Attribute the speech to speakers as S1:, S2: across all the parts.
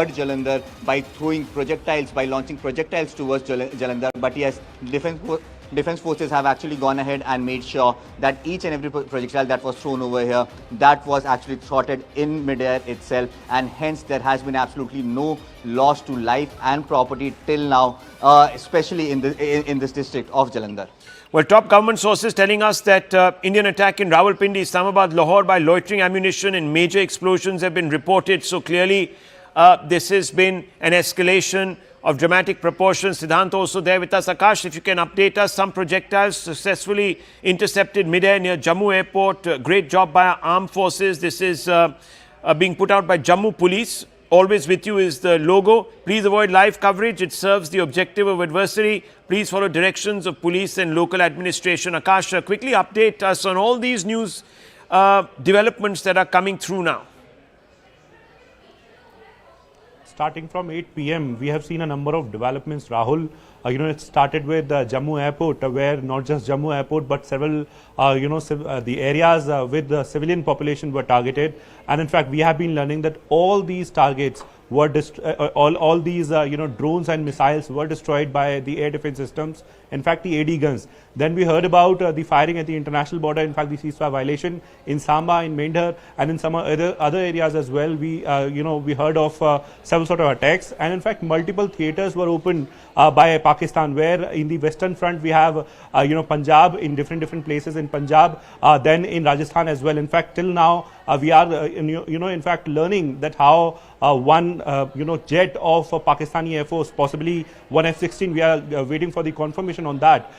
S1: Jalandhar by throwing projectiles, by launching projectiles towards Jalandhar. But yes, defense forces have actually gone ahead and made sure that each and every projectile that was thrown over here, that was actually thwarted in midair itself, and hence there has been absolutely no loss to life and property till now, especially in this district of Jalandhar.
S2: Well, top government sources telling us that Indian attack in Rawalpindi, Islamabad, Lahore by loitering ammunition and major explosions have been reported. So clearly, this has been an escalation of dramatic proportions. Siddhant also there with us. Akash, if you can update us, some projectiles successfully intercepted midair near Jammu airport. Great job by our armed forces. This is being put out by Jammu police. Always with you is the logo. Please avoid live coverage. It serves the objective of adversary. Please follow directions of police and local administration. Akash, quickly update us on all these news developments that are coming through now.
S3: Starting from 8 p.m., we have seen a number of developments, Rahul. It started with Jammu airport, where not just Jammu airport, but several, the areas with the civilian population were targeted. And in fact, we have been learning that all these targets were all these drones and missiles were destroyed by the air defense systems. In fact, the AD guns. Then we heard about the firing at the international border. In fact, the ceasefire violation in Samba, in Mendhar, and in some other areas as well. We heard of several sort of attacks, and in fact, multiple theaters were opened by Pakistan. Where in the western front we have Punjab, in different places in Punjab, then in Rajasthan as well. In fact, till now we are in fact learning that how one jet of Pakistani Air Force, possibly one F-16, we are waiting for the confirmation on that,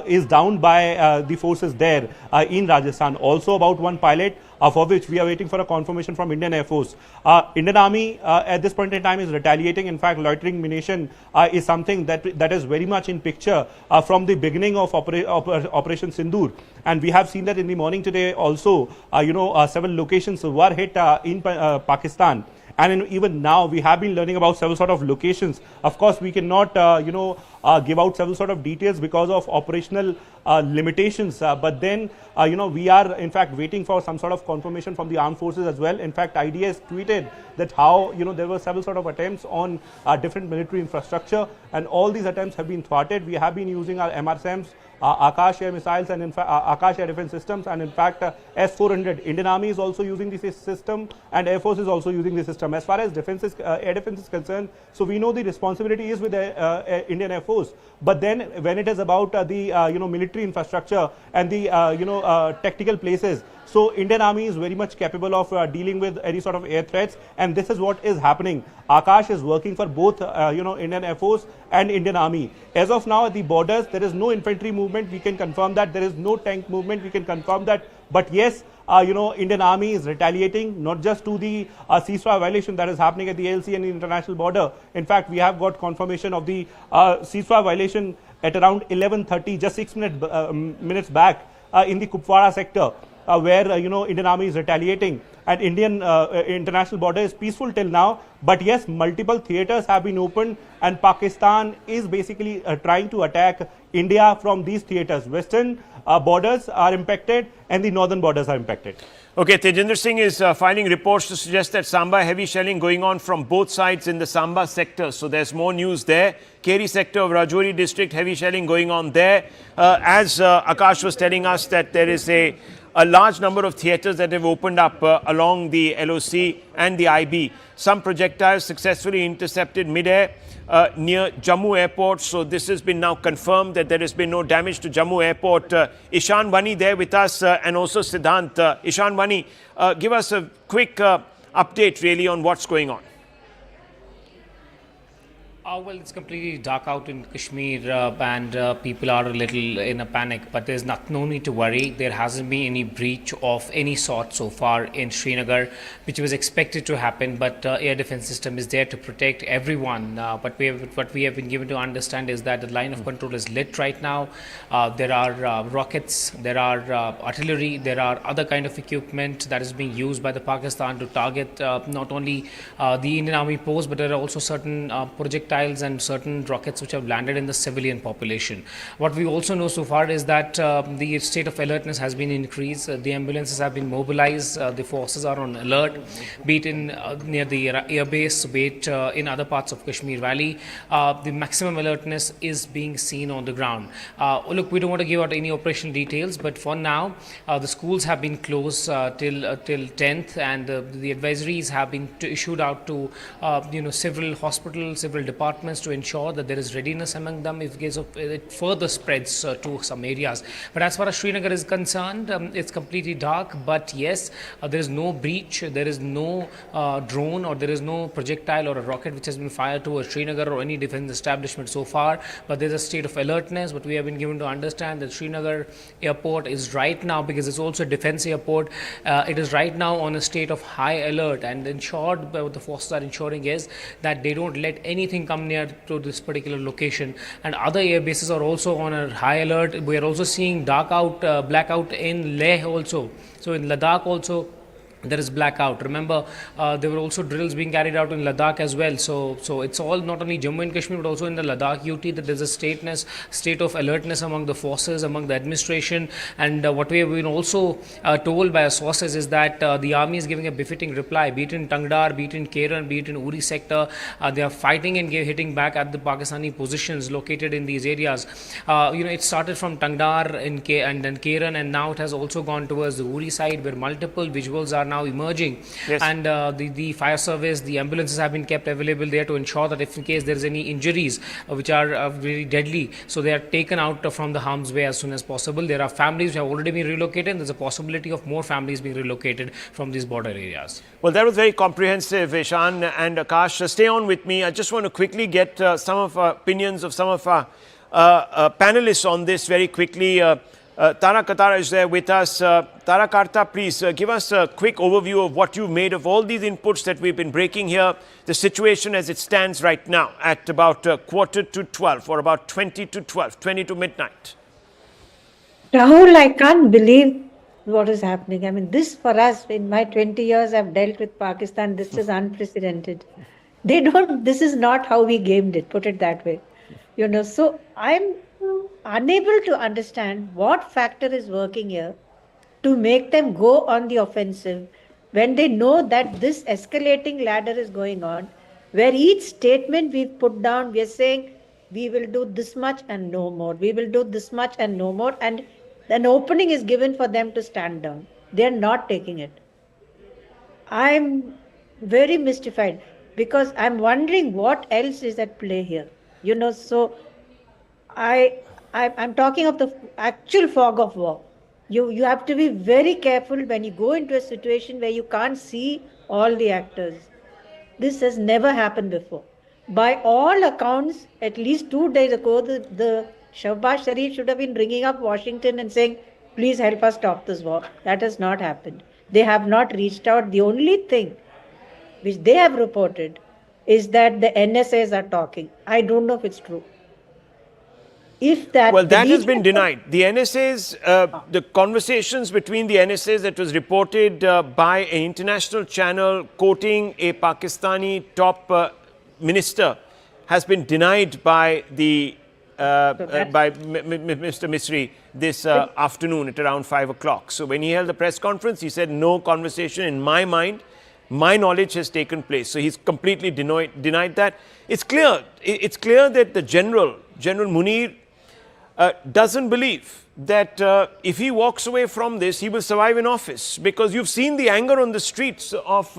S3: is downed by the forces there in Rajasthan. Also about one pilot, for which we are waiting for a confirmation from Indian Air Force. Indian Army at this point in time is retaliating. In fact, loitering munition is something that is very much in picture from the beginning of Operation Sindoor. And we have seen that in the morning today also, several locations were hit in Pakistan. And even now, we have been learning about several sort of locations. Of course, we cannot, give out several sort of details because of operational limitations. But then, we are in fact waiting for some sort of confirmation from the armed forces as well. In fact, IDS tweeted that how, there were several sort of attempts on different military infrastructure, and all these attempts have been thwarted. We have been using our MRSAMs, Akash air missiles, and in fact Akash air defense systems, and in fact S-400. Indian Army is also using this system, and Air Force is also using this system. As far as air defense is concerned, so we know the responsibility is with the Indian Air Force. But then when it is about the military infrastructure and the tactical places, so Indian Army is very much capable of dealing with any sort of air threats, and this is what is happening. Akash is working for both Indian Air Force and Indian Army. As of now, at the borders, there is no infantry movement. We can confirm that. There is no tank movement. We can confirm that. But yes, Indian Army is retaliating not just to the ceasefire violation that is happening at the ALC and the international border. In fact, we have got confirmation of the ceasefire violation at around 11:30, just 6 minutes back, in the Kupwara sector, where Indian Army is retaliating, and Indian international border is peaceful till now. But yes, multiple theaters have been opened, and Pakistan is basically trying to attack India from these theaters. Western borders are impacted, and the northern borders are impacted.
S2: Okay, Tejinder Singh is filing reports to suggest that Samba heavy shelling going on from both sides in the Samba sector. So there's more news there. Keri sector of Rajouri district, heavy shelling going on there. As Akash was telling us that there is a large number of theatres that have opened up along the LOC and the IB. Some projectiles successfully intercepted mid-air near Jammu airport. So this has been now confirmed that there has been no damage to Jammu airport. Ishan Vani there with us, and also Siddhant. Ishan Vani, give us a quick update really on what's going on.
S4: Well, it's completely dark out in Kashmir, and people are a little in a panic, but there's no need to worry. There hasn't been any breach of any sort so far in Srinagar, which was expected to happen, but air defense system is there to protect everyone. But what we have been given to understand is that the line of control is lit right now. There are rockets, there are artillery, there are other kind of equipment that is being used by the Pakistan to target not only the Indian Army post, but there are also certain projectiles projectiles and certain rockets which have landed in the civilian population. What we also know so far is that the state of alertness has been increased. The ambulances have been mobilized. The forces are on alert, be it in near the airbase, be it in other parts of Kashmir Valley. The maximum alertness is being seen on the ground. Look, we don't want to give out any operational details, but for now, the schools have been closed till 10th, and the advisories have been issued out to several hospitals, several departments to ensure that there is readiness among them if case of it further spreads to some areas. But as far as Srinagar is concerned, it's completely dark. But yes, there is no breach, there is no drone, or there is no projectile or a rocket which has been fired towards Srinagar or any defense establishment so far. But there is a state of alertness. But we have been given to understand that Srinagar airport is right now, because it's also a defense airport, it is right now on a state of high alert, and ensured what the forces are ensuring is that they don't let anything come near to this particular location. And other air bases are also on a high alert. We are also seeing blackout in Leh also. So in Ladakh also there is blackout. Remember, there were also drills being carried out in Ladakh as well. So it's all not only Jammu and Kashmir but also in the Ladakh UT that there's a state of alertness among the forces, among the administration. And what we have been also told by our sources is that the army is giving a befitting reply, be it in Tangdar, be it in Keran, be it in Uri sector. They are fighting and hitting back at the Pakistani positions located in these areas. It started from Tangdar and then Keran, and now it has also gone towards the Uri side, where multiple visuals are now emerging. Yes. And the fire service, the ambulances have been kept available there to ensure that if in case there is any injuries which are very deadly, so they are taken out from the harm's way as soon as possible. There are families who have already been relocated, and there's a possibility of more families being relocated from these border areas.
S2: Well, that was very comprehensive, Ishan and Akash. Stay on with me. I just want to quickly get some of our opinions of some of our panelists on this very quickly. Tara Katara is there with us. Tara Karta, please give us a quick overview of what you made of all these inputs that we've been breaking here, the situation as it stands right now at about 11:45 or about 20 to 12, 20 to midnight.
S5: Rahul, I can't believe what is happening. I mean, this for us, in my 20 years I've dealt with Pakistan, this is unprecedented. This is not how we gamed it, put it that way. So I'm unable to understand what factor is working here to make them go on the offensive when they know that this escalating ladder is going on, where each statement we've put down, we are saying we will do this much and no more, we will do this much and no more, and an opening is given for them to stand down. They're not taking it. I'm very mystified because I'm wondering what else is at play here. So I'm talking of the actual fog of war. You have to be very careful when you go into a situation where you can't see all the actors. This has never happened before. By all accounts, at least 2 days ago, the Shahbaz Sharif should have been ringing up Washington and saying, please help us stop this war. That has not happened. They have not reached out. The only thing which they have reported is that the NSAs are talking. I don't know if it's true.
S2: That has been denied. The NSAs, the conversations between the NSAs that was reported by an international channel quoting a Pakistani top minister has been denied by by Mr. Misri this afternoon at around 5 o'clock. So when he held the press conference, he said no conversation in my mind. My knowledge has taken place. So he's completely denied that. It's clear that the General Munir doesn't believe that if he walks away from this, he will survive in office. Because you've seen the anger on the streets of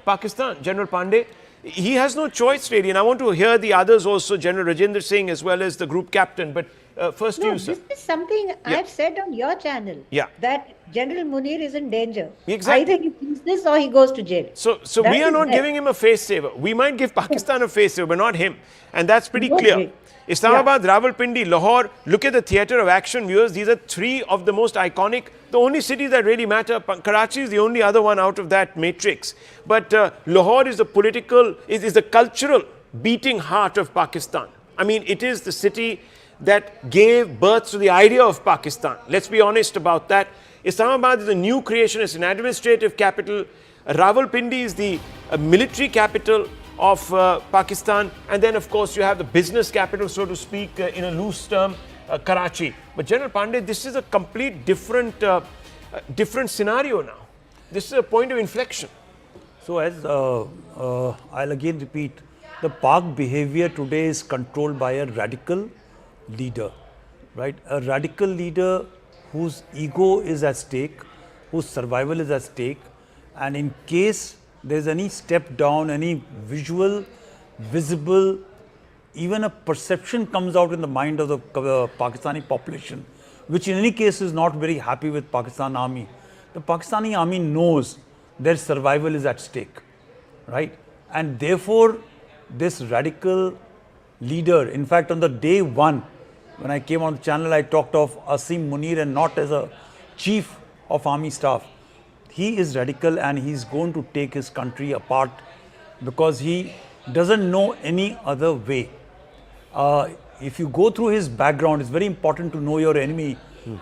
S2: Pakistan. General Pandey, he has no choice really. And I want to hear the others also, General Rajendra Singh as well as the group captain. But first you, sir.
S5: This is something I've said on your channel.
S2: Yeah.
S5: That General Munir is in danger.
S2: Exactly.
S5: Either he thinks this or he goes to jail.
S2: So we are not giving him a face saver. We might give Pakistan a face saver, but not him. And that's pretty clear. Islamabad, Rawalpindi, Lahore, look at the theatre of action, viewers. These are three of the most iconic, the only cities that really matter. Karachi is the only other one out of that matrix. But Lahore is the political, is the cultural beating heart of Pakistan. I mean, it is the city that gave birth to the idea of Pakistan. Let's be honest about that. Islamabad is a new creation, it's an administrative capital. Rawalpindi is the military capital. of Pakistan. And then, of course, you have the business capital, so to speak, in a loose term, Karachi. But General Pandey, this is a complete different scenario now. This is a point of inflection.
S6: So as I'll again repeat, the Pak behavior today is controlled by a radical leader, right? A radical leader whose ego is at stake, whose survival is at stake, and in case there's any step down, any visual, visible, even a perception comes out in the mind of the Pakistani population, which in any case is not very happy with Pakistan army. The Pakistani army knows their survival is at stake, right? And therefore, this radical leader, in fact, on the day one, when I came on the channel, I talked of Asim Munir and not as a chief of army staff. He is radical and he's going to take his country apart because he doesn't know any other way. If you go through his background, it's very important to know your enemy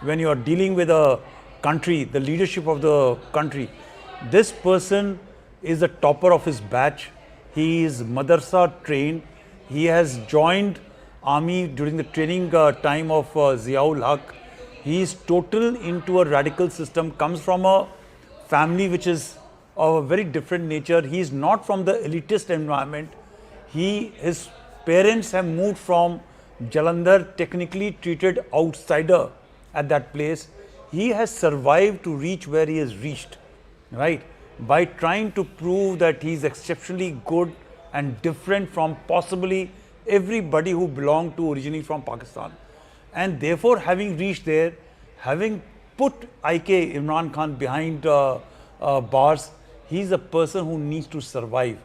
S6: when you are dealing with a country, the leadership of the country. This person is a topper of his batch. He is madrasa trained. He has joined army during the training time of Ziaul Haq. He is total into a radical system, comes from a family which is of a very different nature. He is not from the elitist environment. His parents have moved from Jalandhar, technically treated outsider at that place. He has survived to reach where he has reached, right? By trying to prove that he is exceptionally good and different from possibly everybody who belonged to originally from Pakistan. And therefore, having reached there, having put IK Imran Khan behind bars, he is a person who needs to survive.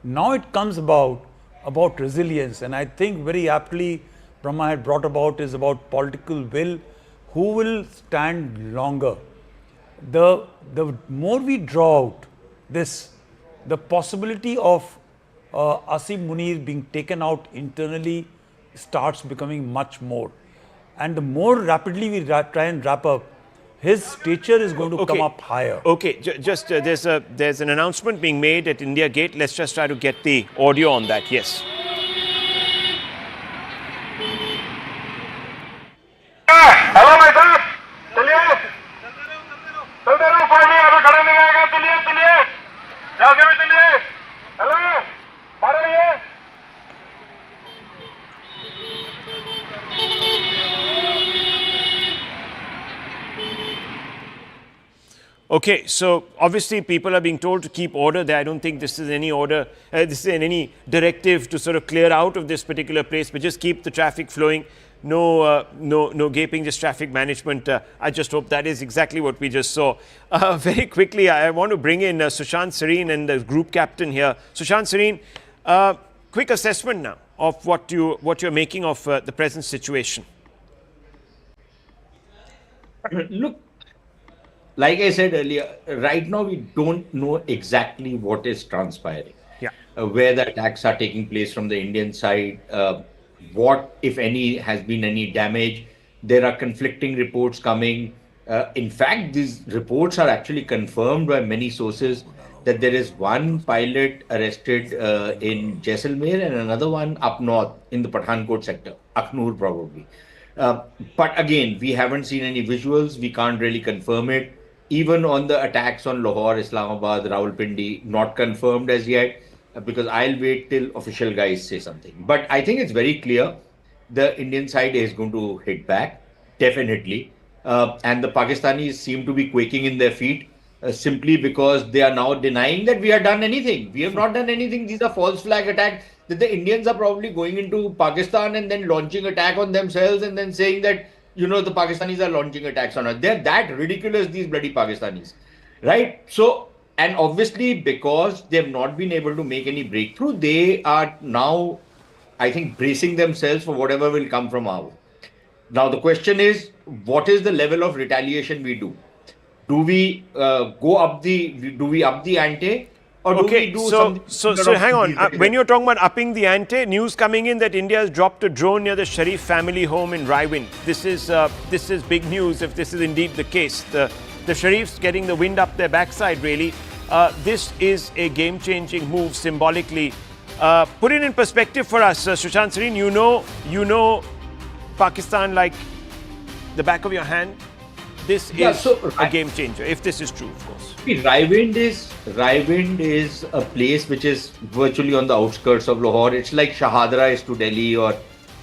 S6: Now it comes about resilience, and I think very aptly Brahma had brought about is about political will. Who will stand longer? The more we draw out this, the possibility of Asim Munir being taken out internally starts becoming much more. And the more rapidly we try and wrap up, his stature is going to come up higher.
S2: Okay, just there's an announcement being made at India Gate. Let's just try to get the audio on that. Yes.
S7: Hello भाई साहब, चलिए चलते रहो, कोई नहीं अभी खड़ा नहीं आएगा, चलिए चलिए जैसे भी चलिए। हेलो मारो ये
S2: Okay, so obviously people are being told to keep order there. I don't think this is any order, this is any directive to sort of clear out of this particular place, but just keep the traffic flowing. No gaping, just traffic management. I just hope that is exactly what we just saw. Very quickly, I want to bring in Sushant Sareen and the group captain here. Sushant Sareen, quick assessment now of what you're making of the present situation.
S8: Look, like I said earlier, right now we don't know exactly what is transpiring.
S2: Yeah.
S8: Where the attacks are taking place from the Indian side, what, if any, has been any damage. There are conflicting reports coming. In fact, these reports are actually confirmed by many sources that there is one pilot arrested in Jaisalmer and another one up north in the Pathankot sector, Aknoor probably. But again, we haven't seen any visuals. We can't really confirm it. Even on the attacks on Lahore, Islamabad, Rawalpindi, not confirmed as yet, because I'll wait till official guys say something. But I think it's very clear the Indian side is going to hit back, definitely. And the Pakistanis seem to be quaking in their feet simply because they are now denying that we have done anything. We have not done anything. These are false flag attacks that the Indians are probably going into Pakistan and then launching attack on themselves and then saying that, you know, the Pakistanis are launching attacks on us. They're that ridiculous, these bloody Pakistanis, right? So, and obviously because they've not been able to make any breakthrough, they are now, I think, bracing themselves for whatever will come from our. Now, the question is, what is the level of retaliation we do? Do we up the ante? Or do we do
S2: so hang on. When you're talking about upping the ante, news coming in that India has dropped a drone near the Sharif family home in Raiwind. This is big news if this is indeed the case. The Sharifs getting the wind up their backside, really. This is a game-changing move symbolically Put it in perspective for us, Sushant Sareen. You know Pakistan like the back of your hand. This is a game changer, if this is true, of course.
S8: Raiwind is a place which is virtually on the outskirts of Lahore. It's like Shahadra is to Delhi, or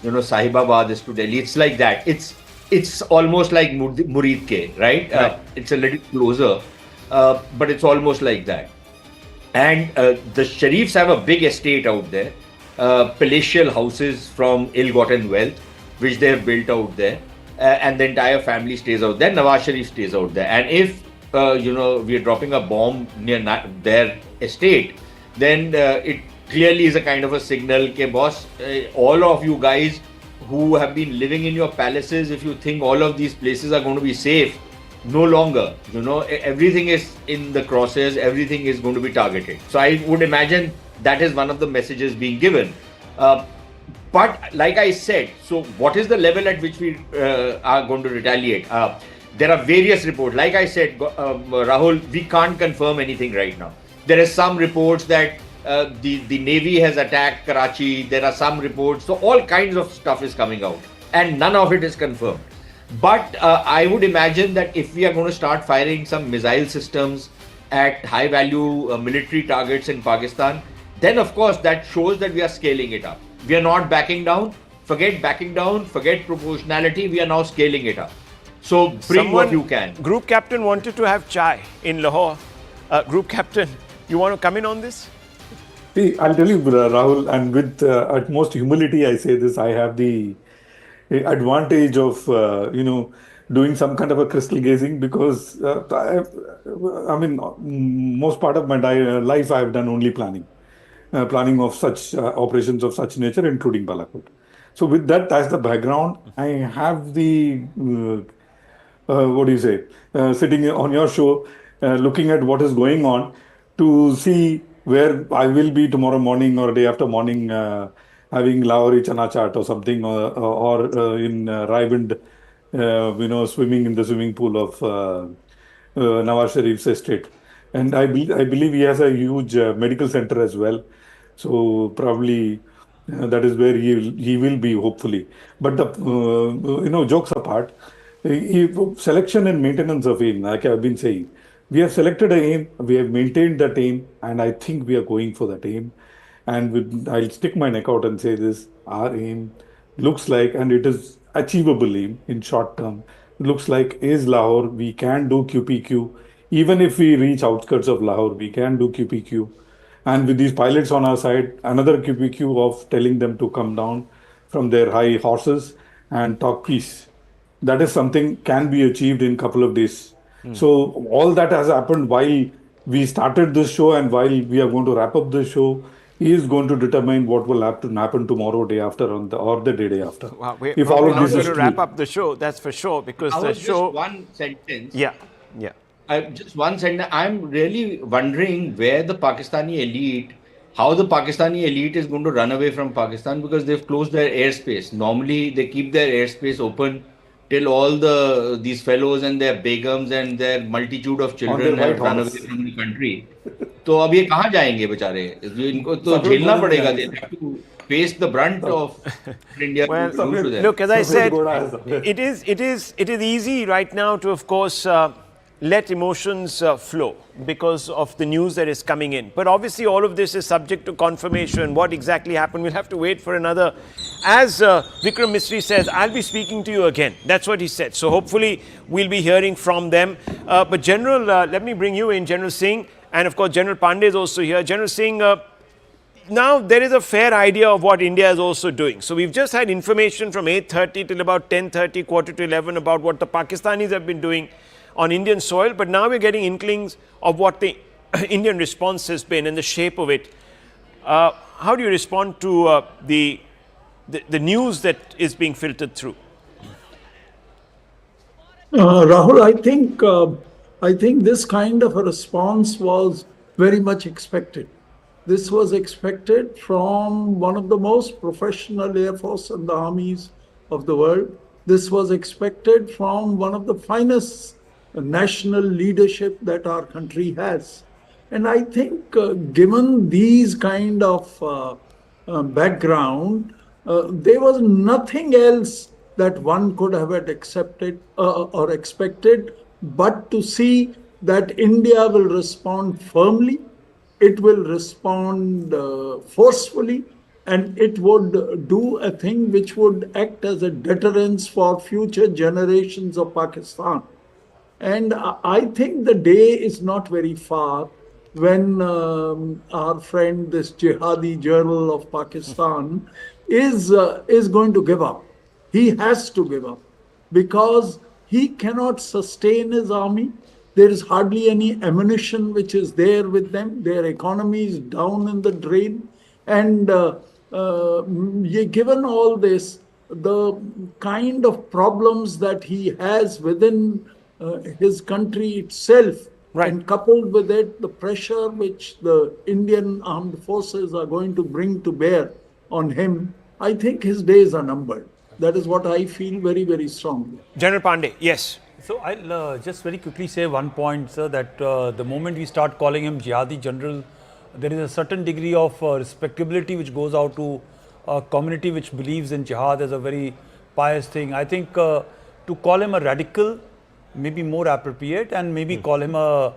S8: Sahibabad is to Delhi. It's like that. It's almost like Murid Ke, right? It's a little closer, but it's almost like that. And the Sharifs have a big estate out there, palatial houses from ill-gotten wealth, which they have built out there. And the entire family stays out there. Nawaz Sharif stays out there. And if we are dropping a bomb near their estate, then it clearly is a kind of a signal, ke boss, all of you guys who have been living in your palaces, if you think all of these places are going to be safe, no longer. Everything is in the crosshairs. Everything is going to be targeted. So I would imagine that is one of the messages being given. But like I said, so what is the level at which we are going to retaliate? There are various reports. Like I said, Rahul, we can't confirm anything right now. There are some reports that the Navy has attacked Karachi. There are some reports. So all kinds of stuff is coming out. And none of it is confirmed. But I would imagine that if we are going to start firing some missile systems at high value military targets in Pakistan, then of course that shows that we are scaling it up. We are not backing down. Forget backing down. Forget proportionality. We are now scaling it up. So bring what you can.
S2: Group captain wanted to have chai in Lahore. Group captain, you want to come in on this?
S9: See, I'll tell you, Rahul, and with utmost humility, I say this. I have the advantage of doing some kind of a crystal gazing, because I mean, most part of my life I have done only planning of such operations of such nature, including Balakot. So with that as the background, I have the sitting on your show, looking at what is going on, to see where I will be tomorrow morning or day after morning, having Lahori Chana Chaat or something, or in Raiwind, swimming in the swimming pool of Nawaz Sharif's estate. And I believe he has a huge medical center as well. So probably that is where he will be, hopefully. But the jokes apart, selection and maintenance of aim, like I've been saying, we have selected an aim, we have maintained that aim, and I think we are going for that aim. And I'll stick my neck out and say this: our aim looks like, and it is achievable aim in short term, looks like is Lahore. We can do QPQ. Even if we reach outskirts of Lahore, we can do QPQ. And with these pilots on our side, another QPQ of telling them to come down from their high horses and talk peace. That is something can be achieved in a couple of days. So all that has happened while we started this show, and while we are going to wrap up the show, is going to determine what will happen tomorrow, day after, or the day after.
S2: Wow,
S9: if all of this is
S2: going to wrap up the show, that's for sure, because the show.
S8: Just one sentence.
S2: Yeah.
S8: Just one sentence. I'm really wondering where the Pakistani elite, how the Pakistani elite is going to run away from Pakistan, because they've closed their airspace. Normally, they keep their airspace open till all these fellows and their begums and their multitude of children have run away from the country. तो अब ये कहाँ जाएंगे बेचारे? इनको तो झेलना पड़ेगा. They have to face the brunt of India.
S2: Well, look, as I said, it is easy right now to, of course, let emotions flow because of the news that is coming in. But obviously, all of this is subject to confirmation. What exactly happened? We'll have to wait for another. As Vikram Misri says, I'll be speaking to you again. That's what he said. So hopefully, we'll be hearing from them. But General, let me bring you in, General Singh. And of course, General Pandey is also here. General Singh, now there is a fair idea of what India is also doing. So we've just had information from 8:30 till about 10:30, quarter to 11, about what the Pakistanis have been doing on Indian soil. But now we're getting inklings of what the Indian response has been and the shape of it. How do you respond to the news that is being filtered through?
S10: Rahul, I think this kind of a response was very much expected. This was expected from one of the most professional air force and the armies of the world. This was expected from one of the finest national leadership that our country has. And I think given these kind of background, there was nothing else that one could have had accepted or expected but to see that India will respond firmly, it will respond forcefully, and it would do a thing which would act as a deterrence for future generations of Pakistan. And I think the day is not very far when our friend, this jihadi journal of Pakistan, is going to give up. He has to give up because he cannot sustain his army. There is hardly any ammunition which is there with them. Their economy is down in the drain. And given all this, the kind of problems that he has within his country itself, and coupled with it, the pressure which the Indian armed forces are going to bring to bear on him, I think his days are numbered. That is what I feel very, very strongly.
S2: General Pandey, yes.
S6: So I'll just very quickly say one point, sir, that the moment we start calling him jihadi general, there is a certain degree of respectability which goes out to a community which believes in jihad as a very pious thing. I think to call him a radical may be more appropriate, and maybe call him a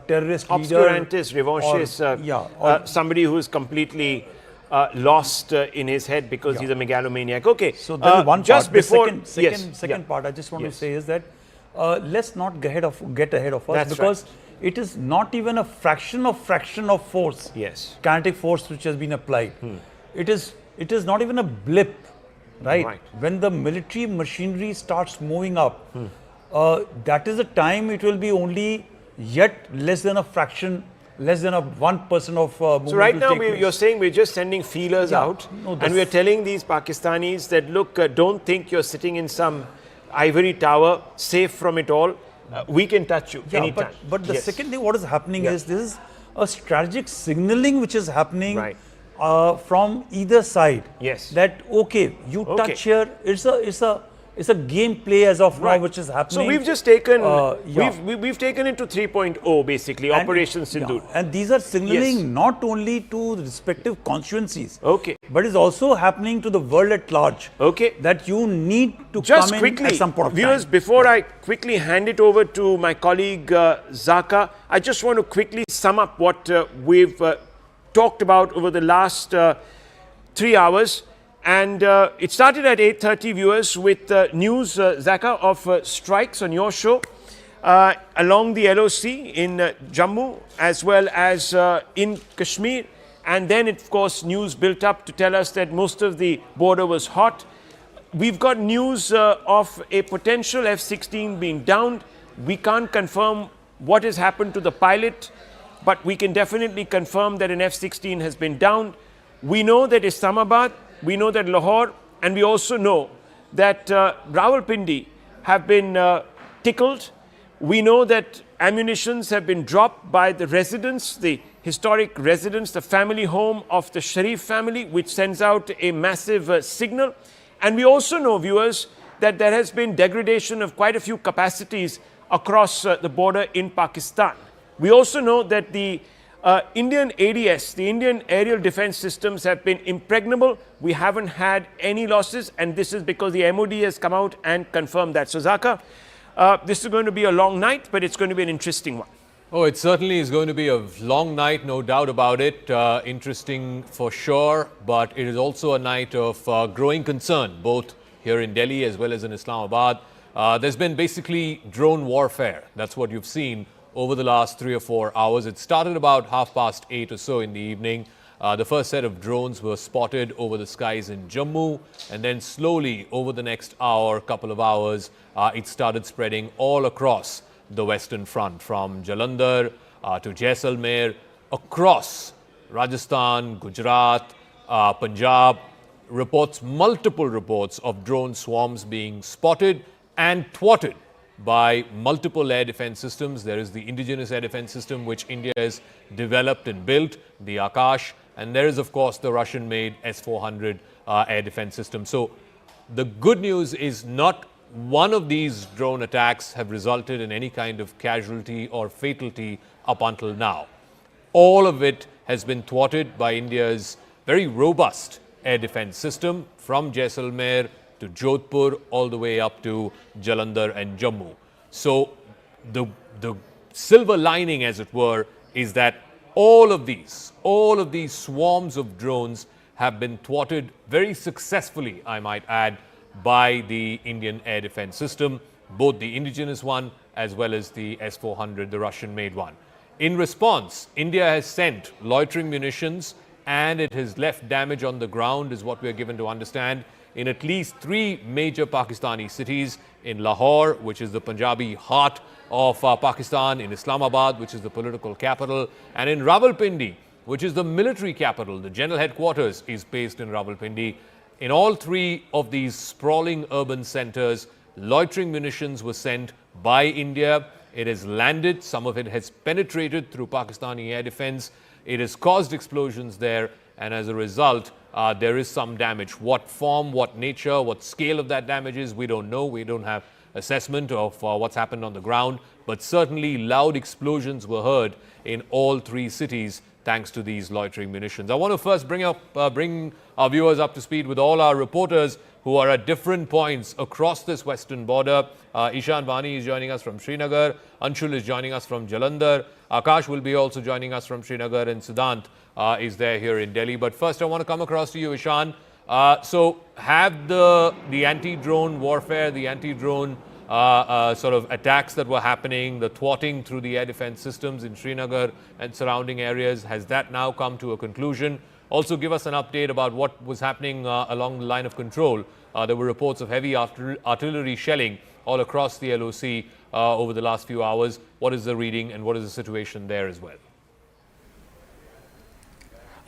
S6: terrorist leader.
S2: Obscurantist, revanchist, somebody who is completely lost in his head because he's a megalomaniac. Okay.
S6: So then one
S2: just
S6: part,
S2: before
S6: second part, I just want to say is that let's not get ahead of us, because it is not even a fraction of force, kinetic force, which has been applied. It is not even a blip, right? When the military machinery starts moving up, that is the time it will be only yet less than a fraction, less than a 1% of movement.
S2: So right now you're saying we're just sending feelers out, and we're telling these Pakistanis that, look, don't think you're sitting in some ivory tower, safe from it all. We can touch you anytime.
S6: But the second thing what is happening is this is a strategic signaling which is happening from either side. That okay, you touch here. It's a gameplay as of now which is happening.
S2: So we've just taken we've taken it to 3.0 basically, Operation Sindoor.
S6: And these are signaling not only to the respective constituencies, but is also happening to the world at large. That you need to
S2: just
S6: come
S2: quickly,
S6: in at some point of
S2: viewers,
S6: time.
S2: before I quickly hand it over to my colleague Zaka, I just want to quickly sum up what we've talked about over the last 3 hours. And it started at 8:30, viewers, with news, Zaka, of strikes on your show along the LOC in Jammu as well as in Kashmir. And then, of course, news built up to tell us that most of the border was hot. We've got news of a potential F-16 being downed. We can't confirm what has happened to the pilot, but we can definitely confirm that an F-16 has been downed. We know that Islamabad, we know that Lahore, and we also know that Rawalpindi have been tickled. We know that ammunitions have been dropped by the residents, the historic residents, the family home of the Sharif family, which sends out a massive signal. And we also know, viewers, that there has been degradation of quite a few capacities across the border in Pakistan. We also know that the Indian ADS, the Indian aerial defense systems, have been impregnable. We haven't had any losses, and this is because the MOD has come out and confirmed that. So, Zaka, this is going to be a long night, but it's going to be an interesting one.
S11: Oh, it certainly is going to be a long night, no doubt about it. Interesting for sure, but it is also a night of growing concern, both here in Delhi as well as in Islamabad. There's been basically drone warfare. That's what you've seen over the last 3 or 4 hours. It started about 8:30 or so in the evening. The first set of drones were spotted over the skies in Jammu, and then slowly over the next hour, couple of hours, it started spreading all across the Western Front, from Jalandhar to Jaisalmer, across Rajasthan, Gujarat, Punjab. Multiple reports of drone swarms being spotted and thwarted by multiple air defense systems. There is the indigenous air defense system which India has developed and built, the Akash, and there is of course the Russian-made S-400 air defense system. So the good news is not one of these drone attacks have resulted in any kind of casualty or fatality up until now. All of it has been thwarted by India's very robust air defense system from Jaisalmer to Jodhpur all the way up to Jalandhar and Jammu. So the silver lining, as it were, is that all of these swarms of drones have been thwarted very successfully, I might add, by the Indian air defense system, both the indigenous one as well as the S-400, the Russian-made one. In response, India has sent loitering munitions and it has left damage on the ground, is what we are given to understand, in at least 3 major Pakistani cities, in Lahore, which is the Punjabi heart of Pakistan, in Islamabad, which is the political capital, and in Rawalpindi, which is the military capital. The general headquarters is based in Rawalpindi. In all 3 of these sprawling urban centers, loitering munitions were sent by India. It has landed, some of it has penetrated through Pakistani air defense. It has caused explosions there, and as a result, there is some damage. What form, what nature, what scale of that damage is, we don't know. We don't have assessment of what's happened on the ground, but certainly loud explosions were heard in all 3 cities thanks to these loitering munitions. I want to first bring our viewers up to speed with all our reporters who are at different points across this western border. Ishan Vani is joining us from Srinagar. Anshul is joining us from Jalandhar. Akash will be also joining us from Srinagar, and Siddhant is there here in Delhi. But first, I want to come across to you, Ishan. So have the anti-drone warfare, the anti-drone sort of attacks that were happening, the thwarting through the air defense systems in Srinagar and surrounding areas, has that now come to a conclusion? Also give us an update about what was happening along the line of control. There were reports of heavy artillery shelling all across the LOC over the last few hours. What is the reading and what is the situation there as well?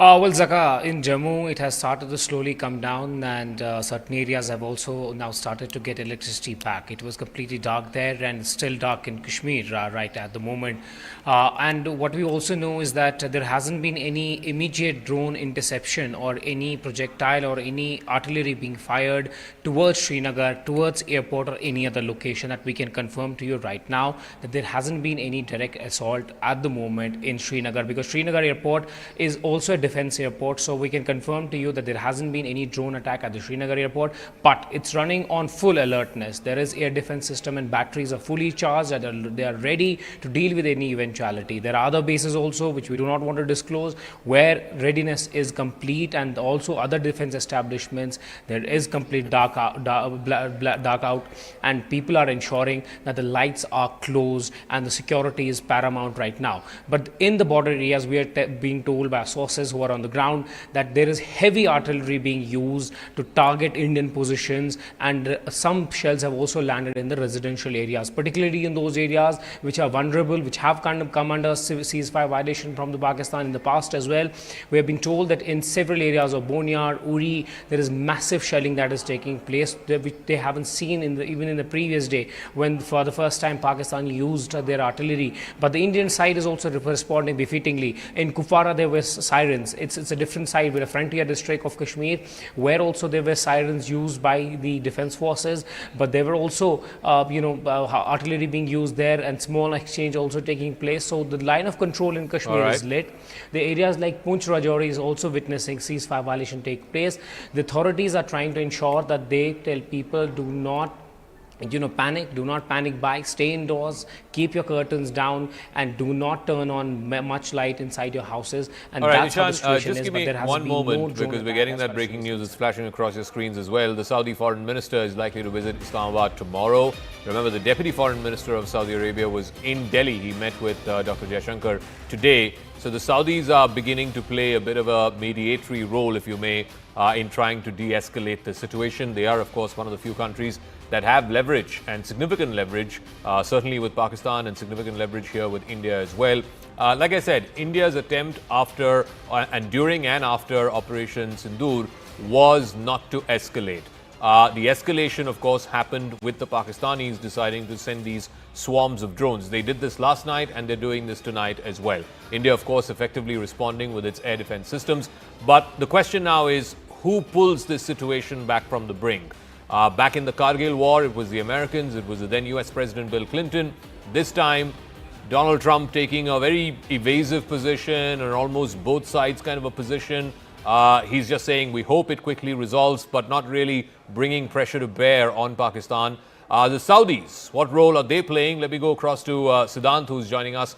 S4: Well, Zaka, in Jammu, it has started to slowly come down, and certain areas have also now started to get electricity back. It was completely dark there and still dark in Kashmir right at the moment. And what we also know is that there hasn't been any immediate drone interception or any projectile or any artillery being fired towards Srinagar, towards airport or any other location that we can confirm to you right now, that there hasn't been any direct assault at the moment in Srinagar, because Srinagar airport is also a defense airport, so we can confirm to you that there hasn't been any drone attack at the Srinagar airport, but it's running on full alertness. There is air defense system and batteries are fully charged and they are ready to deal with any eventuality. There are other bases also which we do not want to disclose, where readiness is complete, and also other defense establishments there is complete dark out, and people are ensuring that the lights are closed and the security is paramount right now. But in the border areas, we are being told by sources who are on the ground that there is heavy artillery being used to target Indian positions, and some shells have also landed in the residential areas, particularly in those areas which are vulnerable, which have kind of come under ceasefire violation from the Pakistan in the past as well. We have been told that in several areas of Bonyar, Uri, there is massive shelling that is taking place, which they haven't seen even in the previous day when for the first time Pakistan used their artillery. But the Indian side is also responding befittingly. In Kupwara there were sirens. It's a different side with a frontier district of Kashmir, where also there were sirens used by the defense forces, but there were also artillery being used there and small exchange also taking place. So the line of control in Kashmir is lit. The areas like Poonch Rajouri is also witnessing ceasefire violation take place. The authorities are trying to ensure that they tell people do not panic, do not panic buy, stay indoors, keep your curtains down, and do not turn on much light inside your houses. And
S11: all right,
S4: that's how the situation
S11: just
S4: is.
S11: give me one moment, because we're getting that breaking news. It's flashing across your screens as well. The Saudi foreign minister is likely to visit Islamabad tomorrow. Remember, the deputy foreign minister of Saudi Arabia was in Delhi. He met with Dr. Jaishankar today. So the Saudis are beginning to play a bit of a mediatory role, if you may, in trying to de-escalate the situation. They are, of course, one of the few countries that have leverage, and significant leverage, certainly with Pakistan, and significant leverage here with India as well. Like I said, India's attempt after and during and after Operation Sindoor was not to escalate. The escalation, of course, happened with the Pakistanis deciding to send these swarms of drones. They did this last night and they're doing this tonight as well. India, of course, effectively responding with its air defense systems. But the question now is, who pulls this situation back from the brink? Back in the Kargil war, it was the Americans, it was the then US President Bill Clinton. This time, Donald Trump taking a very evasive position and almost both sides kind of a position. He's just saying we hope it quickly resolves, but not really bringing pressure to bear on Pakistan. The Saudis, what role are they playing? Let me go across to Siddhant, who's joining us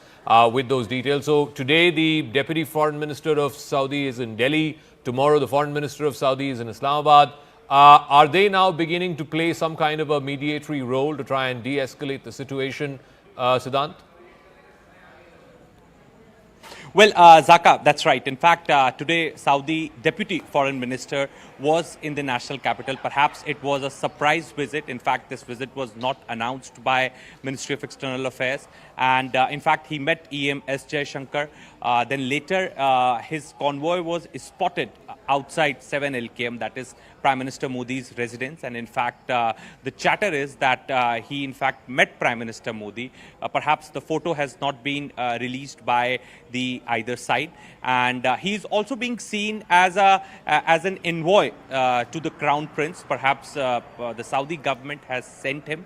S11: with those details. So today the Deputy Foreign Minister of Saudi is in Delhi. Tomorrow the Foreign Minister of Saudi is in Islamabad. Are they now beginning to play some kind of a mediatory role to try and de-escalate the situation, Siddhant?
S12: Well, Zaka, that's right. In fact, today Saudi Deputy Foreign Minister was in the national capital. Perhaps it was a surprise visit. In fact, this visit was not announced by Ministry of External Affairs. And in fact, he met EM S. Jaishankar. Then later, his convoy was spotted outside 7 LKM, that is Prime Minister Modi's residence. And in fact, the chatter is that he in fact met Prime Minister Modi. Perhaps the photo has not been released by the either side. And he is also being seen as an envoy to the Crown Prince. Perhaps the Saudi government has sent him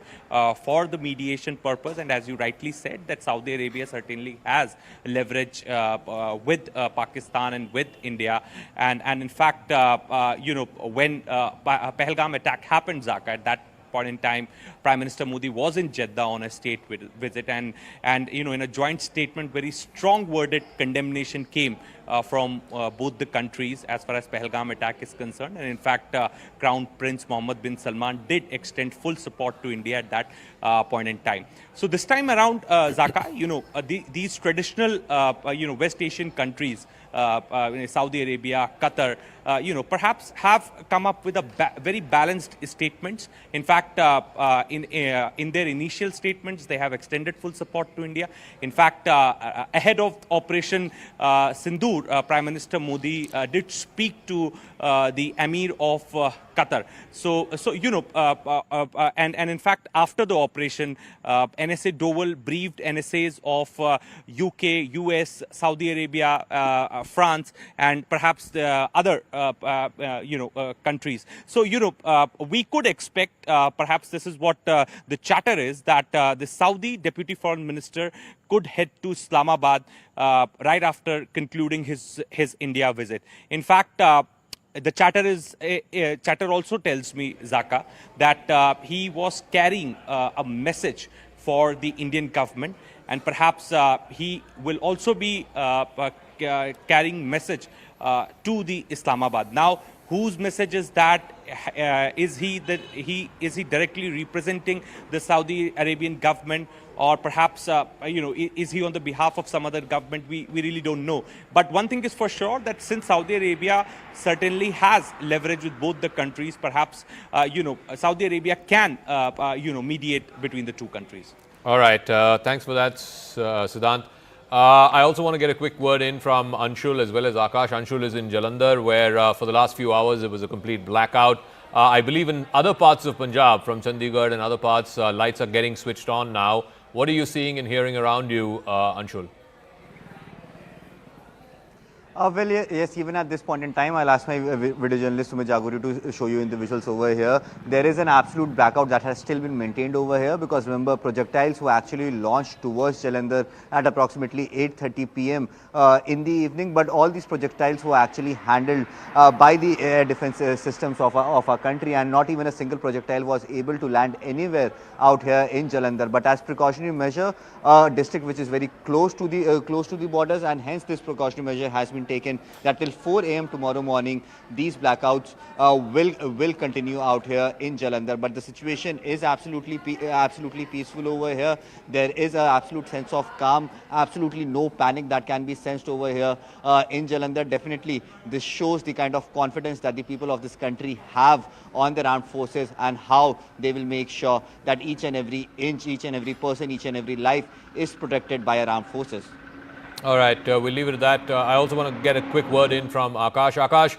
S12: for the mediation purpose. And as you rightly said, that Saudi Arabia certainly has leverage with Pakistan and with India. And in fact, when Pahalgam attack happened, Zaka, at that point in time, Prime Minister Modi was in Jeddah on a state visit, and in a joint statement, very strong worded condemnation came from both the countries as far as Pahalgam attack is concerned. And in fact, Crown Prince Mohammed bin Salman did extend full support to India at that point in time. So this time around, Zaka, these traditional West Asian countries, Saudi Arabia, Qatar, perhaps have come up with a very balanced statements. In fact, in their initial statements, they have extended full support to India. In fact, ahead of Operation Sindoor, Prime Minister Modi did speak to the Emir of Qatar. And in fact, after the operation, NSA Doval briefed NSAs of UK, US, Saudi Arabia, France, and perhaps the other countries. So we could expect, perhaps this is what the chatter is, that the Saudi Deputy Foreign Minister could head to Islamabad right after concluding his India visit. In fact, the chatter also tells me, Zaka, that he was carrying a message for the Indian government, and perhaps he will also be carrying message to the Islamabad. Now, whose message is that? Is he directly representing the Saudi Arabian government, or perhaps is he on the behalf of some other government? We really don't know. But one thing is for sure, that since Saudi Arabia certainly has leverage with both the countries, perhaps Saudi Arabia can mediate between the two countries.
S11: All right, thanks for that, Siddhant. I also want to get a quick word in from Anshul as well as Akash. Anshul is in Jalandhar, where for the last few hours it was a complete blackout. I believe in other parts of Punjab, from Chandigarh and other parts, lights are getting switched on now. What are you seeing and hearing around you, Anshul?
S1: Well, yes, even at this point in time, I'll ask my video journalist Sumit Jaguri to show you in the visuals over here. There is an absolute blackout that has still been maintained over here, because remember, projectiles were actually launched towards Jalandhar at approximately 8:30 p.m. In the evening, but all these projectiles were actually handled by the air defense systems of our country, and not even a single projectile was able to land anywhere out here in Jalandhar. But as precautionary measure, a district which is very close to the borders, and hence this precautionary measure has been taken, that till 4 a.m. tomorrow morning these blackouts will continue out here in Jalandhar. But the situation is absolutely peaceful over here. There is an absolute sense of calm, absolutely no panic that can be sensed over here in Jalandhar. Definitely this shows the kind of confidence that the people of this country have on their armed forces, and how they will make sure that each and every inch, each and every person, each and every life is protected by our armed forces.
S11: All right, we'll leave it at that. I also want to get a quick word in from Akash. Akash,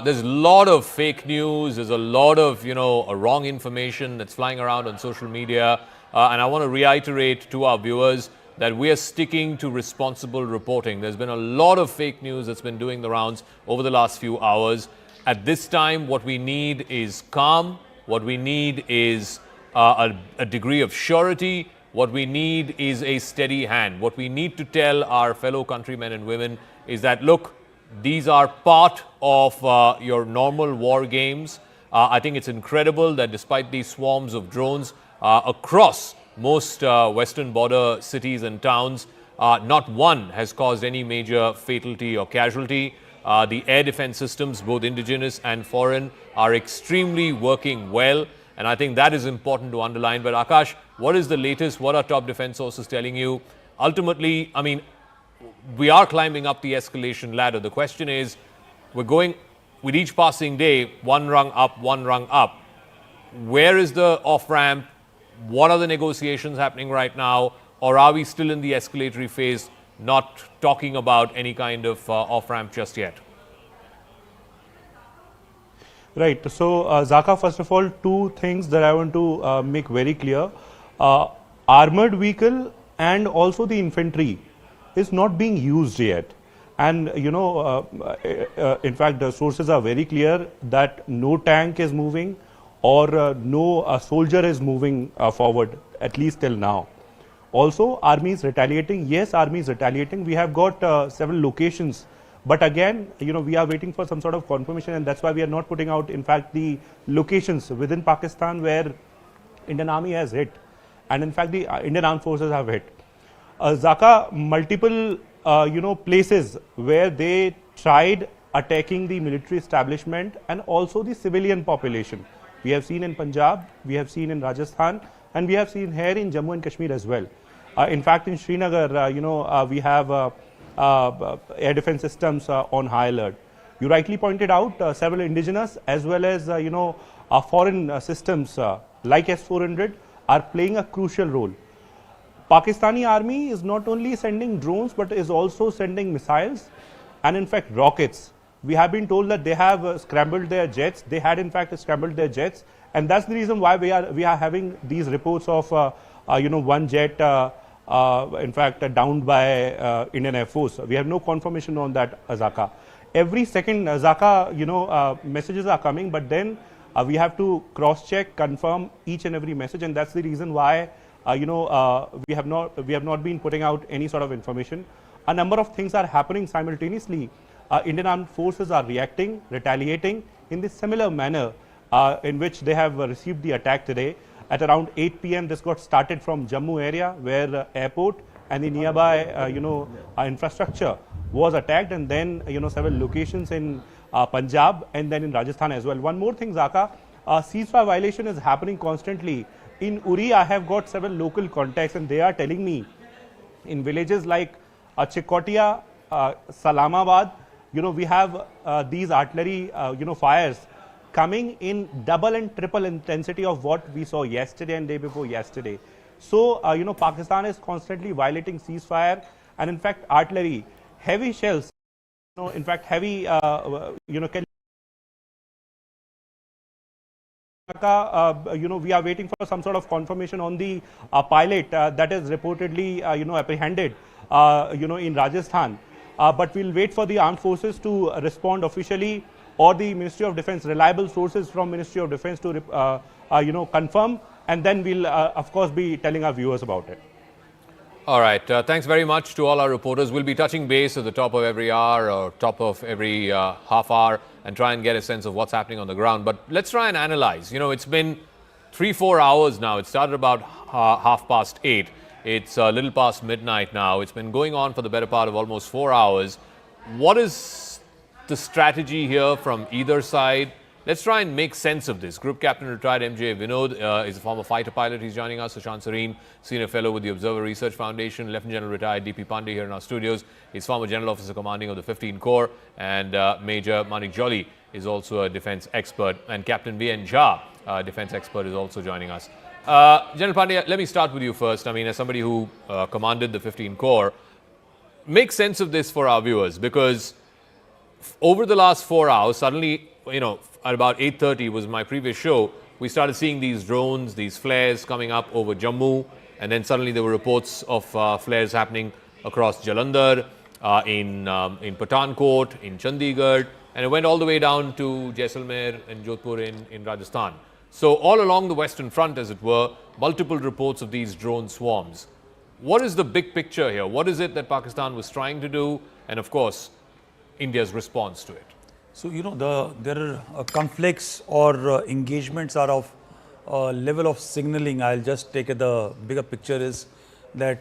S11: there's a lot of fake news, there's a lot of, wrong information that's flying around on social media. And I want to reiterate to our viewers that we are sticking to responsible reporting. There's been a lot of fake news that's been doing the rounds over the last few hours. At this time, what we need is calm. What we need is a degree of surety. What we need is a steady hand. What we need to tell our fellow countrymen and women is that, look, these are part of your normal war games. I think it's incredible that despite these swarms of drones across most western border cities and towns, not one has caused any major fatality or casualty. The air defense systems, both indigenous and foreign, are extremely working well. And I think that is important to underline. But Akash, what is the latest? What are top defense sources telling you? Ultimately, I mean, we are climbing up the escalation ladder. The question is, we're going with each passing day, one rung up, one rung up. Where is the off-ramp? What are the negotiations happening right now? Or are we still in the escalatory phase, not talking about any kind of off-ramp just yet?
S3: Right. So, Zaka, first of all, two things that I want to make very clear. Armored vehicle and also the infantry is not being used yet. And, you know, in fact, the sources are very clear that no tank is moving or no soldier is moving forward, at least till now. Also, army is retaliating. Yes, army is retaliating. We have got several locations. But again, you know, we are waiting for some sort of confirmation, and that's why we are not putting out, in fact, the locations within Pakistan where Indian Army has hit. And in fact, the Indian Armed Forces have hit. Zaka, multiple, you know, places where they tried attacking the military establishment and also the civilian population. We have seen in Punjab, we have seen in Rajasthan, and we have seen here in Jammu and Kashmir as well. In fact, in Srinagar, you know, we have air defense systems on high alert. You rightly pointed out several indigenous as well as, you know, foreign systems like S-400 are playing a crucial role. Pakistani army is not only sending drones but is also sending missiles and in fact rockets. We have been told that they have scrambled their jets. They had in fact scrambled their jets, and that's the reason why we are having these reports of you know, one jet in fact downed by Indian Air Force. We have no confirmation on that, Zaka. Every second, Zaka, you know, messages are coming, but then we have to cross-check, confirm each and every message, and that's the reason why you know, we have not been putting out any sort of information. A number of things are happening simultaneously. Indian Armed Forces are reacting, retaliating in the similar manner in which they have received the attack today. At around 8 p.m. this got started from Jammu area where airport and the nearby you know, infrastructure was attacked, and then you know, several locations in Punjab and then in Rajasthan as well. One more thing, Zaka, ceasefire violation is happening constantly. In Uri, I have got several local contacts and they are telling me in villages like Chikotia, Islamabad, you know, we have these artillery, you know, fires coming in double and triple intensity of what we saw yesterday and day before yesterday. So, you know, Pakistan is constantly violating ceasefire, and in fact, artillery, heavy shells, you know, in fact, heavy, you know, you know, we are waiting for some sort of confirmation on the pilot that is reportedly, you know, apprehended, you know, in Rajasthan. But we'll wait for the armed forces to respond officially, or the Ministry of Defense, reliable sources from Ministry of Defense to, you know, confirm, and then we'll, of course, be telling our viewers about it.
S11: All right. Thanks very much to all our reporters. We'll be touching base at the top of every hour or top of every half hour and try and get a sense of what's happening on the ground. But let's try and analyze. You know, it's been 3-4 hours now. It started about 8:30. It's a little past midnight now. It's been going on for the better part of almost 4 hours. What is the strategy here from either side? Let's try and make sense of this. Group Captain retired MJ Vinod is a former fighter pilot. He's joining us. Sushant Sareen, Senior Fellow with the Observer Research Foundation. Lieutenant General retired DP Pandey here in our studios. He's former General Officer Commanding of the 15 Corps. And Major Manik Jolly is also a defense expert. And Captain V.N. Jha, defense expert, is also joining us. General Pandey, let me start with you first. I mean, as somebody who commanded the 15 Corps, make sense of this for our viewers, because over the last 4 hours, suddenly, you know, at about 8:30 was my previous show, we started seeing these drones, these flares coming up over Jammu, and then suddenly there were reports of flares happening across Jalandhar, in Pathankot, in Chandigarh, and it went all the way down to Jaisalmer and Jodhpur in Rajasthan. So all along the Western Front, as it were, multiple reports of these drone swarms. What is the big picture here? What is it that Pakistan was trying to do? And of course, India's response to it.
S6: So, there are conflicts or engagements are of level of signaling. I'll just take the bigger picture is that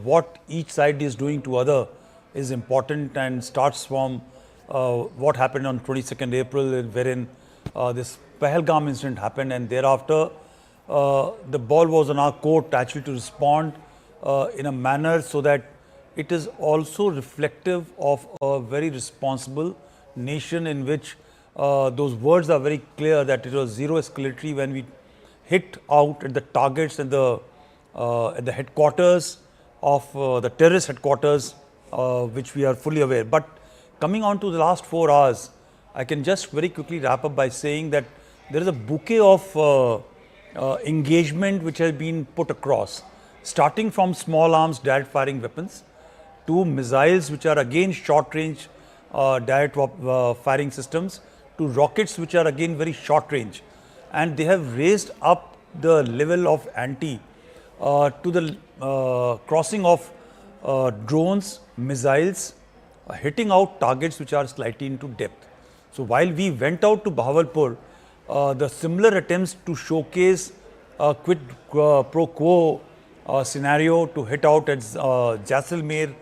S6: what each side is doing to other is important and starts from what happened on 22nd April, wherein this Pahalgam incident happened, and thereafter the ball was on our court actually to respond in a manner so that it is also reflective of a very responsible nation in which those words are very clear that it was zero escalatory when we hit out at the targets and at the headquarters of the terrorist headquarters, which we are fully aware. But coming on to the last 4 hours, I can just very quickly wrap up by saying that there is a bouquet of engagement which has been put across, starting from small arms direct firing weapons to missiles which are again short range direct firing systems to rockets which are again very short range, and they have raised up the level of ante to the crossing of drones, missiles, hitting out targets which are slightly into depth. So while we went out to Bahawalpur, the similar attempts to showcase a quid pro quo scenario to hit out at Jaisalmer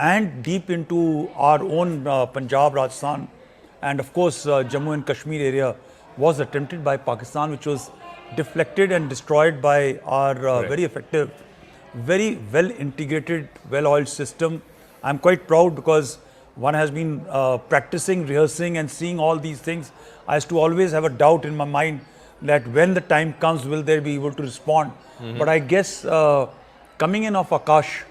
S6: and deep into our own Punjab, Rajasthan, and of course Jammu and Kashmir area was attempted by Pakistan, which was deflected and destroyed by our very effective, very well integrated, well oiled system. I'm quite proud because one has been practicing, rehearsing and seeing all these things. I used to always have a doubt in my mind that when the time comes, will they be able to respond? But I guess coming in of Akash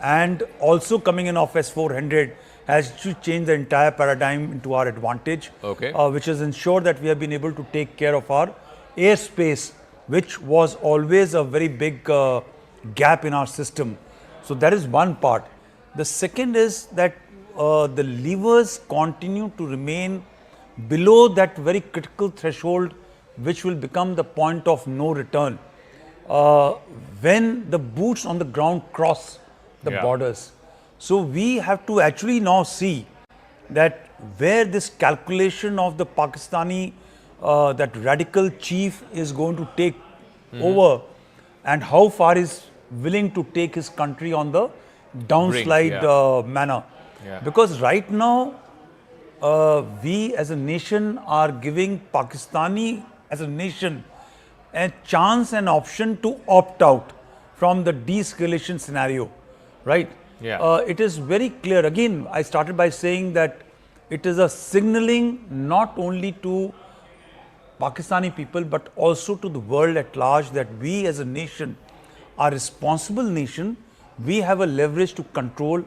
S6: and also coming in of S-400 has to change the entire paradigm into our advantage, which has ensured that we have been able to take care of our airspace, which was always a very big gap in our system. So that is one part. The second is that the levers continue to remain below that very critical threshold, which will become the point of no return when the boots on the ground cross the borders. So we have to actually now see that where this calculation of the Pakistani, that radical chief is going to take over and how far is willing to take his country on the downslide manner. Because right now, we as a nation are giving Pakistani as a nation a chance and option to opt out from the de-escalation scenario, right? It is very clear. Again, I started by saying that it is a signaling not only to Pakistani people but also to the world at large that we as a nation are a responsible nation. We have a leverage to control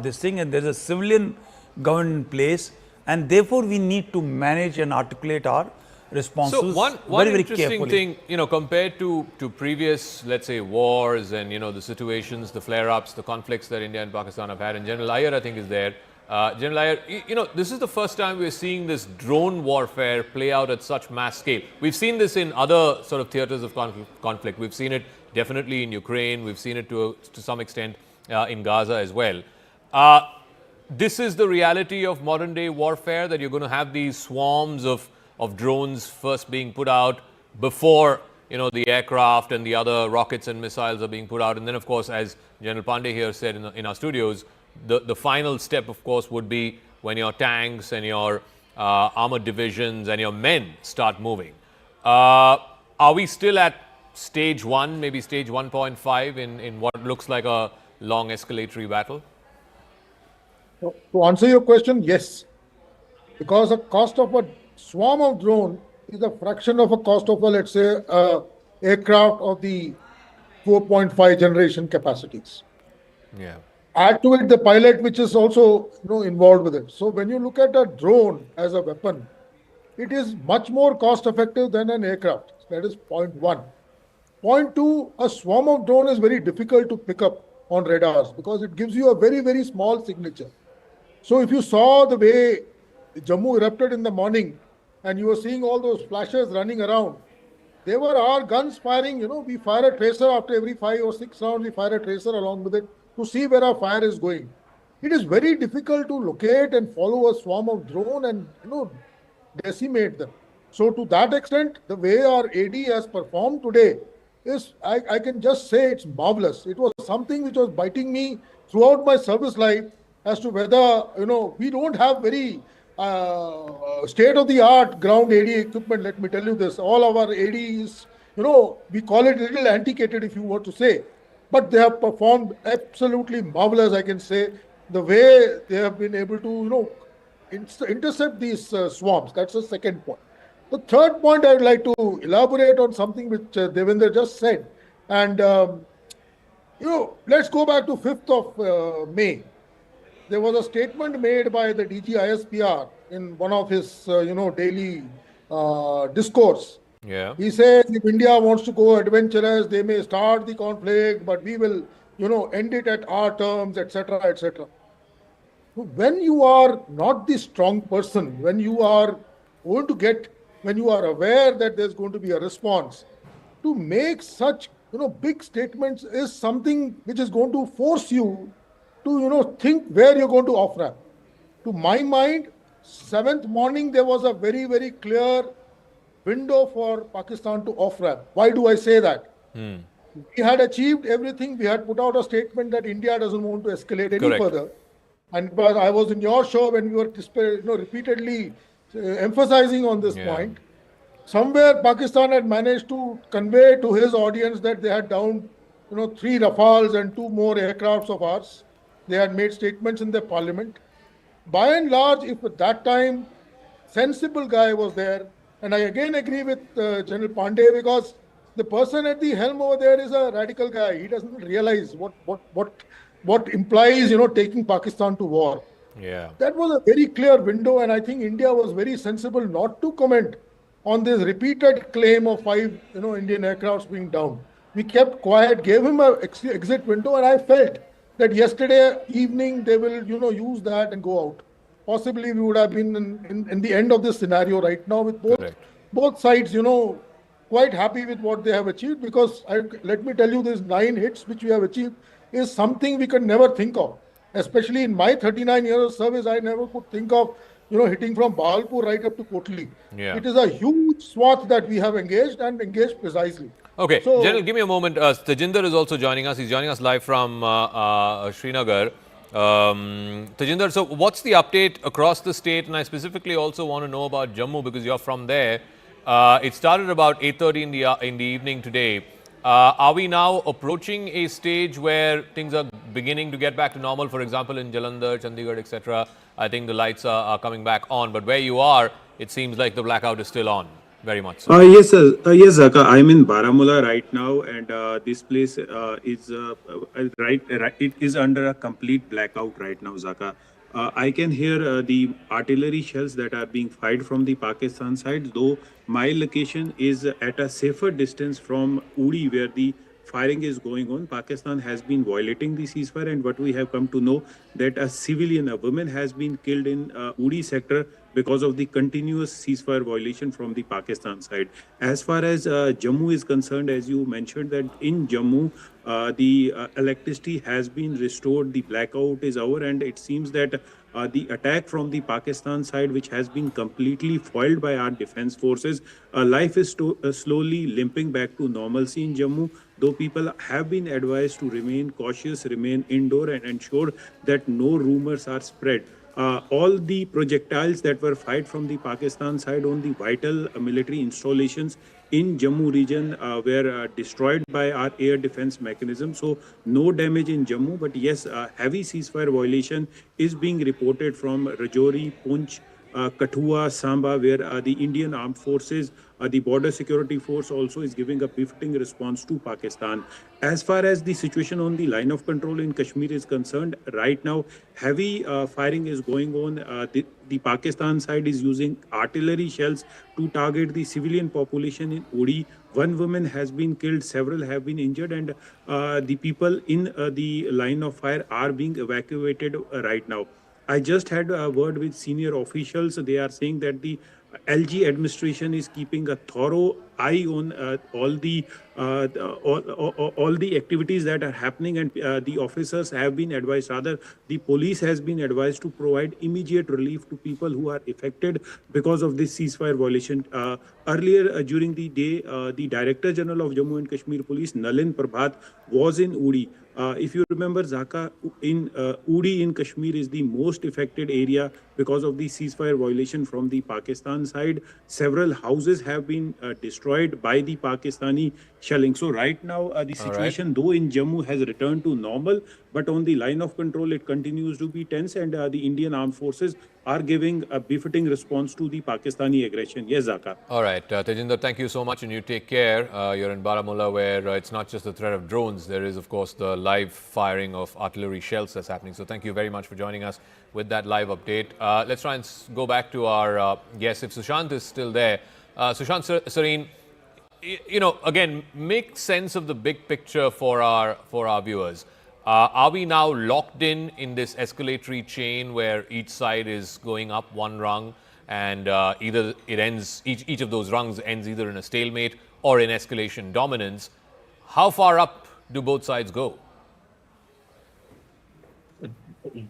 S6: this thing, and there is a civilian government in place, and therefore we need to manage and articulate our responses
S11: so one
S6: very
S11: interesting
S6: carefully.
S11: thing, compared to previous, let's say, wars and, the situations, the flare-ups, the conflicts that India and Pakistan have had, and General Iyer, I think, is there. General Iyer, this is the first time we're seeing this drone warfare play out at such mass scale. We've seen this in other sort of theaters of conflict. We've seen it definitely in Ukraine. We've seen it to some extent in Gaza as well. This is the reality of modern day warfare, that you're going to have these swarms of drones first being put out before the aircraft and the other rockets and missiles are being put out. And then, of course, as General Pandey here said in our studios, the final step, of course, would be when your tanks and your armored divisions and your men start moving. Are we still at stage 1, maybe stage 1.5 in what looks like a long escalatory battle?
S7: To answer your question, yes. Because the cost of a swarm of drone is a fraction of a cost of a, let's say, aircraft of the 4.5 generation capacities. Add to it the pilot, which is also involved with it. So when you look at a drone as a weapon, it is much more cost effective than an aircraft. That is point 1. Point 2, a swarm of drone is very difficult to pick up on radars because it gives you a very, very small signature. So if you saw the way Jammu erupted in the morning and you were seeing all those flashes running around, They were our guns firing, we fire a tracer after every 5 or 6 rounds, we fire a tracer along with it to see where our fire is going. It is very difficult to locate and follow a swarm of drone and, decimate them. So to that extent, the way our AD has performed today is, I can just say it's marvelous. It was something which was biting me throughout my service life as to whether, we don't have very state-of-the-art ground AD equipment. Let me tell you this, all of our AD is, we call it a little antiquated if you were to say, but they have performed absolutely marvelous, I can say, the way they have been able to, intercept these swarms. That's the second point. The third point, I would like to elaborate on something which Devendra just said. And, let's go back to 5th of May. There was a statement made by the DG ISPR in one of his, daily discourse.
S11: Yeah.
S7: He says if India wants to go adventurous, they may start the conflict, but we will, end it at our terms, etc., etc. When you are not the strong person, when you are aware that there's going to be a response, to make such, big statements is something which is going to force you to, think where you're going to off-ramp. To my mind, 7th morning, there was a very, very clear window for Pakistan to off-ramp. Why do I say that? We had achieved everything. We had put out a statement that India doesn't want to escalate any further. And but I was in your show when we were repeatedly emphasizing on this point. Somewhere Pakistan had managed to convey to his audience that they had downed 3 Rafales and 2 more aircrafts of ours. They had made statements in their parliament. By and large, if at that time sensible guy was there, and I again agree with General Pandey, because the person at the helm over there is a radical guy. He doesn't realize what implies, taking Pakistan to war.
S11: Yeah.
S7: That was a very clear window, and I think India was very sensible not to comment on this repeated claim of 5, Indian aircrafts being down. We kept quiet, gave him an exit window, and I felt that yesterday evening they will, use that and go out. Possibly we would have been in the end of this scenario right now with both sides, quite happy with what they have achieved, because let me tell you, these 9 hits which we have achieved is something we could never think of. Especially in my 39 years of service, I never could think of, hitting from Bahalpur right up to Kotli.
S11: Yeah.
S7: It is a huge swath that we have engaged and engaged precisely.
S11: Okay,
S7: So,
S11: General, give me a moment. Tajinder is also joining us. He's joining us live from Srinagar. Tajinder, so what's the update across the state? And I specifically also want to know about Jammu because you're from there. It started about 8:30 in the evening today. Are we now approaching a stage where things are beginning to get back to normal? For example, in Jalandhar, Chandigarh, etc., I think the lights are coming back on. But where you are, it seems like the blackout is still on. Very much so.
S13: Yes, sir. Yes, Zaka. I'm in Baramulla right now, and this place is it is under a complete blackout right now, Zaka. I can hear the artillery shells that are being fired from the Pakistan side, though my location is at a safer distance from Uri, where the firing is going on. Pakistan has been violating the ceasefire, and what we have come to know that a civilian, a woman, has been killed in Uri sector because of the continuous ceasefire violation from the Pakistan side. As far as Jammu is concerned, as you mentioned, that in Jammu, the electricity has been restored, the blackout is over, and it seems that the attack from the Pakistan side, which has been completely foiled by our defense forces, life is slowly limping back to normalcy in Jammu, though people have been advised to remain cautious, remain indoor, and ensure that no rumors are spread. All the projectiles that were fired from the Pakistan side on the vital military installations in Jammu region were destroyed by our air defense mechanism. So no damage in Jammu, but yes, heavy ceasefire violation is being reported from Rajouri, Poonch, Kathua, Samba, where the Indian Armed Forces, the Border Security Force also is giving a befitting response to Pakistan. As far as the situation on the line of control in Kashmir is concerned, right now, heavy firing is going on. The Pakistan side is using artillery shells to target the civilian population in Uri. One woman has been killed, several have been injured, and the people in the line of fire are being evacuated right now. I just had a word with senior officials. They are saying that the LG administration is keeping a thorough eye on all the activities that are happening, and the officers have been advised, rather the police has been advised to provide immediate relief to people who are affected because of this ceasefire violation. Earlier during the day, the Director General of Jammu and Kashmir Police, Nalin Prabhat, was in Uri. If you remember, Zaka, in Uri in Kashmir is the most affected area because of the ceasefire violation from the Pakistan side. Several houses have been destroyed by the Pakistani shelling. So right now, the situation, though in Jammu, has returned to normal, but on the line of control, it continues to be tense, and the Indian armed forces are giving a befitting response to the Pakistani aggression. Yes, Zaka.
S11: All right, Tejinder, thank you so much, and you take care. You're in Baramulla, where it's not just the threat of drones. There is, of course, the live firing of artillery shells that's happening. So thank you very much for joining us with that live update. Let's try and go back to our guest. If Sushant is still there, Sushant Sareen, you know, again, make sense of the big picture for our viewers. Are we now locked in this escalatory chain where each side is going up one rung, and either it ends, each of those rungs ends either in a stalemate or in escalation dominance? How far up do both sides go?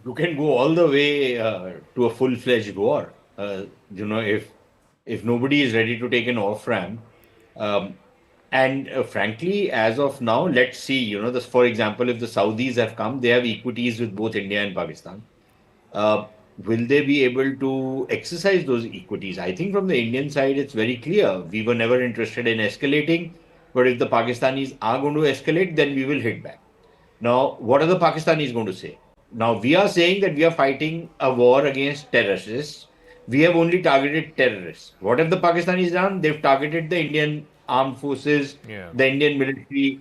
S8: You can go all the way to a full-fledged war. You know, if nobody is ready to take an off-ramp, and frankly, as of now, let's see, you know, this, for example, if the Saudis have come, they have equities with both India and Pakistan. Will they be able to exercise those equities? I think from the Indian side, it's very clear. We were never interested in escalating, but if the Pakistanis are going to escalate, then we will hit back. Now, what are the Pakistanis going to say? Now, we are saying that we are fighting a war against terrorists. We have only targeted terrorists. What have the Pakistanis done? They've targeted the Indian armed forces, the Indian military.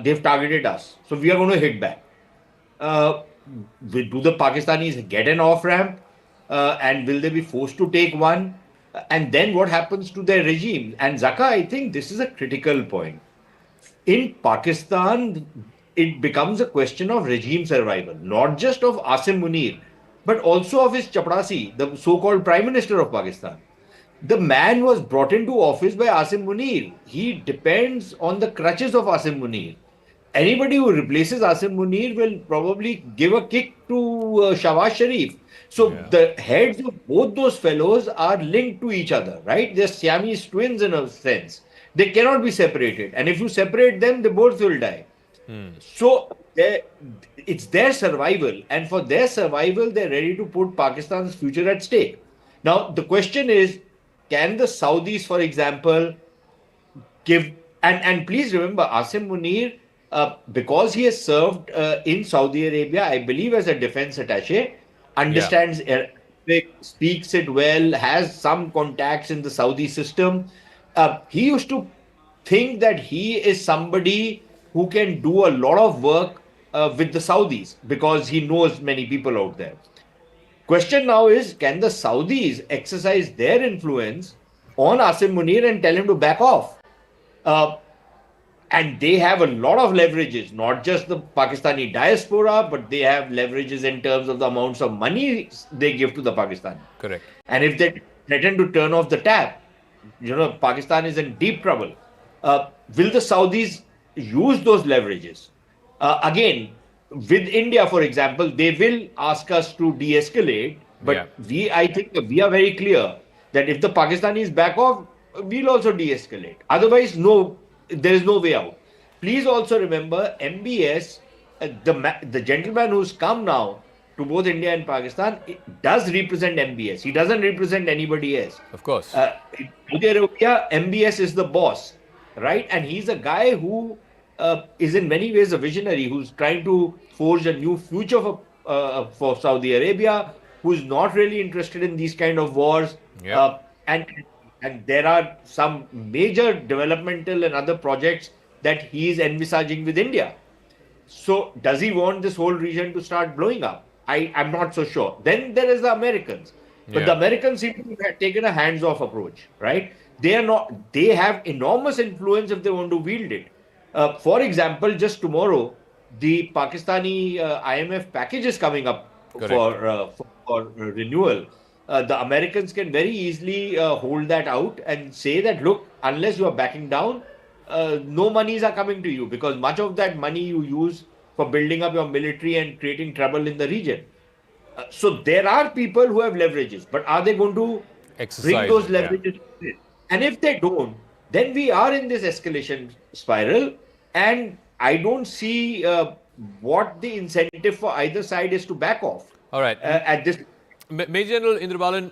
S8: They've targeted us. So we are going to hit back. Do the Pakistanis get an off-ramp? And will they be forced to take one? And then what happens to their regime? And Zaka, I think this is a critical point. In Pakistan, it becomes a question of regime survival, not just of Asim Munir, but also of his chaprasi, the so-called Prime Minister of Pakistan. The man was brought into office by Asim Munir. He depends on the crutches of Asim Munir. Anybody who replaces Asim Munir will probably give a kick to Shawaz Sharif. So the heads of both those fellows are linked to each other, right? They're Siamese twins in a sense. They cannot be separated. And if you separate them, they both will die. So it's their survival. And for their survival, they're ready to put Pakistan's future at stake. Now, the question is, can the Saudis, for example, give... And please remember, Asim Munir, because he has served in Saudi Arabia, I believe as a defense attaché, understands Arabic, speaks it well, has some contacts in the Saudi system. He used to think that he is somebody who can do a lot of work with the Saudis because he knows many people out there. Question now is, can the Saudis exercise their influence on Asim Munir and tell him to back off? And they have a lot of leverages, not just the Pakistani diaspora, but they have leverages in terms of the amounts of money they give to the Pakistani.
S11: Correct.
S8: And if they threaten to turn off the tap, you know, Pakistan is in deep trouble. Will the Saudis use those leverages? Again, with India, for example, they will ask us to de-escalate, but I think we are very clear that if the Pakistanis back off, we'll also de-escalate. Otherwise, no, there is no way out. Please also remember, MBS, the gentleman who's come now to both India and Pakistan, does represent MBS. He doesn't represent anybody else.
S11: Of course.
S8: In Saudi Arabia, MBS is the boss, right? And he's a guy who is in many ways a visionary, who's trying to forge a new future for Saudi Arabia, who's not really interested in these kind of wars. And there are some major developmental and other projects that he is envisaging with India. So does he want this whole region to start blowing up? I'm not so sure. Then there is the Americans. But the Americans seem to have taken a hands-off approach, right? They have enormous influence if they want to wield it. For example, just tomorrow, the Pakistani IMF package is coming up for renewal. the Americans can very easily hold that out and say that, look, unless you are backing down, no monies are coming to you, because much of that money you use for building up your military and creating trouble in the region. So there are people who have leverages, but are they going to bring
S11: Exercise
S8: those
S11: it, yeah.
S8: leverages to it? And if they don't, then we are in this escalation spiral, and I don't see what the incentive for either side is to back off.
S11: All right.
S8: At this.
S11: Major General Indrabalan,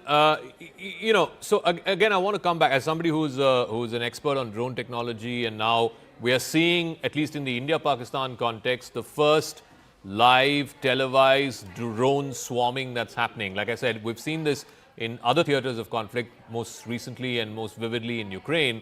S11: you know, so again, I want to come back as somebody who's an expert on drone technology, and now we are seeing, at least in the India-Pakistan context, the first live televised drone swarming that's happening. Like I said, we've seen this in other theaters of conflict, most recently and most vividly in Ukraine.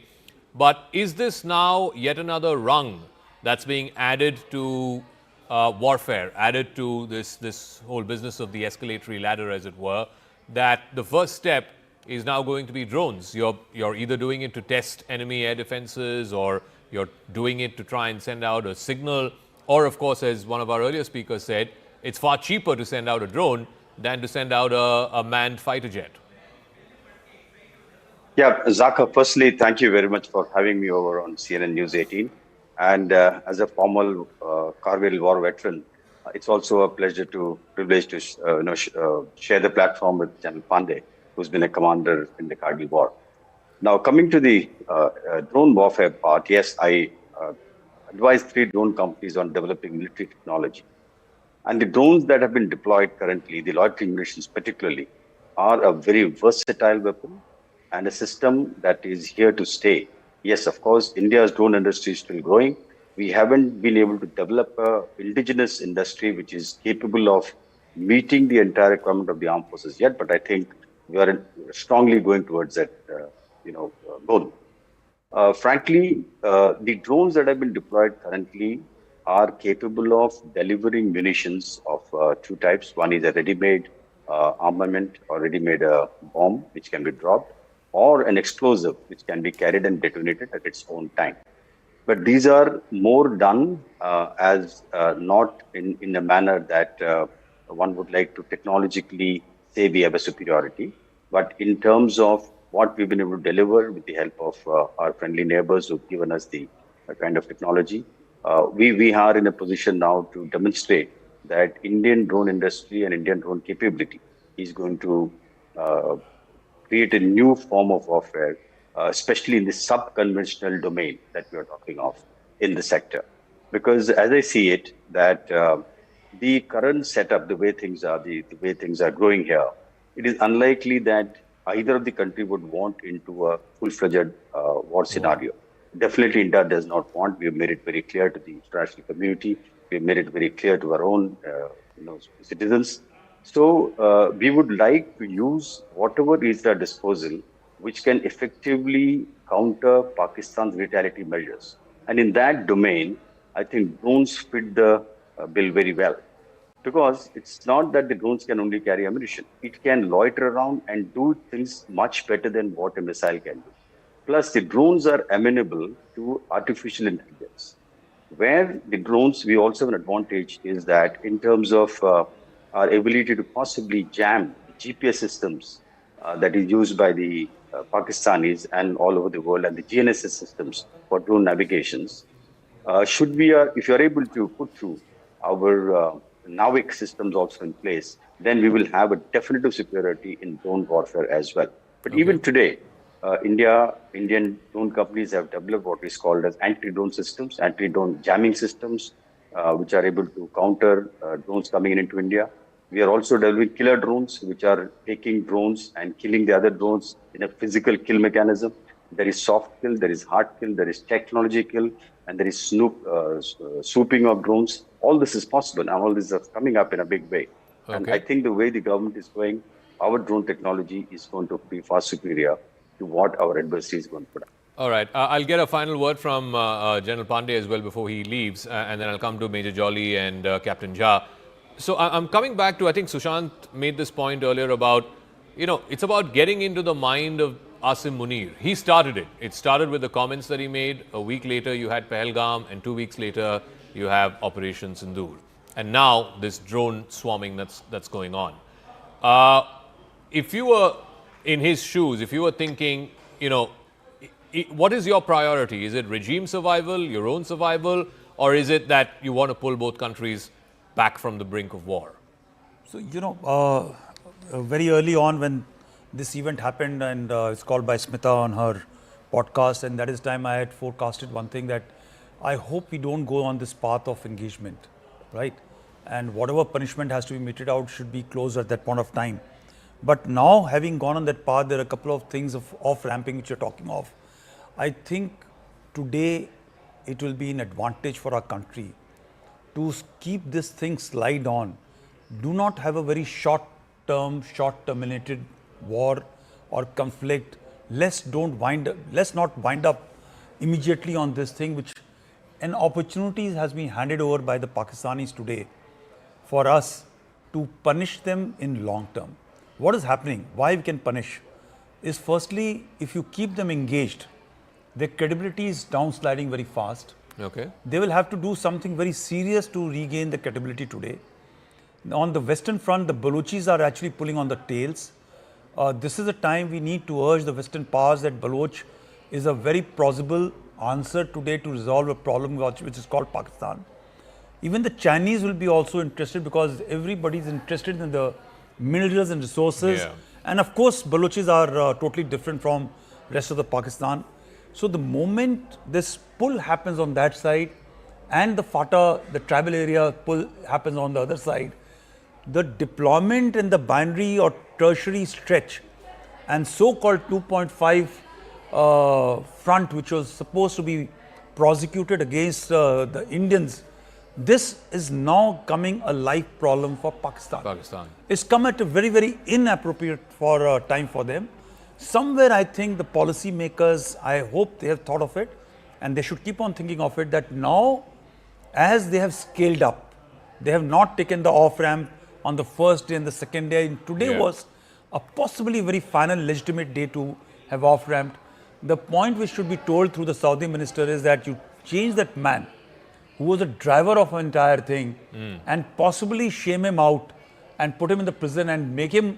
S11: But is this now yet another rung that's being added to warfare, added to this whole business of the escalatory ladder, as it were, that the first step is now going to be drones? You're either doing it to test enemy air defenses, or you're doing it to try and send out a signal, or of course, as one of our earlier speakers said, it's far cheaper to send out a drone than to send out a manned fighter jet.
S14: Yeah, Zaka, firstly, thank you very much for having me over on CNN News 18. And as a former Kargil war veteran, it's also a privilege to share the platform with General Pandey, who's been a commander in the Kargil war. Now, coming to the drone warfare part, yes, I advise 3 drone companies on developing military technology. And the drones that have been deployed currently, the loitering munitions particularly, are a very versatile weapon and a system that is here to stay. Yes, of course, India's drone industry is still growing. We haven't been able to develop an indigenous industry which is capable of meeting the entire requirement of the armed forces yet, but I think we are strongly going towards that goal. Frankly, the drones that have been deployed currently are capable of delivering munitions of 2 types. One is a ready-made armament or ready-made bomb which can be dropped, or an explosive which can be carried and detonated at its own time. But these are more done as not in a manner that one would like to technologically say we have a superiority, but in terms of what we've been able to deliver with the help of our friendly neighbors who've given us the kind of technology. We are in a position now to demonstrate that Indian drone industry and Indian drone capability is going to create a new form of warfare, especially in the sub-conventional domain that we are talking of in the sector. Because as I see it, that the current setup, the way things are growing here, it is unlikely that either of the country would want into a full-fledged war scenario. Definitely India does not want. We have made it very clear to the international community. We have made it very clear to our own citizens. So we would like to use whatever is at our disposal which can effectively counter Pakistan's retaliatory measures. And in that domain, I think drones fit the bill very well. Because it's not that the drones can only carry ammunition. It can loiter around and do things much better than what a missile can do. Plus, the drones are amenable to artificial intelligence. Where the drones, we also have an advantage is that in terms of our ability to possibly jam the GPS systems that is used by the Pakistanis and all over the world, and the GNSS systems for drone navigations, if you are able to put through our NAVIC systems also in place, then we will have a definitive superiority in drone warfare as well. But even today, Indian drone companies have developed what is called as anti-drone systems, anti-drone jamming systems, which are able to counter drones coming into India. We are also developing killer drones, which are taking drones and killing the other drones in a physical kill mechanism. There is soft kill, there is hard kill, there is technology kill, and there is swooping of drones. All this is possible, and all this is coming up in a big way. Okay. And I think the way the government is going, our drone technology is going to be far superior to what our adversary is going to put up.
S11: All right. I'll get a final word from General Pandey as well before he leaves, and then I'll come to Major Jolly and Captain Jha. So I'm coming back to, I think Sushant made this point earlier about, it's about getting into the mind of Asim Munir. He started it. It started with the comments that he made. A week later, you had Pahalgam, and 2 weeks later, you have Operation Sindoor. And now, this drone swarming that's going on. if you were in his shoes, if you were thinking, you know, what is your priority? Is it regime survival, your own survival, or is it that you want to pull both countries back from the brink of war?
S6: So, very early on when this event happened, and it's called by Smita on her podcast, and that is time I had forecasted one thing, that I hope we don't go on this path of engagement, right? And whatever punishment has to be meted out should be closed at that point of time. But now, having gone on that path, there are a couple of things of off-ramping which you're talking of. I think today it will be an advantage for our country to keep this thing slide on. Do not have a very short-term, short-terminated war or conflict. Let's not wind up immediately on this thing, which an opportunity has been handed over by the Pakistanis today for us to punish them in long term. What is happening? Why we can punish is, firstly, if you keep them engaged, their credibility is downsliding very fast.
S11: Okay.
S6: They will have to do something very serious to regain the credibility today. On the Western front, the Balochis are actually pulling on the tails. This is a time we need to urge the Western powers that Baloch is a very plausible answer today to resolve a problem which is called Pakistan. Even the Chinese will be also interested, because everybody is interested in the minerals and resources.
S11: Yeah.
S6: And of course, Balochis are totally different from rest of the Pakistan. So the moment this pull happens on that side and the FATA, the tribal area pull happens on the other side, the deployment in the binary or tertiary stretch and so-called 2.5 front, which was supposed to be prosecuted against the Indians, this is now coming a life problem for Pakistan. It's come at a very, very inappropriate time for them. Somewhere I think the policy makers, I hope they have thought of it, and they should keep on thinking of it, that now as they have scaled up, they have not taken the off-ramp on the first day and the second day. And today was a possibly very final legitimate day to have off-ramped. The point which should be told through the Saudi minister is that you change that man who was a driver of an entire thing and possibly shame him out and put him in the prison and make him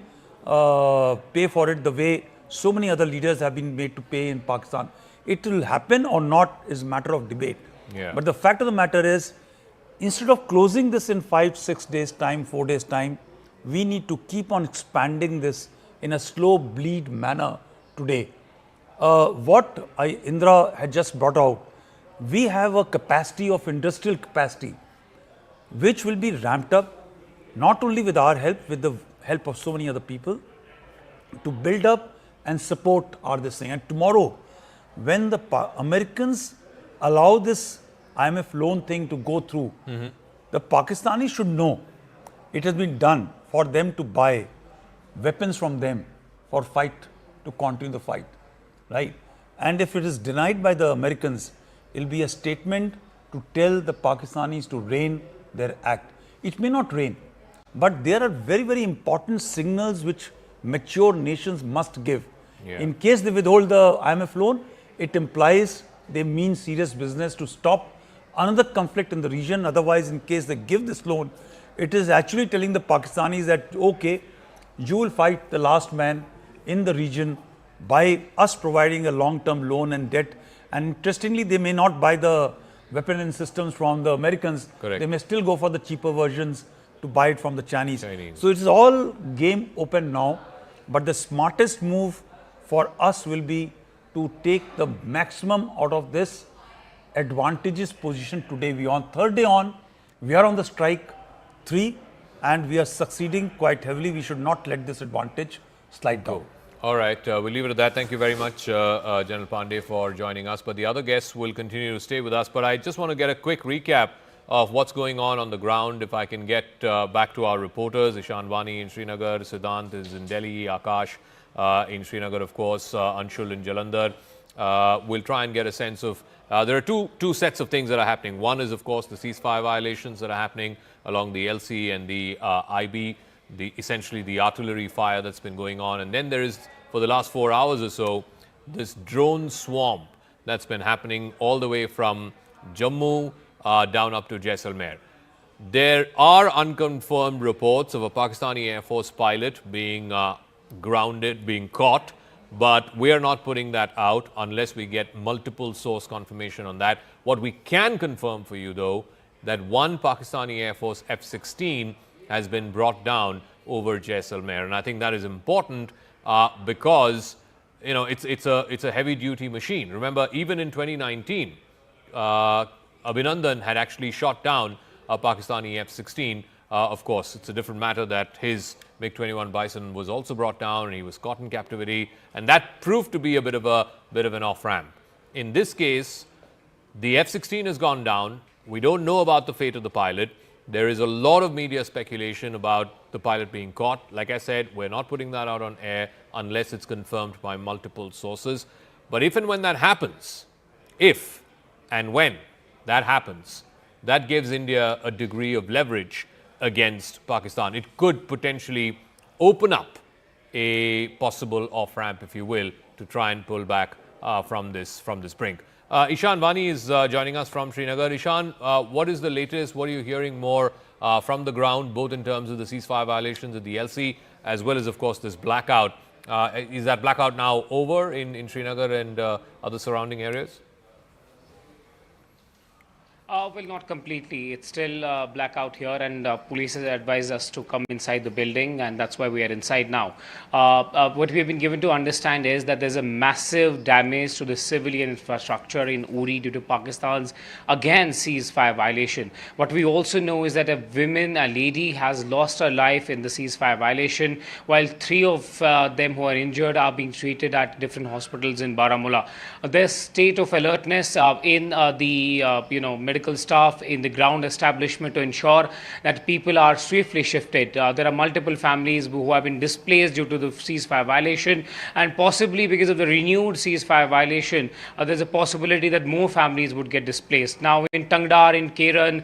S6: pay for it the way so many other leaders have been made to pay in Pakistan. It will happen or not is a matter of debate. But the fact of the matter is, instead of closing this in 5-6 days time, 4 days time, we need to keep on expanding this in a slow bleed manner today. What Indra had just brought out, we have a capacity of industrial capacity which will be ramped up not only with our help, with the help of so many other people, to build up and support this thing. And tomorrow, when the Americans allow this IMF loan thing to go through, the Pakistanis should know it has been done for them to buy weapons from them for fight, to continue the fight, right? And if it is denied by the Americans, it will be a statement to tell the Pakistanis to rein their act. It may not rein, but there are very, very important signals which mature nations must give. In case they withhold the IMF loan, it implies they mean serious business to stop another conflict in the region. Otherwise, in case they give this loan, it is actually telling the Pakistanis that, okay, you will fight the last man in the region by us providing a long-term loan and debt. And interestingly, they may not buy the weapon and systems from the Americans. They may still go for the cheaper versions to buy it from the Chinese. So it is all game open now. But the smartest move for us will be to take the maximum out of this advantageous position today. We are on third day on, we are on the strike 3 and we are succeeding quite heavily. We should not let this advantage slide down.
S11: All right, we'll leave it at that. Thank you very much, General Pandey, for joining us. But the other guests will continue to stay with us. But I just want to get a quick recap of what's going on the ground. If I can get back to our reporters, Ishan Vani in Srinagar, Siddhant is in Delhi, Akash in Srinagar, of course, Anshul in Jalandhar. We'll try and get a sense of, there are two sets of things that are happening. One is, of course, the ceasefire violations that are happening along the LC and the IB, essentially the artillery fire that's been going on. And then there is, for the last 4 hours or so, this drone swarm that's been happening all the way from Jammu down up to Jaisalmer. There are unconfirmed reports of a Pakistani Air Force pilot being grounded, being caught. But we are not putting that out unless we get multiple source confirmation on that. What we can confirm for you, though, that one Pakistani Air Force F-16 has been brought down over Jaisalmer, and I think that is important because it's a heavy duty machine. Remember, even in 2019, Abhinandan had actually shot down a Pakistani F-16. Of course, it's a different matter that his MiG-21 Bison was also brought down and he was caught in captivity, and that proved to be a bit of an off-ramp. In this case, the F-16 has gone down. We don't know about the fate of the pilot. There is a lot of media speculation about the pilot being caught. Like I said, we're not putting that out on air unless it's confirmed by multiple sources. But if and when that happens, if and when that happens, that gives India a degree of leverage against Pakistan. It could potentially open up a possible off-ramp, if you will, to try and pull back from this brink. Ishan Vani is joining us from Srinagar. Ishan, what is the latest? What are you hearing more from the ground, both in terms of the ceasefire violations at the LC, as well as, of course, this blackout? Is that blackout now over in Srinagar and other surrounding areas?
S4: Well, not completely. It's still blackout here, and police has advised us to come inside the building, and that's why we are inside now. What we have been given to understand is that there's a massive damage to the civilian infrastructure in Uri due to Pakistan's, again, ceasefire violation. What we also know is that a lady has lost her life in the ceasefire violation, while 3 of them who are injured are being treated at different hospitals in Baramulla. There's state of alertness in the medical staff in the ground establishment to ensure that people are swiftly shifted. There are multiple families who have been displaced due to the ceasefire violation, and possibly because of the renewed ceasefire violation, there's a possibility that more families would get displaced. Now, in Tangdar, in Keran,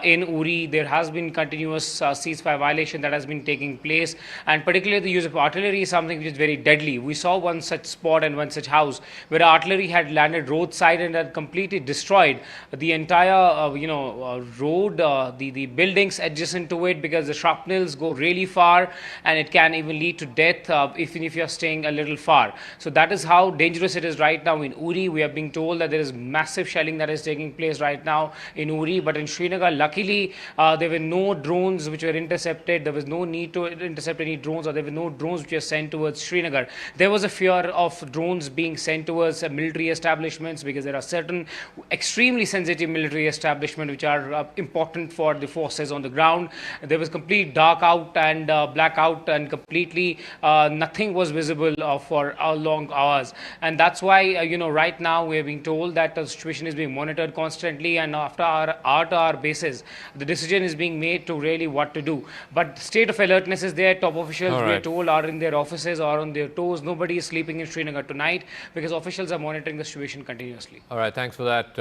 S4: in Uri, there has been continuous ceasefire violation that has been taking place, and particularly the use of artillery is something which is very deadly. We saw one such spot and one such house where artillery had landed roadside and had completely destroyed the entire road, the buildings adjacent to it, because the shrapnels go really far and it can even lead to death even if you're staying a little far. So that is how dangerous it is right now in Uri. We are being told that there is massive shelling that is taking place right now in Uri, but in Srinagar, luckily, there were no drones which were intercepted. There was no need to intercept any drones, or there were no drones which were sent towards Srinagar. There was a fear of drones being sent towards military establishments, because there are certain extremely sensitive military establishments which are important for the forces on the ground. There was complete dark out and blackout, and completely nothing was visible for long hours. And that's why right now we are being told that the situation is being monitored constantly, and after our basis, the decision is being made to really what to do. But state of alertness is there. Top officials, we are told, are in their offices or on their toes. Nobody is sleeping in Srinagar tonight, because officials are monitoring the situation continuously.
S11: All right, thanks for that,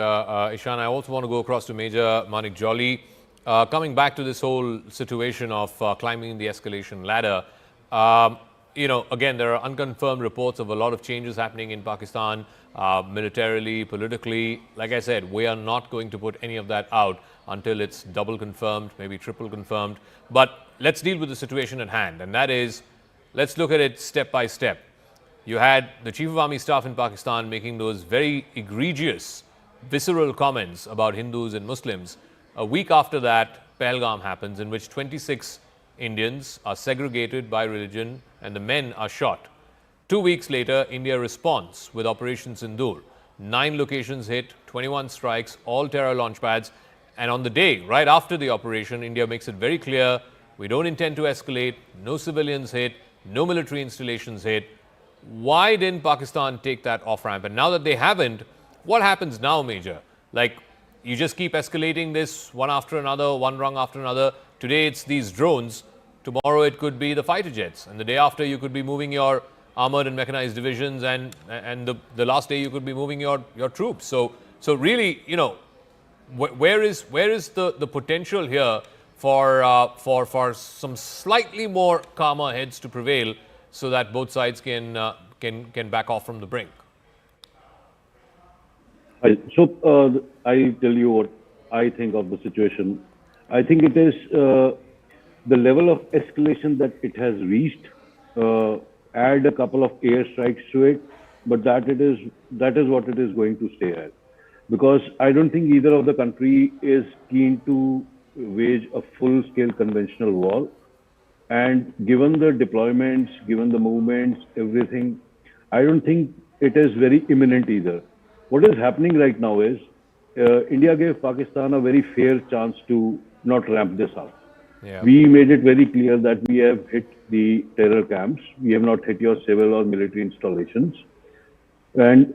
S11: Ishan. I also want to go across to Major Manik Jolly. Coming back to this whole situation of climbing the escalation ladder, again, there are unconfirmed reports of a lot of changes happening in Pakistan, militarily, politically. Like I said, we are not going to put any of that out until it's double confirmed, maybe triple confirmed. But let's deal with the situation at hand, and that is, let's look at it step by step. You had the Chief of Army Staff in Pakistan making those very egregious, visceral comments about Hindus and Muslims. A week after that, Pahalgam happens, in which 26 Indians are segregated by religion and the men are shot. 2 weeks later, India responds with Operation Sindoor. 9 locations hit, 21 strikes, all terror launch pads. And on the day, right after the operation, India makes it very clear, we don't intend to escalate, no civilians hit, no military installations hit. Why didn't Pakistan take that off-ramp? And now that they haven't, what happens now, Major? Like, you just keep escalating this one after another, one rung after another. Today it's these drones. Tomorrow it could be the fighter jets. And the day after you could be moving your armored and mechanized divisions. And the last day you could be moving your troops. So really, where is the potential here for some slightly more calmer heads to prevail, so that both sides can back off from the brink?
S15: So I tell you what I think of the situation. I think it is the level of escalation that it has reached add a couple of airstrikes to it, but that is what it is going to stay at. Because I don't think either of the country is keen to wage a full-scale conventional war. And given the deployments, given the movements, everything, I don't think it is very imminent either. What is happening right now is India gave Pakistan a very fair chance to not ramp this up.
S11: Yeah.
S15: We made it very clear that we have hit the terror camps. We have not hit your civil or military installations. And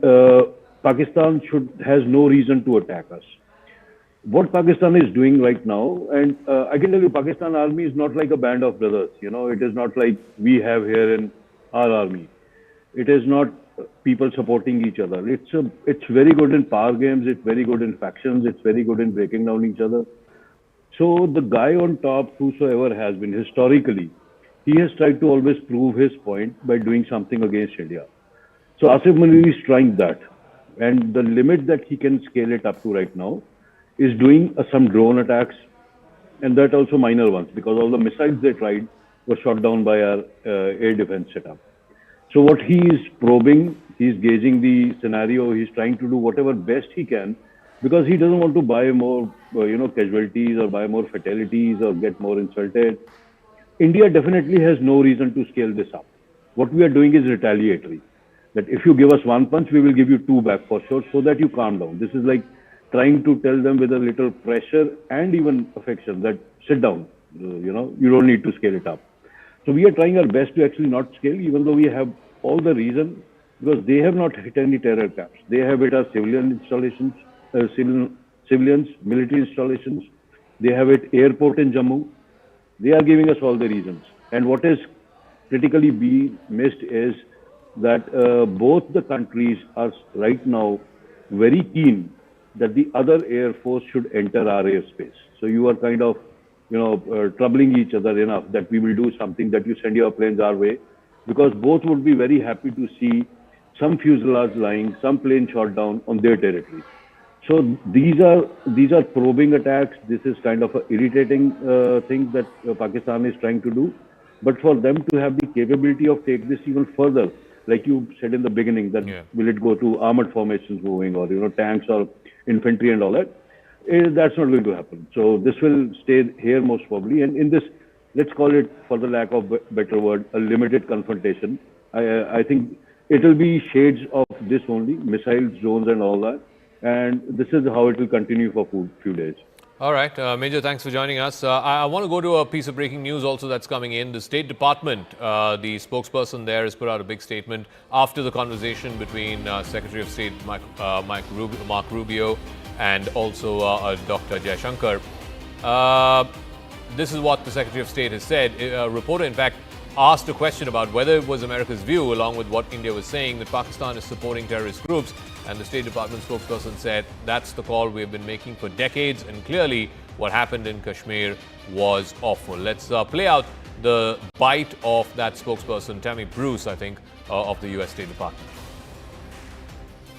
S15: Pakistan has no reason to attack us. What Pakistan is doing right now, and I can tell you, Pakistan army is not like a band of brothers. It is not like we have here in our army. It is not people supporting each other. It's very good in power games. It's very good in factions. It's very good in breaking down each other. So the guy on top, whosoever has been historically, he has tried to always prove his point by doing something against India. So Asif Munir is trying that, and the limit that he can scale it up to right now is doing some drone attacks, and that also minor ones, because all the missiles they tried were shot down by our air defense setup. So what he is probing, he's gauging the scenario, he's trying to do whatever best he can, because he doesn't want to buy more casualties or buy more fatalities or get more insulted. India definitely has no reason to scale this up. What we are doing is retaliatory. That if you give us one punch, we will give you two back for sure, so that you calm down. This is like trying to tell them with a little pressure and even affection that sit down, you don't need to scale it up. So we are trying our best to actually not scale, even though we have all the reason, because they have not hit any terror camps. They have hit our civilian installations, civilians, military installations. They have hit airport in Jammu. They are giving us all the reasons. And what is critically being missed is that both the countries are right now very keen that the other air force should enter our airspace. So you are kind of, troubling each other enough that we will do something, that you send your planes our way, because both would be very happy to see some fuselage lying, some plane shot down on their territory. So these are probing attacks. This is kind of an irritating thing that Pakistan is trying to do. But for them to have the capability of take this even further, like you said in the beginning, that will it go to armored formations moving or tanks or infantry and all that, that's not going to happen. So this will stay here most probably. And in this, let's call it, for the lack of better word, a limited confrontation. I think it will be shades of this only, missiles, drones and all that. And this is how it will continue for a few days.
S11: All right. Major, thanks for joining us. I want to go to a piece of breaking news also that's coming in. The State Department, the spokesperson there has put out a big statement after the conversation between Secretary of State Mark Rubio and also Dr. Jaisankar. This is what the Secretary of State has said. A reporter, in fact, asked a question about whether it was America's view, along with what India was saying, that Pakistan is supporting terrorist groups. And the State Department spokesperson said that's the call we have been making for decades. And clearly what happened in Kashmir was awful. Let's play out the bite of that spokesperson, Tammy Bruce, I think, of the U.S. State Department.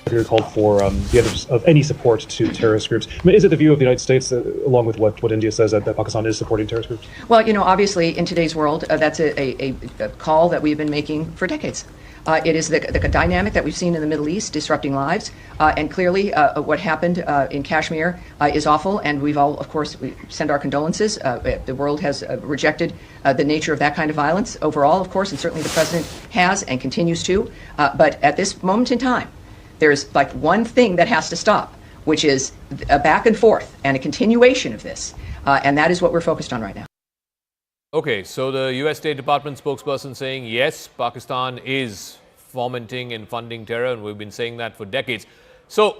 S16: You're called for the end of any support to terrorist groups. I mean, is it the view of the United States, along with what India says, that Pakistan is supporting terrorist groups?
S17: Well, obviously, in today's world, that's a call that we've been making for decades. It is the dynamic that we've seen in the Middle East disrupting lives, and clearly what happened in Kashmir is awful, and we've all, of course, we send our condolences. The world has rejected the nature of that kind of violence overall, of course, and certainly the President has and continues to. But at this moment in time, there's like one thing that has to stop, which is a back and forth and a continuation of this, and that is what we're focused on right now.
S11: Okay, so the U.S. State Department spokesperson saying, yes, Pakistan is fomenting and funding terror, and we've been saying that for decades. So,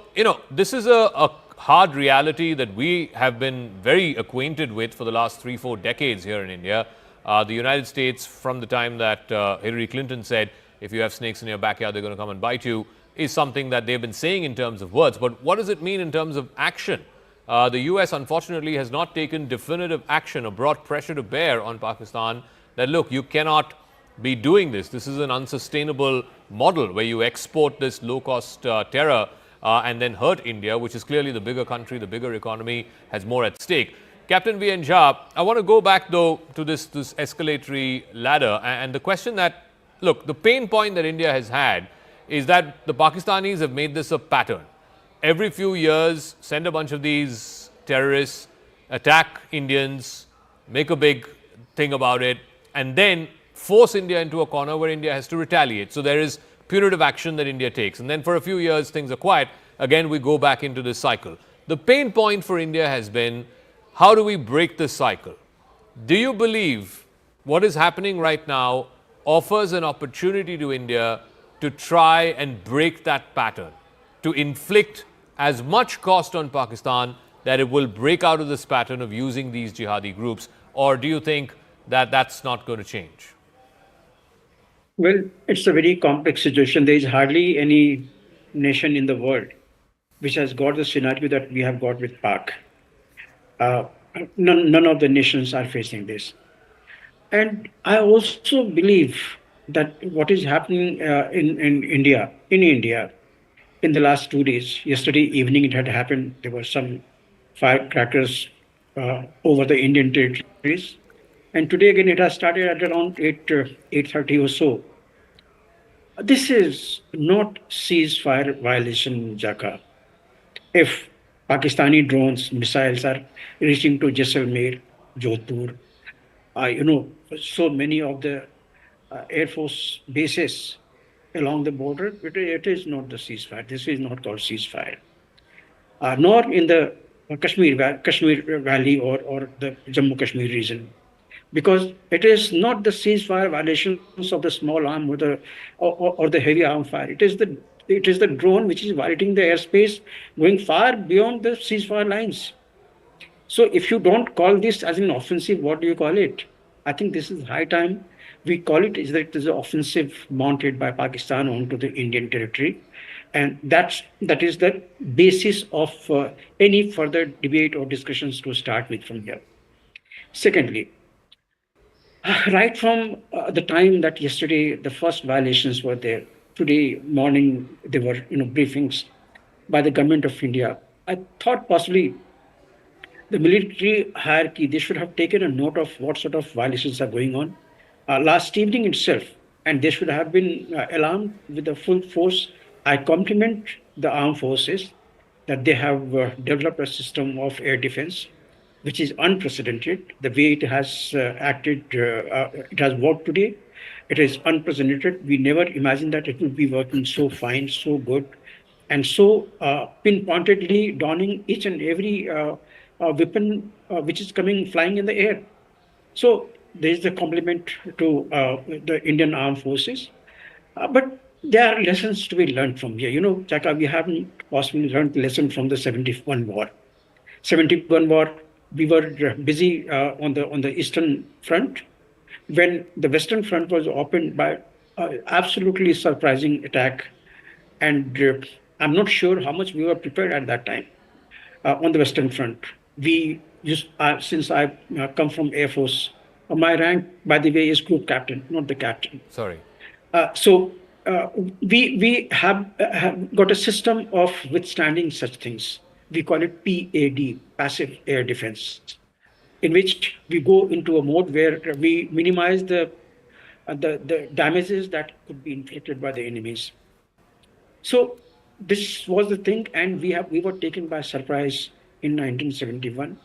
S11: this is a hard reality that we have been very acquainted with for the last 3-4 decades here in India. The United States, from the time that Hillary Clinton said, if you have snakes in your backyard, they're going to come and bite you, is something that they've been saying in terms of words. But what does it mean in terms of action? The US, unfortunately, has not taken definitive action or brought pressure to bear on Pakistan that, look, you cannot be doing this. This is an unsustainable model where you export this low-cost terror and then hurt India, which is clearly the bigger country, the bigger economy, has more at stake. Captain Vian, I want to go back, though, to this escalatory ladder. And the question that look, the pain point that India has had is that the Pakistanis have made this a pattern. Every few years, send a bunch of these terrorists, attack Indians, make a big thing about it, and then force India into a corner where India has to retaliate. So there is punitive action that India takes. And then for a few years, things are quiet. Again, we go back into this cycle. The pain point for India has been, how do we break this cycle? Do you believe what is happening right now offers an opportunity to India to try and break that pattern, to inflict as much cost on Pakistan that it will break out of this pattern of using these jihadi groups? Or do you think that that's not going to change?
S18: Well, it's a very complex situation. There is hardly any nation in the world which has got the scenario that we have got with Pak. None of the nations are facing this. And I also believe that what is happening in India, in the last 2 days, yesterday evening it had happened, there were some firecrackers over the Indian territories. And today again it has started at around 8:30 or so. This is not ceasefire violation, Jaka. If Pakistani drones, missiles are reaching to Jaisalmer, Jodhpur, so many of the Air Force bases along the border, it is not the ceasefire. This is not called ceasefire. Nor in the Kashmir Valley or the Jammu Kashmir region. Because it is not the ceasefire violations of the small arm or the heavy arm fire. It is the drone which is violating the airspace, going far beyond the ceasefire lines. So if you don't call this as an offensive, what do you call it? I think this is high time we call it is that it is an offensive mounted by Pakistan onto the Indian territory. And that is the basis of any further debate or discussions to start with from here. Secondly, right from the time that yesterday the first violations were there, today morning there were briefings by the government of India. I thought possibly the military hierarchy, they should have taken a note of what sort of violations are going on last evening itself, and they should have been alarmed with the full force. I compliment the armed forces that they have developed a system of air defense which is unprecedented. The way it has acted, it has worked today. It is unprecedented. We never imagined that it would be working so fine, so good, and so pinpointedly donning each and every weapon which is flying in the air. So there is a compliment to the Indian armed forces. But there are lessons to be learned from here. Chaka, we haven't possibly learned the lesson from the 71 war. 71 war, we were busy on the Eastern Front when the Western Front was opened by absolutely surprising attack. And I'm not sure how much we were prepared at that time on the Western Front. Since I come from Air Force, my rank, by the way, is group captain, not the captain.
S11: Sorry.
S18: So we have got a system of withstanding such things. We call it PAD, passive air defense, in which we go into a mode where we minimize the damages that could be inflicted by the enemies. So this was the thing, and we were taken by surprise in 1971.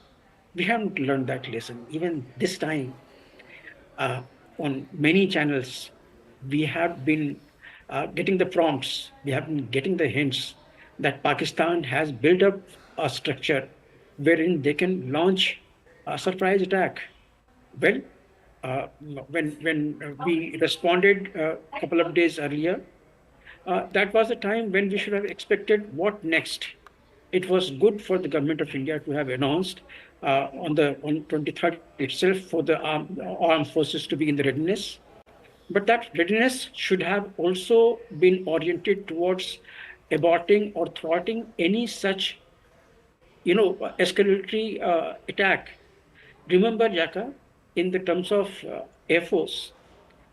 S18: We haven't learned that lesson. Even this time, on many channels, we have been getting the prompts, we have been getting the hints that Pakistan has built up a structure wherein they can launch a surprise attack. Well, when we responded a couple of days earlier, that was the time when we should have expected what next. It was good for the government of India to have announced on 23rd itself for the armed forces to be in the readiness. But that readiness should have also been oriented towards aborting or thwarting any such, escalatory attack. Remember, Jaka, in the terms of Air Force,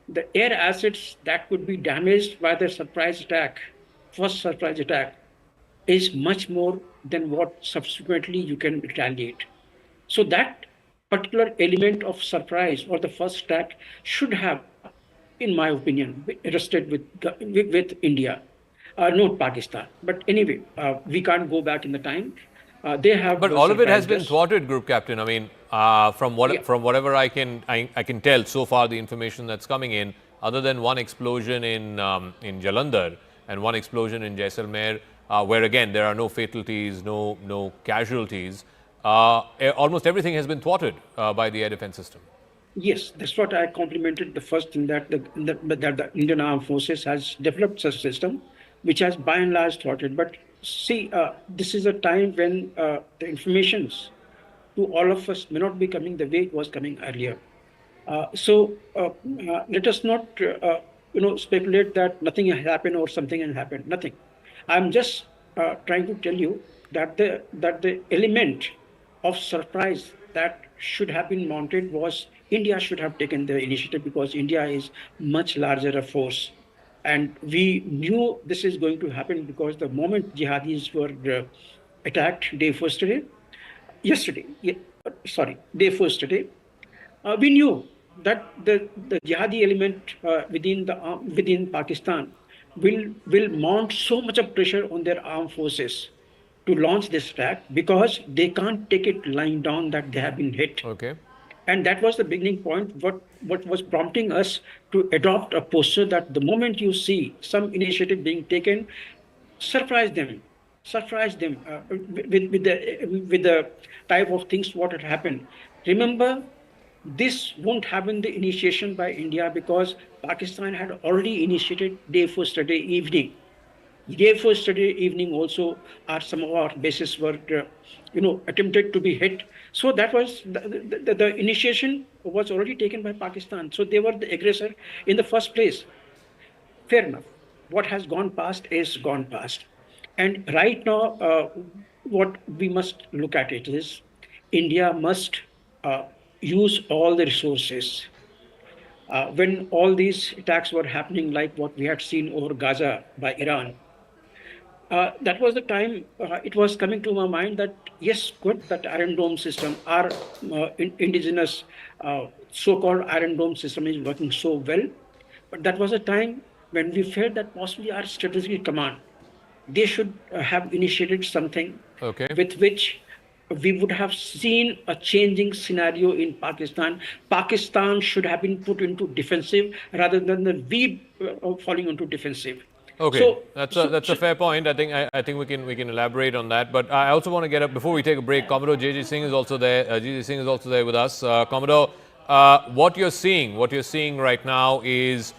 S18: the air assets that could be damaged by the first surprise attack, is much more than what subsequently you can retaliate. So that particular element of surprise or the first attack should have in my opinion, rested with India, not Pakistan. But anyway, we can't go back in the time. They have.
S11: But all of it has
S18: surprised
S11: been
S18: us.
S11: thwarted, Group Captain. I mean, from whatever I can tell so far, the information that's coming in, other than one explosion in Jalandhar and one explosion in Jaisalmer, where again there are no fatalities, no casualties. Almost everything has been thwarted by the air defense system.
S18: Yes, that's what I complimented the first thing, that the Indian Armed Forces has developed such a system, which has by and large thwarted. But see, this is a time when the informations to all of us may not be coming the way it was coming earlier. So let us not, speculate that nothing has happened or something has happened. Nothing. I'm just trying to tell you that the element of surprise that should have been mounted was India should have taken the initiative, because India is much larger a force. And we knew this is going to happen because the moment jihadis were attacked day before yesterday, we knew that the jihadi element within Pakistan will mount so much of pressure on their armed forces to launch this attack, because they can't take it lying down that they have been hit.
S11: Okay.
S18: And that was the beginning point, what was prompting us to adopt a posture that the moment you see some initiative being taken, surprise them with the type of things what had happened. Remember, this won't have been the initiation by India, because Pakistan had already initiated day before yesterday evening. Day before yesterday evening also, some of our bases were, attempted to be hit. So that was the initiation was already taken by Pakistan. So they were the aggressor in the first place. Fair enough. What has gone past is gone past. And right now, what we must look at it is, India must use all the resources. When all these attacks were happening, like what we had seen over Gaza by Iran, that was the time it was coming to my mind that, yes, good, that Iron Dome system, our indigenous so-called Iron Dome system is working so well. But that was a time when we felt that possibly our strategic command, they should have initiated something with which we would have seen a changing scenario in Pakistan. Pakistan should have been put into defensive rather than we falling into defensive.
S11: Okay,
S18: so,
S11: that's a fair point. I think we can elaborate on that. But I also want to get up before we take a break. Commodore J.J. Singh is also there. J.J. Singh is also there with us. Commodore, what you're seeing right now is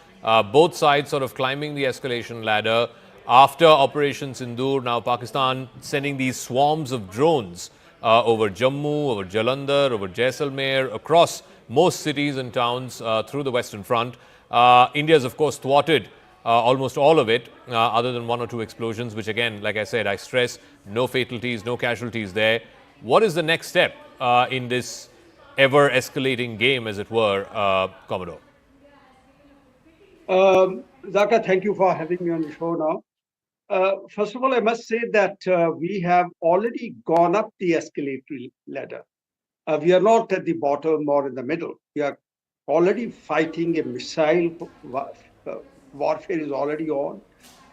S11: both sides sort of climbing the escalation ladder. After Operation Sindoor, now Pakistan sending these swarms of drones over Jammu, over Jalandhar, over Jaisalmer, across most cities and towns through the Western Front. India's, of course, thwarted almost all of it, other than one or two explosions, which again, like I said, I stress, no fatalities, no casualties there. What is the next step in this ever-escalating game, as it were, Commodore?
S19: Zaka, thank you for having me on the show now. First of all, I must say that we have already gone up the escalatory ladder. We are not at the bottom or in the middle. We are already fighting a missile warfare is already on.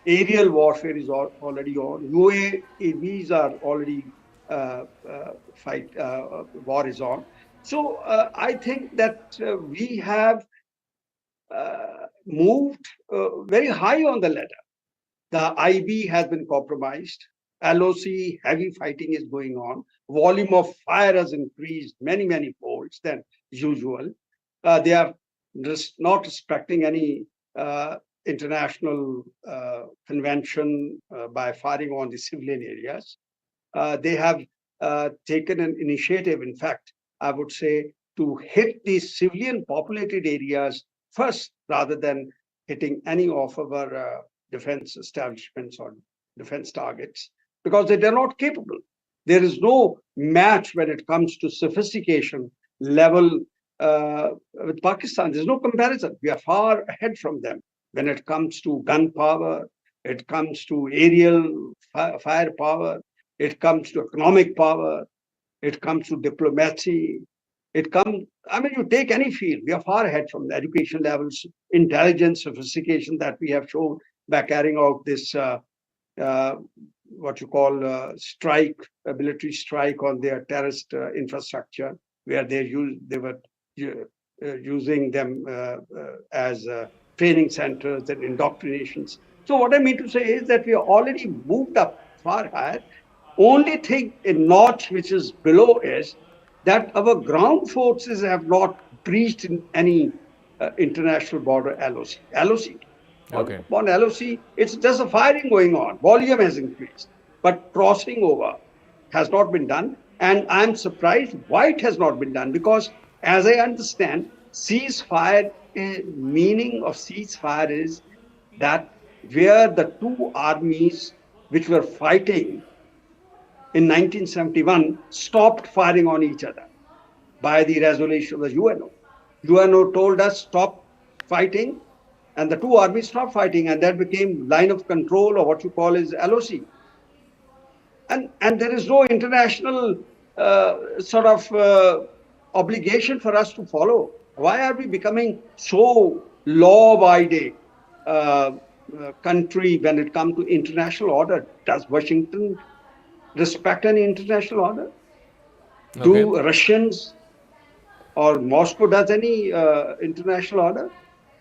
S19: Aerial warfare is already on. UAVs are already war is on. So I think that we have moved very high on the ladder. The IB has been compromised. LOC, heavy fighting is going on. Volume of fire has increased many folds than usual. They are just not respecting any international convention by firing on the civilian areas. They have taken an initiative, in fact, I would say, to hit these civilian populated areas first, rather than hitting any of our defense establishments or defense targets, because they are not capable. There is no match when it comes to sophistication level with Pakistan. There's no comparison. We are far ahead from them when it comes to gun power, it comes to aerial firepower, it comes to economic power, it comes to diplomacy, It comes, I mean, you take any field, we are far ahead from the education levels, intelligence, sophistication that we have shown by carrying out this, uh, what you call strike, a military strike on their terrorist infrastructure, where they were using them as training centers and indoctrinations. So what I mean to say is that we are already moved up far higher. Only thing in notch which is below is that our ground forces have not breached in any international border LOC. LOC.
S11: Okay.
S19: On LOC, it's just a firing going on. Volume has increased, but crossing over has not been done. And I'm surprised why it has not been done, because as I understand, ceasefire, meaning of ceasefire is that where the two armies which were fighting in 1971 stopped firing on each other by the resolution of the UNO. UNO told us stop fighting, and the two armies stopped fighting, and that became line of control, or what you call is LOC. And there is no international sort of obligation for us to follow. Why are we becoming so law-abiding country when it comes to international order? Does Washington respect any international order?
S11: Okay.
S19: Do Russians or Moscow does any international order?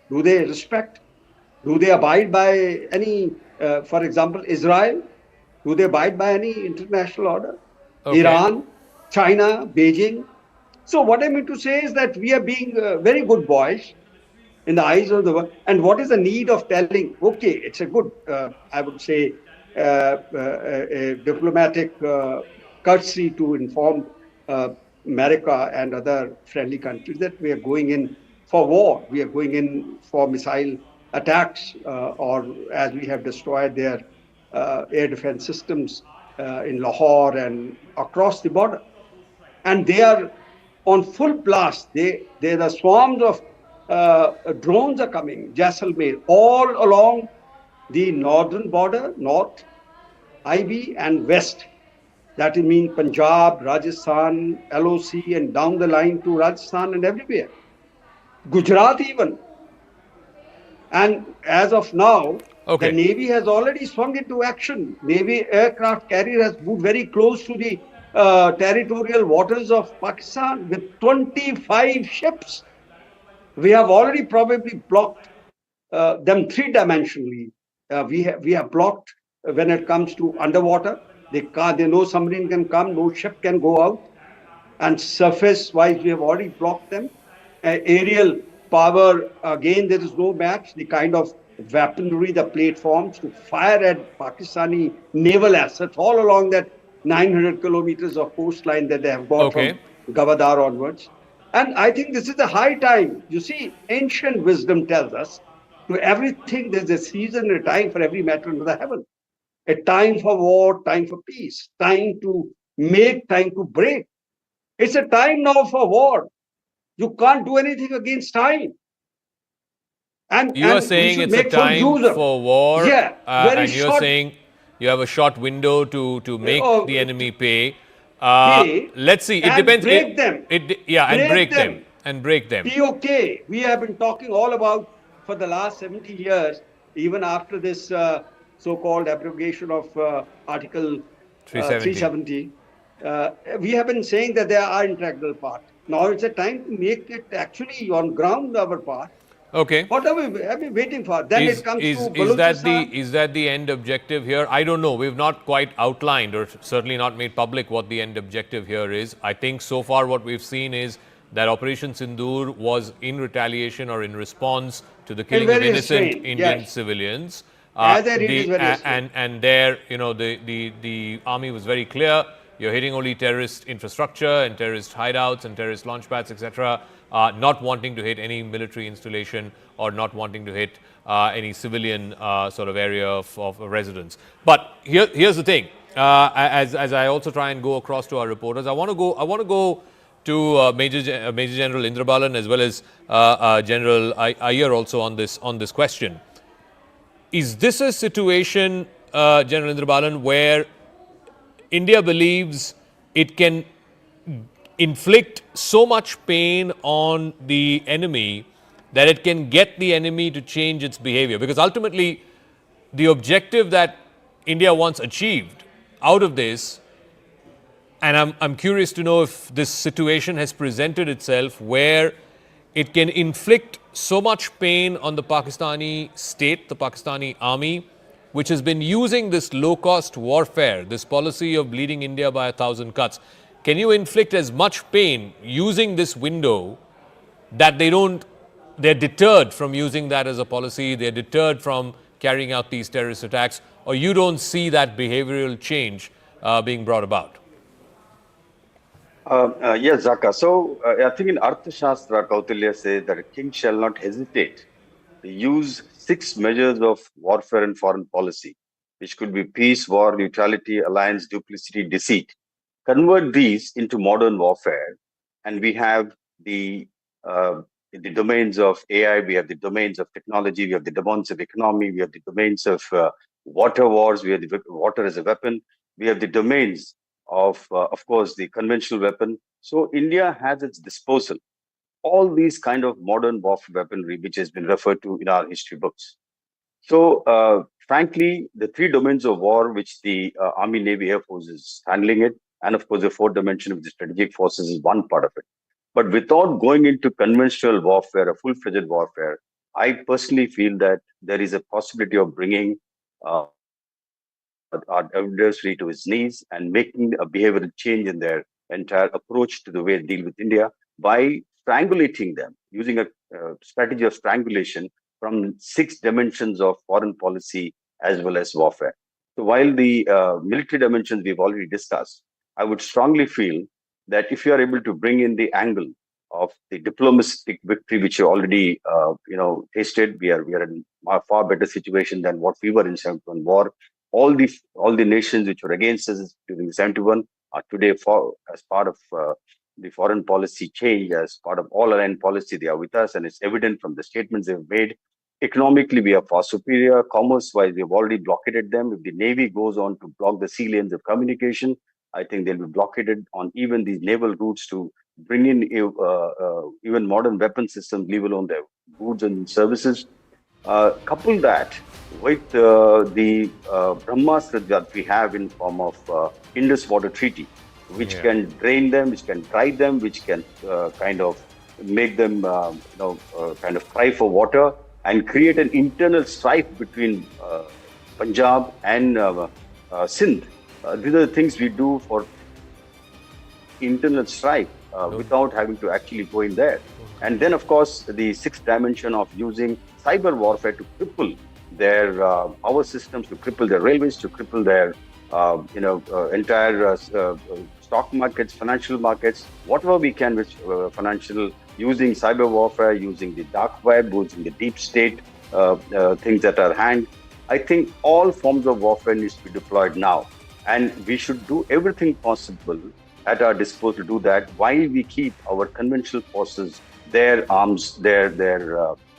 S19: Do they respect? Do they abide by any, for example, Israel? Do they abide by any international order?
S11: Okay.
S19: Iran, China, Beijing. So what I mean to say is that we are being very good boys in the eyes of the world. And what is the need of telling? Okay, it's a good, I would say, a diplomatic courtesy to inform America and other friendly countries that we are going in for war. We are going in for missile attacks, or as we have destroyed their air defense systems in Lahore and across the border. And they are on full blast. The swarms of drones are coming, Jaisalmer, all along the northern border, north, IB, and west. That means Punjab, Rajasthan, LOC, and down the line to Rajasthan and everywhere. Gujarat even. And as of now, the Navy has already swung into action. Navy aircraft carrier has moved very close to the territorial waters of Pakistan with 25 ships. We have already probably blocked them three-dimensionally. We have blocked when it comes to underwater. They know submarine can come, no ship can go out. And surface-wise, we have already blocked them. Aerial power, again, there is no match. The kind of weaponry, the platforms to fire at Pakistani naval assets all along that 900 kilometers of coastline that they have got from Gavadar onwards. And I think this is the high time. You see, ancient wisdom tells us to everything there's a season and a time for every matter under the heaven. A time for war, time for peace, time to make, time to break. It's a time now for war. You can't do anything against time. And
S11: you are saying it's a time for war,
S19: yeah,
S11: and you're saying you have a short window to make the enemy pay. Let's see. It depends.
S19: Break them.
S11: And break them. And break them.
S19: POK. We have been talking all about for the last 70 years, even after this so-called abrogation of Article 370. We have been saying that they are integral part. Now it's a time to make it actually on ground our part.
S11: Okay.
S19: What are we waiting for? Then it comes to
S11: Balochistan. Is that the end objective here? I don't know. We've not quite outlined or certainly not made public what the end objective here is. I think so far what we've seen is that Operation Sindoor was in retaliation or in response to the killing of innocent Indian civilians.
S19: As I read is very
S11: and there, you know, the army was very clear. You're hitting only terrorist infrastructure and terrorist hideouts and terrorist launch pads, etc. Not wanting to hit any military installation or not wanting to hit any civilian sort of area of residence. But here's the thing. As I also try and go across to our reporters, I want to go to Major General Indrabalan as well as General Iyer also on this question. Is this a situation, General Indrabalan, where India believes it can inflict so much pain on the enemy that it can get the enemy to change its behavior? Because ultimately, the objective that India wants achieved out of this, and I'm curious to know if this situation has presented itself where it can inflict so much pain on the Pakistani state, the Pakistani army, which has been using this low-cost warfare, this policy of bleeding India by 1,000 cuts. Can you inflict as much pain using this window that they're deterred from using that as a policy, they're deterred from carrying out these terrorist attacks, or you don't see that behavioral change being brought about?
S14: Yes, Zaka. So I think in Arthashastra, Kautilya says that a king shall not hesitate to use 6 measures of warfare and foreign policy, which could be peace, war, neutrality, alliance, duplicity, deceit. Convert these into modern warfare, and we have the domains of AI, we have the domains of technology, we have the domains of economy, we have the domains of water wars, we have the water as a weapon, we have the domains of course, the conventional weapon. So India has its disposal all these kind of modern warfare weaponry, which has been referred to in our history books. So, frankly, the 3 domains of war, which the Army, Navy, Air Force is handling it, and of course, the 4th dimension of the strategic forces is one part of it. But without going into conventional warfare, a full-fledged warfare, I personally feel that there is a possibility of bringing our adversary to his knees and making a behavioral change in their entire approach to the way they deal with India by strangulating them, using a strategy of strangulation from 6 dimensions of foreign policy as well as warfare. So while the military dimensions we've already discussed, I would strongly feel that if you are able to bring in the angle of the diplomatic victory, which you already tasted, we are in a far better situation than what we were in 71 war. All the nations which were against us during the 71 are today as part of the foreign policy change, as part of all-aligned policy. They are with us, and it's evident from the statements they've made. Economically, we are far superior. Commerce-wise, we've already blockaded them. If the Navy goes on to block the sea lanes of communication, I think they'll be blockaded on even these naval routes to bring in even modern weapon systems, leave alone their goods and services. Couple that with the Brahmastra that we have in form of Indus Water Treaty, which can drain them, which can dry them, which can kind of make them kind of cry for water and create an internal strife between Punjab and Sindh. These are the things we do for internal strife without having to actually go in there. And then, of course, the 6th dimension of using cyber warfare to cripple their power systems, to cripple their railways, to cripple their entire stock markets, financial markets, whatever we can with financial, using cyber warfare, using the dark web, using the deep state things at our hand. I think all forms of warfare needs to be deployed now. And we should do everything possible at our disposal to do that while we keep our conventional forces, their arms, their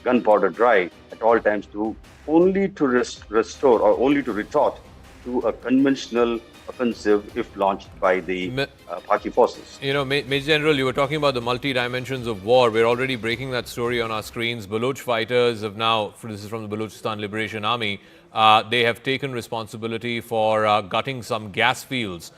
S14: gunpowder dry at all times, to only to restore or only to retort to a conventional offensive if launched by the Paki forces.
S11: Major General, you were talking about the multi-dimensions of war. We're already breaking that story on our screens. Baloch fighters have now, this is from the Balochistan Liberation Army, they have taken responsibility for gutting some gas fields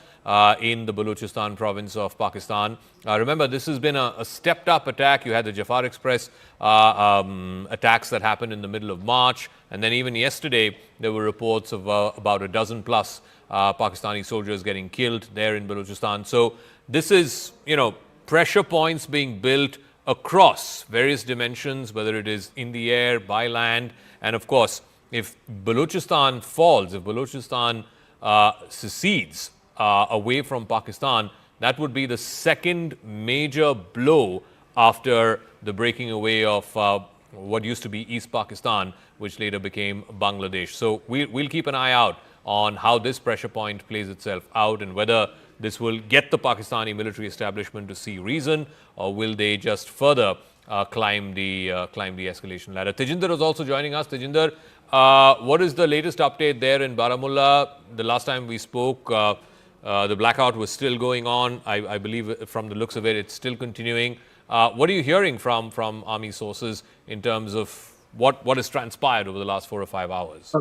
S11: in the Balochistan province of Pakistan. Remember, this has been a stepped-up attack. You had the Jafar Express attacks that happened in the middle of March, and then even yesterday there were reports of about a dozen plus Pakistani soldiers getting killed there in Balochistan. So this is, pressure points being built across various dimensions, whether it is in the air, by land, and of course, if Balochistan falls, if Balochistan secedes away from Pakistan, that would be the second major blow after the breaking away of what used to be East Pakistan, which later became Bangladesh. So we'll keep an eye out on how this pressure point plays itself out and whether this will get the Pakistani military establishment to see reason, or will they just further climb the escalation ladder. Tejinder is also joining us. Tejinder, what is the latest update there in Baramulla? The last time we spoke, The blackout was still going on. I believe from the looks of it, it's still continuing. What are you hearing from army sources in terms of what has transpired over the last 4 or 5 hours?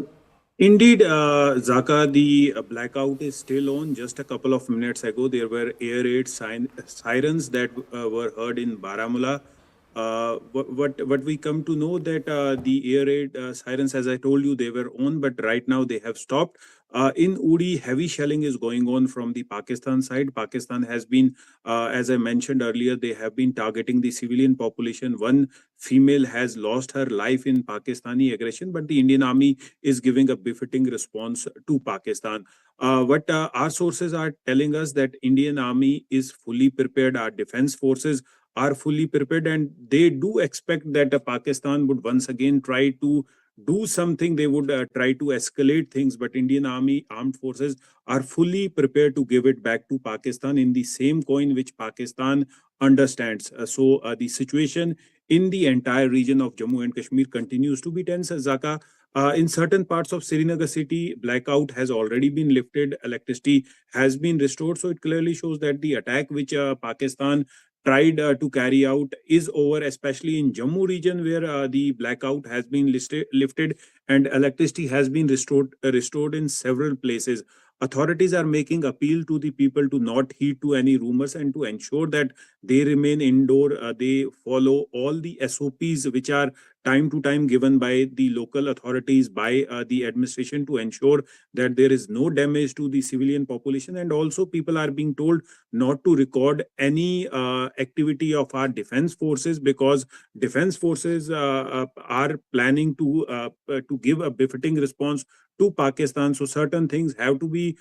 S13: Indeed, Zaka, the blackout is still on. Just a couple of minutes ago, there were air raid sirens that were heard in Baramulla. What we come to know that the air raid sirens, as I told you, they were on, but right now they have stopped. In Uri, heavy shelling is going on from the Pakistan side. Pakistan has been, as I mentioned earlier, they have been targeting the civilian population. One female has lost her life in Pakistani aggression, but the Indian Army is giving a befitting response to Pakistan. What our sources are telling us that Indian Army is fully prepared. Our defense forces are fully prepared, and they do expect that Pakistan would once again try to do something. They would try to escalate things, but Indian Army armed forces are fully prepared to give it back to Pakistan in the same coin which Pakistan understands. The situation in the entire region of Jammu and Kashmir continues to be tense. Zaka, in certain parts of Srinagar city, blackout has already been lifted, electricity has been restored. So it clearly shows that the attack which Pakistan tried to carry out is over, especially in Jammu region where the blackout has been lifted and electricity has been restored in several places. Authorities are making appeal to the people to not heed to any rumors and to ensure that they remain indoor. They follow all the SOPs which are time to time given by the local authorities, by the administration, to ensure that there is no damage to the civilian population. And also people are being told not to record any activity of our defense forces, because defense forces are planning to give a befitting response to Pakistan. So certain things have to be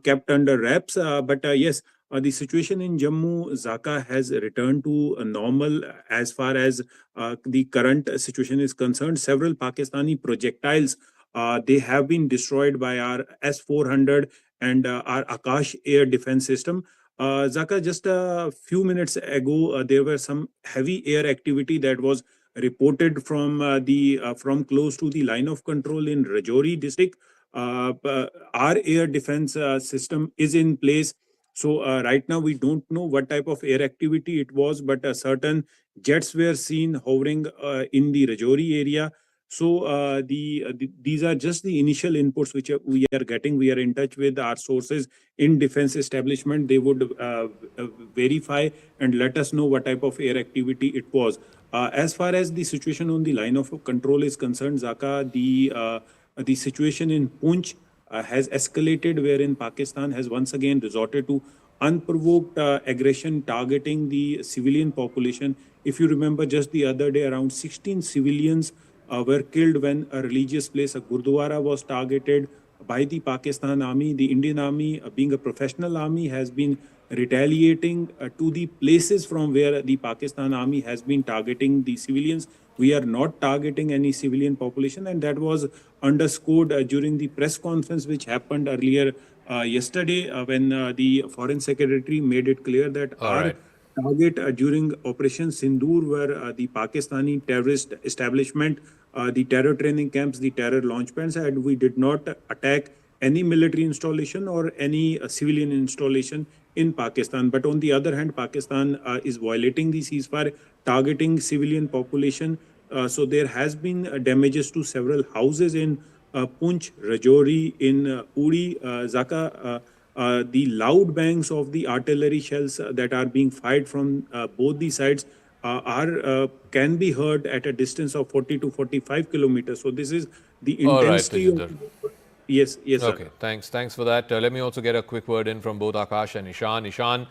S13: kept under wraps. But yes, the situation in Jammu, Zaka, has returned to normal as far as the current situation is concerned. Several Pakistani projectiles, they have been destroyed by our S-400 and our Akash air defense system. Zaka, just a few minutes ago, there were some heavy air activity that was reported from from close to the line of control in Rajouri district. Our air defense system is in place. So right now we don't know what type of air activity it was, but certain jets were seen hovering in the Rajouri area. So these are just the initial inputs which we are getting. We are in touch with our sources in defense establishment. They would verify and let us know what type of air activity it was. As far as the situation on the line of control is concerned, Zaka, the situation in Poonch has escalated, wherein Pakistan has once again resorted to unprovoked aggression targeting the civilian population. If you remember, just the other day, around 16 civilians were killed when a religious place, a Gurdwara, was targeted by the Pakistan Army. The Indian Army, being a professional army, has been retaliating to the places from where the Pakistan Army has been targeting the civilians. We are not targeting any civilian population, and that was underscored during the press conference which happened earlier yesterday when the Foreign Secretary made it clear that our target during Operation Sindoor were the Pakistani terrorist establishment, the terror training camps, the terror launch pads, and we did not attack any military installation or any civilian installation in Pakistan. But on the other hand, Pakistan is violating the ceasefire, targeting civilian population. So there has been damages to several houses in Poonch, Rajouri, in Uri, Zaka. The loud bangs of the artillery shells that are being fired from both the sides can be heard at a distance of 40 to 45 kilometers. So this is the intensity.
S11: All right,
S13: Yes,
S11: okay,
S13: sir.
S11: thanks for that. Let me also get a quick word in from both Akash and Ishan. Ishan,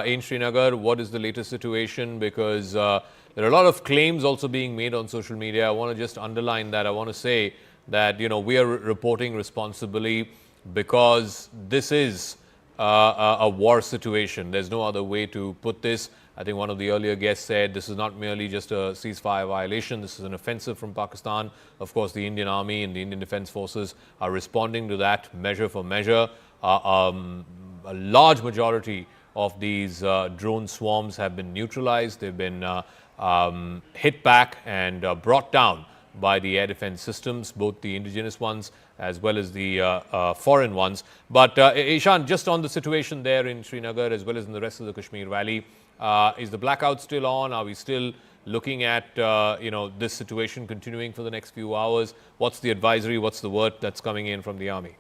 S11: in Srinagar, what is the latest situation? Because there are a lot of claims also being made on social media. I want to just underline that. I want to say that, you know, we are reporting responsibly because this is a war situation. There's no other way to put this. I think one of the earlier guests said this is not merely just a ceasefire violation. This is an offensive from Pakistan. Of course, the Indian Army and the Indian Defence Forces are responding to that measure for measure. A large majority of these drone swarms have been neutralized. They've been hit back and brought down by the air defense systems, both the indigenous ones as well as the foreign ones. But Ishan, just on the situation there in Srinagar as well as in the rest of the Kashmir Valley, is the blackout still on? Are we still looking at this situation continuing for the next few hours? What's the advisory? What's the word that's coming in from the army?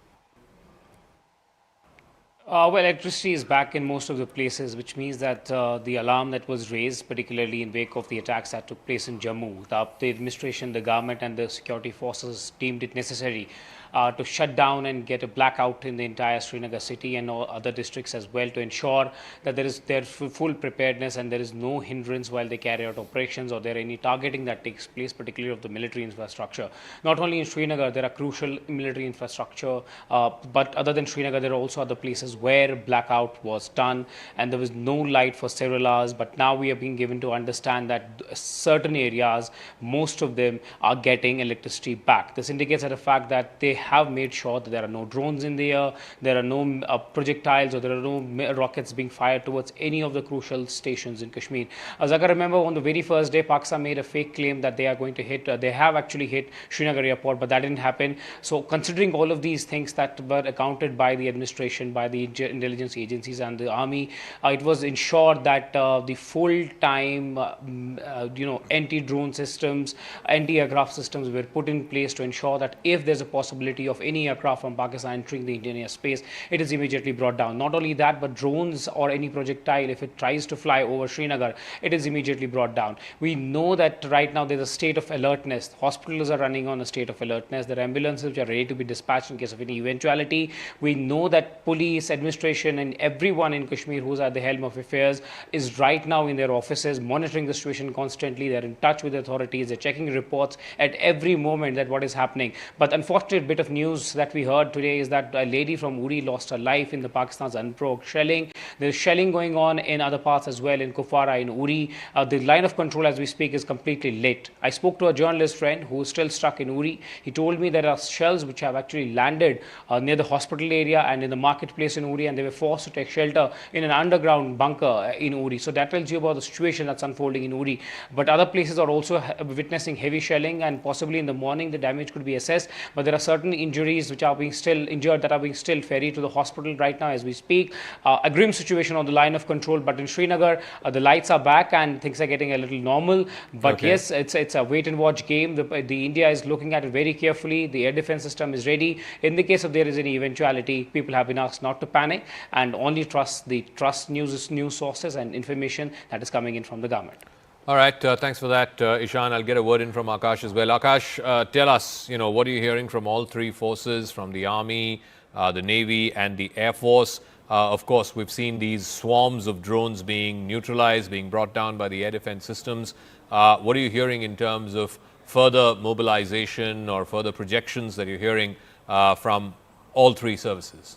S4: Well, electricity is back in most of the places, which means that the alarm that was raised, particularly in wake of the attacks that took place in Jammu, the administration, the government and the security forces deemed it necessary to shut down and get a blackout in the entire Srinagar city and all other districts as well, to ensure that there is full preparedness and there is no hindrance while they carry out operations or there any targeting that takes place, particularly of the military infrastructure. Not only in Srinagar, there are crucial military infrastructure, but other than Srinagar, there are also other places where blackout was done and there was no light for several hours. But now we are being given to understand that certain areas, most of them are getting electricity back. This indicates the fact that they have made sure that there are no drones in the air, there are no projectiles or there are no rockets being fired towards any of the crucial stations in Kashmir. As I can remember, on the very first day, Pakistan made a fake claim that they are going to hit, they have actually hit Srinagar airport, but that didn't happen. So considering all of these things that were accounted by the administration, by the intelligence agencies and the army, it was ensured that the full-time anti-drone systems, anti-aircraft systems were put in place to ensure that if there's a possibility of any aircraft from Pakistan entering the Indian airspace, it is immediately brought down. Not only that, but drones or any projectile, if it tries to fly over Srinagar, it is immediately brought down. We know that right now there's a state of alertness. Hospitals are running on a state of alertness. There are ambulances which are ready to be dispatched in case of any eventuality. We know that police, administration and everyone in Kashmir who's at the helm of affairs is right now in their offices monitoring the situation constantly. They're in touch with the authorities. They're checking reports at every moment that what is happening. But unfortunate bit of news that we heard today is that a lady from Uri lost her life in the Pakistan's unprovoked shelling. There's shelling going on in other parts as well, in Kupwara, in Uri. The line of control as we speak is completely lit. I spoke to a journalist friend who is still stuck in Uri. He told me there are shells which have actually landed near the hospital area and in the marketplace in Uri, and they were forced to take shelter in an underground bunker in Uri. So that tells you about the situation that's unfolding in Uri. But other places are also witnessing heavy shelling, and possibly in the morning the damage could be assessed. But there are certain injuries which are being still injured that are being still ferried to the hospital right now as we speak. A grim situation on the line of control, but in Srinagar the lights are back and things are getting a little normal. But yes, it's a wait and watch game. The India is looking at it very carefully. The air defense system is ready. In the case of there is any eventuality, people have been asked not to panic and only trust news sources and information that is coming in from the government.
S11: All right, thanks for that, Ishan. I'll get a word in from Akash as well. Akash, tell us, what are you hearing from all three forces, from the Army, the Navy and the Air Force? Of course, we've seen these swarms of drones being neutralized, being brought down by the air defense systems. What are you hearing in terms of further mobilization or further projections that you're hearing from all three services?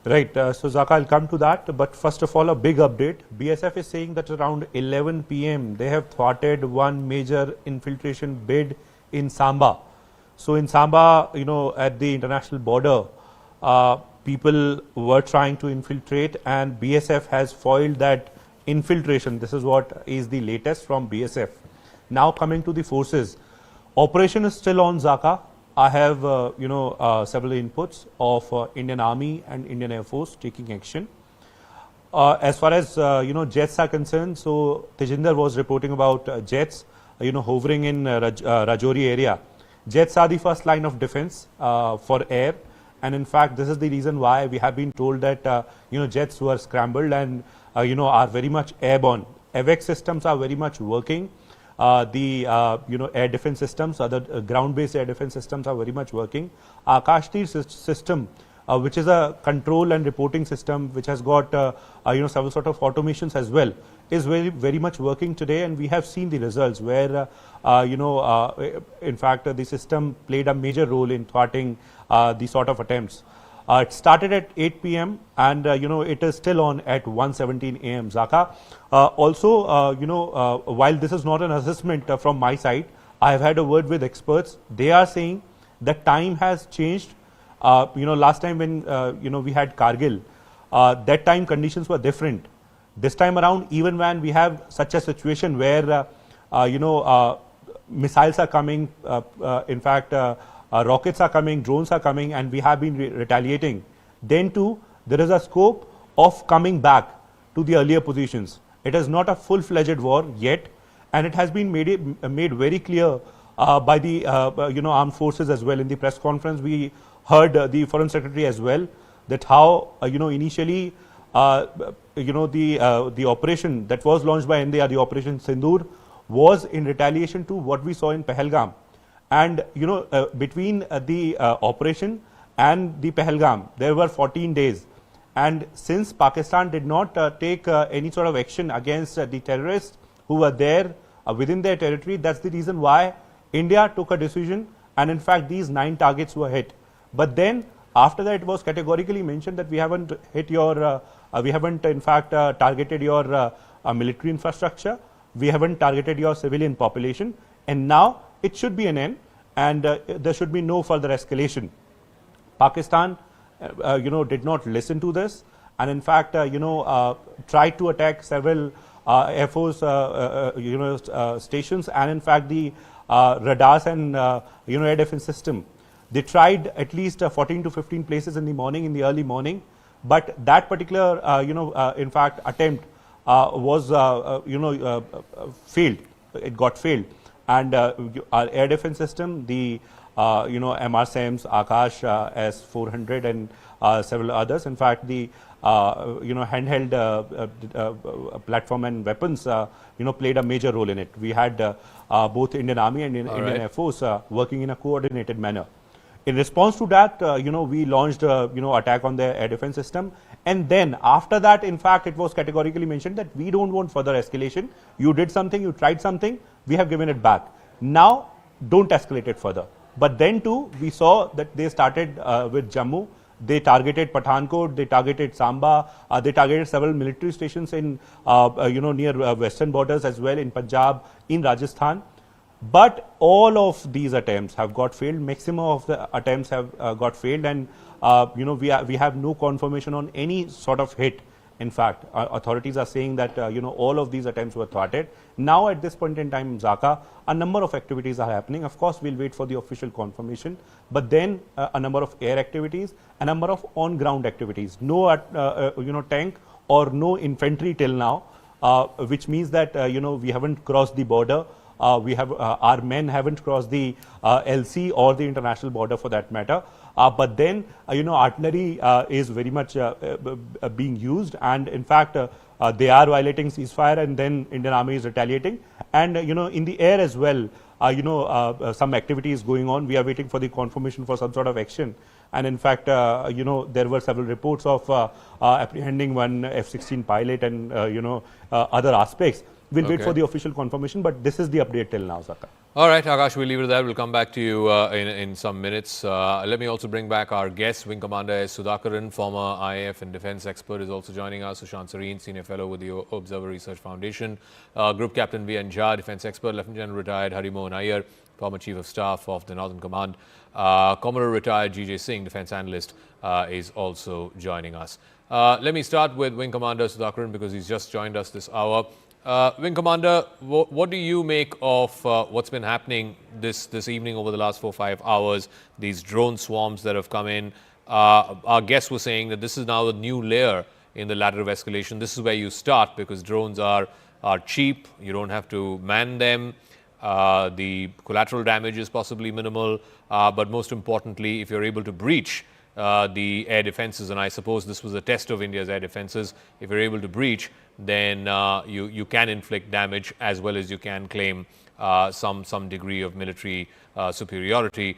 S3: Right, so Zaka, I'll come to that, but first of all, a big update. BSF is saying that around 11 p.m. they have thwarted one major infiltration bid in Samba. So in Samba, at the international border, people were trying to infiltrate, and BSF has foiled that infiltration. This is what is the latest from BSF. Now coming to the forces, operation is still on, Zaka. I have, several inputs of Indian Army and Indian Air Force taking action. As far as, jets are concerned, so Tejinder was reporting about jets, hovering in Rajouri area. Jets are the first line of defense for air. And in fact, this is the reason why we have been told that, jets were scrambled and, are very much airborne. AVAX systems are very much working. The air defense systems, other ground-based air defense systems are very much working. Akashtir system, which is a control and reporting system, which has got several sort of automations as well, is very much working today, and we have seen the results where in fact the system played a major role in thwarting these sort of attempts. It started at 8 p.m. and it is still on at 1:17 a.m. Zaka. While this is not an assessment from my side, I have had a word with experts. They are saying that time has changed. Last time when we had Kargil, that time conditions were different. This time around, even when we have such a situation where missiles are coming, in fact, rockets are coming, drones are coming, and we have been retaliating. Then too, there is a scope of coming back to the earlier positions. It is not a full-fledged war yet, and it has been made very clear by the armed forces as well. In the press conference, we heard the Foreign Secretary as well that how initially the operation that was launched by India, the Operation Sindoor, was in retaliation to what we saw in Pahalgam. And between the operation and the Pahalgam, there were 14 days. And since Pakistan did not take any sort of action against the terrorists who were there within their territory, that's the reason why India took a decision, and in fact these 9 targets were hit. But then after that, it was categorically mentioned that we haven't hit your, we haven't in fact targeted your military infrastructure, we haven't targeted your civilian population, and now it should be an end, and there should be no further escalation. Pakistan, did not listen to this, and in fact, tried to attack several Air Force, stations, and in fact the radars and air defense system. They tried at least 14 to 15 places in the morning, in the early morning, but that particular, in fact, attempt was, failed. It got failed, and our air defense system, the MRSAMs, Akash, S-400, and several others. In fact, the handheld platform and weapons, played a major role in it. We had both Indian Army and Indian Air Force working in a coordinated manner. In response to that, we launched, attack on the air defense system. And then after that, in fact, it was categorically mentioned that we don't want further escalation. You did something, you tried something, we have given it back. Now, don't escalate it further. But then too, we saw that they started with Jammu. They targeted Pathankot, they targeted Samba, they targeted several military stations in, near western borders as well, in Punjab, in Rajasthan. But all of these attempts have got failed. Maximum of the attempts have got failed, and we have no confirmation on any sort of hit. In fact, authorities are saying that all of these attempts were thwarted. Now, at this point in time, Zaka, a number of activities are happening. Of course, we'll wait for the official confirmation. But then a number of air activities, a number of on-ground activities. No, tank or no infantry till now, which means that we haven't crossed the border. We have our men haven't crossed the LC or the international border for that matter. But then, artillery is very much being used, and in fact, they are violating ceasefire, and then Indian Army is retaliating. And in the air as well, some activity is going on. We are waiting for the confirmation for some sort of action. And in fact, there were several reports of apprehending one F-16 pilot and other aspects. We'll wait for the official confirmation, but this is the update till now, Zaka.
S11: All right, Akash, we'll leave it at that. We'll come back to you in some minutes. Let me also bring back our guest, Wing Commander S. Sudhakaran, former IAF and defense expert, is also joining us. Sushant Sareen, Senior Fellow with the Observer Research Foundation. Group Captain V.N. Jha, defense expert. Lieutenant General retired Hari Mohan Iyer, former Chief of Staff of the Northern Command. Commodore retired G.J. Singh, defense analyst, is also joining us. Let me start with Wing Commander Sudhakaran because he's just joined us this hour. Wing Commander, what do you make of what's been happening this evening over the last 4 or 5 hours, these drone swarms that have come in? Our guests were saying that this is now a new layer in the ladder of escalation. This is where you start because drones are cheap, you don't have to man them, the collateral damage is possibly minimal, but most importantly, if you're able to breach the air defenses, and I suppose this was a test of India's air defenses, if you're able to breach, then you can inflict damage as well as you can claim some degree of military superiority.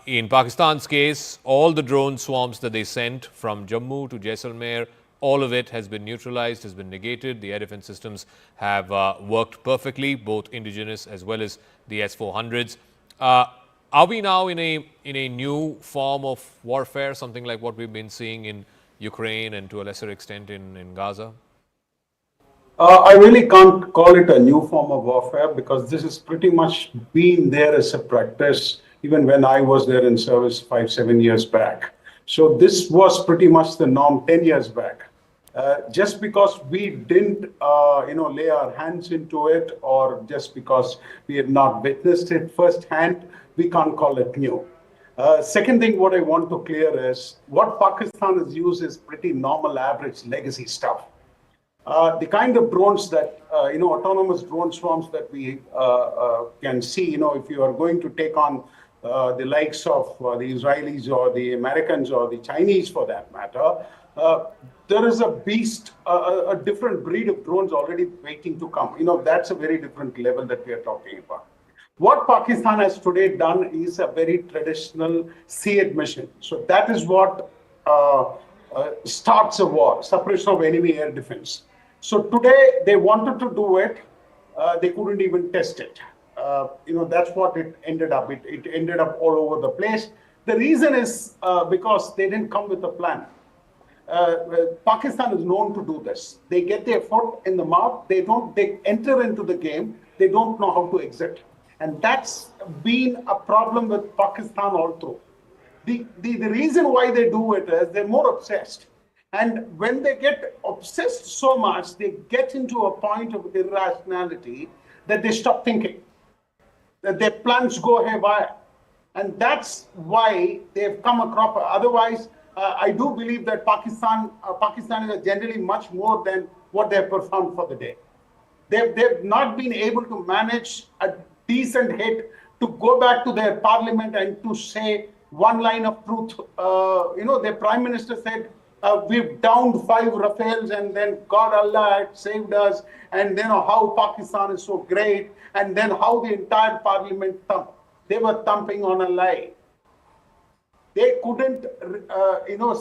S11: In Pakistan's case, all the drone swarms that they sent from Jammu to Jaisalmer, all of it has been neutralized, has been negated. The air defense systems have worked perfectly, both indigenous as well as the S-400s. Are we now in a new form of warfare, something like what we've been seeing in Ukraine and to a lesser extent in Gaza?
S20: I really can't call it a new form of warfare because this has pretty much been there as a practice even when I was there in service 5-7 years back. So this was pretty much the norm 10 years back. Just because we didn't, lay our hands into it, or just because we had not witnessed it firsthand, we can't call it new. Second thing, what I want to clear is what Pakistan has used is pretty normal, average legacy stuff. The kind of drones that, autonomous drone swarms that we can see, if you are going to take on the likes of the Israelis or the Americans or the Chinese for that matter, there is a beast, a different breed of drones already waiting to come. That's a very different level that we are talking about. What Pakistan has today done is a very traditional sea admission. So that is what starts a war, suppression of enemy air defense. So today they wanted to do it, they couldn't even test it. That's what it ended up. It ended up all over the place. The reason is because they didn't come with a plan. Pakistan is known to do this. They get their foot in the mouth. They enter into the game. They don't know how to exit. And that's been a problem with Pakistan all through. The reason why they do it is they're more obsessed. And when they get obsessed so much, they get into a point of irrationality that they stop thinking, that their plans go haywire. And that's why they've come across. Otherwise, I do believe that Pakistan is generally much more than what they've performed for the day. They've not been able to manage a decent hit to go back to their parliament and to say one line of truth. Their prime minister said, we've downed 5 Rafales, and then God Allah had saved us, and then how Pakistan is so great, and then how the entire parliament thumped. They were thumping on a lie. They couldn't,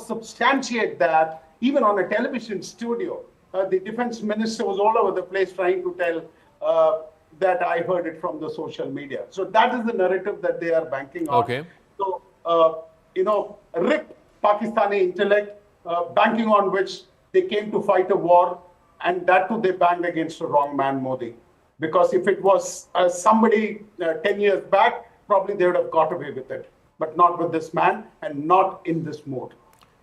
S20: substantiate that even on a television studio. The defense minister was all over the place trying to tell that I heard it from the social media. So that is the narrative that they are banking on.
S11: Okay.
S20: So, rip Pakistani intellect, banking on which they came to fight a war, and that too they banged against the wrong man, Modi. Because if it was somebody 10 years back, probably they would have got away with it. But not with this man, and not in this mode.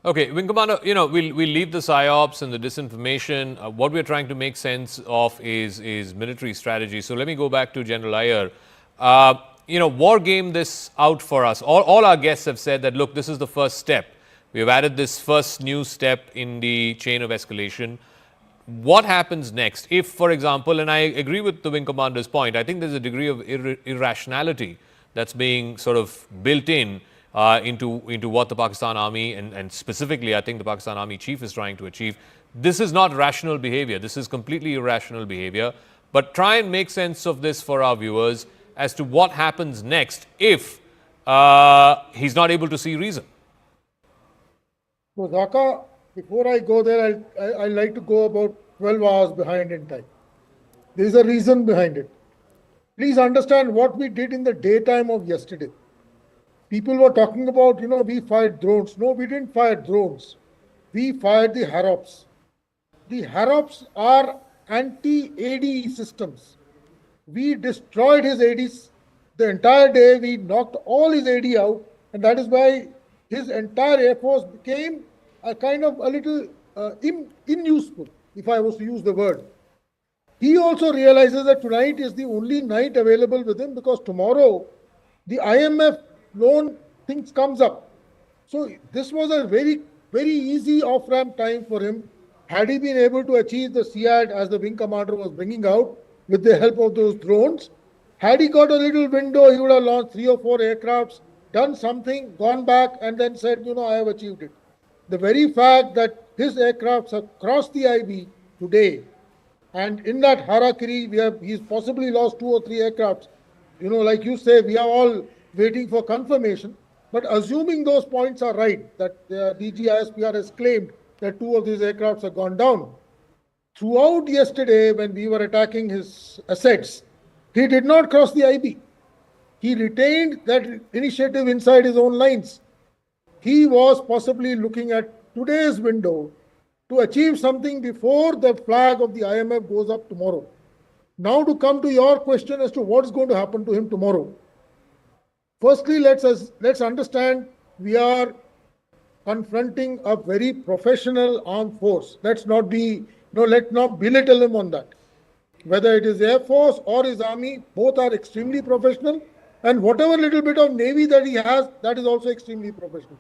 S11: Okay, Wing Commander, we'll leave the PSYOPs and the disinformation. What we're trying to make sense of is military strategy. So let me go back to General Iyer. War game this out for us. All our guests have said that, look, this is the first step. We have added this first new step in the chain of escalation. What happens next? If, for example, and I agree with the Wing Commander's point, I think there's a degree of irrationality that's being sort of built in into what the Pakistan Army and specifically I think the Pakistan Army Chief is trying to achieve. This is not rational behavior. This is completely irrational behavior. But try and make sense of this for our viewers as to what happens next if he's not able to see reason.
S7: So Zaka, before I go there, I like to go about 12 hours behind in time. There is a reason behind it. Please understand what we did in the daytime of yesterday. People were talking about, we fired drones. No, we didn't fire drones. We fired the Harops. The Harops are anti-AD systems. We destroyed his ADs the entire day. We knocked all his AD out, and that is why his entire Air Force became a kind of a little unuseful, if I was to use the word. He also realizes that tonight is the only night available with him because tomorrow the IMF loan things comes up. So this was a very, very easy off-ramp time for him. Had he been able to achieve the SEAD as the wing commander was bringing out with the help of those drones, had he got a little window, he would have launched 3 or 4 aircrafts, done something, gone back and then said, I have achieved it. The very fact that his aircrafts have crossed the IB today, and in that harakiri, he's possibly lost 2 or 3 aircrafts. Like you say, we are all waiting for confirmation. But assuming those points are right, that the DGISPR has claimed that 2 of these aircrafts have gone down. Throughout yesterday, when we were attacking his assets, he did not cross the IB. He retained that initiative inside his own lines. He was possibly looking at today's window to achieve something before the flag of the IMF goes up tomorrow. Now to come to your question as to what's going to happen to him tomorrow. Firstly, let's understand we are confronting a very professional armed force. Let's not belittle him on that. Whether it is Air Force or his army, both are extremely professional. And whatever little bit of Navy that he has, that is also extremely professional.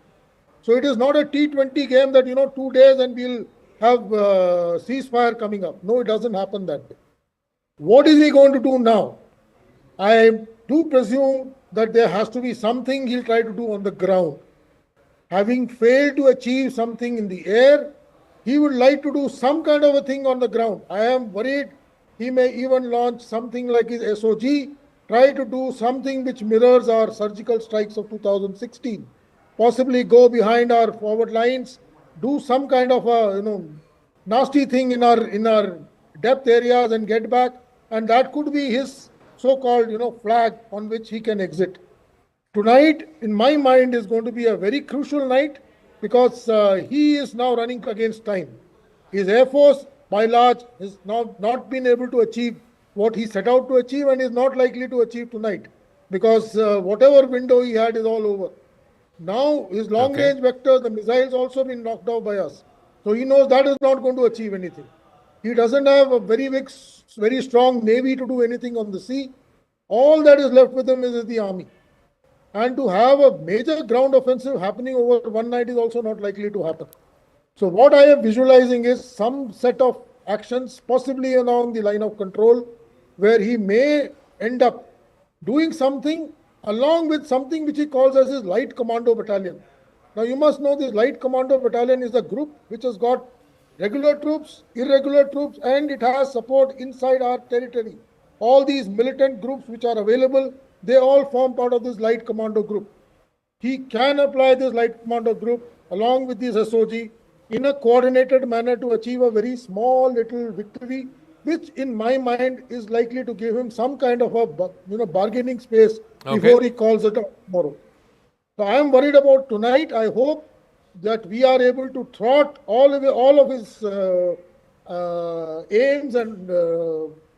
S7: So it is not a T20 game that, 2 days and we'll have ceasefire coming up. No, it doesn't happen that way. What is he going to do now? I do presume that there has to be something he'll try to do on the ground. Having failed to achieve something in the air, he would like to do some kind of a thing on the ground. I am worried he may even launch something like his SOG, try to do something which mirrors our surgical strikes of 2016, possibly go behind our forward lines, do some kind of a nasty thing in our depth areas and get back, and that could be his so-called flag on which he can exit. Tonight, in my mind, is going to be a very crucial night because he is now running against time. His Air Force, by large, has now not been able to achieve what he set out to achieve and is not likely to achieve tonight because whatever window he had is all over. Now, his long-range vector, the missiles also been knocked out by us. So he knows that is not going to achieve anything. He doesn't have a very big, very strong navy to do anything on the sea. All that is left with him is the army. And to have a major ground offensive happening over one night is also not likely to happen. So what I am visualizing is some set of actions, possibly along the line of control, where he may end up doing something along with something which he calls as his light commando battalion. Now you must know this light commando battalion is a group which has got regular troops, irregular troops, and it has support inside our territory. All these militant groups which are available, they all form part of this light commando group. He can apply this light commando group along with this SOG in a coordinated manner to achieve a very small little victory, which in my mind is likely to give him some kind of a bargaining space before he calls it off tomorrow. So I am worried about tonight. I hope that we are able to thwart all of his aims and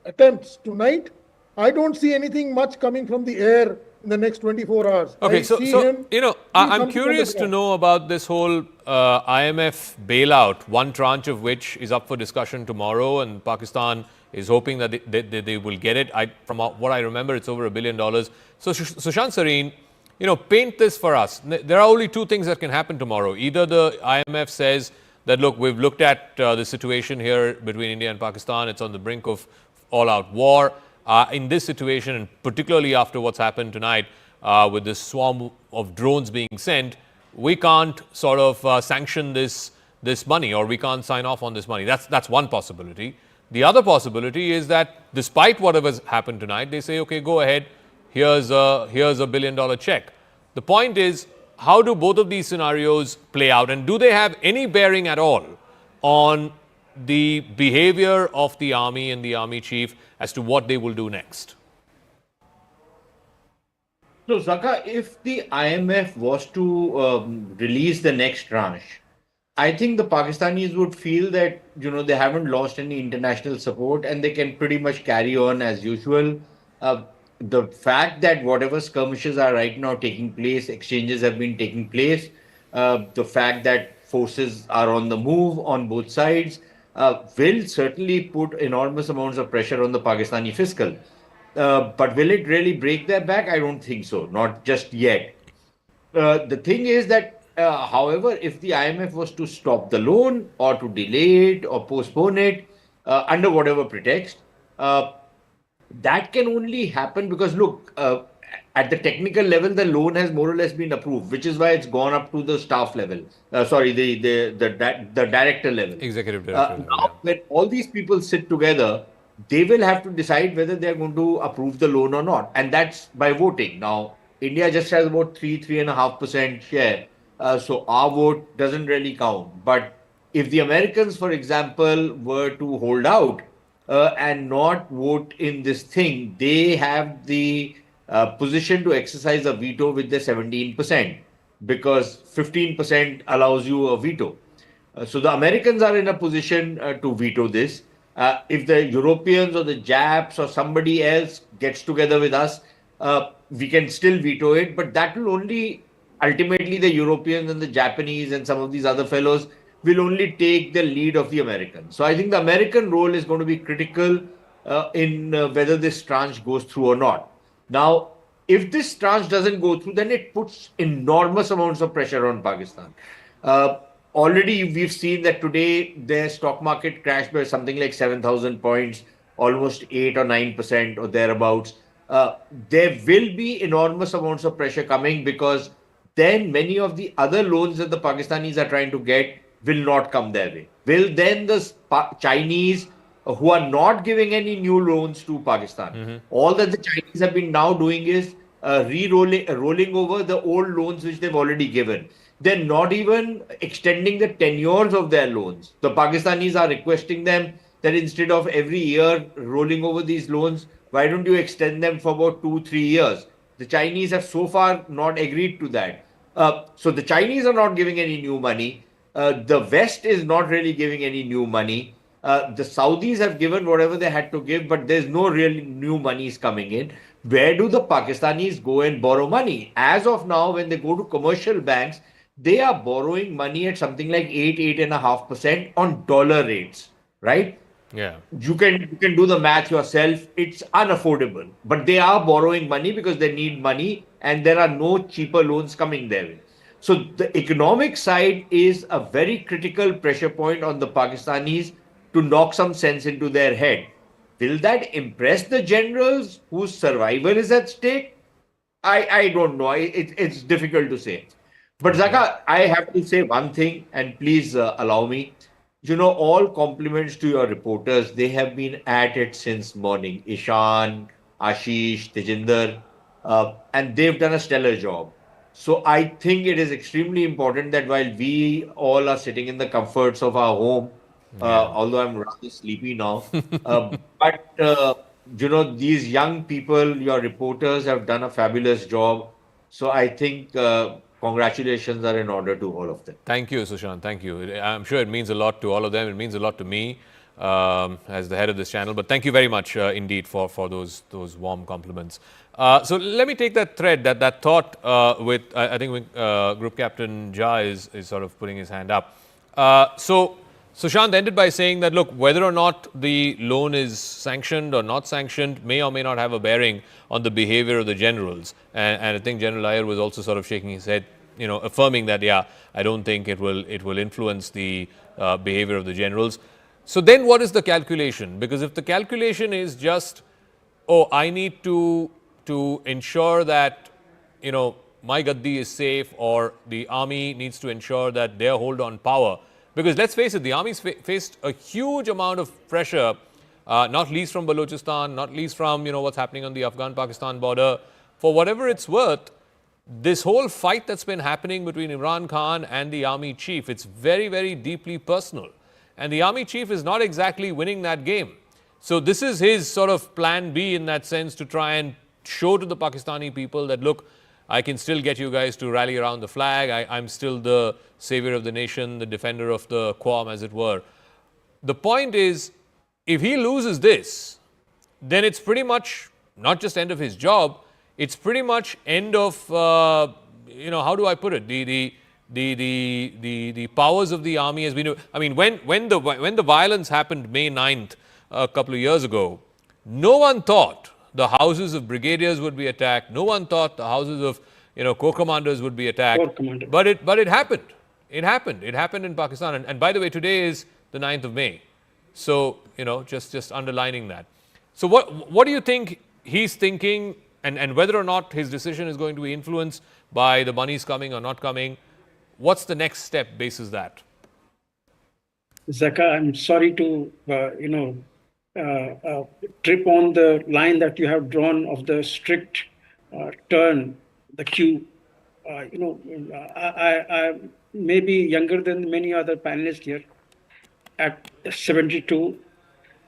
S7: attempts tonight. I don't see anything much coming from the air in the next 24 hours.
S11: Okay, I'm curious to know about this whole IMF bailout, one tranche of which is up for discussion tomorrow, and Pakistan is hoping that they will get it. From what I remember, it's over $1 billion. So, Sushant Sareen, paint this for us. There are only two things that can happen tomorrow. Either the IMF says that, look, we've looked at the situation here between India and Pakistan. It's on the brink of all-out war. In this situation, and particularly after what's happened tonight with this swarm of drones being sent, we can't sort of sanction this money, or we can't sign off on this money. That's one possibility. The other possibility is that despite whatever's happened tonight, they say, okay, go ahead, here's a $1 billion check. The point is, how do both of these scenarios play out, and do they have any bearing at all on the behavior of the army and the army chief as to what they will do next?
S8: So, Zaka, if the IMF was to release the next tranche, I think the Pakistanis would feel that, they haven't lost any international support and they can pretty much carry on as usual. The fact that whatever skirmishes are right now taking place, exchanges have been taking place, the fact that forces are on the move on both sides, will certainly put enormous amounts of pressure on the Pakistani fiscal. But will it really break their back? I don't think so, not just yet. The thing is that, however, if the IMF was to stop the loan or to delay it or postpone it under whatever pretext, that can only happen because, look, at the technical level, the loan has more or less been approved, which is why it's gone up to the staff level. The director level.
S11: Executive director.
S8: Now, when all these people sit together, they will have to decide whether they are going to approve the loan or not. And that's by voting. Now, India just has about 3.5% share. So our vote doesn't really count. But if the Americans, for example, were to hold out and not vote in this thing, they have the position to exercise a veto with the 17%, because 15% allows you a veto. So the Americans are in a position to veto this. If the Europeans or the Japs or somebody else gets together with us, we can still veto it, but that will only ultimately the Europeans and the Japanese and some of these other fellows will only take the lead of the Americans. So I think the American role is going to be critical in whether this tranche goes through or not. Now, if this tranche doesn't go through, then it puts enormous amounts of pressure on Pakistan. Already we've seen that today their stock market crashed by something like 7,000 points, almost 8 or 9% or thereabouts. There will be enormous amounts of pressure coming, because then many of the other loans that the Pakistanis are trying to get will not come their way. Will then the Chinese, who are not giving any new loans to Pakistan, all that the Chinese have been now doing is rolling over the old loans which they've already given. They're not even extending the tenures of their loans. The Pakistanis are requesting them that instead of every year rolling over these loans, why don't you extend them for about 2-3 years? The Chinese have so far not agreed to that. So the Chinese are not giving any new money. The West is not really giving any new money. The Saudis have given whatever they had to give, but there's no real new monies coming in. Where do the Pakistanis go and borrow money? As of now, when they go to commercial banks, they are borrowing money at something like 8.5% on dollar rates, right?
S11: Yeah.
S8: You can do the math yourself. It's unaffordable, but they are borrowing money because they need money, and there are no cheaper loans coming their way. So the economic side is a very critical pressure point on the Pakistanis to knock some sense into their head. Will that impress the generals whose survival is at stake? I don't know. It's difficult to say. But Zaka, I have to say one thing, and please allow me. All compliments to your reporters. They have been at it since morning. Ishan, Ashish, Tejinder, and they've done a stellar job. So I think it is extremely important that while we all are sitting in the comforts of our home, although I'm rather sleepy now, but these young people, your reporters, have done a fabulous job. So I think congratulations are in order to all of them.
S11: Thank you, Sushant. Thank you. I'm sure it means a lot to all of them. It means a lot to me as the head of this channel. But thank you very much indeed for those warm compliments. So let me take that thread, that thought with, I think Group Captain Jha is sort of putting his hand up. So Sushant ended by saying that, look, whether or not the loan is sanctioned or not sanctioned may or may not have a bearing on the behavior of the generals. And I think General Iyer was also sort of shaking his head, affirming that, yeah, I don't think it will influence the behavior of the generals. So then what is the calculation? Because if the calculation is just, oh, I need to ensure that, my Gaddi is safe, or the army needs to ensure that their hold on power. Because let's face it, the army's faced a huge amount of pressure, not least from Balochistan, not least from what's happening on the Afghan-Pakistan border. For whatever it's worth, this whole fight that's been happening between Imran Khan and the army chief, it's very, very deeply personal. And the army chief is not exactly winning that game. So this is his sort of plan B in that sense, to try and show to the Pakistani people that, look, I can still get you guys to rally around the flag. I'm still the savior of the nation, the defender of the Quam, as it were. The point is, if he loses this, then it's pretty much not just end of his job, it's pretty much end of, how do I put it? The powers of the army has been. I mean, when the violence happened May 9th a couple of years ago, no one thought the houses of brigadiers would be attacked. No one thought the houses of corps commanders would be attacked. But it happened. It happened. It happened in Pakistan. And by the way, today is the 9th of May. So just underlining that. So what do you think he's thinking, and whether or not his decision is going to be influenced by the monies coming or not coming? What's the next step basis that?
S18: Zaka, I'm sorry to trip on the line that you have drawn of the strict turn, the queue. I may be younger than many other panelists here. At 72,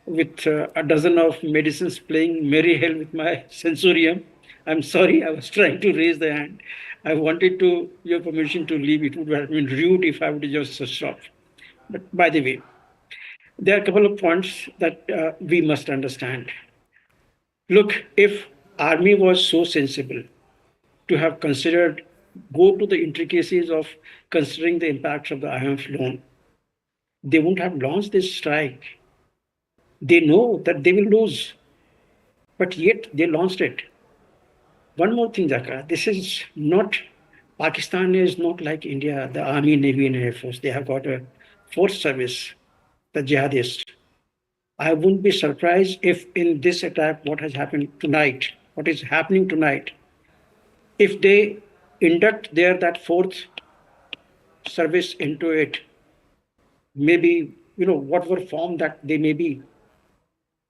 S18: with a dozen of medicines playing merry hell with my sensorium. I'm sorry, I was trying to raise the hand. I wanted your permission to leave. It would have been rude if I would just stop. But by the way, there are a couple of points that we must understand. Look, if army was so sensible to have considered go to the intricacies of considering the impacts of the IMF loan, they won't have launched this strike. They know that they will lose, but yet they launched it. One more thing, Zaka, this is not, Pakistan is not like India, the army, navy, and air force. They have got a force service, the jihadists. I wouldn't be surprised if in this attack, what has happened tonight, what is happening tonight, if they induct there that fourth service into it, maybe, whatever form that they may be.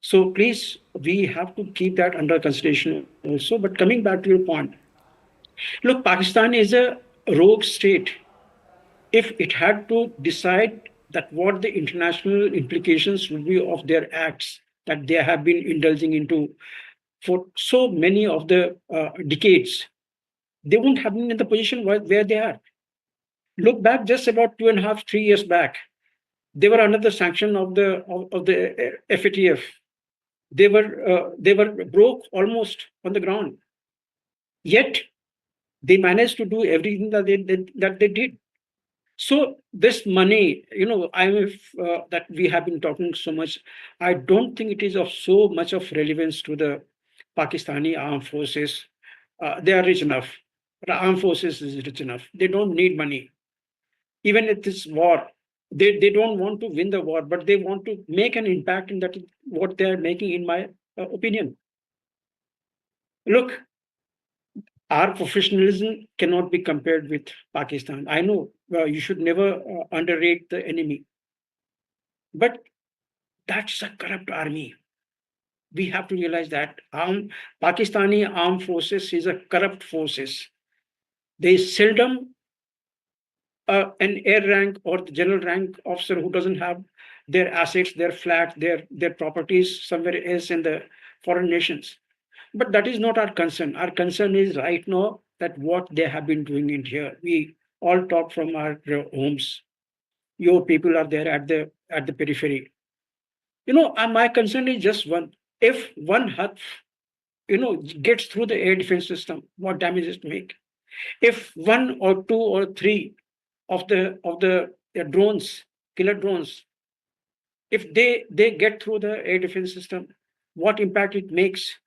S18: So please, we have to keep that under consideration also. But coming back to your point, look, Pakistan is a rogue state. If it had to decide that what the international implications would be of their acts that they have been indulging into for so many of the decades, they wouldn't have been in the position where they are. Look back just about 2.5, 3 years back. They were under the sanction of the FATF. They were broke almost on the ground. Yet they managed to do everything that they did. So this money, IMF that we have been talking so much, I don't think it is of so much of relevance to the Pakistani armed forces. They are rich enough. The armed forces is rich enough. They don't need money. Even at this war, they don't want to win the war, but they want to make an impact, and that is what they are making, in my opinion. Look, our professionalism cannot be compared with Pakistan. I know you should never underrate the enemy, but that's a corrupt army. We have to realize that Pakistani armed forces is a corrupt forces. They seldom an air rank or the general rank officer who doesn't have their assets, their flat, their properties somewhere else in the foreign nations. But that is not our concern. Our concern is right now that what they have been doing in here. We all talk from our homes. Your people are there at the periphery. My concern is just one. If one hut, gets through the air defense system, what damage it make? If one or two or three of the drones, killer drones, if they get through the air defense system, what impact it makes?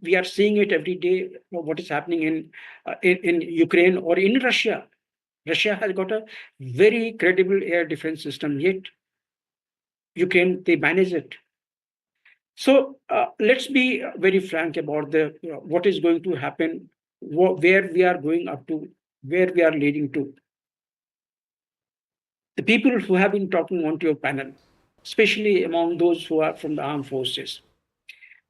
S18: We are seeing it every day. What is happening in Ukraine or in Russia? Russia has got a very credible air defense system, yet Ukraine, they manage it. So let's be very frank about what is going to happen, where we are going up to, where we are leading to. The people who have been talking onto your panel, especially among those who are from the armed forces,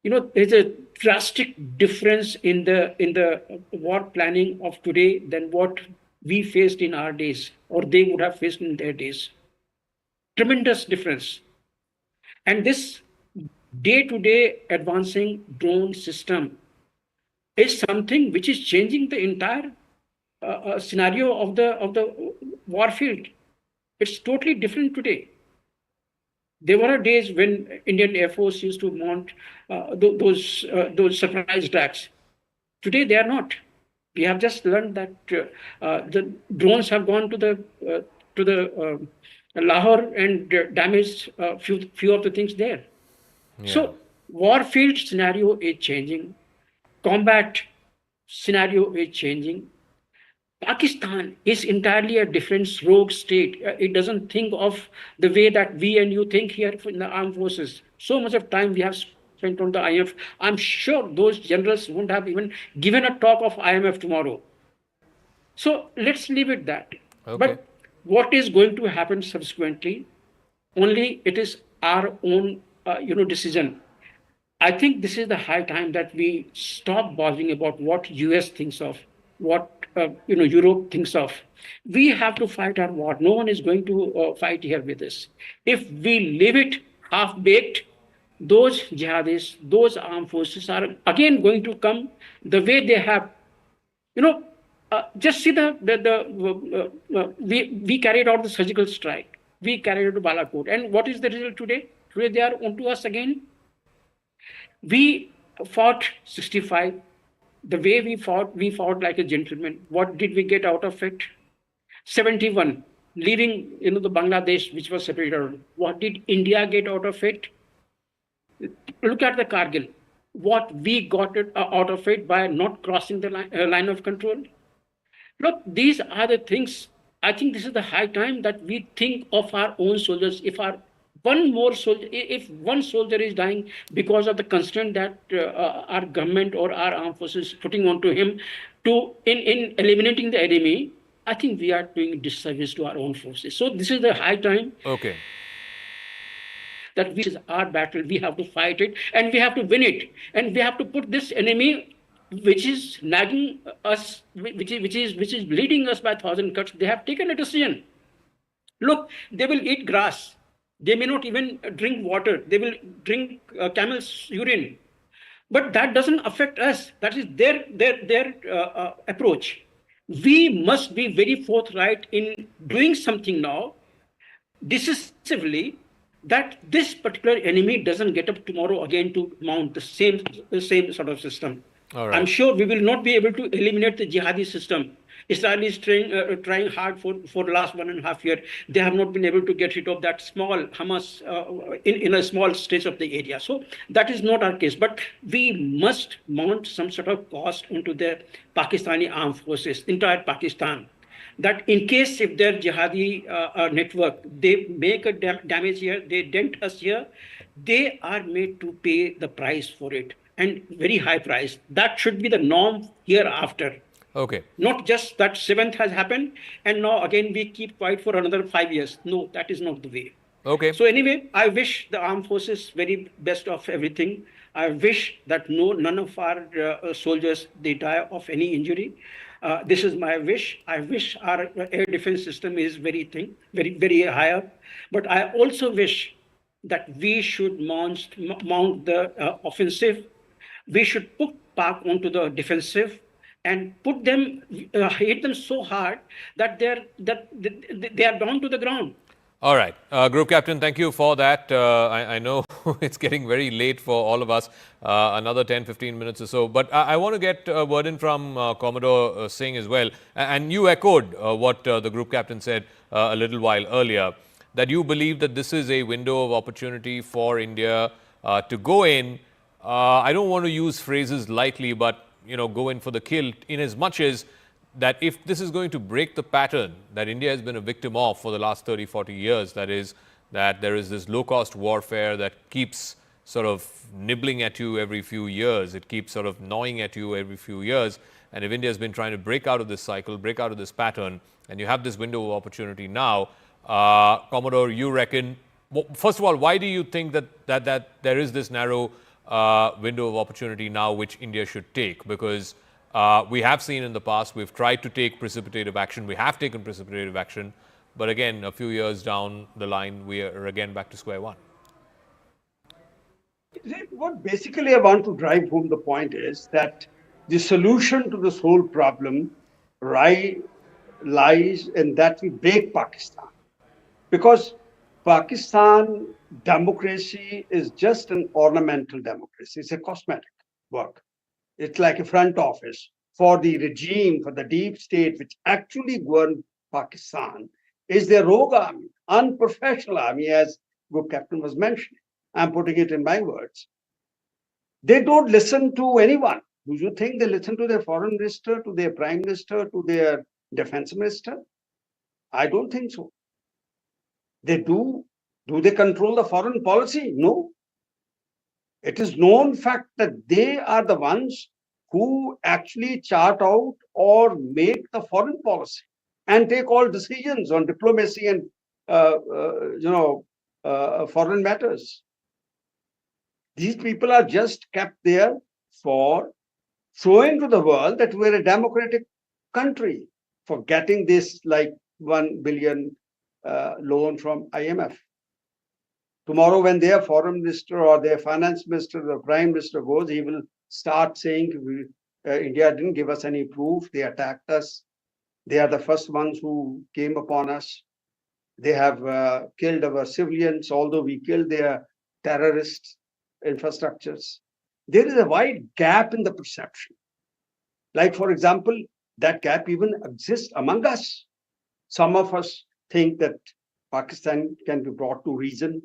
S18: there's a drastic difference in the war planning of today than what we faced in our days, or they would have faced in their days. Tremendous difference. And this day-to-day advancing drone system is something which is changing the entire scenario of the war field. It's totally different today. There were days when Indian Air Force used to mount those surprise attacks. Today they are not. We have just learned that the drones have gone to the Lahore and damaged few of the things there. Yeah. So war field scenario is changing. Combat scenario is changing. Pakistan is entirely a different rogue state. It doesn't think of the way that we and you think here in the armed forces. So much of time we have spent on the IMF. I'm sure those generals won't have even given a talk of IMF tomorrow. So let's leave it that. Okay. But what is going to happen subsequently, only it is our own decision. I think this is the high time that we stop bothering about what US thinks of, what Europe thinks of. We have to fight our war. No one is going to fight here with us. If we leave it half-baked, those jihadists, those armed forces are again going to come the way they have. Just see we carried out the surgical strike. We carried out the Balochistan. And what is the result today? Today they are onto us again. We fought 65. The way we fought like a gentleman. What did we get out of it? 71, leaving the Bangladesh, which was separated. What did India get out of it? Look at the Kargil. What we got out of it by not crossing the line of control. Look, these are the things. I think this is the high time that we think of our own soldiers. If one soldier is dying because of the constraint that our government or our armed forces is putting onto him in eliminating the enemy, I think we are doing a disservice to our own forces. So this is the high time.
S11: Okay.
S18: That this is our battle. We have to fight it and we have to win it. And we have to put this enemy which is nagging us, which is leading us by 1,000 cuts. They have taken a decision. Look, they will eat grass. They may not even drink water. They will drink camel's urine. But that doesn't affect us. That is their approach. We must be very forthright in doing something now, decisively, that this particular enemy doesn't get up tomorrow again to mount the same sort of system.
S11: All right.
S18: I'm sure we will not be able to eliminate the jihadi system. Israel is trying hard for the last 1.5 years. They have not been able to get rid of that small Hamas in a small stage of the area. So that is not our case. But we must mount some sort of cost into the Pakistani armed forces, entire Pakistan, that in case if their jihadi network, they make a damage here, they dent us here, they are made to pay the price for it, and very high price. That should be the norm hereafter.
S11: Okay.
S18: Not just that 7th has happened and now again we keep quiet for another 5 years. No, that is not the way.
S11: Okay.
S18: So anyway, I wish the armed forces very best of everything. I wish that none of our soldiers, they die of any injury. This is my wish. I wish our air defense system is very high up. But I also wish that we should mount the offensive. We should put Pak onto the defensive and put them, hit them so hard that they are down to the ground.
S11: All right. Group Captain, thank you for that. I know it's getting very late for all of us, another 10, 15 minutes or so. But I want to get a word in from Commodore Singh as well. And you echoed what the Group Captain said a little while earlier, that you believe that this is a window of opportunity for India to go in. I don't want to use phrases lightly, but go in for the kill, in as much as that if this is going to break the pattern that India has been a victim of for the last 30, 40 years, that is, that there is this low-cost warfare that keeps sort of nibbling at you every few years. It keeps sort of gnawing at you every few years. And if India has been trying to break out of this cycle, break out of this pattern, and you have this window of opportunity now, Commodore, you reckon, first of all, why do you think that there is this narrow window of opportunity now which India should take? Because we have seen in the past, we've tried to take precipitative action. We have taken precipitative action. But again, a few years down the line, we are again back to square one.
S19: What basically I want to drive home the point is that the solution to this whole problem lies in that we break Pakistan. Because Pakistan democracy is just an ornamental democracy. It's a cosmetic work. It's like a front office for the regime, for the deep state, which actually govern Pakistan, is their rogue army, unprofessional army, as Group Captain was mentioning. I'm putting it in my words. They don't listen to anyone. Do you think they listen to their foreign minister, to their prime minister, to their defense minister? I don't think so. They do. Do they control the foreign policy? No. It is known fact that they are the ones who actually chart out or make the foreign policy and take all decisions on diplomacy and foreign matters. These people are just kept there for showing to the world that we're a democratic country, for getting this like 1 billion loan from IMF. Tomorrow, when their foreign minister or their finance minister, the prime minister goes, he will start saying, India didn't give us any proof. They attacked us. They are the first ones who came upon us. They have killed our civilians, although we killed their terrorist infrastructures. There is a wide gap in the perception. Like, for example, that gap even exists among us. Some of us think that Pakistan can be brought to reason,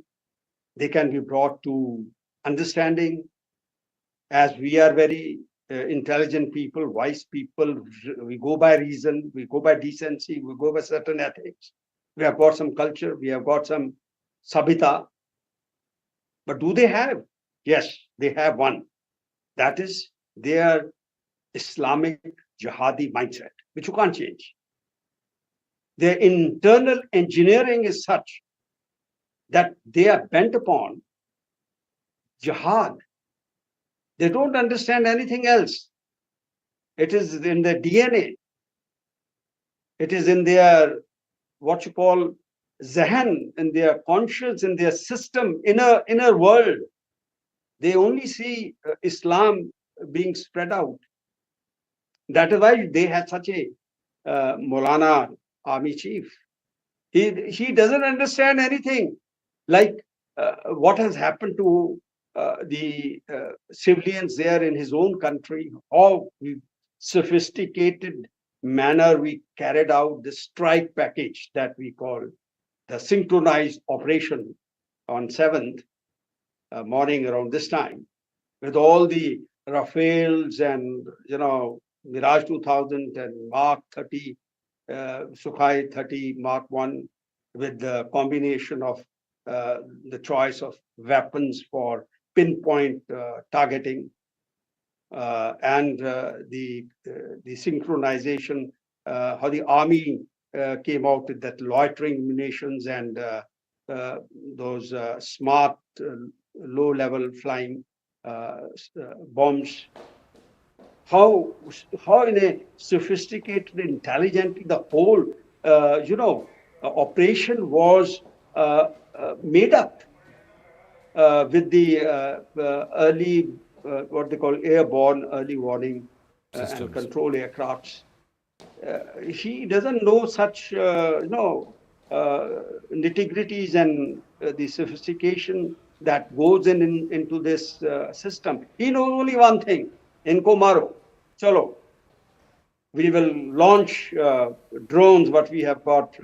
S19: they can be brought to understanding, as we are very intelligent people, wise people. We go by reason, we go by decency, we go by certain ethics. We have got some culture, we have got some sabita. But do they have? Yes, they have one. That is their Islamic jihadi mindset, which you can't change. Their internal engineering is such that they are bent upon jihad. They don't understand anything else. It is in their DNA. It is in their, what you call, zehen, in their conscience, in their system, inner world. They only see Islam being spread out. That is why they had such a Maulana army chief. He doesn't understand anything. Like what has happened to the civilians there in his own country, how sophisticated manner we carried out the strike package that we call the synchronized operation on 7th morning around this time, with all the Rafales and, Mirage 2000 and Mark 30, Sukhoi 30, Mark 1, with the combination of the choice of weapons for pinpoint targeting and the synchronization, how the army came out with that loitering munitions and those smart low-level flying bombs. How in a sophisticated, intelligent, the whole operation was made up with the early what they call airborne early warning and control aircrafts. He doesn't know such nitty-gritties and the sophistication that goes into this system. He knows only one thing: Inko maro, chalo. We will launch drones. What we have got,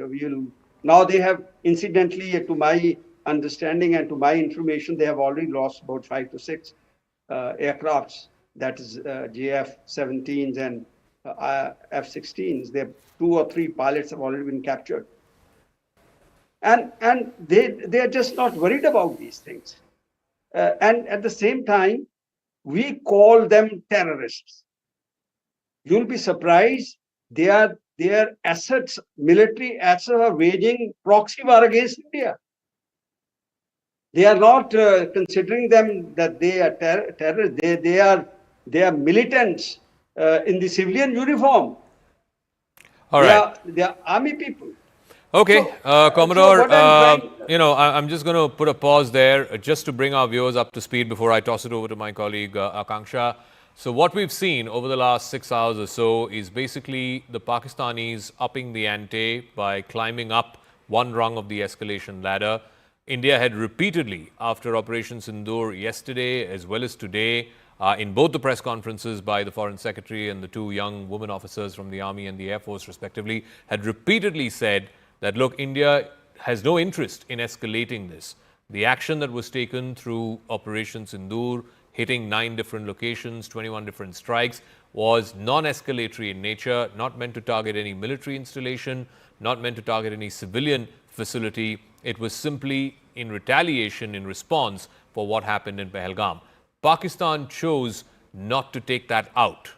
S19: now they have, incidentally, to my understanding and to my information, they have already lost about 5 to 6 aircrafts. That is JF-17s and F-16s. There 2 or 3 pilots have already been captured. And they are just not worried about these things. And at the same time, we call them terrorists. You'll be surprised, their assets, military assets, are waging proxy war against India. They are not considering them that they are terrorists. They are militants in the civilian uniform.
S11: All right.
S19: They are army people.
S11: Okay,
S19: So,
S11: Commodore,
S19: I'm
S11: I'm just going to put a pause there just to bring our viewers up to speed before I toss it over to my colleague Akanksha. So what we've seen over the last 6 hours or so is basically the Pakistanis upping the ante by climbing up one rung of the escalation ladder. India had repeatedly, after Operation Sindoor yesterday as well as today, in both the press conferences by the Foreign Secretary and the 2 young women officers from the Army and the Air Force respectively, had repeatedly said that, look, India has no interest in escalating this. The action that was taken through Operation Sindoor, hitting 9 different locations, 21 different strikes, was non-escalatory in nature, not meant to target any military installation, not meant to target any civilian facility. It was simply in retaliation, in response for what happened in Pahalgam. Pakistan chose not to take that out.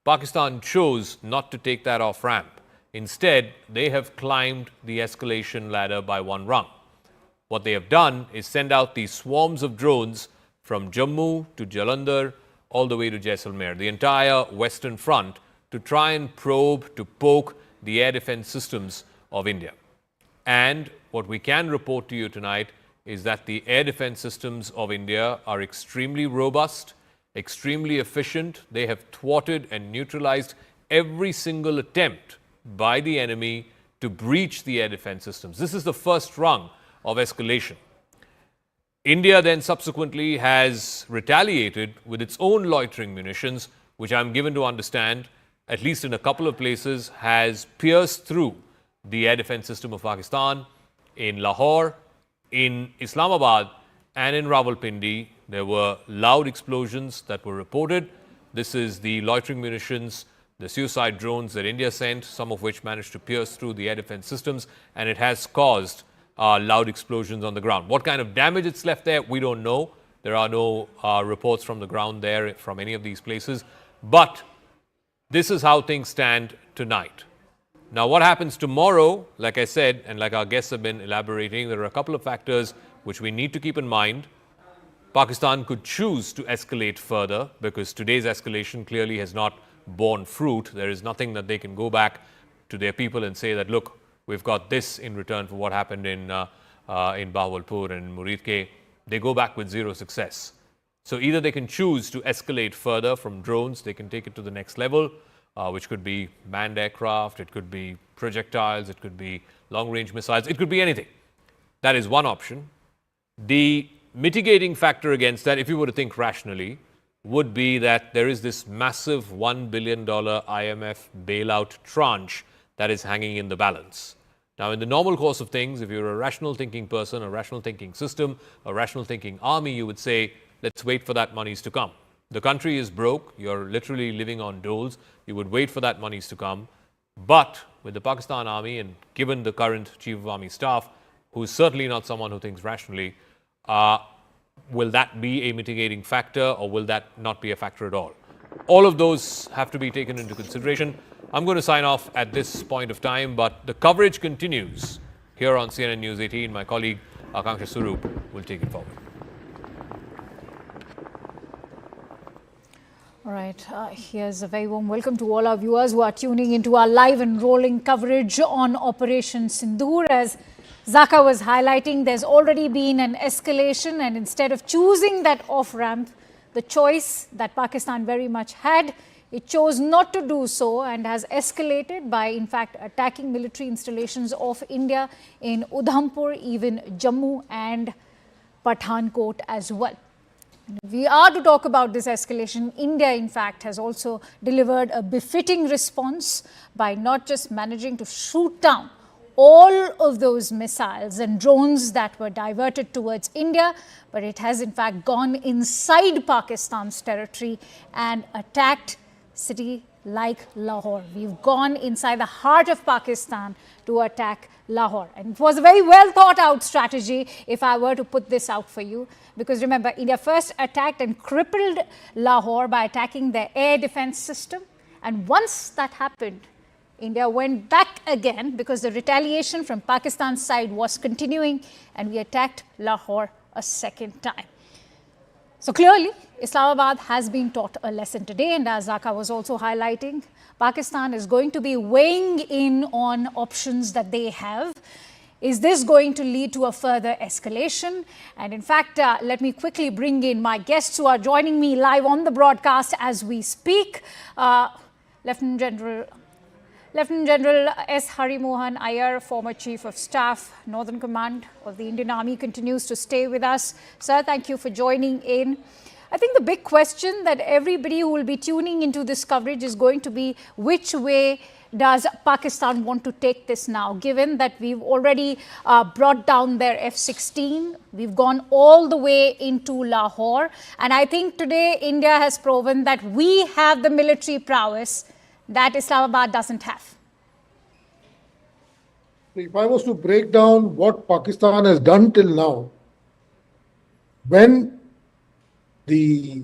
S11: Pakistan chose not to take that off ramp. Instead, they have climbed the escalation ladder by one rung. What they have done is send out these swarms of drones from Jammu to Jalandhar, all the way to Jaisalmer, the entire western front, to try and probe, to poke the air defense systems of India. And what we can report to you tonight is that the air defense systems of India are extremely robust, extremely efficient. They have thwarted and neutralized every single attempt by the enemy to breach the air defense systems. This is the first rung of escalation. India then subsequently has retaliated with its own loitering munitions, which I'm given to understand at least in a couple of places, has pierced through the air defense system of Pakistan. In Lahore, in Islamabad, and in Rawalpindi, there were loud explosions that were reported. This is the loitering munitions, the suicide drones that India sent, some of which managed to pierce through the air defense systems, and it has caused loud explosions on the ground. What kind of damage it's left there, we don't know. There are no reports from the ground there from any of these places. But this is how things stand tonight. Now, what happens tomorrow, like I said, and like our guests have been elaborating, there are a couple of factors which we need to keep in mind. Pakistan could choose to escalate further because today's escalation clearly has not borne fruit. There is nothing that they can go back to their people and say that, look, we've got this in return for what happened in Bahawalpur and Muridke. They go back with zero success. So either they can choose to escalate further from drones, they can take it to the next level, which could be manned aircraft, it could be projectiles, it could be long-range missiles, it could be anything. That is one option. The mitigating factor against that, if you were to think rationally, would be that there is this massive $1 billion IMF bailout tranche that is hanging in the balance. Now, in the normal course of things, if you're a rational thinking person, a rational thinking system, a rational thinking army, you would say, let's wait for that monies to come. The country is broke. You're literally living on doles. You would wait for that monies to come. But with the Pakistan army and given the current chief of army staff, who is certainly not someone who thinks rationally, will that be a mitigating factor or will that not be a factor at all? All of those have to be taken into consideration. I'm going to sign off at this point of time, but the coverage continues here on CNN News 18. My colleague Akanksha Surup will take it forward.
S14: All right, here's a very warm welcome to all our viewers who are tuning into our live and rolling coverage on Operation Sindoor. As Zaka was highlighting, there's already been an escalation, and instead of choosing that off-ramp, the choice that Pakistan very much had, it chose not to do so and has escalated by, in fact, attacking military installations of India in Udhampur, even Jammu and Pathankot as well. If we are to talk about this escalation, India, in fact, has also delivered a befitting response by not just managing to shoot down all of those missiles and drones that were diverted towards India, but it has, in fact, gone inside Pakistan's territory and attacked city like Lahore. We've gone inside the heart of Pakistan to attack Lahore. And it was a very well thought out strategy, if I were to put this out for you. Because remember, India first attacked and crippled Lahore by attacking their air defense system. And once that happened, India went back again because the retaliation from Pakistan's side was continuing, and we attacked Lahore a second time. So clearly, Islamabad has been taught a lesson today, and as Zaka was also highlighting, Pakistan is going to be weighing in on options that they have. Is this going to lead to a further escalation? And in fact, let me quickly bring in my guests who are joining me live on the broadcast as we speak. Lieutenant General S. Hari Mohan Iyer, former Chief of Staff, Northern Command of the Indian Army, continues to stay with us. Sir, thank you for joining in. I think the big question that everybody who will be tuning into this coverage is going to be, which way does Pakistan want to take this now, given that we've already brought down their F-16, we've gone all the way into Lahore, and I think today India has proven that we have the military prowess that Islamabad doesn't have.
S7: If I was to break down what Pakistan has done till now, when the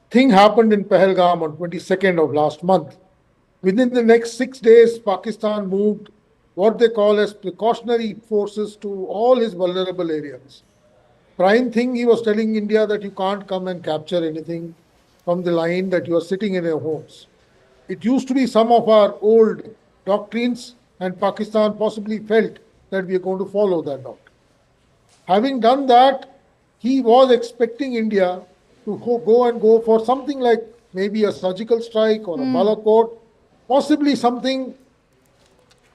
S7: thing happened in Pahalgam on 22nd of last month, within the next 6 days, Pakistan moved what they call as precautionary forces to all his vulnerable areas. Prime thing, he was telling India that you can't come and capture anything from the line that you are sitting in your homes. It used to be some of our old doctrines, and Pakistan possibly felt that we are going to follow that doctrine. Having done that, he was expecting India to go for something like maybe a surgical strike or a Balochistan, possibly something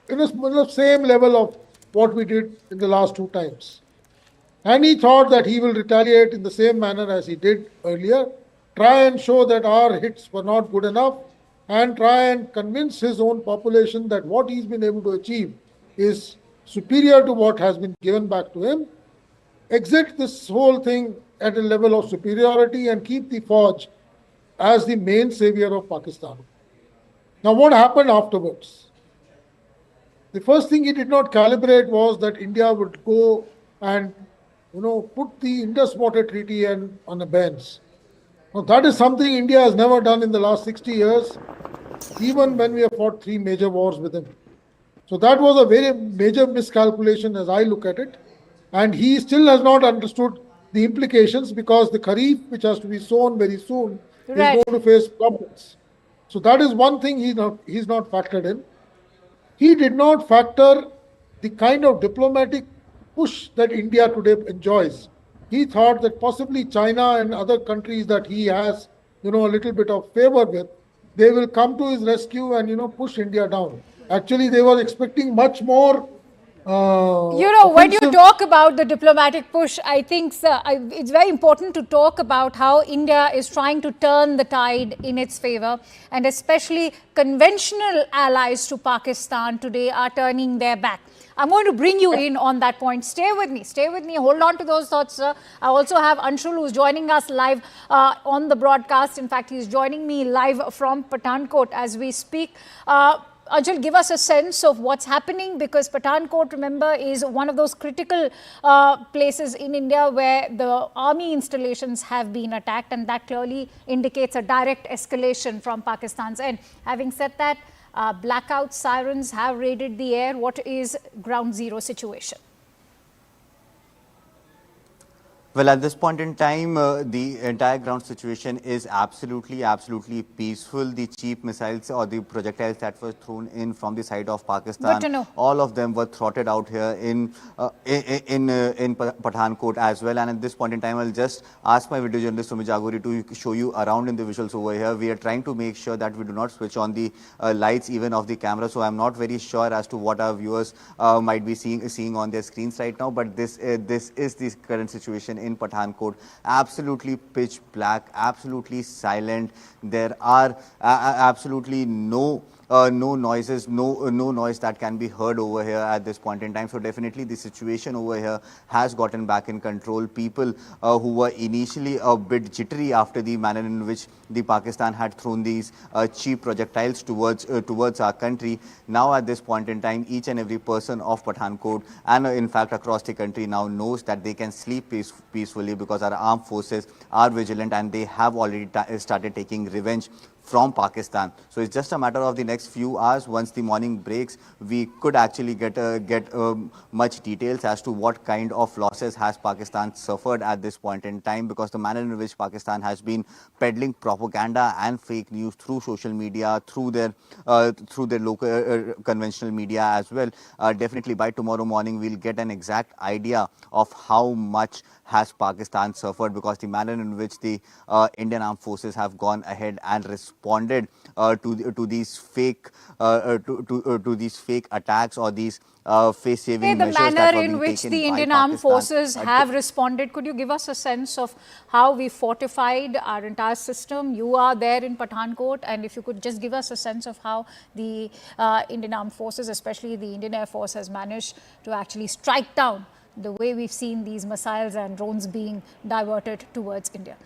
S7: in the same level of what we did in the last two times. And he thought that he will retaliate in the same manner as he did earlier, try and show that our hits were not good enough, and try and convince his own population that what he's been able to achieve is superior to what has been given back to him, exit this whole thing at a level of superiority and keep the Fauj as the main savior of Pakistan. Now, what happened afterwards? The first thing he did not calibrate was that India would go and, put the Indus Water Treaty on a bench. Now, that is something India has never done in the last 60 years, even when we have fought 3 major wars with him. So that was a very major miscalculation as I look at it. And he still has not understood the implications, because the kharif, which has to be sown very soon, is going to face problems. So that is one thing he's not factored in. He did not factor the kind of diplomatic push that India today enjoys. He thought that possibly China and other countries that he has, a little bit of favor with, they will come to his rescue and, push India down. Actually, they were expecting much more.
S14: When you talk about the diplomatic push, I think it's very important to talk about how India is trying to turn the tide in its favor, and especially conventional allies to Pakistan today are turning their back. I'm going to bring you in on that point. Stay with me, hold on to those thoughts, sir. I also have Anshul, who's joining us live on the broadcast. In fact, he's joining me live from Pathankot as we speak. Anshul, give us a sense of what's happening, because Pathankot, remember, is one of those critical places in India where the army installations have been attacked, and that clearly indicates a direct escalation from Pakistan's end. Having said that, blackout sirens have raided the air. What is ground zero situation?
S1: Well, at this point in time, the entire ground situation is absolutely peaceful. The cheap missiles or the projectiles that were thrown in from the side of Pakistan, all of them were throttled out here in Pathankot as well. And at this point in time, I'll just ask my video journalist Sumi Jagori to show you around in the visuals over here. We are trying to make sure that we do not switch on the lights even of the camera. So I'm not very sure as to what our viewers might be seeing on their screens right now. But this is the current situation in Pathankot. Absolutely pitch black, absolutely silent. There are absolutely no noises, no noise that can be heard over here at this point in time. So definitely the situation over here has gotten back in control. People who were initially a bit jittery after the manner in which the Pakistan had thrown these cheap projectiles towards our country, now at this point in time, each and every person of Pathankot and in fact across the country now knows that they can sleep peacefully, because our armed forces are vigilant and they have already started taking revenge from Pakistan. So it's just a matter of the next few hours. Once the morning breaks, we could actually get much details as to what kind of losses has Pakistan suffered at this point in time, because the manner in which Pakistan has been peddling propaganda and fake news through social media, through their local conventional media as well. Definitely by tomorrow morning, we'll get an exact idea of how much has Pakistan suffered, because the manner in which the Indian armed forces have gone ahead and responded to these fake attacks or these face-saving measures
S14: the
S1: that
S14: manner
S1: were
S14: in
S1: being
S14: which
S1: taken
S14: the
S1: by
S14: Indian armed
S1: Pakistan.
S14: forces have responded, could you give us a sense of how we fortified our entire system? You are there in Pathankot, and if you could just give us a sense of how the Indian armed forces, especially the Indian Air Force, has managed to actually strike down the way we've seen these missiles and drones being diverted towards India.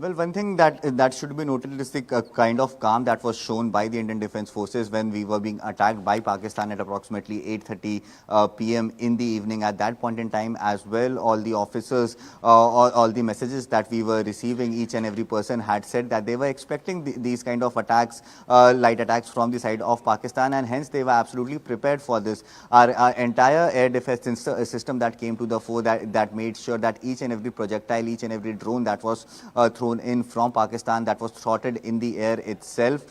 S1: Well, one thing that should be noted is the kind of calm that was shown by the Indian Defence Forces when we were being attacked by Pakistan at approximately 8:30 p.m. in the evening. At that point in time as well, all the officers, all the messages that we were receiving, each and every person had said that they were expecting these kind of attacks, light attacks from the side of Pakistan, and hence they were absolutely prepared for this. Our entire air defence system that came to the fore, that made sure that each and every projectile, each and every drone that was thrown in from Pakistan, that was throttled in the air itself.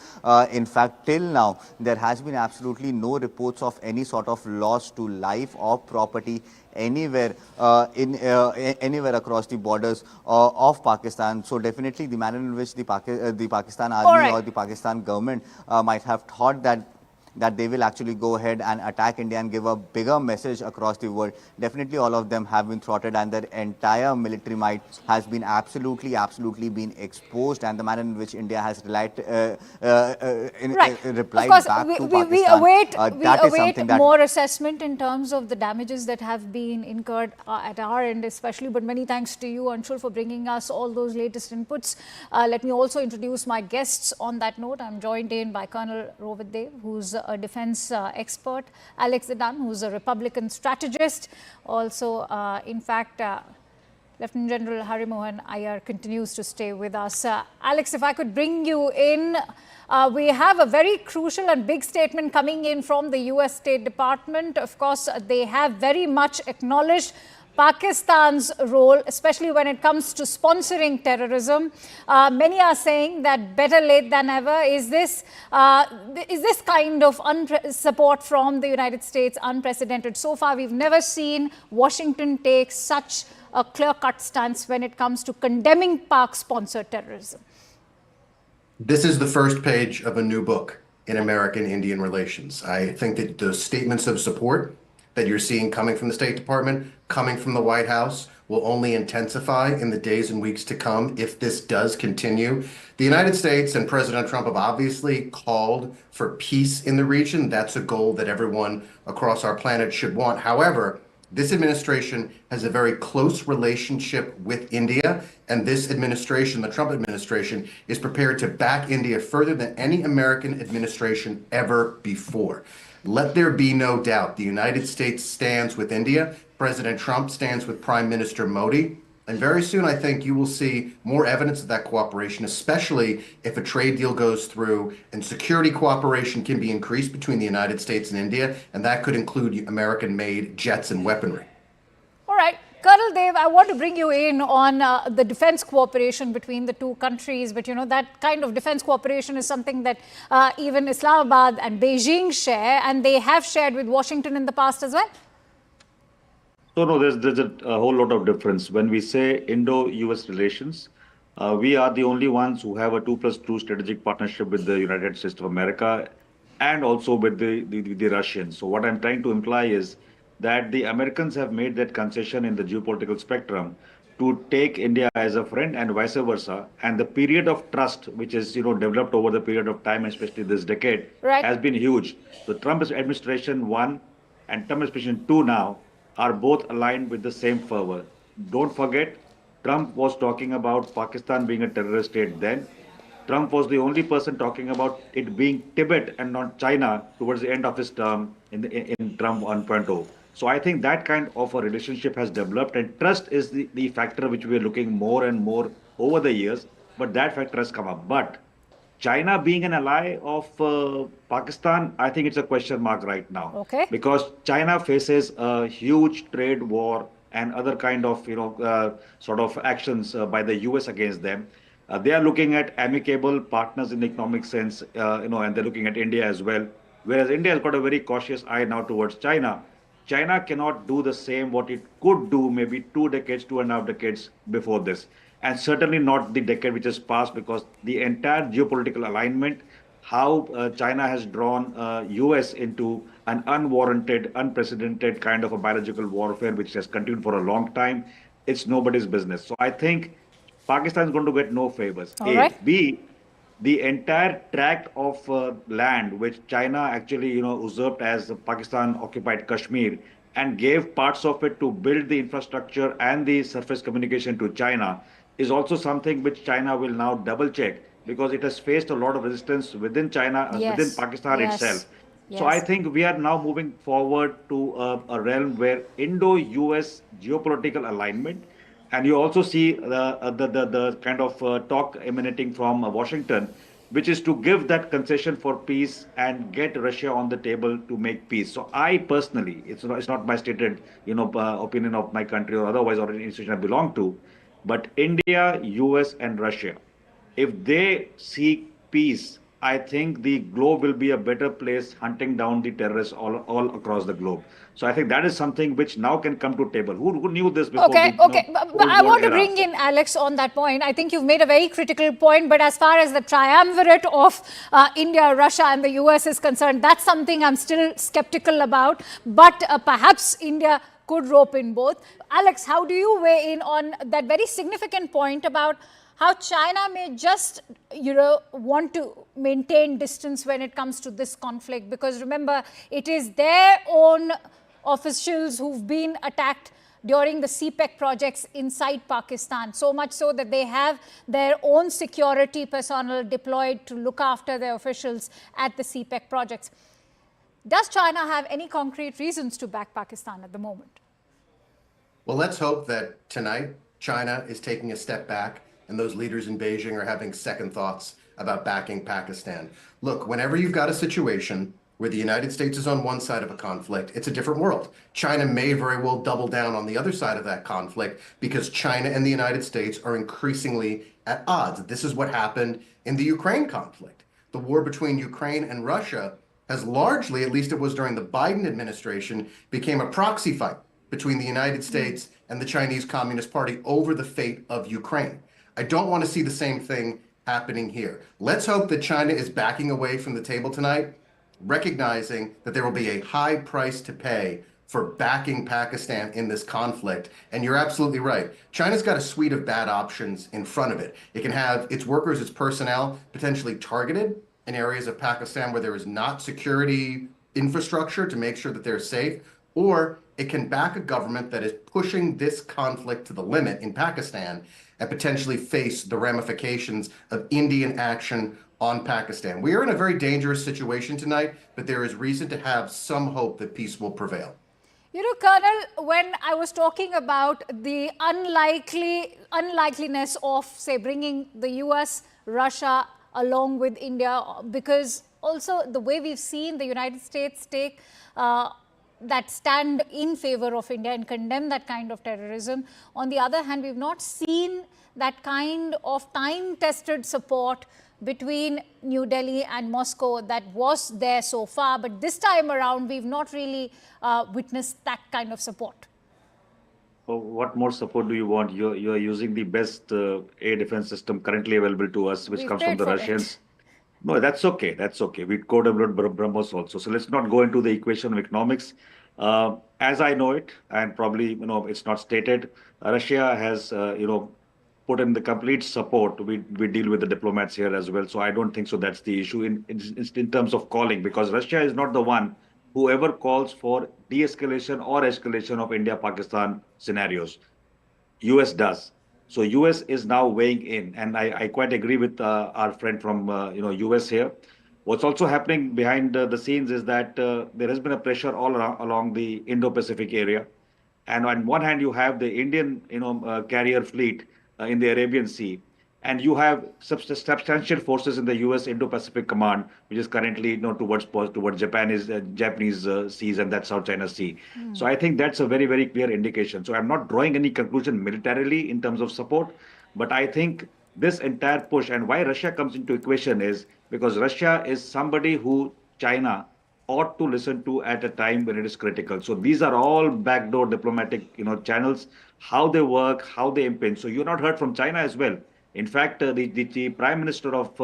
S1: In fact, till now, there has been absolutely no reports of any sort of loss to life or property anywhere anywhere across the borders of Pakistan. So definitely the manner in which the Pakistan army or the Pakistan government might have thought that that they will actually go ahead and attack India and give a bigger message across the world. Definitely all of them have been thwarted, and their entire military might has been absolutely been exposed, and the manner in which India has replied
S14: Of course,
S1: back to
S14: we
S1: Pakistan.
S14: await more assessment in terms of the damages that have been incurred at our end especially, but many thanks to you, Anshul, for bringing us all those latest inputs. Let me also introduce my guests on that note. I'm joined in by Colonel Rohit Dev, who's a defense expert, Alex Zidan, who's a Republican strategist. Also, in fact, Lieutenant General Hari Mohan Iyer continues to stay with us. Alex, if I could bring you in, we have a very crucial and big statement coming in from the US State Department. Of course, they have very much acknowledged Pakistan's role, especially when it comes to sponsoring terrorism. Many are saying that better late than ever. Is this kind of support from the United States unprecedented? So far, we've never seen Washington take such a clear-cut stance when it comes to condemning Pak-sponsored terrorism.
S21: This is the first page of a new book in American-Indian relations. I think that the statements of support that you're seeing coming from the State Department, coming from the White House, will only intensify in the days and weeks to come if this does continue. The United States and President Trump have obviously called for peace in the region. That's a goal that everyone across our planet should want. However, this administration has a very close relationship with India, and this administration, the Trump administration, is prepared to back India further than any American administration ever before. Let there be no doubt, the United States stands with India. President Trump stands with Prime Minister Modi. And very soon, I think you will see more evidence of that cooperation, especially if a trade deal goes through and security cooperation can be increased between the United States and India, and that could include American-made jets and weaponry.
S14: All right. Colonel Dev, I want to bring you in on the defense cooperation between the two countries. But, you know, that kind of defense cooperation is something that even Islamabad and Beijing share, and they have shared with Washington in the past as well.
S22: So no, there's a whole lot of difference. When we say Indo-US relations, we are the only ones who have a 2+2 strategic partnership with the United States of America and also with the Russians. So what I'm trying to imply is that the Americans have made that concession in the geopolitical spectrum to take India as a friend and vice versa. And the period of trust, which is developed over the period of time, especially this decade, has been huge. The Trump administration 1 and Trump administration 2 now are both aligned with the same fervor. Don't forget, Trump was talking about Pakistan being a terrorist state then. Trump was the only person talking about it being Tibet and not China towards the end of his term in Trump 1.0. So I think that kind of a relationship has developed, and trust is the factor which we are looking more and more over the years, but that factor has come up. But China being an ally of Pakistan, I think it's a question mark right now.
S14: Okay.
S22: Because China faces a huge trade war and other kind of, sort of actions by the US against them. They are looking at amicable partners in the economic sense, and they're looking at India as well. Whereas India has got a very cautious eye now towards China. China cannot do the same what it could do maybe 2 decades, 2.5 decades before this. And certainly not the decade which has passed, because the entire geopolitical alignment, how China has drawn US into an unwarranted, unprecedented kind of a biological warfare, which has continued for a long time, it's nobody's business. So I think Pakistan is going to get no favors. A. B, the entire tract of land which China actually, usurped as Pakistan occupied Kashmir and gave parts of it to build the infrastructure and the surface communication to China, is also something which China will now double check, because it has faced a lot of resistance within China, within Pakistan itself. So I think we are now moving forward to a realm where Indo-US geopolitical alignment, and you also see the kind of talk emanating from Washington, which is to give that concession for peace and get Russia on the table to make peace. So I personally, it's not my stated opinion of my country or otherwise or an institution I belong to, but India, US and Russia, if they seek peace I think the globe will be a better place hunting down the terrorists all across the globe. So I think that is something which now can come to table. Who knew this before the
S5: Okay, okay. But
S22: Cold
S5: I
S22: War
S5: want to
S22: era?
S5: bring in Alex on that point. I think you've made a very critical point. But as far as the triumvirate of India, Russia, and the US is concerned, that's something I'm still skeptical about. But perhaps India could rope in both. Alex, how do you weigh in on that very significant point about how China may just, want to maintain distance when it comes to this conflict? Because remember, it is their own officials who've been attacked during the CPEC projects inside Pakistan, so much so that they have their own security personnel deployed to look after their officials at the CPEC projects. Does China have any concrete reasons to back Pakistan at the moment?
S21: Well, let's hope that tonight China is taking a step back and those leaders in Beijing are having second thoughts about backing Pakistan. Look, whenever you've got a situation where the United States is on one side of a conflict, it's a different world. China may very well double down on the other side of that conflict because China and the United States are increasingly at odds. This is what happened in the Ukraine conflict. The war between Ukraine and Russia has largely, at least it was during the Biden administration, became a proxy fight between the United States and the Chinese Communist Party over the fate of Ukraine. I don't want to see the same thing happening here. Let's hope that China is backing away from the table tonight, recognizing that there will be a high price to pay for backing Pakistan in this conflict. And you're absolutely right. China's got a suite of bad options in front of it. It can have its workers, its personnel potentially targeted in areas of Pakistan where there is not security infrastructure to make sure that they're safe, or it can back a government that is pushing this conflict to the limit in Pakistan and potentially face the ramifications of Indian action on Pakistan. We are in a very dangerous situation tonight, but there is reason to have some hope that peace will prevail.
S5: Colonel, when I was talking about the unlikeliness of, say, bringing the US, Russia along with India, because also the way we've seen the United States take that stand in favor of India and condemn that kind of terrorism. On the other hand, we've not seen that kind of time-tested support between New Delhi and Moscow that was there so far. But this time around, we've not really witnessed that kind of support.
S22: Oh, what more support do you want? You're using the best air defense system currently available to us, which comes from the Russians. No, that's okay. That's okay. We co-developed BrahMos also. So let's not go into the equation of economics. As I know it, and probably it's not stated, Russia has put in the complete support. We deal with the diplomats here as well. So I don't think so. That's the issue in terms of calling, because Russia is not the one who ever calls for de-escalation or escalation of India-Pakistan scenarios. US does. So US is now weighing in, and I quite agree with our friend from US here. What's also happening behind the scenes is that there has been a pressure all along the Indo-Pacific area, and on one hand you have the Indian carrier fleet in the Arabian Sea, and you have substantial forces in the US Indo-Pacific Command, which is currently towards Japanese seas and that South China Sea. So I think that's a very, very clear indication. So I'm not drawing any conclusion militarily in terms of support, but I think this entire push, and why Russia comes into equation, is because Russia is somebody who China ought to listen to at a time when it is critical. So these are all backdoor diplomatic channels, how they work, how they impinge. So you're not heard from China as well. In fact, the Prime Minister of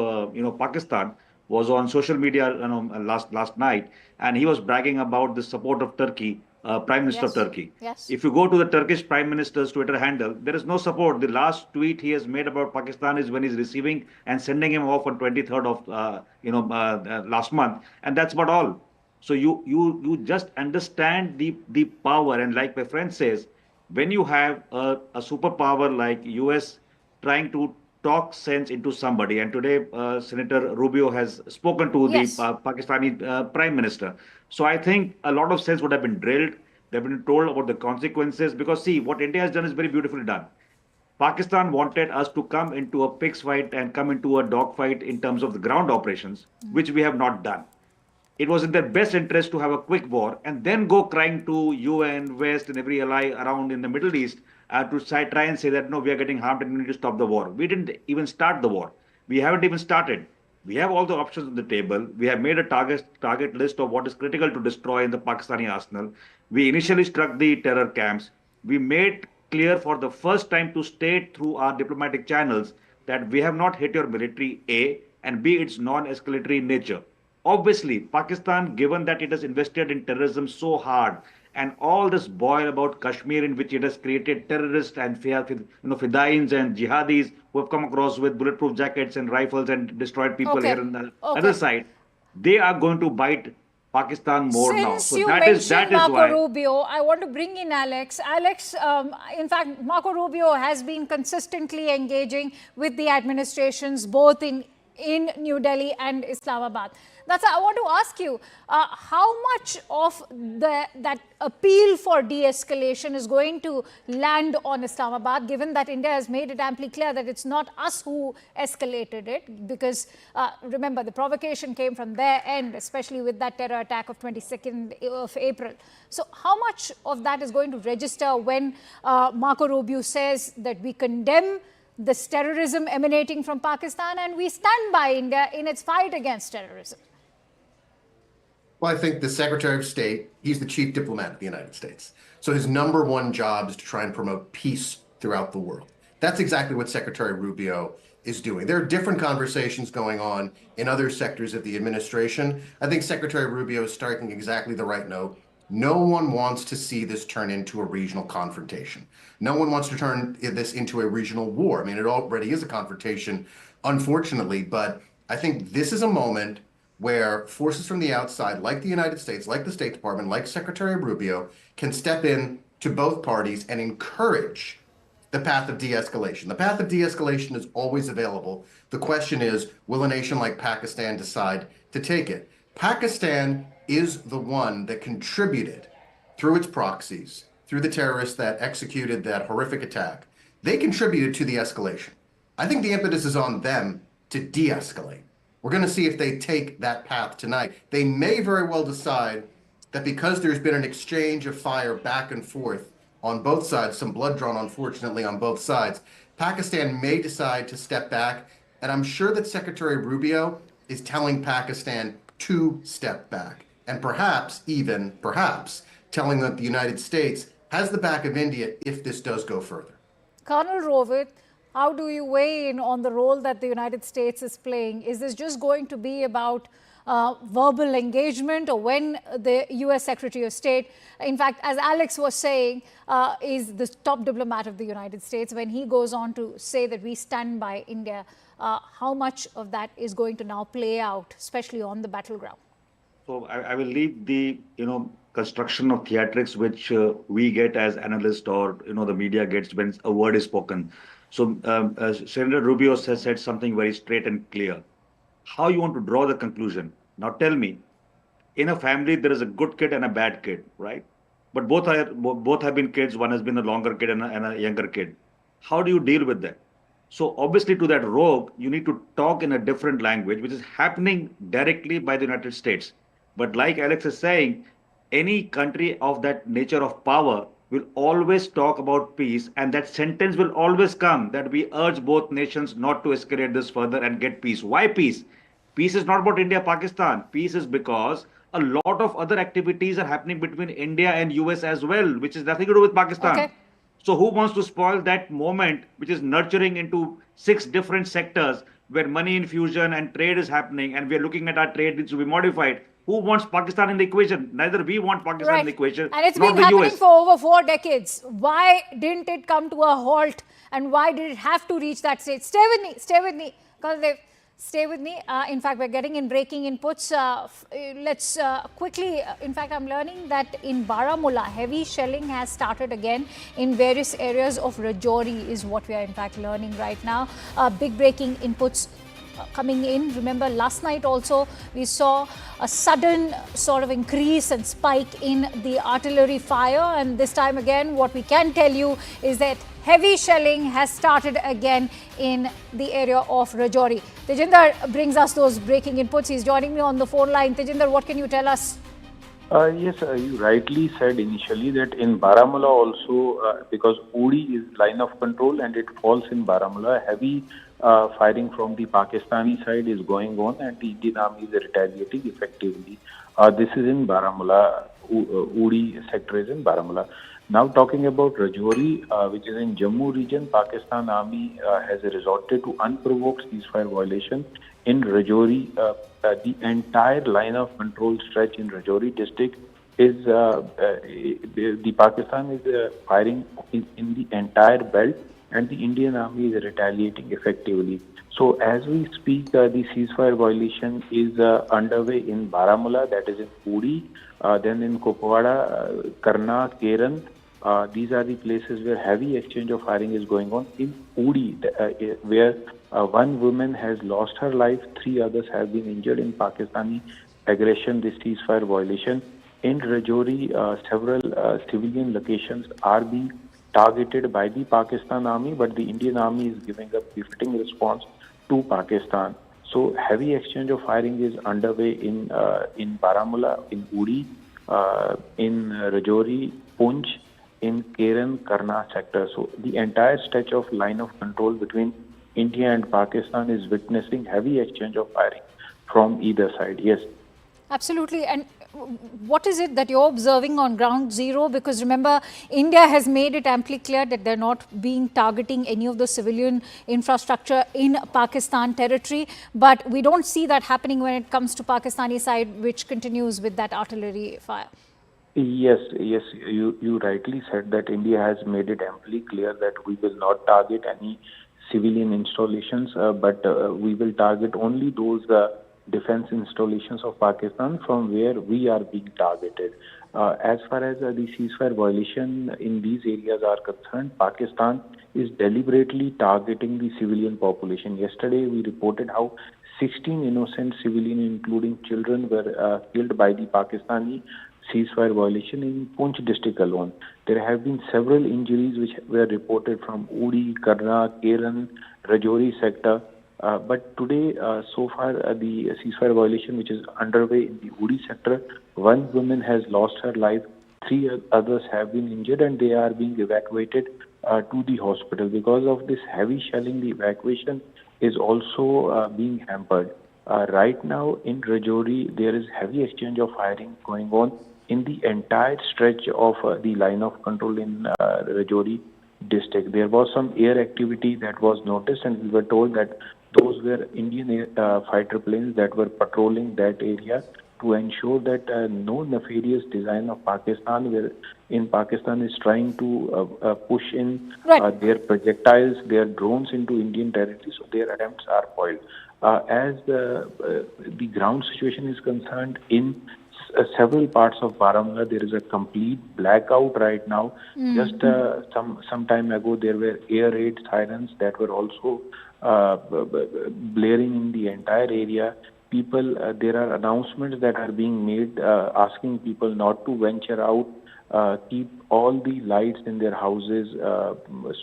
S22: Pakistan was on social media last night, and he was bragging about the support of Turkey, Prime Minister of Turkey.
S5: Yes.
S22: If you go to the Turkish Prime Minister's Twitter handle, there is no support. The last tweet he has made about Pakistan is when he's receiving and sending him off on 23rd of last month, and that's about all. So you just understand the power, and like my friend says, when you have a superpower like US trying to talk sense into somebody, and today Senator Rubio has spoken to the Pakistani Prime Minister. So I think a lot of sense would have been drilled. They've been told about the consequences, because see, what India has done is very beautifully done. Pakistan wanted us to come into a pig's fight and come into a dogfight in terms of the ground operations, which we have not done. It was in their best interest to have a quick war and then go crying to UN, West, and every ally around in the Middle East to try and say that, no, we are getting harmed and we need to stop the war. We didn't even start the war. We haven't even started. We have all the options on the table. We have made a target list of what is critical to destroy in the Pakistani arsenal. We initially struck the terror camps. We made clear for the first time to state through our diplomatic channels that we have not hit your military, A, and B, its non-escalatory nature. Obviously, Pakistan, given that it has invested in terrorism so hard, and all this boil about Kashmir in which it has created terrorists and fidains and jihadis who have come across with bulletproof jackets and rifles and destroyed people
S5: Okay.
S22: here on the
S5: Okay.
S22: other side, they are going to bite Pakistan more now.
S5: Since
S22: So
S5: you
S22: that is
S5: mentioned Marco
S22: why.
S5: Rubio, I want to bring in Alex. Alex, in fact, Marco Rubio has been consistently engaging with the administrations both in New Delhi and Islamabad. I want to ask you, how much of that appeal for de-escalation is going to land on Islamabad, given that India has made it amply clear that it's not us who escalated it, because remember, the provocation came from their end, especially with that terror attack of 22nd of April. So how much of that is going to register when Marco Rubio says that we condemn this terrorism emanating from Pakistan and we stand by India in its fight against terrorism?
S21: Well, I think the Secretary of State, he's the chief diplomat of the United States. So his number one job is to try and promote peace throughout the world. That's exactly what Secretary Rubio is doing. There are different conversations going on in other sectors of the administration. I think Secretary Rubio is striking exactly the right note. No one wants to see this turn into a regional confrontation. No one wants to turn this into a regional war. I mean, it already is a confrontation, unfortunately, but I think this is a moment where forces from the outside, like the United States, like the State Department, like Secretary Rubio, can step in to both parties and encourage the path of de-escalation. The path of de-escalation is always available. The question is, will a nation like Pakistan decide to take it? Pakistan is the one that contributed through its proxies, through the terrorists that executed that horrific attack. They contributed to the escalation. I think the impetus is on them to de-escalate. We're going to see if they take that path tonight. They may very well decide that because there's been an exchange of fire back and forth on both sides, some blood drawn, unfortunately, on both sides, Pakistan may decide to step back. And I'm sure that Secretary Rubio is telling Pakistan to step back. And perhaps, telling that the United States has the back of India if this does go further.
S5: Colonel Rovit, how do you weigh in on the role that the United States is playing? Is this just going to be about verbal engagement, or when the US Secretary of State, in fact, as Alex was saying, is the top diplomat of the United States, when he goes on to say that we stand by India, how much of that is going to now play out, especially on the battleground?
S22: So I will leave the construction of theatrics which we get as analysts, or the media gets when a word is spoken. So Senator Rubio has said something very straight and clear. How you want to draw the conclusion? Now tell me, in a family there is a good kid and a bad kid, right? But both have been kids. One has been a longer kid and a younger kid. How do you deal with that? So obviously to that rogue, you need to talk in a different language, which is happening directly by the United States. But like Alex is saying, any country of that nature of power will always talk about peace, and that sentence will always come that we urge both nations not to escalate this further and get peace. Why peace? Peace is not about India, Pakistan. Peace is because a lot of other activities are happening between India and US as well, which is nothing to do with Pakistan.
S5: Okay.
S22: So who wants to spoil that moment, which is nurturing into 6 different sectors where money infusion and trade is happening, and we are looking at our trade which will be modified? Who wants Pakistan in the equation? Neither we want Pakistan in the equation,
S5: and it's
S22: not
S5: been
S22: the
S5: happening
S22: US.
S5: for over 4 decades. Why didn't it come to a halt, and why did it have to reach that stage? Stay with me, Kaldev. Stay with me. In fact, we're getting in breaking inputs. Let's quickly, in fact, I'm learning that in Baramulla, heavy shelling has started again in various areas of Rajouri is what we are in fact learning right now. Big breaking inputs coming in. Remember, last night also we saw a sudden sort of increase and spike in the artillery fire, and this time again what we can tell you is that heavy shelling has started again in the area of Rajouri. Tejinder brings us those breaking inputs. He's joining me on the phone line. Tejinder, what can you tell us?
S9: Yes, you rightly said initially that in Baramulla also, because Uri is line of control and it falls in Baramulla, heavy firing from the Pakistani side is going on and the Indian army is retaliating effectively. This is in Baramulla, Uri sector is in Baramulla. Now talking about Rajouri, which is in Jammu region, Pakistan army has resorted to unprovoked ceasefire violation in Rajouri. The entire line of control stretch in Rajouri district is the Pakistan is firing in the entire belt, and the Indian army is retaliating effectively. So as we speak, the ceasefire violation is underway in Baramulla, that is in Uri, then in Kupwara, Karna, Keran. These are the places where heavy exchange of firing is going on. In Uri, where one woman has lost her life, 3 others have been injured in Pakistani aggression, this ceasefire violation. In Rajouri, several civilian locations are being targeted by the Pakistan army, but the Indian army is giving a befitting response to Pakistan. So heavy exchange of firing is underway in Baramulla, in Uri, in Rajouri, Poonch, in Keran, Karna sector. So the entire stretch of line of control between India and Pakistan is witnessing heavy exchange of firing from either side. Yes.
S5: Absolutely. And what is it that you're observing on ground zero? Because remember, India has made it amply clear that they're not being targeting any of the civilian infrastructure in Pakistan territory. But we don't see that happening when it comes to Pakistani side, which continues with that artillery fire.
S9: Yes, you rightly said that India has made it amply clear that we will not target any civilian installations, but we will target only those defense installations of Pakistan from where we are being targeted. As far as the ceasefire violation in these areas are concerned, Pakistan is deliberately targeting the civilian population. Yesterday, we reported how 16 innocent civilians, including children, were killed by the Pakistani ceasefire violation in Poonch district alone. There have been several injuries which were reported from Uri, Karna, Keran, Rajouri sector. But today, so far, the ceasefire violation which is underway in the Uri sector, 1 woman has lost her life, 3 others have been injured, and they are being evacuated to the hospital. Because of this heavy shelling, the evacuation is also being hampered. Right now in Rajouri, there is heavy exchange of firing going on in the entire stretch of the line of control in Rajouri district. There was some air activity that was noticed, and we were told that those were Indian fighter planes that were patrolling that area to ensure that no nefarious design of Pakistan, where in Pakistan is trying to push in their projectiles, their drones into Indian territory, so their attempts are foiled. As the ground situation is concerned, in several parts of Baramulla, there is a complete blackout right now. Just some time ago, there were air raid sirens that were also blaring in the entire area. People, there are announcements that are being made asking people not to venture out, keep all the lights in their houses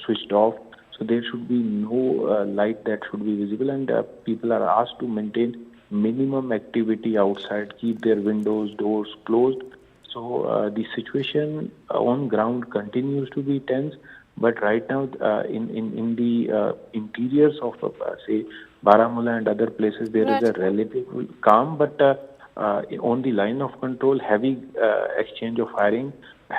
S9: switched off. So there should be no light that should be visible, and people are asked to maintain minimum activity outside, keep their windows, doors closed. So the situation on ground continues to be tense, but right now in the interiors of say Baramulla and other places, there is a relative calm, but on the line of control, heavy exchange of firing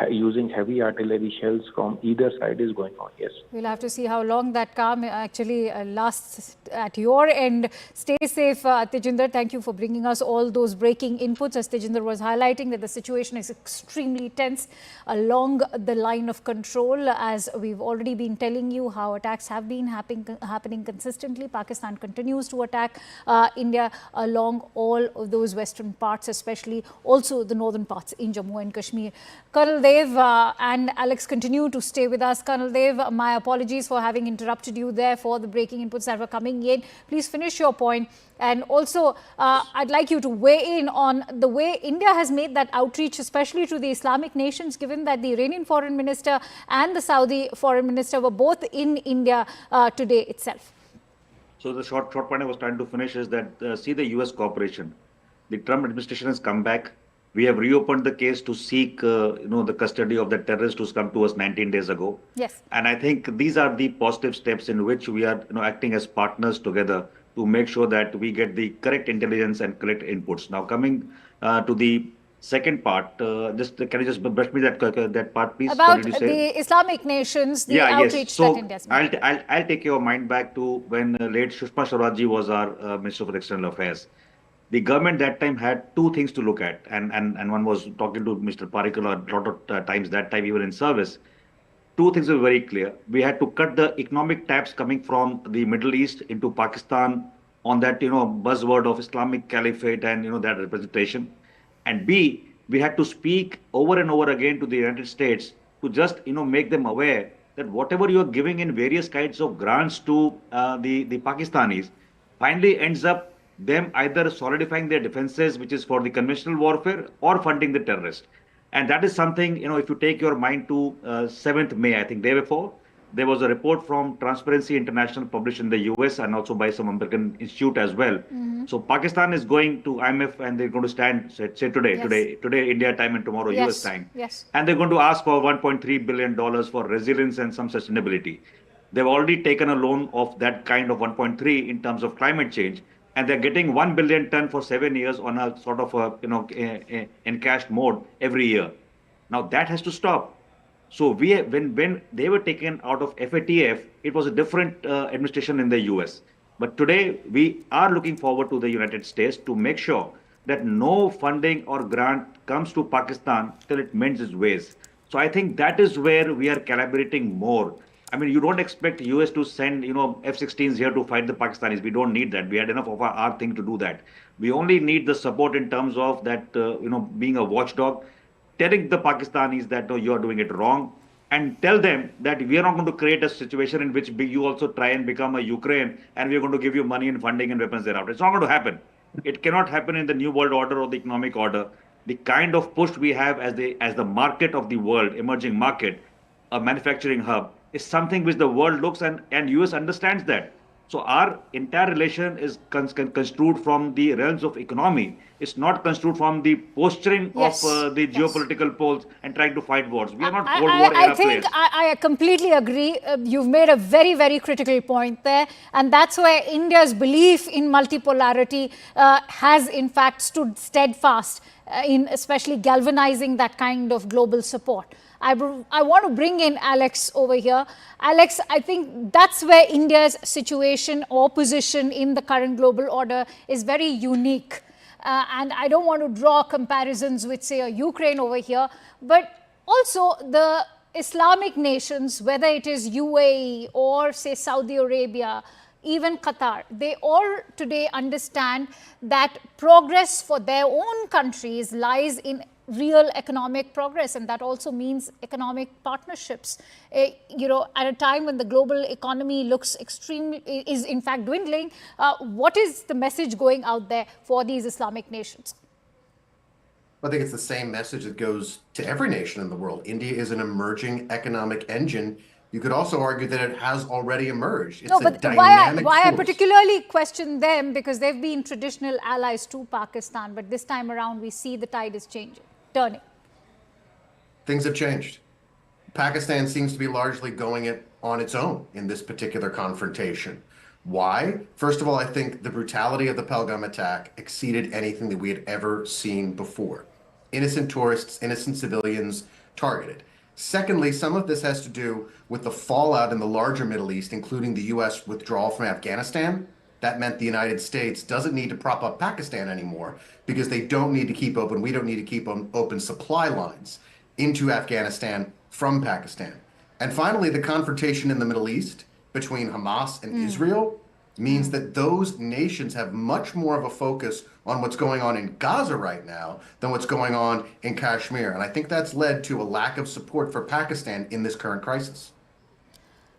S9: using heavy artillery shells from either side is going on. Yes,
S5: we'll have to see how long that calm actually lasts at your end. Stay safe, Tejinder. Thank you for bringing us all those breaking inputs. As Tejinder was highlighting, that the situation is extremely tense along the line of control. As we've already been telling you, how attacks have been happening consistently. Pakistan continues to attack India along all of those western parts, especially also the northern parts in Jammu and Kashmir. Colonel Dev and Alex continue to stay with us. Colonel Dev, my apologies for having interrupted you there for the breaking inputs that were coming in. Please finish your point. And also, I'd like you to weigh in on the way India has made that outreach, especially to the Islamic nations, given that the Iranian foreign minister and the Saudi foreign minister were both in India today itself.
S22: So the short point I was trying to finish is that see the US cooperation. The Trump administration has come back We have reopened the case to seek, the custody of the terrorist who's come to us 19 days ago.
S5: Yes.
S22: And I think these are the positive steps in which we are, acting as partners together to make sure that we get the correct intelligence and correct inputs. Now, coming to the second part, can you just brush me that part, please? What
S5: About
S22: did you say?
S5: the Islamic nations, the
S22: Yeah, yes.
S5: outreach that
S22: So
S5: India's made.
S22: I'll take your mind back to when late Sushma Swaraj was our Minister for External Affairs. The government that time had two things to look at, and one was talking to Mr. Parikal a lot of times that time, even in service. Two things were very clear. We had to cut the economic taps coming from the Middle East into Pakistan on that, buzzword of Islamic Caliphate and, that representation. And B, we had to speak over and over again to the United States to just, make them aware that whatever you are giving in various kinds of grants to the Pakistanis finally ends up them either solidifying their defenses, which is for the conventional warfare, or funding the terrorist. And that is something, if you take your mind to 7th May, I think day before, there was a report from Transparency International published in the US and also by some American institute as well. So Pakistan is going to IMF and they're going to stand, say today India time and tomorrow US time.
S5: Yes.
S22: And they're going to ask for $1.3 billion for resilience and some sustainability. They've already taken a loan of that kind of 1.3 in terms of climate change. And they're getting 1 billion ton for 7 years on a sort of in cash mode every year. Now that has to stop. So when they were taken out of FATF, it was a different administration in the US. But today we are looking forward to the United States to make sure that no funding or grant comes to Pakistan till it mends its ways. So I think that is where we are collaborating more. I mean, you don't expect US to send, F-16s here to fight the Pakistanis. We don't need that. We had enough of our thing to do that. We only need the support in terms of that, being a watchdog, telling the Pakistanis that, no, you are doing it wrong, and tell them that we are not going to create a situation in which you also try and become a Ukraine and we are going to give you money and funding and weapons thereafter. It's not going to happen. It cannot happen in the new world order or the economic order. The kind of push we have as the market of the world, emerging market, a manufacturing hub, is something which the world looks and US understands that. So our entire relation is construed from the realms of economy. It's not construed from the posturing of the geopolitical poles and trying to fight wars. We are not Cold War era players.
S5: I completely agree. You've made a very, very critical point there. And that's where India's belief in multipolarity has in fact stood steadfast in especially galvanizing that kind of global support. I want to bring in Alex over here. Alex, I think that's where India's situation or position in the current global order is very unique. And I don't want to draw comparisons with, say, a Ukraine over here, but also the Islamic nations, whether it is UAE or, say, Saudi Arabia, even Qatar, they all today understand that progress for their own countries lies in real economic progress, and that also means economic partnerships. At a time when the global economy looks is in fact dwindling, what is the message going out there for these Islamic nations?
S21: I think it's the same message that goes to every nation in the world. India is an emerging economic engine. You could also argue that it has already emerged. It's a dynamic
S5: why I
S21: force.
S5: particularly question them, because they've been traditional allies to Pakistan, but this time around we see the tide is changing, turning.
S21: Things have changed. Pakistan seems to be largely going it on its own in this particular confrontation. Why? First of all, I think the brutality of the Pahalgam attack exceeded anything that we had ever seen before. Innocent tourists, innocent civilians targeted. Secondly, some of this has to do with the fallout in the larger Middle East, including the U.S. withdrawal from Afghanistan. That meant the United States doesn't need to prop up Pakistan anymore because they don't need to keep open, we don't need to keep open supply lines into Afghanistan from Pakistan. And finally, the confrontation in the Middle East between Hamas and Israel means that those nations have much more of a focus on what's going on in Gaza right now than what's going on in Kashmir. And I think that's led to a lack of support for Pakistan in this current crisis.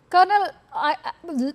S5: Colonel,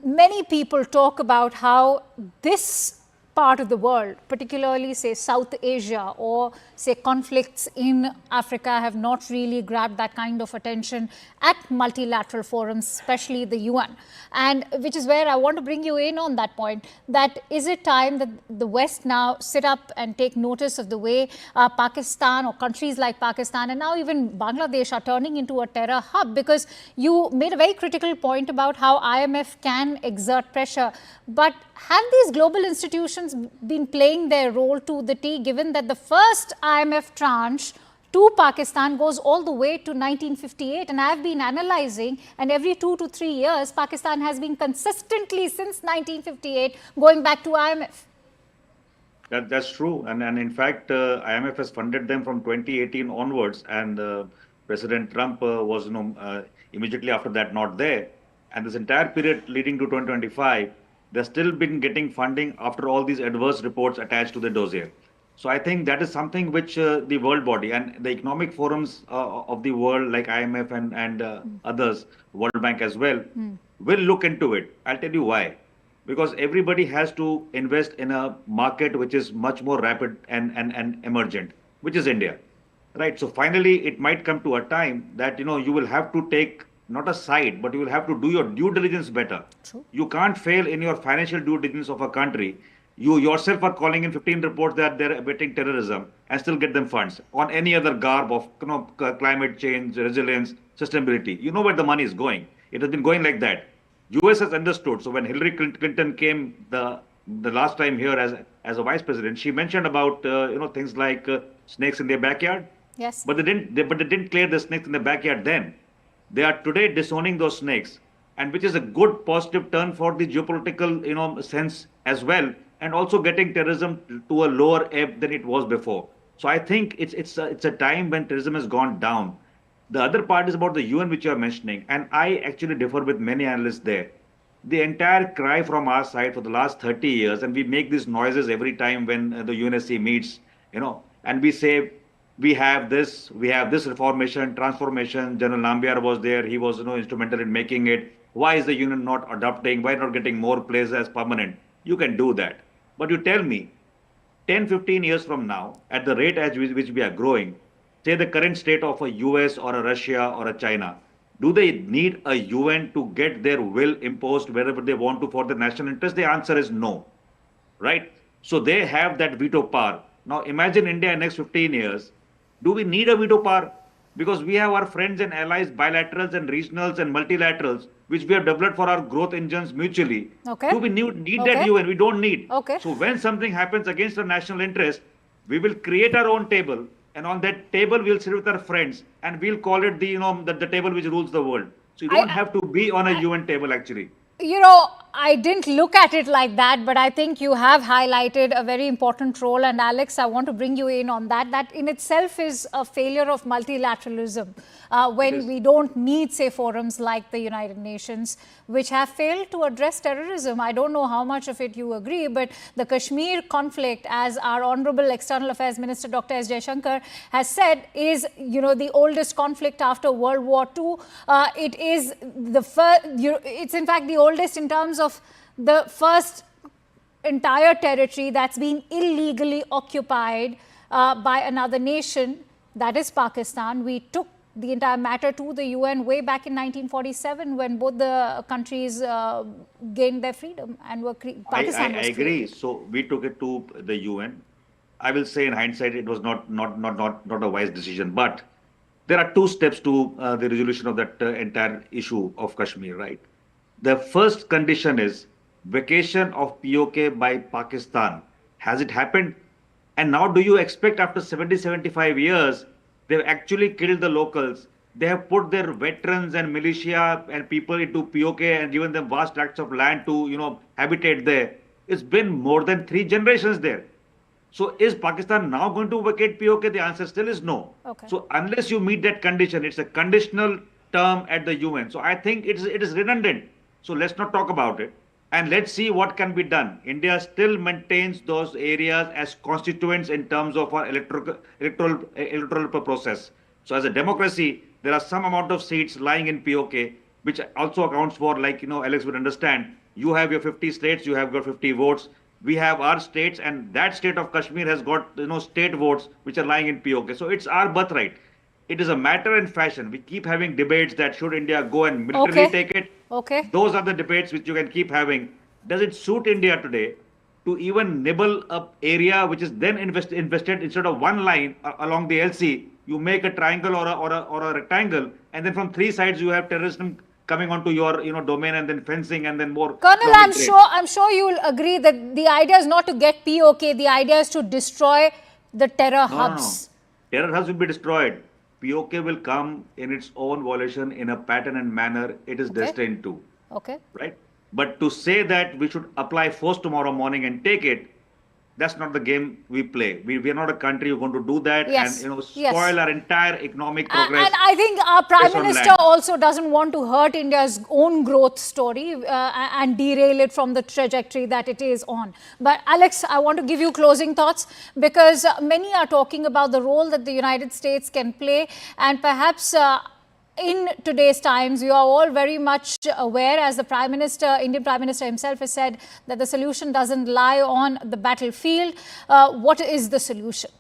S5: many people talk about how this part of the world, particularly say South Asia or say conflicts in Africa, have not really grabbed that kind of attention at multilateral forums, especially the UN. And which is where I want to bring you in on that point, that is it time that the West now sit up and take notice of the way Pakistan or countries like Pakistan and now even Bangladesh are turning into a terror hub? Because you made a very critical point about how IMF can exert pressure, but have these global institutions been playing their role to the T, given that the first IMF tranche to Pakistan goes all the way to 1958, and I have been analyzing, and every 2 to 3 years Pakistan has been consistently since 1958 going back to IMF.
S22: That's true, and in fact, IMF has funded them from 2018 onwards, and President Trump was immediately after that not there, and this entire period leading to 2025, they've still been getting funding after all these adverse reports attached to the dossier. So I think that is something which the world body and the economic forums of the world, like IMF and others, World Bank as well, will look into it. I'll tell you why. Because everybody has to invest in a market which is much more rapid and emergent, which is India, right? So finally, it might come to a time that, you will have to take not a side, but you will have to do your due diligence better.
S5: True.
S22: You can't fail in your financial due diligence of a country. You yourself are calling in 15 reports that they're abetting terrorism and still get them funds on any other garb of climate change, resilience, sustainability. You know where the money is going. It has been going like that. US has understood. So when Hillary Clinton came the last time here as a vice president, she mentioned about things like snakes in their backyard.
S5: Yes.
S22: But they didn't clear the snakes in the backyard then. They are today disowning those snakes, and which is a good positive turn for the geopolitical sense as well, and also getting terrorism to a lower ebb than it was before. So I think it's a time when terrorism has gone down. The other part is about the UN, which you are mentioning, and I actually differ with many analysts there. The entire cry from our side for the last 30 years, and we make these noises every time when the UNSC meets, and we say we have this reformation, transformation. General Nambiar was there; he was instrumental in making it. Why is the UN not adopting? Why not getting more places as permanent? You can do that, but you tell me, 10, 15 years from now, at the rate at which we are growing, say the current state of a US or a Russia or a China, do they need a UN to get their will imposed wherever they want to for the national interest? The answer is no, right? So they have that veto power. Now imagine India in next 15 years. Do we need a veto power? Because we have our friends and allies, bilaterals and regionals and multilaterals, which we have developed for our growth engines mutually.
S5: Okay.
S22: Do we need that UN? We don't need.
S5: Okay.
S22: So when something happens against our national interest, we will create our own table, and on that table we'll sit with our friends, and we'll call it the table which rules the world. So you don't have to be on a UN table actually.
S5: I didn't look at it like that, but I think you have highlighted a very important role. And Alex, I want to bring you in on that. That in itself is a failure of multilateralism when we don't need, say, forums like the United Nations, which have failed to address terrorism. I don't know how much of it you agree, but the Kashmir conflict, as our Honorable External Affairs Minister Dr. S. Jaishankar has said, is, the oldest conflict after World War II. It is the first, it's in fact the oldest in terms of the first entire territory that's been illegally occupied by another nation, that is Pakistan. We took the entire matter to the UN way back in 1947 when both the countries gained their freedom and were Pakistan was
S22: I agree. So we took it to the UN. I will say in hindsight it was not a wise decision, but there are two steps to the resolution of that entire issue of Kashmir, right? The first condition is vacation of POK by Pakistan. Has it happened? And now do you expect after 70-75 years, they've actually killed the locals. They have put their veterans and militia and people into POK and given them vast tracts of land to, habitate there. It's been more than 3 generations there. So is Pakistan now going to vacate POK? The answer still is no.
S5: Okay.
S22: So unless you meet that condition, it's a conditional term at the UN. So I think it is redundant. So let's not talk about it. And let's see what can be done. India still maintains those areas as constituents in terms of our electoral process. So as a democracy, there are some amount of seats lying in POK, which also accounts for, Alex would understand, you have your 50 states, you have got 50 votes. We have our states, and that state of Kashmir has got state votes which are lying in POK. So it's our birthright. It is a matter and fashion. We keep having debates that should India go and militarily take it.
S5: Okay.
S22: Those are the debates which you can keep having. Does it suit India today to even nibble up area which is then invested instead of one line along the LC? You make a triangle or a rectangle, and then from three sides you have terrorism coming onto your domain, and then fencing, and then more.
S5: Colonel, I'm sure you will agree that the idea is not to get POK. The idea is to destroy the terror hubs.
S22: No. Terror hubs will be destroyed. POK will come in its own violation in a pattern and manner it is destined to.
S5: Okay.
S22: Right? But to say that we should apply force tomorrow morning and take it, that's not the game we play. We are not a country who's going to do that and spoil our entire economic progress.
S5: And I think our Prime Minister also doesn't want to hurt India's own growth story and derail it from the trajectory that it is on. But Alex, I want to give you closing thoughts, because many are talking about the role that the United States can play, and perhaps in today's times, you are all very much aware, as the Prime Minister, Indian Prime Minister himself has said, that the solution doesn't lie on the battlefield. What is the solution?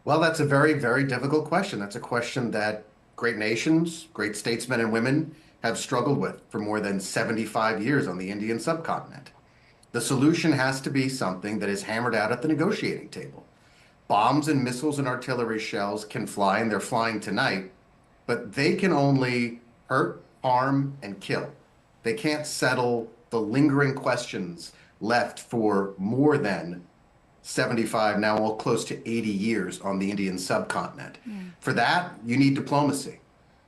S21: Well, that's a very, very difficult question. That's a question that great nations, great statesmen and women have struggled with for more than 75 years on the Indian subcontinent. The solution has to be something that is hammered out at the negotiating table. Bombs and missiles and artillery shells can fly, and they're flying tonight, but they can only hurt, harm, and kill. They can't settle the lingering questions left for more than 75, now all close to 80 years on the Indian subcontinent. For that, you need diplomacy.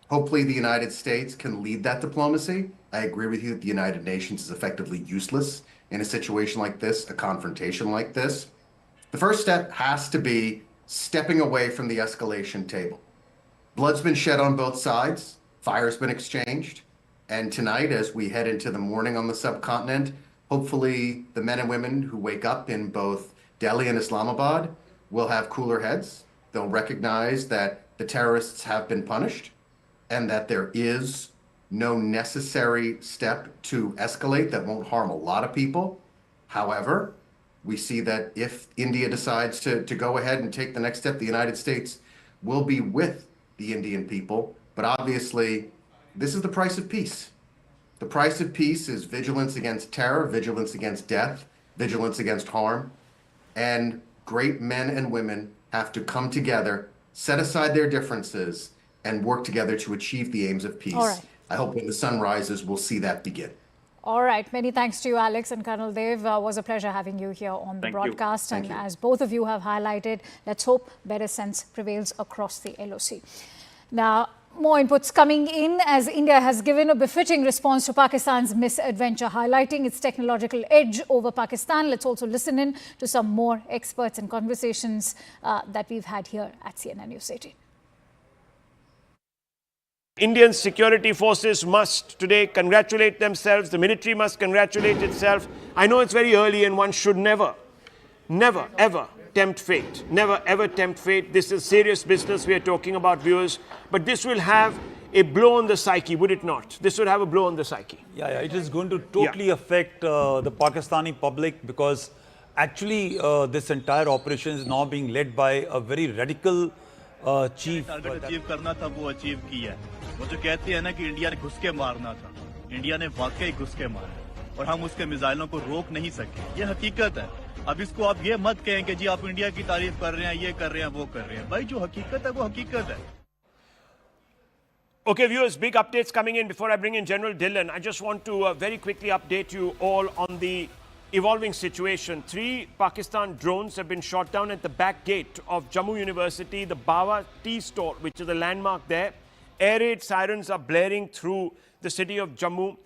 S21: Hopefully the United States can lead that diplomacy. I agree with you that the United Nations is effectively useless in a situation like this, a confrontation like this. The first step has to be stepping away from the escalation table. Blood's been shed on both sides, fire's been exchanged, and tonight, as we head into the morning on the subcontinent, hopefully the men and women who wake up in both Delhi and Islamabad will have cooler heads. They'll recognize that the terrorists have been punished and that there is no necessary step to escalate that won't harm a lot of people. However, we see that if India decides to go ahead and take the next step, the United States will be with the Indian people. But obviously, this is the price of peace. The price of peace is vigilance against terror, vigilance against death, vigilance against harm. And great men and women have to come together, set aside their differences, and work together to achieve the aims of peace.
S5: Right.
S21: I hope when the sun rises, we'll see that begin.
S5: All right. Many thanks to you, Alex and Colonel Dev. Was a pleasure having you here on the broadcast. And as both of you have highlighted, let's hope better sense prevails across the LOC. Now, more inputs coming in as India has given a befitting response to Pakistan's misadventure, highlighting its technological edge over Pakistan. Let's also listen in to some more experts and conversations that we've had here at CNN News 18.
S2: Indian security forces must today congratulate themselves. The military must congratulate itself. I know it's very early and one should never, ever tempt fate. Never, ever tempt fate. This is serious business we are talking about, viewers. But this will have a blow on the psyche, would it not? This would have a blow on the psyche.
S6: Yeah, it is going to totally affect the Pakistani public, because actually this entire operation is now being led by a very radical chief.
S10: Target achieve करना था वो achieve किया है। वो जो कहते हैं ना कि इंडिया ने घुस के मारना था, इंडिया ने वाकई घुस के मारा और हम उसके मिसाइलों को रोक नहीं सके। ये हकीकत है। अब इसको आप ये मत कहें कि जी आप इंडिया की तारीफ कर रहे हैं, ये कर रहे हैं, वो कर रहे हैं। भाई जो हकीकत है वो हकीकत है।
S2: Okay, viewers, big updates coming in. Before I bring in General Dhillon, I just want to very quickly update you all on the evolving situation. 3 Pakistan drones have been shot down at the back gate of Jammu University, the Bawa Tea Store, which is a landmark there. Air raid sirens are blaring through the city of Jammu.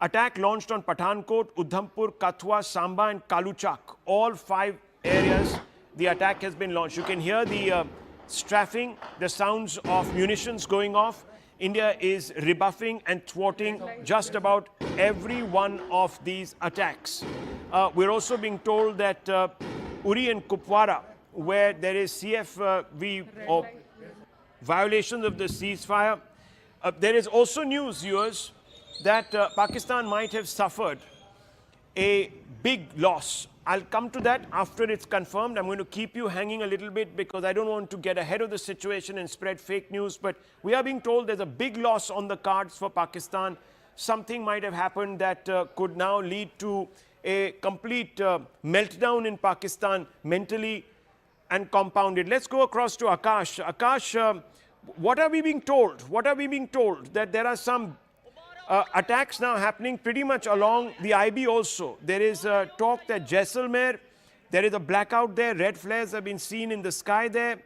S2: Attack launched on Pathankot, Udhampur, Kathua, Samba and Kaluchak. All 5 areas the attack has been launched. You can hear the strafing, the sounds of munitions going off. India is rebuffing and thwarting just about every one of these attacks. We're also being told that Uri and Kupwara, where there is CFV or violations of the ceasefire, there is also news, viewers, that Pakistan might have suffered a big loss. I'll come to that after it's confirmed. I'm going to keep you hanging a little bit because I don't want to get ahead of the situation and spread fake news. But we are being told there's a big loss on the cards for Pakistan. Something might have happened that could now lead to a complete meltdown in Pakistan mentally and compounded. Let's go across to Akash. Akash, what are we being told? What are we being told? That there are some attacks now happening pretty much along the IB also. There is talk that Jaisalmer, there is a blackout there. Red flares have been seen in the sky there.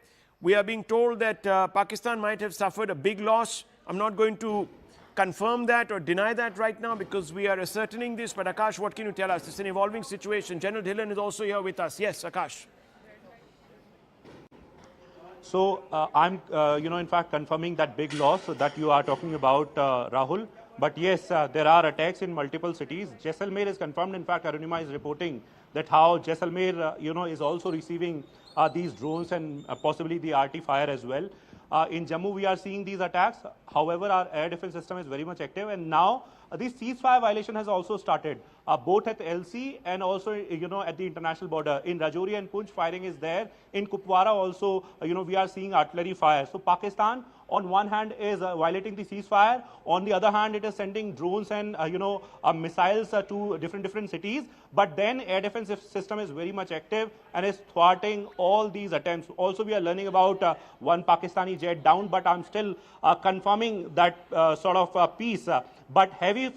S2: We are being told that Pakistan might have suffered a big loss. I'm not going to confirm that or deny that right now because we are ascertaining this. But Akash, what can you tell us? It's an evolving situation. General Dhillon is also here with us. Yes, Akash.
S3: So I'm, in fact, confirming that big loss that you are talking about, Rahul. But yes, there are attacks in multiple cities. Jaisalmer is confirmed. In fact, Arunima is reporting that how Jaisalmer, is also receiving these drones and possibly the RT fire as well. In Jammu, we are seeing these attacks. However, our air defense system is very much active. And now this ceasefire violation has also started, both at LC and also, at the international border. In Rajouri and Punch, firing is there. In Kupwara also, we are seeing artillery fire. So Pakistan, on one hand, is violating the ceasefire. On the other hand, it is sending drones and, missiles to different cities. But then air defense system is very much active and is thwarting all these attempts. Also, we are learning about one Pakistani jet down, but I'm still confirming that sort of piece. But heavy,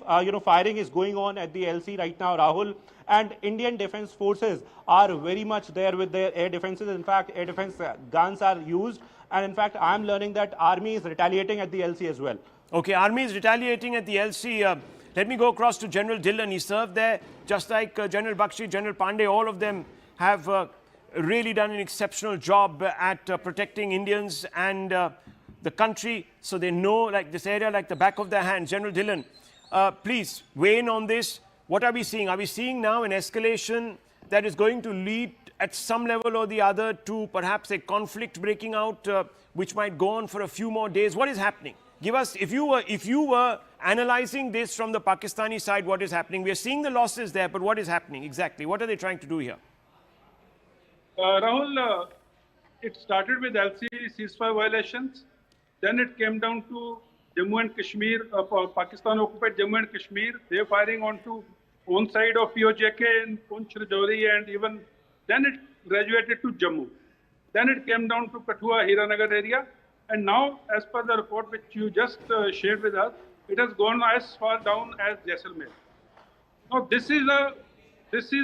S3: firing is going on at the LC right now, Rahul. And Indian defense forces are very much there with their air defenses. In fact, air defense guns are used. And in fact, I'm learning that army is retaliating at the LC as well.
S2: Okay, army is retaliating at the LC. Let me go across to General Dhillon. He served there, just like General Bakshi, General Pandey. All of them have really done an exceptional job at protecting Indians and the country. So they know like this area like the back of their hand. General Dhillon, please weigh in on this. What are we seeing? Are we seeing now an escalation that is going to lead at some level or the other to perhaps a conflict breaking out, which might go on for a few more days? What is happening? Give us, if you were analyzing this from the Pakistani side, what is happening? We are seeing the losses there, but what is happening exactly? What are they trying to do here?
S12: Rahul, it started with LC ceasefire violations. Then it came down to Jammu and Kashmir, Pakistan occupied Jammu and Kashmir. They are firing onto one side of POJK in Punch, Rajouri, and even then it graduated to Jammu. Then it came down to Kathua, Hiranagar area. And now, as per the report which you just shared with us, it has gone as far down as Jaisalmer. Now, this is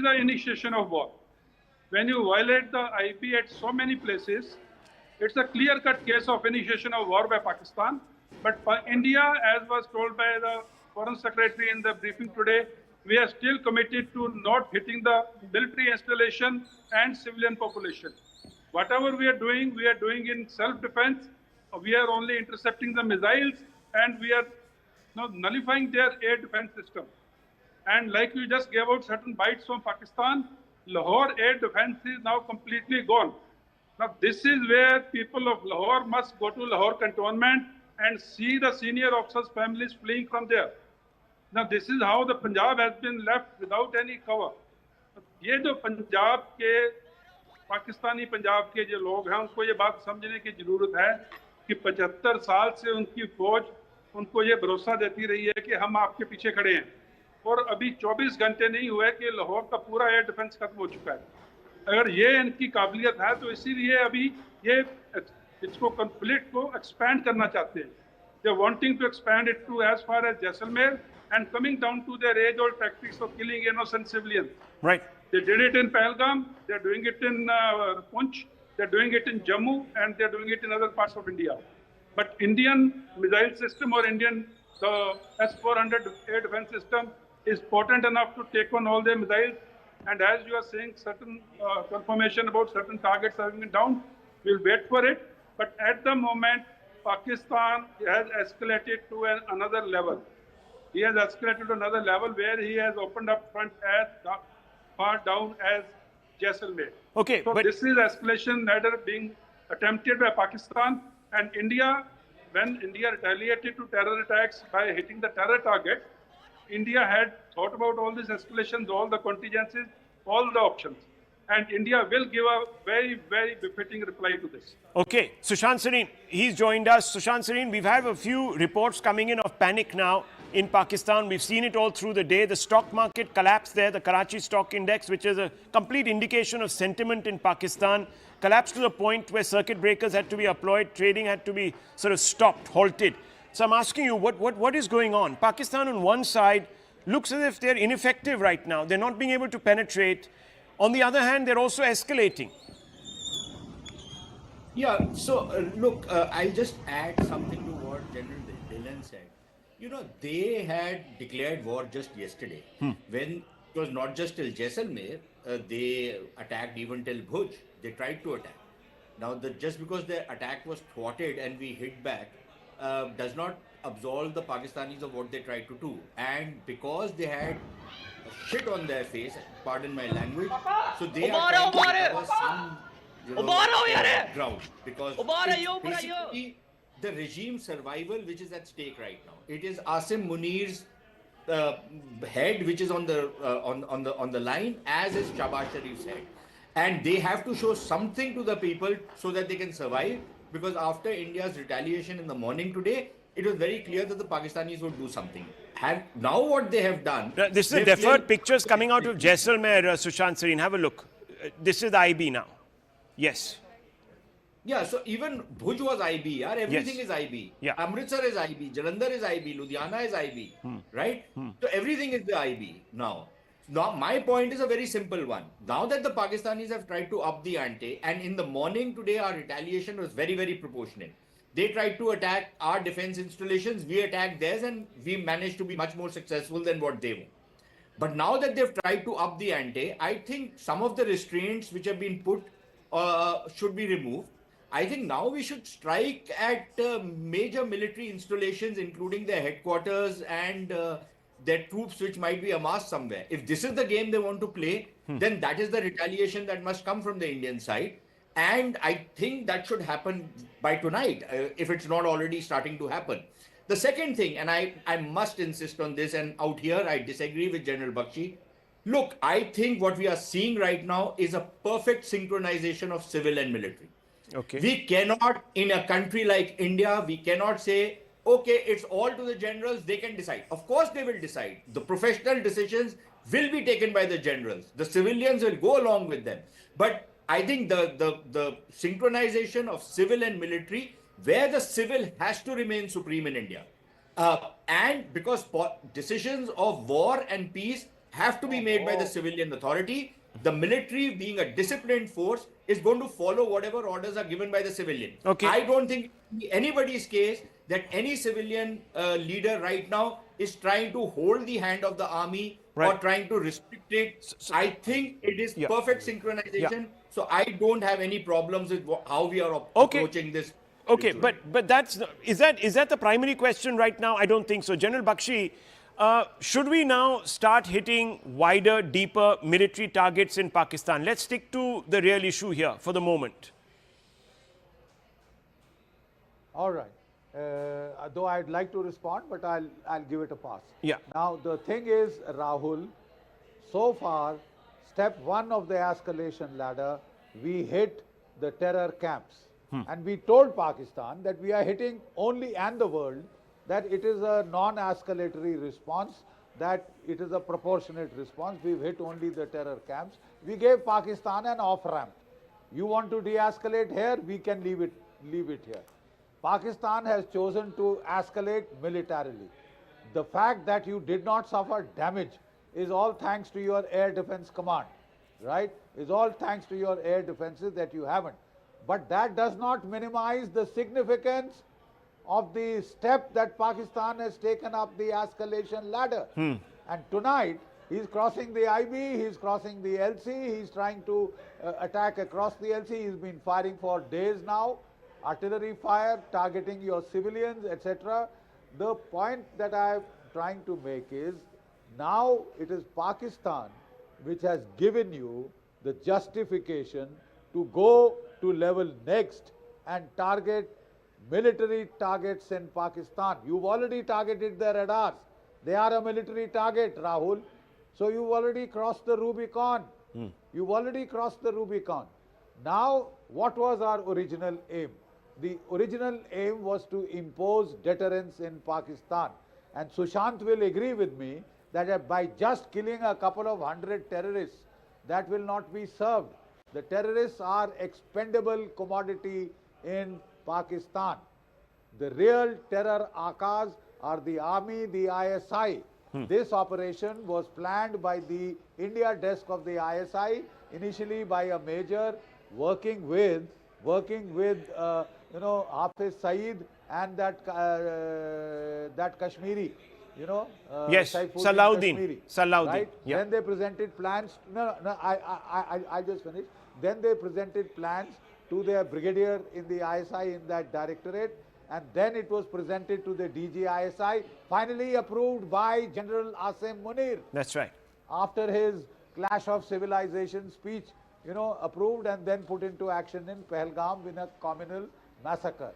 S12: the initiation of war. When you violate the IP at so many places, it's a clear-cut case of initiation of war by Pakistan. But for India, as was told by the Foreign Secretary in the briefing today, we are still committed to not hitting the military installation and civilian population. Whatever we are doing in self-defense. We are only intercepting the missiles and we are nullifying their air defense system. And like you just gave out certain bites from Pakistan, Lahore air defense is now completely gone. Now this is where people of Lahore must go to Lahore cantonment and see the senior officers' families fleeing from there. Now this is how the Punjab has been left without any cover. ये जो पंजाब के पाकिस्तानी पंजाब के जो लोग हैं उनको ये बात समझने की जरूरत है कि 75 साल से उनकी फौज उनको ये भरोसा देती रही है कि हम आपके पीछे खड़े हैं और अभी 24 घंटे नहीं हुए कि लाहौर का पूरा एयर डिफेंस खत्म हो चुका है। अगर ये इनकी काबिलियत है तो इसीलिए अभी ये इसको कॉन्फ्लिक्ट को एक्सपैंड करना चाहते हैं। They are wanting to expand it to as far as Jaisalmer and coming down to their age-old tactics of killing innocent civilians.
S2: Right.
S12: They did it in Pahalgam, they're doing it in Punch, they're doing it in Jammu, and they're doing it in other parts of India. But Indian missile system or Indian S-400 air defense system is potent enough to take on all their missiles. And as you are saying, certain confirmation about certain targets having been down, we'll wait for it. But at the moment, Pakistan has escalated to another level. He has escalated to another level where he has opened up front as far down as Jaisalmer.
S2: Okay,
S12: so
S2: but
S12: this is escalation ladder being attempted by Pakistan and India. When India retaliated to terror attacks by hitting the terror target, India had thought about all these escalations, all the contingencies, all the options. And India will give a very, very befitting reply to this.
S2: Okay, Sushant Sareen, he's joined us. Sushant Sareen, we've had a few reports coming in of panic now in Pakistan. We've seen it all through the day. The stock market collapsed there. The Karachi Stock Index, which is a complete indication of sentiment in Pakistan, collapsed to the point where circuit breakers had to be applied. Trading had to be sort of stopped, halted. So I'm asking you, what is going on? Pakistan on one side looks as if they're ineffective right now. They're not being able to penetrate. On the other hand, they're also escalating.
S8: Yeah, so look, I'll just add something to what General Dillon said. You know, they had declared war just yesterday. When it was not just till Jaisalmer, they attacked even till Bhuj. They tried to attack. Now, just because their attack was thwarted and we hit back, does not absolve the Pakistanis of what they tried to do. And because they had shit on their face, pardon my language, so they are trying to recover some ground, because it's basically the regime survival which is at stake right now. It is Asim Munir's head which is on the line, as is Shahbaz Sharif's head, and they have to show something to the people so that they can survive. Because after India's retaliation in the morning today, it was very clear that the Pakistanis would do something. Now what they have done...
S2: This is the deferred pictures coming out of Jaisalmer, Sushant Sareen. Have a look. This is the IB now. Yes.
S8: Yeah, so even Bhuj was IB, yeah? Everything
S2: Yes.
S8: is IB.
S2: Yeah.
S8: Amritsar is IB, Jalandhar is IB, Ludhiana is IB, right? So everything is the IB now. Now, my point is a very simple one. Now that the Pakistanis have tried to up the ante, and in the morning today, our retaliation was very, very proportionate. They tried to attack our defense installations, we attacked theirs, and we managed to be much more successful than what they were. But now that they've tried to up the ante, I think some of the restraints which have been put should be removed. I think now we should strike at major military installations, including their headquarters and their troops which might be amassed somewhere. If this is the game they want to play, then that is the retaliation that must come from the Indian side. And I think that should happen by tonight, if it's not already starting to happen. The second thing, and I must insist on this, and out here I disagree with General Bakshi. Look, I think what we are seeing right now is a perfect synchronization of civil and military.
S2: Okay.
S8: We cannot, in a country like India, we cannot say, okay, it's all to the generals, they can decide. Of course they will decide. The professional decisions will be taken by the generals. The civilians will go along with them. But I think the synchronization of civil and military, where the civil has to remain supreme in India. And because decisions of war and peace have to be made by the civilian authority, the military, being a disciplined force, is going to follow whatever orders are given by the civilian.
S2: Okay.
S8: I don't think anybody's case that any civilian leader right now is trying to hold the hand of the army or trying to restrict it. I think it is perfect synchronization. So I don't have any problems with how we are approaching this.
S2: Okay, but is that the primary question right now? I don't think so. General Bakshi, should we now start hitting wider, deeper military targets in Pakistan? Let's stick to the real issue here for the moment.
S15: All right. Though I'd like to respond, but I'll give it a pass.
S2: Yeah.
S15: Now the thing is, Rahul, so far, step one of the escalation ladder, we hit the terror camps. And we told Pakistan that we are hitting only, and the world, that it is a non-escalatory response, that it is a proportionate response. We've hit only the terror camps. We gave Pakistan an off-ramp. You want to de-escalate here, we can leave it here. Pakistan has chosen to escalate militarily. The fact that you did not suffer damage is all thanks to your air defense command, right? Is all thanks to your air defenses that you haven't. But that does not minimize the significance of the step that Pakistan has taken up the escalation ladder. And tonight, he's crossing the IB, he's crossing the LC, he's trying to attack across the LC. He's been firing for days now, artillery fire, targeting your civilians, etc. The point that I'm trying to make is, now it is Pakistan which has given you the justification to go to level next and target military targets in Pakistan. You've already targeted their radars. They are a military target, Rahul. So you've already crossed the Rubicon. You've already crossed the Rubicon. Now, what was our original aim? The original aim was to impose deterrence in Pakistan. And Sushant will agree with me that by just killing a couple of hundred terrorists, that will not be served. The terrorists are expendable commodity in Pakistan. The real terror akas are the army, the ISI. This operation was planned by the India desk of the ISI, initially by a major working with Hafiz Saeed and that Kashmiri,
S2: yes,
S15: Saifuddin
S2: Salahuddin.
S15: Kashmiri,
S2: Salahuddin.
S15: right?
S2: Yeah.
S15: Then they presented plans. I just finished. Then they presented plans to their brigadier in the ISI in that directorate, and then it was presented to the DG ISI, finally approved by General Asim Munir.
S2: That's right.
S15: After his clash of civilization speech, approved and then put into action in Pahalgam in a communal massacre.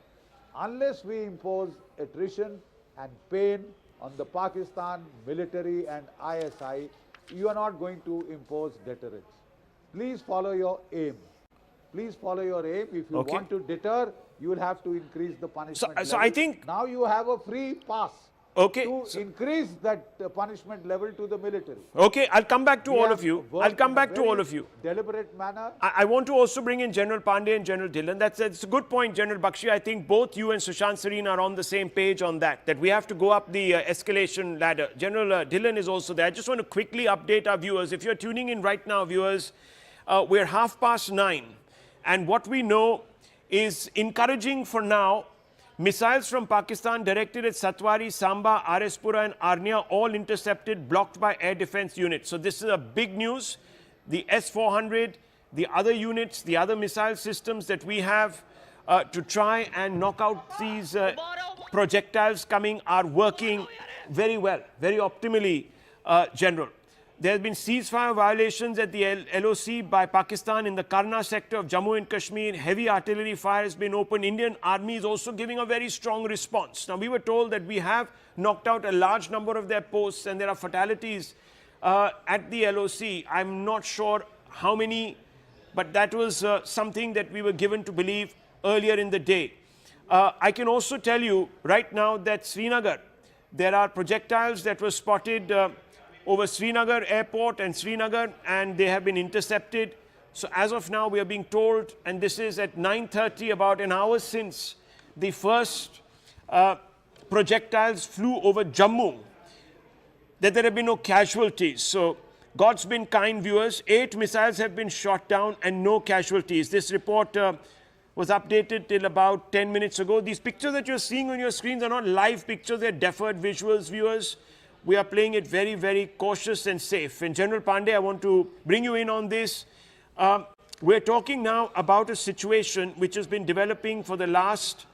S15: Unless we impose attrition and pain on the Pakistan military and ISI, you are not going to impose deterrence. Please follow your aim. Please follow your aim. If you want to deter, you will have to increase the punishment level.
S2: So I think
S15: now you have a free pass to increase that punishment level to the military.
S2: Okay, I'll come back to all of you. I'll come back to all of you.
S15: Deliberate manner.
S2: I want to also bring in General Pandey and General Dhillon. That's a good point, General Bakshi. I think both you and Sushant Sareen are on the same page on that we have to go up the escalation ladder. General Dhillon is also there. I just want to quickly update our viewers. If you're tuning in right now, viewers, we're 9:30. And what we know is encouraging for now. Missiles from Pakistan directed at Satwari, Samba, Arispura and Arnia all intercepted, blocked by air defense units. So this is a big news. The S-400, the other units, the other missile systems that we have to try and knock out these projectiles coming are working very well, very optimally, General. There have been ceasefire violations at the LOC by Pakistan in the Karna sector of Jammu and Kashmir. Heavy artillery fire has been opened. Indian Army is also giving a very strong response. Now, we were told that we have knocked out a large number of their posts and there are fatalities at the LOC. I'm not sure how many, but that was something that we were given to believe earlier in the day. I can also tell you right now that Srinagar, there are projectiles that were spotted over Srinagar airport and Srinagar, and they have been intercepted. So as of now, we are being told, and this is at 9:30, about an hour since the first projectiles flew over Jammu, that there have been no casualties. So God's been kind, viewers. 8 missiles have been shot down and no casualties. This report was updated till about 10 minutes ago. These pictures that you're seeing on your screens are not live pictures, they're deferred visuals, viewers. We are playing it very, very cautious and safe. And General Pandey, I want to bring you in on this. We're talking now about a situation which has been developing for the last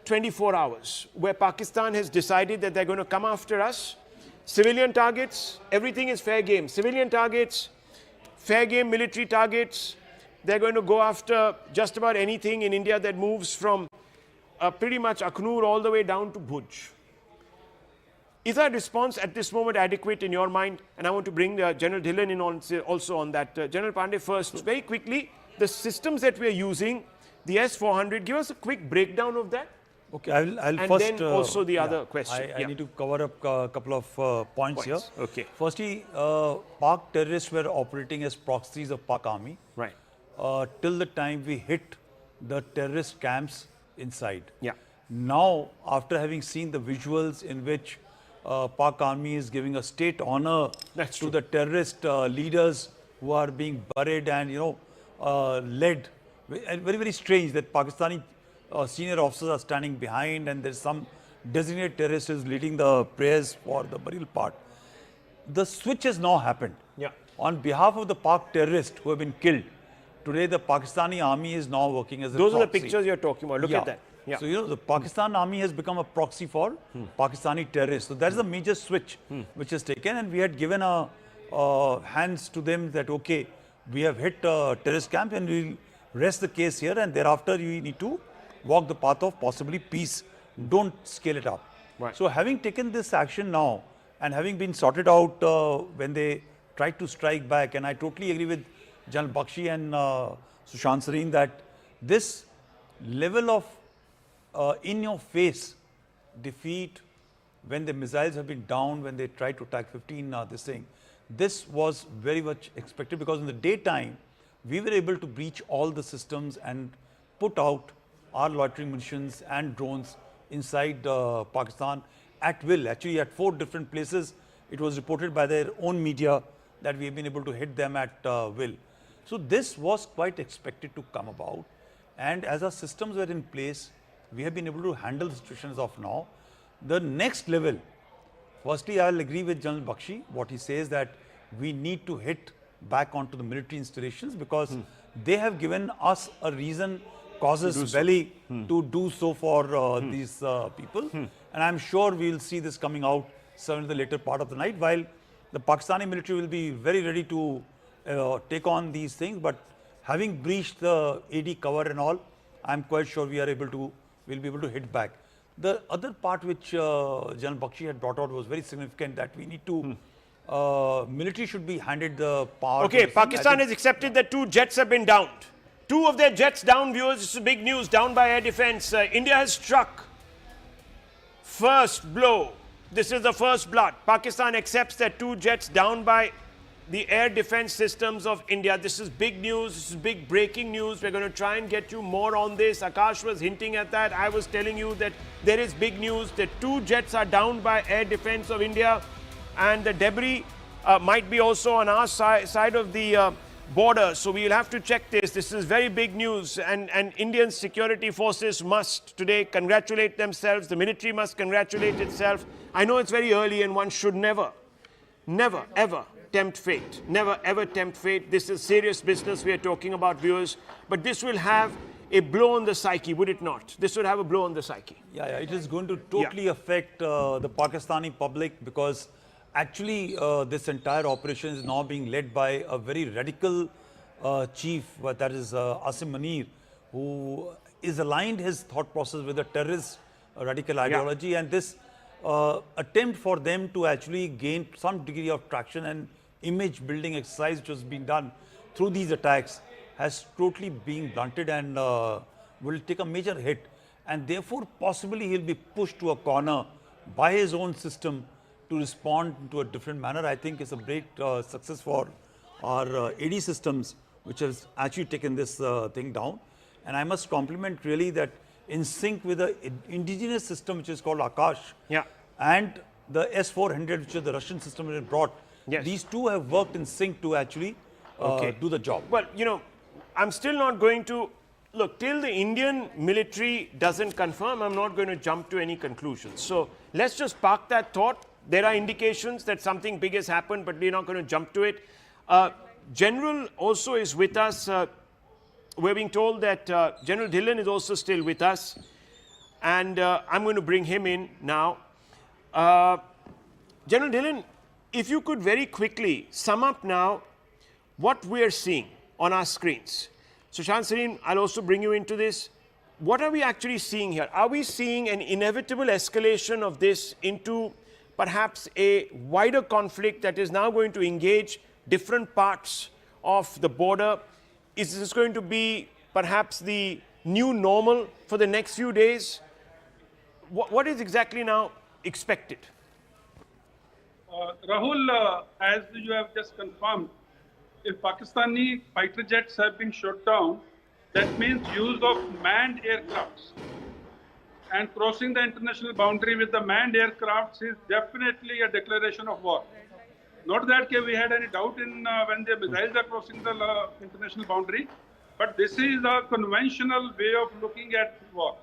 S2: 24 hours, where Pakistan has decided that they're going to come after us. Civilian targets, everything is fair game. Civilian targets, fair game military targets. They're going to go after just about anything in India that moves from pretty much Akhnur all the way down to Bhuj. Is our response at this moment adequate in your mind? And I want to bring General Dhillon in also on that. General Pandey, first, very quickly, the systems that we are using, the S-400, give us a quick breakdown of that.
S6: Okay, I'll
S2: and
S6: first...
S2: then also the other question.
S6: I need to cover up a couple of points here.
S2: Okay.
S6: Firstly, Pak terrorists were operating as proxies of Pak army.
S2: Right.
S6: Till the time we hit the terrorist camps inside.
S2: Yeah.
S6: Now, after having seen the visuals in which Pak army is giving a state honor to the terrorist leaders who are being buried and, led. And very, very strange that Pakistani senior officers are standing behind and there's some designated terrorist is leading the prayers for the burial part. The switch has now happened.
S2: Yeah.
S6: On behalf of the Pak terrorists who have been killed, today the Pakistani army is now working as a
S2: Those
S6: proxy.
S2: are the pictures you're talking about. Look at that. Yeah.
S6: So, the Pakistan army has become a proxy for Pakistani terrorists. So, that's a major switch which is taken, and we had given a hands to them that, okay, we have hit terrorist camp and we'll rest the case here, and thereafter you need to walk the path of possibly peace. Don't scale it up.
S2: Right.
S6: So having taken this action now and having been sorted out when they tried to strike back, and I totally agree with General Bakshi and Sushant Sareen that this level of in-your-face defeat when the missiles have been down, when they tried to attack 15, this was very much expected because in the daytime, we were able to breach all the systems and put out our loitering munitions and drones inside Pakistan at will. Actually, at 4 different places, it was reported by their own media that we have been able to hit them at will. So this was quite expected to come about. And as our systems were in place, we have been able to handle the situation as of now. The next level, firstly, I'll agree with General Bakshi, what he says that we need to hit back onto the military installations because they have given us a reason, casus belli, to do so for these people. And I'm sure we'll see this coming out certainly in the later part of the night, while the Pakistani military will be very ready to take on these things. But having breached the AD cover and all, I'm quite sure we'll be able to hit back. The other part which General Bakshi had brought out was very significant, that we need to, military should be handed the power.
S2: Okay, Pakistan has accepted that 2 jets have been downed. 2 of their jets down, viewers. This is big news, down by air defense. India has struck. First blow. This is the first blood. Pakistan accepts that 2 jets down by the air defense systems of India. This is big news. This is big breaking news. We're going to try and get you more on this. Akash was hinting at that. I was telling you that there is big news that 2 jets are down by air defense of India, and the debris might be also on our side of the border. So we will have to check this. This is very big news, and Indian security forces must today congratulate themselves. The military must congratulate itself. I know it's very early and one should never, ever tempt fate. Never ever tempt fate. This is serious business we are talking about, viewers. But this will have a blow on the psyche, would it not? This would have a blow on the psyche.
S6: Yeah, it is going to totally affect the Pakistani public because actually this entire operation is now being led by a very radical chief, that is Asim Munir, who is aligned his thought process with the terrorist radical ideology, and this attempt for them to actually gain some degree of traction and image building exercise which has been done through these attacks has totally been blunted and will take a major hit, and therefore possibly he'll be pushed to a corner by his own system to respond to a different manner. I think it's a great success for our AD systems which has actually taken this thing down, and I must compliment really that in sync with the indigenous system which is called Akash and the S-400 which is the Russian system that it brought. These two have worked in sync to actually do the job.
S2: Well, you know, I'm still not going to, look, till the Indian military doesn't confirm, I'm not going to jump to any conclusions. So let's just park that thought. There are indications that something big has happened, but we're not going to jump to it. General also is with us. We're being told that General Dhillon is also still with us, and I'm going to bring him in now. General Dhillon, if you could very quickly sum up now what we're seeing on our screens. Sushant Sareen, I'll also bring you into this. What are we actually seeing here? Are we seeing an inevitable escalation of this into perhaps a wider conflict that is now going to engage different parts of the border? Is this going to be perhaps the new normal for the next few days? What is exactly now expected?
S12: Rahul, as you have just confirmed, if Pakistani fighter jets have been shot down, that means use of manned aircrafts. And crossing the international boundary with the manned aircrafts is definitely a declaration of war. Not that we had any doubt in when the missiles are crossing the international boundary, but this is a conventional way of looking at war.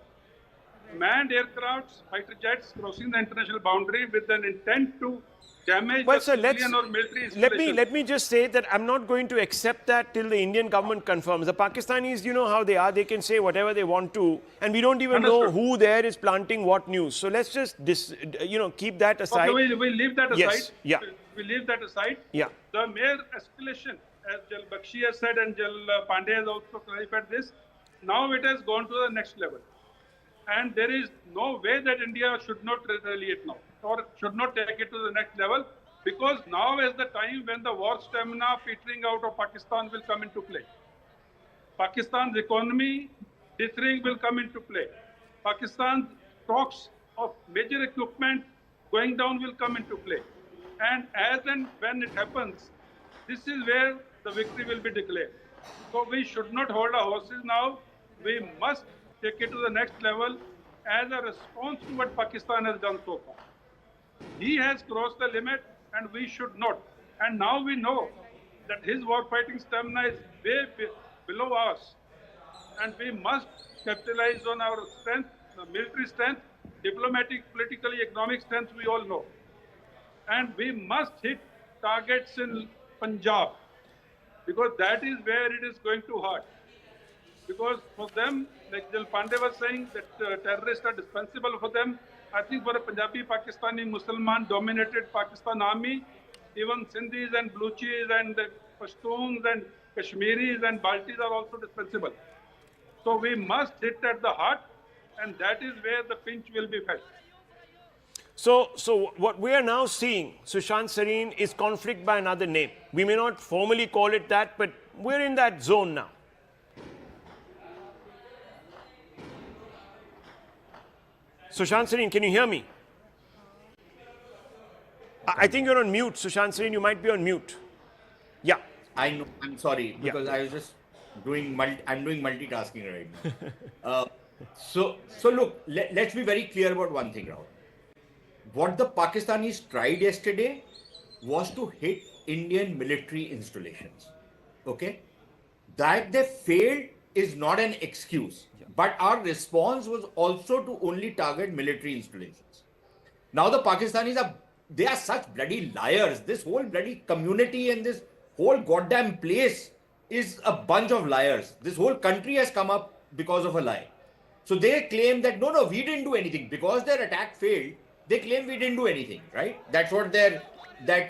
S12: Manned aircrafts, fighter jets crossing the international boundary with an intent to damage the civilian or military installations.
S2: Let me just say that I'm not going to accept that till the Indian government confirms. The Pakistanis, you know how they are. They can say whatever they want to, and we don't even know who there is planting what news. So let's just keep that aside.
S12: Okay, we'll leave that aside.
S2: Yes. Yeah.
S12: We'll leave that aside.
S2: Yeah.
S12: The mere escalation, as Jal Bakshi has said and Jal Pandey has also clarified this, now it has gone to the next level. And there is no way that India should not retaliate now or should not take it to the next level, because now is the time when the war stamina petering out of Pakistan will come into play. Pakistan's economy dithering will come into play. Pakistan's stocks of major equipment going down will come into play. And as and when it happens, this is where the victory will be declared. So we should not hold our horses now. We must take it to the next level as a response to what Pakistan has done so far. He has crossed the limit and we should not. And now we know that his war fighting stamina is way below us. And we must capitalize on our strength, military strength, diplomatic, politically, economic strength, we all know. And we must hit targets in Punjab, because that is where it is going to hurt. Because for them, like Jal Pandey was saying, that terrorists are dispensable for them. I think for a Punjabi, Pakistani, Musliman dominated Pakistan army, even Sindhis and Balochis and Pashtuns and Kashmiris and Baltis are also dispensable. So we must hit at the heart, and that is where the pinch will be felt.
S2: So what we are now seeing, Sushant Sareen, is conflict by another name. We may not formally call it that, but we're in that zone now. Sushant Sareen, can you hear me? I think you're on mute, Sushant Sareen. You might be on mute. Yeah.
S8: I know. I'm sorry, because I was just doing I'm doing multitasking right now. So look, let's be very clear about one thing, Rahul. What the Pakistanis tried yesterday was to hit Indian military installations. Okay? That they failed is not an excuse. But our response was also to only target military installations. Now the Pakistanis they are such bloody liars. This whole bloody community and this whole goddamn place is a bunch of liars. This whole country has come up because of a lie. So they claim that, no, we didn't do anything. Because their attack failed, they claim we didn't do anything, right? That's what that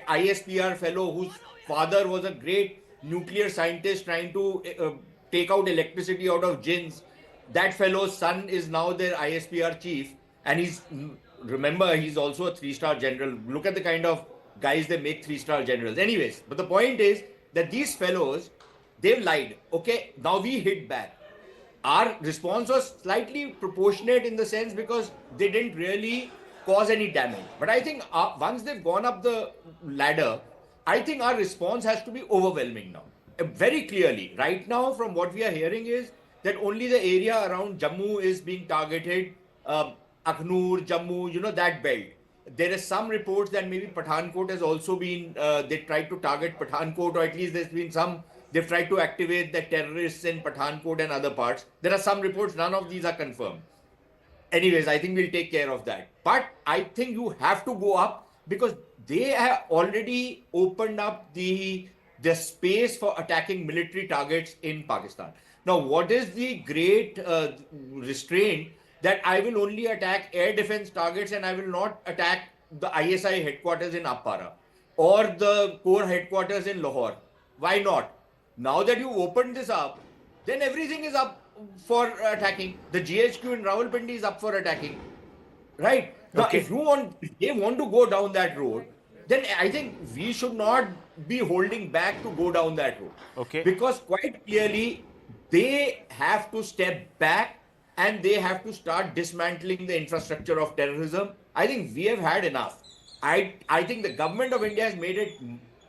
S8: ISPR fellow whose father was a great nuclear scientist trying to take out electricity out of jinns, that fellow's son is now their ISPR chief, and remember, he's also a 3-star general. Look at the kind of guys they make 3-star generals. Anyways, but the point is that these fellows, they've lied. Okay, now we hit back. Our response was slightly proportionate in the sense because they didn't really cause any damage. But I think once they've gone up the ladder, I think our response has to be overwhelming now. Very clearly, right now, from what we are hearing is that only the area around Jammu is being targeted, Akhnur, Jammu, that belt. There is some reports that maybe Pathankot has also been, they tried to target Pathankot, or at least there's been they've tried to activate the terrorists in Pathankot and other parts. There are some reports, none of these are confirmed. Anyways, I think we'll take care of that. But I think you have to go up because they have already opened up the space for attacking military targets in Pakistan. Now, what is the great restraint that I will only attack air defense targets and I will not attack the ISI headquarters in Appara or the core headquarters in Lahore? Why not? Now that you opened this up, then everything is up for attacking. The GHQ in Rawalpindi is up for attacking. Right? Now, if they want to go down that road, then I think we should not be holding back to go down that road.
S2: Okay.
S8: Because quite clearly, they have to step back and they have to start dismantling the infrastructure of terrorism. I think we have had enough. I think the government of India has made it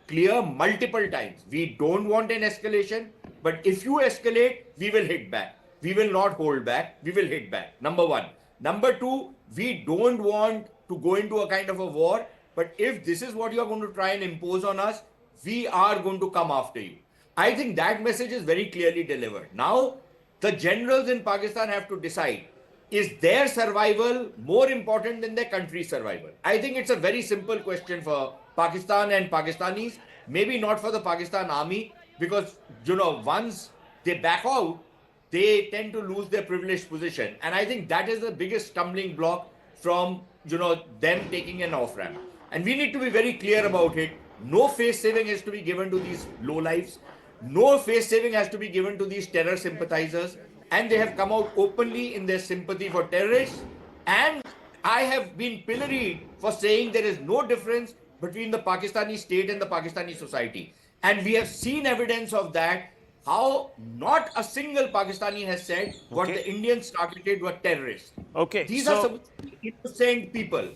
S8: clear multiple times. We don't want an escalation, but if you escalate, we will hit back. We will not hold back. We will hit back. Number one. Number two, we don't want to go into a kind of a war, but if this is what you are going to try and impose on us, we are going to come after you. I think that message is very clearly delivered. Now, the generals in Pakistan have to decide, is their survival more important than their country's survival? I think it's a very simple question for Pakistan and Pakistanis, maybe not for the Pakistan army, because, once they back out, they tend to lose their privileged position. And I think that is the biggest stumbling block from, them taking an off-ramp. And we need to be very clear about it. No face saving has to be given to these lowlifes. No face saving has to be given to these terror sympathizers. and they have come out openly in their sympathy for terrorists. And I have been pilloried for saying there is no difference between the Pakistani state and the Pakistani society. And we have seen evidence of that, how not a single Pakistani has said what the Indians targeted were terrorists.
S2: Okay,
S8: These are some innocent people.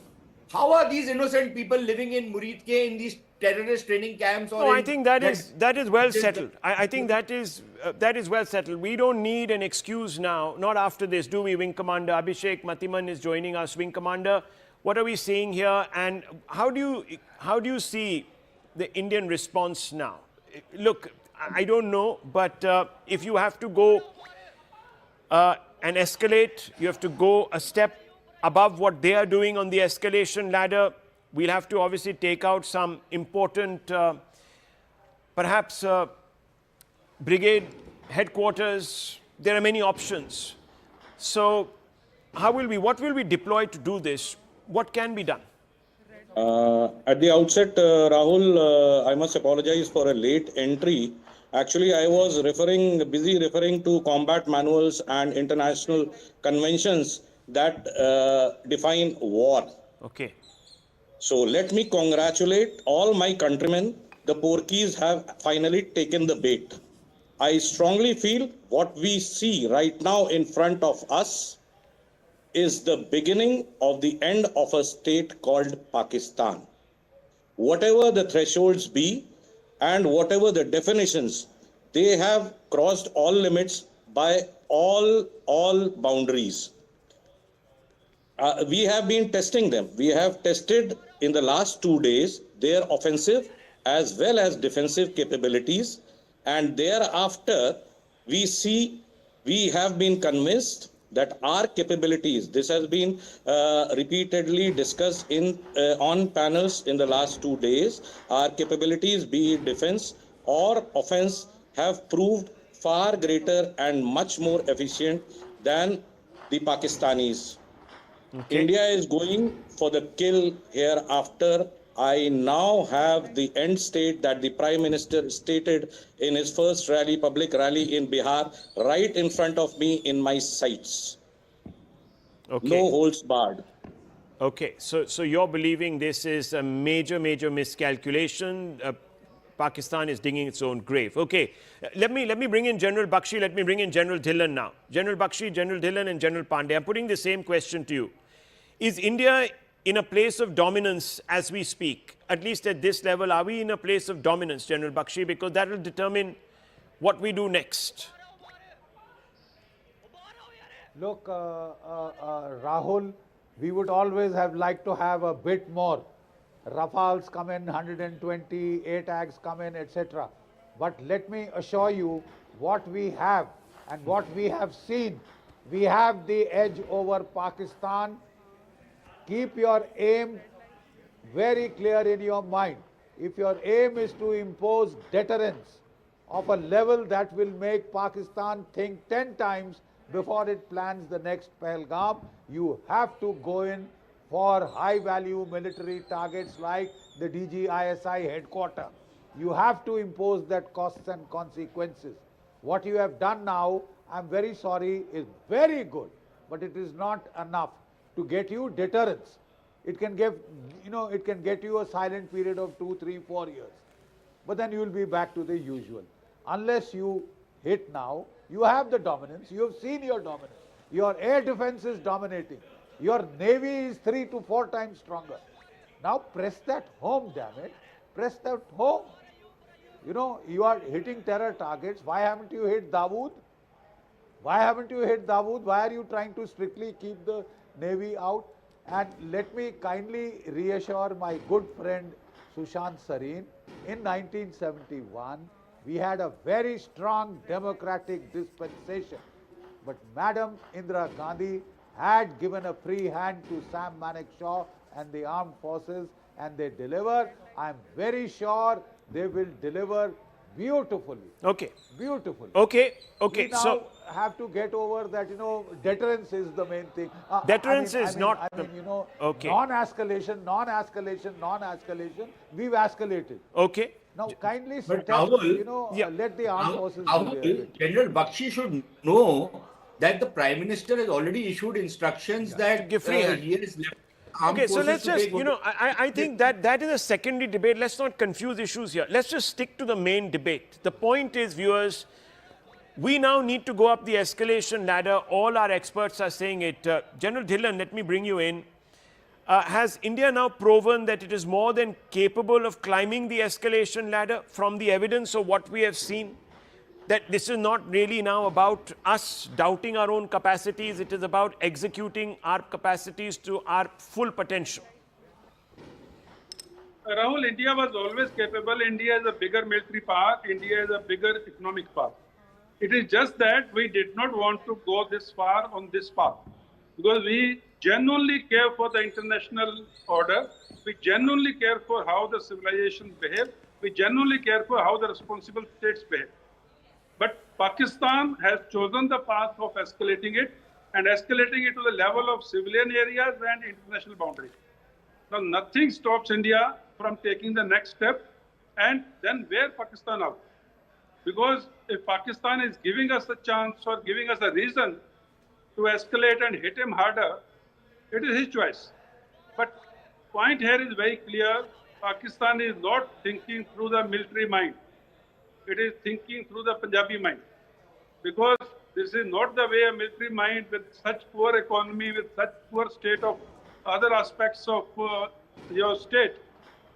S8: How are these innocent people living in Muridke in these terrorist training camps? Or
S2: no, I think that is well settled. I think that is well settled. We don't need an excuse now, not after this, do we, Wing Commander? Abhishek Matiman is joining us. Wing Commander, what are we seeing here, and how do you see the Indian response now? Look, I don't know, but if you have to go and escalate, you have to go a step above what they are doing on the escalation ladder. We'll have to obviously take out some important, perhaps brigade headquarters. There are many options. So what will we deploy to do this? What can be done?
S16: At the outset, Rahul, I must apologize for a late entry. Actually, I was busy referring to combat manuals and international conventions that define war.
S2: Okay.
S16: So let me congratulate all my countrymen. The Porkies have finally taken the bait. I strongly feel what we see right now in front of us is the beginning of the end of a state called Pakistan. Whatever the thresholds be and whatever the definitions, they have crossed all limits by all boundaries. We have been testing them. We have tested in the last 2 days their offensive as well as defensive capabilities, and thereafter we have been convinced that our capabilities, this has been repeatedly discussed on panels in the last 2 days, our capabilities, be it defense or offense, have proved far greater and much more efficient than the Pakistanis. Okay. India is going for the kill hereafter. I now have the end state that the Prime Minister stated in his first public rally in Bihar, right in front of me in my sights. Okay. No holds barred.
S2: Okay, so you're believing this is a major miscalculation. Pakistan is digging its own grave. Okay, let me bring in General Bakshi. Let me bring in General Dhillon now. General Bakshi, General Dhillon, and General Pandey. I'm putting the same question to you. Is India in a place of dominance as we speak? At least at this level, are we in a place of dominance, General Bakshi? Because that will determine what we do next.
S15: Look, Rahul, we would always have liked to have a bit more. Rafales come in, 120, ATAGs come in, etc. But let me assure you what we have and what we have seen. We have the edge over Pakistan. Keep your aim very clear in your mind. If your aim is to impose deterrence of a level that will make Pakistan think 10 times before it plans the next Pahalgam, you have to go in for high-value military targets like the DGISI headquarters. You have to impose that costs and consequences. What you have done now, I'm very sorry, is very good, but it is not enough to get you deterrence. It can get you a silent period of 2, 3, 4 years. But then you will be back to the usual. Unless you hit now, you have the dominance. You have seen your dominance. Your air defense is dominating. Your navy is 3 to 4 times stronger. Now press that home, damn it. Press that home. You know, you are hitting terror targets. Why haven't you hit Dawood? Why haven't you hit Dawood? Why are you trying to strictly keep the navy out? And let me kindly reassure my good friend Sushant Sareen. In 1971, we had a very strong democratic dispensation. But Madam Indira Gandhi had given a free hand to Sam Manekshaw and the armed forces, and they deliver. I'm very sure they will deliver beautifully.
S2: Okay.
S15: Beautifully.
S2: Okay.
S15: We now have to get over that, deterrence is the main thing.
S2: Deterrence is not okay.
S15: Non-escalation, we've escalated.
S2: Okay.
S15: Now, kindly
S8: but Rahul,
S15: let the armed forces.
S8: General Bakshi should know that the Prime Minister has already issued instructions that
S2: give free hand.
S8: he has left armed
S2: Okay, so
S8: forces
S2: let's
S8: to
S2: just,
S8: take
S2: you know, I think that is a secondary debate. Let's not confuse issues here. Let's just stick to the main debate. The point is, viewers, we now need to go up the escalation ladder. All our experts are saying it. General Dhillon, let me bring you in. Has India now proven that it is more than capable of climbing the escalation ladder from the evidence of what we have seen? That this is not really now about us doubting our own capacities, it is about executing our capacities to our full potential.
S12: Rahul, India was always capable. India is a bigger military power. India is a bigger economic power. It is just that we did not want to go this far on this path because we genuinely care for the international order. We genuinely care for how the civilizations behave. We genuinely care for how the responsible states behave. But Pakistan has chosen the path of escalating it and escalating it to the level of civilian areas and international boundaries. Now, nothing stops India from taking the next step and then wear Pakistan out. Because if Pakistan is giving us a chance or giving us a reason to escalate and hit him harder, it is his choice. But point here is very clear. Pakistan is not thinking through the military mind. It is thinking through the Punjabi mind. Because this is not the way a military mind with such poor economy, with such poor state of other aspects of your state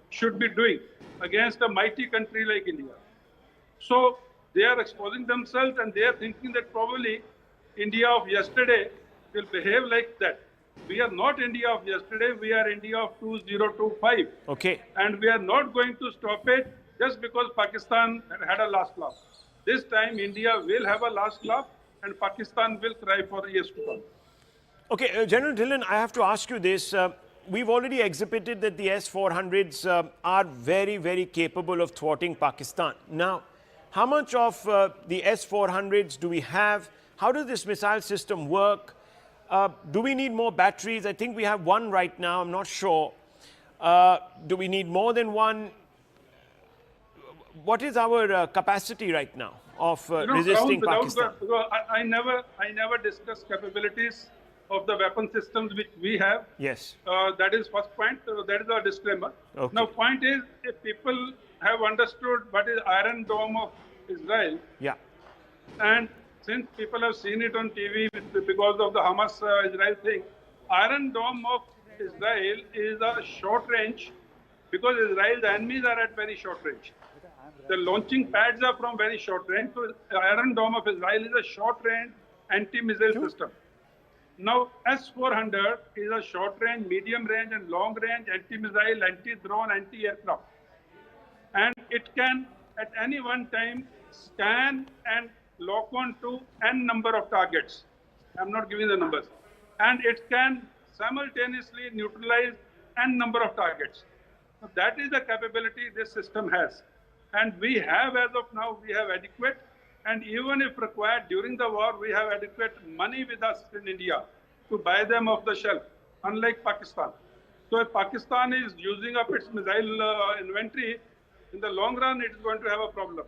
S12: should be doing against a mighty country like India. So they are exposing themselves and they are thinking that probably India of yesterday will behave like that. We are not India of yesterday, we are India of 2025.
S2: Okay.
S12: And we are not going to stop it just because Pakistan had a last laugh. This time India will have a last laugh and Pakistan will cry for years to come.
S2: Okay, General Dhillon, I have to ask you this. We've already exhibited that the S-400s are very, very capable of thwarting Pakistan. Now, how much of the S-400s do we have? How does this missile system work? Do we need more batteries? I think we have one right now, I'm not sure. Do we need more than one? What is our capacity right now of resisting Pakistan?
S12: I never discuss capabilities of the weapon systems which we have.
S2: Yes.
S12: That is first point. That is our disclaimer.
S2: Okay.
S12: Now, point is, if people have understood what is Iron Dome of Israel,
S2: yeah,
S12: and since people have seen it on TV because of the Hamas-Israel thing, Iron Dome of Israel is a short range because Israel's enemies are at very short range. The launching pads are from very short range. So Iron Dome of Israel is a short range anti-missile system. Now, S-400 is a short range, medium range and long range anti-missile, anti-drone, anti-aircraft. And it can at any one time scan and lock on to n number of targets. I'm not giving the numbers. And it can simultaneously neutralize n number of targets. So that is the capability this system has. And we have, as of now, we have adequate, and even if required during the war, we have adequate money with us in India to buy them off the shelf, unlike Pakistan. So if Pakistan is using up its missile inventory, in the long run, it is going to have a problem.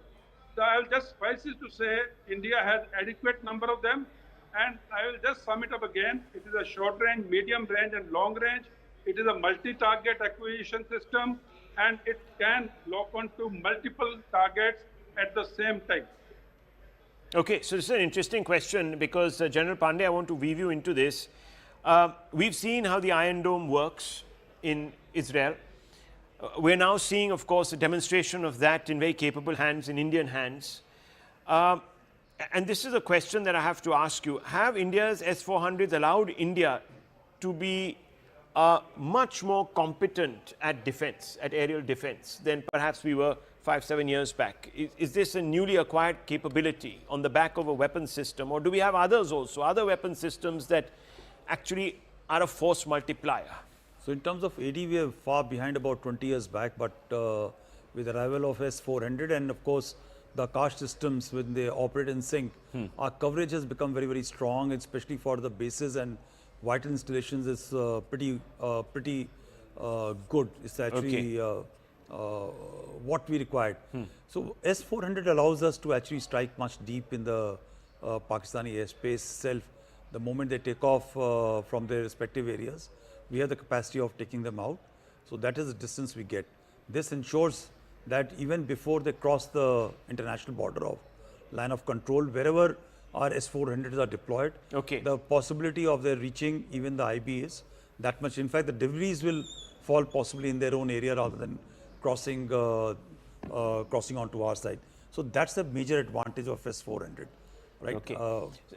S12: So I will just suffice it to say India has adequate number of them, and I will just sum it up again. It is a short range, medium range, and long range. It is a multi-target acquisition system, and it can lock onto multiple targets at the same time.
S2: Okay, so this is an interesting question because General Pandey, I want to weave you into this. We've seen how the Iron Dome works in Israel. We're now seeing, of course, a demonstration of that in very capable hands, in Indian hands. And this is a question that I have to ask you. Have India's S-400s allowed India to be much more competent at defense, at aerial defense, than perhaps we were 5-7 years back? Is this a newly acquired capability on the back of a weapon system, or do we have others also, other weapon systems that actually are a force multiplier?
S6: So in terms of AD, we are far behind about 20 years back, but with the arrival of S-400 and of course the Akash systems when they operate in sync, our coverage has become very, very strong, especially for the bases and vital installations is pretty good. It's actually what we required. So S-400 allows us to actually strike much deep in the Pakistani airspace itself. The moment they take off from their respective areas, we have the capacity of taking them out. So that is the distance we get. This ensures that even before they cross the international border of line of control, wherever our S-400s are deployed, the possibility of their reaching even the IB is that much. In fact, the debris will fall possibly in their own area rather than crossing crossing onto our side. So that's the major advantage of S-400. Right.
S2: Okay.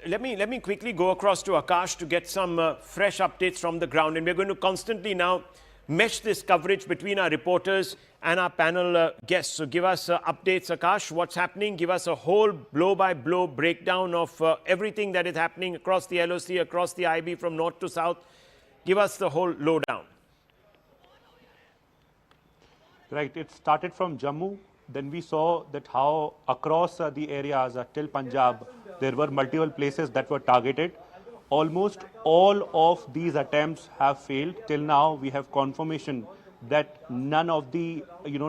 S2: Let me quickly go across to Akash to get some fresh updates from the ground, and we're going to constantly now mesh this coverage between our reporters and our panel guests. So give us updates, Akash, what's happening. Give us a whole blow-by-blow breakdown of everything that is happening across the LOC, across the IB, from north to south. Give us the whole lowdown.
S3: Right. It started from Jammu. Then we saw that how across the areas till Punjab, there were multiple places that were targeted. Almost all of these attempts have failed. Till now, we have confirmation that none of the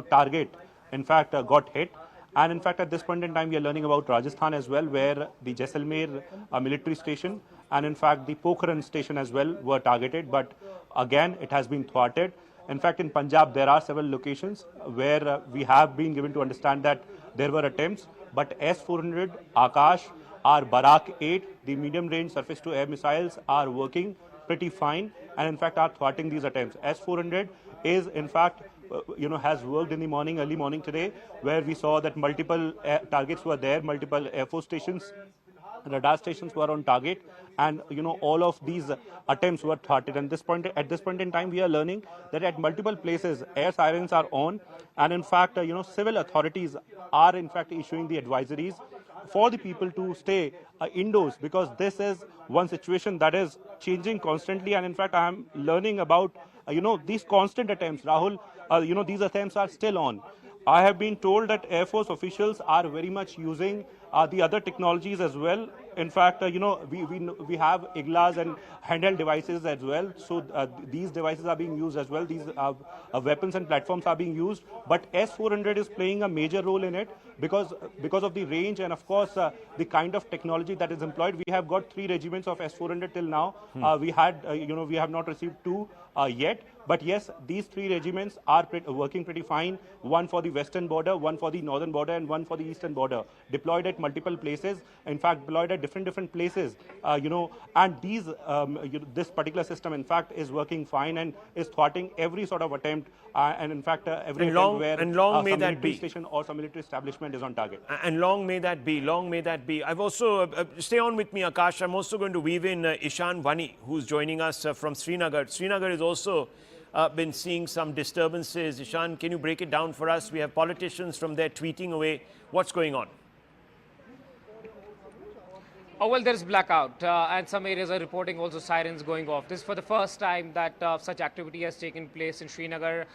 S3: target, in fact, got hit. And in fact, at this point in time, we are learning about Rajasthan as well, where the Jaisalmer military station and in fact the Pokhran station as well were targeted. But again, it has been thwarted. In fact, in Punjab, there are several locations where we have been given to understand that there were attempts, but S-400, Akash, our Barak 8, the medium-range surface-to-air missiles are working pretty fine and in fact are thwarting these attempts. S-400 is in fact, has worked in the morning, early morning today, where we saw that multiple targets were there, multiple Air Force stations, radar stations were on target, and all of these attempts were thwarted. And at this point in time, we are learning that at multiple places air sirens are on, and in fact civil authorities are in fact issuing the advisories for the people to stay indoors, because this is one situation that is changing constantly. And in fact, I am learning about these constant attempts, Rahul. These attempts are still on. I have been told that Air Force officials are very much using the other technologies as well. In fact, we have IGLAs and handheld devices as well. So these devices are being used as well. These weapons and platforms are being used. But S-400 is playing a major role in it because of the range and of course the kind of technology that is employed. We have got 3 regiments of S-400 till now. We have not received 2 yet. But yes, these 3 regiments are working pretty fine. One for the western border, one for the northern border, and one for the eastern border. Deployed at multiple places. In fact, deployed at different places. And this particular system, in fact, is working fine and is thwarting every sort of attempt. And in fact, every attempt where some military station or some military establishment is on target.
S2: And long may that be. Long may that be. I've also stay on with me, Akash. I'm also going to weave in Ishan Vani, who's joining us from Srinagar. Srinagar is also been seeing some disturbances. Ishan, can you break it down for us? We have politicians from there tweeting away. What's going on?
S4: Oh, well, there's blackout and some areas are reporting also sirens going off. This is for the first time that such activity has taken place in Srinagar.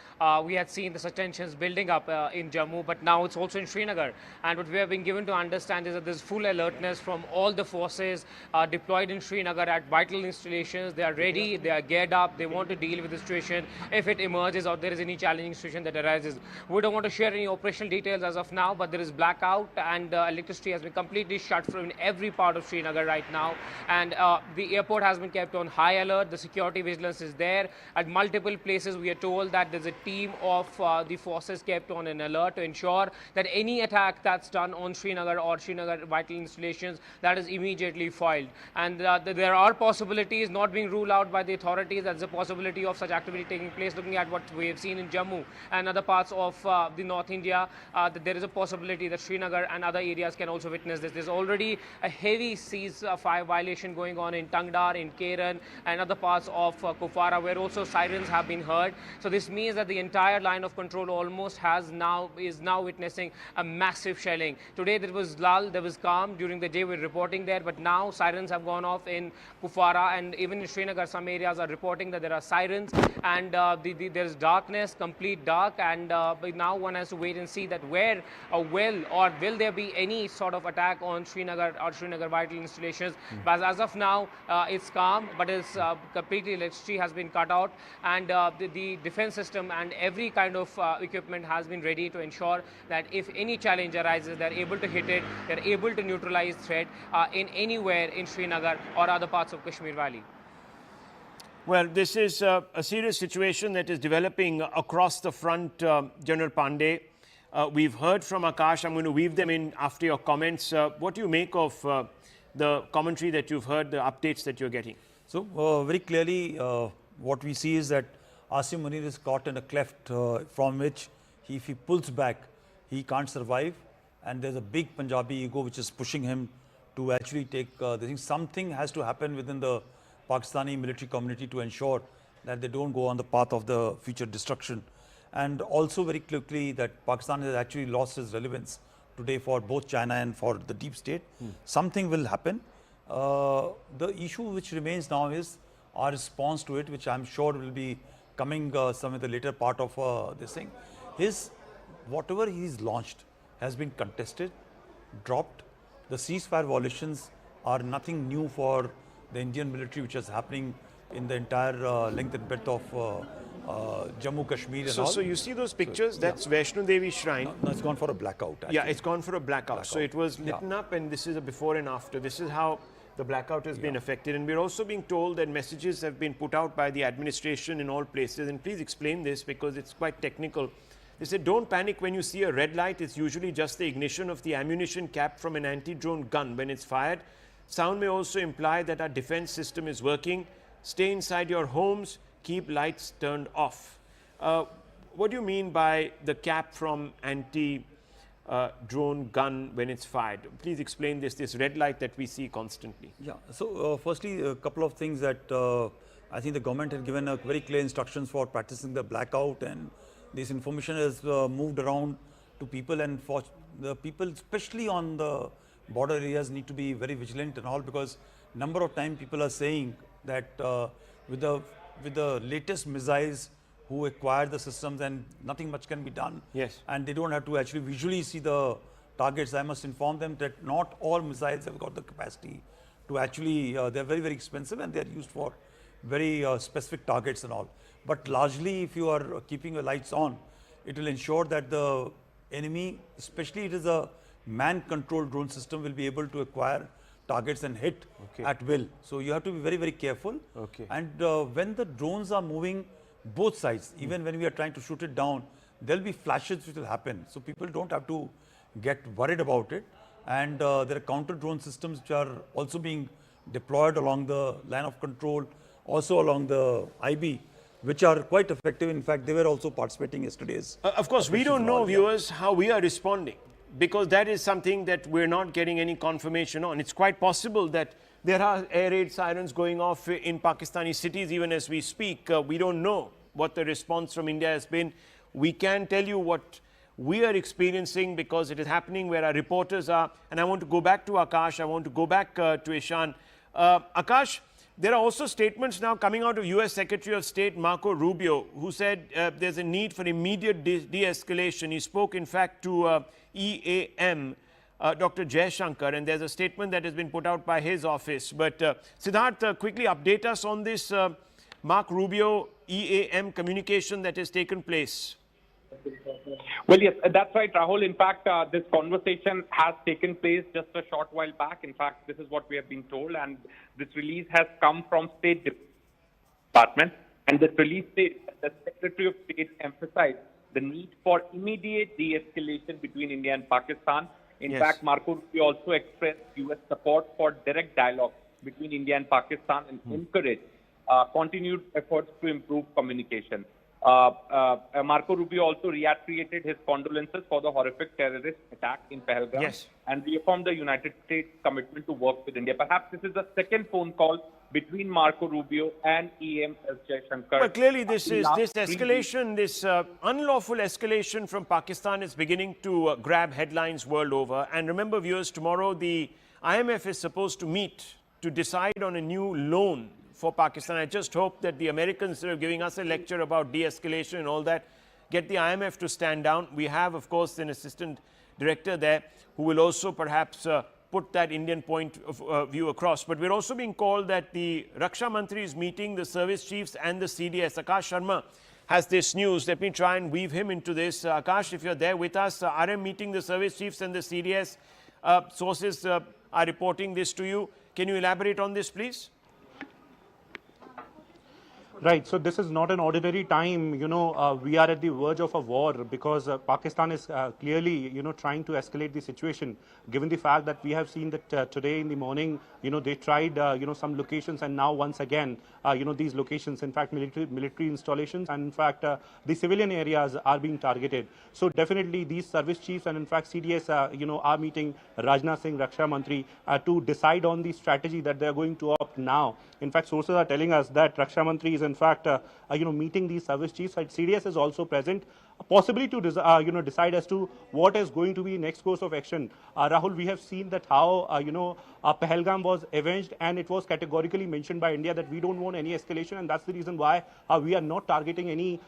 S4: We had seen the such tensions building up in Jammu, but now it's also in Srinagar. And what we have been given to understand is that there's full alertness from all the forces deployed in Srinagar at vital installations. They are ready, they are geared up, they want to deal with the situation if it emerges or there is any challenging situation that arises. We don't want to share any operational details as of now, but there is blackout and electricity has been completely shut from every part of Srinagar right now, and the airport has been kept on high alert. The security vigilance is there at multiple places. We are told that there's a team of the forces kept on an alert to ensure that any attack that's done on Srinagar or Srinagar vital installations, that is immediately foiled. And there are possibilities not being ruled out by the authorities. That's a possibility of such activity taking place. Looking at what we have seen in Jammu and other parts of the North India, that there is a possibility that Srinagar and other areas can also witness this. There's already a heavy ceasefire violation going on in Tangdar, in Keran and other parts of Kupwara, where also sirens have been heard. So this means that the entire line of control almost is now witnessing a massive shelling. Today there was lull, there was calm during the day. We're reporting there, but now sirens have gone off in Kupwara and even in Srinagar. Some areas are reporting that there are sirens and there's darkness, complete dark, and but now one has to wait and see that where will there be any sort of attack on Srinagar or Srinagar vital military installations. But as of now, it's calm, but it's completely electricity has been cut out, and the defense system and every kind of equipment has been ready to ensure that if any challenge arises, they're able to hit it, they're able to neutralize threat in anywhere in Srinagar or other parts of Kashmir Valley.
S2: Well, this is a serious situation that is developing across the front, General Pandey. We've heard from Akash. I'm going to weave them in after your comments. What do you make of the commentary that you've heard, the updates that you're getting?
S6: So, very clearly, what we see is that Asim Munir is caught in a cleft from which if he pulls back, he can't survive. And there's a big Punjabi ego which is pushing him to actually take the thing. Something has to happen within the Pakistani military community to ensure that they don't go on the path of the future destruction. And also very quickly that Pakistan has actually lost its relevance today for both China and for the deep state. Something will happen. The issue which remains now is our response to it, which I'm sure will be coming some in the later part of this thing. Whatever he's launched has been contested, dropped. The ceasefire violations are nothing new for the Indian military, which is happening in the entire length and breadth of Jammu Kashmir and all.
S2: So you see those pictures? That's Vaishno Devi Shrine.
S6: No, it's gone for a blackout. Actually.
S2: Yeah, it's gone for a blackout. So it was lit up, and this is a before and after. This is how the blackout has been affected. And we're also being told that messages have been put out by the administration in all places. And please explain this because it's quite technical. They said, don't panic when you see a red light. It's usually just the ignition of the ammunition cap from an anti-drone gun when it's fired. Sound may also imply that our defense system is working. Stay inside your homes. Keep lights turned off. What do you mean by the cap from anti-drone gun when it's fired? Please explain this red light that we see constantly.
S6: Yeah. So, firstly, a couple of things that I think the government had given a very clear instructions for practicing the blackout, and this information has moved around to people, and for the people, especially on the border areas, need to be very vigilant and all, because number of times people are saying that with the latest missiles who acquire the systems and nothing much can be done.
S2: Yes.
S6: And they don't have to actually visually see the targets. I must inform them that not all missiles have got the capacity to actually, they're very, very expensive and they're used for very specific targets and all. But largely, if you are keeping your lights on, it will ensure that the enemy, especially it is a man-controlled drone system, will be able to acquire targets and hit at will. So you have to be very, very careful. And when the drones are moving both sides, even when we are trying to shoot it down, there will be flashes which will happen. So people don't have to get worried about it. And there are counter drone systems which are also being deployed along the line of control, also along the IB, which are quite effective. In fact, they were also participating yesterday's.
S2: Of course, we don't know, viewers, how we are responding, because that is something that we're not getting any confirmation on. It's quite possible that there are air raid sirens going off in Pakistani cities even as we speak. We don't know what the response from India has been. We can tell you what we are experiencing because it is happening where our reporters are. And I want to go back to Akash. I want to go back to Ishan. Akash, there are also statements now coming out of US Secretary of State Marco Rubio, who said there's a need for immediate de-escalation. He spoke, in fact, to EAM, Dr. Jaisalmer, and there's a statement that has been put out by his office. But Siddharth, quickly update us on this Mark Rubio EAM communication that has taken place.
S13: Well, yes, that's right, Rahul. In fact, this conversation has taken place just a short while back. In fact, this is what we have been told, and this release has come from State Department. And the release states that the Secretary of State emphasized the need for immediate de-escalation between India and Pakistan. In fact, Marco Rubio also expressed U.S. support for direct dialogue between India and Pakistan and encouraged continued efforts to improve communication. Marco Rubio also reiterated his condolences for the horrific terrorist attack in Pahalgam and reaffirmed the United States' commitment to work with India. Perhaps this is the second phone call between Marco Rubio and EM Jaisalmer.
S2: But clearly this escalation, this unlawful escalation from Pakistan is beginning to grab headlines world over. And remember, viewers, tomorrow the IMF is supposed to meet to decide on a new loan for Pakistan. I just hope that the Americans, instead of giving us a lecture about de-escalation and all that, get the IMF to stand down. We have, of course, an assistant director there who will also perhaps put that Indian point of view across. But we're also being called that the Raksha Mantri is meeting the service chiefs and the CDS. Akash Sharma has this news. Let me try and weave him into this. Akash, if you're there with us, RM meeting the service chiefs and the CDS. Sources are reporting this to you. Can you elaborate on this, please?
S3: Right. So this is not an ordinary time. We are at the verge of a war because Pakistan is clearly, trying to escalate the situation. Given the fact that we have seen that today in the morning, they tried, some locations, and now once again, these locations, in fact, military installations, and in fact, the civilian areas are being targeted. So definitely, these service chiefs and in fact CDS, are meeting Rajnath Singh, Raksha Mantri, to decide on the strategy that they are going to opt now. In fact, sources are telling us that Raksha Mantri is in fact, meeting these service chiefs. CDS is also present, possibly to decide as to what is going to be next course of action. Rahul, we have seen that how Pahalgam was avenged, and it was categorically mentioned by India that we don't want any escalation, and that's the reason why we are not targeting any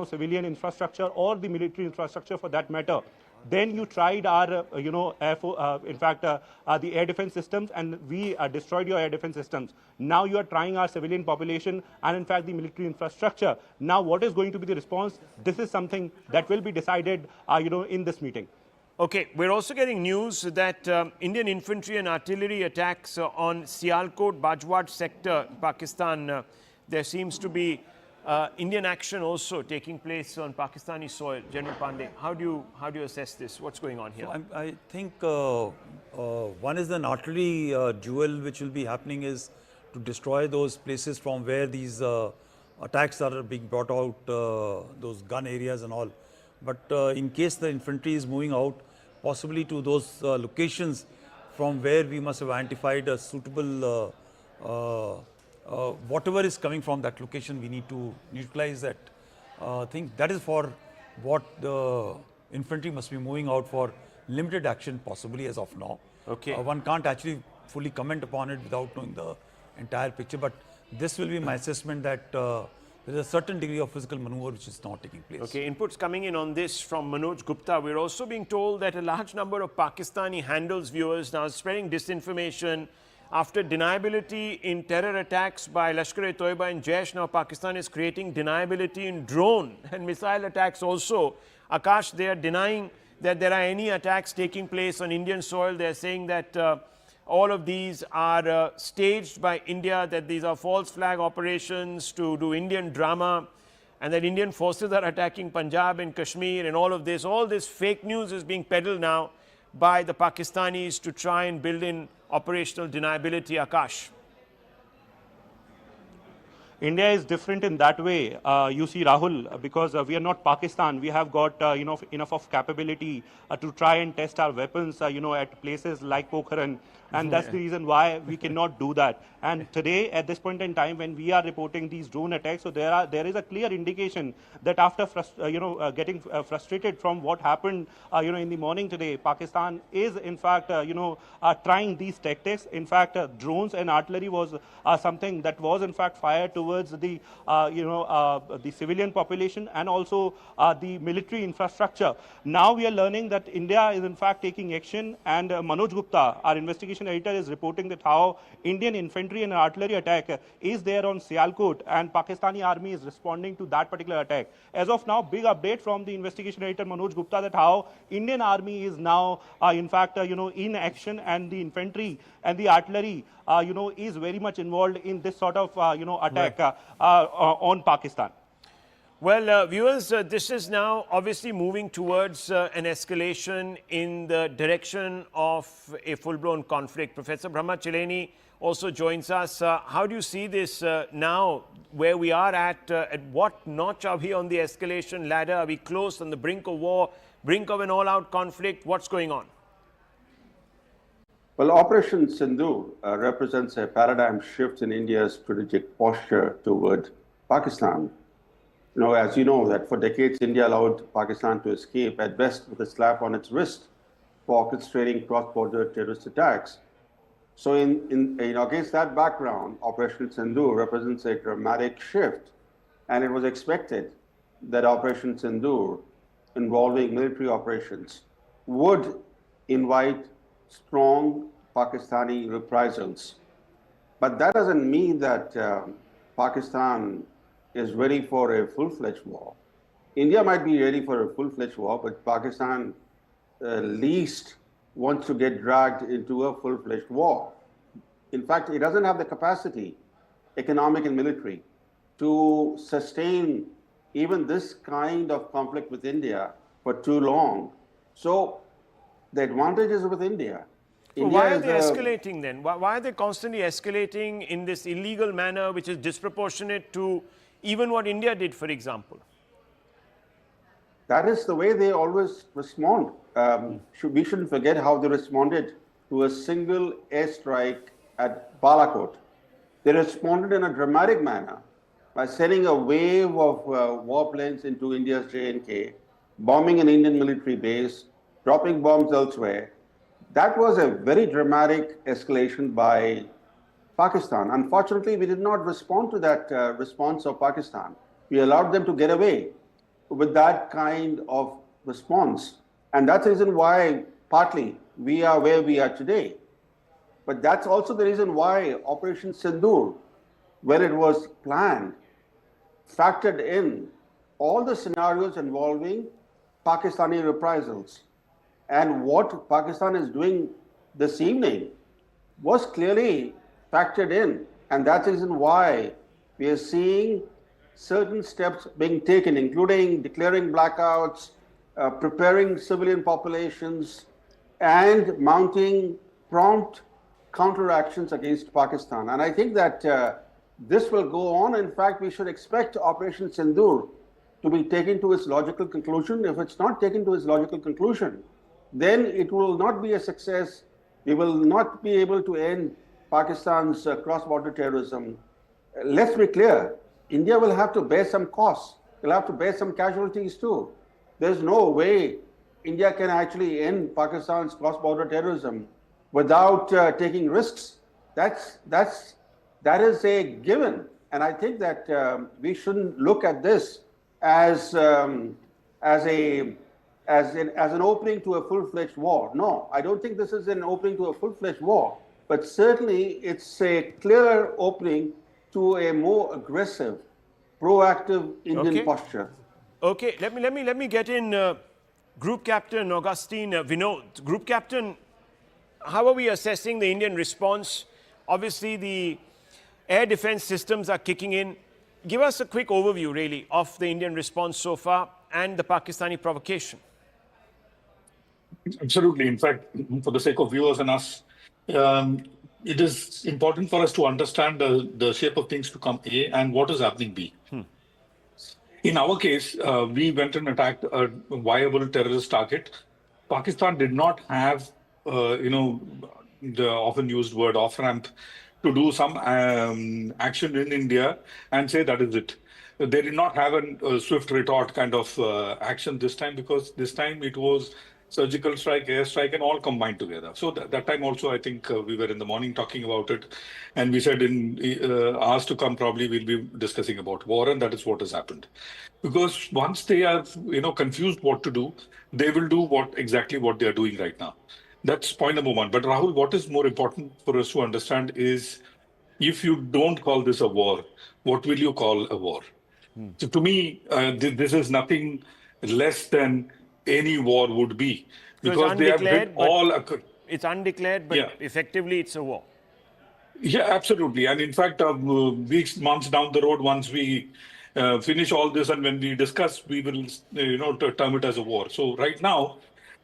S3: civilian infrastructure or the military infrastructure for that matter. Then you tried our, the air defense systems, and we destroyed your air defense systems. Now you are trying our civilian population and, in fact, the military infrastructure. Now, what is going to be the response? This is something that will be decided, in this meeting.
S2: Okay, we're also getting news that Indian infantry and artillery attacks on Sialkot, Bajwat sector, Pakistan. There seems to be Indian action also taking place on Pakistani soil. General Pandey, how do you assess this? What's going on here?
S6: So I think one is an artillery duel which will be happening is to destroy those places from where these attacks are being brought out, those gun areas and all. But in case the infantry is moving out, possibly to those locations from where we must have identified a suitable whatever is coming from that location, we need to neutralize that. I think that is for what the infantry must be moving out for limited action, possibly as of now.
S2: Okay.
S6: One can't actually fully comment upon it without knowing the entire picture, but this will be my assessment that there is a certain degree of physical maneuver which is not taking place.
S2: Okay, inputs coming in on this from Manoj Gupta. We're also being told that a large number of Pakistani handles viewers now spreading disinformation after deniability in terror attacks by Lashkar-e-Toiba and Jaish. Now Pakistan is creating deniability in drone and missile attacks also. Akash, they are denying that there are any attacks taking place on Indian soil. They are saying that all of these are staged by India, that these are false flag operations to do Indian drama, and that Indian forces are attacking Punjab and Kashmir and all of this. All this fake news is being peddled now by the Pakistanis to try and build in operational deniability. Akash.
S3: India is different in that way, you see, Rahul, because we are not Pakistan. We have got enough of capability to try and test our weapons, at places like Pokhran. And that's the reason why we cannot do that. And today, at this point in time, when we are reporting these drone attacks, so there is a clear indication that after getting frustrated from what happened, in the morning today, Pakistan is in fact, trying these tactics. In fact, drones and artillery was something that was in fact fired towards the civilian population and also the military infrastructure. Now we are learning that India is in fact taking action, and Manoj Gupta, our investigation editor, is reporting that how Indian infantry and artillery attack is there on Sialkot, and Pakistani army is responding to that particular attack. As of now, big update from the investigation editor Manoj Gupta that how Indian army is now in fact in action, and the infantry and the artillery is very much involved in this sort of attack on Pakistan.
S2: Well, viewers, this is now obviously moving towards an escalation in the direction of a full-blown conflict. Professor Brahma Chileni also joins us. How do you see this now, where we are at what notch are we on the escalation ladder? Are we close on the brink of war, brink of an all-out conflict? What's going on?
S17: Well, Operation Sindoor represents a paradigm shift in India's strategic posture toward Pakistan. As you know, that for decades, India allowed Pakistan to escape, at best with a slap on its wrist, for orchestrating cross-border terrorist attacks. So against that background, Operation Sindoor represents a dramatic shift, and it was expected that Operation Sindoor, involving military operations, would invite strong Pakistani reprisals. But that doesn't mean that Pakistan is ready for a full-fledged war. India might be ready for a full-fledged war, but Pakistan least wants to get dragged into a full-fledged war. In fact, it doesn't have the capacity, economic and military, to sustain even this kind of conflict with India for too long. So the advantage is with India.
S2: So why are they escalating then? Why are they constantly escalating in this illegal manner, which is disproportionate to even what India did, for example?
S17: That is the way they always respond. We shouldn't forget how they responded to a single airstrike at Balochistan. They responded in a dramatic manner by sending a wave of warplanes into India's J&K, bombing an Indian military base, dropping bombs elsewhere. That was a very dramatic escalation by Pakistan. Unfortunately, we did not respond to that response of Pakistan. We allowed them to get away with that kind of response. And that's the reason why, partly, we are where we are today. But that's also the reason why Operation Sindoor, when it was planned, factored in all the scenarios involving Pakistani reprisals. And what Pakistan is doing this evening was clearly factored in. And that's the reason why we are seeing certain steps being taken, including declaring blackouts, preparing civilian populations, and mounting prompt counteractions against Pakistan. And I think that this will go on. In fact, we should expect Operation Sindoor to be taken to its logical conclusion. If it's not taken to its logical conclusion, then it will not be a success. We will not be able to end Pakistan's cross-border terrorism. Let's be clear, India will have to bear some costs. They'll have to bear some casualties too. There's no way India can actually end Pakistan's cross-border terrorism without taking risks. That is a given. And I think that we shouldn't look at this as an opening to a full-fledged war. No, I don't think this is an opening to a full-fledged war, but certainly it's a clear opening to a more aggressive, proactive Indian posture.
S2: Okay, let me get in Group Captain Augustine Vinod. Group Captain, how are we assessing the Indian response? Obviously, the air defense systems are kicking in. Give us a quick overview, really, of the Indian response so far and the Pakistani provocation.
S18: Absolutely. In fact, for the sake of viewers and us, it is important for us to understand the shape of things to come, A, and what is happening, B. In our case, we went and attacked a viable terrorist target. Pakistan did not have, the often used word off-ramp to do some action in India and say that is it. They did not have a swift retort kind of action this time, because this time it was surgical strike, airstrike, and all combined together. So that time also, I think we were in the morning talking about it, and we said in hours to come, probably we'll be discussing about war, and that is what has happened. Because once they are, confused what to do, they will do exactly what they are doing right now. That's point number one. But Rahul, what is more important for us to understand is, if you don't call this a war, what will you call a war? So to me, this is nothing less than any war would be, because they have hit all.
S2: It's undeclared, but effectively it's a war.
S18: Yeah, absolutely. And in fact, weeks, months down the road, once we finish all this and when we discuss, we will, term it as a war. So right now,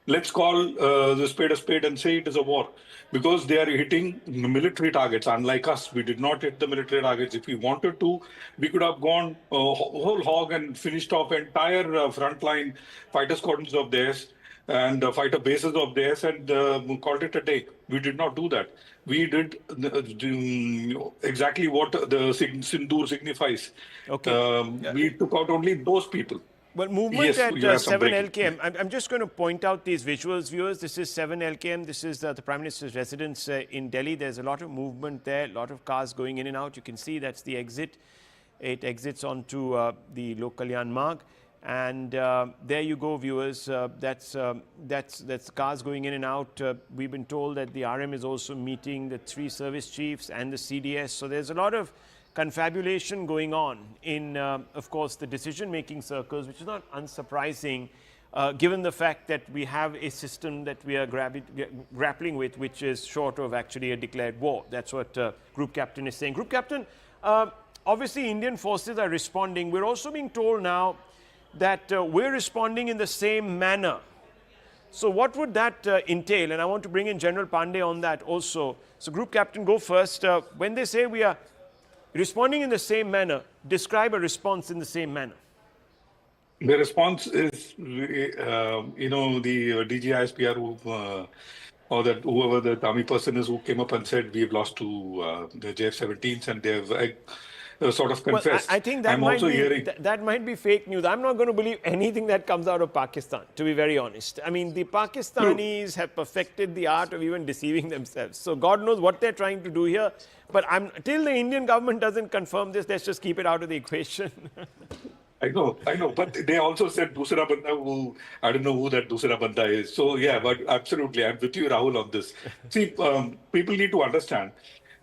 S18: let's call the spade a spade and say it is a war, because they are hitting military targets. Unlike us, we did not hit the military targets. If we wanted to, we could have gone whole hog and finished off entire frontline fighter squadrons of theirs and fighter bases of theirs and called it a day. We did not do that. We did exactly what the Sindoor signifies. We took out only those people.
S2: Well, movement at 7 LKM. I'm just going to point out these visuals, viewers. This is 7 LKM. This is the Prime Minister's residence in Delhi. There's a lot of movement there, a lot of cars going in and out. You can see that's the exit. It exits onto the Lok Kalyan Marg. And there you go, viewers. That's cars going in and out. We've been told that the RM is also meeting the 3 service chiefs and the CDS. So there's a lot of confabulation going on in, of course, the decision-making circles, which is not unsurprising, given the fact that we have a system that we are grappling with, which is short of actually a declared war. That's what Group Captain is saying. Group Captain, obviously Indian forces are responding. We're also being told now that we're responding in the same manner. So what would that entail? And I want to bring in General Pandey on that also. So Group Captain, go first. When they say we are responding in the same manner, describe a response in the same manner.
S18: The response is, the DG ISPR or that whoever the army person is who came up and said we've lost to the JF-17s, and they've sort of confessed.
S2: Well, I think that that might be fake news. I'm not going to believe anything that comes out of Pakistan, to be very honest. I mean, the Pakistanis have perfected the art of even deceiving themselves. So God knows what they're trying to do here. But till the Indian government doesn't confirm this, let's just keep it out of the equation.
S18: I know. But they also said Dusra Banda, who, I don't know who that Dusra Banda is. So yeah, but absolutely, I'm with you, Rahul, on this. See, people need to understand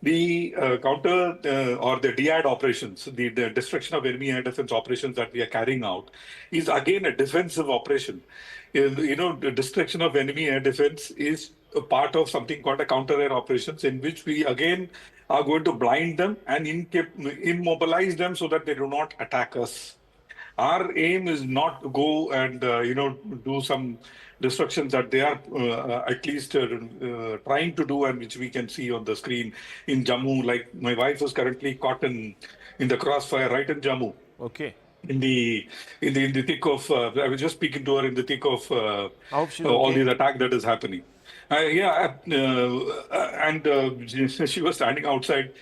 S18: the counter or the DIAD operations, the destruction of enemy air defense operations that we are carrying out is again a defensive operation. The destruction of enemy air defense is a part of something called a counter air operations, in which we again are going to blind them and immobilize them so that they do not attack us. Our aim is not to go and do some destructions that they are at least trying to do, and which we can see on the screen in Jammu. Like my wife is currently caught in the crossfire right in Jammu.
S2: Okay.
S18: In the thick of, I was just speaking to her in the thick of all these attack that is happening. She was standing outside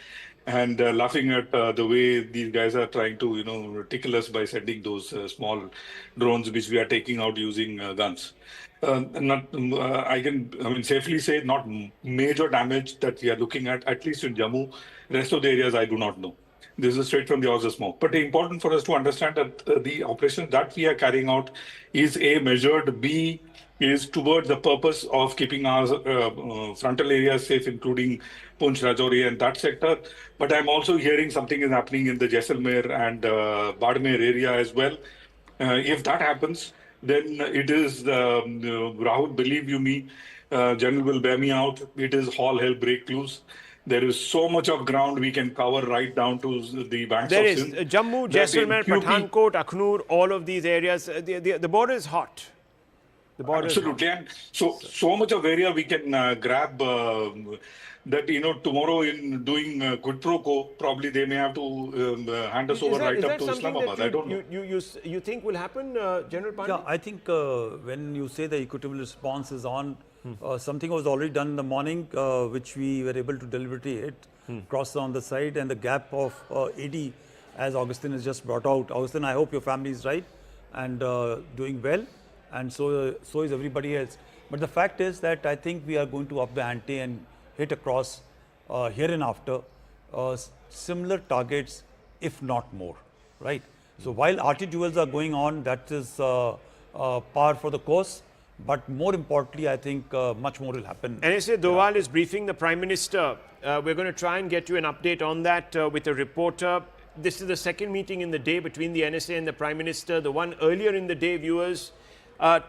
S18: and laughing at the way these guys are trying to, tickle us by sending those small drones, which we are taking out using guns. I can safely say not major damage that we are looking at least in Jammu. Rest of the areas I do not know. This is straight from the horse's mouth. But important for us to understand that the operation that we are carrying out is A, measured, B, is towards the purpose of keeping our frontal areas safe, including Poonch, Rajouri and that sector. But I'm also hearing something is happening in the Jaisalmer and Badmer area as well. If that happens, then it is, Rahul, believe you me, General will bear me out, it is all hell break loose. There is so much of ground we can cover right down to the banks
S2: there
S18: of
S2: is
S18: Sindh.
S2: Jammu, Jaisalmer, Pathankot, Akhnur, all of these areas. The border is hot. The border
S18: Absolutely. And so much of area we can grab that, tomorrow in doing quid pro quo, probably they may have to hand us over right up to Islamabad. I don't know.
S2: You think will happen, General Pandey?
S6: Yeah, I think when you say the equitable response is on, something was already done in the morning, which we were able to deliberately hit, cross on the side, and the gap of 80, as Augustine has just brought out. Augustine, I hope your family is right and doing well, and so is everybody else. But the fact is that I think we are going to up the ante and hit across here and after similar targets, if not more, right? So while RT duels are going on, that is par for the course. But more importantly, I think much more will happen.
S2: NSA Doval is briefing the Prime Minister. We're going to try and get you an update on that with a reporter. This is the second meeting in the day between the NSA and the Prime Minister. The one earlier in the day, viewers,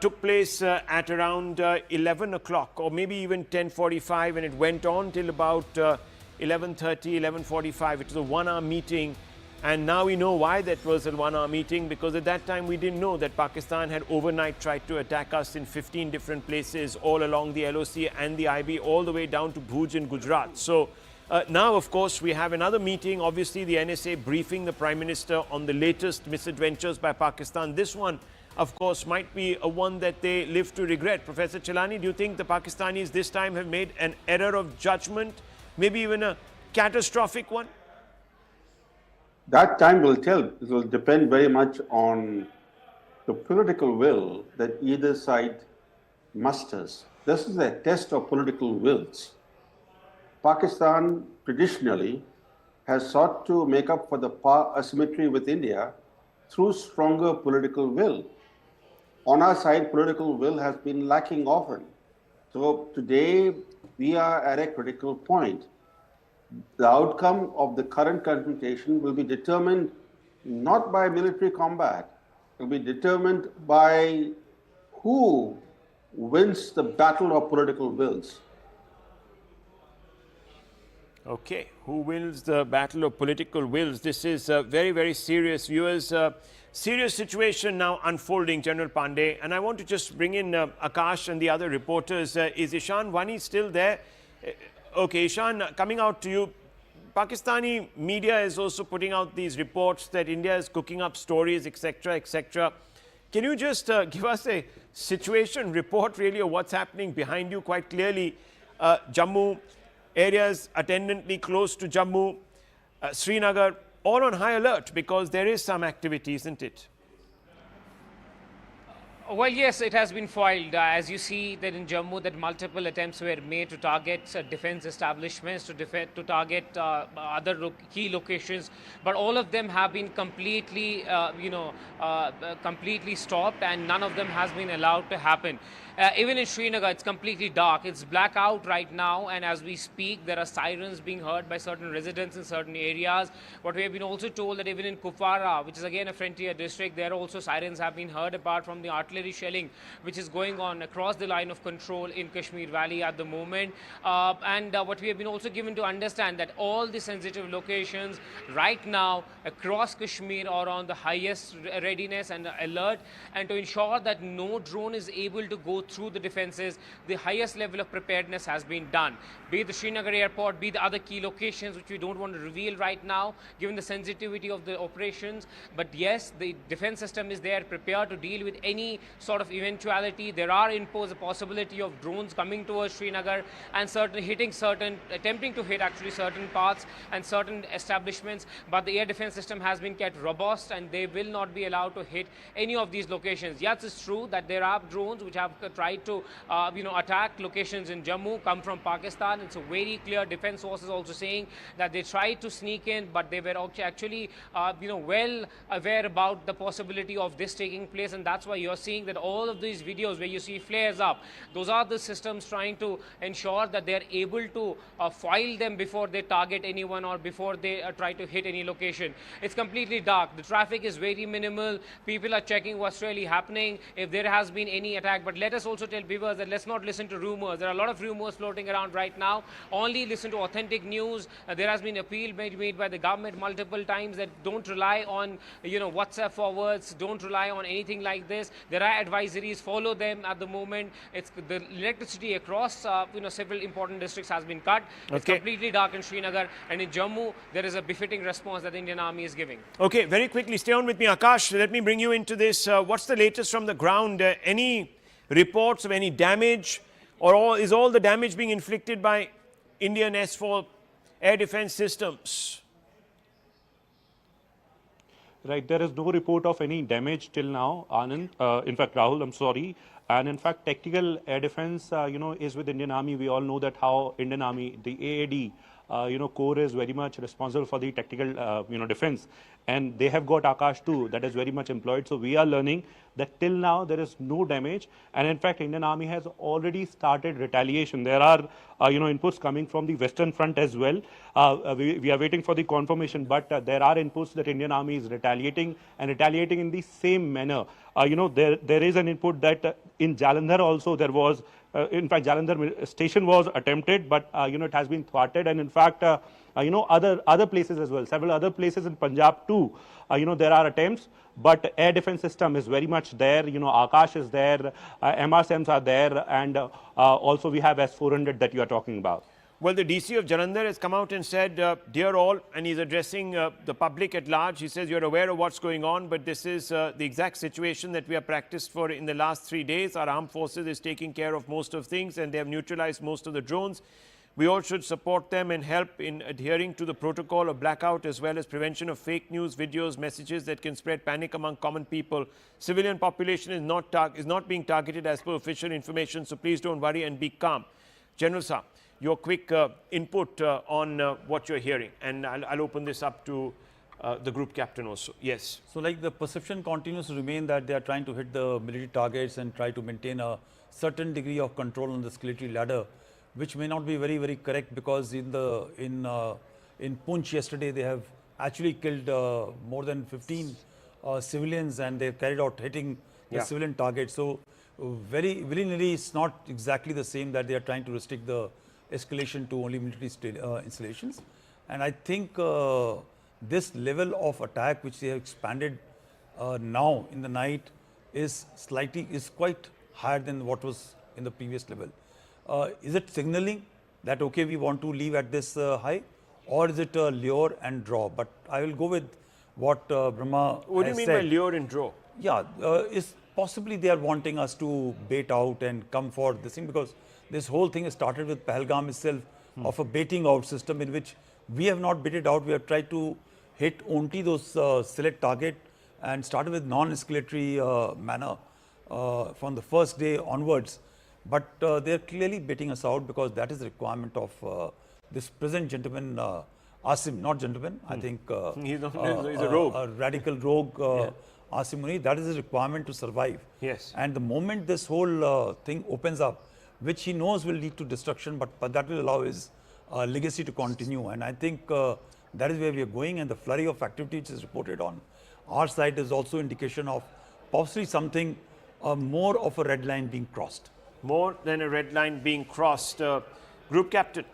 S2: took place at around 11 o'clock or maybe even 10:45, and it went on till about 11:30, 11:45. It was a one-hour meeting. And now we know why that was a one-hour meeting, because at that time we didn't know that Pakistan had overnight tried to attack us in 15 different places all along the LOC and the IB, all the way down to Bhuj in Gujarat. So now, of course, we have another meeting. Obviously, the NSA briefing the Prime Minister on the latest misadventures by Pakistan. This one, of course, might be a one that they live to regret. Professor Chelani, do you think the Pakistanis this time have made an error of judgment, maybe even a catastrophic one?
S17: That time will tell. It will depend very much on the political will that either side musters. This is a test of political wills. Pakistan traditionally has sought to make up for the power asymmetry with India through stronger political will. On our side, political will has been lacking often. So today, we are at a critical point. The outcome of the current confrontation will be determined not by military combat, it will be determined by who wins the battle of political wills.
S2: Okay, who wins the battle of political wills? This is very, very serious, viewers. Serious situation now unfolding, General Pandey. And I want to just bring in Akash and the other reporters. Is Ishan Wani still there? Okay, Ishan, coming out to you. Pakistani media is also putting out these reports that India is cooking up stories, etc., etc. Can you just give us a situation report, really, of what's happening behind you? Quite clearly, Jammu, areas attendantly close to Jammu, Srinagar, all on high alert because there is some activity, isn't it?
S4: Well, yes, it has been foiled. As you see that in Jammu, that multiple attempts were made to target defense establishments, to target other key locations, but all of them have been completely, completely stopped, and none of them has been allowed to happen. Even in Srinagar, it's completely dark. It's blackout right now, and as we speak, there are sirens being heard by certain residents in certain areas. But we have been also told that even in Kupwara, which is again a frontier district, there also sirens have been heard, apart from the artillery shelling which is going on across the line of control in Kashmir Valley at the moment. What we have been also given to understand that all the sensitive locations right now across Kashmir are on the highest readiness and alert, and to ensure that no drone is able to go through the defenses, the highest level of preparedness has been done. Be it the Srinagar airport, be the other key locations which we don't want to reveal right now given the sensitivity of the operations. But yes, the defense system is there prepared to deal with any sort of eventuality. There are imposed a possibility of drones coming towards Srinagar and attempting to hit actually certain parts and certain establishments, but the air defense system has been kept robust and they will not be allowed to hit any of these locations. Yes, it's true that there are drones which have tried to attack locations in Jammu, come from Pakistan. It's a very clear. Defense sources also saying that they tried to sneak in, but they were actually well aware about the possibility of this taking place, and that's why you're seeing that all of these videos where you see flares up, those are the systems trying to ensure that they're able to foil them before they target anyone or before they try to hit any location. It's completely dark. The traffic is very minimal. People are checking what's really happening, if there has been any attack. But let us also tell viewers that let's not listen to rumors. There are a lot of rumors floating around right now. Only listen to authentic news. There has been appeal made by the government multiple times that don't rely on WhatsApp forwards, don't rely on anything like this. There are advisories, follow them at the moment. It's the electricity across several important districts has been cut. It's completely dark in Srinagar, and in Jammu there is a befitting response that the Indian Army is giving.
S2: Okay, very quickly, stay on with me, Akash. Let me bring you into this. What's the latest from the ground? Any reports of any damage, or is all the damage being inflicted by Indian S-4 air defense systems?
S3: Right, there is no report of any damage till now, Anand. In fact, Rahul, I'm sorry. And in fact, tactical air defense, is with Indian Army. We all know that how Indian Army, the AAD, Corps is very much responsible for the tactical, defense. And they have got Akash too, that is very much employed. So we are learning that till now there is no damage. And in fact, Indian Army has already started retaliation. There are, inputs coming from the Western Front as well. We are waiting for the confirmation, but there are inputs that Indian Army is retaliating and retaliating in the same manner. There is an input that in Jalandhar also there was, in fact, Jalandhar station was attempted, but it has been thwarted, and in fact, other places as well, several other places in Punjab too. There are attempts, but air defense system is very much there. Akash is there, MRSMs are there, and also we have S-400 that you are talking about.
S2: Well, the DC of Jalandhar has come out and said, dear all, and he's addressing the public at large. He says, you're aware of what's going on, but this is the exact situation that we have practiced for in the last 3 days. Our armed forces is taking care of most of things, and they have neutralized most of the drones. We all should support them and help in adhering to the protocol of blackout, as well as prevention of fake news, videos, messages that can spread panic among common people. Civilian population is not being targeted as per official information, so please don't worry and be calm. General Saab, your quick input on what you're hearing, and I'll open this up to the group captain also. Yes.
S6: So like the perception continues to remain that they are trying to hit the military targets and try to maintain a certain degree of control on the escalatory ladder, which may not be very, very correct, because in Poonch yesterday they have actually killed more than 15 civilians, and they've carried out hitting the civilian targets. So very willy-nilly, it's not exactly the same that they are trying to restrict the escalation to only military installations. And I think this level of attack which they have expanded now in the night is quite higher than what was in the previous level. Is it signaling that okay, we want to leave at this high, or is it a lure and draw? But I will go with what Brahma
S2: What do you mean by lure and draw?
S6: Yeah, is possibly they are wanting us to bait out and come for this thing, because this whole thing has started with Pahalgam itself, of a baiting out system in which we have not baited out. We have tried to hit only those select target and started with non-escalatory manner from the first day onwards. But they are clearly baiting us out, because that is the requirement of this present gentleman, Asim, not gentleman, I think
S2: he's a rogue.
S6: A radical rogue, Asim Munir. That is his requirement to survive.
S2: Yes.
S6: And the moment this whole thing opens up, which he knows will lead to destruction, but that will allow his legacy to continue. And I think that is where we are going, and the flurry of activity which is reported on our side is also indication of possibly something more of a red line being crossed.
S2: More than a red line being crossed. Group captain.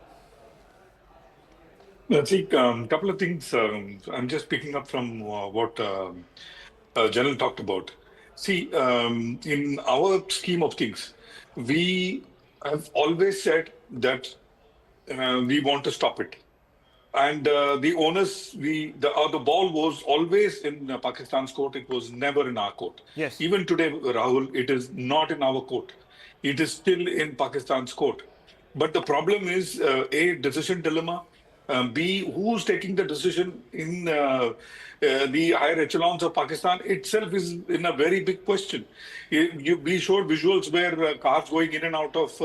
S18: I think a couple of things. I'm just picking up from what General talked about. See, in our scheme of things, we have always said that we want to stop it. And the onus, the ball was always in Pakistan's court. It was never in our court.
S2: Yes.
S18: Even today, Rahul, it is not in our court. It is still in Pakistan's court. But the problem is, A, decision dilemma. B, who's taking the decision in the higher echelons of Pakistan itself is in a very big question. We showed visuals where cars going in and out of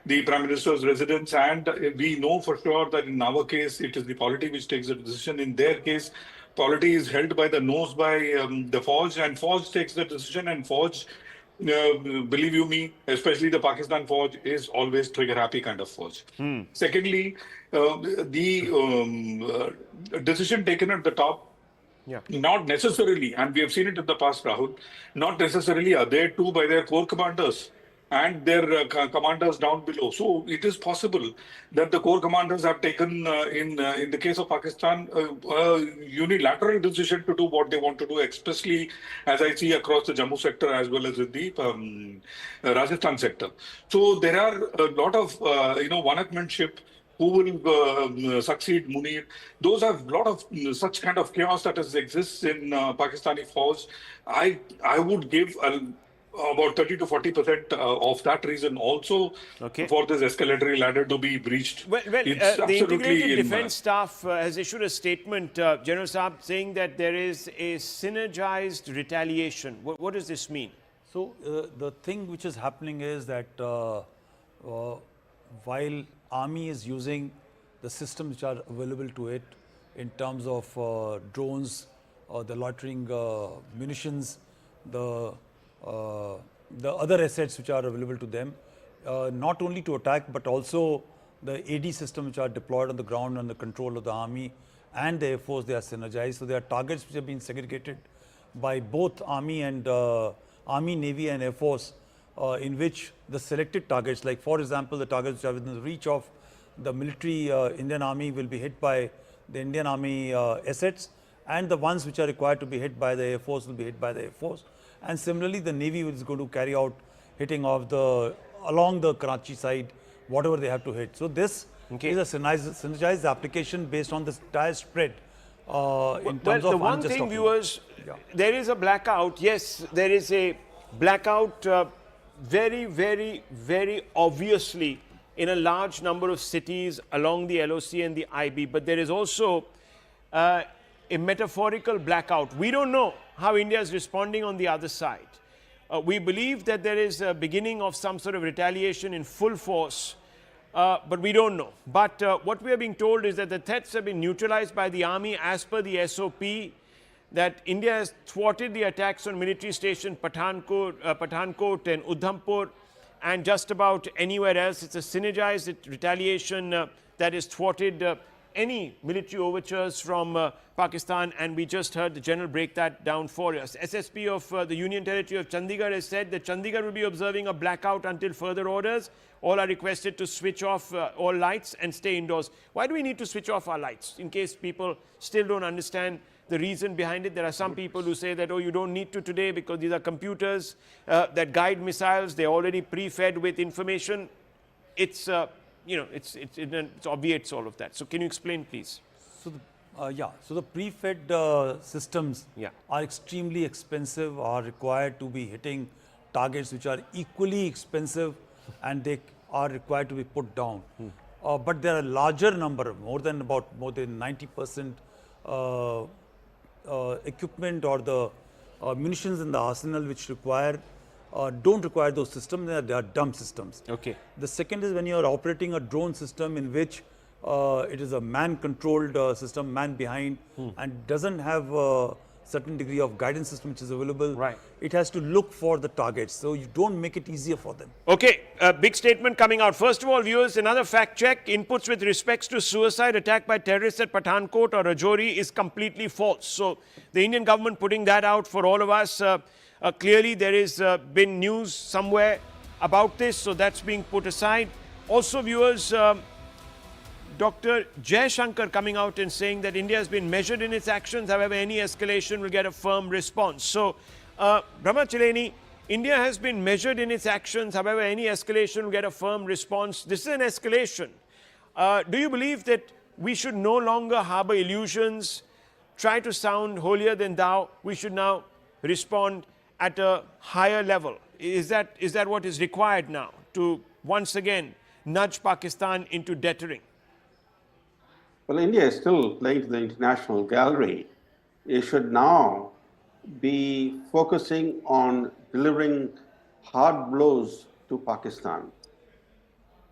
S18: the Prime Minister's residence, and we know for sure that in our case, it is the polity which takes the decision. In their case, polity is held by the nose by the Fauj, and Fauj takes the decision, and Fauj, believe you me, especially the Pakistan Fauj, is always trigger-happy kind of Fauj. Secondly, the decision taken at the top, not necessarily, and we have seen it in the past, Rahul, not necessarily adhered to by their core commanders and their commanders down below. So it is possible that the core commanders have taken, in the case of Pakistan, a unilateral decision to do what they want to do, especially as I see across the Jammu sector as well as in the Rajasthan sector. So there are a lot of, one-upmanship. Who will succeed Munir? Those are a lot of such kind of chaos that exists in Pakistani Fauj. I would give about 30 to 40% of that reason also for this escalatory ladder to be breached.
S2: Well, the Integrated Defence Staff has issued a statement, General Saab, saying that there is a synergized retaliation. What does this mean?
S6: So the thing which is happening is that while Army is using the systems which are available to it in terms of drones, the loitering munitions, the other assets which are available to them, not only to attack but also the AD system which are deployed on the ground under control of the Army and the Air Force, they are synergized. So there are targets which have been segregated by both Army, Navy and Air Force, in which the selected targets, like for example the targets which are within the reach of the military Indian Army, will be hit by the Indian Army assets, and the ones which are required to be hit by the Air Force will be hit by the Air Force. And similarly the Navy is going to carry out hitting of along the Karachi side, whatever they have to hit. So this is a synergized application based on this entire spread in terms of
S2: the one thing, viewers, there is a blackout. Yes, there is a blackout very, very, very obviously in a large number of cities along the LOC and the IB, but there is also a metaphorical blackout. We don't know how India is responding on the other side. We believe that there is a beginning of some sort of retaliation in full force but we don't know. But what we are being told is that the threats have been neutralized by the army as per the SOP, that India has thwarted the attacks on military station Pathankot and Udhampur and just about anywhere else. It's a synergized retaliation that has thwarted any military overtures from Pakistan, and we just heard the general break that down for us. SSP of the Union Territory of Chandigarh has said that Chandigarh will be observing a blackout until further orders. All are requested to switch off all lights and stay indoors. Why do we need to switch off our lights? In case people still don't understand the reason behind it. There are some people who say that, oh, you don't need to today because these are computers that guide missiles. They're already pre-fed with information. It's, it obviates all of that. So can you explain, please?
S6: So, so the pre-fed systems are extremely expensive, are required to be hitting targets which are equally expensive, and they are required to be put down. But there are a larger number, more than 90% equipment or the munitions in the arsenal which don't require those systems. They are dumb systems.
S2: Okay.
S6: The second is when you are operating a drone system in which it is a man-controlled system, man behind, and doesn't have a certain degree of guidance system which is available.
S2: Right.
S6: It has to look for the targets, so you don't make it easier for them.
S2: Okay, a big statement coming out. First of all, viewers, another fact check. Inputs with respects to suicide attack by terrorists at Pathankot or Rajouri is completely false. So the Indian government putting that out for all of us. Clearly there is been news somewhere about this, so that's being put aside. Also, viewers, Dr. Jaisankar coming out and saying that India has been measured in its actions, however any escalation will get a firm response. So, Brahma Chileni, India has been measured in its actions, however any escalation will get a firm response. This is an escalation. Do you believe that we should no longer harbor illusions, try to sound holier than thou? We should now respond at a higher level. Is that what is required now to once again nudge Pakistan into deterring?
S17: Well, India is still playing to the international gallery. It should now be focusing on delivering hard blows to Pakistan.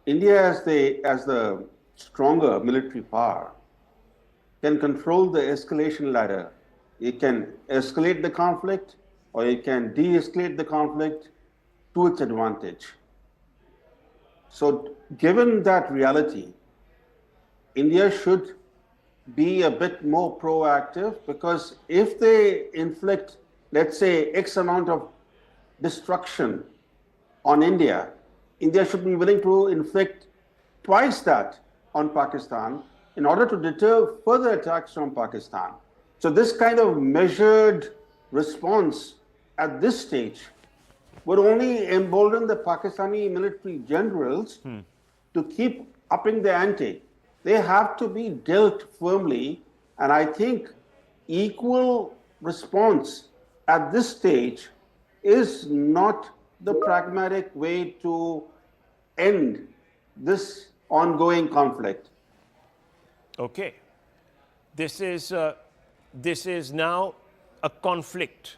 S17: India, as the stronger military power, can control the escalation ladder. It can escalate the conflict or it can de-escalate the conflict to its advantage. So given that reality, India should be a bit more proactive, because if they inflict, let's say, X amount of destruction on India, India should be willing to inflict twice that on Pakistan in order to deter further attacks from Pakistan. So this kind of measured response at this stage would only embolden the Pakistani military generals to keep upping the ante. They have to be dealt firmly, and I think equal response at this stage is not the pragmatic way to end this ongoing conflict.
S2: Okay. This is now a conflict.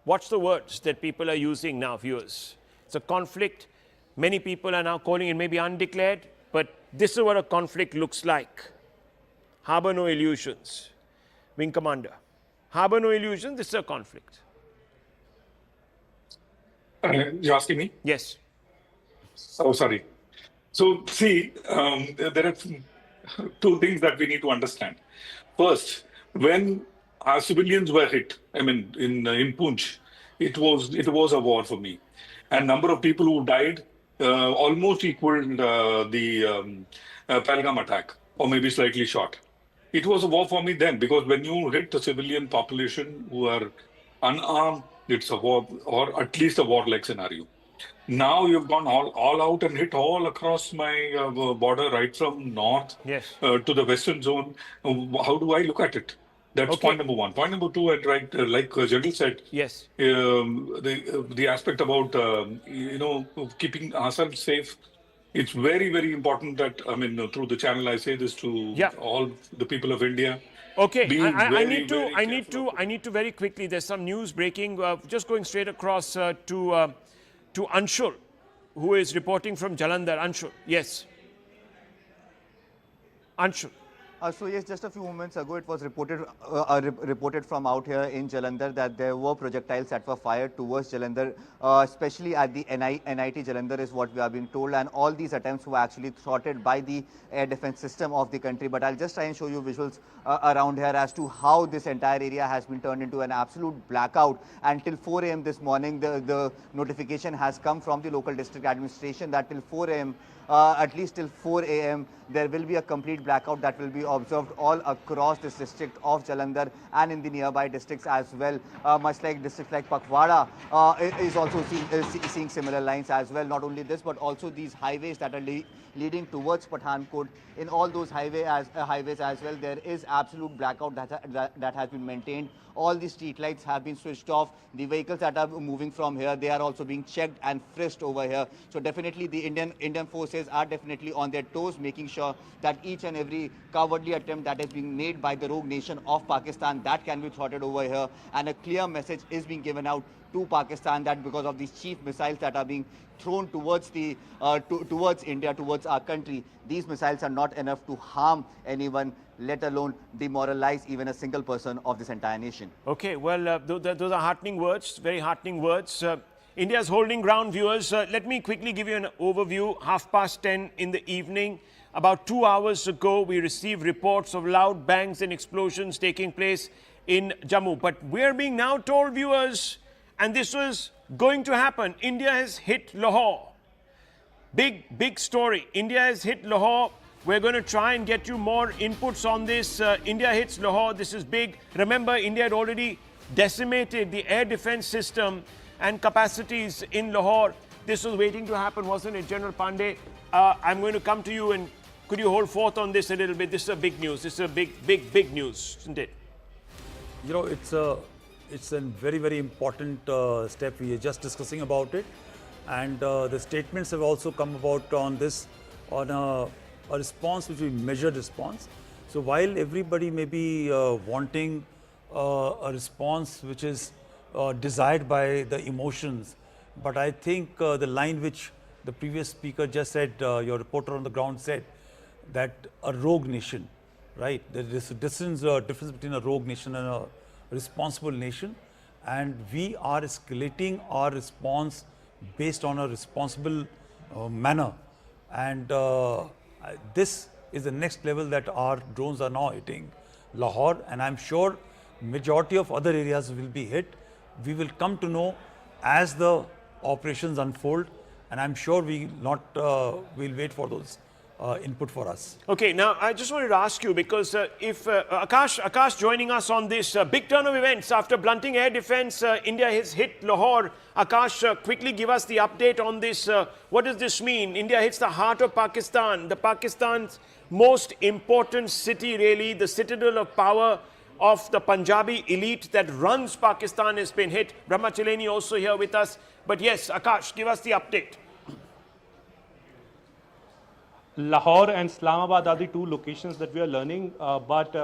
S2: Watch the words that people are using now, viewers. It's a conflict. Many people are now calling it maybe undeclared, but this is what a conflict looks like. Harbor no illusions. Wing Commander. Harbor no illusions, this is a conflict.
S18: You're asking me?
S2: Yes.
S18: Oh, sorry. So, see, there are two things that we need to understand. First, when our civilians were hit, I mean, in Poonch, it was a war for me. And number of people who died almost equaled the Pahalgam attack, or maybe slightly short. It was a war for me then, because when you hit the civilian population who are unarmed, it's a war, or at least a war-like scenario. Now you've gone all out and hit all across my border, right from north to the western zone. How do I look at it? That's point number one. Point number two, and right, like General said,
S2: yes,
S18: the aspect about keeping ourselves safe. It's very, very important that, I mean, through the channel, I say this to all the people of India.
S2: Okay, I need to very quickly. There's some news breaking. Just going straight across to Anshul, who is reporting from Jalandhar. Anshul, yes. Anshu.
S1: So yes, just a few moments ago, it was reported from out here in Jalandhar that there were projectiles that were fired towards Jalandhar, especially at the NIT Jalandhar is what we are being told, and all these attempts were actually thwarted by the air defense system of the country. But I'll just try and show you visuals around here as to how this entire area has been turned into an absolute blackout. Until 4 a.m. this morning, the notification has come from the local district administration that till 4 a.m. At least till 4 a.m. there will be a complete blackout that will be observed all across this district of Jalandhar and in the nearby districts as well. Much like districts like Pakwara is also seeing similar lines as well. Not only this, but also these highways that are leading towards Pathankot. In all those highways as well, there is absolute blackout that has been maintained. All the street lights have been switched off. The vehicles that are moving from here, they are also being checked and frisked over here. So definitely the Indian forces are definitely on their toes, making sure that each and every cowardly attempt that is being made by the rogue nation of Pakistan, that can be thwarted over here. And a clear message is being given out to Pakistan that because of these cheap missiles that are being thrown towards towards India, towards our country, these missiles are not enough to harm anyone, let alone demoralize even a single person of this entire nation.
S2: Okay, well, those are heartening words, very heartening words. India is holding ground, viewers. Let me quickly give you an overview. 10:30 in the evening, about 2 hours ago, we received reports of loud bangs and explosions taking place in Jammu. But we're being now told, viewers, and this was going to happen, India has hit Lahore. Big story. India has hit Lahore. We're going to try and get you more inputs on this. India hits Lahore. This is big. Remember, India had already decimated the air defense system and capacities in Lahore. This was waiting to happen, wasn't it, General Pandey? I'm going to come to you, and could you hold forth on this a little bit? This is a big news. This is a big news, isn't it?
S6: You know, it's a very important step. We are just discussing about it, and the statements have also come about on this, on a response which we measured response. So while everybody may be wanting a response which is desired by the emotions, but I think the line which the previous speaker just said, your reporter on the ground said, that a rogue nation, right? There is a difference between a rogue nation and a responsible nation, and we are escalating our response based on a responsible manner, and this is the next level that our drones are now hitting Lahore, and I'm sure majority of other areas will be hit. We will come to know as the operations unfold, and I'm sure we'll wait for those input for us.
S2: Okay, now I just wanted to ask you, because if Akash joining us on this big turn of events after blunting air defense, India has hit Lahore. Akash, quickly give us the update on this. What does this mean? India hits the heart of Pakistan, the Pakistan's most important city, really, the citadel of power of the Punjabi elite that runs Pakistan has been hit. Brahmachaleni also here with us. But yes, Akash, give us the update.
S3: Lahore and Islamabad are the two locations that we are learning, but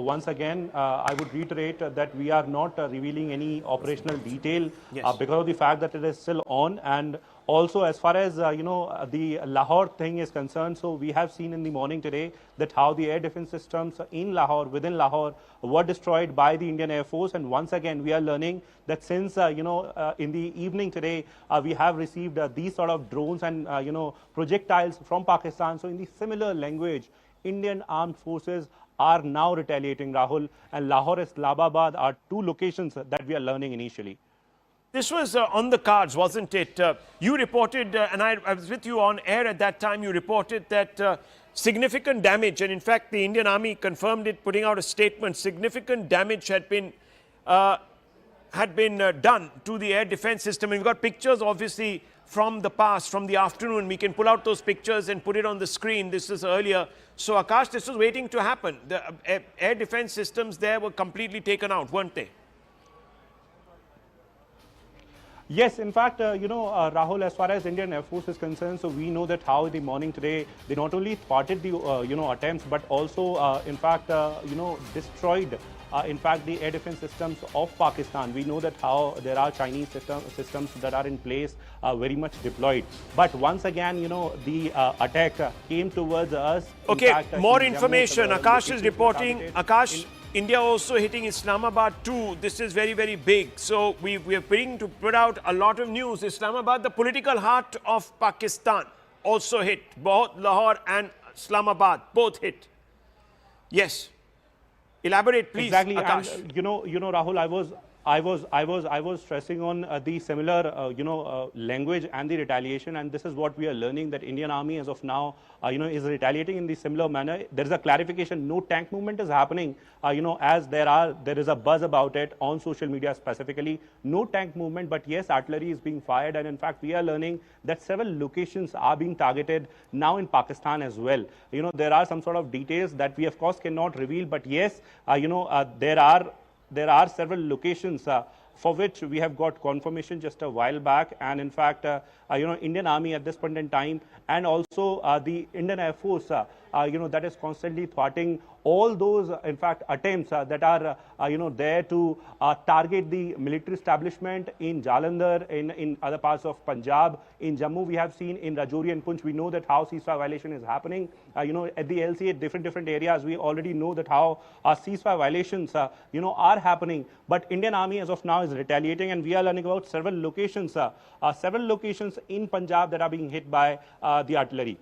S3: once again, I would reiterate that we are not revealing any operational detail because of the fact that it is still on, and also as far as the Lahore thing is concerned. So we have seen in the morning today that how the air defense systems in Lahore, within Lahore, were destroyed by the Indian Air Force, and once again we are learning that since in the evening today we have received these sort of drones and projectiles from Pakistan. So in the similar language, Indian armed forces are now retaliating, Rahul, and Lahore and Islamabad are two locations that we are learning initially.
S2: This was on the cards, wasn't it? You reported, and I was with you on air at that time, you reported that significant damage, and in fact the Indian Army confirmed it, putting out a statement, significant damage had been done to the air defense system. And we've got pictures, obviously, from the past, from the afternoon. We can pull out those pictures and put it on the screen. This is earlier. So, Akash, this was waiting to happen. The air defense systems there were completely taken out, weren't they?
S3: Yes, in fact, Rahul, as far as Indian Air Force is concerned, so we know that how in the morning today, they not only thwarted the, attempts, but also, in fact, destroyed in fact, the air defense systems of Pakistan. We know that how there are Chinese systems that are in place, very much deployed. But once again, the attack came towards us.
S2: Okay,
S3: fact,
S2: more
S3: in Jammu,
S2: information.
S3: several
S2: Akash is
S3: locations were
S2: reporting.
S3: targeted.
S2: Akash, India also hitting Islamabad too. This is very, very big. So we are beginning to put out a lot of news. Islamabad, the political heart of Pakistan, also hit. Both Lahore and Islamabad, both hit. Yes. Elaborate, please,
S3: Exactly,
S2: Akash.
S3: and Rahul, I was stressing on the similar, language and the retaliation, and this is what we are learning, that Indian Army as of now, is retaliating in the similar manner. There is a clarification. No tank movement is happening, as there is a buzz about it on social media specifically. No tank movement, but yes, artillery is being fired, and in fact, we are learning that several locations are being targeted now in Pakistan as well. There are some sort of details that we, of course, cannot reveal, but yes, there are several locations for which we have got confirmation just a while back, and in fact, Indian Army at this point in time, and also the Indian Air Force, that is constantly thwarting all those, in fact, attempts that are, there to target the military establishment in Jalandhar, in other parts of Punjab, in Jammu. We have seen in Rajouri and Punch. We know that how ceasefire violation is happening. At the LCA, different areas, we already know that how ceasefire violations, are happening. But Indian Army as of now is retaliating, and we are learning about several locations in Punjab that are being hit by the artillery.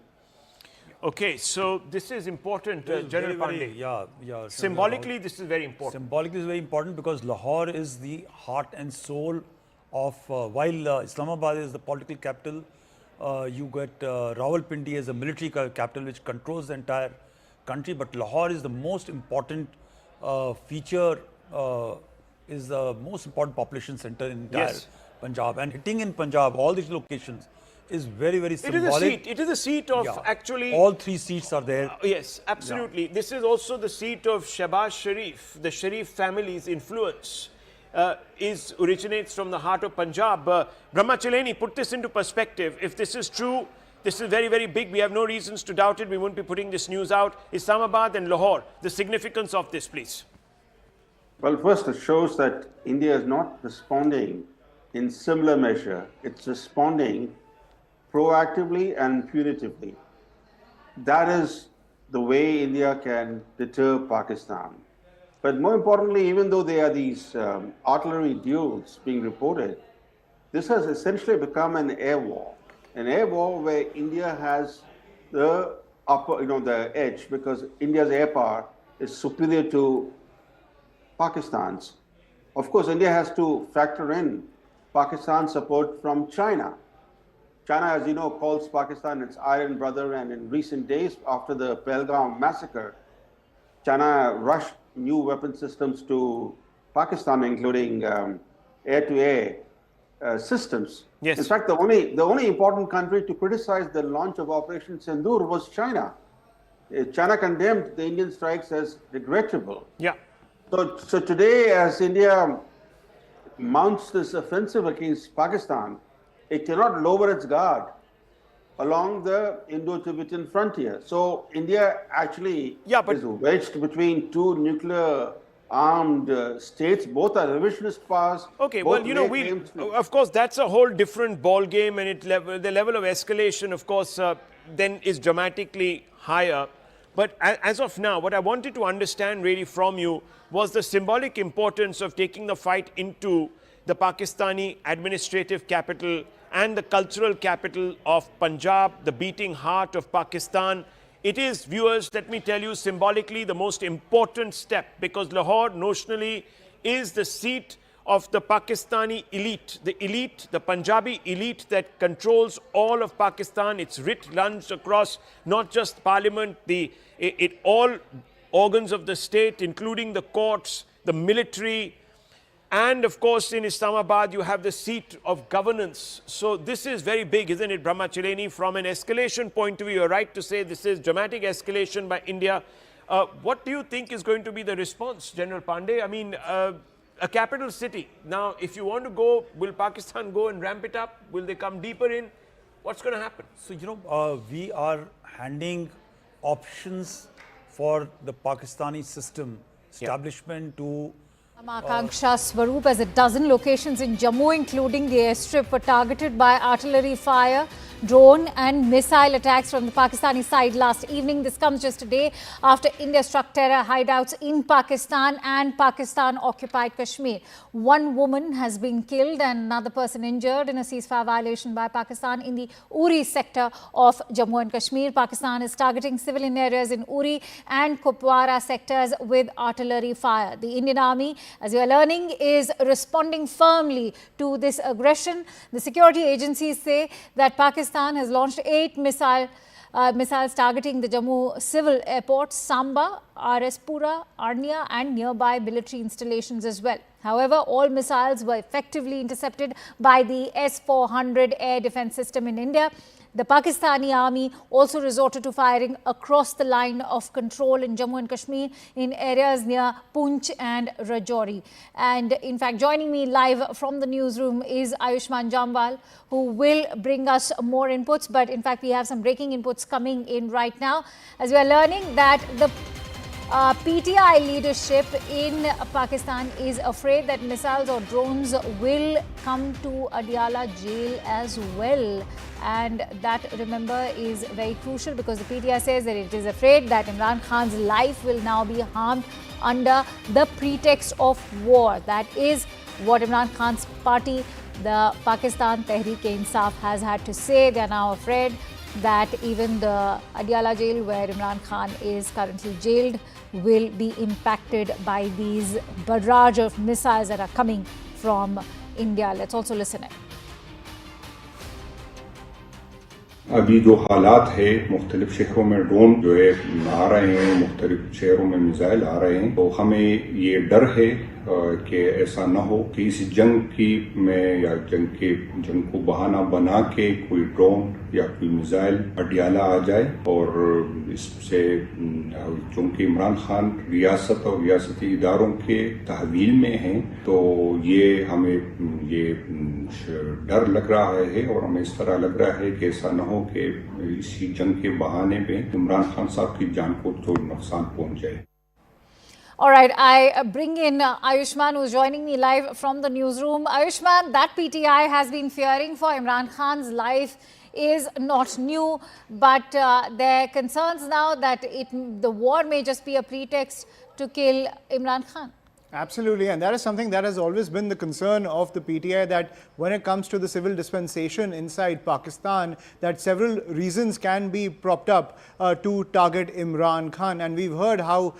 S2: Okay, so this is important, General Pandey.
S6: Yeah.
S2: Symbolically, this is very important.
S6: Symbolically, it's very important because Lahore is the heart and soul of, while Islamabad is the political capital, you get Rawalpindi as a military capital which controls the entire country, but Lahore is the most important feature, is the most important population center in entire Punjab. And hitting in Punjab, all these locations, is very, very symbolic.
S2: It is a seat of actually...
S6: All three seats are there.
S2: Yes, absolutely. Yeah. This is also the seat of Shehbaz Sharif. The Sharif family's influence originates from the heart of Punjab. Brahma Chileni, put this into perspective. If this is true, this is very, very big. We have no reasons to doubt it. We won't be putting this news out. Islamabad and Lahore, the significance of this, please.
S17: Well, first, it shows that India is not responding in similar measure. It's responding proactively and punitively. That is the way India can deter Pakistan. But more importantly, even though there are these artillery duels being reported, this has essentially become an air war where India has the upper, the edge, because India's air power is superior to Pakistan's. Of course, India has to factor in Pakistan's support from China. China, as you know, calls Pakistan its iron brother, and in recent days, after the Pahalgam massacre, China rushed new weapon systems to Pakistan, including air-to-air systems.
S2: Yes.
S17: In fact, the only important country to criticize the launch of Operation Sindoor was China. China condemned the Indian strikes as regrettable.
S2: Yeah.
S17: So today, as India mounts this offensive against Pakistan, it cannot lower its guard along the Indo-Tibetan frontier. So India actually is wedged between two nuclear-armed states. Both are revisionist powers.
S2: Okay, well, of course, that's a whole different ball game, and the level of escalation, of course, then is dramatically higher. But as of now, what I wanted to understand really from you was the symbolic importance of taking the fight into the Pakistani administrative capital and the cultural capital of Punjab, the beating heart of Pakistan. It is, viewers, let me tell you, symbolically the most important step, because Lahore notionally is the seat of the Pakistani elite, the Punjabi elite that controls all of Pakistan. It's writ large across not just parliament, all organs of the state, including the courts, the military, and of course in Islamabad you have the seat of governance. So this is very big, isn't it, Brahma Chileni? From an escalation point of view, you're right to say this is dramatic escalation by India. What do you think is going to be the response, General Pandey? I mean, a capital city. Now, if you want to go, will Pakistan go and ramp it up? Will they come deeper in? What's going to happen?
S6: So, we are handing options for the Pakistani system, establishment to
S5: Akanksha Swaroop, as a dozen locations in Jammu, including the airstrip, were targeted by artillery fire, drone and missile attacks from the Pakistani side last evening. This comes just a day after India struck terror hideouts in Pakistan and Pakistan-occupied Kashmir. One woman has been killed and another person injured in a ceasefire violation by Pakistan in the Uri sector of Jammu and Kashmir. Pakistan is targeting civilian areas in Uri and Kupwara sectors with artillery fire. The Indian Army, as you are learning, is responding firmly to this aggression. The security agencies say that Pakistan has launched 8 missiles targeting the Jammu civil airports, Samba, RS Pura, Arnia and nearby military installations as well. However, all missiles were effectively intercepted by the S-400 air defense system in India. The Pakistani army also resorted to firing across the line of control in Jammu and Kashmir in areas near Poonch and Rajouri. And in fact, joining me live from the newsroom is Ayushman Jambal, who will bring us more inputs. But in fact, we have some breaking inputs coming in right now, as we are learning that the PTI leadership in Pakistan is afraid that missiles or drones will come to Adiala jail as well. And that, remember, is very crucial because the PTI says that it is afraid that Imran Khan's life will now be harmed under the pretext of war. That is what Imran Khan's party, the Pakistan Tehreek-e-Insaf, has had to say. They are now afraid that even the Adiala jail, where Imran Khan is currently jailed, will be impacted by these barrage of missiles that are coming from India. Let's also listen in.
S19: अभी जो हालात है मुख्तलिफ शहरों में drone जो है आ रहे हैं, मुख्तलिफ शहरों में मिसाइल आ रहे हैं, तो हमें ये डर है कि ऐसा न हो कि इस जंग में या जंग को बहाना बना के कोई ड्रोन या कोई मिसाइल अडियाला आ जाए। और इससे चूंकि इमरान खान रियासत और रियासती इदारों के तहवील में हैं, तो ये हमें ये डर लग रहा है और हमें इस तरह लग रहा है कि ऐसा न हो कि इसी जंग के बहाने पे इमरान खान साहब की जान को तो नुकसान पहुंच जाए।
S5: All right, I bring in Ayushman, who is joining me live from the newsroom. Ayushman, that PTI has been fearing for Imran Khan's life is not new, but there are concerns now that the war may just be a pretext to kill Imran Khan.
S20: Absolutely, and that is something that has always been the concern of the PTI, that when it comes to the civil dispensation inside Pakistan, that several reasons can be propped up to target Imran Khan. And we've heard how,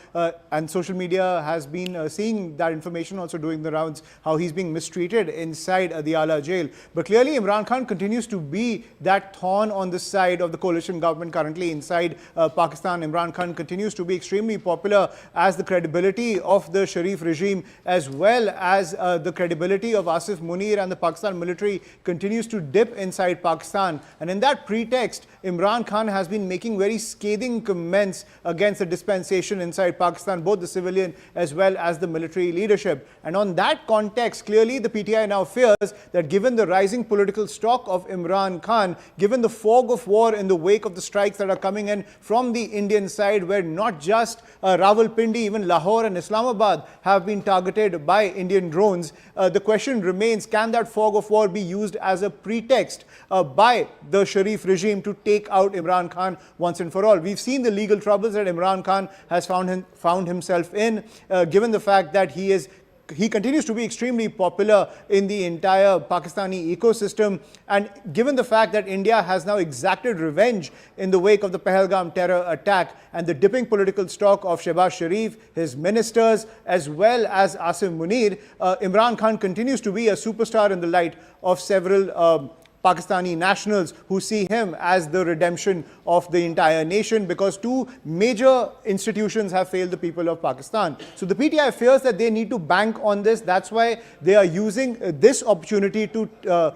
S20: and social media has been seeing that information also doing the rounds, how he's being mistreated inside Adiala jail. But clearly Imran Khan continues to be that thorn on the side of the coalition government currently inside Pakistan. Imran Khan continues to be extremely popular, as the credibility of the Sharif regime as well as the credibility of Asif Munir and the Pakistan military continues to dip inside Pakistan. And in that pretext, Imran Khan has been making very scathing comments against the dispensation inside Pakistan, both the civilian as well as the military leadership. And on that context, clearly the PTI now fears that given the rising political stock of Imran Khan, given the fog of war in the wake of the strikes that are coming in from the Indian side, where not just Rawalpindi, even Lahore and Islamabad have been targeted by Indian drones, the question remains, can that fog of war be used as a pretext by the Sharif regime to take out Imran Khan once and for all? We've seen the legal troubles that Imran Khan has found himself in, given the fact that he continues to be extremely popular in the entire Pakistani ecosystem, and given the fact that India has now exacted revenge in the wake of the Pahalgam terror attack and the dipping political stock of Shehbaz Sharif, his ministers, as well as Asif Munir, Imran Khan continues to be a superstar in the light of several Pakistani nationals who see him as the redemption of the entire nation, because two major institutions have failed the people of Pakistan. So the PTI fears that they need to bank on this. That's why they are using this opportunity to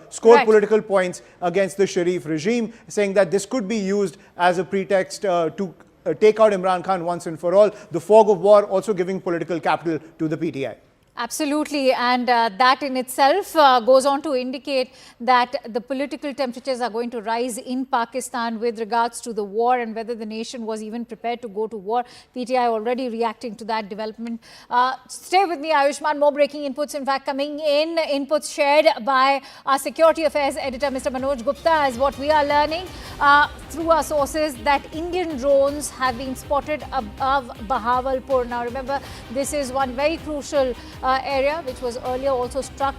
S20: score political points against the Sharif regime, saying that this could be used as a pretext to take out Imran Khan once and for all. The fog of war also giving political capital to the PTI.
S5: Absolutely, and that in itself goes on to indicate that the political temperatures are going to rise in Pakistan with regards to the war and whether the nation was even prepared to go to war. PTI already reacting to that development. Stay with me, Ayushman. More breaking inputs, in fact, coming in. Inputs shared by our Security Affairs editor, Mr. Manoj Gupta, is what we are learning through our sources that Indian drones have been spotted above Bahawalpur. Now, remember, this is one very crucial area which was earlier also struck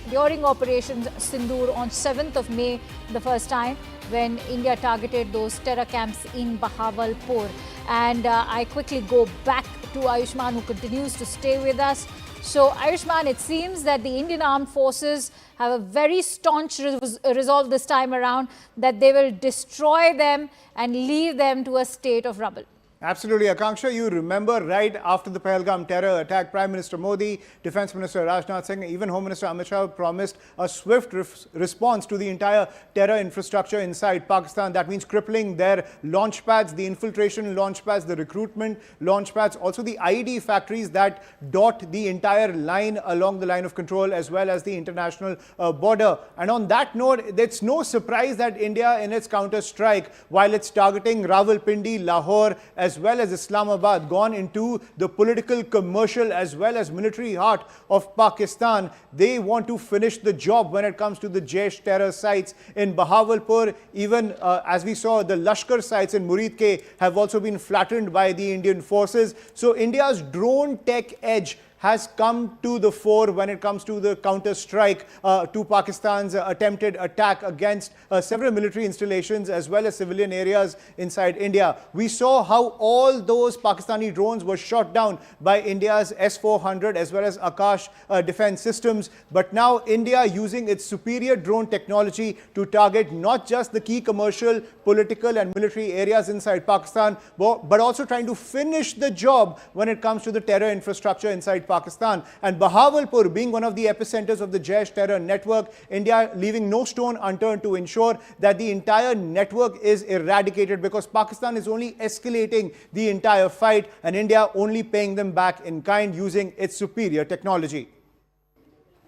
S5: during Operations Sindoor on 7th of May, the first time when India targeted those terror camps in Bahawalpur. And I quickly go back to Ayushman, who continues to stay with us. So, Ayushman, it seems that the Indian Armed Forces have a very staunch resolve this time around that they will destroy them and leave them to a state of rubble.
S20: Absolutely. Akanksha, you remember right after the Pahalgam terror attack, Prime Minister Modi, Defence Minister Rajnath Singh, even Home Minister Amit Shah promised a swift response to the entire terror infrastructure inside Pakistan. That means crippling their launch pads, the infiltration launch pads, the recruitment launch pads, also the IED factories that dot the entire line along the line of control as well as the international border. And on that note, it's no surprise that India in its counter-strike, while it's targeting Rawalpindi, Lahore, as well as Islamabad, gone into the political, commercial, as well as military heart of Pakistan. They want to finish the job when it comes to the Jaish terror sites in Bahawalpur. Even as we saw, the Lashkar sites in Murid Ke have also been flattened by the Indian forces. So India's drone tech edge has come to the fore when it comes to the counter-strike to Pakistan's attempted attack against several military installations as well as civilian areas inside India. We saw how all those Pakistani drones were shot down by India's S-400 as well as Akash defense systems. But now India, using its superior drone technology to target not just the key commercial, political and military areas inside Pakistan, but also trying to finish the job when it comes to the terror infrastructure inside Pakistan. And Bahawalpur being one of the epicenters of the Jaish terror network, India leaving no stone unturned to ensure that the entire network is eradicated, because Pakistan is only escalating the entire fight and India only paying them back in kind using its superior technology.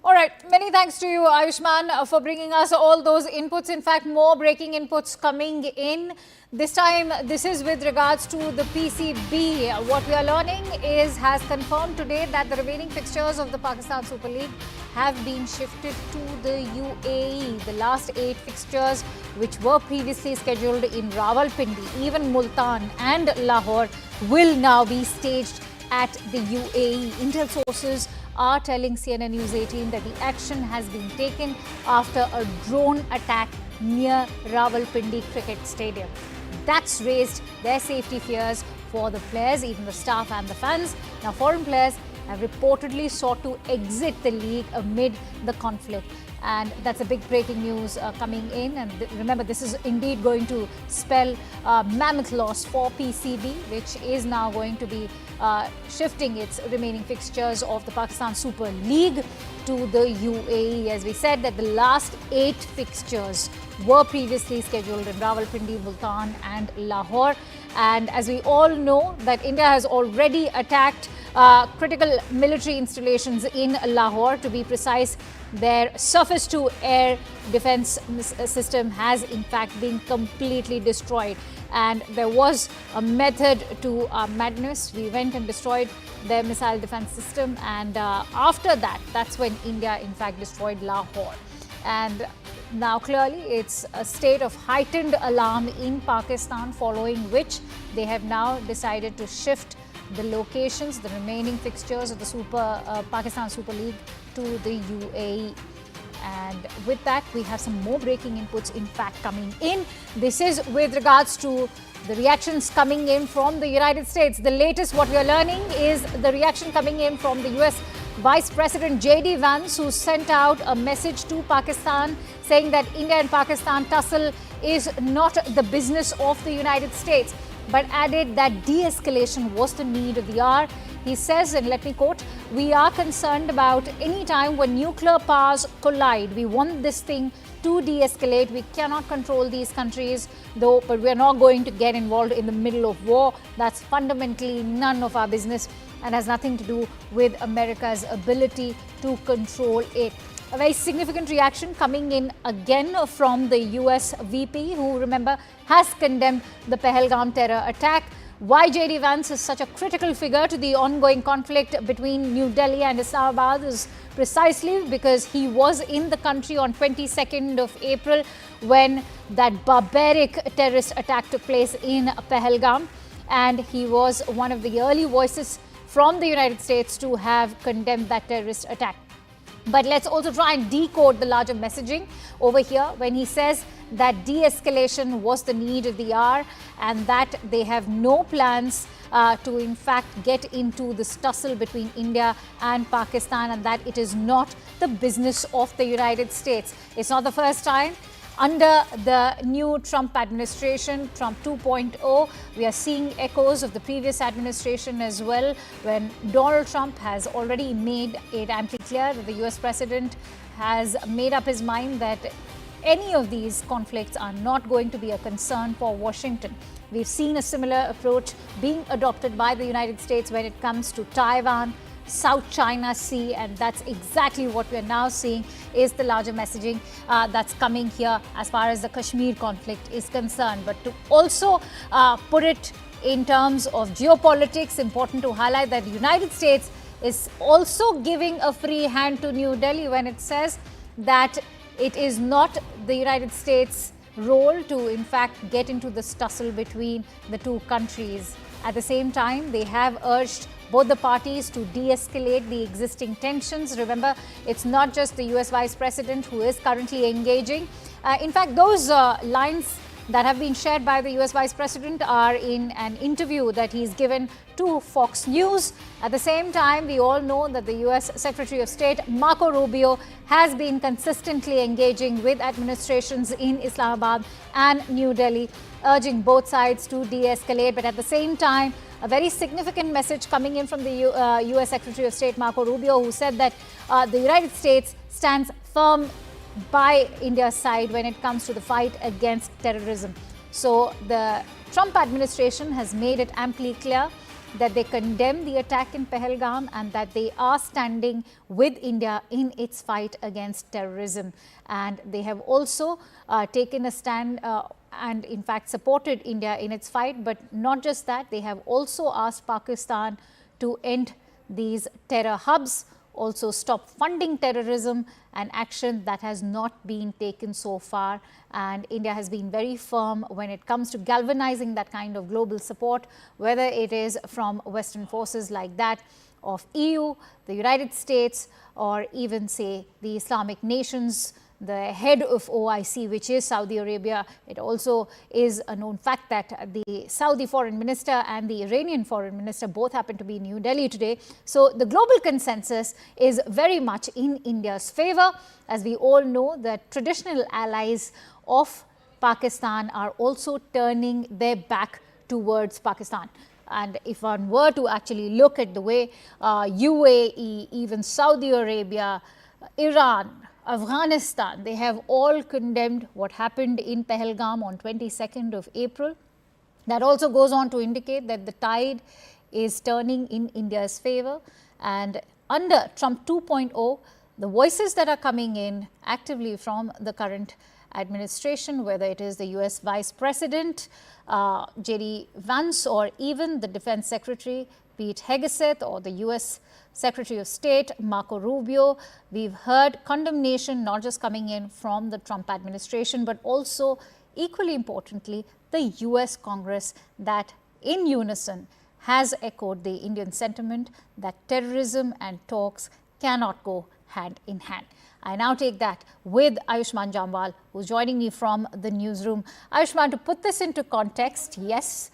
S5: All right, many thanks to you, Ayushman, for bringing us all those inputs. In fact, more breaking inputs coming in. This time, this is with regards to the PCB. What we are learning has confirmed today that the remaining fixtures of the Pakistan Super League have been shifted to the UAE. The last 8 fixtures, which were previously scheduled in Rawalpindi, even Multan and Lahore, will now be staged at the UAE. Intel sources are telling CNN News 18 that the action has been taken after a drone attack near Rawalpindi Cricket Stadium. That's raised their safety fears for the players, even the staff and the fans. Now, foreign players have reportedly sought to exit the league amid the conflict. And that's a big breaking news coming in. And remember, this is indeed going to spell mammoth loss for PCB, which is now going to be shifting its remaining fixtures of the Pakistan Super League to the UAE. As we said, that the last 8 fixtures were previously scheduled in Rawalpindi, Multan and Lahore. And as we all know, that India has already attacked critical military installations in Lahore. To be precise, their surface-to-air defense system has in fact been completely destroyed. And there was a method to madness. We went and destroyed their missile defense system. And after that, that's when India in fact destroyed Lahore. And now clearly it's a state of heightened alarm in Pakistan, following which they have now decided to shift the locations, the remaining fixtures of the Pakistan Super League to the UAE. And with that, we have some more breaking inputs in fact coming in. This is with regards to the reactions coming in from the United States. The latest what we are learning is the reaction coming in from the US Vice President J.D. Vance, who sent out a message to Pakistan saying that India and Pakistan tussle is not the business of the United States, but added that de-escalation was the need of the hour. He says, and let me quote, "We are concerned about any time when nuclear powers collide. We want this thing to de-escalate. We cannot control these countries, though, but we are not going to get involved in the middle of war. That's fundamentally none of our business." and has nothing to do with America's ability to control it. A very significant reaction coming in again from the US VP, who, remember, has condemned the Pahalgam terror attack. Why J.D. Vance is such a critical figure to the ongoing conflict between New Delhi and Islamabad is precisely because he was in the country on 22nd of April when that barbaric terrorist attack took place in Pahalgam, and he was one of the early voices from the United States to have condemned that terrorist attack. But let's also try and decode the larger messaging over here when he says that de-escalation was the need of the hour and that they have no plans to in fact get into this tussle between India and Pakistan, and that it is not the business of the United States. It's not the first time. Under the new Trump administration, Trump 2.0, we are seeing echoes of the previous administration as well, when Donald Trump has already made it amply clear that the US president has made up his mind that any of these conflicts are not going to be a concern for Washington. We've seen a similar approach being adopted by the United States when it comes to Taiwan, South China Sea, and that's exactly what we're now seeing is the larger messaging that's coming here as far as the Kashmir conflict is concerned. But to also put it in terms of geopolitics, important to highlight that the United States is also giving a free hand to New Delhi when it says that it is not the United States' role to in fact get into this tussle between the two countries. At the same time, they have urged both the parties to de-escalate the existing tensions. Remember, it's not just the US Vice President who is currently engaging. In fact, those lines that have been shared by the US Vice President are in an interview that he's given to Fox News. At the same time, we all know that the US Secretary of State Marco Rubio has been consistently engaging with administrations in Islamabad and New Delhi, urging both sides to de-escalate. But at the same time, a very significant message coming in from the US Secretary of State Marco Rubio, who said that the United States stands firm by India's side when it comes to the fight against terrorism. So the Trump administration has made it amply clear that they condemn the attack in Pahalgam and that they are standing with India in its fight against terrorism. And they have also taken a stand and in fact supported India in its fight. But not just that, they have also asked Pakistan to end these terror hubs, also stop funding terrorism, an action that has not been taken so far. And India has been very firm when it comes to galvanizing that kind of global support, whether it is from Western forces like that of EU, the United States, or even say the Islamic nations. The head of OIC, which is Saudi Arabia, it also is a known fact that the Saudi foreign minister and the Iranian foreign minister both happen to be in New Delhi today. So the global consensus is very much in India's favor. As we all know, the traditional allies of Pakistan are also turning their back towards Pakistan. And if one were to actually look at the way UAE, even Saudi Arabia, Iran, Afghanistan, they have all condemned what happened in Pahalgam on 22nd of April. That also goes on to indicate that the tide is turning in India's favor. And under Trump 2.0, the voices that are coming in actively from the current administration, whether it is the US Vice President, J.D. Vance, or even the Defense Secretary, Pete Hegseth, or the US Secretary of State Marco Rubio, we've heard condemnation not just coming in from the Trump administration, but also equally importantly, the US Congress that in unison has echoed the Indian sentiment that terrorism and talks cannot go hand in hand. I now take that with Ayushman Jamwal, who's joining me from the newsroom. Ayushman, to put this into context, yes,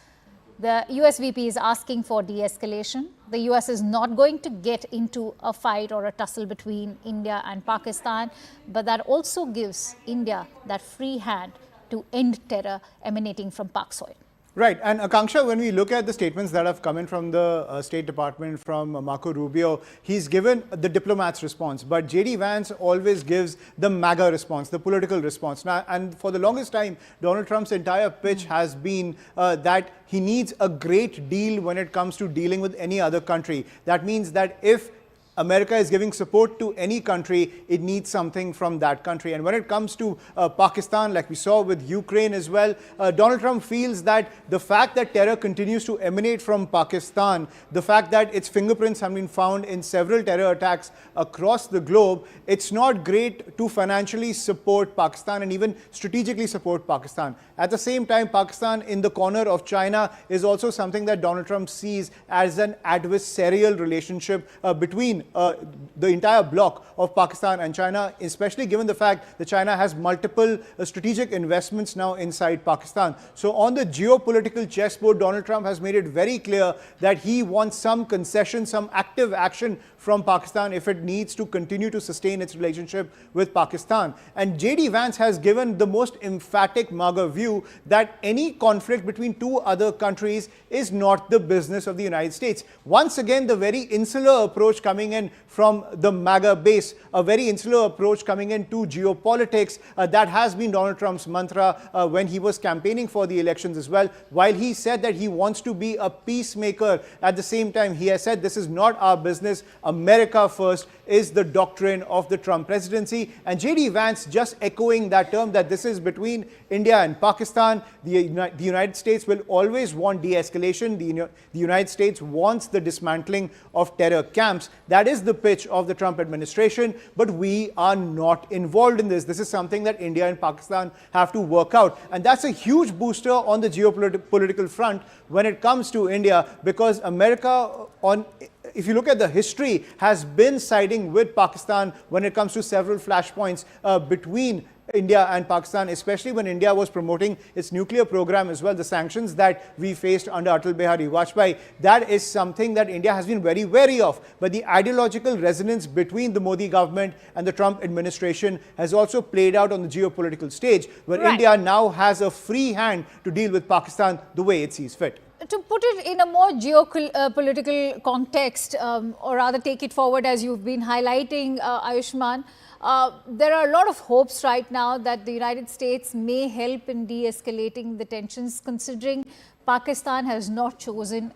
S5: the US VP is asking for de-escalation. The US is not going to get into a fight or a tussle between India and Pakistan, but that also gives India that free hand to end terror emanating from Pak soil.
S20: Right. And Akanksha, when we look at the statements that have come in from the State Department, from Marco Rubio, he's given the diplomat's response. But J.D. Vance always gives the MAGA response, the political response. Now, and for the longest time, Donald Trump's entire pitch has been that he needs a great deal when it comes to dealing with any other country. That means that if America is giving support to any country, it needs something from that country. And when it comes to Pakistan, like we saw with Ukraine as well, Donald Trump feels that the fact that terror continues to emanate from Pakistan, the fact that its fingerprints have been found in several terror attacks across the globe, it's not great to financially support Pakistan and even strategically support Pakistan. At the same time, Pakistan in the corner of China is also something that Donald Trump sees as an adversarial relationship between the entire bloc of Pakistan and China, especially given the fact that China has multiple strategic investments now inside Pakistan. So on the geopolitical chessboard, Donald Trump has made it very clear that he wants some concession, some active action from Pakistan if it needs to continue to sustain its relationship with Pakistan. And J.D. Vance has given the most emphatic MAGA view that any conflict between two other countries is not the business of the United States. Once again, the very insular approach coming in from the MAGA base, a very insular approach coming into geopolitics, that has been Donald Trump's mantra when he was campaigning for the elections as well. While he said that he wants to be a peacemaker, at the same time he has said this is not our business. America first is the doctrine of the Trump presidency. And J.D. Vance just echoing that term that this is between India and Pakistan. The United States will always want de-escalation. The United States wants the dismantling of terror camps. That is the pitch of the Trump administration, but we are not involved in this. This is something that India and Pakistan have to work out. And that's a huge booster on the geopolitical front when it comes to India, because America, if you look at the history, has been siding with Pakistan when it comes to several flashpoints between India and Pakistan, especially when India was promoting its nuclear program as well. The sanctions that we faced under Atal Bihari Vajpayee, that is something that India has been very wary of. But the ideological resonance between the Modi government and the Trump administration has also played out on the geopolitical stage, where India now has a free hand to deal with Pakistan the way it sees fit.
S5: To put it in a more geopolitical context, or rather take it forward as you've been highlighting, Ayushman, there are a lot of hopes right now that the United States may help in de-escalating the tensions, considering Pakistan has not chosen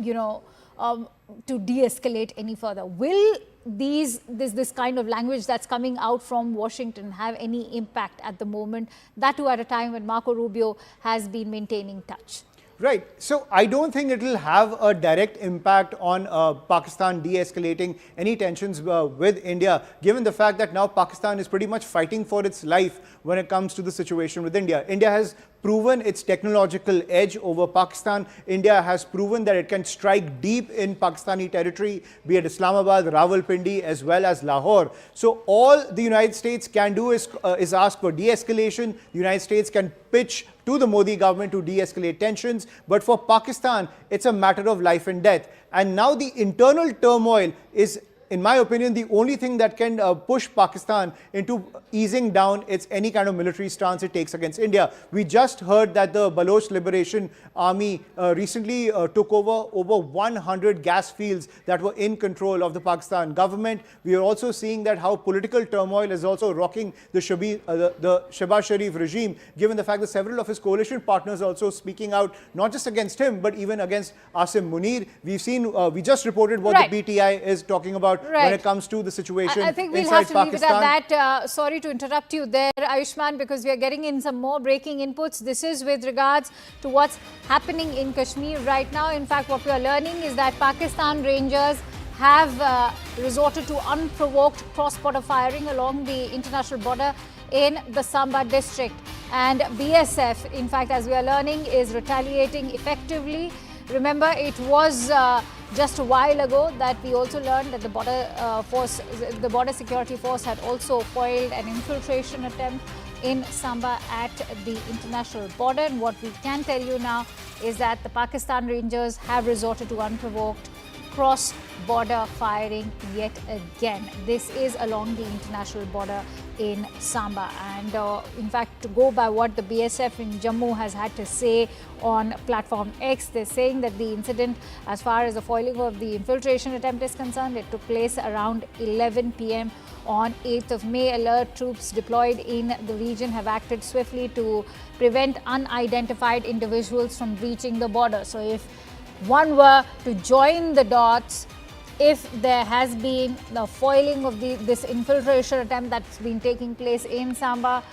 S5: to de-escalate any further. Will this kind of language that's coming out from Washington have any impact at the moment, that too at a time when Marco Rubio has been maintaining touch?
S20: Right. So I don't think it will have a direct impact on Pakistan de-escalating any tensions with India, given the fact that now Pakistan is pretty much fighting for its life when it comes to the situation with India. India has proven its technological edge over Pakistan. India has proven that it can strike deep in Pakistani territory, be it Islamabad, Rawalpindi, as well as Lahore. So all the United States can do is ask for de-escalation. The United States can pitch to the Modi government to de-escalate tensions. But for Pakistan, it's a matter of life and death. And now the internal turmoil is, in my opinion, the only thing that can push Pakistan into easing down its any kind of military stance it takes against India. We just heard that the Baloch Liberation Army recently took over 100 gas fields that were in control of the Pakistan government. We are also seeing that how political turmoil is also rocking the Shehbaz Sharif regime, given the fact that several of his coalition partners are also speaking out, not just against him, but even against Asim Munir. We've seen, we just reported what the PTI is talking about when it comes to the situation
S5: I think we'll
S20: inside
S5: have to
S20: Pakistan.
S5: leave it at that. Sorry to interrupt you there, Ayushman, because we are getting in some more breaking inputs. This is with regards to what's happening in Kashmir right now. In fact, what we are learning is that Pakistan Rangers have resorted to unprovoked cross-border firing along the international border in the Samba district. And BSF, in fact, as we are learning, is retaliating effectively. Remember, it was just a while ago that we also learned that the border security force had also foiled an infiltration attempt in Samba at the international border. And what we can tell you now is that the Pakistan Rangers have resorted to unprovoked cross-border firing yet again. This is along the international border in Samba. And in fact, to go by what the BSF in Jammu has had to say on platform X, they're saying that the incident, as far as the foiling of the infiltration attempt is concerned, it took place around 11 p.m. on 8th of May. Alert troops deployed in the region have acted swiftly to prevent unidentified individuals from breaching the border. So if one were to join the dots, if there has been the foiling of this infiltration attempt that's been taking place in Samba,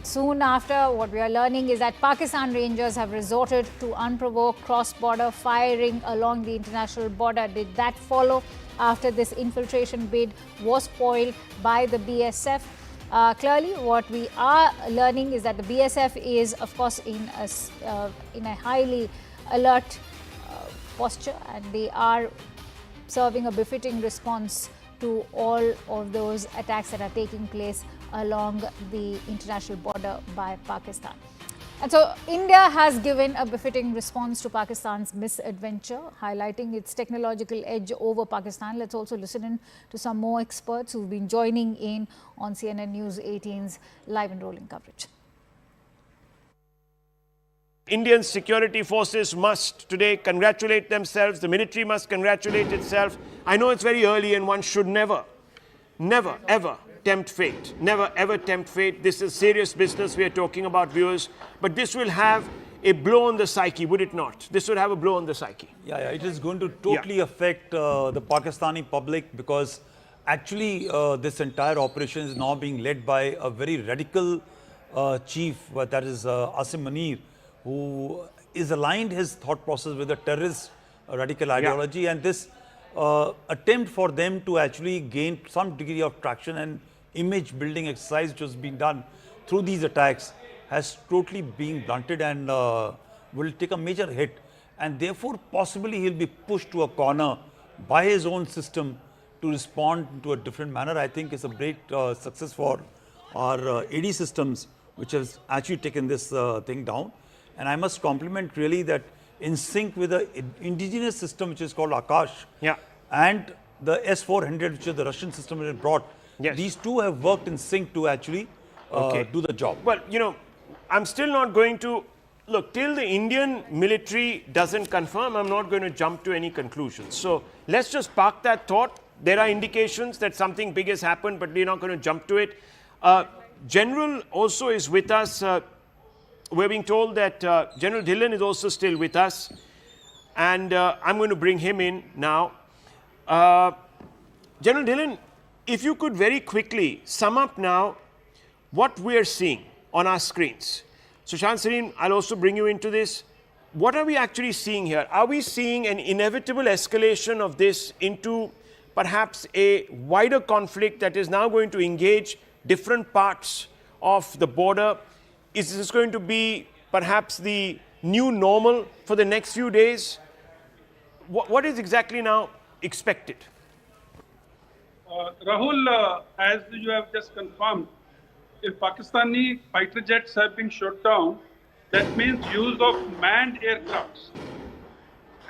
S5: soon after, what we are learning is that Pakistan Rangers have resorted to unprovoked cross-border firing along the international border. Did that follow after this infiltration bid was foiled by the BSF? Clearly, what we are learning is that the BSF is, of course, in a highly alert posture, and they are serving a befitting response to all of those attacks that are taking place along the international border by Pakistan. And so India has given a befitting response to Pakistan's misadventure, highlighting its technological edge over Pakistan. Let's also listen in to some more experts who've been joining in on CNN News 18's live and rolling coverage.
S2: Indian security forces must today congratulate themselves. The military must congratulate itself. I know it's very early and one should never, ever tempt fate. Never, ever tempt fate. This is serious business we are talking about, viewers. But this will have a blow on the psyche, would it not? This would have a blow on the psyche.
S6: Yeah, it is going to totally affect the Pakistani public, because actually this entire operation is now being led by a very radical chief, that is Asim Munir, who is aligned his thought process with the terrorist radical ideology. And this attempt for them to actually gain some degree of traction and image building exercise which has been done through these attacks has totally been blunted and will take a major hit, and therefore possibly he'll be pushed to a corner by his own system to respond to a different manner. I think it's a great success for our AD systems, which has actually taken this thing down. And I must compliment really that in sync with the indigenous system which is called Akash, and the S-400, which is the Russian system that it brought, these two have worked in sync to actually do the job.
S2: Well, you know, I'm still not going to, look, till the Indian military doesn't confirm, I'm not going to jump to any conclusions. So let's just park that thought. There are indications that something big has happened, but we're not going to jump to it. General also is with us. We're being told that General Dhillon is also still with us, and I'm going to bring him in now. General Dhillon, if you could very quickly sum up now what we're seeing on our screens. Sushant Sareen, I'll also bring you into this. What are we actually seeing here? Are we seeing an inevitable escalation of this into perhaps a wider conflict that is now going to engage different parts of the border? Is this going to be perhaps the new normal for the next few days? What is exactly now expected?
S12: Rahul, as you have just confirmed, if Pakistani fighter jets have been shot down, that means use of manned aircrafts.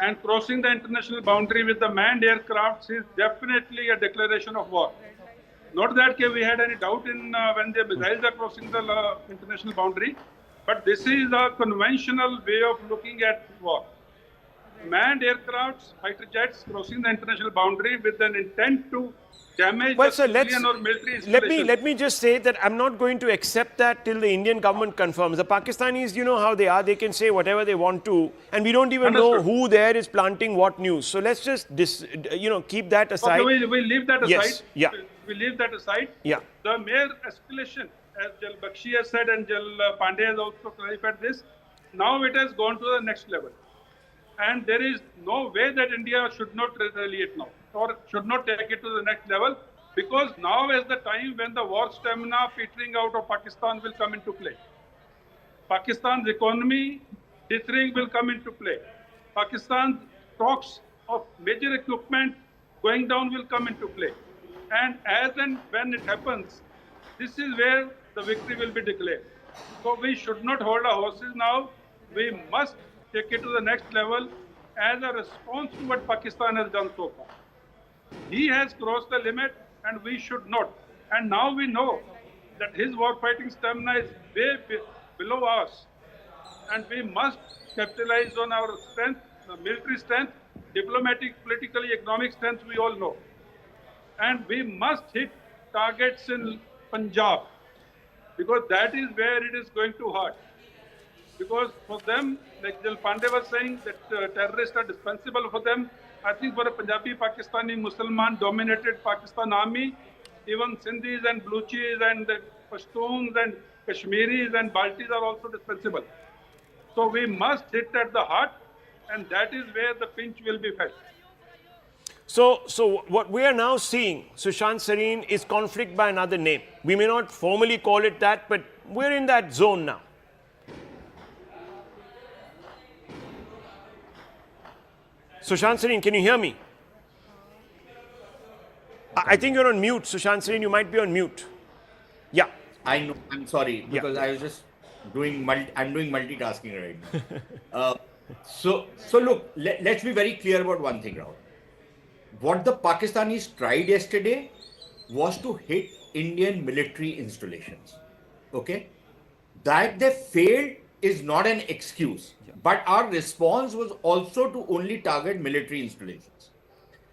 S12: And crossing the international boundary with the manned aircrafts is definitely a declaration of war. Not that we had any doubt in when the missiles are crossing the international boundary, but this is a conventional way of looking at war. Manned aircrafts, fighter jets crossing the international boundary with an intent to damage the civilian or military installations.
S2: Let me just say that I'm not going to accept that till the Indian government confirms. The Pakistanis, you know how they are. They can say whatever they want to, and we don't even know who there is planting what news. So let's just keep that aside.
S12: Okay, we'll leave that aside.
S2: Yes. Yeah.
S12: We'll leave that aside.
S2: Yeah.
S12: The mere escalation, as Jal Bakshi has said and Jal Pandey has also clarified this, now it has gone to the next level. And there is no way that India should not retaliate now, or should not take it to the next level, because now is the time when the war stamina petering out of Pakistan will come into play. Pakistan's economy dithering will come into play. Pakistan's stocks of major equipment going down will come into play. And as and when it happens, this is where the victory will be declared. So we should not hold our horses now. We must take it to the next level as a response to what Pakistan has done so far. He has crossed the limit and we should not. And now we know that his war fighting stamina is way below us. And we must capitalize on our strength, military strength, diplomatic, politically, economic strength, we all know. And we must hit targets in Punjab, because that is where it is going to hurt. Because for them, like Jal Pandey was saying, that terrorists are dispensable for them. I think for a Punjabi, Pakistani, Musliman dominated Pakistan army, even Sindhis and Balochis and Pashtuns and Kashmiris and Baltis are also dispensable. So we must hit at the heart, and that is where the pinch will be felt.
S2: So what we are now seeing, Sushant Sareen, is conflict by another name. We may not formally call it that, but we're in that zone now. Sushant Sareen, can you hear me? I think you're on mute, Sushant Sareen. You might be on mute. Yeah.
S8: I know. I'm sorry because I was just doing I'm doing multitasking right now. So look, let's be very clear about one thing, Rahul. What the Pakistanis tried yesterday was to hit Indian military installations. Okay? That they failed is not an excuse. But our response was also to only target military installations.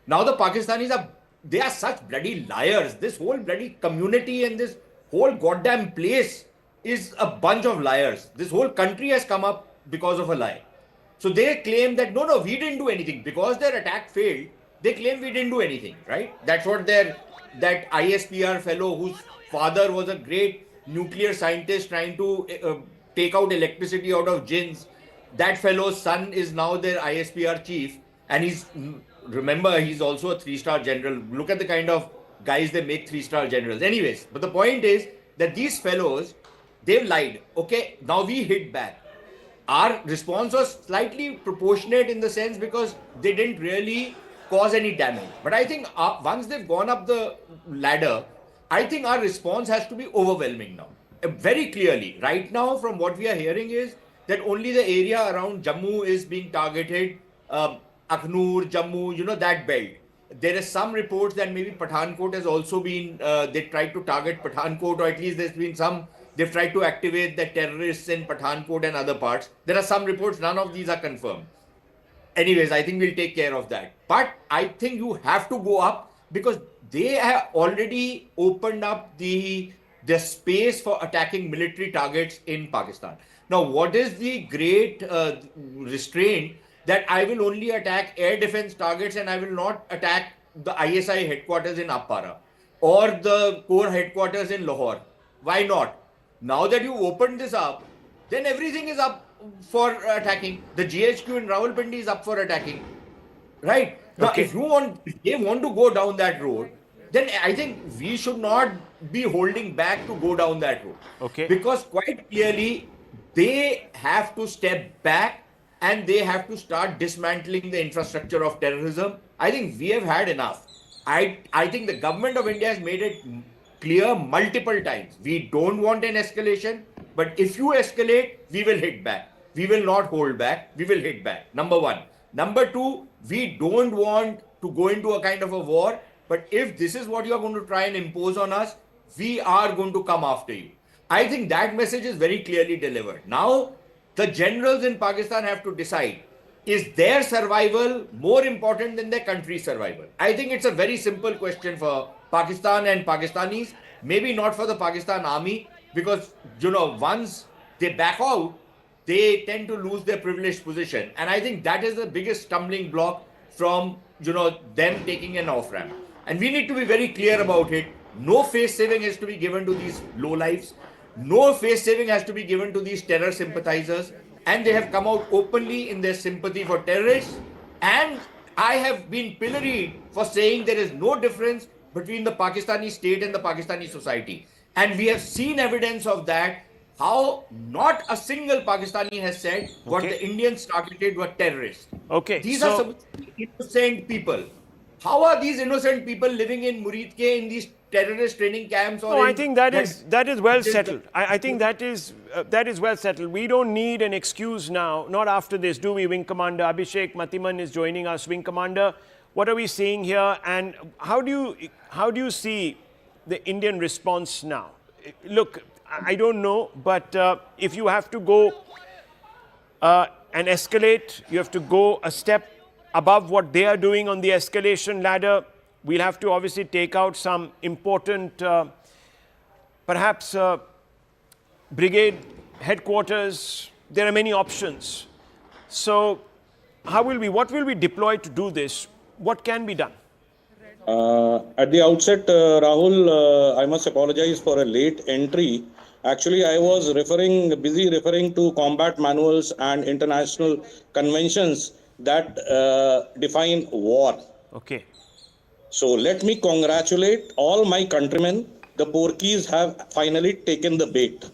S8: Now the Pakistanis they are such bloody liars. This whole bloody community and this whole goddamn place is a bunch of liars. This whole country has come up because of a lie. So they claim that no, we didn't do anything. Because their attack failed, they claim we didn't do anything, right? That's what that ISPR fellow whose father was a great nuclear scientist trying to take out electricity out of jinns. That fellow's son is now their ISPR chief, and remember, he's also a 3-star general. Look at the kind of guys they make 3-star generals. Anyways, but the point is that these fellows, they've lied. Okay, now we hit back. Our response was slightly proportionate in the sense because they didn't really cause any damage. But I think once they've gone up the ladder, I think our response has to be overwhelming now. Very clearly, right now, from what we are hearing is that only the area around Jammu is being targeted, Akhnur, Jammu, that belt. There is some reports that maybe Pathankot has also been, they tried to target Pathankot, or at least there's been they've tried to activate the terrorists in Pathankot and other parts. There are some reports, none of these are confirmed. Anyways, I think we'll take care of that. But I think you have to go up because they have already opened up the space for attacking military targets in Pakistan. Now, what is the great restraint that I will only attack air defense targets and I will not attack the ISI headquarters in Appara or the core headquarters in Lahore? Why not? Now that you opened this up, then everything is up for attacking. The GHQ in Rawalpindi is up for attacking. Right? Now, if they want to go down that road, then I think we should not be holding back to go down that road.
S2: Okay.
S8: Because quite clearly, they have to step back and they have to start dismantling the infrastructure of terrorism. I think we have had enough. I think the government of India has made it clear multiple times. We don't want an escalation, but if you escalate, we will hit back. We will not hold back. We will hit back. Number one. Number two, we don't want to go into a kind of a war, but if this is what you are going to try and impose on us, we are going to come after you. I think that message is very clearly delivered. Now, the generals in Pakistan have to decide, is their survival more important than their country's survival? I think it's a very simple question for Pakistan and Pakistanis, maybe not for the Pakistan army, because, once they back out, they tend to lose their privileged position. And I think that is the biggest stumbling block from, them taking an off-ramp. And we need to be very clear about it. No face saving has to be given to these lowlifes. No face saving has to be given to these terror sympathizers. And they have come out openly in their sympathy for terrorists. And I have been pilloried for saying there is no difference between the Pakistani state and the Pakistani society. And we have seen evidence of that, how not a single Pakistani has said what the Indians targeted were terrorists.
S2: Okay.
S8: These are some innocent people. How are these innocent people living in Muridke in these terrorist training camps? Or
S2: I think that is well settled. I think that is well settled. We don't need an excuse now, not after this, do we, Wing Commander? Abhishek Matiman is joining us. Wing Commander, what are we seeing here, and how do you see the Indian response now? look, I don't know, but if you have to go and escalate, you have to go a step above what they are doing on the escalation ladder. We'll have to obviously take out some important, perhaps brigade headquarters. There are many options. So what will we deploy to do this? What can be done?
S16: At the outset, Rahul, I must apologize for a late entry. Actually, I was busy referring to combat manuals and international conventions that define war.
S2: Okay.
S16: So let me congratulate all my countrymen. The porkies have finally taken the bait.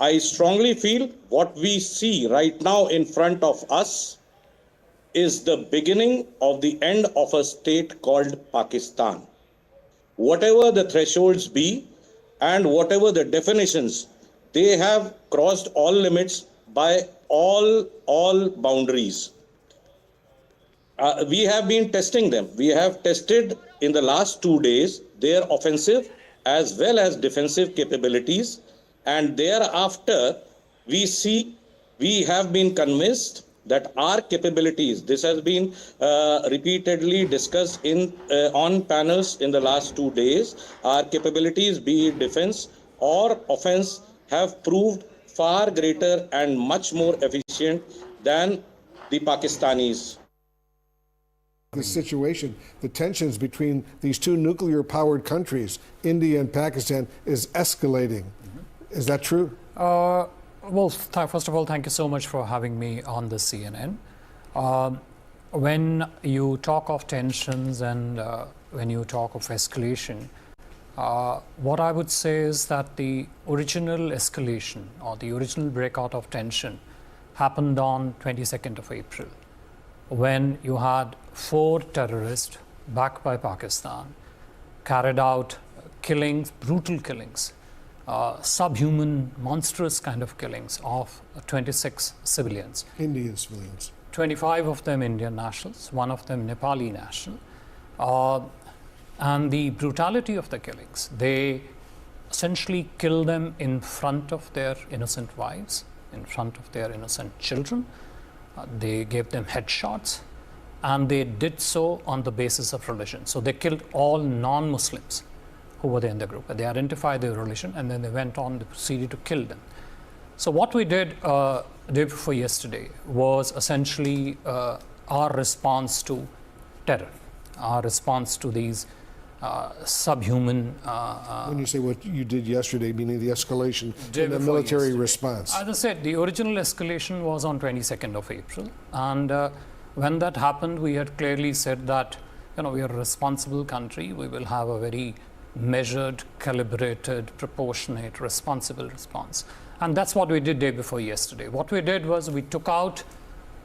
S16: I strongly feel what we see right now in front of us is the beginning of the end of a state called Pakistan. Whatever the thresholds be and whatever the definitions, they have crossed all limits by all boundaries. We have been testing them. We have tested in the last 2 days their offensive as well as defensive capabilities, and thereafter we have been convinced that our capabilities, this has been repeatedly discussed on panels in the last 2 days, our capabilities, be it defense or offense, have proved far greater and much more efficient than the Pakistanis.
S7: The situation, the tensions between these two nuclear-powered countries, India and Pakistan, is escalating. Is that true?
S11: Well, first of all, thank you so much for having me on the CNN. When you talk of tensions and when you talk of escalation, what I would say is that the original escalation or the original breakout of tension happened on 22nd of April, when you had 4 terrorists backed by Pakistan carried out killings, brutal killings, subhuman, monstrous kind of killings of 26 civilians.
S7: Indian civilians.
S11: 25 of them Indian nationals, 1 of them Nepali national. And the brutality of the killings, they essentially killed them in front of their innocent wives, in front of their innocent children. They gave them headshots, and they did so on the basis of religion. So they killed all non-Muslims who were there in the group. They identified their religion, and then they went on, they proceeded to kill them. So what we did day before yesterday was essentially our response to terror, our response to these subhuman...
S7: when you say what you did yesterday, meaning the escalation in the military response.
S11: As I said, the original escalation was on 22nd of April. And when that happened, we had clearly said that, we are a responsible country. We will have a very measured, calibrated, proportionate, responsible response. And that's what we did day before yesterday. What we did was we took out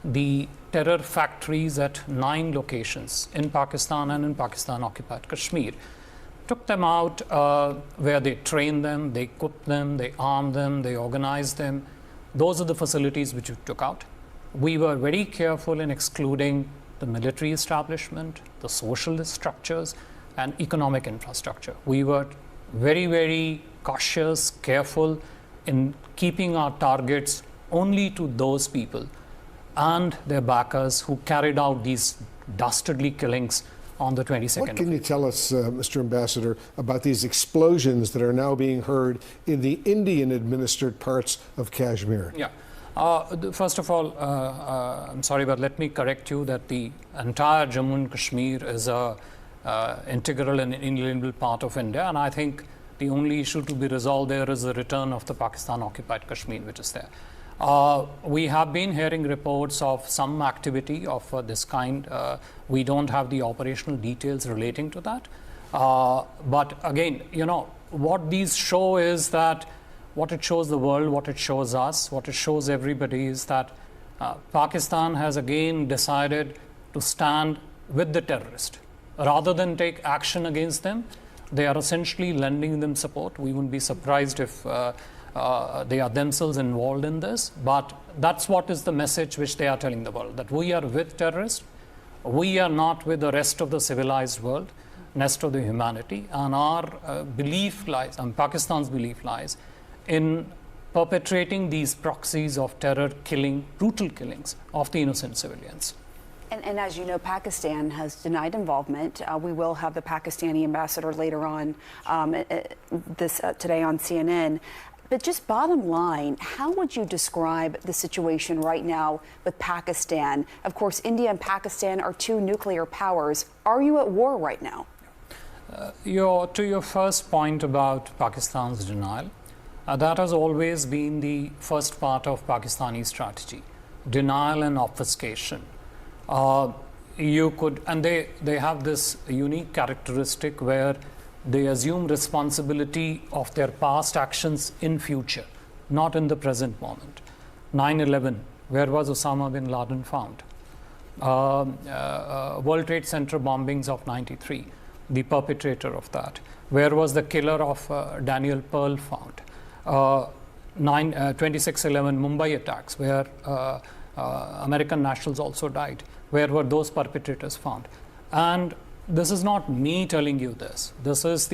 S11: the terror factories at 9 locations in Pakistan and in Pakistan-occupied Kashmir. Took them out where they trained them, they equipped them, they armed them, they organized them. Those are the facilities which we took out. We were very careful in excluding the military establishment, the social structures, and economic infrastructure. We were very, very cautious, careful in keeping our targets only to those people and their backers who carried out these dastardly killings on the 22nd.
S7: What can you tell us, Mr. Ambassador, about these explosions that are now being heard in the Indian-administered parts of Kashmir?
S11: Yeah. First of all, I'm sorry, but let me correct you that the entire Jammu and Kashmir is a integral and inalienable part of India, and I think the only issue to be resolved there is the return of the Pakistan-occupied Kashmir, which is there. We have been hearing reports of some activity of this kind. We don't have the operational details relating to that. But again, what these show is that what it shows the world, what it shows us, what it shows everybody is that Pakistan has again decided to stand with the terrorist. Rather than take action against them, they are essentially lending them support. We wouldn't be surprised if they are themselves involved in this, but that's what is the message which they are telling the world, that we are with terrorists, we are not with the rest of the civilized world, nest of the humanity, and our belief lies, and Pakistan's belief lies, in perpetrating these proxies of terror, killing, brutal killings of the innocent civilians.
S9: And as you know, Pakistan has denied involvement. We will have the Pakistani ambassador later on today on CNN. But just bottom line, how would you describe the situation right now with Pakistan? Of course, India and Pakistan are two nuclear powers. Are you at war right now?
S11: To your first point about Pakistan's denial, that has always been the first part of Pakistani strategy, denial and obfuscation. They have this unique characteristic where they assume responsibility of their past actions in future, not in the present moment. 9/11, where was Osama bin Laden found? World Trade Center bombings of 93, the perpetrator of that. Where was the killer of Daniel Pearl found? 26/11 Mumbai attacks, where American nationals also died. Where were those perpetrators found? And this is not me telling you this. This is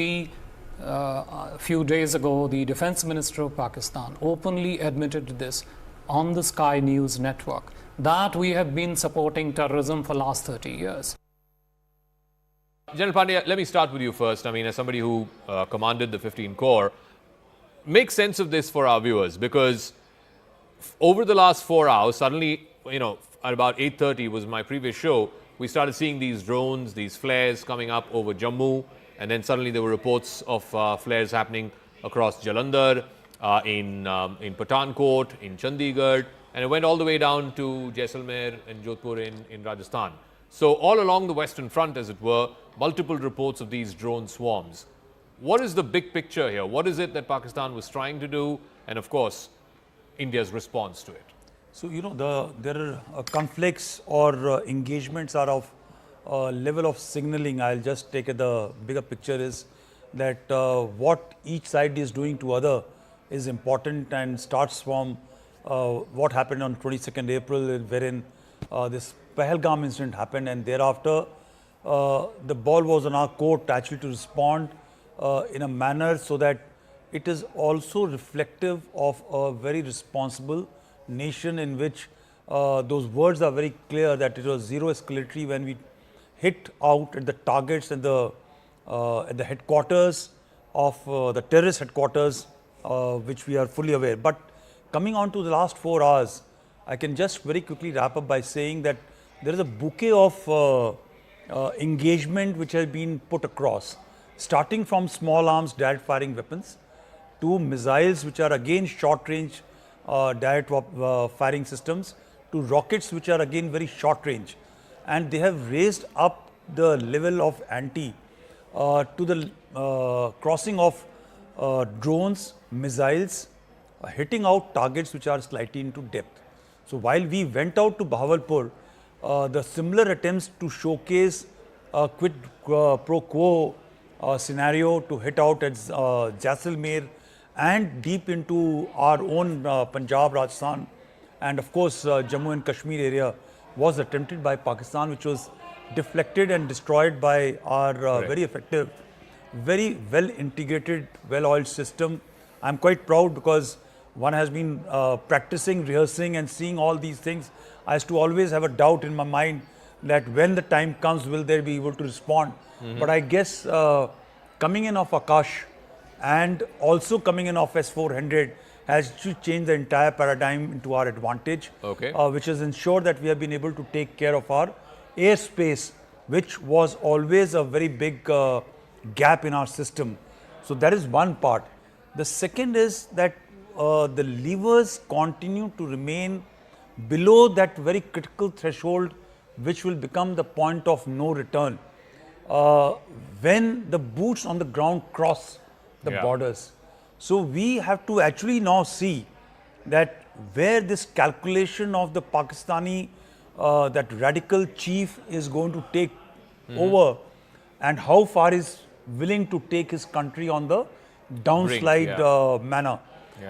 S11: a few days ago, the Defense Minister of Pakistan openly admitted this on the Sky News network, that we have been supporting terrorism for the last 30 years.
S14: General Pandya, let me start with you first. I mean, as somebody who commanded the 15 Corps, make sense of this for our viewers, because over the last 4 hours, suddenly, at about 8:30 was my previous show, we started seeing these drones, these flares coming up over Jammu, and then suddenly there were reports of flares happening across Jalandhar, in Pathankot, in Chandigarh, and it went all the way down to Jaisalmer and Jodhpur in Rajasthan. So all along the Western Front, as it were, multiple reports of these drone swarms. What is the big picture here? What is it that Pakistan was trying to do? And of course, India's response to it.
S6: So, there are conflicts or engagements are of level of signaling. I'll just take the bigger picture is that what each side is doing to other is important, and starts from what happened on 22nd April, wherein this Pahalgam incident happened, and thereafter the ball was on our court actually to respond in a manner so that it is also reflective of a very responsible nation, in which those words are very clear that it was zero escalatory when we hit out at the targets at the headquarters of the terrorist headquarters, which we are fully aware. But coming on to the last 4 hours, I can just very quickly wrap up by saying that there is a bouquet of engagement which has been put across, starting from small arms direct firing weapons to missiles, which are again short range direct firing systems, to rockets, which are again very short range. And they have raised up the level of ante to the crossing of drones, missiles, hitting out targets which are slightly into depth. So while we went out to Bahawalpur, the similar attempts to showcase a quid pro quo scenario to hit out at Jaisalmer and deep into our own Punjab, Rajasthan, and of course Jammu and Kashmir area was attempted by Pakistan, which was deflected and destroyed by our very effective, very well integrated, well-oiled system. I'm quite proud because one has been practicing, rehearsing and seeing all these things. I used to always have a doubt in my mind that when the time comes, will they be able to respond? But I guess coming in of Akash and also coming in of S-400 has to change the entire paradigm into our advantage, which has ensured that we have been able to take care of our airspace, which was always a very big gap in our system. So that is one part. The second is that the levers continue to remain below that very critical threshold, which will become the point of no return when the boots on the ground cross the borders. So we have to actually now see that where this calculation of the Pakistani, that radical chief is going to take over, and how far is willing to take his country on the downslide manner.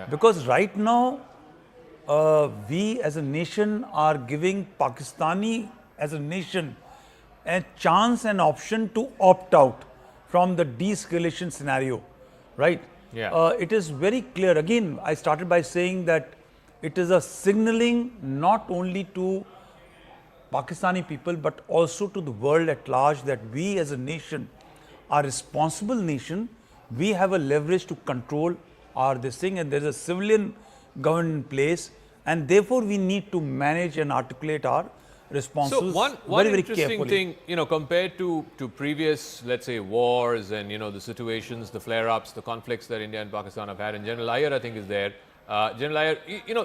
S6: Because right now, we as a nation are giving Pakistani as a nation a chance and option to opt out. from the de-escalation scenario, right?
S14: Yeah.
S6: It is very clear. Again, I started by saying that it is a signaling not only to Pakistani people but also to the world at large that we as a nation are a responsible nation. We have a leverage to control this thing, and there is a civilian government in place, and therefore we need to manage and articulate our responses
S14: So one
S6: very
S14: interesting
S6: carefully.
S14: thing, compared to previous, let's say, wars and, the situations, the flare-ups, the conflicts that India and Pakistan have had, and General Iyer, I think, is there. General Iyer,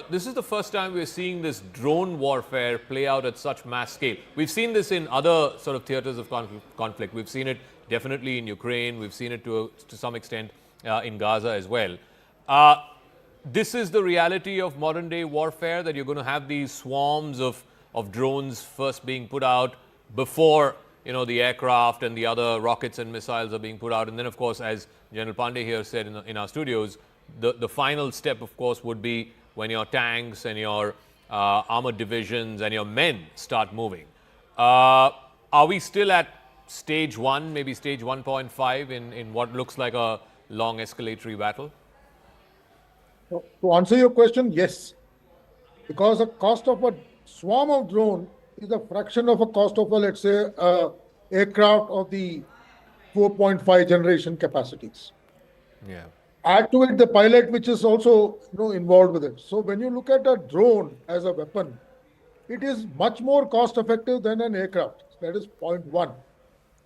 S14: this is the first time we're seeing this drone warfare play out at such mass scale. We've seen this in other sort of theaters of conflict. We've seen it definitely in Ukraine. We've seen it to some extent in Gaza as well. This is the reality of modern day warfare, that you're going to have these swarms of drones first being put out before the aircraft and the other rockets and missiles are being put out. And then, of course, as General Pandey here said in our studios, the final step, of course, would be when your tanks and your armored divisions and your men start moving. Are we still at stage 1, maybe stage 1.5 in what looks like a long escalatory battle?
S21: To answer your question, yes. Because the cost of a swarm of drone is a fraction of a cost of a, let's say, aircraft of the 4.5 generation capacities.
S14: Yeah.
S21: Add to it the pilot, which is also involved with it. So when you look at a drone as a weapon, it is much more cost effective than an aircraft. That is point one.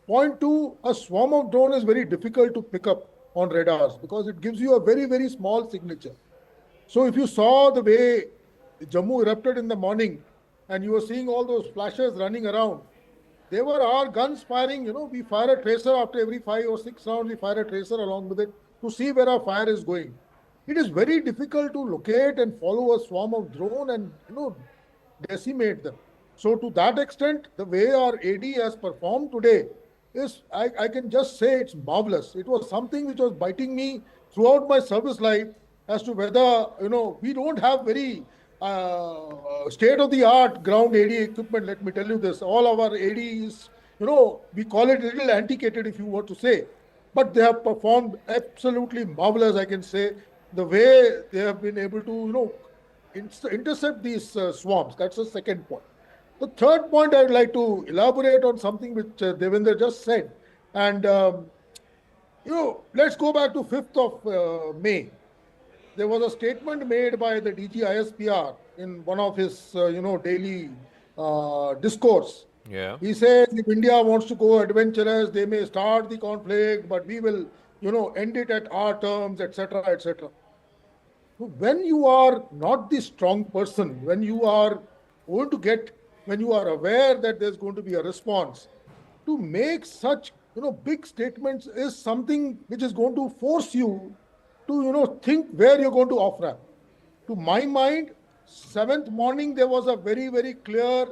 S21: Point two, a swarm of drone is very difficult to pick up on radars because it gives you a very, very small signature. So if you saw the way Jammu erupted in the morning and you were seeing all those flashes running around, they were our guns firing. We fire a tracer after every 5 or 6 rounds, we fire a tracer along with it to see where our fire is going. It is very difficult to locate and follow a swarm of drone and decimate them. So to that extent, the way our AD has performed today is, I can just say it's marvelous. It was something which was biting me throughout my service life as to whether, we don't have very state-of-the-art ground AD equipment. Let me tell you this, all our AD is, we call it a little antiquated if you were to say, but they have performed absolutely marvelous, I can say, the way they have been able to, intercept these swarms. That's the second point. The third point, I would like to elaborate on something which Devendra just said. And, let's go back to 5th of May. There was a statement made by the DG ISPR in one of his, daily discourse.
S14: Yeah.
S21: He says if India wants to go adventurous, they may start the conflict, but we will, end it at our terms, etc., etc. When you are not the strong person, when you are aware that there's going to be a response, to make such, big statements is something which is going to force you to, think where you're going to off-ramp. To my mind, 7th morning, there was a very, very clear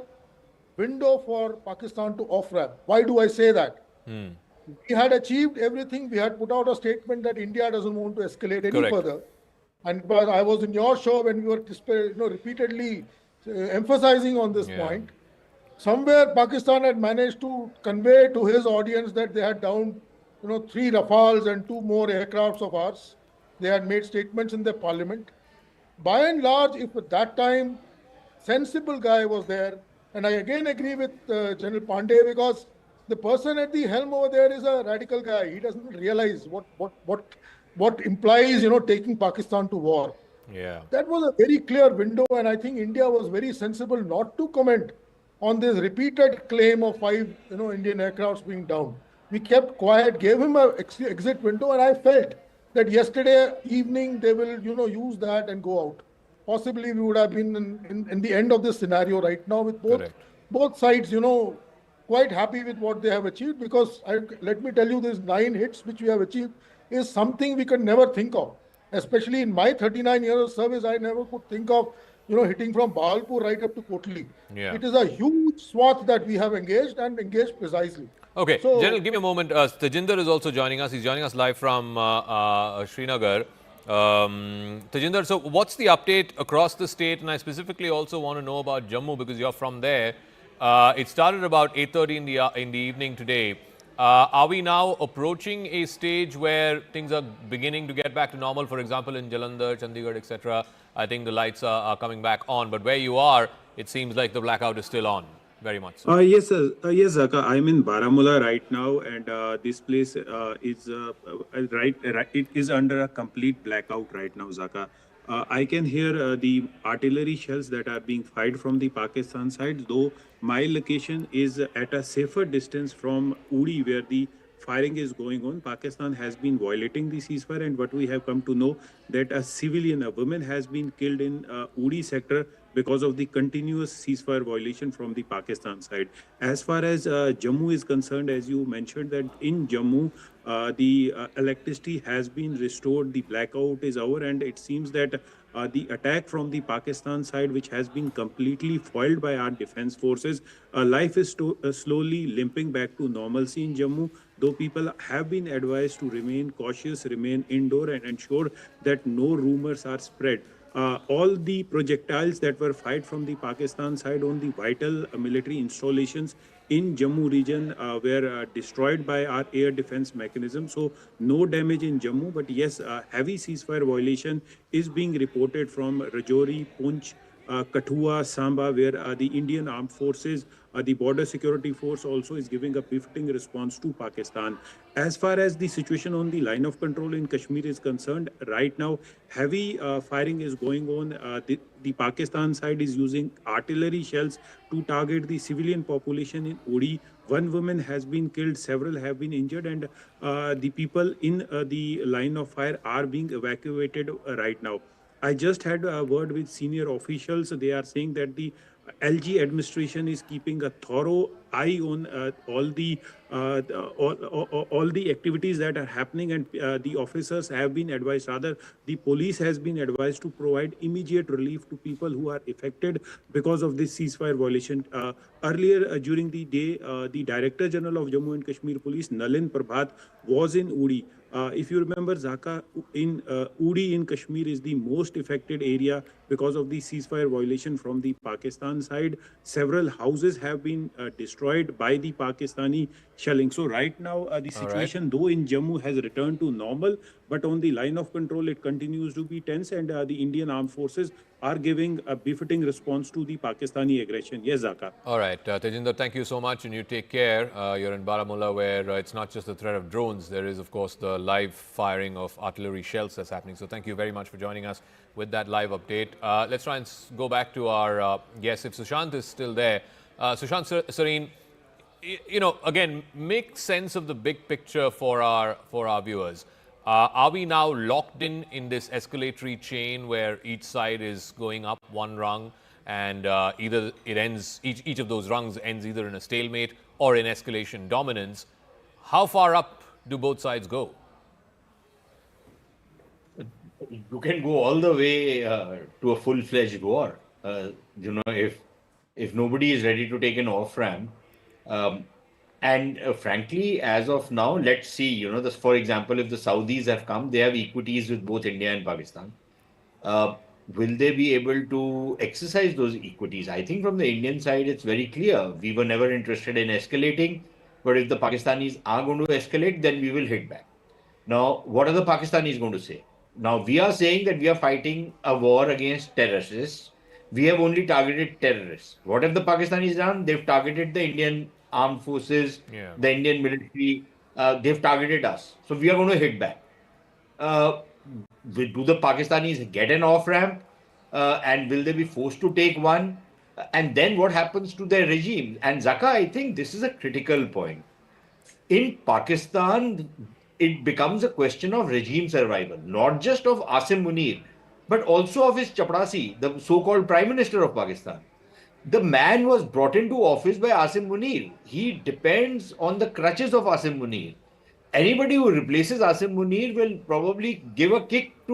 S21: window for Pakistan to off-ramp. Why do I say that? We had achieved everything. We had put out a statement that India doesn't want to escalate any further. And I was in your show when we were repeatedly emphasizing on this point. Somewhere Pakistan had managed to convey to his audience that they had downed 3 Rafales and 2 more aircrafts of ours. They had made statements in their parliament. By and large, if at that time sensible guy was there, and I again agree with General Pandey, because the person at the helm over there is a radical guy. He doesn't realize what implies, taking Pakistan to war.
S14: Yeah.
S21: That was a very clear window, and I think India was very sensible not to comment on this repeated claim of 5, Indian aircrafts being down. We kept quiet, gave him an exit window, and I felt that yesterday evening they will, use that and go out. Possibly we would have been in the end of this scenario right now with both sides, quite happy with what they have achieved, because let me tell you, these 9 hits which we have achieved is something we could never think of. Especially in my 39 years of service, I never could think of, hitting from Bahalpur right up to Kotli.
S14: Yeah.
S21: It is a huge swath that we have engaged and engaged precisely.
S14: Okay,
S21: So,
S14: General, give me a moment. Tajinder is also joining us. He's joining us live from Srinagar. Tajinder, so what's the update across the state? And I specifically also want to know about Jammu because you're from there. It started about 8:30 in the evening today. Are we now approaching a stage where things are beginning to get back to normal? For example, in Jalandhar, Chandigarh, etc., I think the lights are coming back on. But where you are, it seems like the blackout is still on, very much so.
S10: Yes, sir. Yes, Zaka. I'm in Baramulla right now, and this place is it is under a complete blackout right now, Zaka. I can hear the artillery shells that are being fired from the Pakistan side, though my location is at a safer distance from Uri, where the firing is going on. Pakistan has been violating the ceasefire, and what we have come to know that a civilian, a woman, has been killed in Uri sector because of the continuous ceasefire violation from the Pakistan side. As far as Jammu is concerned, as you mentioned, that in Jammu, the electricity has been restored, the blackout is over, and it seems that the attack from the Pakistan side, which has been completely foiled by our defense forces, life is slowly limping back to normalcy in Jammu, though people have been advised to remain cautious, remain indoor, and ensure that no rumors are spread. All the projectiles that were fired from the Pakistan side on the vital military installations in Jammu region were destroyed by our air defense mechanism. So no damage in Jammu, but yes, heavy ceasefire violation is being reported from Rajouri, Poonch, Kathua, Samba, where the Indian Armed Forces, the Border Security Force also is giving a befitting response to Pakistan. As far as the situation on the line of control in Kashmir is concerned, right now, heavy firing is going on. The Pakistan side is using artillery shells to target the civilian population in Uri. One woman has been killed, several have been injured, and the people in the line of fire are being evacuated right now. I just had a word with senior officials. They are saying that the LG administration is keeping a thorough eye on all the activities that are happening, and the officers have been advised, rather the police has been advised to provide immediate relief to people who are affected because of this ceasefire violation. Earlier during the day, the Director General of Jammu and Kashmir Police, Nalin Prabhat, was in Uri. If you remember, Zaka, in Uri in Kashmir is the most affected area because of the ceasefire violation from the Pakistan side. Several houses have been destroyed by the Pakistani shelling. So right now, the situation, though in Jammu, has returned to normal, but on the line of control, it continues to be tense, and the Indian Armed Forces are giving a befitting response to the Pakistani aggression. Yes, Zaka.
S14: All right, Tejinder, thank you so much, and you take care. You're in Baramulla, where it's not just the threat of drones. There is, of course, the live firing of artillery shells that's happening. So thank you very much for joining us with that live update. Let's try and go back to our guest, if Sushant is still there. Sushant Sareen, you know, again, make sense of the big picture for our viewers. Are we now locked in this escalatory chain where each side is going up one rung, and either it ends, each of those rungs ends either in a stalemate or in escalation dominance? How far up do both sides go?
S8: You can go all the way to a full-fledged war. You know, if nobody is ready to take an off-ramp, and frankly, as of now, let's see, you know, for example, if the Saudis have come, they have equities with both India and Pakistan. Will they be able to exercise those equities? I think from the Indian side, it's very clear. We were never interested in escalating, but if the Pakistanis are going to escalate, then we will hit back. Now, what are the Pakistanis going to say? Now, we are saying that we are fighting a war against terrorists. We have only targeted terrorists. What have the Pakistanis done? They've targeted the Indian armed forces, the Indian military. They've targeted us. So we are going to hit back. Do the Pakistanis get an off-ramp? And will they be forced to take one? And then what happens to their regime? And Zaka, I think this is a critical point. In Pakistan, it becomes a question of regime survival, not just of Asim Munir, but also of his chaprasi, the so-called Prime Minister of Pakistan. The man was brought into office by Asim Munir. He depends on the crutches of Asim Munir. Anybody who replaces Asim Munir will probably give a kick to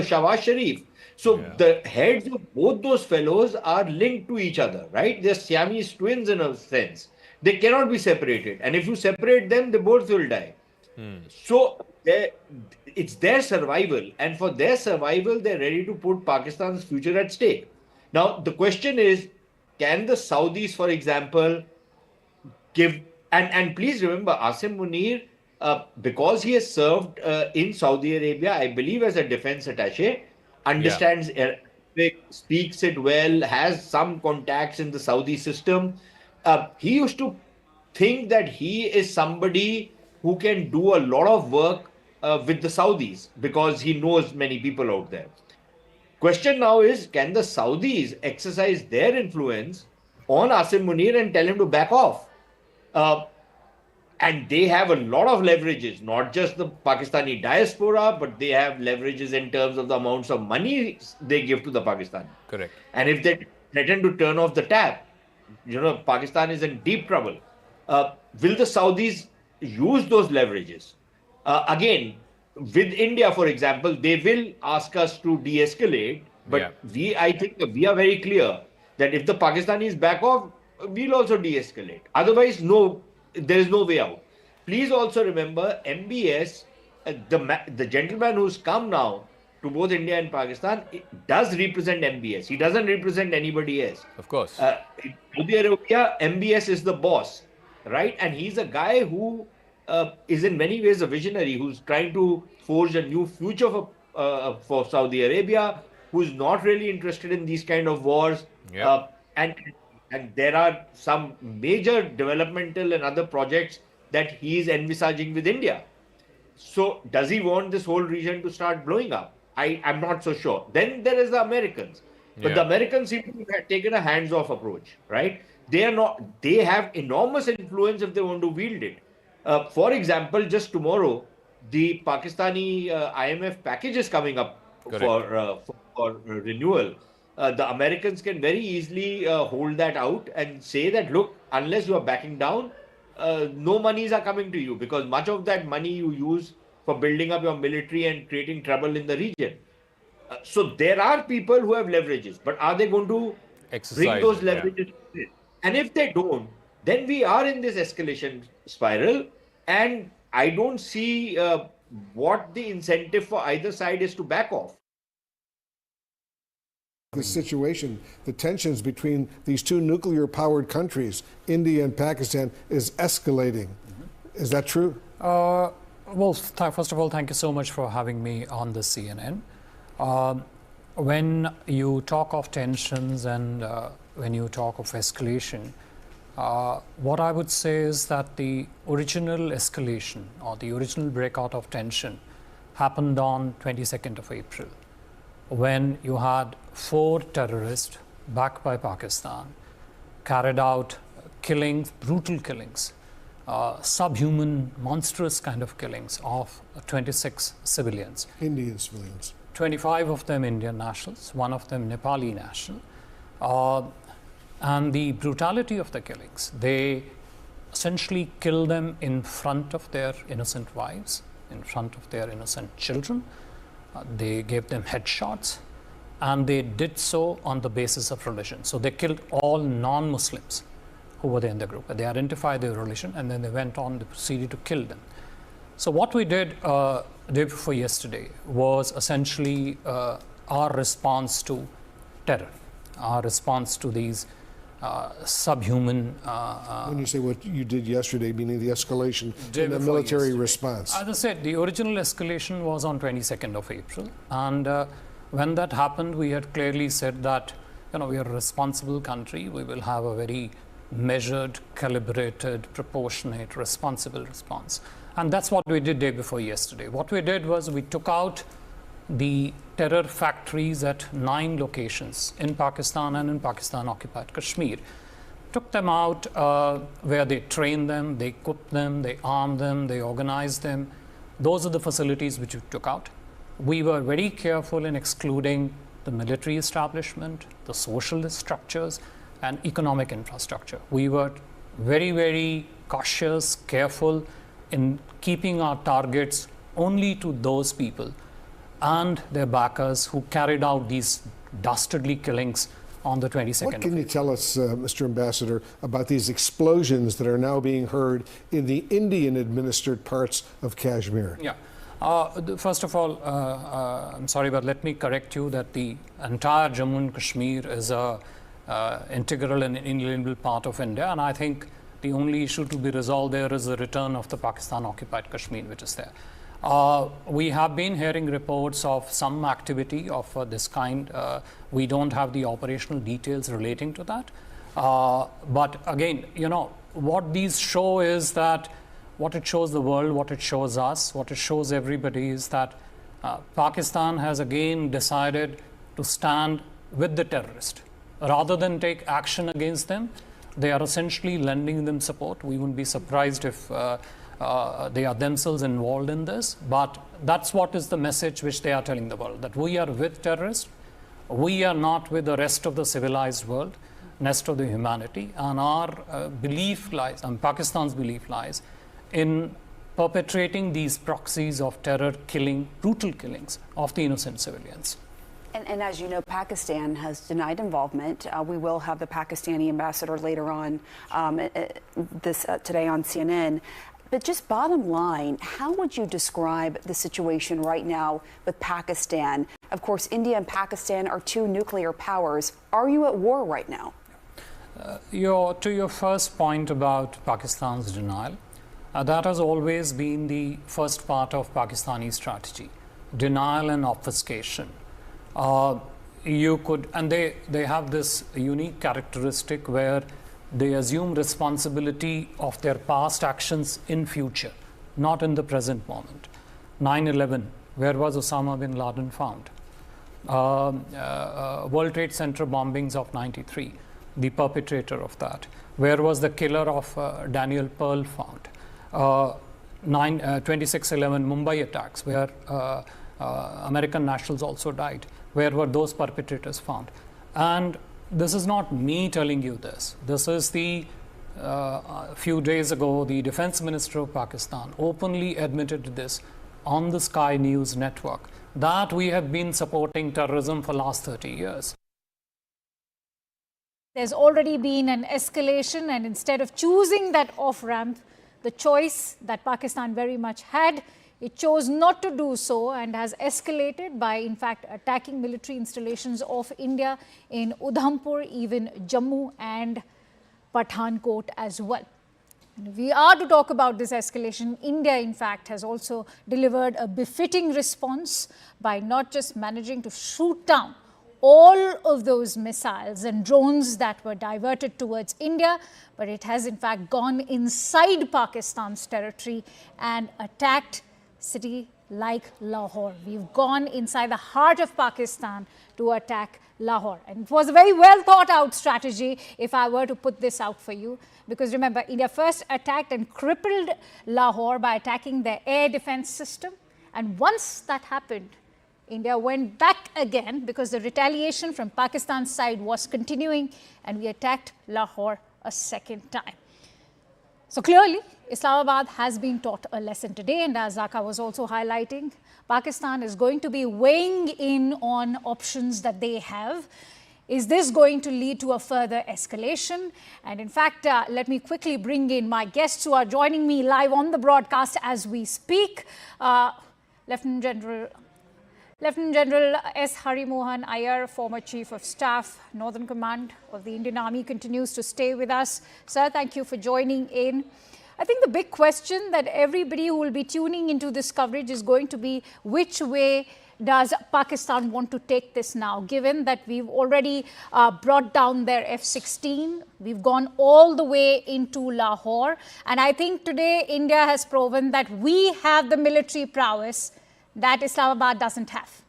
S8: Shawaz Sharif. So the heads of both those fellows are linked to each other, right? They're Siamese twins in a sense. They cannot be separated. And if you separate them, they both will die. So it's their survival. And for their survival, they're ready to put Pakistan's future at stake. Now, the question is, can the Saudis, for example, give And please remember, Asim Munir, because he has served in Saudi Arabia, I believe as a defense attaché, understands Arabic, speaks it well, has some contacts in the Saudi system. He used to think that he is somebody who can do a lot of work with the Saudis because he knows many people out there. Question now is, can the Saudis exercise their influence on Asim Munir and tell him to back off? And they have a lot of leverages, not just the Pakistani diaspora, but they have leverages in terms of the amounts of money they give to the Pakistani.
S14: Correct.
S8: And if they threaten to turn off the tap, Pakistan is in deep trouble. Will the Saudis use those leverages? Again, with India, for example, they will ask us to de-escalate, but I think we are very clear that if the Pakistanis back off, we'll also de-escalate. Otherwise, there is no way out. Please also remember, MBS, the gentleman who's come now to both India and Pakistan, does represent MBS. He doesn't represent anybody else.
S14: Of course.
S8: In Saudi Arabia, MBS is the boss, right? And he's a guy who is in many ways a visionary, who's trying to forge a new future for Saudi Arabia, who's not really interested in these kind of wars. And there are some major developmental and other projects that he is envisaging with India. So does he want this whole region to start blowing up? I'm not so sure. Then there is the Americans. But the Americans seem to have taken a hands-off approach, right? They have enormous influence if they want to wield it. For example, just tomorrow, the Pakistani IMF package is coming up for renewal. The Americans can very easily hold that out and say that, look, unless you are backing down, no monies are coming to you, because much of that money you use for building up your military and creating trouble in the region. So there are people who have leverages, but are they going to bring those leverages? And if they don't, then we are in this escalation spiral, and I don't see what the incentive for either side is to back off.
S7: The situation, the tensions between these two nuclear-powered countries, India and Pakistan, is escalating. Is that true?
S11: Well, first of all, thank you so much for having me on the CNN. When you talk of tensions and when you talk of escalation, what I would say is that the original escalation or the original breakout of tension happened on 22nd of April, when you had 4 terrorists backed by Pakistan carried out killings, brutal killings, subhuman, monstrous kind of killings of 26 civilians.
S7: Indian civilians.
S11: 25 of them Indian nationals, 1 of them Nepali national. And the brutality of the killings, they essentially kill them in front of their innocent wives, in front of their innocent children. They gave them headshots, and they did so on the basis of religion. So they killed all non-Muslims who were there in the group. They identified their religion, and then they went on to proceed to kill them. So what we did the day before yesterday was essentially our response to terror, our response to these subhuman...
S7: when you say what you did yesterday, meaning the escalation in the military response.
S11: As I said, the original escalation was on 22nd of April. And when that happened, we had clearly said that, we are a responsible country. We will have a very measured, calibrated, proportionate, responsible response. And that's what we did day before yesterday. What we did was we took out the terror factories at 9 locations in Pakistan and in Pakistan-occupied Kashmir. Took them out where they trained them, they equipped them, they armed them, they organized them. Those are the facilities which we took out. We were very careful in excluding the military establishment, the social structures, and economic infrastructure. We were very, very cautious, careful in keeping our targets only to those people and their backers who carried out these dastardly killings on the 22nd.
S7: What can you tell us, Mr. Ambassador, about these explosions that are now being heard in the Indian-administered parts of Kashmir?
S11: Yeah. First of all, I'm sorry, but let me correct you that the entire Jammu and Kashmir is an integral and inalienable part of India, and I think The only issue to be resolved there is the return of the Pakistan-occupied Kashmir, which is there. We have been hearing reports of some activity of this kind. We don't have the operational details relating to that. But again, what these show is that what it shows the world, what it shows us, what it shows everybody is that Pakistan has again decided to stand with the terrorist. Rather than take action against them, they are essentially lending them support. We wouldn't be surprised if they are themselves involved in this. But that's what is the message which they are telling the world, that we are with terrorists. We are not with the rest of the civilized world, rest of the humanity. And our belief lies, and Pakistan's belief lies, in perpetrating these proxies of terror killing, brutal killings of the innocent civilians.
S9: And as you know, Pakistan has denied involvement. We will have the Pakistani ambassador later on today on CNN. But just bottom line, how would you describe the situation right now with Pakistan? Of course, India and Pakistan are two nuclear powers. Are you at war right now?
S11: To your first point about Pakistan's denial, that has always been the first part of Pakistani strategy, denial and obfuscation. They have this unique characteristic where they assume responsibility of their past actions in future, not in the present moment. 9/11, where was Osama bin Laden found? World Trade Center bombings of 93, the perpetrator of that. Where was the killer of Daniel Pearl found? 26/11 Mumbai attacks, where American nationals also died. Where were those perpetrators found? And this is not me telling you this. This is a few days ago, the Defense Minister of Pakistan openly admitted this on the Sky News network, that we have been supporting terrorism for the last 30 years.
S5: There's already been an escalation, and instead of choosing that off-ramp, the choice that Pakistan very much had, it chose not to do so and has escalated by, in fact, attacking military installations of India in Udhampur, even Jammu and Pathankot as well. And if we are to talk about this escalation, India, in fact, has also delivered a befitting response by not just managing to shoot down all of those missiles and drones that were diverted towards India, but it has, in fact, gone inside Pakistan's territory and attacked city like Lahore. We've gone inside the heart of Pakistan to attack Lahore. And it was a very well thought out strategy, if I were to put this out for you. Because remember, India first attacked and crippled Lahore by attacking their air defense system. And once that happened, India went back again because the retaliation from Pakistan's side was continuing, and we attacked Lahore a second time. So clearly, Islamabad has been taught a lesson today, and as Zaka was also highlighting, Pakistan is going to be weighing in on options that they have. Is this going to lead to a further escalation? And in fact, let me quickly bring in my guests who are joining me live on the broadcast as we speak. Lieutenant General S. Hari Mohan Iyer, former Chief of Staff, Northern Command of the Indian Army, continues to stay with us. Sir, thank you for joining in. I think the big question that everybody who will be tuning into this coverage is going to be, which way does Pakistan want to take this now, given that we've already brought down their F-16, we've gone all the way into Lahore, and I think today India has proven that we have the military prowess that Islamabad doesn't have.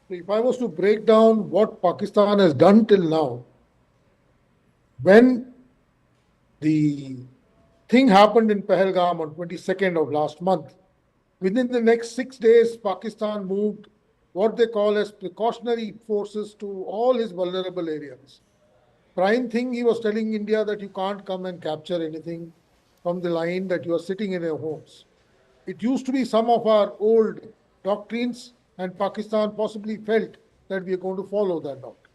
S21: If I was to break down what Pakistan has done till now, when the thing happened in Pahalgam on 22nd of last month, within the next 6 days, Pakistan moved what they call as precautionary forces to all his vulnerable areas. Prime thing, he was telling India that you can't come and capture anything from the line, that you are sitting in your homes. It used to be some of our old doctrines, and Pakistan possibly felt that we are going to follow that doctrine.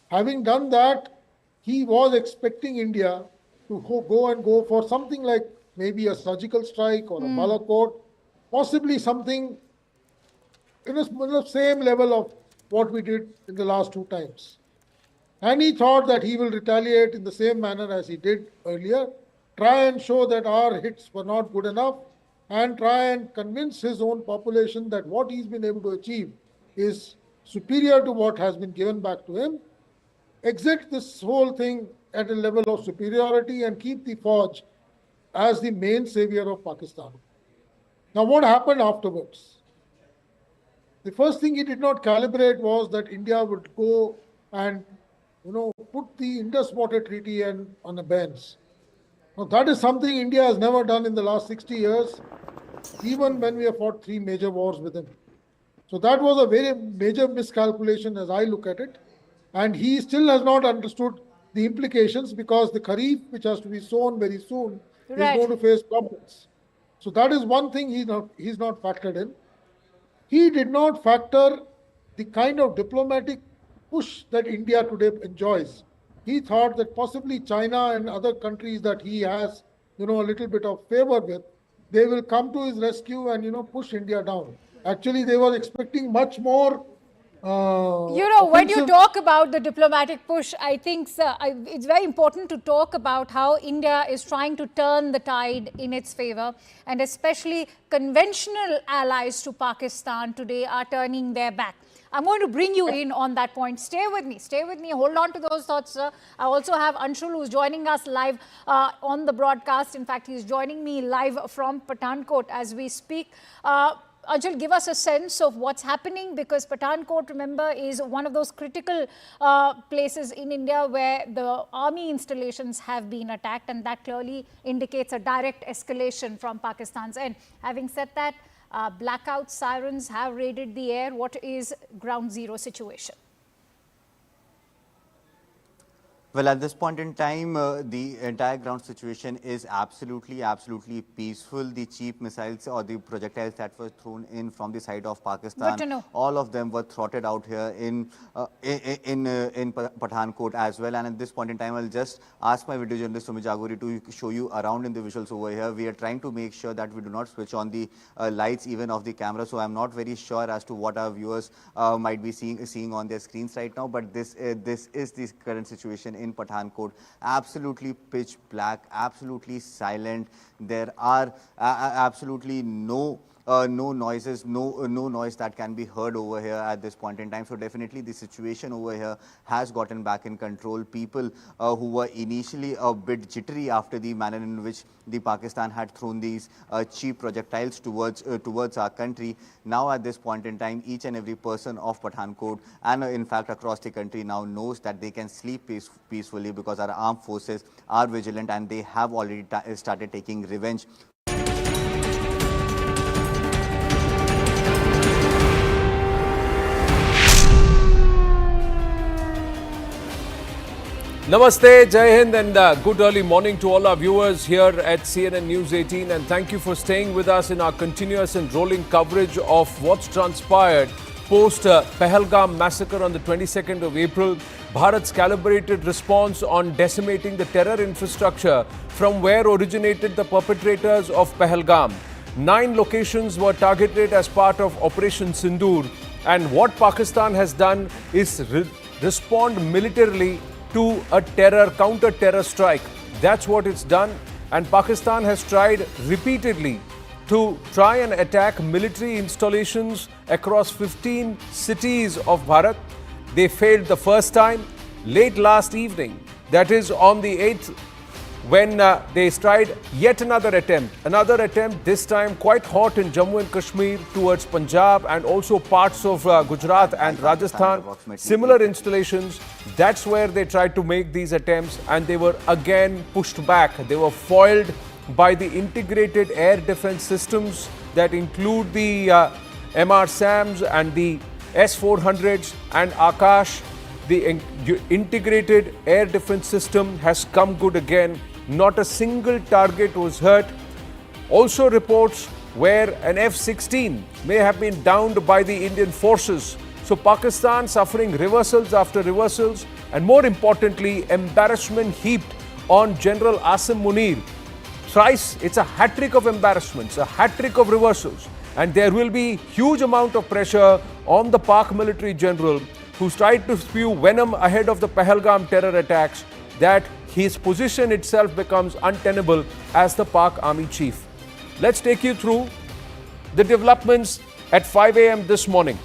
S21: Having done that, he was expecting India to go for something like maybe a surgical strike or a Balochistan, possibly something in the same level of what we did in the last two times. And he thought that he will retaliate in the same manner as he did earlier, try and show that our hits were not good enough, and try and convince his own population that what he's been able to achieve is superior to what has been given back to him, exit this whole thing at a level of superiority and keep the Fauj as the main savior of Pakistan. Now, what happened afterwards? The first thing he did not calibrate was that India would go and, put the Indus Water Treaty on a bench. Now, that is something India has never done in the last 60 years, even when we have fought 3 major wars with him. So that was a very major miscalculation as I look at it. And he still has not understood the implications, because the kharif, which has to be sown very soon, is going to face problems. So that is one thing he's not factored in. He did not factor the kind of diplomatic push that India today enjoys. He thought that possibly China and other countries that he has, a little bit of favor with, they will come to his rescue and, push India down. Actually, they were expecting much more.
S5: When you talk about the diplomatic push, I think it's very important to talk about how India is trying to turn the tide in its favor, and especially conventional allies to Pakistan today are turning their back. I'm going to bring you in on that point. Stay with me. Hold on to those thoughts, sir. I also have Anshul, who's joining us live on the broadcast. In fact, he's joining me live from Pathankot as we speak. Anshul, give us a sense of what's happening, because Pathankot, remember, is one of those critical places in India where the army installations have been attacked, and that clearly indicates a direct escalation from Pakistan's end. Having said that, blackout sirens have raided the air. What is ground zero situation?
S1: Well, at this point in time, the entire ground situation is absolutely peaceful. The cheap missiles or the projectiles that were thrown in from the side of Pakistan,
S5: Good to know.
S1: all of them were thwarted out here in Pathankot as well. And at this point in time, I'll just ask my video journalist Sumi Jaguri to show you around in the visuals over here. We are trying to make sure that we do not switch on the lights even of the camera. So I'm not very sure as to what our viewers might be seeing on their screens right now. But this is the current situation in Pathankot. Absolutely pitch black, absolutely silent. There are absolutely no noises, no noise that can be heard over here at this point in time. So definitely the situation over here has gotten back in control. People who were initially a bit jittery after the manner in which the Pakistan had thrown these cheap projectiles towards our country, now at this point in time, each and every person of Pathankot and in fact across the country now knows that they can sleep peacefully, because our armed forces are vigilant and they have already started taking revenge.
S14: Namaste, Jai Hind, and good early morning to all our viewers here at CNN News 18, and thank you for staying with us in our continuous and rolling coverage of what's transpired post Pahalgam massacre on the 22nd of April, Bharat's calibrated response on decimating the terror infrastructure from where originated the perpetrators of Pahalgam. 9 locations were targeted as part of Operation Sindoor, and what Pakistan has done is respond militarily to a counter-terror strike. That's what it's done, and Pakistan has tried repeatedly to try and attack military installations across 15 cities of Bharat. They failed the first time, late last evening, that is on the 8th, when they tried yet another attempt, this time quite hot in Jammu and Kashmir towards Punjab and also parts of Gujarat and Rajasthan. Similar installations, that's where they tried to make these attempts, and they were again pushed back. They were foiled by the integrated air defense systems that include the MR-SAMs and the S-400s and Akash. The integrated air defense system has come good again. Not a single target was hurt. Also reports where an F-16 may have been downed by the Indian forces. So Pakistan suffering reversals after reversals, and more importantly, embarrassment heaped on General Asim Munir. Thrice, it's a hat-trick of embarrassments, a hat-trick of reversals. And there will be huge amount of pressure on the Pak military general
S15: who's tried to spew venom ahead of the Pahalgam terror attacks, that his position itself becomes untenable as the Pak Army Chief. Let's take you through the developments at 5 a.m. this morning.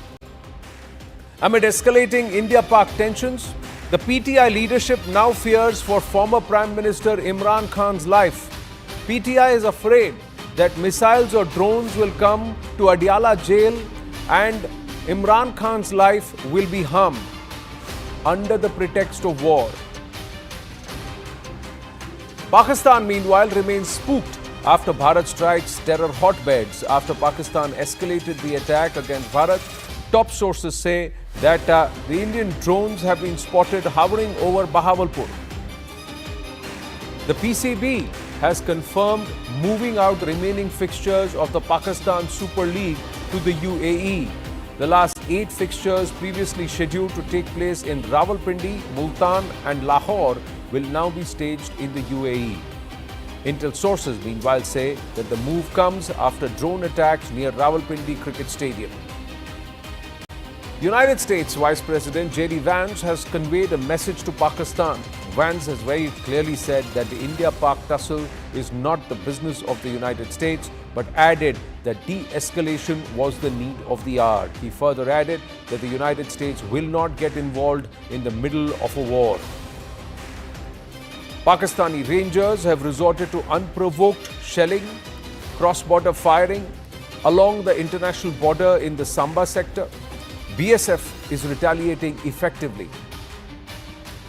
S15: Amid escalating India-Pak tensions, the PTI leadership now fears for former Prime Minister Imran Khan's life. PTI is afraid that missiles or drones will come to Adiala jail and Imran Khan's life will be harmed under the pretext of war. Pakistan, meanwhile, remains spooked after Bharat strikes terror hotbeds. After Pakistan escalated the attack against Bharat, top sources say that the Indian drones have been spotted hovering over Bahawalpur. The PCB has confirmed moving out remaining fixtures of the Pakistan Super League to the UAE. The last 8 fixtures previously scheduled to take place in Rawalpindi, Multan and Lahore will now be staged in the UAE. Intel sources meanwhile say that the move comes after drone attacks near Rawalpindi Cricket Stadium. United States Vice President J.D. Vance has conveyed a message to Pakistan. Vance has very clearly said that the India-Pak tussle is not the business of the United States, but added that de-escalation was the need of the hour. He further added that the United States will not get involved in the middle of a war. Pakistani Rangers have resorted to unprovoked shelling, cross-border firing along the international border in the Samba sector. BSF is retaliating effectively.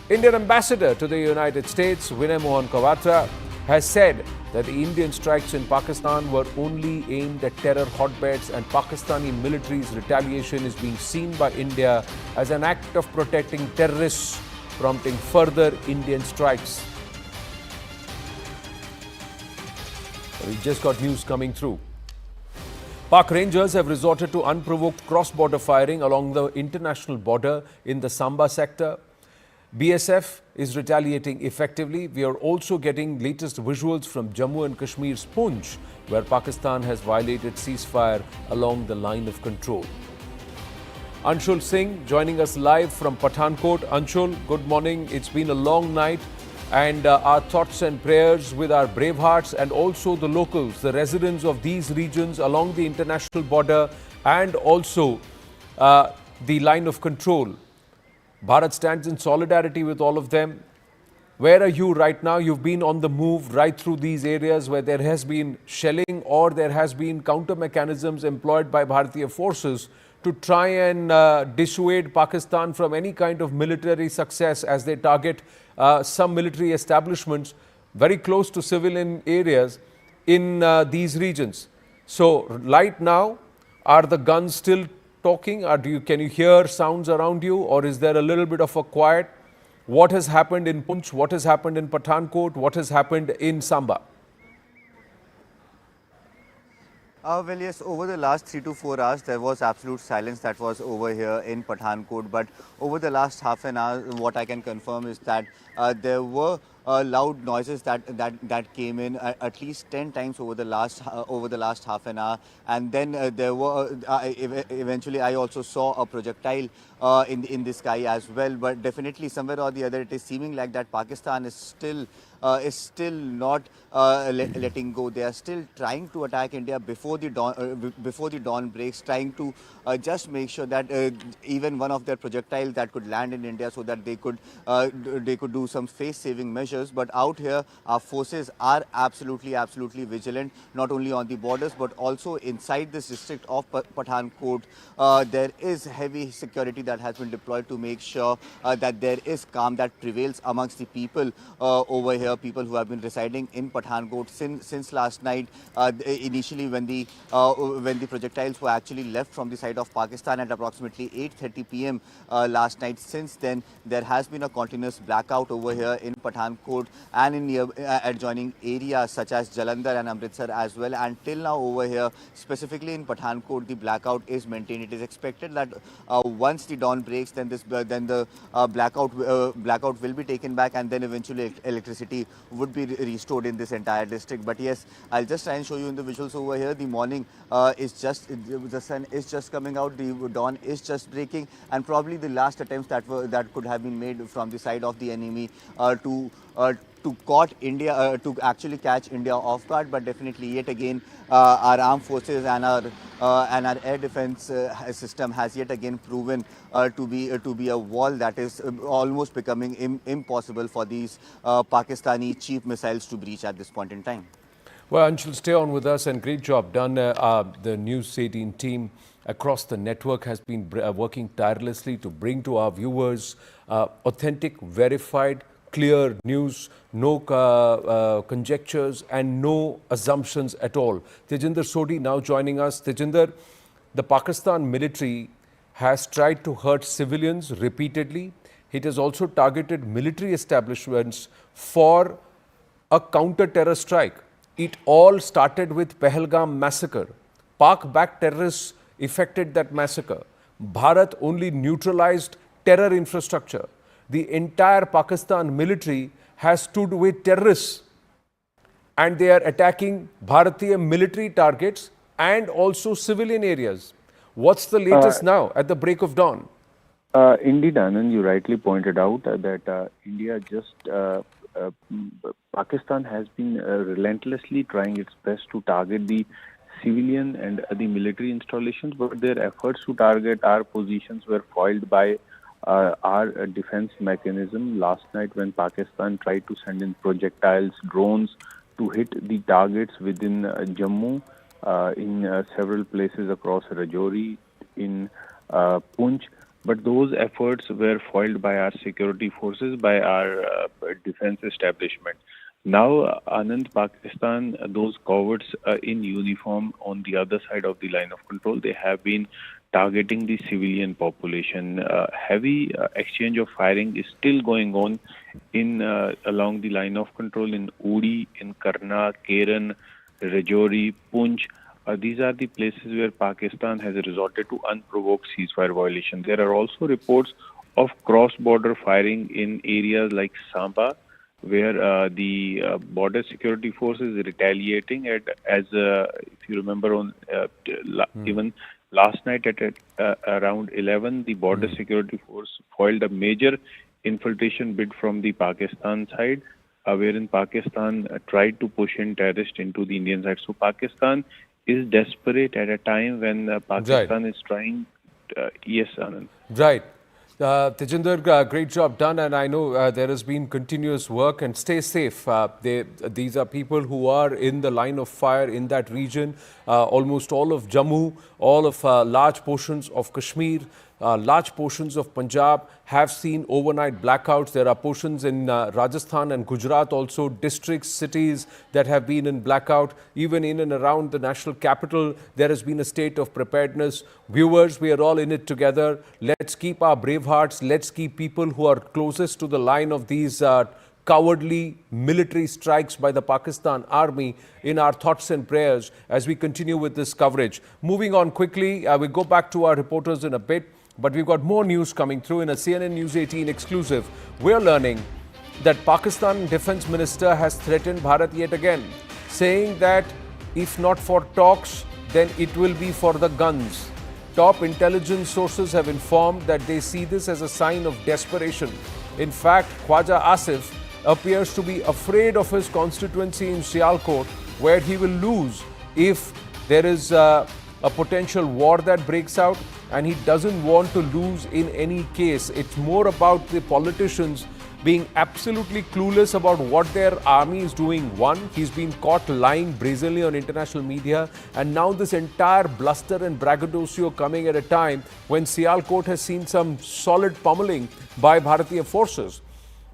S15: Indian ambassador to the United States, Vinay Mohan Kwatra, has said that the Indian strikes in Pakistan were only aimed at terror hotbeds and Pakistani military's retaliation is being seen by India as an act of protecting terrorists, prompting further Indian strikes. We just got news coming through. Pak Rangers have resorted to unprovoked cross-border firing along the international border in the Samba sector. BSF is retaliating effectively. We are also getting latest visuals from Jammu and Kashmir's Poonch, where Pakistan has violated ceasefire along the line of control. Anshul Singh joining us live from Pathankot. Anshul, good morning. It's been a long night. And our thoughts and prayers with our brave hearts and also the locals, the residents of these regions along the international border and also the line of control. Bharat stands in solidarity with all of them. Where are you right now? You've been on the move right through these areas where there has been shelling or there has been counter mechanisms employed by Bharatiya forces to try and dissuade Pakistan from any kind of military success as they target some military establishments very close to civilian areas in these regions. So right now, are the guns still talking? Can you hear sounds around you, or is there a little bit of a quiet? What has happened in Poonch? What has happened in Pathankot? What has happened in Samba?
S1: Well, yes, over the last 3 to 4 hours, there was absolute silence that was over here in Pathankot. But over the last half an hour, what I can confirm is that there were loud noises that came in at least 10 times over the last half an hour, and then there were eventually I also saw a projectile in the sky as well. But definitely somewhere or the other, it is seeming like that Pakistan is still not letting go. They are still trying to attack India before the dawn breaks, trying to just make sure that even one of their projectiles that could land in India, so that they could do some face-saving measures. But out here, our forces are absolutely vigilant, not only on the borders but also inside this district of Pathankot. There is heavy security that has been deployed to make sure that there is calm that prevails amongst the people over here, people who have been residing in Pathankot since last night. Initially, when the projectiles were actually left from the side of Pakistan at approximately 8:30 p.m. Last night. Since then, there has been a continuous blackout over here in Pathankot and in near adjoining areas such as Jalandhar and Amritsar as well. And till now over here, specifically in Pathankot, the blackout is maintained. It is expected that once the dawn breaks, then the blackout will be taken back, and then eventually electricity restored in this entire district. But yes, I'll just try and show you in the visuals over here. The morning the sun is just coming out, the dawn is just breaking, and probably the last attempts that could have been made from the side of the enemy to actually catch India off guard. But definitely, yet again, our armed forces and our air defense system has yet again proven to be a wall that is almost becoming impossible for these Pakistani cheap missiles to breach at this point in time.
S15: Well, Anshul, stay on with us, and great job done. The News 18 team across the network has been working tirelessly to bring to our viewers authentic, verified, clear news, no conjectures and no assumptions at all. Tejinder Sodhi now joining us. Tejinder, the Pakistan military has tried to hurt civilians repeatedly. It has also targeted military establishments for a counter-terror strike. It all started with Pahalgam massacre. Pak-backed terrorists effected that massacre. Bharat only neutralized terror infrastructure. The entire Pakistan military has stood with terrorists, and they are attacking Bharatiya military targets and also civilian areas. What's the latest now at the break of dawn?
S13: Indeed, Anand, you rightly pointed out that Pakistan has been relentlessly trying its best to target the civilian and the military installations, but their efforts to target our positions were foiled by our defense mechanism last night when Pakistan tried to send in projectiles, drones to hit the targets within Jammu in several places across Rajouri, in Poonch. But those efforts were foiled by our security forces, by our defense establishment. Now, Anand, Pakistan, those cowards in uniform on the other side of the line of control, they have been targeting the civilian population. Heavy exchange of firing is still going on in along the line of control in Uri, in Karna, Keran, Rajouri, Poonch. These are the places where Pakistan has resorted to unprovoked ceasefire violation. There are also reports of cross-border firing in areas like Samba, where the border security force is retaliating as if you remember on even last night at around 11, the border security force foiled a major infiltration bid from the Pakistan side, wherein Pakistan tried to push in terrorists into the Indian side. So Pakistan is desperate at a time when Pakistan is trying. Yes, Anand.
S15: Right. Tejinder, great job done, and I know there has been continuous work, and stay safe. These are people who are in the line of fire in that region. Almost all of Jammu, all of large portions of Kashmir, large portions of Punjab have seen overnight blackouts. There are portions in Rajasthan and Gujarat also, districts, cities that have been in blackout. Even in and around the national capital, there has been a state of preparedness. Viewers, we are all in it together. Let's keep our brave hearts. Let's keep people who are closest to the line of these cowardly military strikes by the Pakistan army in our thoughts and prayers as we continue with this coverage. Moving on quickly, we go back to our reporters in a bit. But we've got more news coming through in a CNN News 18 exclusive. We're learning that Pakistan Defense Minister has threatened Bharat yet again, saying that if not for talks, then it will be for the guns. Top intelligence sources have informed that they see this as a sign of desperation. In fact, Khwaja Asif appears to be afraid of his constituency in Sialkot, where he will lose if there is a potential war that breaks out, and he doesn't want to lose in any case. It's more about the politicians being absolutely clueless about what their army is doing. One, he's been caught lying brazenly on international media, and now this entire bluster and braggadocio coming at a time when Sialkot has seen some solid pummeling by Bharatiya forces.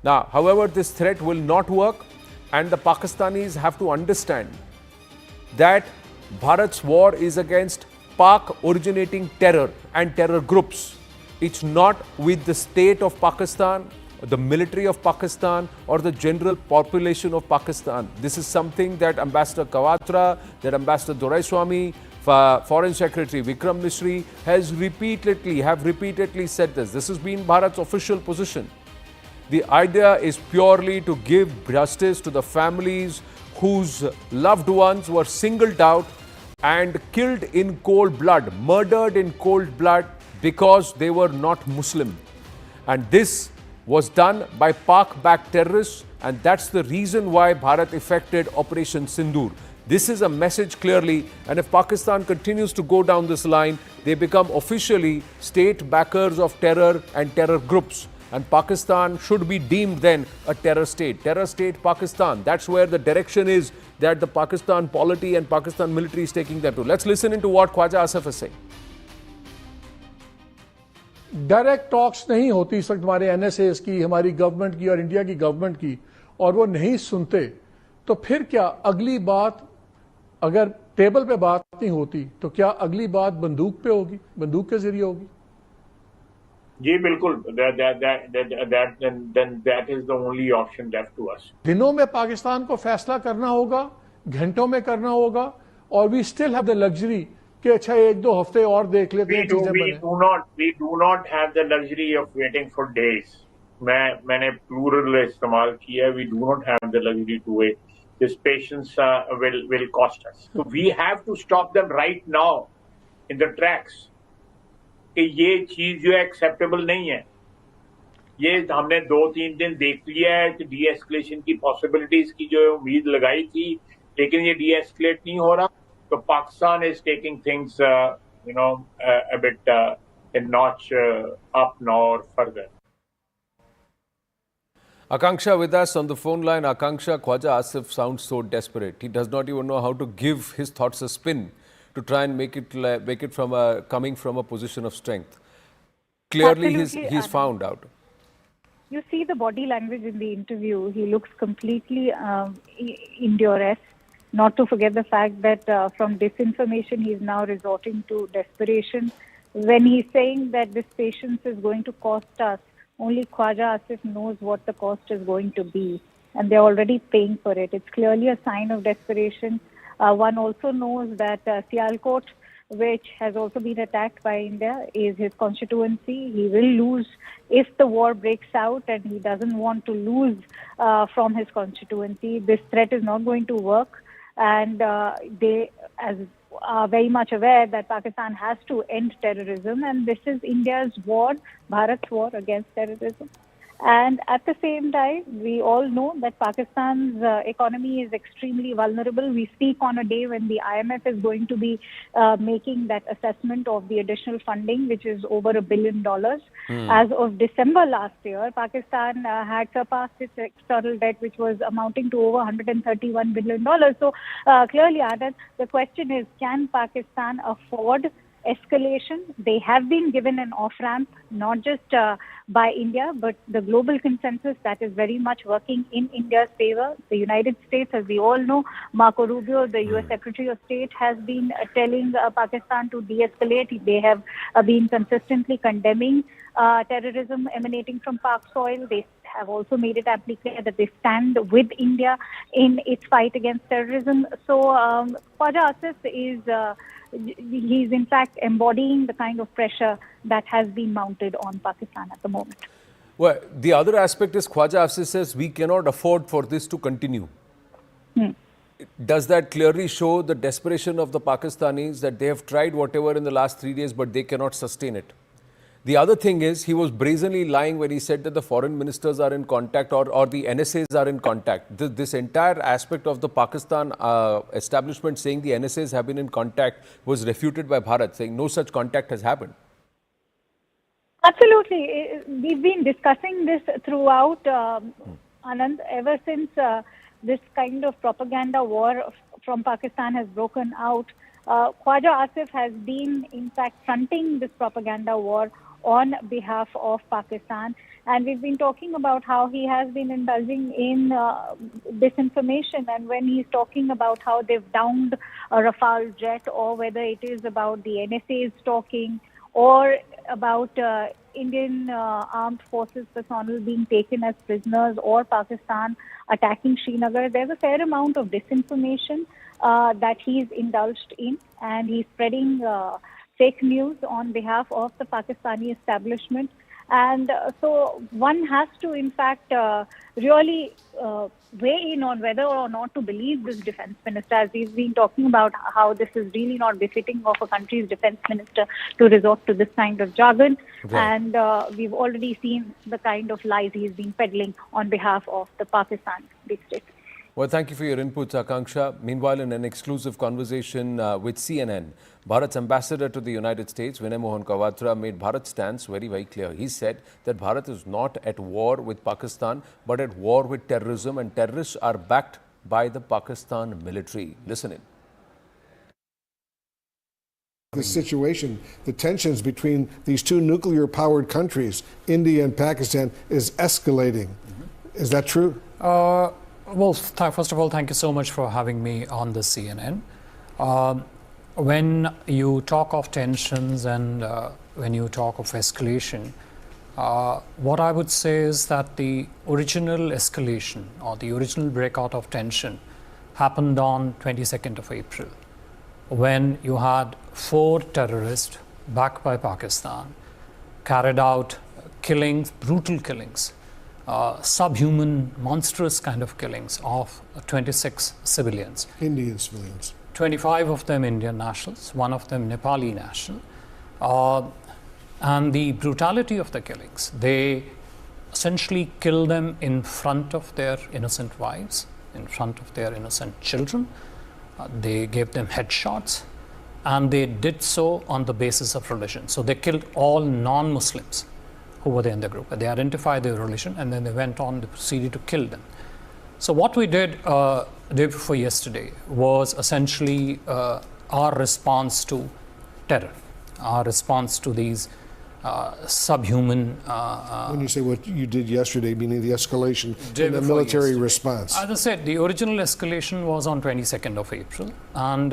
S15: Now, however, this threat will not work, and the Pakistanis have to understand that Bharat's war is against Pak originating terror and terror groups. It's not with the state of Pakistan, the military of Pakistan, or the general population of Pakistan. This is something that Ambassador Kawatra, that Ambassador Doraiswamy, Foreign Secretary Vikram Misri have repeatedly said this. This has been Bharat's official position. The idea is purely to give justice to the families whose loved ones were singled out and killed in cold blood, murdered in cold blood because they were not Muslim. And this was done by Pak-backed terrorists, and that's the reason why Bharat effected Operation Sindoor. This is a message clearly, and if Pakistan continues to go down this line, they become officially state backers of terror and terror groups. And Pakistan should be deemed then a terror state. Terror state Pakistan. That's where the direction is that the Pakistan polity and Pakistan military is taking them to. Let's listen into what Khwaja Asif is saying.
S4: Direct talks नहीं होती इस वक्त हमारे NSS की, हमारी government की और India की गवर्नमेंट की, और वो नहीं सुनते, तो फिर क्या अगली बात, अगर टेबल पे बात नहीं होती तो क्या अगली बात बंदूक पे होगी, बंदूक के जरिए होगी?
S22: जी बिल्कुल, that is the only option left to us.
S4: दिनों में पाकिस्तान को फैसला करना होगा, घंटों में करना होगा, और we still have the luxury कि अच्छा एक दो हफ्ते और देख लेते हैं चीजें बने.
S22: We do not have the luxury of waiting for days. मैंने plural इस्तेमाल किया. We do not have the luxury to wait. This patience will cost us. So we have to stop them right now in the tracks. कि ये चीज जो है acceptable नहीं है. ये हमने 2-3 दिन देख लिया है कि de-escalation की पॉसिबिलिटीज की जो उम्मीद लगाई थी, लेकिन ये de-escalate नहीं हो रहा. So Pakistan is taking things, a bit a notch up now or further.
S15: Akanksha with us on the phone line. Akanksha, Khwaja Asif sounds so desperate. He does not even know how to give his thoughts a spin to try and make it from coming from a position of strength. Clearly, he's found out.
S23: You see the body language in the interview. He looks completely endurance. Not to forget the fact that from disinformation, he is now resorting to desperation. When he's saying that this patience is going to cost us, only Khwaja Asif knows what the cost is going to be. And they're already paying for it. It's clearly a sign of desperation. One also knows that Sialkot, which has also been attacked by India, is his constituency. He will lose if the war breaks out, and he doesn't want to lose from his constituency. This threat is not going to work. And they are very much aware that Pakistan has to end terrorism, and this is India's war, Bharat's war against terrorism. And at the same time, we all know that Pakistan's economy is extremely vulnerable. We speak on a day when the IMF is going to be making that assessment of the additional funding, which is over $1 billion. As of December last year, Pakistan had surpassed its external debt, which was amounting to over $131 billion. So clearly, Anand, the question is, can Pakistan afford escalation? They have been given an off-ramp, not just by India, but the global consensus that is very much working in India's favor. The United States, as we all know, Marco Rubio, the US Secretary of State, has been telling Pakistan to de-escalate. They have been consistently condemning terrorism emanating from Pak soil. They have also made it amply clear that they stand with India in its fight against terrorism. So Khwaja Asif is he's in fact embodying the kind of pressure that has been mounted on Pakistan at the moment.
S15: Well, the other aspect is Khwaja Asif says we cannot afford for this to continue. Does that clearly show the desperation of the Pakistanis, that they have tried whatever in the last 3 days, but they cannot sustain it? The other thing is, he was brazenly lying when he said that the foreign ministers are in contact or the NSAs are in contact. This entire aspect of the Pakistan establishment saying the NSAs have been in contact was refuted by Bharat, saying no such contact has happened.
S23: Absolutely. We've been discussing this throughout, Anand, ever since this kind of propaganda war from Pakistan has broken out. Khwaja Asif has been, in fact, fronting this propaganda war on behalf of Pakistan. And we've been talking about how he has been indulging in disinformation. And when he's talking about how they've downed a Rafale jet, or whether it is about the NSA's talking, or about Indian armed forces personnel being taken as prisoners, or Pakistan attacking Srinagar, there's a fair amount of disinformation that he's indulged in, and he's spreading fake news on behalf of the Pakistani establishment. And so one has to, in fact, really weigh in on whether or not to believe this defense minister, as we've been talking about how this is really not befitting of a country's defense minister to resort to this kind of jargon.
S15: Right.
S23: And we've already seen the kind of lies he's been peddling on behalf of the Pakistan big state.
S15: Well, thank you for your inputs, Akanksha. Meanwhile, in an exclusive conversation with CNN, Bharat's ambassador to the United States, Vinay Mohan Kwatra, made Bharat's stance very, very clear. He said that Bharat is not at war with Pakistan, but at war with terrorism, and terrorists are backed by the Pakistan military. Listen in.
S7: The situation, the tensions between these two nuclear-powered countries, India and Pakistan, is escalating. Is that true?
S11: Well, first of all, thank you so much for having me on the CNN. When you talk of tensions and when you talk of escalation, what I would say is that the original escalation or the original breakout of tension happened on 22nd of April, when you had 4 terrorists backed by Pakistan carried out killings, brutal killings, subhuman, monstrous kind of killings of 26 civilians.
S7: Indian civilians.
S11: 25 of them Indian nationals, 1 of them Nepali national. And the brutality of the killings, they essentially killed them in front of their innocent wives, in front of their innocent children. They gave them headshots, and they did so on the basis of religion. So they killed all non-Muslims who were there in the group. They identified their religion, and then they went on, they proceeded to kill them. So what we did day before yesterday was essentially our response to terror, our response to these subhuman...
S7: when you say what you did yesterday, meaning the escalation in the military response.
S11: As I said, the original escalation was on 22nd of April. And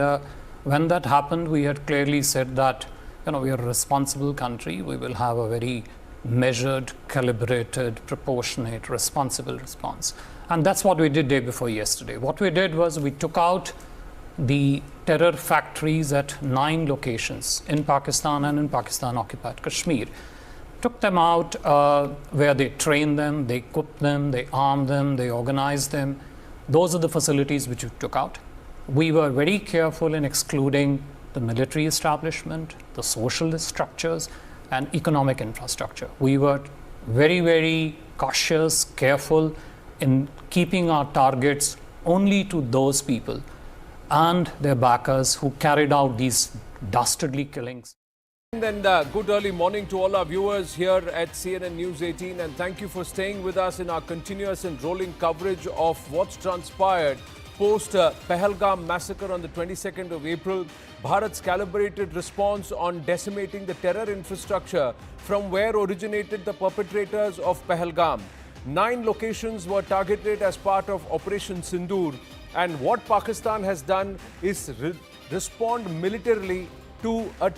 S11: when that happened, we had clearly said that, we are a responsible country. We will have a very measured, calibrated, proportionate, responsible response. And that's what we did day before yesterday. What we did was we took out the terror factories at 9 locations in Pakistan and in Pakistan-occupied Kashmir. Took them out where they trained them, they equipped them, they armed them, they organized them. Those are the facilities which we took out. We were very careful in excluding the military establishment, the social structures, and economic infrastructure. We were very, very cautious, careful in keeping our targets only to those people and their backers who carried out these dastardly killings.
S15: And good early morning to all our viewers here at CNN News 18, and thank you for staying with us in our continuous and rolling coverage of what's transpired post Pahalgam massacre on the 22nd of April. Bharat's calibrated response on decimating the terror infrastructure from where originated the perpetrators of Pahalgam. 9 locations were targeted as part of Operation Sindoor, and what Pakistan has done is respond militarily to a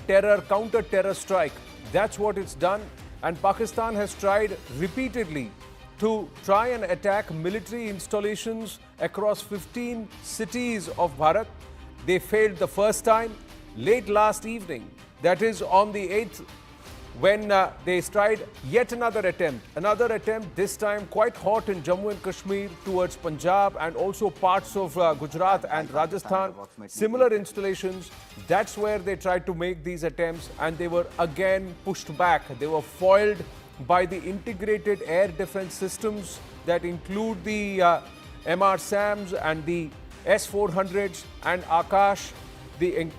S15: counter-terror strike. That's what it's done, and Pakistan has tried repeatedly to try and attack military installations across 15 cities of Bharat. They failed the first time, late last evening, that is on the 8th, when they tried yet another attempt, this time quite hot in Jammu and Kashmir towards Punjab and also parts of Gujarat and Rajasthan. Similar installations, that's where they tried to make these attempts, and they were again pushed back. They were foiled by the integrated air defense systems that include the MR-SAMs and the S-400s and Akash. The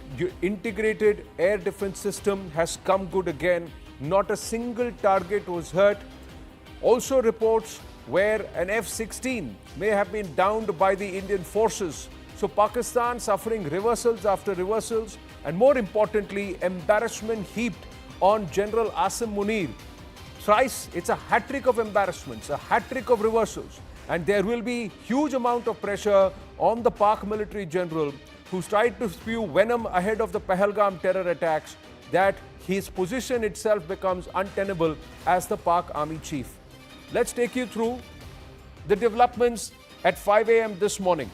S15: integrated air defense system has come good again. Not a single target was hurt. Also reports where an F-16 may have been downed by the Indian forces. So Pakistan suffering reversals after reversals, and more importantly, embarrassment heaped on General Asim Munir. Thrice, it's a hat-trick of embarrassments, a hat-trick of reversals. And there will be huge amount of pressure on the Pak military general who's tried to spew venom ahead of the Pahalgam terror attacks, that his position itself becomes untenable as the Pak army chief. Let's take you through the developments at 5 a.m. this morning.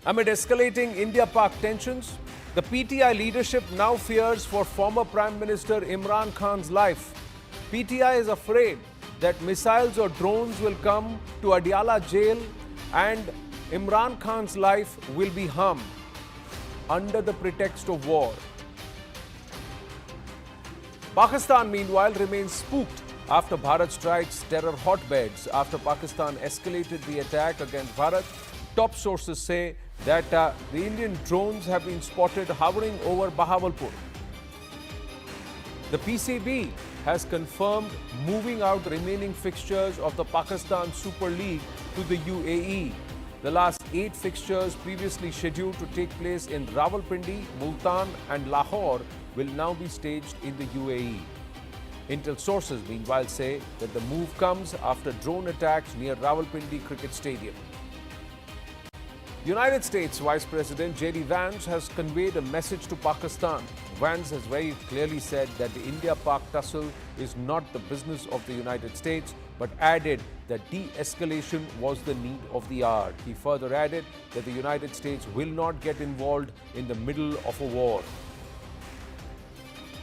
S15: Amid escalating India-Pak tensions, the PTI leadership now fears for former Prime Minister Imran Khan's life. PTI is afraid that missiles or drones will come to Adiala jail and Imran Khan's life will be harmed under the pretext of war. Pakistan, meanwhile, remains spooked after Bharat strikes terror hotbeds. After Pakistan escalated the attack against Bharat, top sources say that the Indian drones have been spotted hovering over Bahawalpur. The PCB has confirmed moving out remaining fixtures of the Pakistan Super League to the UAE. The last 8 fixtures previously scheduled to take place in Rawalpindi, Multan and Lahore will now be staged in the UAE. Intel sources meanwhile say that the move comes after drone attacks near Rawalpindi Cricket Stadium. United States Vice President J.D. Vance has conveyed a message to Pakistan. Vance has very clearly said that the India-Pak tussle is not the business of the United States, but added that de-escalation was the need of the hour. He further added that the United States will not get involved in the middle of a war.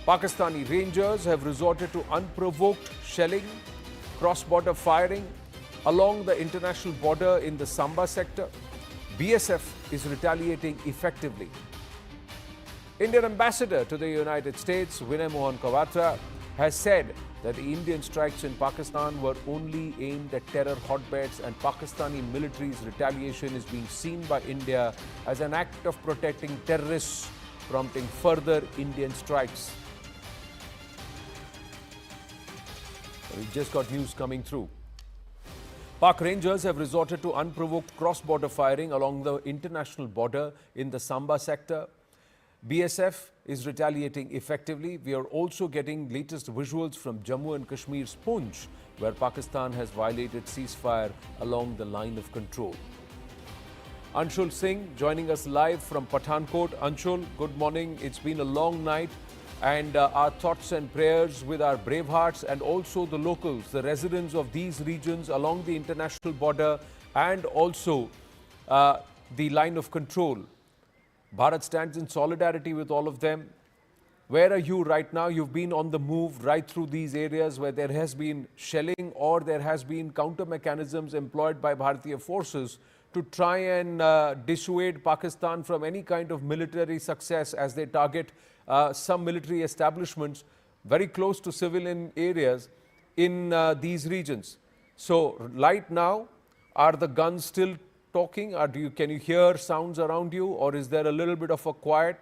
S15: Pakistani Rangers have resorted to unprovoked shelling, cross-border firing along the international border in the Samba sector. BSF is retaliating effectively. Indian ambassador to the United States, Vinay Mohan Kwatra, has said that the Indian strikes in Pakistan were only aimed at terror hotbeds and Pakistani military's retaliation is being seen by India as an act of protecting terrorists, prompting further Indian strikes. We've just got news coming through. Pak Rangers have resorted to unprovoked cross-border firing along the international border in the Samba sector. BSF is retaliating effectively. We are also getting latest visuals from Jammu and Kashmir's Poonch, where Pakistan has violated ceasefire along the line of control. Anshul Singh joining us live from Pathankot. Anshul, good morning. It's been a long night. And our thoughts and prayers with our brave hearts and also the locals, the residents of these regions along the international border and also the line of control. Bharat stands in solidarity with all of them. Where are you right now? You've been on the move right through these areas where there has been shelling or there has been counter mechanisms employed by Bharatiya forces to try and dissuade Pakistan from any kind of military success as they target some military establishments very close to civilian areas in these regions. So right now, are the guns still talking? Or can you hear sounds around you, or is there a little bit of a quiet?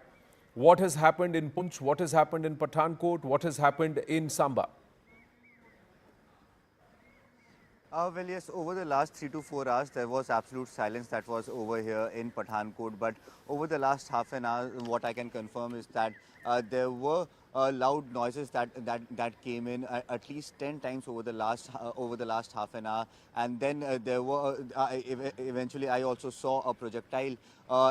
S15: What has happened in Poonch? What has happened in Pathankot? What has happened in Samba?
S1: Well, yes, over the last 3 to 4 hours, there was absolute silence that was over here in Pathankot. But over the last half an hour, what I can confirm is that there were loud noises that came in at least 10 times over the last half an hour, and then there were eventually I also saw a projectile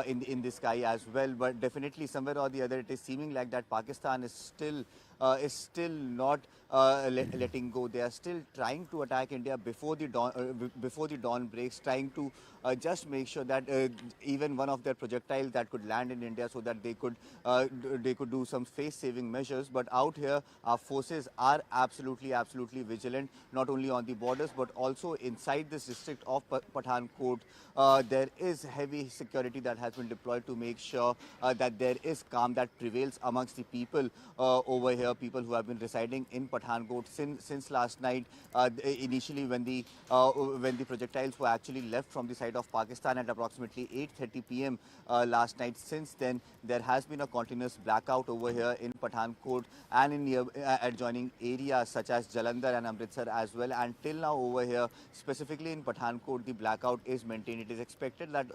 S1: in the sky as well. But definitely somewhere or the other, it is seeming like that Pakistan is still not letting go. They are still trying to attack India before the dawn breaks, trying to just make sure that even one of their projectiles that could land in India, so that they could do some face-saving measures. But out here, our forces are absolutely vigilant, not only on the borders but also inside this district of Pathankot. There is heavy security that has been deployed to make sure that there is calm that prevails amongst the people over here, people who have been residing in Pathankot since last night. Initially, when the projectiles were actually left from the side of Pakistan at approximately 8:30 p.m. Last night. Since then, there has been a continuous blackout over here in Pathankot and in adjoining areas such as Jalandhar and Amritsar as well. And till now over here, specifically in Pathankot, the blackout is maintained. It is expected that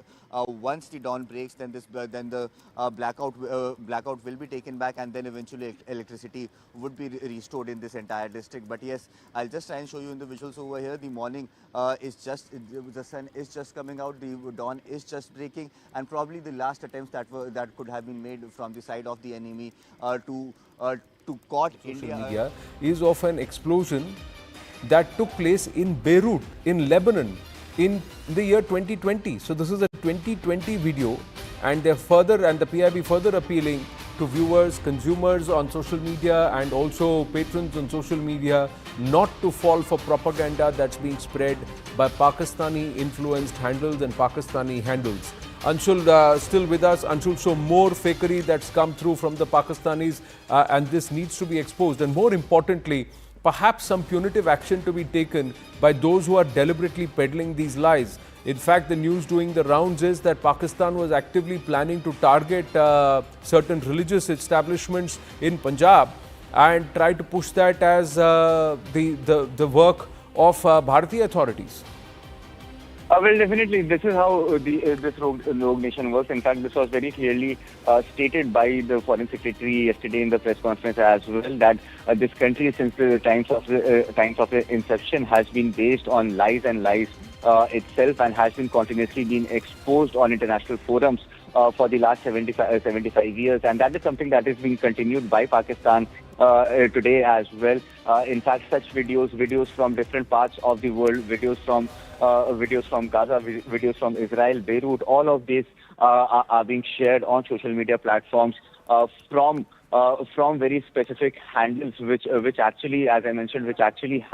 S1: once the dawn breaks, then the blackout will be taken back, and then eventually electricity would be restored in this entire district. But yes, I'll just try and show you in the visuals over here. The morning the sun is just coming out, the dawn is just breaking, and probably the last attempts that could have been made from the side of the enemy to caught India.
S15: Media is of an explosion that took place in Beirut, in Lebanon, in the year 2020. So this is a 2020 video, and the PIB further appealing to viewers, consumers on social media and also patrons on social media not to fall for propaganda that's being spread by Pakistani influenced handles and Pakistani handles. Anshul still with us. Anshul, so more fakery that's come through from the Pakistanis and this needs to be exposed, and more importantly, perhaps some punitive action to be taken by those who are deliberately peddling these lies. In fact, the news doing the rounds is that Pakistan was actively planning to target certain religious establishments in Punjab and try to push that as the work of Bharatiya authorities.
S3: Well, definitely, this is how this rogue nation works. In fact, this was very clearly stated by the Foreign Secretary yesterday in the press conference as well, that this country, since the times of inception, has been based on lies and lies itself, and has been continuously being exposed on international forums for the last 75 years. And that is something that is being continued by Pakistan today as well. In fact, such videos from different parts of the world, videos from Gaza, videos from Israel, Beirut, all of these are being shared on social media platforms from very specific handles, which actually, as I mentioned, which actually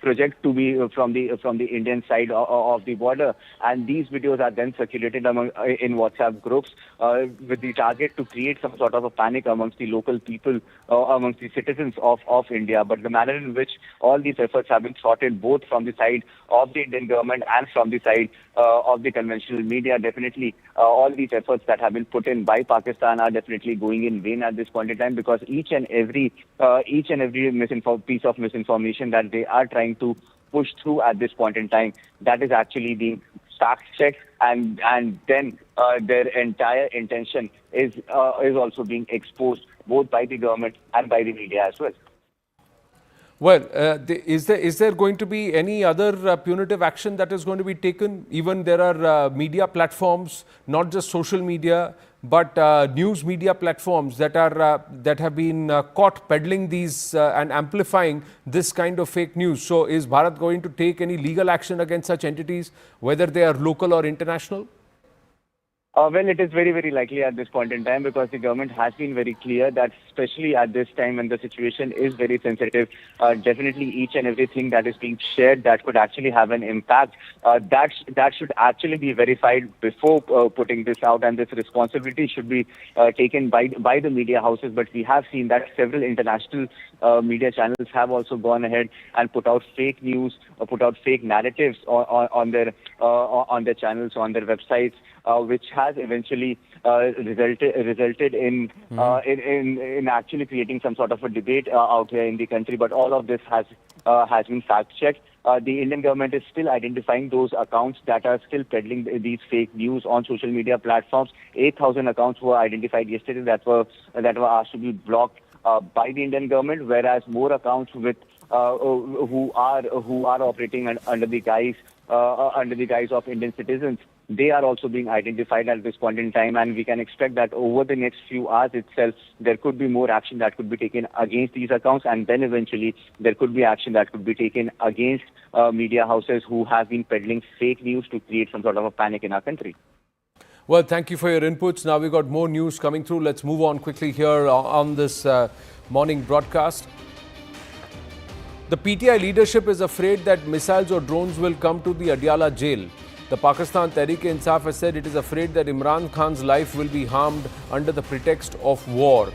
S3: project to be from the Indian side of the border, and these videos are then circulated in WhatsApp groups with the target to create some sort of a panic amongst the local people, amongst the citizens of India. But the manner in which all these efforts have been thwarted, both from the side of the Indian government and from the side of the conventional media, definitely all these efforts that have been put in by Pakistan are definitely going in vain at this point in time, because each and every piece of misinformation that they are trying to push through at this point in time, that is actually being fact-checked, and then their entire intention is also being exposed both by the government and by the media as well.
S15: Well, is there going to be any other punitive action that is going to be taken? Even there are media platforms, not just social media, but news media platforms that have been caught peddling these and amplifying this kind of fake news. So is Bharat going to take any legal action against such entities, whether they are local or international?
S3: Well, it is very, very likely at this point in time, because the government has been very clear that, especially at this time when the situation is very sensitive, definitely each and everything that is being shared that could actually have an impact, that should actually be verified before putting this out, and this responsibility should be taken by the media houses. But we have seen that several international media channels have also gone ahead and put out fake news, put out fake narratives on their channels, on their websites, which has eventually resulted in actually creating some sort of a debate out here in the country. But all of this has been fact-checked. The Indian government is still identifying those accounts that are still peddling these fake news on social media platforms. 8,000 accounts were identified yesterday that were asked to be blocked by the Indian government, whereas more accounts with who are operating under the guise of Indian citizens, they are also being identified at this point in time, and we can expect that over the next few hours itself, there could be more action that could be taken against these accounts, and then eventually there could be action that could be taken against media houses who have been peddling fake news to create some sort of a panic in our country.
S15: Well, thank you for your inputs. Now we've got more news coming through. Let's move on quickly here on this morning broadcast. The PTI leadership is afraid that missiles or drones will come to the Adiala jail. The Pakistan Tehreek-e-Insaf has said it is afraid that Imran Khan's life will be harmed under the pretext of war.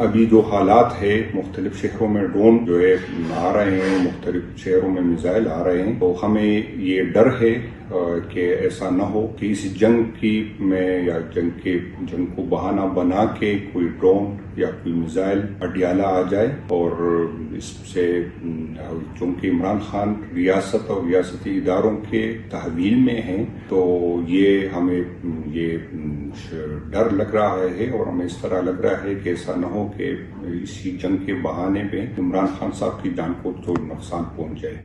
S19: अभी जो हालात है मुख्तलिफ शहरों में drone जो है आ रहे हैं, मुख्तलिफ शहरों में मिसाइल आ रहे हैं, तो हमें ये डर है कि ऐसा न हो कि इस जंग में या जंग को बहाना बना के कोई ड्रोन या कोई मिसाइल अडियाला आ जाए, और इससे चूंकि इमरान खान रियासत और रियासती इदारों के तहवील में हैं, तो ये हमें ये डर लग रहा है और हमें इस तरह लग रहा है कि ऐसा न हो कि इसी जंग के बहाने पे इमरान खान साहब की जान को तो नुकसान पहुंच जाए.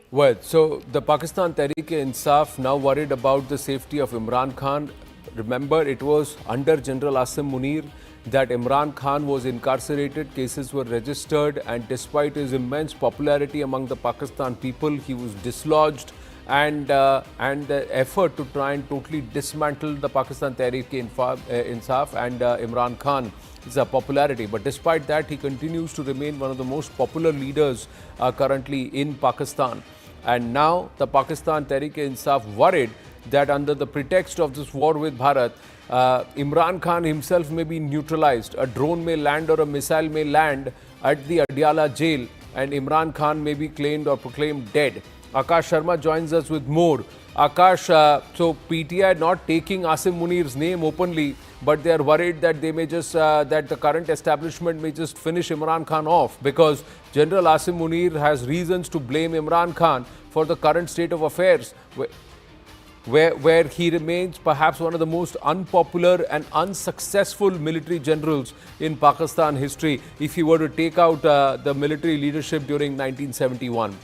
S15: Well, so the Pakistan Tehreek-e-Insaf now worried about the safety of Imran Khan. Remember, it was under General Asim Munir. that Imran Khan was incarcerated, cases were registered, and despite his immense popularity among the Pakistan people, he was dislodged, and the effort to try and totally dismantle the Pakistan Tehreek-e-Insaf and Imran Khan is popularity. But despite that, he continues to remain one of the most popular leaders currently in Pakistan. And now the Pakistan Tehreek-e-Insaf worried that under the pretext of this war with Bharat, Imran Khan himself may be neutralized. A drone may land or a missile may land at the Adiala jail, and Imran Khan may be claimed or proclaimed dead. Akash Sharma joins us with more. Akash, so PTI not taking Asim Munir's name openly, but they are worried that they may just that the current establishment may just finish Imran Khan off, because General Asim Munir has reasons to blame Imran Khan for the current state of affairs, where he remains perhaps one of the most unpopular and unsuccessful military generals in Pakistan history if he were to take out the military leadership during 1971.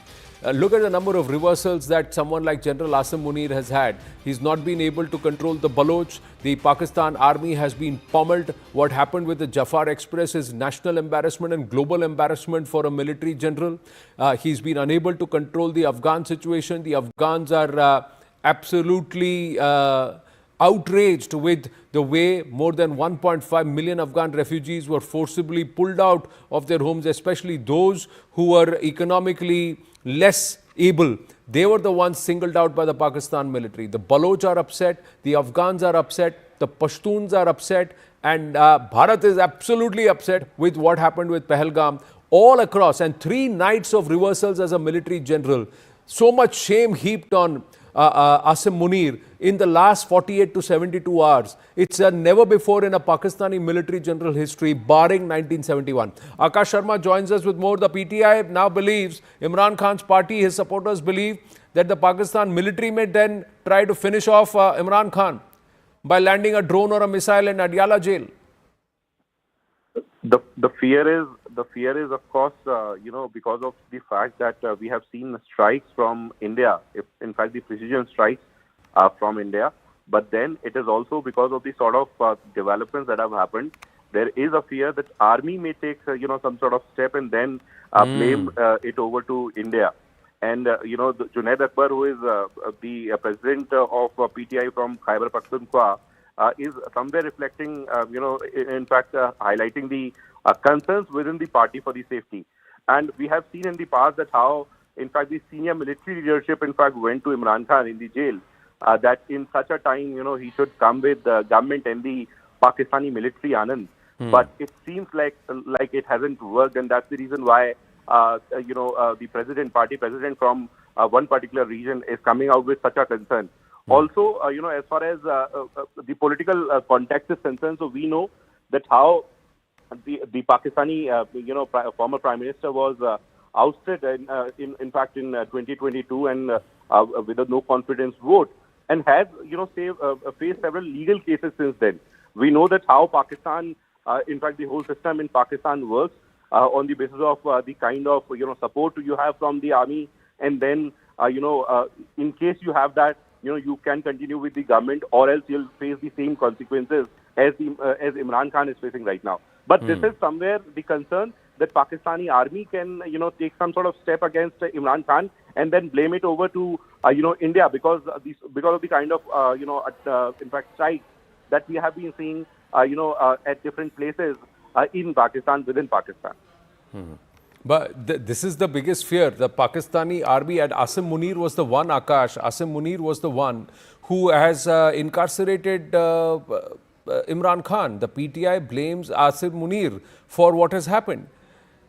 S15: Look at the number of reversals that someone like General Asim Munir has had. He's not been able to control the Baloch. The Pakistan army has been pummeled. What happened with the Jafar Express is national embarrassment and global embarrassment for a military general. He's been unable to control the Afghan situation. The Afghans are absolutely outraged with the way more than 1.5 million Afghan refugees were forcibly pulled out of their homes, especially those who were economically less able. They were the ones singled out by the Pakistan military. The Baloch are upset, the Afghans are upset, the Pashtuns are upset, and Bharat is absolutely upset with what happened with Pahalgam all across. And 3 nights of reversals as a military general. So much shame heaped on Asim Munir in the last 48 to 72 hours. It's never before in a Pakistani military general history, barring 1971. Akash Sharma joins us with more. The PTI now believes, Imran Khan's party, his supporters believe that the Pakistan military may then try to finish off Imran Khan by landing a drone or a missile in Adiala jail.
S13: The fear is of course because of the fact that we have seen strikes from India, in fact the precision strikes from India, but then it is also because of the sort of developments that have happened. There is a fear that army may take some sort of step and then blame it over to India. And Junaid Akbar, who is the president of PTI from Khyber Pakhtunkhwa, is somewhere reflecting, in fact, highlighting the concerns within the party for the safety. And we have seen in the past that how, in fact, the senior military leadership, in fact, went to Imran Khan in the jail, that in such a time, he should come with the government and the Pakistani military Anand. But it seems like it hasn't worked, and that's the reason why, the party president from one particular region is coming out with such a concern. Also, as far as the political context is concerned, so we know that how the Pakistani, former Prime Minister was ousted in fact in 2022 and with a no confidence vote, and has faced several legal cases since then. We know that how Pakistan, in fact, the whole system in Pakistan works on the basis of the kind of support you have from the army, and then in case you have that, you can continue with the government, or else you'll face the same consequences as Imran Khan is facing right now. But this is somewhere the concern that Pakistani army can, take some sort of step against Imran Khan and then blame it over to, India because of the kind of, in fact, strikes that we have been seeing, at different places in Pakistan, within Pakistan.
S15: But this is the biggest fear. The Pakistani army, and Asim Munir was the one, Akash. Asim Munir was the one who has incarcerated Imran Khan. The PTI blames Asim Munir for what has happened.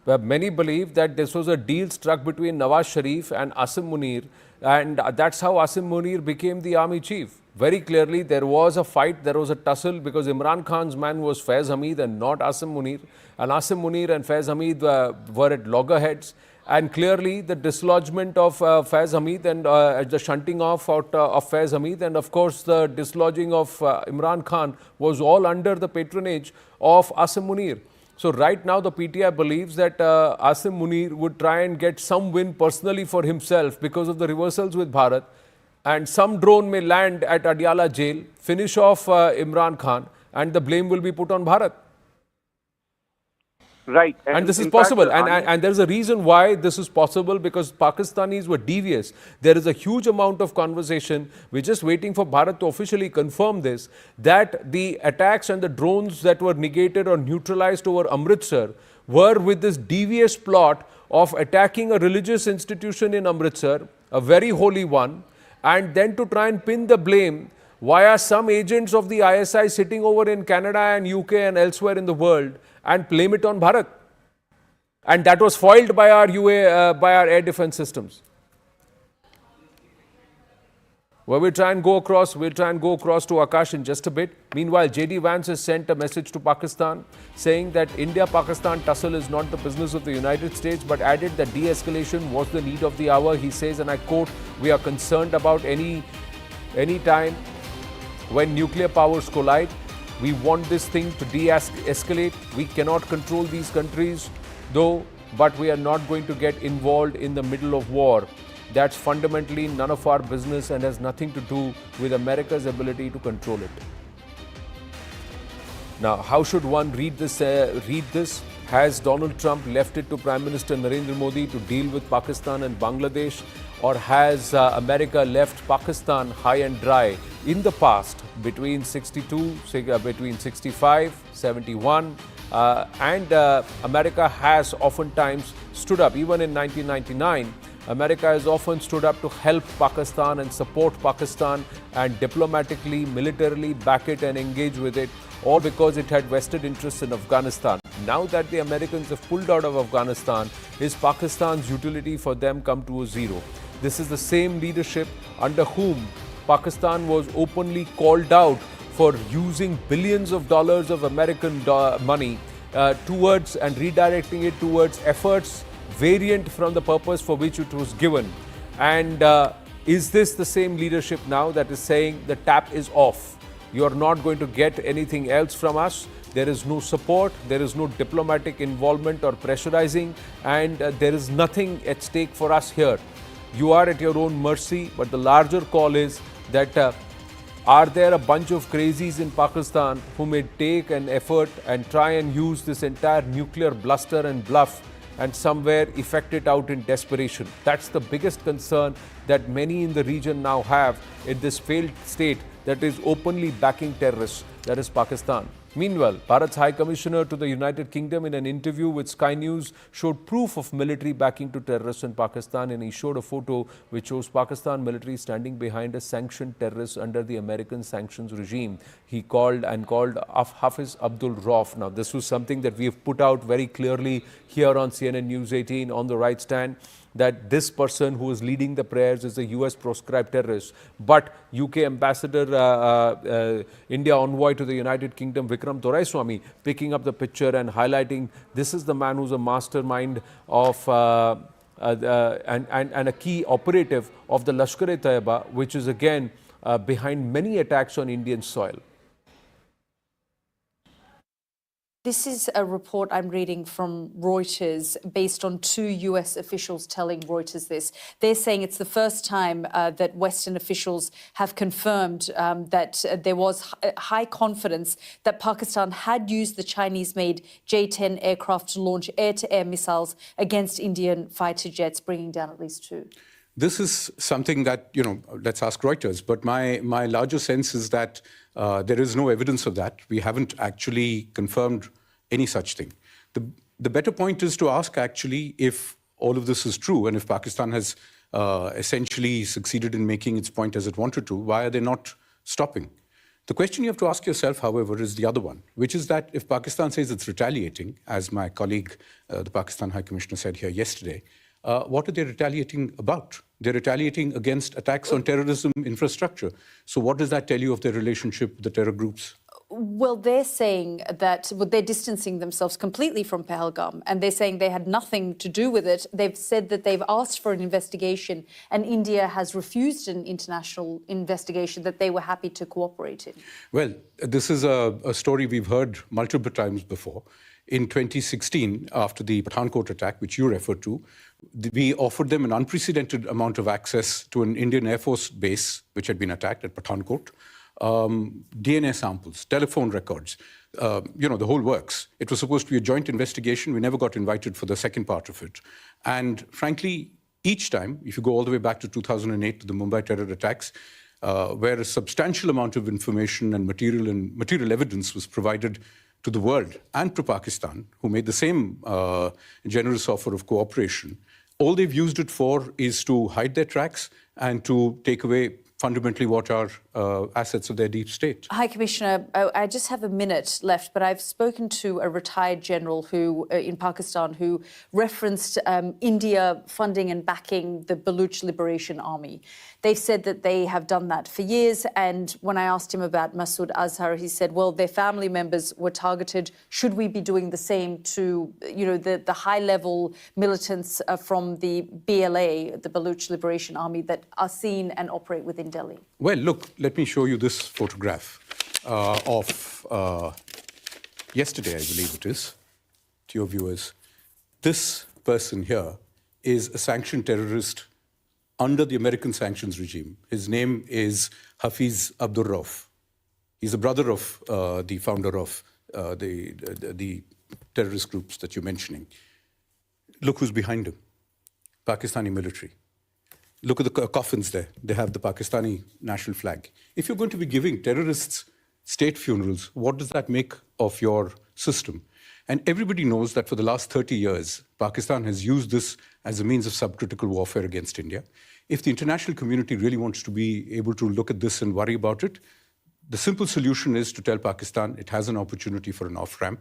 S15: But many believe that this was a deal struck between Nawaz Sharif and Asim Munir, and that's how Asim Munir became the army chief. Very clearly, there was a fight, there was a tussle, because Imran Khan's man was Faiz Hamid and not Asim Munir. And Asim Munir and Faiz Hamid were at loggerheads. And clearly, the dislodgement of Faiz Hamid and the shunting off of Faiz Hamid, and of course, the dislodging of Imran Khan was all under the patronage of Asim Munir. So right now, the PTI believes that Asim Munir would try and get some win personally for himself because of the reversals with Bharat. And some drone may land at Adiala jail, finish off Imran Khan, and the blame will be put on Bharat.
S17: Right.
S15: And this is
S17: in
S15: possible.
S17: fact,
S15: And there's a reason why this is possible, because Pakistanis were devious. There is a huge amount of conversation. We're just waiting for Bharat to officially confirm this, that the attacks and the drones that were negated or neutralized over Amritsar were with this devious plot of attacking a religious institution in Amritsar, a very holy one, and then to try and pin the blame via some agents of the ISI sitting over in Canada and UK and elsewhere in the world, and blame it on Bharat. And that was foiled by our air defense systems. Well, we'll try and go across to Akash in just a bit. Meanwhile, J.D. Vance has sent a message to Pakistan saying that India-Pakistan tussle is not the business of the United States, but added that de-escalation was the need of the hour. He says, and I quote, "We are concerned about any time when nuclear powers collide. We want this thing to de-escalate. We cannot control these countries, though, but we are not going to get involved in the middle of war. That's fundamentally none of our business and has nothing to do with America's ability to control it." Now, how should one read this? Has Donald Trump left it to Prime Minister Narendra Modi to deal with Pakistan and Bangladesh? Or has America left Pakistan high and dry in the past between 65, 71, and America has oftentimes stood up. Even in 1999, America has often stood up to help Pakistan and support Pakistan and diplomatically, militarily back it and engage with it, all because it had vested interests in Afghanistan. Now that the Americans have pulled out of Afghanistan, is Pakistan's utility for them come to a zero? This is the same leadership under whom Pakistan was openly called out for using billions of dollars of American money towards and redirecting it towards efforts variant from the purpose for which it was given. And is this the same leadership now that is saying the tap is off? You are not going to get anything else from us. There is no support, there is no diplomatic involvement or pressurizing, and there is nothing at stake for us here. You are at your own mercy, but the larger call is that are there a bunch of crazies in Pakistan who may take an effort and try and use this entire nuclear bluster and bluff and somewhere effect it out in desperation? That's the biggest concern that many in the region now have in this failed state that is openly backing terrorists, that is Pakistan. Meanwhile, Bharat's High Commissioner to the United Kingdom in an interview with Sky News showed proof of military backing to terrorists in Pakistan, and he showed a photo which shows Pakistan military standing behind a sanctioned terrorist under the American sanctions regime. He called Hafiz Abdul Rauf. Now, this was something that we have put out very clearly here on CNN News 18 on the right stand, that this person who is leading the prayers is a US proscribed terrorist. But UK Ambassador, India Envoy to the United Kingdom, Vikram Doraiswamy, picking up the picture and highlighting this is the man who's a mastermind of and a key operative of the Lashkar-e-Taiba, which is again behind many attacks on Indian soil.
S18: This is a report I'm reading from Reuters based on 2 US officials telling Reuters this. They're saying it's the first time that Western officials have confirmed that there was high confidence that Pakistan had used the Chinese-made J-10 aircraft to launch air-to-air missiles against Indian fighter jets, bringing down at least 2.
S20: This is something that, let's ask Reuters. But my larger sense is that there is no evidence of that. We haven't actually confirmed any such thing. The better point is to ask actually if all of this is true and if Pakistan has essentially succeeded in making its point as it wanted to, why are they not stopping? The question you have to ask yourself, however, is the other one, which is that if Pakistan says it's retaliating, as my colleague, the Pakistan High Commissioner said here yesterday, what are they retaliating about? They're retaliating against attacks on terrorism infrastructure. So what does that tell you of their relationship with the terror groups?
S18: Well, they're saying that they're distancing themselves completely from Pahalgam, and they're saying they had nothing to do with it. They've said that they've asked for an investigation, and India has refused an international investigation that they were happy to cooperate in. Well,
S20: this is a story we've heard multiple times before. In 2016, after the Pathankot attack, which you referred to, we offered them an unprecedented amount of access to an Indian Air Force base, which had been attacked at Pathankot. DNA samples, telephone records, the whole works. It was supposed to be a joint investigation. We never got invited for the second part of it. And frankly, each time, if you go all the way back to 2008 to the Mumbai terror attacks, where a substantial amount of information and material evidence was provided to the world and to Pakistan, who made the same generous offer of cooperation, all they've used it for is to hide their tracks and to take away fundamentally what are assets of their deep state.
S18: High Commissioner, I just have a minute left, but I've spoken to a retired general who in Pakistan who referenced India funding and backing the Baloch Liberation Army. They've said that they have done that for years, and when I asked him about Masood Azhar, he said, well, their family members were targeted. Should we be doing the same to, the high-level militants from the BLA, the Baloch Liberation Army, that are seen and operate within Delhi?
S20: Well, look, let me show you this photograph of yesterday, I believe it is, to your viewers. This person here is a sanctioned terrorist under the American sanctions regime. His name is Hafiz Abdur Rauf. He's a brother of the founder of the terrorist groups that you're mentioning. Look who's behind him, Pakistani military. Look at the coffins there. They have the Pakistani national flag. If you're going to be giving terrorists state funerals, what does that make of your system? And everybody knows that for the last 30 years, Pakistan has used this as a means of subcritical warfare against India. If the international community really wants to be able to look at this and worry about it, the simple solution is to tell Pakistan it has an opportunity for an off-ramp.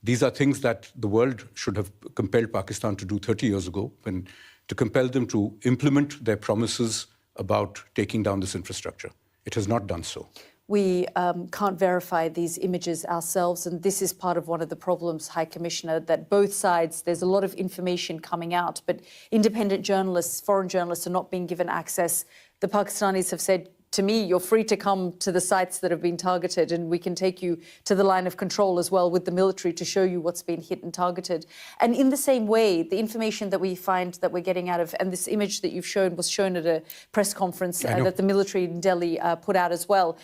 S20: These are things that the world should have compelled Pakistan to do 30 years ago, and to compel them to implement their promises about taking down this infrastructure. It has not done so.
S18: We can't verify these images ourselves, and this is part of one of the problems, High Commissioner, that both sides, there's a lot of information coming out, but independent journalists, foreign journalists are not being given access. The Pakistanis have said to me, you're free to come to the sites that have been targeted, and we can take you to the line of control as well with the military to show you what's been hit and targeted. And in the same way, the information that we find that we're getting out of, and this image that you've shown was shown at a press conference that the military in Delhi put out as well.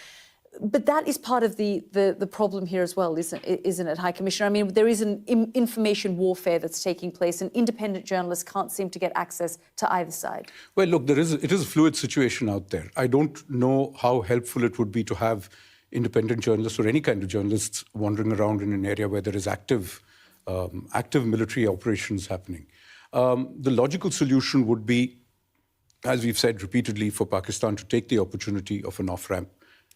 S18: But that is part of the problem here as well, isn't it, High Commissioner? I mean, there is an information warfare that's taking place, and independent journalists can't seem to get access to either side.
S20: Well, look, it is a fluid situation out there. I don't know how helpful it would be to have independent journalists or any kind of journalists wandering around in an area where there is active military operations happening. The logical solution would be, as we've said repeatedly, for Pakistan to take the opportunity of an off-ramp,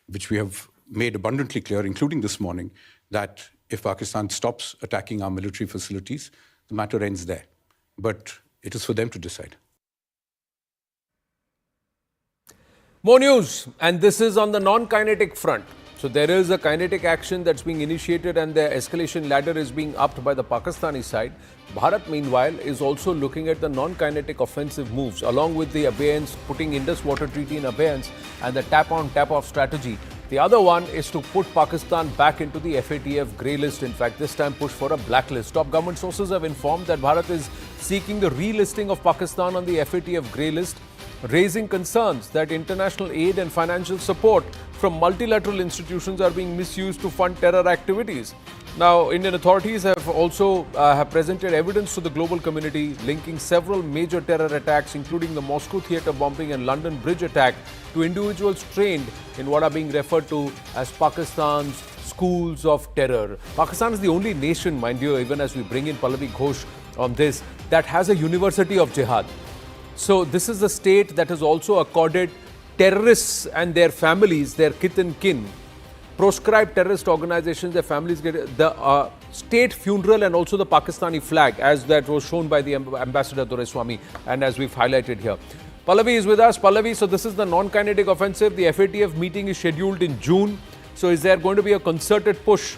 S20: which we have made abundantly clear, including this morning, that if Pakistan stops attacking our military facilities, the matter ends there. But it is for them to decide.
S15: More news, and this is on the non-kinetic front. So there is a kinetic action that's being initiated, and the escalation ladder is being upped by the Pakistani side. Bharat, meanwhile, is also looking at the non-kinetic offensive moves, along with the abeyance, putting Indus Water Treaty in abeyance and the tap-on, tap-off strategy. The other one is to put Pakistan back into the FATF grey list. In fact, this time push for a blacklist. Top government sources have informed that Bharat is seeking the relisting of Pakistan on the FATF grey list, raising concerns that international aid and financial support from multilateral institutions are being misused to fund terror activities. Now, Indian authorities have also presented evidence to the global community linking several major terror attacks, including the Moscow theatre bombing and London Bridge attack, to individuals trained in what are being referred to as Pakistan's schools of terror. Pakistan is the only nation, mind you, even as we bring in Pallavi Ghosh on this, that has a university of jihad. So this is the state that has also accorded terrorists and their families, their kith and kin, proscribed terrorist organizations, their families get the state funeral and also the Pakistani flag, as that was shown by the Ambassador Doraiswamy and as we've highlighted here. Pallavi is with us. Pallavi, so this is the non-kinetic offensive. The FATF meeting is scheduled in June. So is there going to be a concerted push?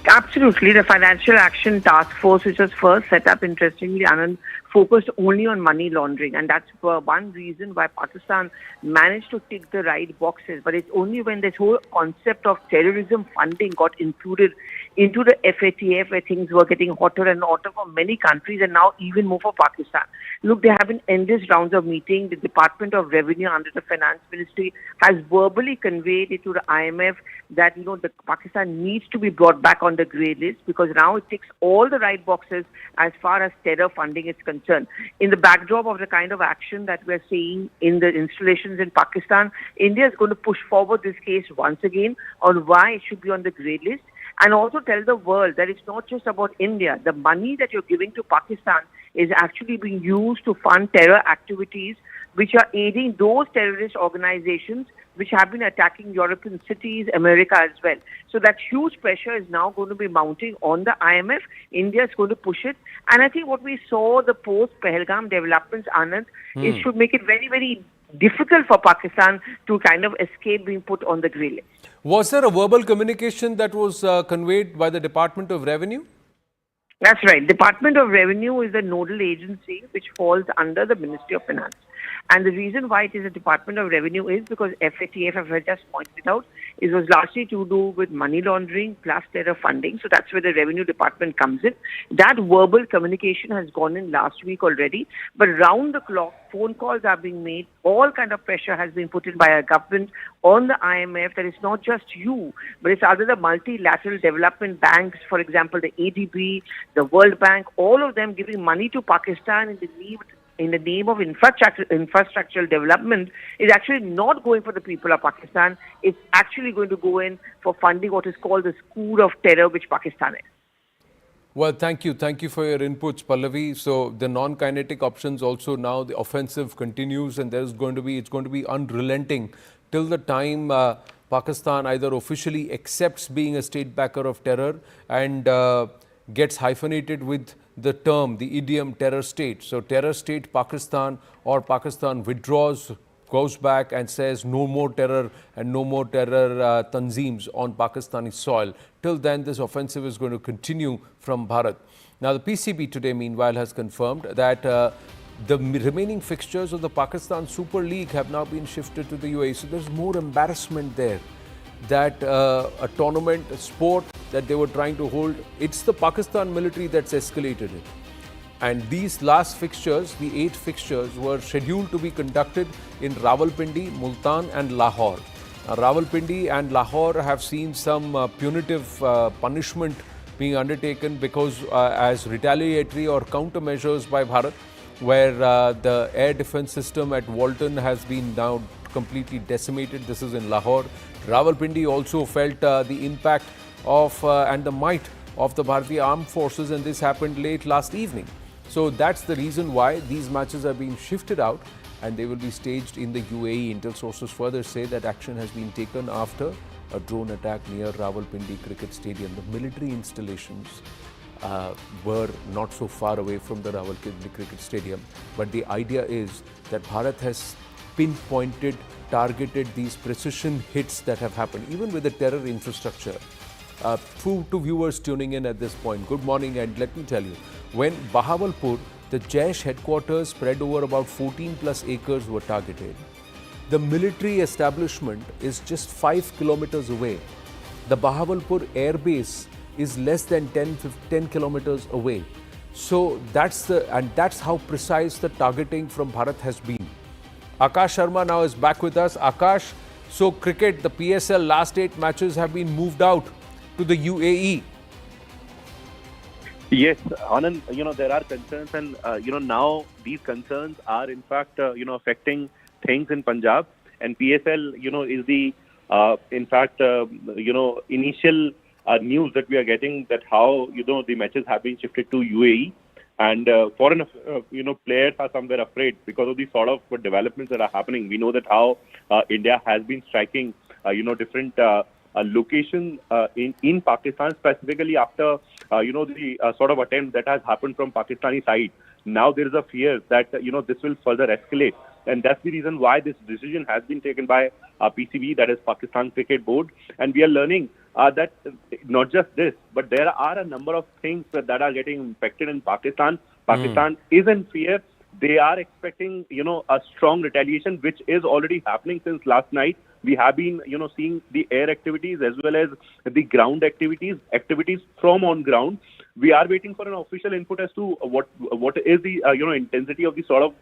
S2: Absolutely. The Financial Action Task Force, which was first set up, interestingly, Anand, focused only on money laundering. And that's one reason why Pakistan managed to tick the right boxes. But it's only when this whole concept of terrorism funding got included into the FATF where things were getting hotter and hotter for many countries and now even more for Pakistan. Look, there have been endless rounds of meetings. The Department of Revenue under the Finance Ministry has verbally conveyed it to the IMF that, the Pakistan needs to be brought back on the grey list because now it ticks all the right boxes as far as terror funding is concerned. In the backdrop of the kind of action that we're seeing in the installations in Pakistan, India is going to push forward this case once again on why it should be on the grey list and also tell the world that it's not just about India. The money that you're giving to Pakistan is actually being used to fund terror activities which are aiding those terrorist organizations which have been attacking European cities, America as well. So that huge pressure is now going to be mounting on the IMF. India is going to push it. And I think what we saw, the post-Pahalgam developments, Anand, it should make it very, very difficult for Pakistan to kind of escape being put on the grey list.
S15: Was there a verbal communication that was conveyed by the Department of Revenue?
S2: That's right. Department of Revenue is the nodal agency which falls under the Ministry of Finance. And the reason why it is a Department of Revenue is because FATF, as I just pointed out, it was largely to do with money laundering plus terror funding. So that's where the Revenue Department comes in. That verbal communication has gone in last week already. But round the clock, phone calls are being made. All kind of pressure has been put in by our government on the IMF that it's not just you, but it's other the multilateral development banks, for example, the ADB, the World Bank, all of them giving money to Pakistan in the name of infrastructural development is actually not going for the people of Pakistan. It's actually going to go in for funding what is called the school of terror, which Pakistan is.
S15: Well, thank you. Thank you for your inputs, Pallavi. So the non-kinetic options also now, the offensive continues and it's going to be unrelenting till the time Pakistan either officially accepts being a state backer of terror and gets hyphenated with the term, the idiom terror state. So terror state Pakistan, or Pakistan withdraws, goes back and says no more terror and no more terror tanzeems on Pakistani soil. Till then, this offensive is going to continue from Bharat. Now, the PCB today, meanwhile, has confirmed that the remaining fixtures of the Pakistan Super League have now been shifted to the UAE. So there's more embarrassment there that a tournament, a sport that they were trying to hold, it's the Pakistan military that's escalated it. And these last fixtures, the 8 fixtures, were scheduled to be conducted in Rawalpindi, Multan and Lahore. Rawalpindi and Lahore have seen some punitive punishment being undertaken because as retaliatory or countermeasures by Bharat, where the air defense system at Walton has been now completely decimated. This is in Lahore. Rawalpindi also felt the impact of and the might of the Bharatiya Armed Forces, and this happened late last evening. So that's the reason why these matches are being shifted out and they will be staged in the UAE. Intel sources further say that action has been taken after a drone attack near Rawalpindi Cricket Stadium. The military installations were not so far away from the Rawalpindi Cricket Stadium, but the idea is that Bharat has pinpointed, targeted these precision hits that have happened, even with the terror infrastructure. To viewers tuning in at this point, good morning, and let me tell you, when Bahawalpur, the Jaish headquarters spread over about 14 plus acres were targeted, the military establishment is just 5 kilometers away. The Bahawalpur air base is less than 10 kilometers away. So that's how precise the targeting from Bharat has been. Akash Sharma now is back with us. Akash, so cricket, the PSL last 8 matches have been moved out to the UAE.
S12: Yes, Anand, there are concerns, and now these concerns are in fact affecting things in Punjab, and PSL is the initial news that we are getting, that how the matches have been shifted to UAE, and foreign players are somewhere afraid because of the sort of developments that are happening. We know that how India has been striking different location in Pakistan, specifically after the sort of attempt that has happened from Pakistani side. Now there is a fear that this will further escalate. And that's the reason why this decision has been taken by PCB, that is Pakistan Cricket Board. And we are learning that not just this, but there are a number of things that are getting impacted in Pakistan. Pakistan is in fear. They are expecting, a strong retaliation, which is already happening since last night. We have been, seeing the air activities as well as the ground activities from on ground. We are waiting for an official input as to what is the, intensity of the sort of,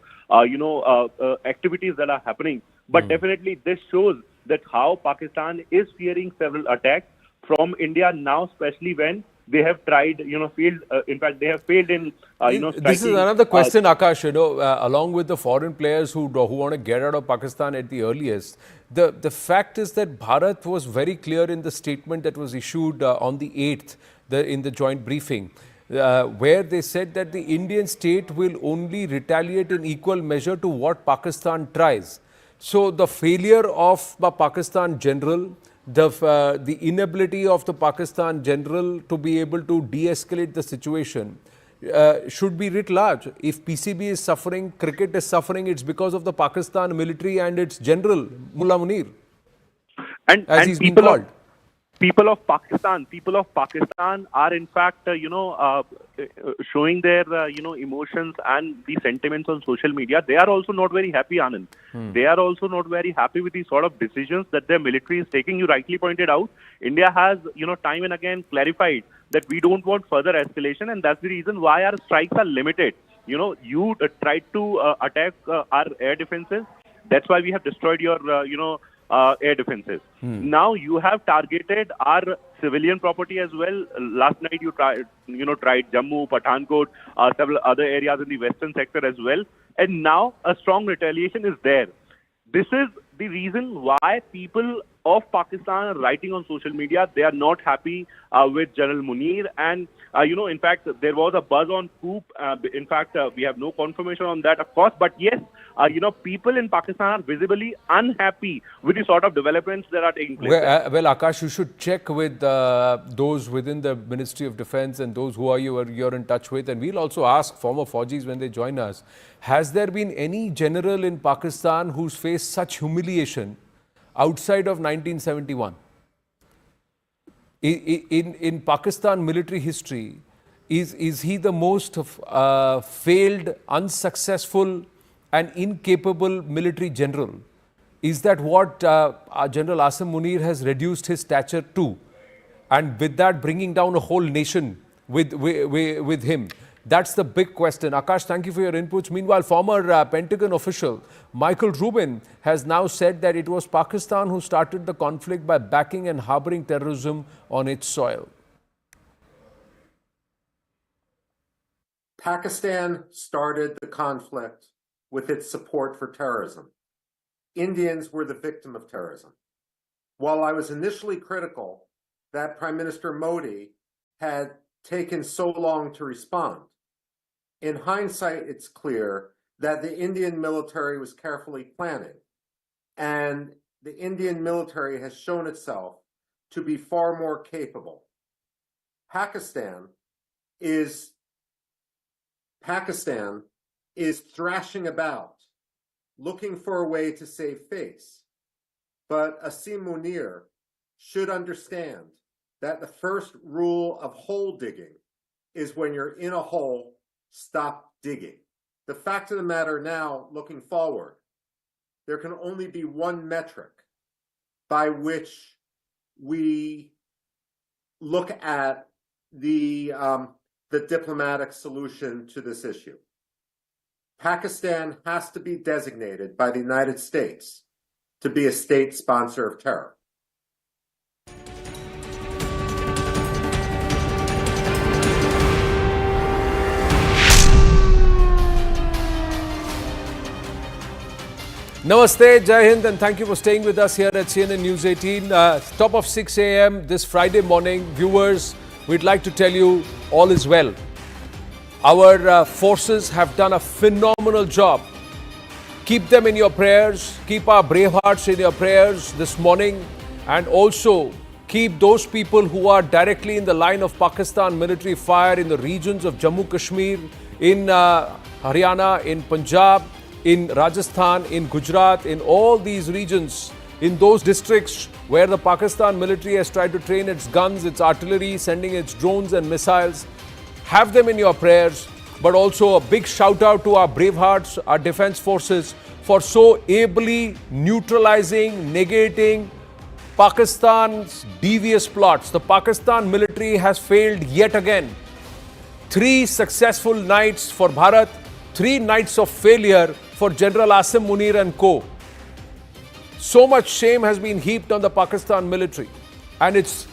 S12: activities that are happening. But definitely this shows that how Pakistan is fearing several attacks from India now, especially when they have tried, failed. In fact, they have failed in,
S15: This is another question, Akash. Along with the foreign players who want to get out of Pakistan at the earliest, the fact is that Bharat was very clear in the statement that was issued on the 8th, in the joint briefing, where they said that the Indian state will only retaliate in equal measure to what Pakistan tries. So the failure of the Pakistan general, the inability of the Pakistan general to be able to de-escalate the situation should be writ large. If PCB is suffering, cricket is suffering, it's because of the Pakistan military and its general, Mullah Munir, as he's been called.
S12: People of Pakistan are in fact, showing their, emotions and the sentiments on social media. They are also not very happy, Anand. They are also not very happy with the sort of decisions that their military is taking. You rightly pointed out, India has, time and again clarified that we don't want further escalation, and that's the reason why our strikes are limited. You tried to attack our air defenses. That's why we have destroyed your, air defenses. Now you have targeted our civilian property as well. Last night you tried Jammu, Pathankot, several other areas in the western sector as well. And now a strong retaliation is there. This is the reason why people of Pakistan are writing on social media. They are not happy with General Munir. And, in fact, there was a buzz on coup. In fact, we have no confirmation on that, of course. But yes, people in Pakistan are visibly unhappy with the sort of developments that are taking place.
S15: Well, Akash, you should check with those within the Ministry of Defence and those who you're in touch with. And we'll also ask former Faujis when they join us, has there been any general in Pakistan who's faced such humiliation outside of 1971? In Pakistan military history, is he the most failed, unsuccessful and incapable military general? Is that what General Asim Munir has reduced his stature to? And with that, bringing down a whole nation with him? That's the big question. Akash, thank you for your inputs. Meanwhile, former Pentagon official Michael Rubin has now said that it was Pakistan who started the conflict by backing and harboring terrorism on its soil.
S6: Pakistan started the conflict with its support for terrorism. Indians were the victim of terrorism. While I was initially critical that Prime Minister Modi had taken so long to respond, in hindsight, it's clear that the Indian military was carefully planning, and the Indian military has shown itself to be far more capable. Pakistan is thrashing about, looking for a way to save face. But Asim Munir should understand that the first rule of hole digging is when you're in a hole, stop digging. The fact of the matter now, looking forward, there can only be one metric by which we look at the diplomatic solution to this issue. Pakistan has to be designated by the United States to be a state sponsor of terror.
S15: Namaste, Jai Hind, and thank you for staying with us here at CNN News 18. Top of 6 a.m. this Friday morning. Viewers, we'd like to tell you all is well. Our forces have done a phenomenal job. Keep them in your prayers. Keep our brave hearts in your prayers this morning. And also keep those people who are directly in the line of Pakistan military fire in the regions of Jammu Kashmir, in Haryana, in Punjab, in Rajasthan, in Gujarat, in all these regions, in those districts where the Pakistan military has tried to train its guns, its artillery, sending its drones and missiles. Have them in your prayers, but also a big shout out to our brave hearts, our defense forces, for so ably neutralizing, negating Pakistan's devious plots. The Pakistan military has failed yet again. 3 successful nights for Bharat, 3 nights of failure for General Asim Munir and co. So much shame has been heaped on the Pakistan military, and it's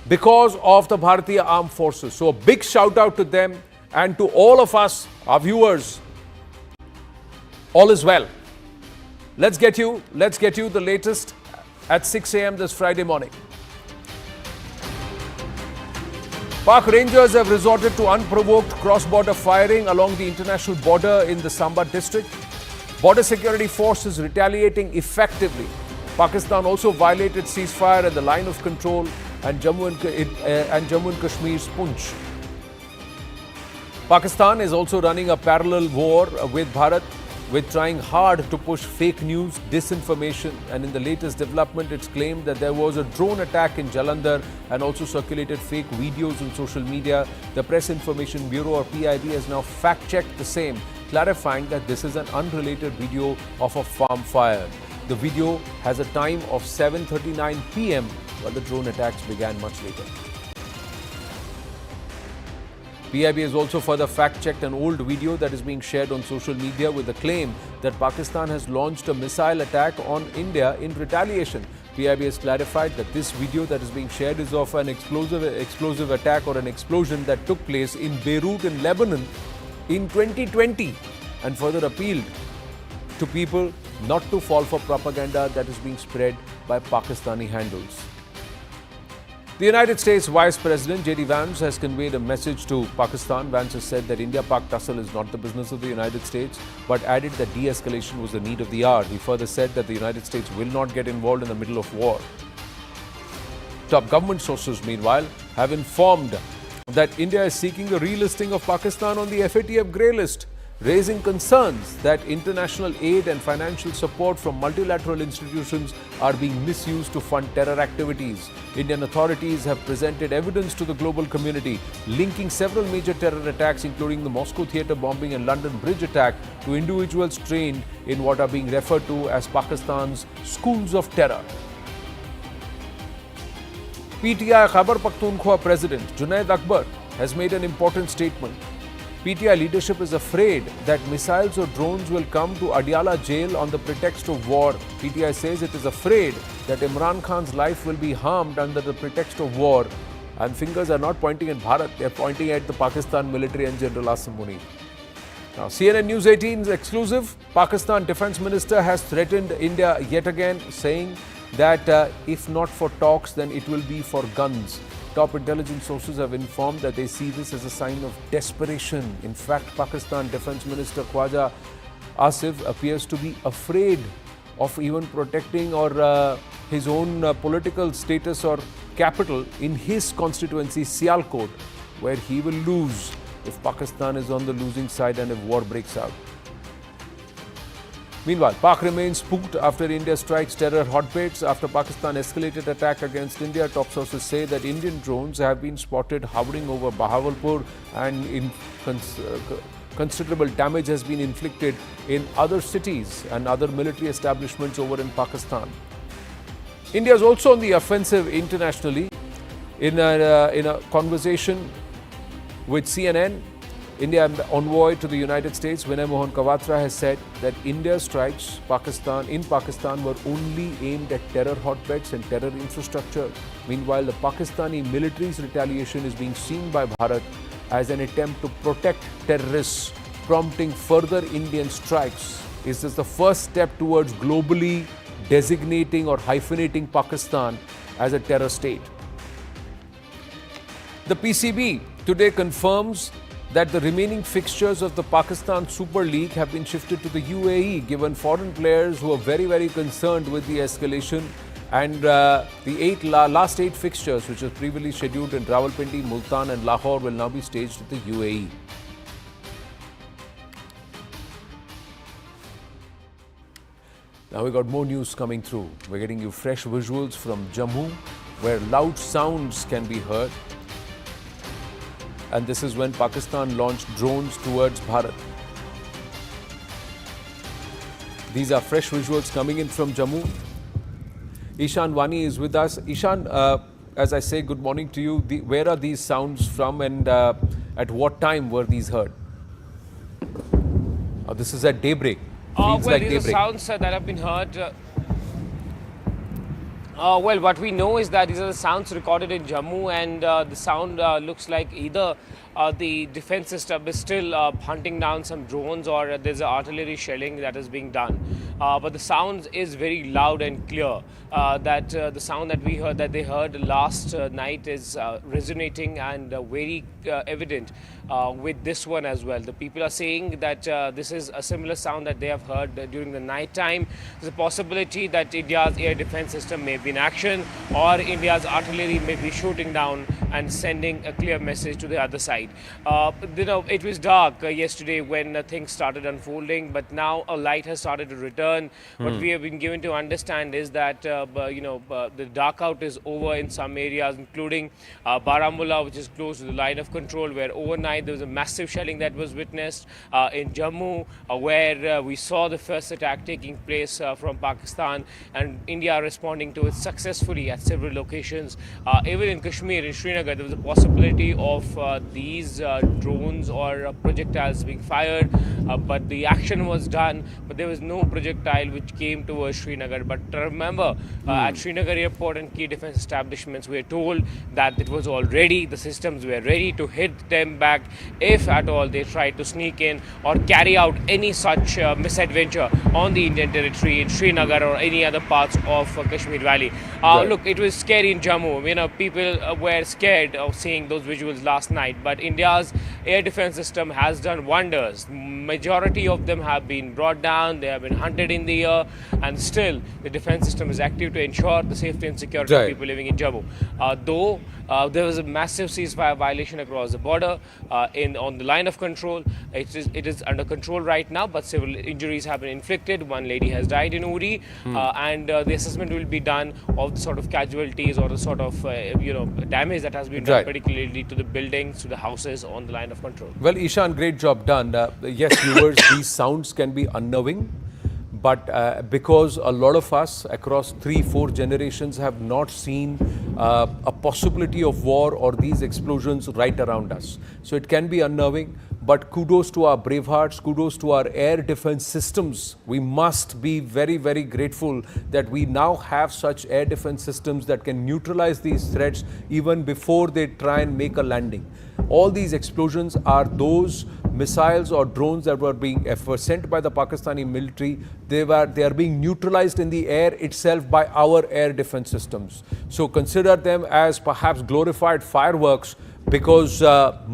S15: because of the Bharatiya Armed Forces. So a big shout out to them and to all of us, our viewers. All is well. Let's get you the latest at 6 a.m. this Friday morning. Pak Rangers have resorted to unprovoked cross-border firing along the international border in the Samba district. Border security forces retaliating effectively. Pakistan also violated ceasefire at the line of control and Jammu and Kashmir's Poonch. Pakistan is also running a parallel war with Bharat, with trying hard to push fake news, disinformation, and in the latest development, it's claimed that there was a drone attack in Jalandhar and also circulated fake videos on social media. The Press Information Bureau, or PIB, has now fact-checked the same, clarifying that this is an unrelated video of a farm fire. The video has a time of 7:39 p.m. while the drone attacks began much later. PIB has also further fact-checked an old video that is being shared on social media with the claim that Pakistan has launched a missile attack on India in retaliation. PIB has clarified that this video that is being shared is of an explosive attack or an explosion that took place in Beirut in Lebanon in 2020, and further appealed to people not to fall for propaganda that is being spread by Pakistani handles. The United States Vice President J.D. Vance has conveyed a message to Pakistan. Vance has said that India-Pak tussle is not the business of the United States, but added that de-escalation was the need of the hour. He further said that the United States will not get involved in the middle of war. Top government sources, meanwhile, have informed that India is seeking the relisting of Pakistan on the FATF grey list, raising concerns that international aid and financial support from multilateral institutions are being misused to fund terror activities. Indian authorities have presented evidence to the global community linking several major terror attacks, including the Moscow theatre bombing and London Bridge attack, to individuals trained in what are being referred to as Pakistan's schools of terror. PTI Khyber Pakhtunkhwa President Junaid Akbar has made an important statement. PTI leadership is afraid that missiles or drones will come to Adiala jail on the pretext of war. PTI says it is afraid that Imran Khan's life will be harmed under the pretext of war. And fingers are not pointing at Bharat, they are pointing at the Pakistan military and General Asim Munir. Now, CNN News 18's exclusive. Pakistan Defence Minister has threatened India yet again, saying that if not for talks, then it will be for guns. Top intelligence sources have informed that they see this as a sign of desperation. In fact, Pakistan Defence Minister Khwaja Asif appears to be afraid of even protecting or his own political status or capital in his constituency, Sialkot, where he will lose if Pakistan is on the losing side and if war breaks out. Meanwhile, Pak remains spooked after India strikes terror hotbeds. After Pakistan escalated attack against India, top sources say that Indian drones have been spotted hovering over Bahawalpur, and considerable damage has been inflicted in other cities and other military establishments over in Pakistan. India is also on the offensive internationally. In a conversation with CNN, India envoy to the United States, Vinay Mohan Kawatra, has said that India's strikes in Pakistan were only aimed at terror hotbeds and terror infrastructure. Meanwhile, the Pakistani military's retaliation is being seen by Bharat as an attempt to protect terrorists, prompting further Indian strikes. Is this the first step towards globally designating or hyphenating Pakistan as a terror state? The PCB today confirms that the remaining fixtures of the Pakistan Super League have been shifted to the UAE, given foreign players who are very, very concerned with the escalation. And the last 8 fixtures, which was previously scheduled in Rawalpindi, Multan and Lahore, will now be staged at the UAE. Now we got more news coming through. We're getting you fresh visuals from Jammu, where loud sounds can be heard. And this is when Pakistan launched drones towards Bharat. These are fresh visuals coming in from Jammu. Ishan Wani is with us. Ishan, as I say, good morning to you. Where are these sounds from, and at what time were these heard? This is at daybreak. Feels like
S10: these
S15: daybreak.
S10: are sounds that have been heard. Well, what we know is that these are the sounds recorded in Jammu, and the sound looks like either the defense system is still hunting down some drones, or there's artillery shelling that is being done. But the sound is very loud and clear. That the sound that we heard, that they heard last night, is resonating and very evident with this one as well. The people are saying that this is a similar sound that they have heard during the night time. There's a possibility that India's air defense system may be in action, or India's artillery may be shooting down and sending a clear message to the other side. It was dark yesterday when things started unfolding, but now a light has started to return. What we have been given to understand is that the dark out is over in some areas, including Baramulla, which is close to the line of control, where overnight there was a massive shelling that was witnessed. In Jammu, where we saw the first attack taking place from Pakistan, and India responding to it successfully at several locations. Even in Kashmir, in Srinagar, there was a possibility of these drones or projectiles being fired, but the action was done, but there was no projectile which came towards Srinagar. But remember, at Srinagar airport and key defense establishments, we are told that it was all ready, the systems were ready to hit them back if at all they tried to sneak in or carry out any such misadventure on the Indian territory in Srinagar or any other parts of Kashmir Valley. Look, it was scary in Jammu. People were scared of seeing those visuals last night, but India's air defense system has done wonders. Majority of them have been brought down, they have been hunted in the air, and still the defense system is active to ensure the safety and security of people living in Jammu. Though there was a massive ceasefire violation across the border on the line of control. It is under control right now, but several injuries have been inflicted. One lady has died in Uri, and the assessment will be done of the sort of casualties or the sort of damage that has been done, particularly to the buildings, to the houses on the line of control.
S15: Well, Ishan, great job done. Yes, viewers, these sounds can be unnerving, but because a lot of us across 3-4 generations have not seen a possibility of war or these explosions right around us. So it can be unnerving, but kudos to our brave hearts, kudos to our air defense systems. We must be very, very grateful that we now have such air defense systems that can neutralize these threats even before they try and make a landing. All these explosions are those missiles or drones that were sent by the Pakistani military. They are being neutralized in the air itself by our air defense systems. So consider them as perhaps glorified fireworks, because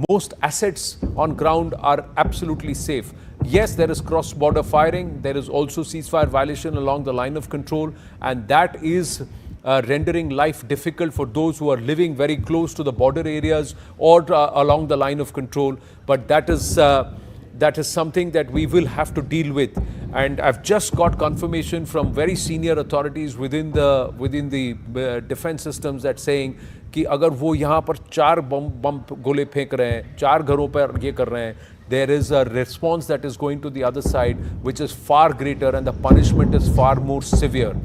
S15: most assets on ground are absolutely safe. Yes, there is cross-border firing. There is also ceasefire violation along the line of control, and that is rendering life difficult for those who are living very close to the border areas or along the line of control. But that is something that we will have to deal with. And I've just got confirmation from very senior authorities within the defense systems that saying कि अगर वो यहाँ पर 4 बम गोले फेंक रहे हैं, 4 घरों पर ये कर रहे हैं, there is a response that is going to the other side which is far greater, and the punishment is far more severe.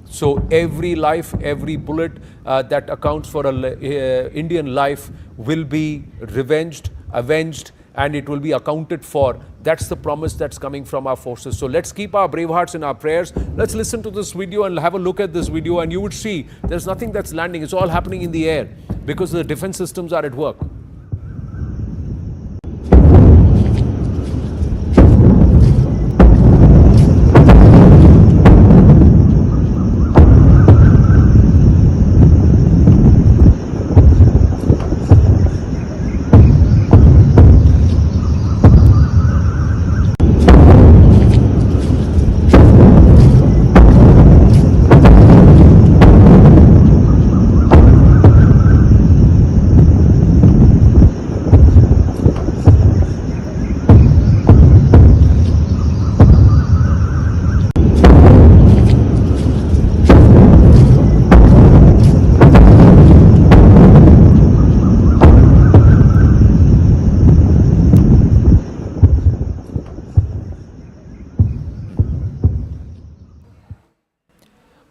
S15: So every life, every bullet that accounts for an Indian life will be revenged, avenged, and it will be accounted for. That's the promise that's coming from our forces. So let's keep our brave hearts in our prayers. Let's listen to this video and have a look at this video, and you would see there's nothing that's landing. It's all happening in the air because the defense systems are at work.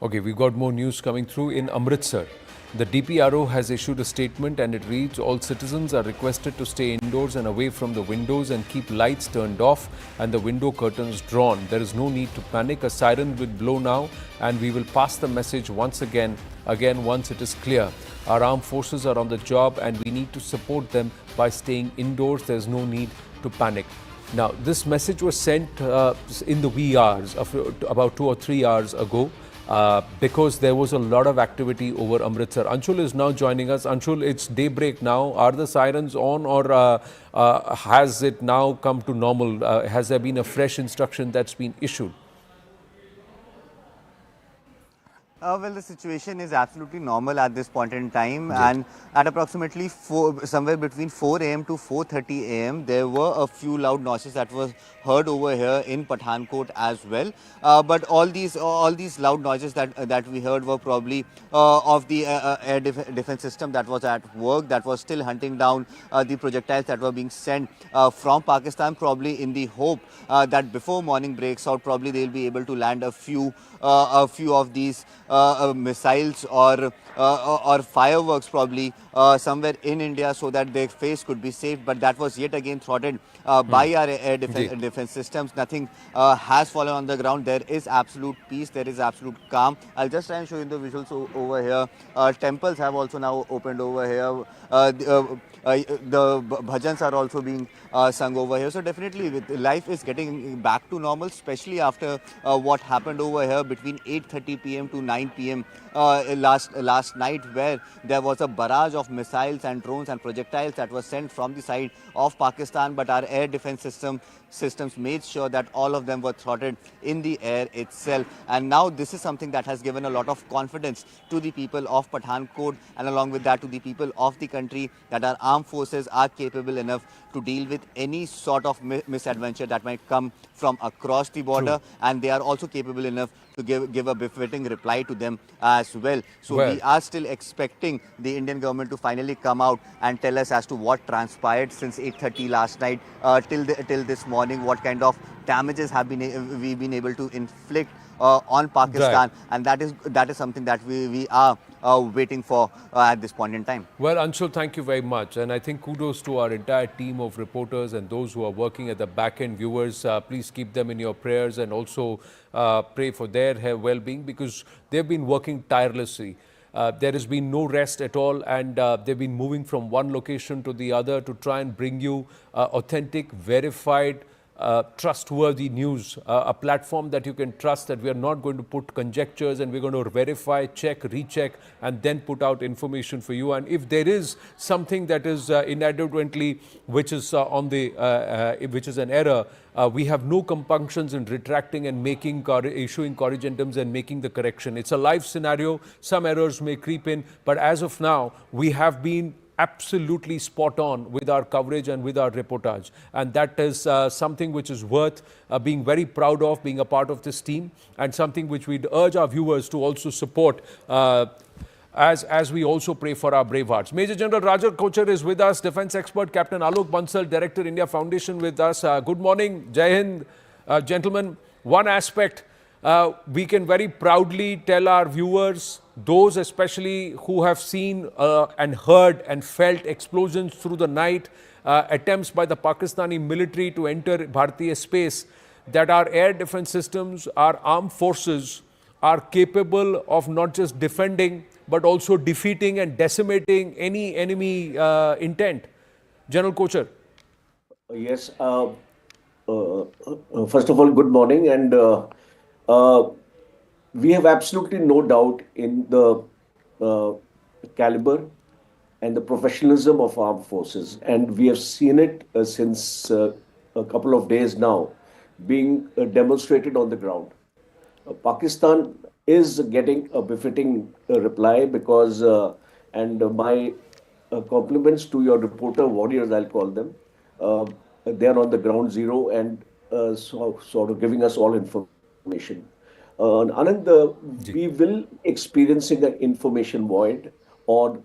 S15: Okay, we've got more news coming through in Amritsar. The DPRO has issued a statement and it reads, all citizens are requested to stay indoors and away from the windows and keep lights turned off and the window curtains drawn. There is no need to panic. A siren will blow now and we will pass the message once again once it is clear. Our armed forces are on the job and we need to support them by staying indoors. There is no need to panic. Now, this message was sent in the wee hours, of about 2 or 3 hours ago. Because there was a lot of activity over Amritsar. Anshul is now joining us. Anshul, it's daybreak now. Are the sirens on or has it now come to normal? Has there been a fresh instruction that's been issued?
S1: Well, the situation is absolutely normal at this point in time, and at approximately somewhere between 4 a.m. to 4:30 a.m. there were a few loud noises that were heard over here in Pathankot as well. But all these loud noises that we heard were probably of the air defense system that was at work, that was still hunting down the projectiles that were being sent from Pakistan, probably in the hope that before morning breaks out, probably they'll be able to land a few of these missiles or fireworks probably somewhere in India so that their face could be saved. But that was yet again thwarted by our air defense systems. Nothing has fallen on the ground. There is absolute peace. There is absolute calm. I'll just try and show you the visuals over here. Temples have also now opened over here. The bhajans are also being sung over here. So definitely life is getting back to normal, especially after what happened over here between 8:30 p.m. to 9 p.m. Last night, where there was a barrage of missiles and drones and projectiles that were sent from the side of Pakistan, but our air defense systems made sure that all of them were thwarted in the air itself. And now this is something that has given a lot of confidence to the people of Pathankot, and along with that to the people of the country, that our armed forces are capable enough to deal with any sort of misadventure that might come from across the border. And they are also capable enough to give a befitting reply to them as well. So we are still expecting the Indian government to finally come out and tell us as to what transpired since 8:30 last night till this morning, what kind of damages have we been able to inflict on Pakistan, and that is something that we are waiting for at this point in time.
S15: Well, Anshul, thank you very much, and I think kudos to our entire team of reporters and those who are working at the back end. Viewers, please keep them in your prayers and also pray for their well-being, because they've been working tirelessly. There has been no rest at all, and they've been moving from one location to the other to try and bring you authentic, verified, trustworthy news, a platform that you can trust, that we are not going to put conjectures and we're going to verify, check, recheck, and then put out information for you. And if there is something that is inadvertently, which is which is an error, we have no compunctions in retracting and issuing corrigendums and making the correction. It's a live scenario. Some errors may creep in, but as of now, we have been absolutely spot on with our coverage and with our reportage, and that is something which is worth being very proud of, being a part of this team, and something which we'd urge our viewers to also support as we also pray for our brave hearts. Major General Raja Kochar is with us, defense expert. Captain Alok Bansal, Director, India Foundation, with us. Good morning. Jai Hind, gentlemen. One aspect we can very proudly tell our viewers, those especially who have seen and heard and felt explosions through the night, attempts by the Pakistani military to enter Bharatiya space, that our air defense systems, our armed forces are capable of not just defending but also defeating and decimating any enemy intent. General Kochar.
S8: Yes. First of all, good morning. And we have absolutely no doubt in the caliber and the professionalism of armed forces. And we have seen it since a couple of days now being demonstrated on the ground. Pakistan is getting a befitting reply because, and my compliments to your reporter warriors, I'll call them. They're on the ground zero and sort of giving us all information. Anand, we will experiencing an information void or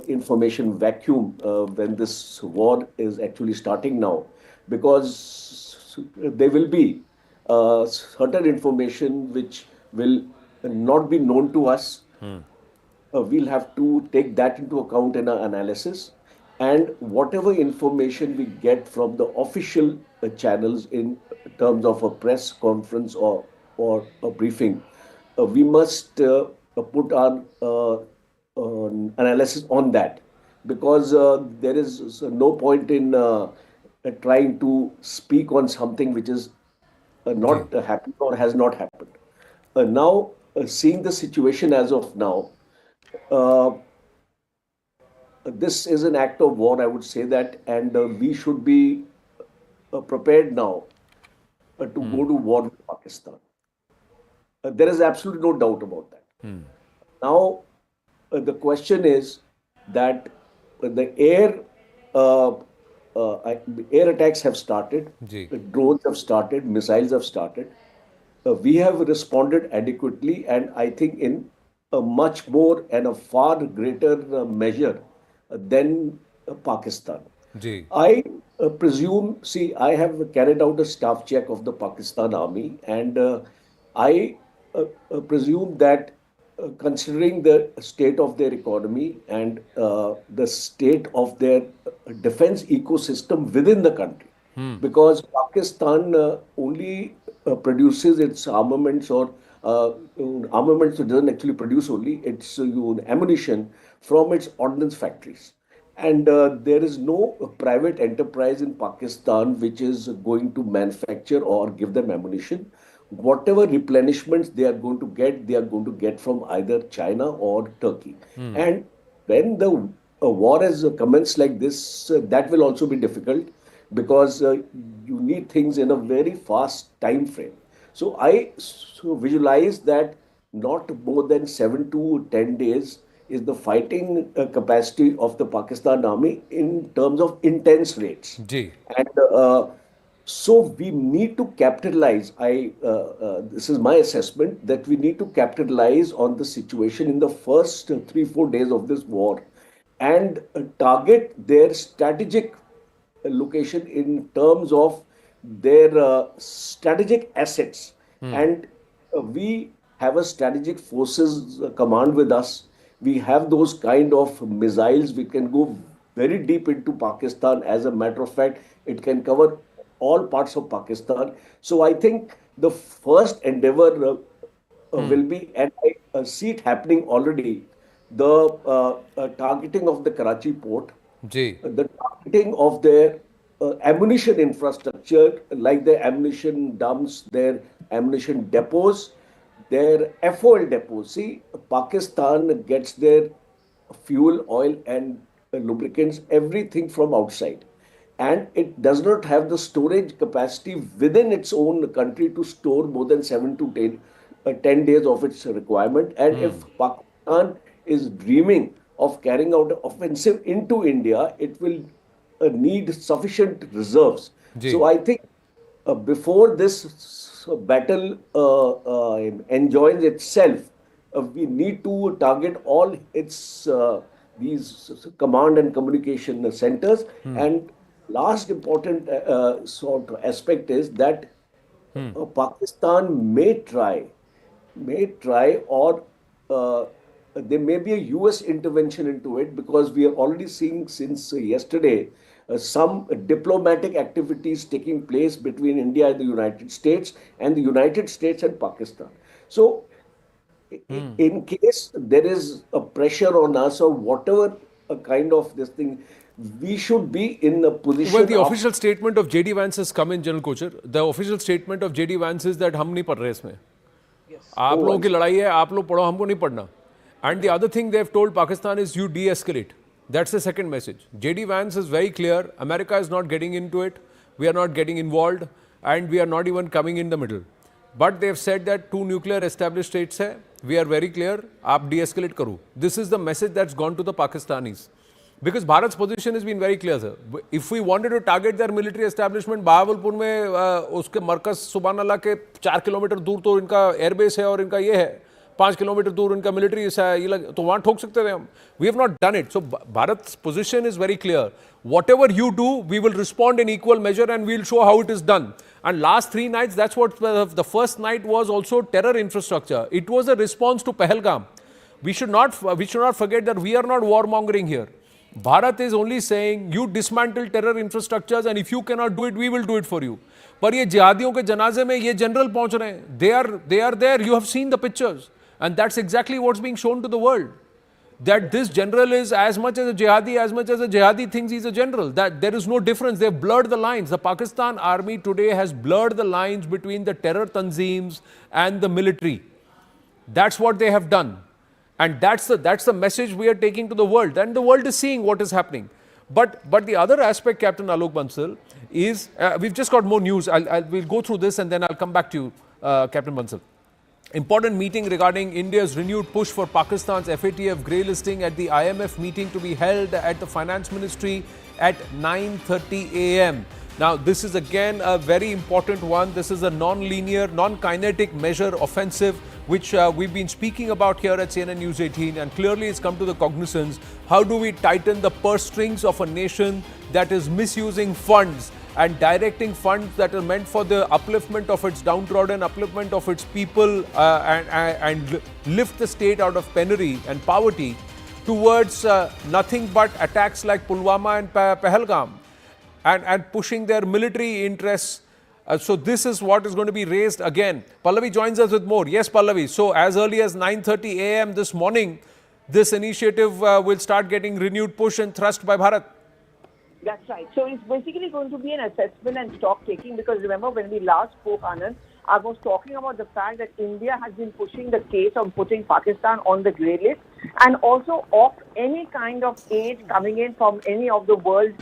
S8: information vacuum when this war is actually starting now, because there will be certain information which will not be known to us. We'll have to take that into account in our analysis. And whatever information we get from the official channels in terms of a press conference or a briefing, we must put our analysis on that, because there is no point in trying to speak on something which is not happened or has not happened. Now, seeing the situation as of now, this is an act of war, I would say that, and we should be prepared now to go to war with Pakistan. There is absolutely no doubt about that. Now, the question is that the air attacks have started, drones have started, missiles have started. We have responded adequately, and I think in a much more and a far greater measure than Pakistan. I presume, see, I have carried out a staff check of the Pakistan Army, and I presume that considering the state of their economy and the state of their defense ecosystem within the country, because Pakistan only produces its armaments or armaments, it doesn't actually produce only, it's ammunition from its ordnance factories. And there is no private enterprise in Pakistan which is going to manufacture or give them ammunition. Whatever replenishments they are going to get from either China or Turkey. And when the war has commenced like this, that will also be difficult, because you need things in a very fast time frame. So I visualize that not more than 7 to 10 days is the fighting capacity of the Pakistan Army in terms of intense rates. And so we need to capitalize. This is my assessment, that we need to capitalize on the situation in the first 3-4 days of this war and target their strategic location in terms of their strategic assets. And we have a strategic forces command with us. We have those kind of missiles. We can go very deep into Pakistan. As a matter of fact, it can cover all parts of Pakistan. So I think the first endeavor will be, and I see it happening already, the targeting of the Karachi port, the targeting of their ammunition infrastructure, like their ammunition dumps, their ammunition depots, their FOL depots. See, Pakistan gets their fuel, oil, and lubricants, everything from outside. And it does not have the storage capacity within its own country to store more than 7 to 10 days of its requirement. And if Pakistan is dreaming of carrying out an offensive into India, it will need sufficient reserves. So I think before this battle enjoins itself, we need to target all its these command and communication centers. And last important sort of aspect is that Pakistan may try, or there may be a US intervention into it, because we are already seeing since yesterday some diplomatic activities taking place between India and the United States, and the United States and Pakistan. So in case there is a pressure on us or whatever kind of this thing, we should be in a position.
S15: Well, the official statement of J.D. Vance has come in, General Kocher. The official statement of J.D. Vance is that हम नहीं पढ़ रहे इसमें. आप लोगों की लड़ाई है, आप लोग पढ़ो, हमको नहीं पढ़ना. And the other thing they've told Pakistan is you de-escalate. That's the second message. J.D. Vance is very clear. America is not getting into it. We are not getting involved, and we are not even coming in the middle. But they've said that 2 nuclear established states hai. We are very clear. आप de-escalate करो. This is the message that's gone to the Pakistanis. Because Bharat's position has been very clear, sir. If we wanted to target their military establishment, Bahawalpur में उसके मरकज सुबहान अल्लाह के 4 kilometre दूर तो इनका airbase है और इनका ये है. 5 किलोमीटर दूर उनका मिलिट्री है, तो वहां ठोक सकते थे हम. We have not done it. So Bharat's position is very clear. Whatever you do, we will respond in equal measure and we'll show how it is done. And last 3 nights, that's what the first night was also terror infrastructure. It was a response to Pahalgam. We should not forget that we are not warmongering here. Bharat is only saying you dismantle terror infrastructures and if you cannot do it, we will do it for you. पर ये जिहादियों के जनाजे में ये general पहुंच रहे हैं. They are there. You have seen the pictures. And that's exactly what's being shown to the world. That this general is as much as a jihadi thinks he's a general. That there is no difference. They've blurred the lines. The Pakistan army today has blurred the lines between the terror tanzeems and the military. That's what they have done. And that's the message we are taking to the world. And the world is seeing what is happening. But the other aspect, Captain Alok Bansal, is we've just got more news. We'll go through this and then I'll come back to you, Captain Bansal. Important meeting regarding India's renewed push for Pakistan's FATF grey listing at the IMF meeting to be held at the Finance Ministry at 9:30 a.m. Now, this is again a very important one. This is a non-linear, non-kinetic measure offensive, which we've been speaking about here at CNN News 18, and clearly it's come to the cognizance. How do we tighten the purse strings of a nation that is misusing funds and directing funds that are meant for the upliftment of its downtrodden, upliftment of its people, and lift the state out of penury and poverty towards nothing but attacks like Pulwama and Pahalgam, and pushing their military interests. So this is what is going to be raised again. Pallavi joins us with more. Yes, Pallavi. So as early as 9:30 a.m. this morning, this initiative will start getting renewed push and thrust by Bharat.
S2: That's right. So it's basically going to be an assessment and stock taking, because remember when we last spoke, Anand, I was talking about the fact that India has been pushing the case of putting Pakistan on the grey list, and also off any kind of aid coming in from any of the world's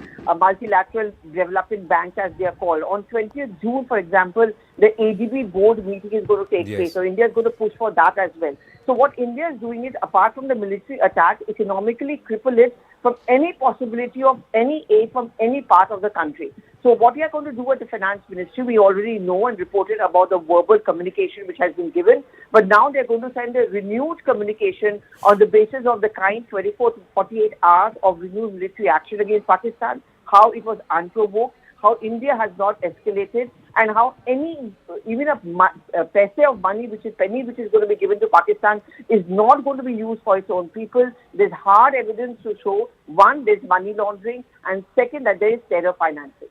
S2: multilateral development banks, as they are called. On 20th June, for example, the ADB board meeting is going to take place. So India is going to push for that as well. So what India is doing is, apart from the military attack, economically cripple it from any possibility of any aid from any part of the country. So what we are going to do at the Finance Ministry, we already know and reported about the verbal communication which has been given, but now they're going to send a renewed communication on the basis of the kind 24 to 48 hours of renewed military action against Pakistan, how it was unprovoked, how India has not escalated, and how even a paise of money, which is going to be given to Pakistan, is not going to be used for its own people. There's hard evidence to show, one, there's money laundering, and second, that there is terror financing.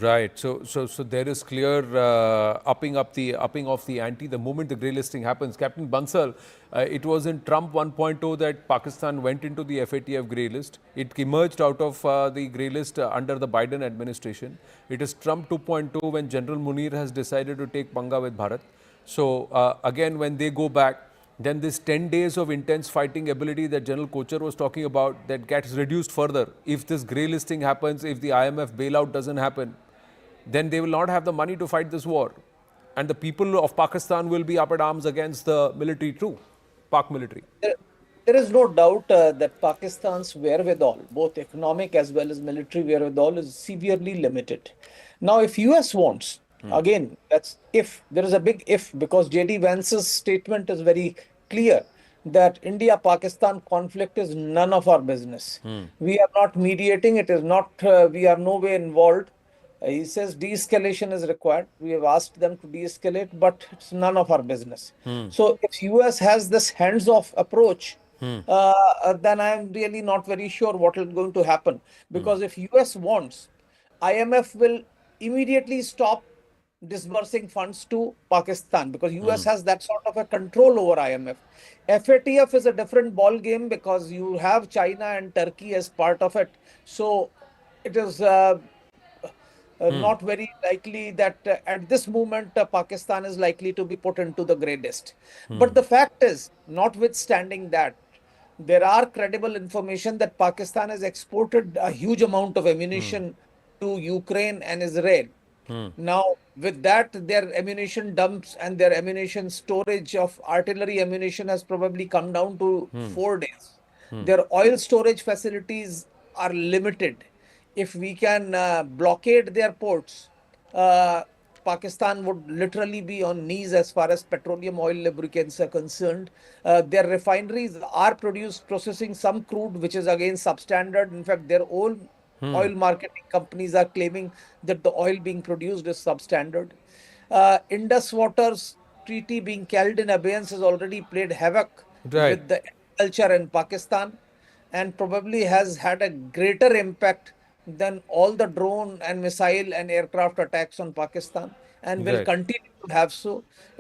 S15: Right. So there is clear upping off the ante the moment the grey listing happens. Captain Bansal, it was in Trump 1.0 that Pakistan went into the FATF grey list. It emerged out of the grey list under the Biden administration. It is Trump 2.0 when General Munir has decided to take panga with Bharat. So again, when they go back, then this 10 days of intense fighting ability that General Kochar was talking about, that gets reduced further. If this grey listing happens, if the IMF bailout doesn't happen, then they will not have the money to fight this war. And the people of Pakistan will be up at arms against the military too, Pak military.
S9: There is no doubt that Pakistan's wherewithal, both economic as well as military wherewithal, is severely limited. Now, if US wants, again, that's if, there is a big if, because J.D. Vance's statement is very clear that India-Pakistan conflict is none of our business. We are not mediating, it is not, we are no way involved. He says de-escalation is required. We have asked them to de-escalate, but it's none of our business. So if US has this hands-off approach, then I'm really not very sure what is going to happen. Because if US wants, IMF will immediately stop disbursing funds to Pakistan, because US has that sort of a control over IMF. FATF is a different ball game because you have China and Turkey as part of it. So it is not very likely that at this moment Pakistan is likely to be put into the grey list. But the fact is, notwithstanding that, there are credible information that Pakistan has exported a huge amount of ammunition to Ukraine and Israel. Now, with that, their ammunition dumps and their ammunition storage of artillery ammunition has probably come down to 4 days. Their oil storage facilities are limited. If we can blockade their ports, Pakistan would literally be on knees as far as petroleum oil lubricants are concerned. Their refineries are processing some crude which is again substandard. In fact, their own oil marketing companies are claiming that the oil being produced is substandard. Indus Waters Treaty being held in abeyance has already played havoc
S15: Right.
S9: with the agriculture in Pakistan and probably has had a greater impact than all the drone and missile and aircraft attacks on Pakistan and will
S15: Right.
S9: continue to have so.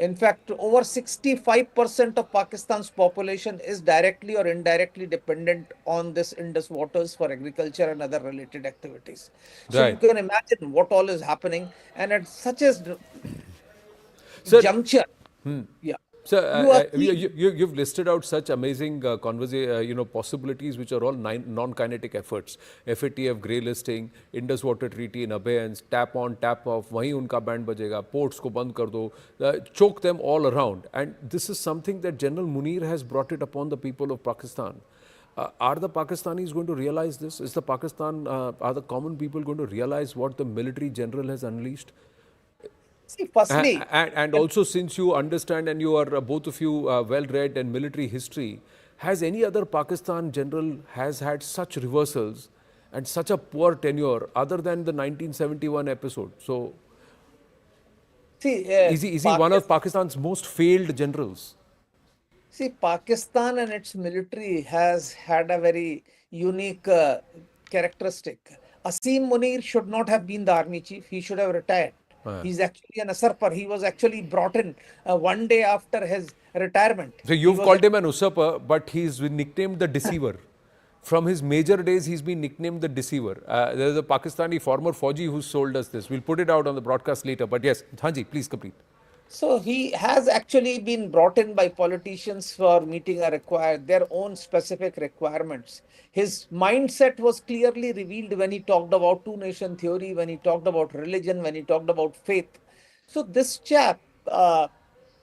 S9: In fact, over 65% of Pakistan's population is directly or indirectly dependent on this Indus waters for agriculture and other related activities. So you
S15: Right.
S9: can imagine what all is happening, and at such a
S15: Sir,
S9: juncture, yeah.
S15: So
S9: You are seeing-
S15: you've listed out such amazing possibilities which are all non-kinetic efforts. FATF grey listing, Indus Water Treaty in abeyance, tap on, tap off, वहीं उनका band बजेगा, ports को बंद कर दो, choke them all around. And this is something that General Munir has brought it upon the people of Pakistan. Are the Pakistanis going to realize this? Are the common people going to realize what the military general has unleashed?
S9: See, firstly,
S15: And also, since you understand and you are both of you well-read in military history, has any other Pakistan general has had such reversals and such a poor tenure other than the 1971 episode? So,
S9: see,
S15: is he one of Pakistan's most failed generals?
S9: See, Pakistan and its military has had a very unique characteristic. Asim Munir should not have been the army chief. He should have retired. He's actually an usurper. He was actually brought in one day after his retirement.
S15: So you've called him an usurper, but he's been nicknamed the deceiver. From his major days, he's been nicknamed the deceiver. There's a Pakistani former Fauji who sold us this. We'll put it out on the broadcast later. But yes, Hanji, please complete.
S9: So he has actually been brought in by politicians for meeting their own specific requirements. His mindset was clearly revealed when he talked about two-nation theory, when he talked about religion, when he talked about faith. So this chap,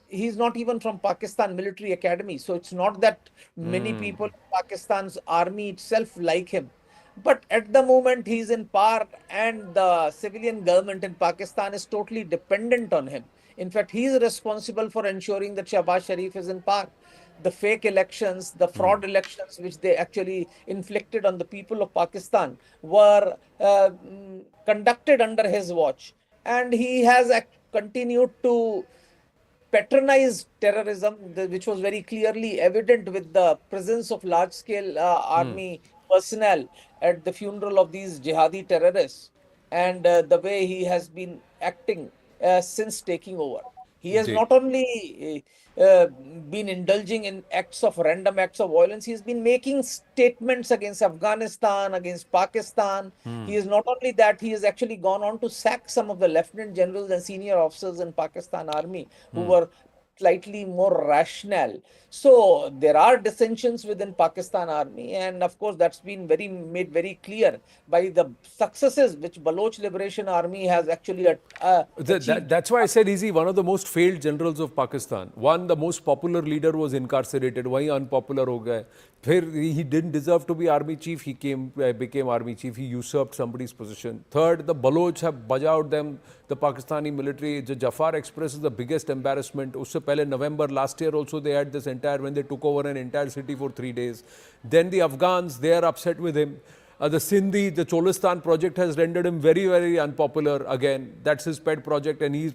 S9: he's not even from Pakistan Military Academy. So it's not that many people in Pakistan's army itself like him. But at the moment, he's in power and the civilian government in Pakistan is totally dependent on him. In fact, he is responsible for ensuring that Shahbaz Sharif is in power. The fake elections, the fraud elections, which they actually inflicted on the people of Pakistan, were conducted under his watch. And he has continued to patronize terrorism, which was very clearly evident with the presence of large-scale army personnel at the funeral of these jihadi terrorists and the way he has been acting since taking over. He has not only been indulging in random acts of violence, he's been making statements against Afghanistan, against Pakistan. He is not only that, he has actually gone on to sack some of the lieutenant generals and senior officers in Pakistan army who were slightly more rational. So there are dissensions within Pakistan army, and of course that's been made very clear by the successes which Baloch Liberation Army has actually achieved.
S15: That's why I said is he one of the most failed generals of Pakistan. One, the most popular leader was incarcerated. Wahi unpopular ho gaya. He didn't deserve to be army chief. He became army chief. He usurped somebody's position. Third, the Baloch have bajawed them. The Pakistani military, the Jafar Express is the biggest embarrassment. Usse pehle November last year also they had this when they took over an entire city for 3 days. Then the Afghans, they are upset with him. The Sindhi, the Cholistan project has rendered him very, very unpopular again. That's his pet project, and he's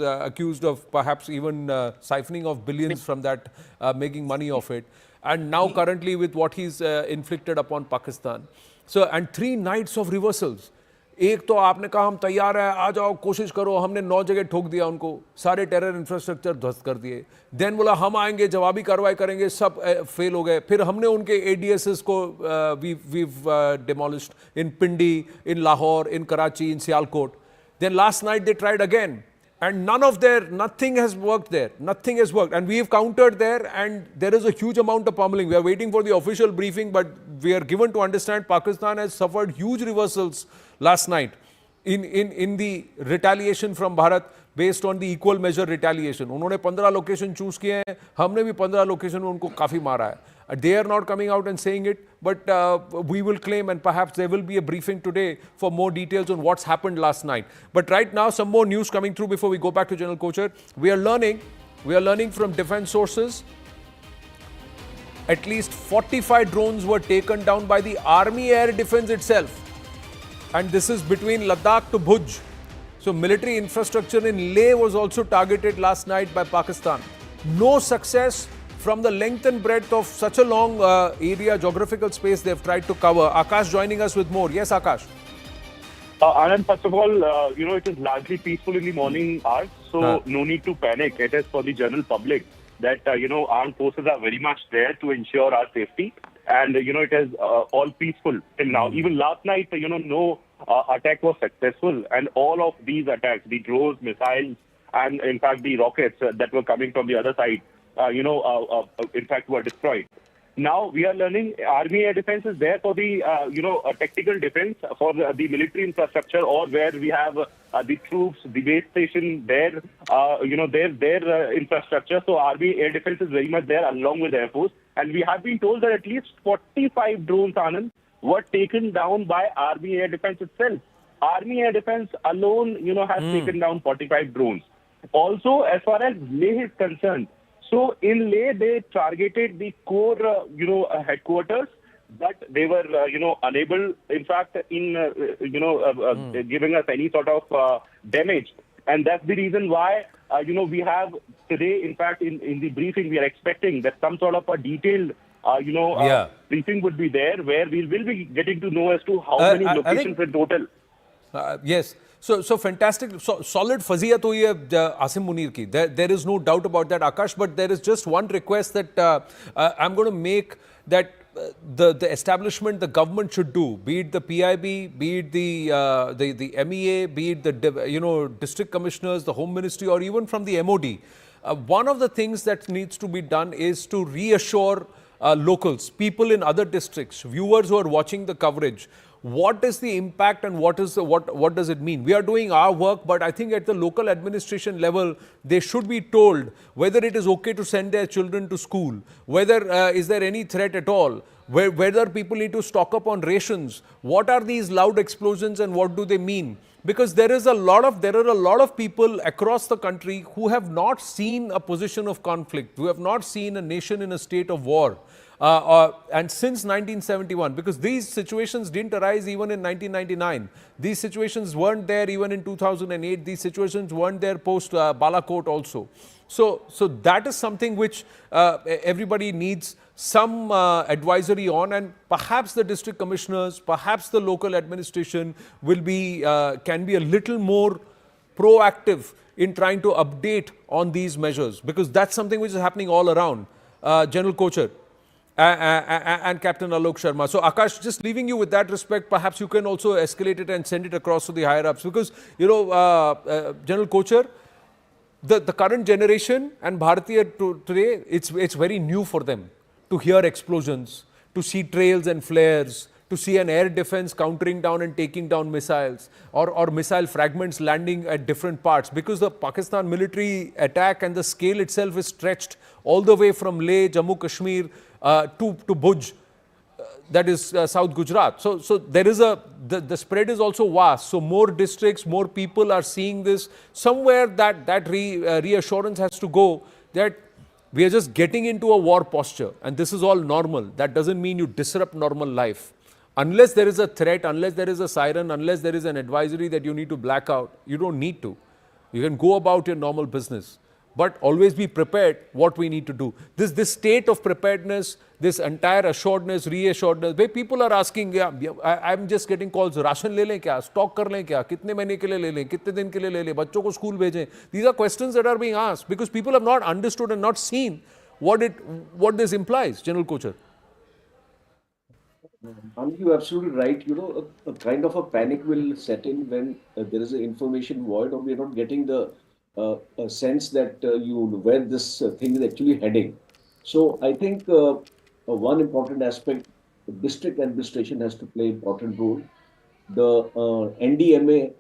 S15: accused of perhaps even siphoning off billions from that, making money off it. And now currently with what he's inflicted upon Pakistan. So, and 3 nights of reversals. एक तो आपने कहा हम तैयार है, आ जाओ, कोशिश करो, हमने 9 जगह ठोक दिया उनको, सारे टेरर इंफ्रास्ट्रक्चर ध्वस्त कर दिए. देन बोला हम आएंगे, जवाबी कार्रवाई करेंगे, सब फेल हो गए. फिर हमने उनके ADSs को we've demolished in Pindi, in Lahore, in Karachi, in Sialkot. Then last night they tried again. And nothing has worked there. Nothing has worked. And we've countered there, and there is a huge amount of pummeling. We are waiting for the official briefing, but we are given to understand Pakistan has suffered huge reversals last night in the retaliation from Bharat. based on the equal measure retaliation. उन्होंने 15 location choose किए हैं, हमने भी 15 location में उनको काफी मारा है. They are not coming out and saying it, but we will claim, and perhaps there will be a briefing today for more details on what's happened last night. But right now, some more news coming through before we go back to General Kochhar. We are learning from defense sources. At least 45 drones were taken down by the Army Air Defense itself. And this is between Ladakh to Bhuj. So military infrastructure in Leh was also targeted last night by Pakistan. No success from the length and breadth of such a long area, geographical space they've tried to cover. Akash joining us with more. Yes, Akash.
S12: Anand, first of all, it is largely peaceful in the morning hours, so no need to panic. It is for the general public that, armed forces are very much there to ensure our safety. And, it is all peaceful till now. Even last night, no attack was successful. And all of these attacks, the drones, missiles, and in fact the rockets that were coming from the other side, in fact were destroyed. Now we are learning Army Air Defense is there for the, tactical defense for the military infrastructure, or where we have the troops, the base station there, their infrastructure. So Army Air Defense is very much there along with Air Force. And we have been told that at least 45 drones, Anand, were taken down by Army Air Defense itself. Army Air Defense alone, has taken down 45 drones. Also, as far as Leh is concerned, so in Leh, they targeted the core, headquarters, but they were, unable, in fact, in, giving us any sort of damage. And that's the reason why, we have today, in fact, in the briefing, we are expecting that some sort of a detailed, briefing would be there, where we will be getting to know as to how many locations in total.
S15: Yes. So fantastic. So solid faziyat hui hai Asim Munir ki. There is no doubt about that, Akash. But there is just one request that I'm going to make, that the establishment, the government should do, be it the PIB, be it the MEA, be it the district commissioners, the Home Ministry, or even from the MOD. One of the things that needs to be done is to reassure locals, people in other districts, viewers who are watching the coverage. What is the impact and what does it mean? We are doing our work, but I think at the local administration level, they should be told whether it is okay to send their children to school, whether is there any threat at all, whether people need to stock up on rations, what are these loud explosions and what do they mean? Because there are a lot of people across the country who have not seen a position of conflict, who have not seen a nation in a state of war. And since 1971, because these situations didn't arise even in 1999. These situations weren't there even in 2008. These situations weren't there post Balochistan also. So that is something which everybody needs some advisory on, and perhaps the district commissioners, perhaps the local administration will be can be a little more proactive in trying to update on these measures, because that's something which is happening all around. General Kochhar and Captain Alok Sharma. So Akash, just leaving you with that respect, perhaps you can also escalate it and send it across to the higher ups, because General Kochhar, the current generation and Bharatiya today, it's very new for them to hear explosions, to see trails and flares, to see an air defense countering down and taking down missiles, or missile fragments landing at different parts, because the Pakistan military attack and the scale itself is stretched all the way from Leh, Jammu Kashmir to Bhuj, that is South Gujarat. So there is the spread is also vast. So more districts, more people are seeing this. Somewhere that reassurance has to go that we are just getting into a war posture and this is all normal. That doesn't mean you disrupt normal life. Unless there is a threat, unless there is a siren, unless there is an advisory that you need to black out, you don't need to. You can go about your normal business. But always be prepared what we need to do. This state of preparedness, this entire assuredness, reassuredness, where people are asking, I'm just getting calls, ration le lein kya, stock kar lein kya, kitne mahine ke liye le lein, kitne din ke liye le lein, bachcho ko school bhejein. These are questions that are being asked because people have not understood and not seen what this implies. General Kochhar.
S8: You're absolutely right. A kind of a panic will set in when there is an information void, or we're not getting the a sense that where this thing is actually heading. So I think one important aspect, the district administration has to play an important role. The NDMA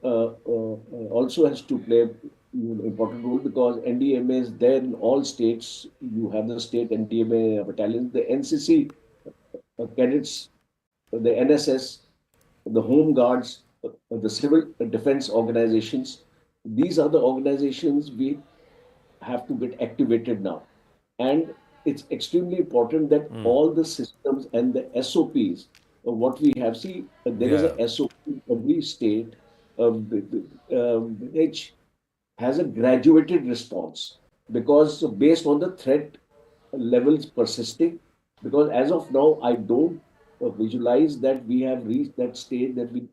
S8: also has to play important role because NDMA is there in all states. You have the state NDMA battalions, the NCC cadets, the NSS, the Home Guards, the civil defense organizations. These are the organizations we have to get activated now. And it's extremely important that all the systems and the SOPs, what we have, see, there is a SOP in every state which has a graduated response because based on the threat levels persisting. Because as of now, I don't visualize that we have reached that stage that we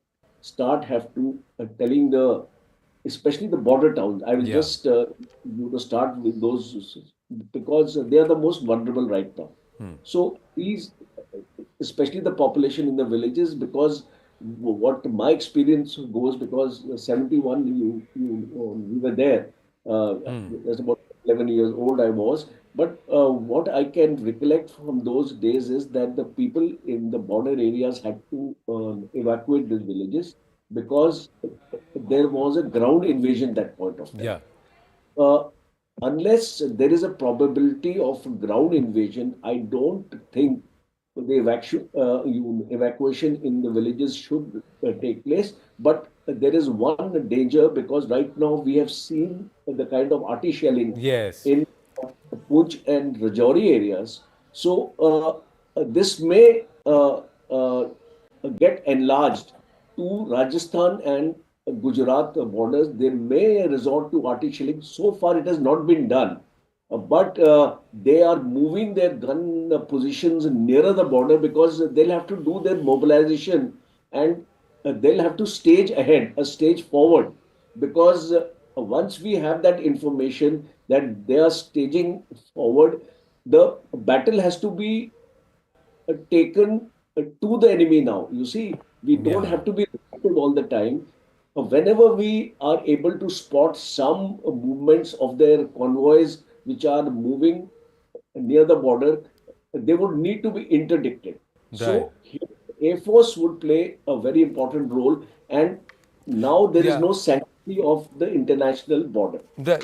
S8: have to telling the especially the border towns. I will just start with those because they are the most vulnerable right now. So these, especially the population in the villages, because what my experience goes, because 71 we were there. That's about 11 years old I was. But what I can recollect from those days is that the people in the border areas had to evacuate these villages because there was a ground invasion at that point of time. Unless there is a probability of ground invasion, I don't think the evacuation in the villages should take place. But there is one danger because right now we have seen the kind of arty shelling in Poonch and Rajouri areas. So this may get enlarged to Rajasthan and Gujarat borders. They may resort to arty shelling. So far, it has not been done. But they are moving their gun positions nearer the border because they'll have to do their mobilization and they'll have to stage ahead, a stage forward. Because once we have that information that they are staging forward, the battle has to be taken to the enemy now. You see, we don't have to be reactive all the time. Whenever we are able to spot some movements of their convoys which are moving near the border, they would need to be interdicted. So, here, Air Force would play a very important role, and now there is no sanctity of the international border.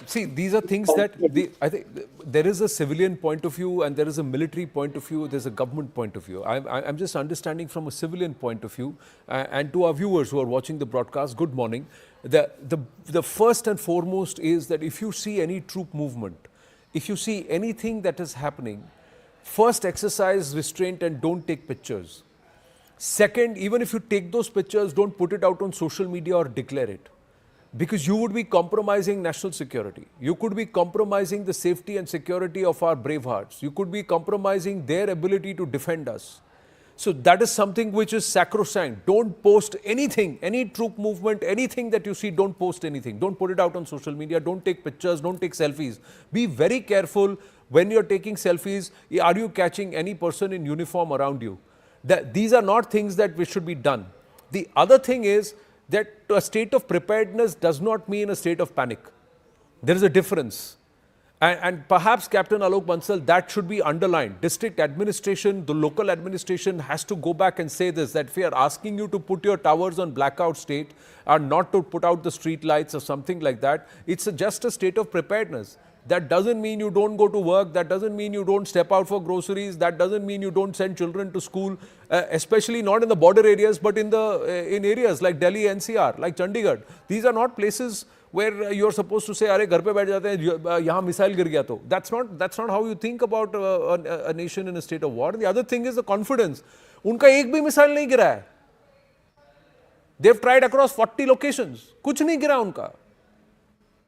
S15: See, these are things that I think there is a civilian point of view and there is a military point of view, there's a government point of view. I'm just understanding from a civilian point of view, and to our viewers who are watching the broadcast, good morning. The first and foremost is that if you see any troop movement, if you see anything that is happening, first exercise restraint and don't take pictures. Second, even if you take those pictures, don't put it out on social media or declare it. Because you would be compromising national security. You could be compromising the safety and security of our brave hearts. You could be compromising their ability to defend us. So that is something which is sacrosanct. Don't post anything, any troop movement, anything that you see, don't post anything. Don't put it out on social media. Don't take pictures. Don't take selfies. Be very careful when you're taking selfies. Are you catching any person in uniform around you? These are not things that which should be done. The other thing is that a state of preparedness does not mean a state of panic. There is a difference. And perhaps, Captain Alok Bansal, that should be underlined. District administration, the local administration has to go back and say this, that if we are asking you to put your towers on blackout state or not to put out the street lights or something like that, it's just a state of preparedness. That doesn't mean you don't go to work. That doesn't mean you don't step out for groceries. That doesn't mean you don't send children to school, especially not in the border areas, but in areas like Delhi, NCR, like Chandigarh. These are not places where you're supposed to say, "Arey, ghar pe baith jate hain, yahan missile gir gaya to." That's not how you think about a nation in a state of war. The other thing is the confidence. Unka ek bhi missile nahi gira hai. They've tried across 40 locations. Kuch nahi gira unka.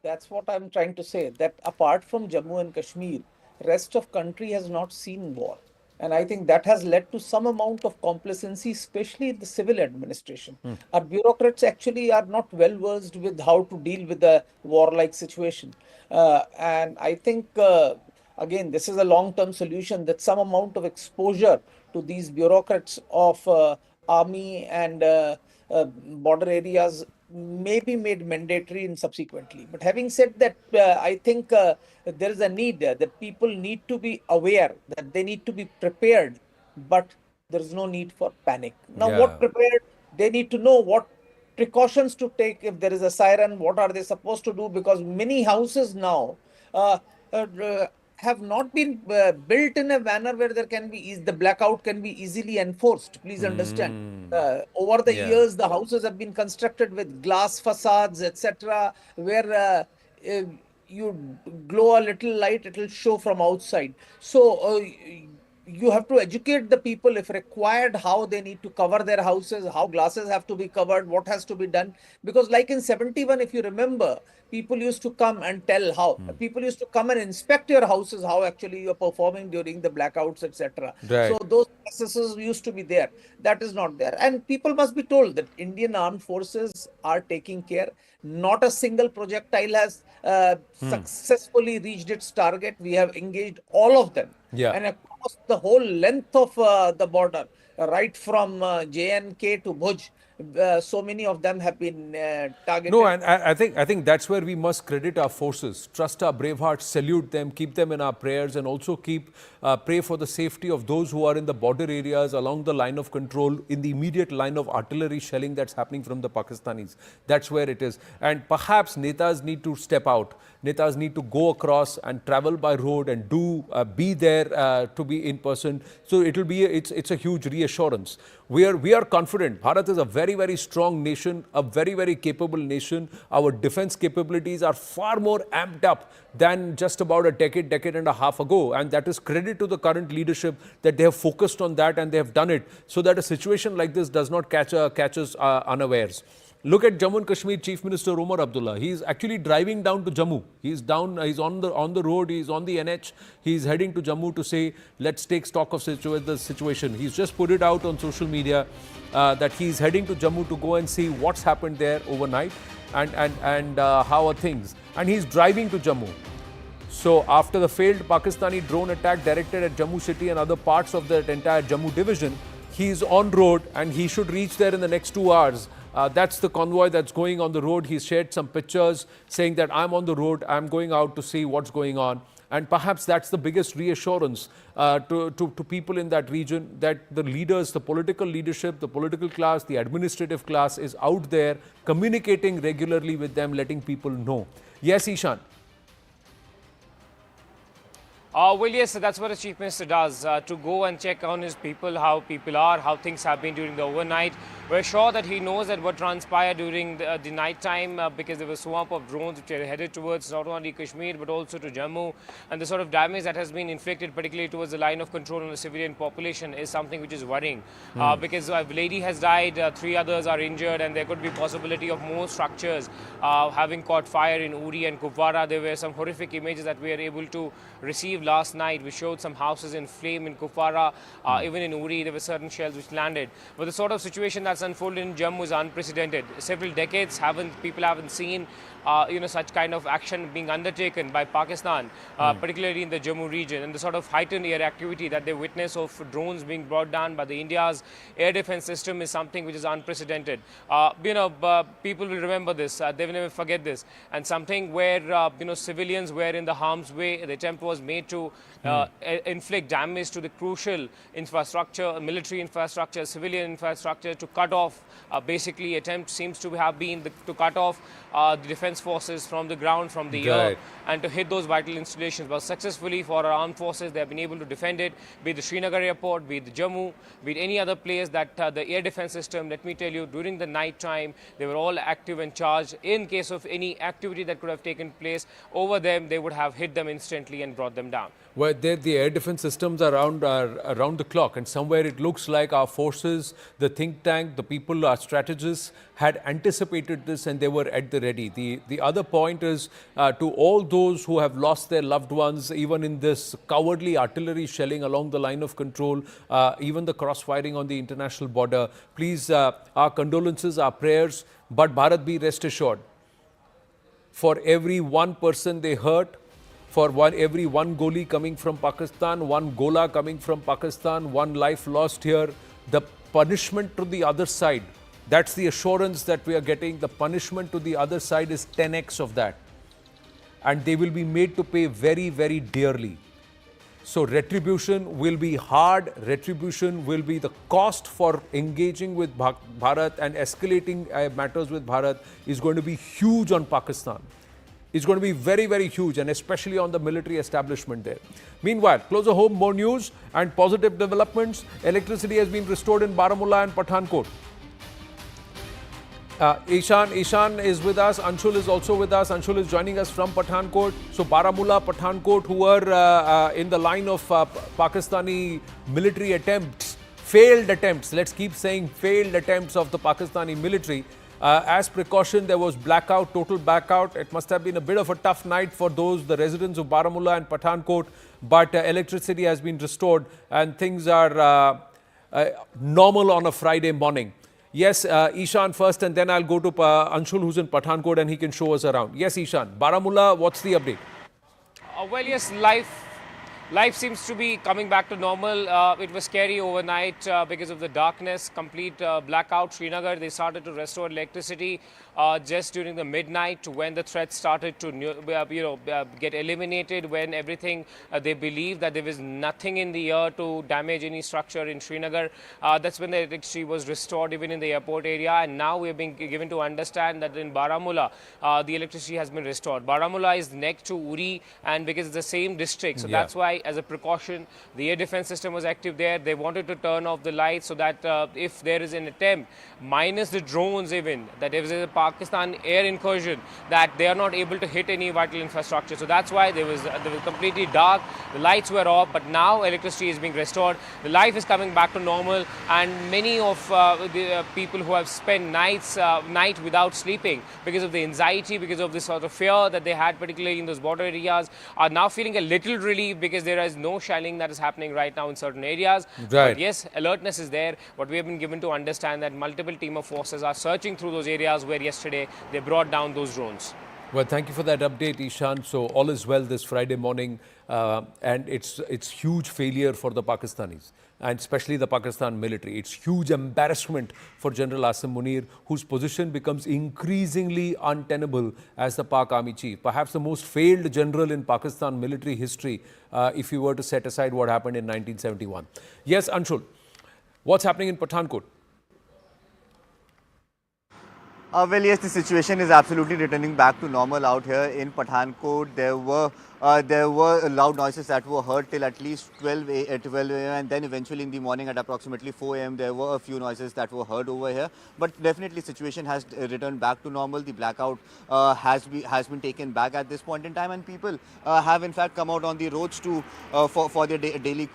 S9: That's what I'm trying to say, that apart from Jammu and Kashmir, rest of country has not seen war. And I think that has led to some amount of complacency, especially in the civil administration. Our bureaucrats actually are not well versed with how to deal with a warlike situation. And I think, again, this is a long-term solution, that some amount of exposure to these bureaucrats of army and border areas may be made mandatory in subsequently. But having said that, I think there is a need that people need to be aware that they need to be prepared, but there is no need for panic. Now, what prepared? They need to know what precautions to take if there is a siren? What are they supposed to do? Because many houses now have not been built in a manner where there can be the blackout can be easily enforced. Please understand. Over the years, the houses have been constructed with glass facades, etc., where you glow a little light, it will show from outside. So you have to educate the people, if required, how they need to cover their houses, how glasses have to be covered, what has to be done. Because like in 71, if you remember, people used to come and tell how, people used to come and inspect your houses, how actually you're performing during the blackouts, etc.
S15: Right.
S9: So those processes used to be there. That is not there. And people must be told that Indian armed forces are taking care. Not a single projectile has successfully reached its target. We have engaged all of them.
S15: Yeah.
S9: And across the whole length of the border, right from J&K to Bhuj, so many of them have been targeted.
S15: No, and I think that's where we must credit our forces, trust our brave hearts, salute them, keep them in our prayers, and also pray for the safety of those who are in the border areas along the line of control, in the immediate line of artillery shelling that's happening from the Pakistanis. That's where it is. And perhaps Netas need to step out. Netas need to go across and travel by road and be there to be in person. So it will be it's a huge reassurance. We are confident. Bharat is a very, very strong nation, a very, very capable nation. Our defense capabilities are far more amped up than just about a decade and a half ago. And that is credit to the current leadership that they have focused on that and they have done it so that a situation like this does not catch us unawares. Look at Jammu and Kashmir Chief Minister Omar Abdullah. He's actually driving down to Jammu. He's on the road, he's on the NH. He's heading to Jammu to say, let's take stock of the situation. He's just put it out on social media that he's heading to Jammu to go and see what's happened there overnight and how are things. And he's driving to Jammu. So after the failed Pakistani drone attack directed at Jammu city and other parts of the entire Jammu division, he's on road and he should reach there in the next 2 hours. That's the convoy that's going on the road. He's shared some pictures saying that I'm on the road, I'm going out to see what's going on. And perhaps that's the biggest reassurance to people in that region, that the leaders, the political leadership, the political class, the administrative class is out there communicating regularly with them, letting people know. Yes, Ishan.
S10: Well, yes, that's what the Chief Minister does, to go and check on his people, how people are, how things have been during the overnight. We're sure that he knows that what transpired during the night time because there was a swamp of drones which are headed towards not only Kashmir but also to Jammu. And the sort of damage that has been inflicted, particularly towards the line of control on the civilian population, is something which is worrying. Because a lady has died, 3 others are injured, and there could be possibility of more structures having caught fire in Uri and Kupwara. There were some horrific images that we were able to receive last night. We showed some houses in flame in Kupwara. Even in Uri, there were certain shells which landed. But the sort of situation that's unfolded in Jammu is unprecedented. Several decades people haven't seen such kind of action being undertaken by Pakistan, particularly in the Jammu region, and the sort of heightened air activity that they witness of drones being brought down by the India's air defense system is something which is unprecedented. People will remember this. They will never forget this. And something where civilians were in the harm's way. The attempt was made to inflict damage to the crucial infrastructure, military infrastructure, civilian infrastructure, to cut off. Basically, attempt seems to have been to cut off the defense forces from the ground, from the air, and to hit those vital installations. But successfully for our armed forces, they have been able to defend it, be it the Srinagar airport, be it the Jammu, be it any other place that the air defense system, let me tell you, during the night time, they were all active and charged. In case of any activity that could have taken place over them, they would have hit them instantly and brought them down.
S15: Well, the air defense systems are around the clock, and somewhere it looks like our forces, the think tank, the people, our strategists had anticipated this and they were at the ready. The other point is to all those who have lost their loved ones, even in this cowardly artillery shelling along the line of control, even the cross-firing on the international border. Please, our condolences, our prayers, but Bharat, be rest assured, for every one person they hurt, for every one goalie coming from Pakistan, one gola coming from Pakistan, one life lost here, the punishment to the other side, that's the assurance that we are getting. The punishment to the other side is 10x of that. And they will be made to pay very, very dearly. So retribution will be hard, retribution will be the cost for engaging with Bharat and escalating matters with Bharat is going to be huge on Pakistan. It's going to be very, very huge, and especially on the military establishment there. Meanwhile, closer home, more news and positive developments. Electricity has been restored in Baramulla and Pathankot. Ishan is with us. Anshul is also with us. Anshul is joining us from Pathankot. So Baramulla, Pathankot, who were in the line of Pakistani military attempts, failed attempts. Let's keep saying failed attempts of the Pakistani military. As precaution, there was blackout, total blackout. It must have been a bit of a tough night for the residents of Baramulla and Pathankot, but electricity has been restored and things are normal on a Friday morning. Yes, Ishan first, and then I'll go to Anshul, who's in Pathankot, and he can show us around. Yes, Ishan. Baramulla, what's the update?
S10: Well, yes, life seems to be coming back to normal. It was scary overnight because of the darkness, complete blackout. Srinagar, they started to restore electricity just during the midnight when the threat started to get eliminated, when everything they believed that there was nothing in the air to damage any structure in Srinagar. That's when the electricity was restored even in the airport area, and now we have been given to understand that in Baramulla the electricity has been restored. Baramulla is next to Uri, and because it's the same district, so that's why as a precaution the air defense system was active there. They wanted to turn off the lights so that if there is an attempt, minus the drones even, that if there is a Pakistan air incursion, that they are not able to hit any vital infrastructure. So that's why there was completely dark, the lights were off, but now electricity is being restored. The life is coming back to normal, and many of the people who have spent night without sleeping because of the anxiety, because of this sort of fear that they had, particularly in those border areas, are now feeling a little relief because there is no shelling that is happening right now in certain areas.
S15: Right.
S10: But yes, alertness is there, but we have been given to understand that multiple team of forces are searching through those areas where yesterday they brought down those drones.
S15: Well, thank you for that update, Ishan. So all is well this Friday morning, and it's huge failure for the Pakistanis, and especially the Pakistan military. It's huge embarrassment for General Asim Munir, whose position becomes increasingly untenable as the Pak Army Chief. Perhaps the most failed general in Pakistan military history, if you were to set aside what happened in 1971. Yes, Anshul, what's happening in Pathankot?
S1: Well, yes, the situation is absolutely returning back to normal out here in Pathankot. There were loud noises that were heard till at least 12 a.m. and then eventually in the morning at approximately 4 a.m. there were a few noises that were heard over here. But definitely situation has returned back to normal. The blackout has been taken back at this point in time, and people have in fact come out on the roads to for their daily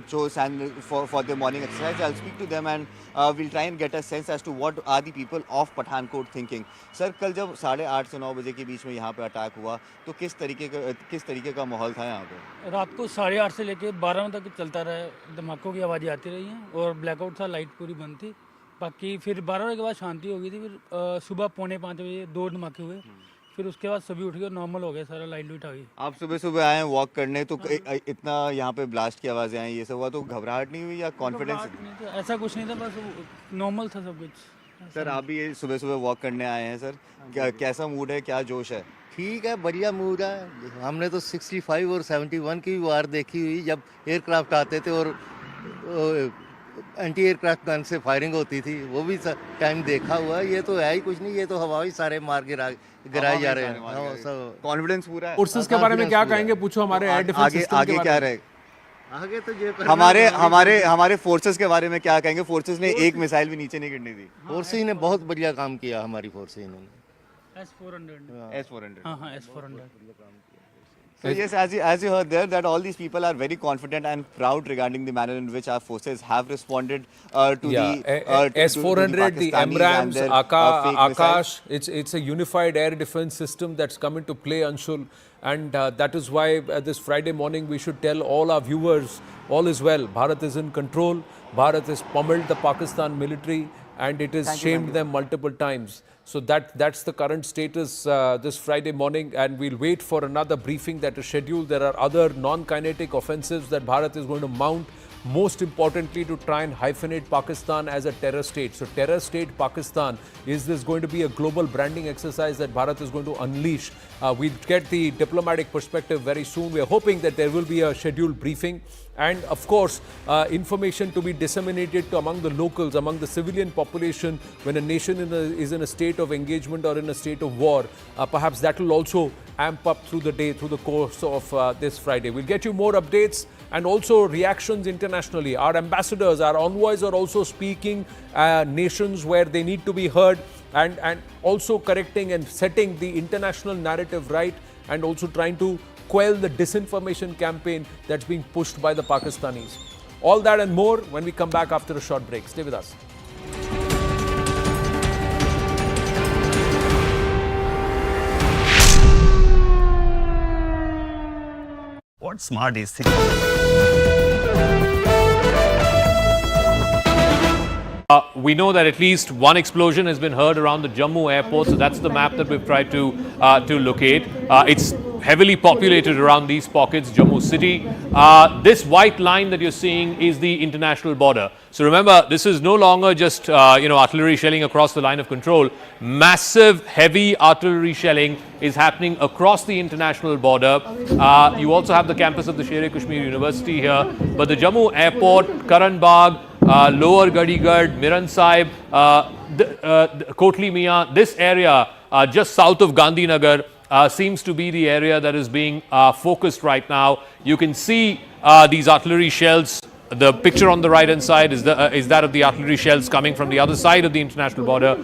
S1: chores and for their morning exercise. I'll speak to them and we'll try and get a sense as to what are the people of Pathankot thinking. Sir, कल जब 8:30 से 9 बजे के बीच में यहाँ पे attack हुआ तो किस तरीके का माहौल था यहाँ पे?
S16: रात को 8:30 से लेके 12 तक चलता रहा, धमाकों की आवाज़ें आती रही हैं और ब्लैकआउट था, लाइट पूरी बंद थी। बाकी फिर 12 बजे के बाद शांति हो गई थी। फिर सुबह 4:45 बजे 2 धमाके हुए, फिर उसके बाद सभी उठ गए, नॉर्मल हो गया, सारा लाइट लूट आ गई। आप
S1: सुबह आए वॉक करने तो इतना यहाँ पे ब्लास्ट की आवाज़ें आई, ये सब हुआ तो घबराहट नहीं हुई या कॉन्फिडेंस?
S16: ऐसा कुछ नहीं था, बस नॉर्मल था सब कुछ।
S1: सर, आप भी सुबह वॉक करने आए हैं सर, कैसा मूड है, क्या जोश है?
S17: ठीक है, बढ़िया मूड है। हमने तो 65 और 71 की वार देखी हुई, जब एयरक्राफ्ट आते थे और एंटी एयरक्राफ्ट गन से फायरिंग होती थी, वो भी टाइम देखा हुआ है। ये तो है ही कुछ नहीं, ये तो हवा ही सारे मार गिराए जा रहे हैं।
S1: कॉन्फिडेंस पूरा है।
S15: फोर्सेस के बारे में क्या कहेंगे, पूछो हमारे एयर डिफेंस सिस्टम
S1: आगे क्या रहेगा?
S17: आगे तो ये
S1: हमारे फोर्सेस के बारे में क्या कहेंगे? फोर्सेस ने एक मिसाइल भी नीचे नहीं गिरने दी।
S17: फोर्सेस ने बहुत बढ़िया काम किया, हमारी फोर्सेस ने।
S16: S-400 हाँ S-400।
S1: So yes, as you heard there, that all these people are very confident and proud regarding the manner in which our forces have responded to the
S15: S-400, the MRAMs, Akash. It's a unified air defense system that's come into play, Anshul, and that is why this Friday morning we should tell all our viewers, all is well. Bharat is in control. Bharat has pummeled the Pakistan military, and it has shamed them multiple times. So that's the current status this Friday morning, and we'll wait for another briefing that is scheduled. There are other non-kinetic offensives that Bharat is going to mount. most importantly to try and hyphenate Pakistan as a terror state. So terror state Pakistan, is this going to be a global branding exercise that Bharat is going to unleash? We'll get the diplomatic perspective very soon. We're hoping that there will be a scheduled briefing and of course information to be disseminated to among the locals, among the civilian population when a nation is in a state of engagement or in a state of war. Perhaps that will also amp up through the day, through the course of this Friday. We'll get you more updates and also reactions internationally. Our ambassadors, our envoys are also speaking nations where they need to be heard and also correcting and setting the international narrative right and also trying to quell the disinformation campaign that's being pushed by the Pakistanis. All that and more when we come back after a short break. Stay with us.
S5: What smart is it?
S10: We know that at least one explosion has been heard around the Jammu airport, so that's the map that we've tried to locate. It's heavily populated around these pockets, Jammu city. This white line that you're seeing is the international border. So remember, this is no longer just artillery shelling across the line of control. Massive, heavy artillery shelling is happening across the international border. You also have the campus of the Sher-e-Kashmir University here, but the Jammu airport, Karan Bagh, Lower Gadigad, Miran Sahib, Kotli Mian, this area just south of Gandhinagar seems to be the area that is being focused right now. You can see these artillery shells. The picture on the right hand side is that of the artillery shells coming from the other side of the international border.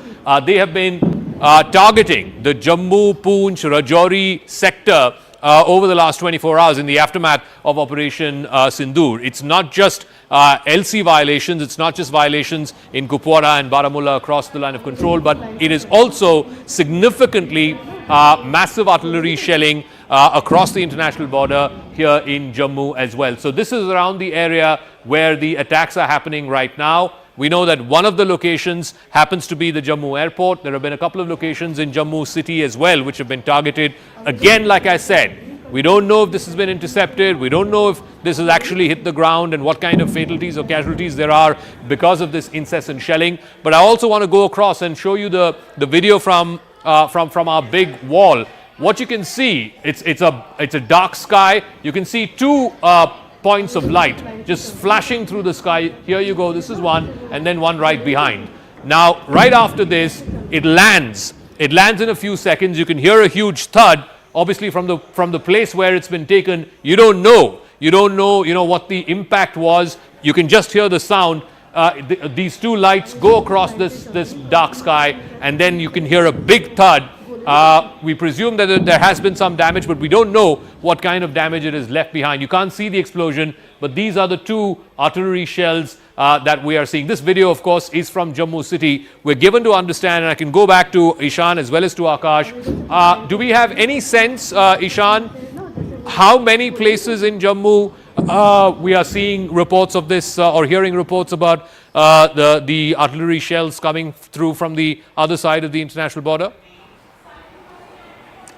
S10: They have been targeting the Jammu, Poonch, Rajouri sector over the last 24 hours in the aftermath of Operation Sindoor. It's not just LC violations, it's not just violations in Kupwara and Baramulla across the line of control, but it is also significantly massive artillery shelling across the international border here in Jammu as well. So this is around the area where the attacks are happening right now. We know that one of the locations happens to be the Jammu airport. There have been a couple of locations in Jammu city as well which have been targeted. Again, like I said, we don't know if this has been intercepted. We don't know if this has actually hit the ground and what kind of fatalities or casualties there are because of this incessant shelling. But I also want to go across and show you the video from our big wall. What you can see, it's a dark sky. You can see two points of light just flashing through the sky. Here you go, this is one, and then one right behind. Now, right after this, it lands. It lands in a few seconds. You can hear a huge thud. Obviously, from the place where it's been taken, you don't know. You don't know, what the impact was. You can just hear the sound. These two lights go across this dark sky, and then you can hear a big thud. We presume that there has been some damage, but we don't know what kind of damage it is left behind. You can't see the explosion, but these are the two artillery shells that we are seeing. This video, of course, is from Jammu city. We're given to understand, and I can go back to Ishan as well as to Akash. Do we have any sense, Ishan, how many places in Jammu we are seeing reports of this or hearing reports about the artillery shells coming through from the other side of the international border?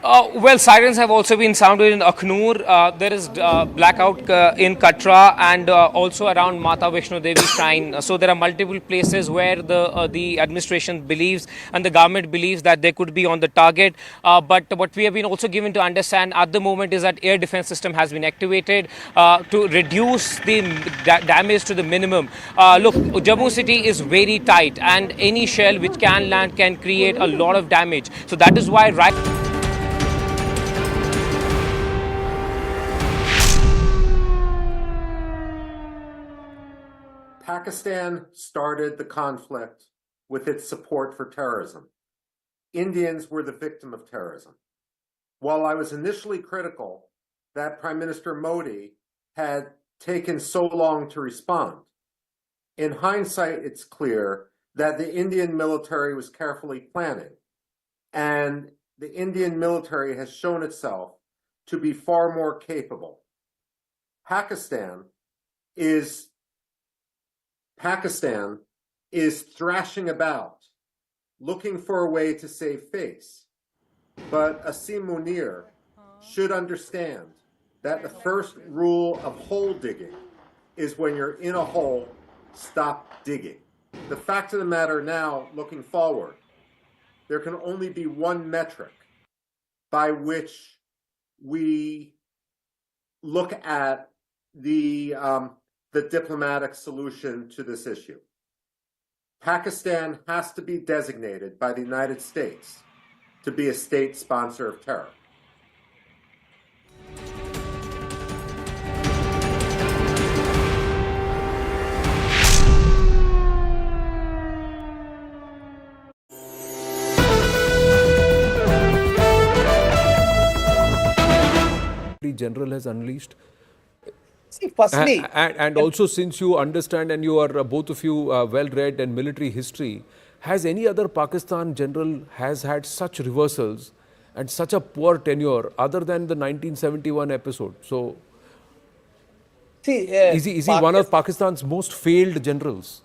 S10: Well, sirens have also been sounded in Akhnur. There is blackout in Katra and also around Mata Vaishno Devi Shrine. So there are multiple places where the administration believes and the government believes that they could be on the target. But what we have been also given to understand at the moment is that air defense system has been activated to reduce the damage to the minimum. Look, Jammu city is very tight, and any shell which can land can create a lot of damage. So that is why
S6: Pakistan started the conflict with its support for terrorism. Indians were the victim of terrorism. While I was initially critical that Prime Minister Modi had taken so long to respond, in hindsight, it's clear that the Indian military was carefully planning, and the Indian military has shown itself to be far more capable. Pakistan is thrashing about, looking for a way to save face. But Asim Munir should understand that the first rule of hole digging is when you're in a hole, stop digging. The fact of the matter now, looking forward, there can only be one metric by which we look at the diplomatic solution to this issue. Pakistan has to be designated by the United States to be a state sponsor of terror.
S15: General has unleashed.
S9: See, firstly,
S15: and also, since you understand and you are both of you well read in military history, has any other Pakistan general has had such reversals and such a poor tenure other than the 1971 episode? So,
S9: see,
S15: is he one of Pakistan's most failed generals?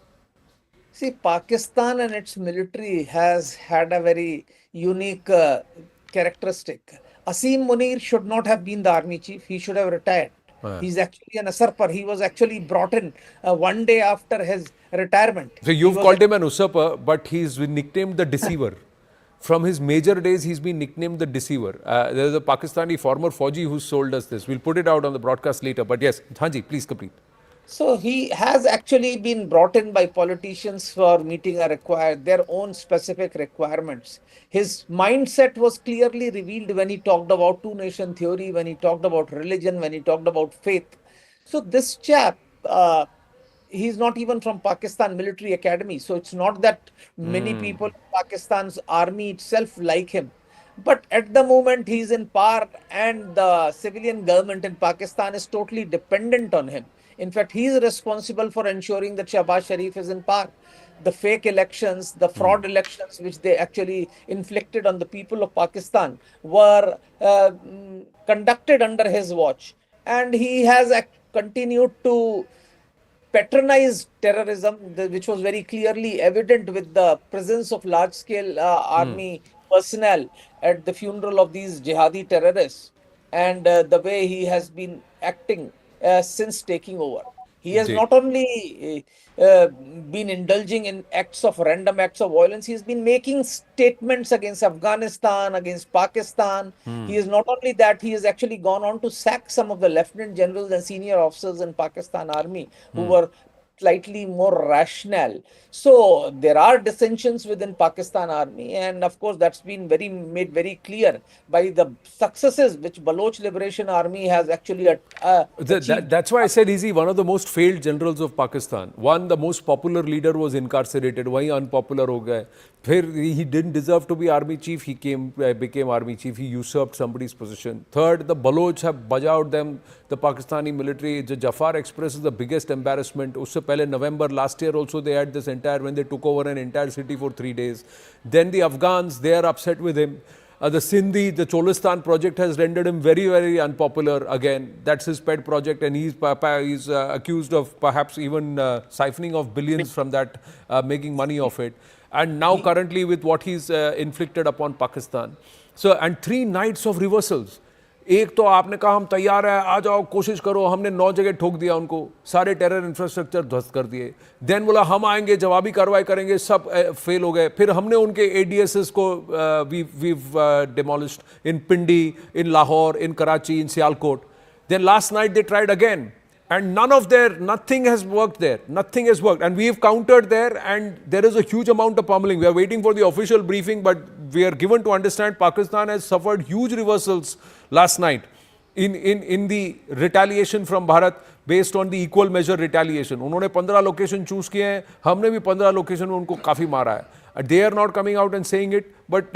S9: See, Pakistan and its military has had a very unique characteristic. Asim Munir should not have been the army chief. He should have retired. He's actually an usurper. He was actually brought in one day after his retirement.
S15: So you've called him an usurper, but he's been nicknamed the deceiver. From his major days, he's been nicknamed the deceiver. There's a Pakistani former Fauji who sold us this. We'll put it out on the broadcast later. But yes, Hanji, please complete.
S9: So he has actually been brought in by politicians for meeting their own specific requirements. His mindset was clearly revealed when he talked about two-nation theory, when he talked about religion, when he talked about faith. So this chap, he's not even from Pakistan Military Academy. So it's not that many people in Pakistan's army itself like him. But at the moment he's in power and the civilian government in Pakistan is totally dependent on him. In fact, he is responsible for ensuring that Shahbaz Sharif is in power. The fake elections, the fraud elections, which they actually inflicted on the people of Pakistan, were conducted under his watch. And he has continued to patronize terrorism, which was very clearly evident with the presence of large-scale army personnel at the funeral of these jihadi terrorists, and the way he has been acting since taking over. He has not only been indulging in random acts of violence, he has been making statements against Afghanistan, against Pakistan. He is not only that, he has actually gone on to sack some of the lieutenant generals and senior officers in Pakistan army who were slightly more rational. So there are dissensions within Pakistan army, and of course that's been made very clear by the successes which Baloch Liberation Army has actually achieved.
S15: That's why I said, is he one of the most failed generals of Pakistan? One, the most popular leader was incarcerated. Wahi unpopular ho gaya. He didn't deserve to be army chief. He became army chief. He usurped somebody's position. Third, the Baloch have bajawed them. The Pakistani military, the Jafar Express is the biggest embarrassment. Usse pehle November last year also they had this when they took over an entire city for 3 days. Then the Afghans, they are upset with him. The Sindhi, the Cholistan project has rendered him very, very unpopular again. That's his pet project, and he's accused of perhaps even siphoning off billions from that, making money off it. And now currently with what he's inflicted upon Pakistan. So, and 3 nights of reversals. एक तो आपने कहा हम तैयार हैं, आ जाओ कोशिश करो, हमने 9 जगह ठोक दिया उनको, सारे टेरर इंफ्रास्ट्रक्चर ध्वस्त कर दिए. देन बोला हम आएंगे, जवाबी कार्रवाई करेंगे, सब फेल हो गए. फिर हमने उनके ADSs को we've demolished in Pindi, in Lahore, in Karachi, in Sialkot. Then last night they tried again. And nothing has worked there. Nothing has worked. And we've countered there, and there is a huge amount of pummeling. We are waiting for the official briefing, but we are given to understand Pakistan has suffered huge reversals last night in the retaliation from Bharat based on the equal measure retaliation. उन्होंने 15 location choose किए हैं, हमने भी 15 location में उनको काफी मारा है. They are not coming out and saying it, but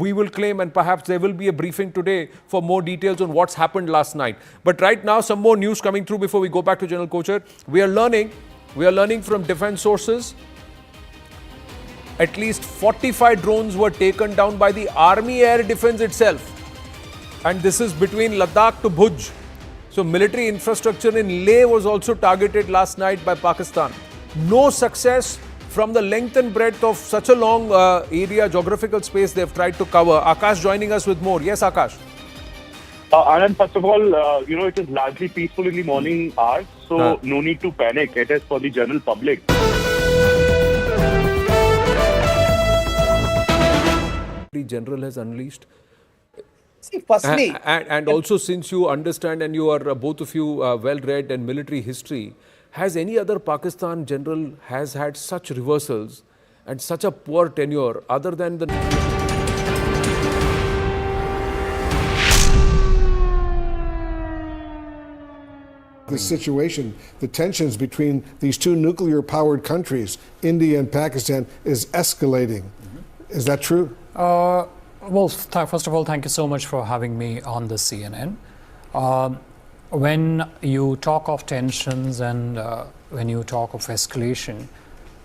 S15: we will claim, and perhaps there will be a briefing today for more details on what's happened last night. But right now, some more news coming through before we go back to General Kochhar. We are learning from defense sources. At least 45 drones were taken down by the Army Air Defense itself. And this is between Ladakh to Bhuj. So military infrastructure in Leh was also targeted last night by Pakistan. No success from the length and breadth of such a long area, geographical space they've tried to cover. Akash joining us with more. Yes, Akash.
S12: Anand, first of all, it is largely peaceful in the morning hours, so no need to panic. It is for the general public.
S15: The general has unleashed.
S9: See, firstly,
S15: and also, since you understand and you are both of you well read in military history, has any other Pakistan general has had such reversals and such a poor tenure other than the...
S7: The situation, the tensions between these two nuclear-powered countries, India and Pakistan, is escalating. Is that true?
S11: Well, first of all, thank you so much for having me on the CNN. When you talk of tensions and when you talk of escalation,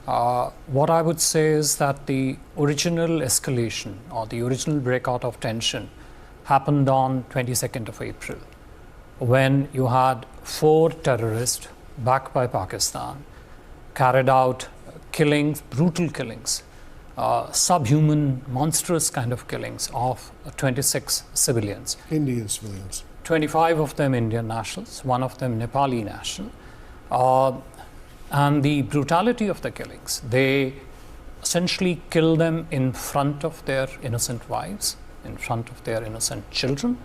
S11: what I would say is that the original escalation or the original breakout of tension happened on 22nd of April, when you had 4 terrorists backed by Pakistan carried out killings, brutal killings, subhuman, monstrous kind of killings of 26 civilians.
S7: Indian civilians.
S11: 25 of them Indian nationals, 1 of them Nepali national. And the brutality of the killings, they essentially kill them in front of their innocent wives, in front of their innocent children.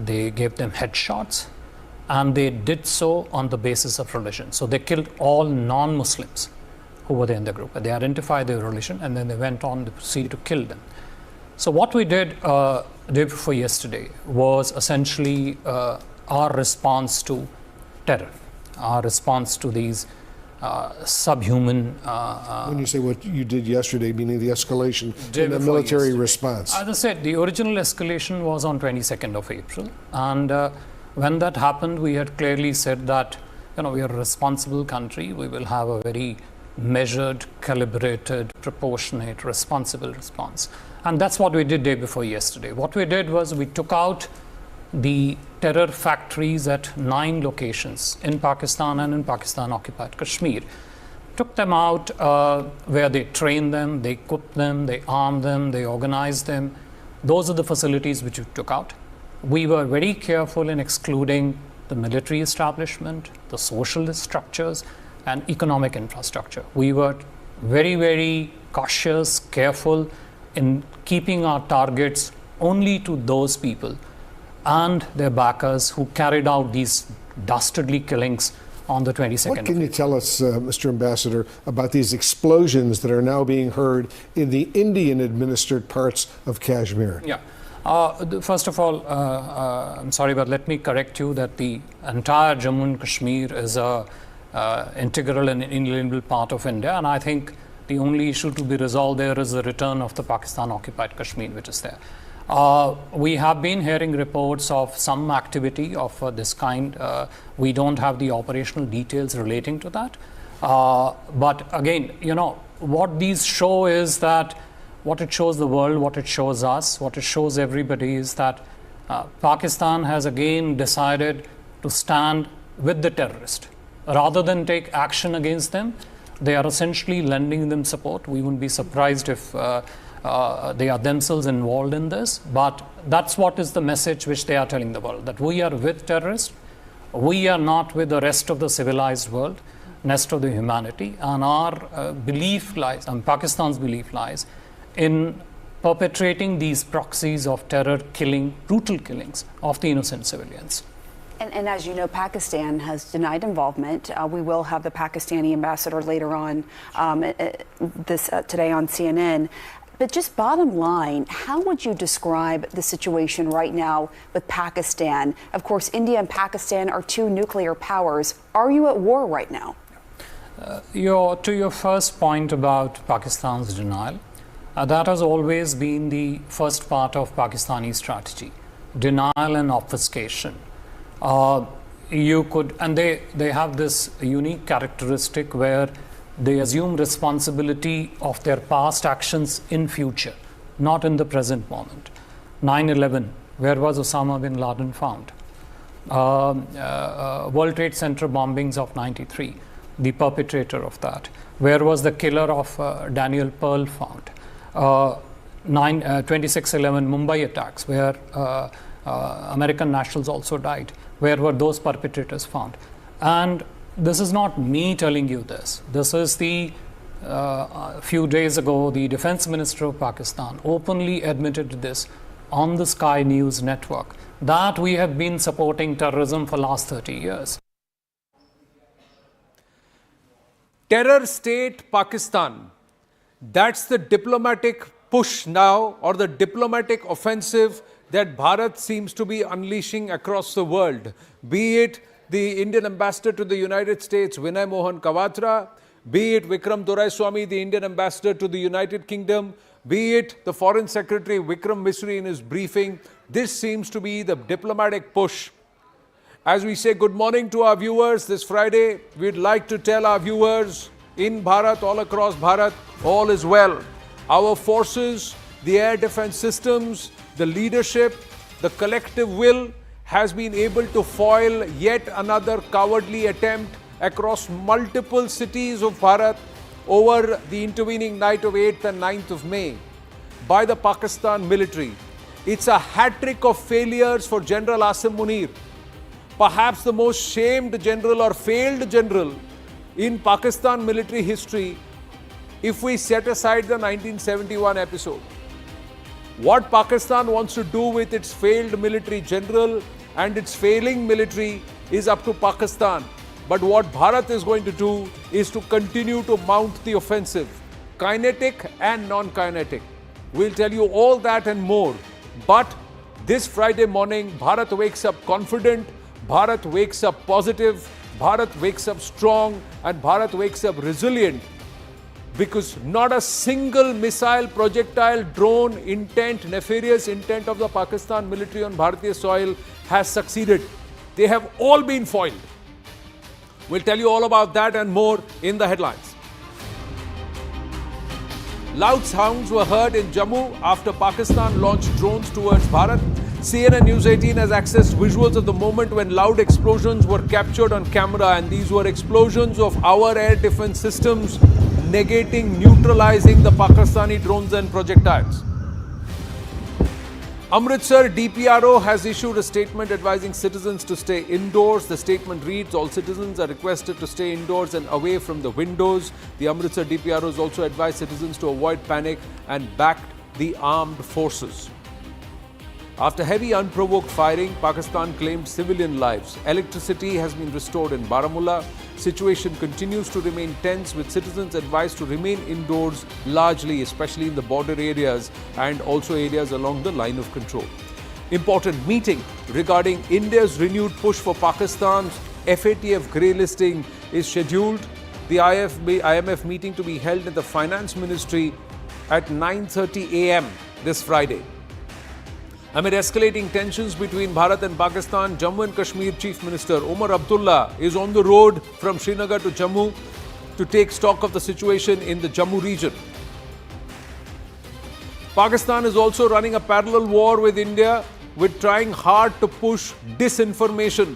S11: They gave them headshots, and they did so on the basis of religion. So they killed all non-Muslims who were there in the group. They identified their religion, and then they went on to proceed to kill them. So what we did day before yesterday was essentially our response to terror, our response to these subhuman...
S7: when you say what you did yesterday, meaning the escalation in the military response.
S11: As I said, the original escalation was on 22nd of April. And when that happened, we had clearly said that, we are a responsible country. We will have a very measured, calibrated, proportionate, responsible response. And that's what we did day before yesterday. What we did was we took out the terror factories at 9 locations in Pakistan and in Pakistan-occupied Kashmir. Took them out where they trained them, they cooked them, they armed them, they organized them. Those are the facilities which we took out. We were very careful in excluding the military establishment, the socialist structures, and economic infrastructure. We were very, very cautious, careful in keeping our targets only to those people and their backers who carried out these dastardly killings on the 22nd.
S7: What can you tell us, Mr. Ambassador, about these explosions that are now being heard in the Indian-administered parts of Kashmir?
S11: Yeah. First of all, I'm sorry, but let me correct you that the entire Jammu and Kashmir is a integral and inalienable part of India, and I think the only issue to be resolved there is the return of the Pakistan-occupied Kashmir, which is there. We have been hearing reports of some activity of this kind. We don't have the operational details relating to that. But again, what these show is that what it shows the world, what it shows us, what it shows everybody is that Pakistan has again decided to stand with the terrorist. Rather than take action against them, they are essentially lending them support. We wouldn't be surprised if they are themselves involved in this, but that's what is the message which they are telling the world, that we are with terrorists, we are not with the rest of the civilized world, rest of the humanity, and our belief lies, and Pakistan's belief lies, in perpetrating these proxies of terror, killing, brutal killings of the innocent civilians.
S4: And as you know, Pakistan has denied involvement. We will have the Pakistani ambassador later on today on CNN. But just bottom line, how would you describe the situation right now with Pakistan? Of course, India and Pakistan are 2 nuclear powers. Are you at war right now?
S11: To your first point about Pakistan's denial, that has always been the first part of Pakistani strategy, denial and obfuscation. They have this unique characteristic where they assume responsibility of their past actions in future, not in the present moment. 9/11, where was Osama bin Laden found? World Trade Center bombings of 93, the perpetrator of that. Where was the killer of Daniel Pearl found? 26/11 Mumbai attacks, where American nationals also died. Where were those perpetrators found? And this is not me telling you this. This is the few days ago, the Defense Minister of Pakistan openly admitted this on the Sky News network, that we have been supporting terrorism for last 30 years.
S15: Terror state Pakistan. That's the diplomatic push now, or the diplomatic offensive that Bharat seems to be unleashing across the world. Be it the Indian ambassador to the United States, Vinay Mohan Kwatra, be it Vikram Doraiswamy, the Indian ambassador to the United Kingdom, be it the Foreign Secretary Vikram Misri in his briefing. This seems to be the diplomatic push. As we say good morning to our viewers this Friday, we'd like to tell our viewers in Bharat, all across Bharat, all is well. Our forces, the air defense systems, the leadership, the collective will has been able to foil yet another cowardly attempt across multiple cities of Bharat over the intervening night of 8th and 9th of May by the Pakistan military. It's a hat-trick of failures for General Asim Munir, perhaps the most shamed general or failed general in Pakistan military history, if we set aside the 1971 episode. What Pakistan wants to do with its failed military general and its failing military is up to Pakistan. But what Bharat is going to do is to continue to mount the offensive, kinetic and non-kinetic. We'll tell you all that and more. But this Friday morning, Bharat wakes up confident, Bharat wakes up positive, Bharat wakes up strong, and Bharat wakes up resilient, because not a single missile, projectile, drone intent, nefarious intent of the Pakistan military on Bharatiya soil has succeeded. They have all been foiled. We'll tell you all about that and more in the headlines. Loud sounds were heard in Jammu after Pakistan launched drones towards Bharat. CNN News 18 has accessed visuals of the moment when loud explosions were captured on camera, and these were explosions of our air defense systems negating, neutralizing the Pakistani drones and projectiles. Amritsar DPRO has issued a statement advising citizens to stay indoors. The statement reads, all citizens are requested to stay indoors and away from the windows. The Amritsar DPRO has also advised citizens to avoid panic and backed the armed forces. After heavy unprovoked firing, Pakistan claimed civilian lives. Electricity has been restored in Baramulla. Situation continues to remain tense, with citizens advised to remain indoors largely, especially in the border areas and also areas along the line of control. Important meeting regarding India's renewed push for Pakistan's FATF grey listing is scheduled. The IMF meeting to be held in the Finance Ministry at 9:30 a.m. this Friday. Amid escalating tensions between Bharat and Pakistan, Jammu and Kashmir Chief Minister Omar Abdullah is on the road from Srinagar to Jammu to take stock of the situation in the Jammu region. Pakistan is also running a parallel war with India, with trying hard to push disinformation,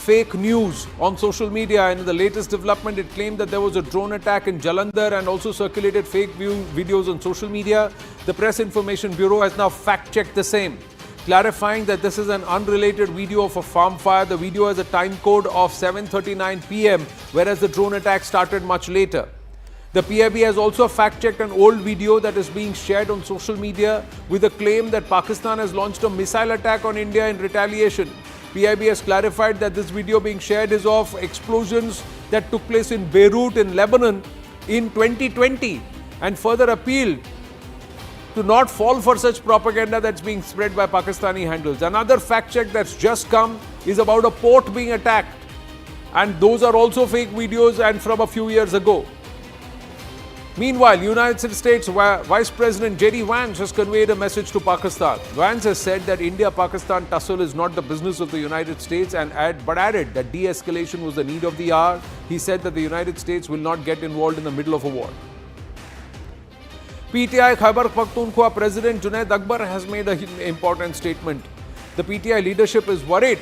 S15: fake news on social media. And in the latest development, it claimed that there was a drone attack in Jalandhar and also circulated fake videos on social media. The Press Information Bureau has now fact-checked the same, clarifying that this is an unrelated video of a farm fire. The video has a time code of 7:39 p.m., whereas the drone attack started much later. The PIB has also fact-checked an old video that is being shared on social media with a claim that Pakistan has launched a missile attack on India in retaliation. PIB has clarified that this video being shared is of explosions that took place in Beirut in Lebanon in 2020, and further appealed to not fall for such propaganda that's being spread by Pakistani handles. Another fact check that's just come is about a port being attacked, and those are also fake videos and from a few years ago. Meanwhile, United States Vice President J.D. Vance has conveyed a message to Pakistan. Vance has said that India-Pakistan tussle is not the business of the United States, and added that de-escalation was the need of the hour. He said that the United States will not get involved in the middle of a war. PTI Khyber Pakhtunkhwa President Junaid Akbar has made an important statement. The PTI leadership is worried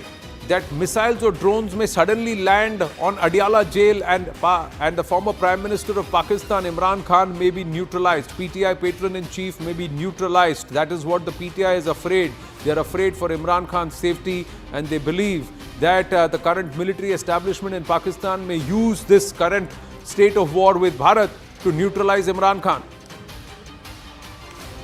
S15: that missiles or drones may suddenly land on Adiala jail, and the former Prime Minister of Pakistan, Imran Khan, may be neutralized. PTI patron-in-chief may be neutralized. That is what the PTI is afraid, They are afraid for Imran Khan's safety, and they believe that the current military establishment in Pakistan may use this current state of war with Bharat to neutralize Imran Khan.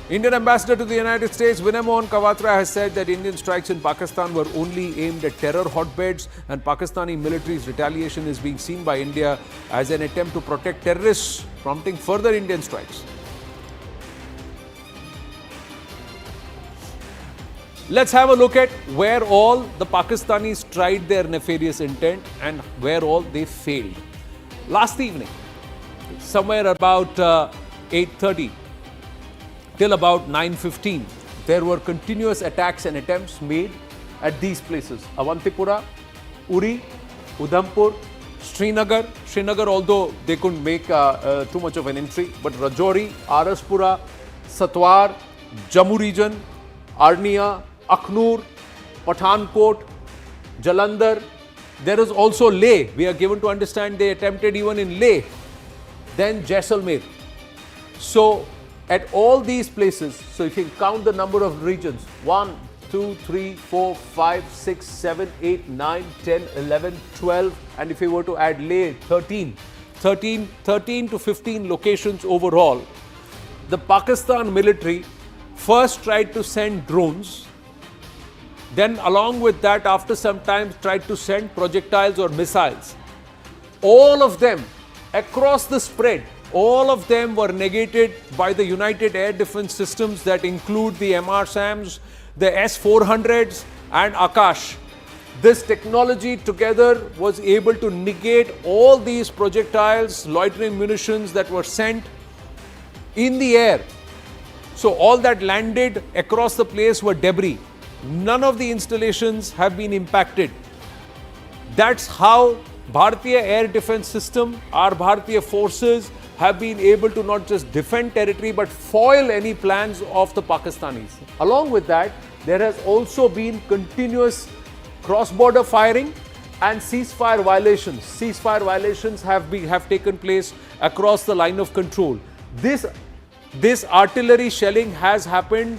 S15: Indian ambassador to the United States, Vinay Mohan Kwatra, has said that Indian strikes in Pakistan were only aimed at terror hotbeds, and Pakistani military's retaliation is being seen by India as an attempt to protect terrorists, prompting further Indian strikes. Let's have a look at where all the Pakistanis tried their nefarious intent and where all they failed. Last evening, somewhere about 8:30 till about 9:15, there were continuous attacks and attempts made at these places: Awantipura, Uri, Udhampur, Srinagar. Srinagar, although they couldn't make too much of an entry, but Rajouri, Araspura, Satwar, Jammu region, Arnia, Akhnur, Pathankot, Jalandhar. There is also Leh. We are given to understand they attempted even in Leh. Then Jaisalmer. So at all these places, so if you count the number of regions, 1, 2, 3, 4, 5, 6, 7, 8, 9, 10, 11, 12, and if we were to add Leh, 13 to 15 locations overall. The Pakistan military first tried to send drones, then along with that, after some time, tried to send projectiles or missiles. All of them, across the spread, all of them were negated by the United Air Defense Systems that include the MR-SAMs, the S-400s and Akash. This technology together was able to negate all these projectiles, loitering munitions that were sent in the air. So all that landed across the place were debris. None of the installations have been impacted. That's how Bharatiya Air Defense System, our Bharatiya forces, have been able to not just defend territory but foil any plans of the Pakistanis. Along with that, there has also been continuous cross-border firing and ceasefire violations. Ceasefire violations have taken place across the line of control. This artillery shelling has happened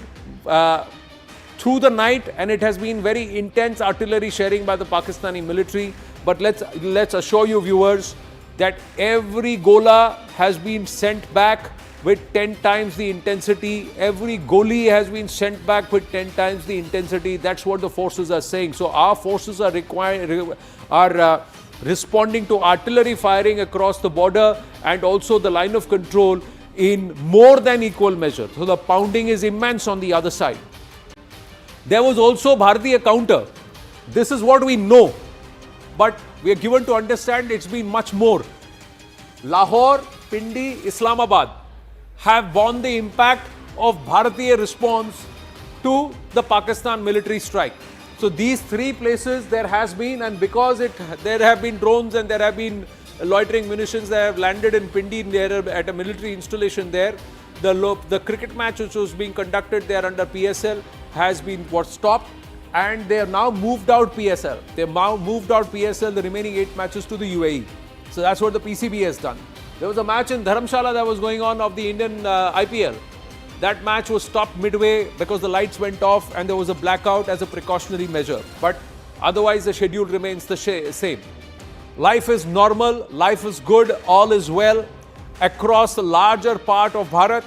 S15: through the night, and it has been very intense artillery sharing by the Pakistani military. But let's assure you viewers that every Gola has been sent back with 10 times the intensity. Every Goli has been sent back with 10 times the intensity. That's what the forces are saying. So our forces are responding to artillery firing across the border and also the line of control in more than equal measure. So the pounding is immense on the other side. There was also Bharatiya counter. This is what we know, but we are given to understand it's been much more. Lahore, Pindi, Islamabad have borne the impact of Bharatiya response to the Pakistan military strike. So these three places there has been, and because there have been drones and there have been loitering munitions that have landed in Pindi there at a military installation there. The cricket match which was being conducted there under PSL has been stopped, and they have now moved out PSL. They have now moved out PSL, the remaining 8 matches, to the UAE. So that's what the PCB has done. There was a match in Dharamshala that was going on of the Indian IPL. That match was stopped midway because the lights went off and there was a blackout as a precautionary measure. But otherwise the schedule remains the same. Life is normal, life is good, all is well across the larger part of Bharat.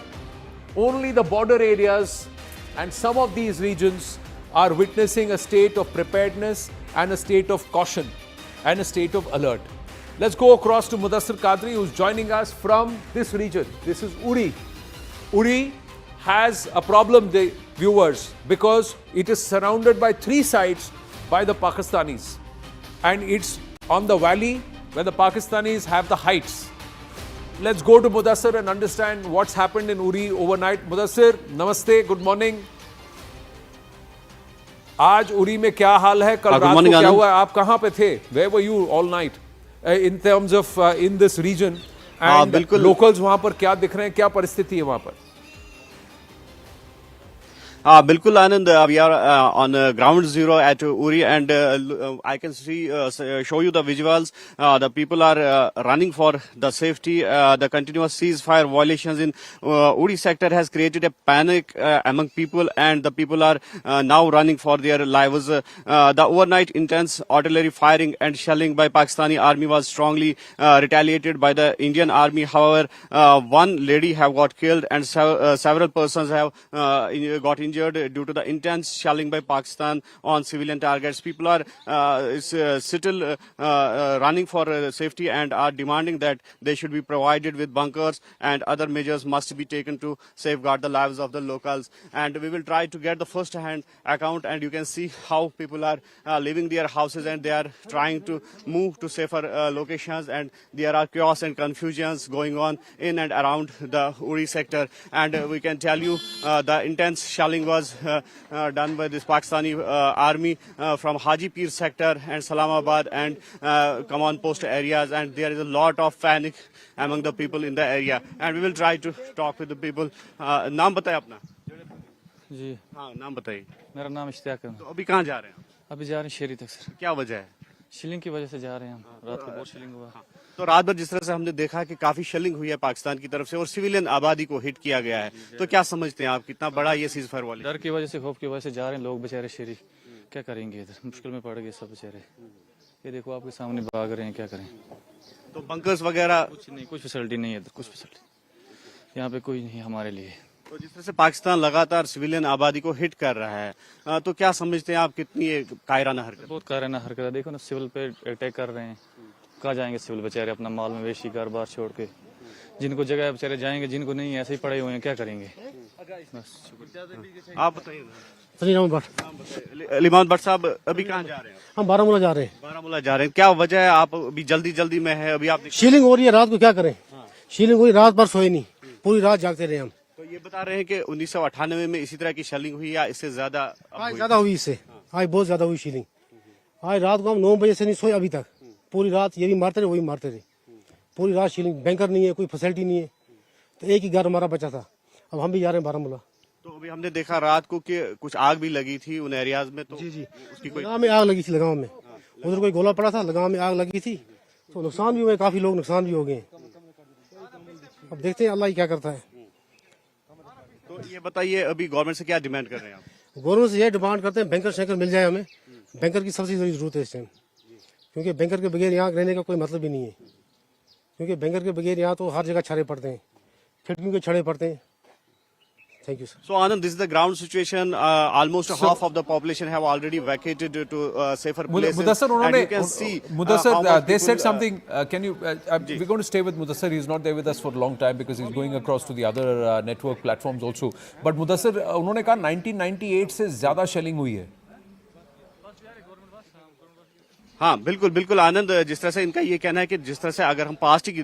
S15: Only the border areas and some of these regions are witnessing a state of preparedness and a state of caution and a state of alert. Let's go across to Mudassir Qadri, who's joining us from this region. This is Uri. Uri has a problem, viewers, because it is surrounded by 3 sides by the Pakistanis. And it's on the valley where the Pakistanis have the heights. Let's go to Mudassir and understand what's happened in Uri overnight. Mudassir, namaste, good morning. आज उरी में क्या हाल है? कल रात को क्या हुआ? आप कहाँ पे थे? Where were you all night? In terms of in this region, and locals वहाँ पर क्या दिख रहे हैं? क्या परिस्थिति है वहाँ पर?
S14: बिल्कुल Anand, we are on ground zero at Uri and I can show you the visuals. The people are running for the safety. The continuous ceasefire violations in Uri sector has created a panic among people, and the people are now running for their lives. The overnight intense artillery firing and shelling by Pakistani army was strongly retaliated by the Indian army. However, one lady have got killed and several persons have got injured due to the intense shelling by Pakistan on civilian targets. People are still running for safety and are demanding that they should be provided with bunkers, and other measures must be taken to safeguard the lives of the locals. And we will try to get the first-hand account, and you can see how people are leaving their houses and they are trying to move to safer locations, and there are chaos and confusions going on in and around the Uri sector. And we can tell you the intense shelling was done by this Pakistani army from Hajipir sector and Islamabad and command post areas, and there is a lot of panic among the people in the area, and we will try to talk with the people. नाम बताएं अपना
S21: जी।
S14: हाँ, नाम बताइए।
S21: मेरा नाम इश्तियाक है।
S14: तो अभी कहाँ जा रहे हैं?
S21: अभी जा रहे हैं शेरी तक सर।
S14: क्या वजह है?
S21: शिलिंग की वजह से जा रहे हैं हम। रात को बहुत शिलिंग हुआ।
S14: तो रात भर जिस तरह से हमने देखा कि काफी शेलिंग हुई है पाकिस्तान की तरफ से और सिविलियन आबादी को हिट किया गया है, तो क्या समझते हैं आप कितना बड़ा ये सीज फायर वाले?
S21: डर की वजह से, खौफ की वजह से जा रहे हैं लोग बेचारे शेरी। क्या करेंगे इधर, मुश्किल में पड़ गए सब बेचारे। ये देखो आपके सामने भाग रहे हैं, क्या करें?
S14: तो बंकर्स वगैरह
S21: कुछ नहीं, कुछ फैसिलिटी नहीं है इधर, कुछ फैसिलिटी यहाँ पे कोई नहीं हमारे लिए।
S14: तो जिस तरह से पाकिस्तान लगातार सिविलियन आबादी को हिट कर रहा है, तो क्या समझते हैं आप कितनी ये कायराना हरकत?
S21: बहुत कायराना हरकत है। देखो ना, सिविल पे अटैक कर रहे हैं। कहाँ जाएंगे सिविल बेचारे अपना माल मवेशी घर बार छोड़ के? जिनको जगह बेचारे जाएंगे, जिनको नहीं ऐसे ही पड़े हुए हैं, क्या करेंगे?
S14: आप बताइए।
S22: लिमान
S14: भट्ट साहब, अभी कहाँ जा रहे हैं?
S22: हम बारामूला जा रहे हैं।
S14: बारामूला जा रहे हैं, क्या वजह है? आप अभी जल्दी में है, अभी आप
S22: शीलिंग हो रही है रात को, क्या करें? शीलिंग हुई, रात भर सोए नहीं, पूरी रात जागते रहे हम।
S14: तो ये बता रहे हैं कि 1998 में इसी तरह की शेलिंग हुई या इससे ज्यादा?
S22: ज्यादा हुई इससे, आज बहुत ज्यादा हुई शीलिंग। आज रात को हम 9 बजे से नहीं सोए अभी तक, पूरी रात ये भी मारते रहे, वो भी मारते रहे, पूरी रात शीलिंग। बैंकर नहीं है, कोई फैसिलिटी नहीं है, तो एक ही घर हमारा बचा था। अब हम भी जा रहे हैं बारामूला।
S14: तो अभी हमने देखा रात को कि कुछ आग भी लगी थी उन एरियाज में, तो
S22: जी
S14: उसकी कोई
S22: लगाव में आग लगी थी, लगाव में उधर कोई गोला पड़ा था, लगाव में आग लगी थी, तो नुकसान भी हुए, काफी लोग नुकसान भी हो गए। अब देखते हैं अल्लाह ही क्या करता है।
S14: तो ये बताइए, अभी गवर्नमेंट से क्या डिमांड कर रहे हैं आप?
S22: गवर्नमेंट से ये डिमांड करते हैं बैंकर शैकर मिल जाए हमें। बैंकर की सबसे जरूरत है इस टाइम, क्योंकि बैंकर के बगैर यहाँ रहने का कोई मतलब ही नहीं है, क्योंकि बैंकर के बगैर यहाँ तो हर जगह छड़े पड़ते हैं, खिड़कियों के छड़े पड़ते हैं। Thank you, sir.
S14: So, Anand, this is the ground situation. Almost half of the population have already vacated to safer places.
S15: Mudassar,
S14: and you can see,
S15: Mudassar, they said something. Can you? We're going to stay with Mudassar. He's not there with us for a long time because he's going across to the other network platforms also. But Mudassar, उन्होंने कहा 1998 से ज़्यादा shelling हुई है।
S14: हाँ, बिल्कुल आनंद, जिस तरह से इनका ये कहना है कि जिस तरह से अगर हम पास्ट की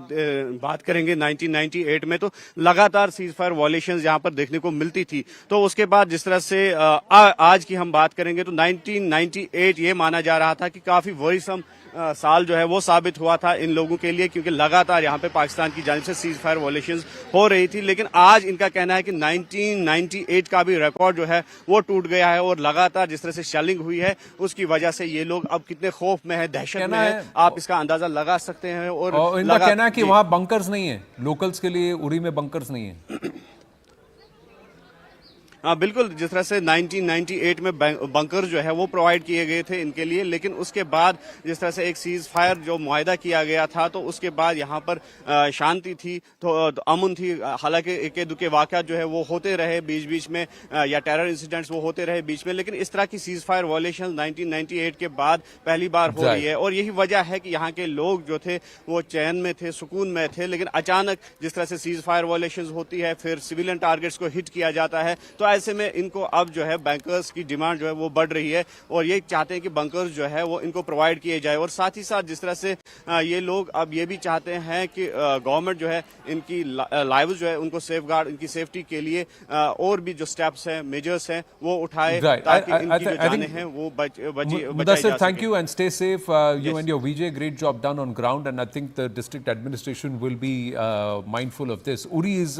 S14: बात करेंगे 1998 में, तो लगातार सीज फायर वॉयलेशंस यहाँ पर देखने को मिलती थी। तो उसके बाद जिस तरह से आज की हम बात करेंगे तो 1998 ये माना जा रहा था कि काफी वरीसम साल जो है वो साबित हुआ था इन लोगों के लिए, क्योंकि लगातार यहाँ पे पाकिस्तान की जानिब से सीज फायर वॉयलेशंस हो रही थी। लेकिन आज इनका कहना है कि 1998 का भी रिकॉर्ड जो है वो टूट गया है, और लगातार जिस तरह से शेलिंग हुई है उसकी वजह से ये लोग अब कितने खौफ में है, दहशत में है, आप इसका अंदाजा लगा सकते हैं। और
S15: इनका कहना है कि वहाँ बंकर्स नहीं है, लोकल्स के लिए उरी में बंकर्स नहीं है।
S14: हाँ, बिल्कुल, जिस तरह से 1998 में बंकर जो है वो प्रोवाइड किए गए थे इनके लिए, लेकिन उसके बाद जिस तरह से एक सीज फायर जो मुआहदा किया गया था, तो उसके बाद यहाँ पर शांति थी, तो अमन थी। हालांकि एक दुके वाक़यात जो है वो होते रहे बीच में, या टेरर इंसिडेंट्स वो होते रहे बीच में, लेकिन इस तरह की सीज फायर वॉयलेशन 1998 के बाद पहली बार हो रही है। और यही वजह है कि यहाँ के लोग जो थे वो चैन में थे, सुकून में थे, लेकिन अचानक जिस तरह से सीज फायर वॉयलेशन होती है, फिर सिविलियन टारगेट्स को हिट किया जाता है, तो ऐसे में इनको अब जो है बैंकर्स की डिमांड जो है वो बढ़ रही है, और ये चाहते हैं कि बंकर्स जो है वो इनको प्रोवाइड किए जाए। और साथ ही साथ जिस तरह से ये लोग अब ये भी चाहते हैं कि गवर्नमेंट जो है इनकी लाइव्स जो है उनको सेफगार्ड, इनकी सेफ्टी के लिए और भी जो स्टेप्स हैं, मेजर्स हैं, वो उठाए, ताकि इनकी जो जानें हैं वो बचाई जा सके।
S15: Thank you and stay safe. You and your VJ, great job done on ground, and I think the district administration will be mindful of this. Uri is,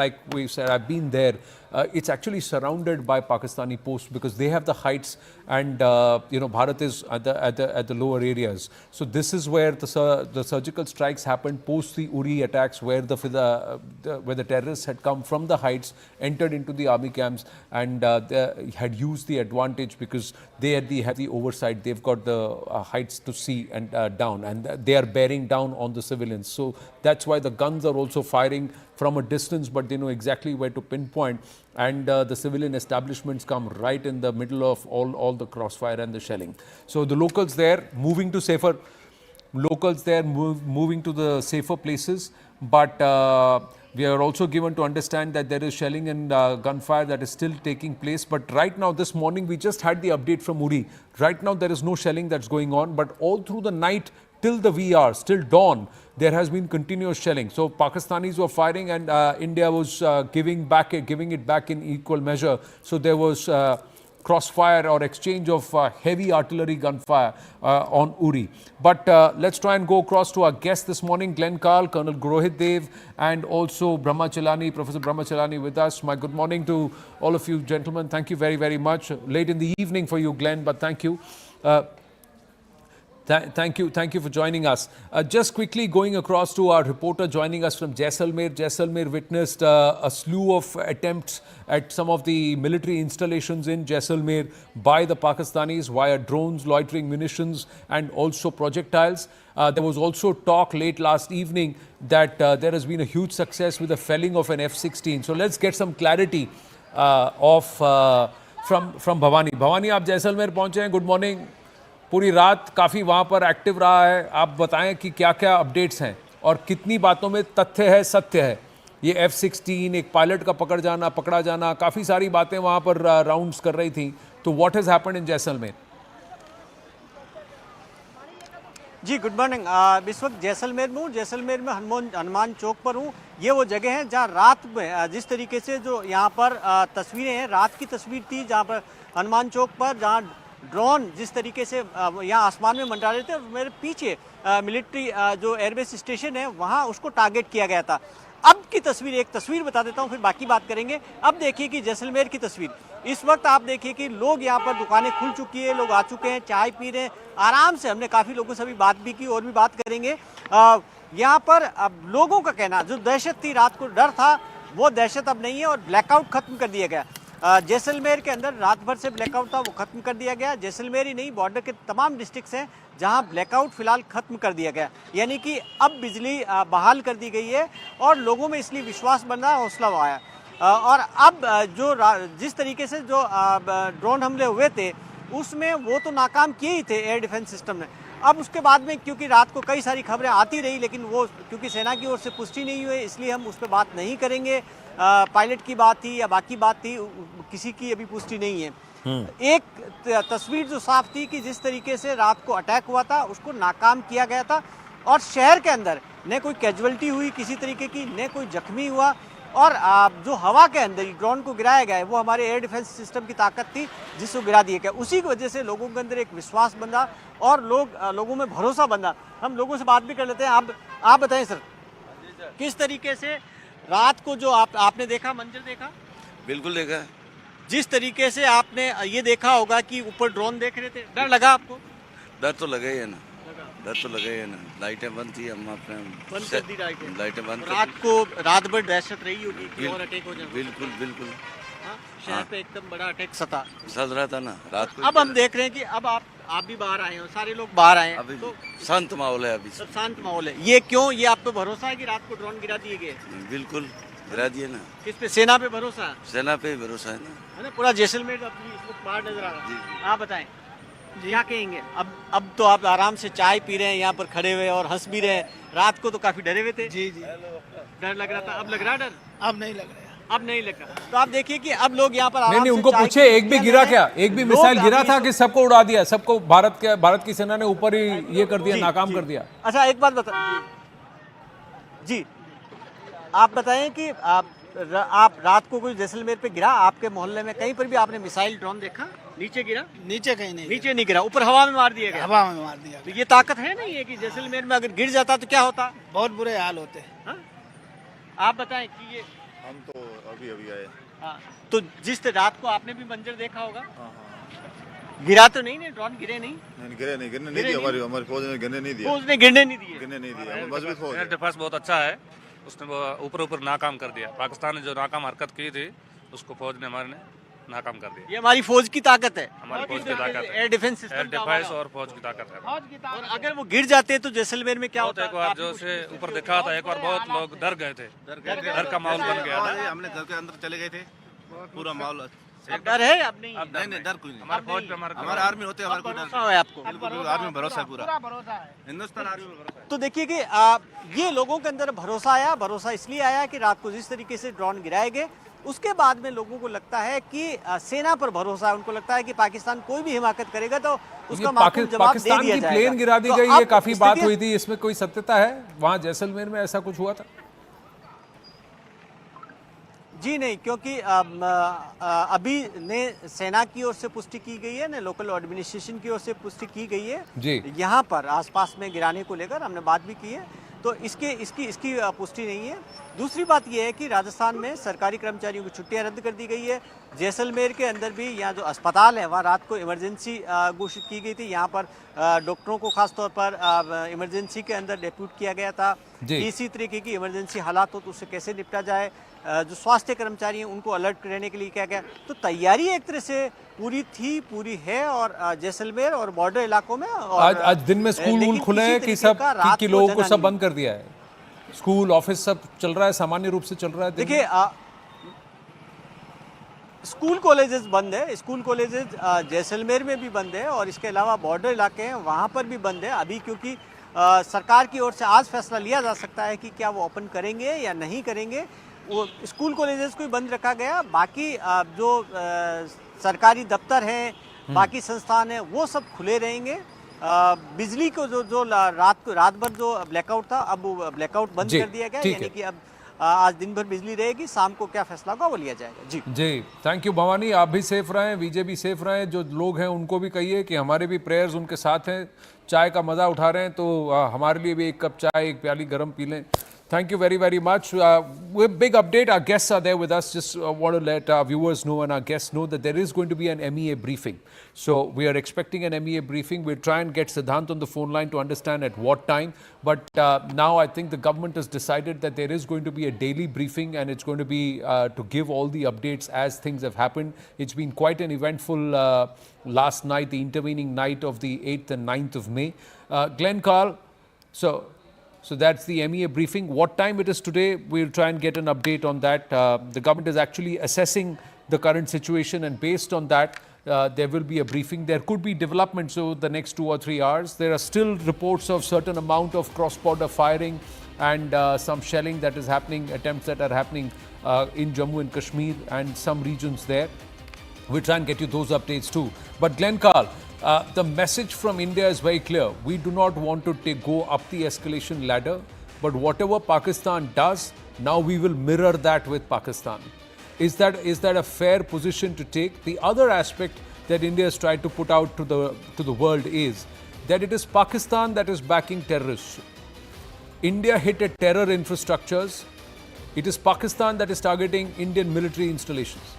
S15: like we said, I've been there. it's actually surrounded by Pakistani posts because they have the heights and Bharat is at the lower areas. So this is where the surgical strikes happened post the Uri attacks, where the terrorists had come from the heights, entered into the army camps, and they had used the advantage because they had the oversight. They've got the heights to see and down, and they are bearing down on the civilians. So that's why the guns are also firing from a distance, but they know exactly where to pinpoint, and the civilian establishments come right in the middle of all the crossfire and the shelling. So the locals there moving to safer places, but we are also given to understand that there is shelling and gunfire that is still taking place. But right now, this morning, we just had the update from Uri. Right now, there is no shelling that's going on, but all through the night, till the wee hours, till dawn, there has been continuous shelling. So Pakistanis were firing and India was giving it back in equal measure. So there was crossfire or exchange of heavy artillery gunfire on Uri. But let's try and go across to our guest this morning, Glenn Carl, Colonel Grohit Dev, and also Brahmachalani, Professor Brahmachalani with us. My good morning to all of you gentlemen. Thank you very, very much. Late in the evening for you, Glenn, but thank you. Thank you for joining us. Just quickly going across to our reporter joining us from Jaisalmer. Jaisalmer witnessed a slew of attempts at some of the military installations in Jaisalmer by the Pakistanis via drones, loitering munitions, and also projectiles. There was also talk late last evening that there has been a huge success with the felling of an F-16. So let's get some clarity from Bhavani. Bhavani, आप जैसलमेर पहुंचे हैं. Good morning. पूरी रात काफ़ी वहाँ पर active रहा है. आप बताएं कि क्या क्या अपडेट्स हैं और कितनी बातों में तथ्य है, सत्य है. ये F-16, एक पायलट का पकड़ा जाना, काफ़ी सारी बातें वहाँ पर राउंड्स कर रही थी. तो what has happened in Jaisalmer?
S3: जी गुड मॉर्निंग. इस वक्त जैसलमेर में हूँ. जैसलमेर में हनुमान चौक पर हूँ. ये वो जगह है जहाँ रात में जिस तरीके से जो यहाँ पर तस्वीरें हैं, रात की तस्वीर थी जहाँ पर हनुमान चौक पर, जहाँ ड्रोन जिस तरीके से यहाँ आसमान में मंडरा रहे थे और मेरे पीछे मिलिट्री जो एयरबेस स्टेशन है वहाँ उसको टारगेट किया गया था. अब की तस्वीर, एक तस्वीर बता देता हूँ, फिर बाकी बात करेंगे. अब देखिए कि जैसलमेर की तस्वीर. इस वक्त आप देखिए कि लोग यहाँ पर, दुकानें खुल चुकी है, लोग आ चुके हैं, चाय पी रहे हैं आराम से. हमने काफ़ी लोगों से अभी बात भी की और भी बात करेंगे. यहाँ पर अब लोगों का कहना, जो दहशत थी, रात को डर था, वो दहशत अब नहीं है और ब्लैकआउट खत्म कर दिया गया. जैसलमेर के अंदर रात भर से ब्लैकआउट था, वो खत्म कर दिया गया. जैसलमेर ही नहीं, बॉर्डर के तमाम डिस्ट्रिक्ट्स हैं जहां ब्लैकआउट फिलहाल खत्म कर दिया गया. यानी कि अब बिजली बहाल कर दी गई है और लोगों में इसलिए विश्वास बन रहा है, हौसला आया. और अब जो जिस तरीके से जो ड्रोन हमले हुए थे उसमें वो तो नाकाम किए ही थे एयर डिफेंस सिस्टम ने. अब उसके बाद में क्योंकि रात को कई सारी खबरें आती रही, लेकिन वो क्योंकि सेना की ओर से पुष्टि नहीं हुई, इसलिए हम उस पर बात नहीं करेंगे. पायलट की बात थी या बाकी बात थी, किसी की अभी पुष्टि नहीं है. एक तस्वीर जो साफ थी कि जिस तरीके से रात को अटैक हुआ था उसको नाकाम किया गया था और शहर के अंदर न कोई कैजुअलिटी हुई किसी तरीके की, न कोई जख्मी हुआ. और जो हवा के अंदर ड्रोन को गिराया गया है वो हमारे एयर डिफेंस सिस्टम की ताकत थी जिसको गिरा दिया गया. उसी की वजह से लोगों के अंदर एक विश्वास बना और लोगों में भरोसा बना. हम लोगों से बात भी कर लेते हैं. आप बताएं सर, किस तरीके से रात को जो आपने देखा, मंजर देखा?
S19: बिल्कुल देखा.
S3: जिस तरीके से आपने ये देखा होगा कि ऊपर ड्रोन देख रहे थे, डर लगा आपको?
S19: डर तो लगा ही है ना, डर तो लगा ही है ना. लाइटें बंद थी, हम अपने
S3: बंद कर दी
S19: लाइटें बंद.
S3: रात भर दहशत रही होगी कि और अटैक हो जाए.
S19: बिल्कुल.
S3: शहर पे एकदम बड़ा अटैक सता
S19: रहा था ना रात को.
S3: अब हम देख रहे हैं कि अब आप भी बाहर आए हो, सारे लोग बाहर आए हैं.
S19: अभी तो शांत माहौल है. अभी
S3: सब शांत माहौल है. ये क्यों? ये आप पे भरोसा है कि रात को ड्रोन गिरा दिए गए?
S19: बिल्कुल गिरा दिए ना.
S3: किस पे? सेना पे भरोसा है.
S19: सेना पे भरोसा है ना.
S3: है ना. पूरा जैसलमेर अपनी इस वक्त बाहर नजर आ रहा है. आप बताएं क्या कहेंगे? अब तो आप आराम से चाय पी रहे हैं यहाँ पर खड़े हुए और हंस भी रहे हैं. रात को तो काफी डरे हुए थे.
S23: जी
S3: डर लग रहा था. अब लग रहा डर?
S23: अब नहीं लग रहा.
S3: अब नहीं लग रहा. तो आप देखिए कि अब लोग यहाँ पर
S15: नहीं, उनको पूछे एक भी गिरा क्या? एक भी मिसाइल गिरा था कि सबको उड़ा दिया? सबको भारत की सेना ने ऊपर ही ये कर दिया, नाकाम कर दिया.
S3: अच्छा एक बात बता जी, आप बताएं कि आप रात को कोई जैसलमेर पे गिरा? आपके मोहल्ले में कहीं पर भी आपने मिसाइल ड्रोन देखा? नीचे गिरा?
S23: नीचे कहीं नहीं.
S3: नीचे नहीं गिरा, ऊपर हवा में मार दिया गया.
S23: हवा में मार दिया.
S3: तो ये ताकत है नहीं है कि जैसलमेर में अगर गिर जाता तो क्या होता?
S23: बहुत बुरे हाल होते.
S3: आप बताएं कि ये
S19: हम तो अभी आए.
S3: तो जिस रात को आपने भी मंजर देखा होगा, गिरा तो नहीं, ड्रोन गिरे नहीं?
S13: गिरने नहीं दिया, हमारी फौज ने गिरने नहीं दिया।
S3: फौज ने गिरने नहीं
S13: दिया, मजबूत फौज।
S18: एयर डिफेंस बहुत अच्छा है, उसने ऊपर नाकाम कर दिया। पाकिस्तान ने जो नाकाम हरकत की थी उसको फौज ने हमारे नाकाम कर दिया।
S3: ये हमारी फौज की ताकत है,
S18: हमारी फौज की ताकत है,
S3: air defence system,
S18: air defence और फौज की ताकत है।
S3: और अगर वो गिर जाते तो जैसलमेर में क्या होता?
S18: एक बार जो से ऊपर देखा था, एक बार बहुत लोग डर गए थे, डर का माहौल बन गया था।
S5: हमने घर के अंदर चले गए थे, पूरा माहौल।
S3: अब डर है? अब नहीं,
S5: नहीं डर कोई नहीं।
S18: हमारे फौज पे
S5: हमारे आर्मी होते हैं, हमारे को डर
S3: है आपको?
S5: आर्मी में भरोसा है, पूरा हिंदुस्तान आर्मी में भरोसा है।
S3: तो देखिए कि ये लोगों के अंदर भरोसा आया। भरोसा इसलिए आया कि रात को जिस तरीके से ड्रोन गिराए गए, उसके बाद में लोगों को लगता है कि सेना पर भरोसा है। उनको लगता है कि पाकिस्तान कोई भी हिमाकत करेगा तो उसका माकूल जवाब दे
S15: पाकिस्तान
S3: दिया
S15: की
S3: जाएगा।
S15: प्लेन गिरा दी
S3: तो
S15: गई, ये काफी बात
S3: स्थिति-
S15: हुई थी, इसमें कोई सत्यता है? वहां जैसलमेर में ऐसा कुछ हुआ था?
S3: जी नहीं, क्योंकि अभी ने सेना की ओर से पुष्टि की गई है, ने लोकल एडमिनिस्ट्रेशन की ओर से पुष्टि की गई है
S15: जी।
S3: यहाँ पर आसपास में गिराने को लेकर हमने बात भी की है, तो इसकी पुष्टि नहीं है। दूसरी बात यह है कि राजस्थान में सरकारी कर्मचारियों की छुट्टियां रद्द कर दी गई है। जैसलमेर के अंदर भी यहाँ जो अस्पताल है वहाँ रात को इमरजेंसी घोषित की गई थी। यहाँ पर डॉक्टरों को खास तौर पर इमरजेंसी के अंदर डेप्यूट किया गया था। इसी तरीके की इमरजेंसी हालात हो तो उससे कैसे निपटा जाए, जो स्वास्थ्य कर्मचारी हैं उनको अलर्ट रहने के लिए क्या गया। तो तैयारी एक तरह से पूरी है और जैसलमेर और बॉर्डर इलाकों में। और
S15: आज दिन में स्कूल खुले हैं कि सब कि लोगों को सब बंद कर दिया है? स्कूल ऑफिस सब चल रहा है, सामान्य रूप से चल रहा है?
S3: देखिए स्कूल कॉलेजेस बंद है, स्कूल कॉलेजेस जैसलमेर में भी बंद है और इसके अलावा बॉर्डर इलाके हैं वहाँ पर भी बंद है अभी, क्योंकि सरकार की ओर से आज फैसला लिया जा सकता है कि क्या वो ओपन करेंगे या नहीं करेंगे। वो स्कूल कॉलेजेस को ही बंद रखा गया, बाकी जो सरकारी दफ्तर हैं, बाकी संस्थान हैं, वो सब खुले रहेंगे। बिजली को जो रात भर जो ब्लैकआउट था, अब वो ब्लैकआउट बंद कर दिया गया, यानी कि अब आज दिन भर बिजली रहेगी, शाम को क्या फैसला होगा वो लिया जाएगा। जी
S15: थैंक यू भवानी, आप भी सेफ रहें, विजय भी सेफ रहें। जो लोग हैं उनको भी कहिए कि हमारे भी प्रेयर्स उनके साथ हैं। चाय का मज़ा उठा रहे हैं तो हमारे लिए भी एक कप चाय, एक प्याली गर्म पी लें। Thank you very, very much. With big update, our guests are there with us. Just want to let our viewers know and our guests know that there is going to be an MEA briefing. So we are expecting an MEA briefing. We'll try and get Siddhant on the phone line to understand at what time. But now I think the government has decided that there is going to be a daily briefing and it's going to be to give all the updates as things have happened. It's been quite an eventful last night, the intervening night of the 8th and 9th of May. Glenn Carl, so that's the MEA briefing. What time it is today, we'll try and get an update on that. The government is actually assessing the current situation and based on that, there will be a briefing. There could be developments over the next 2 or 3 hours. There are still reports of certain amount of cross-border firing and some shelling that is happening, attempts that are happening in Jammu and Kashmir and some regions there. We'll try and get you those updates too. But Glenn Carl, the message from India is very clear. We do not want to go up the escalation ladder, but whatever Pakistan does, now we will mirror that with Pakistan. Is that a fair position to take? The other aspect that India has tried to put out to the world is that it is Pakistan that is backing terrorists. India hit at terror infrastructures. It is Pakistan that is targeting Indian military installations.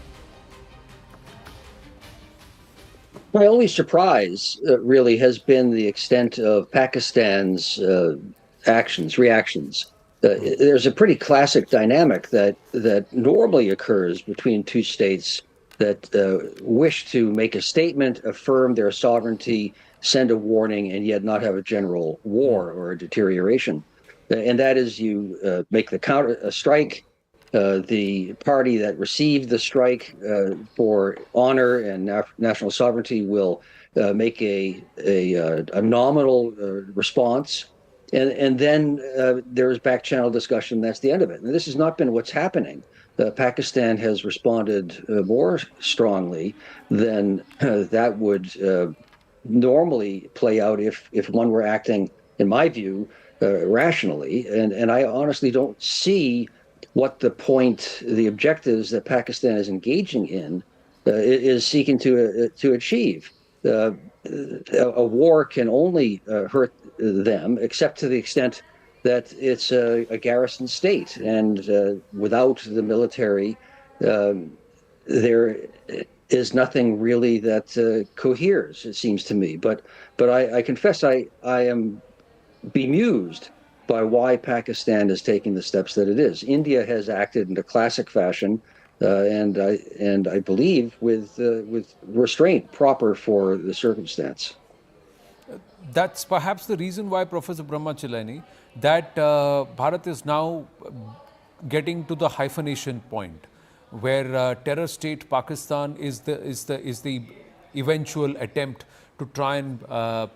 S23: My only surprise really has been the extent of Pakistan's reactions. There's a pretty classic dynamic that normally occurs between two states that wish to make a statement, affirm their sovereignty, send a warning, and yet not have a general war or a deterioration. And that is you make the counter strike. The party that received the strike for honor and national sovereignty will make a nominal response, and then there is back channel discussion. That's the end of it. And this has not been what's happening. Pakistan has responded more strongly than that would normally play out if one were acting, in my view, rationally. And I honestly don't see what the objectives that Pakistan is engaging in is seeking to achieve. A war can only hurt them, except to the extent that it's a garrison state, and without the military, there is nothing really that coheres, it seems to me. But I confess I am bemused by why Pakistan is taking the steps that it is. India has acted in a classic fashion, and I believe with restraint proper for the circumstance.
S15: That's perhaps the reason why, Professor Brahmachalani, that Bharat is now getting to the hyphenation point, where terror state Pakistan is the eventual attempt to try and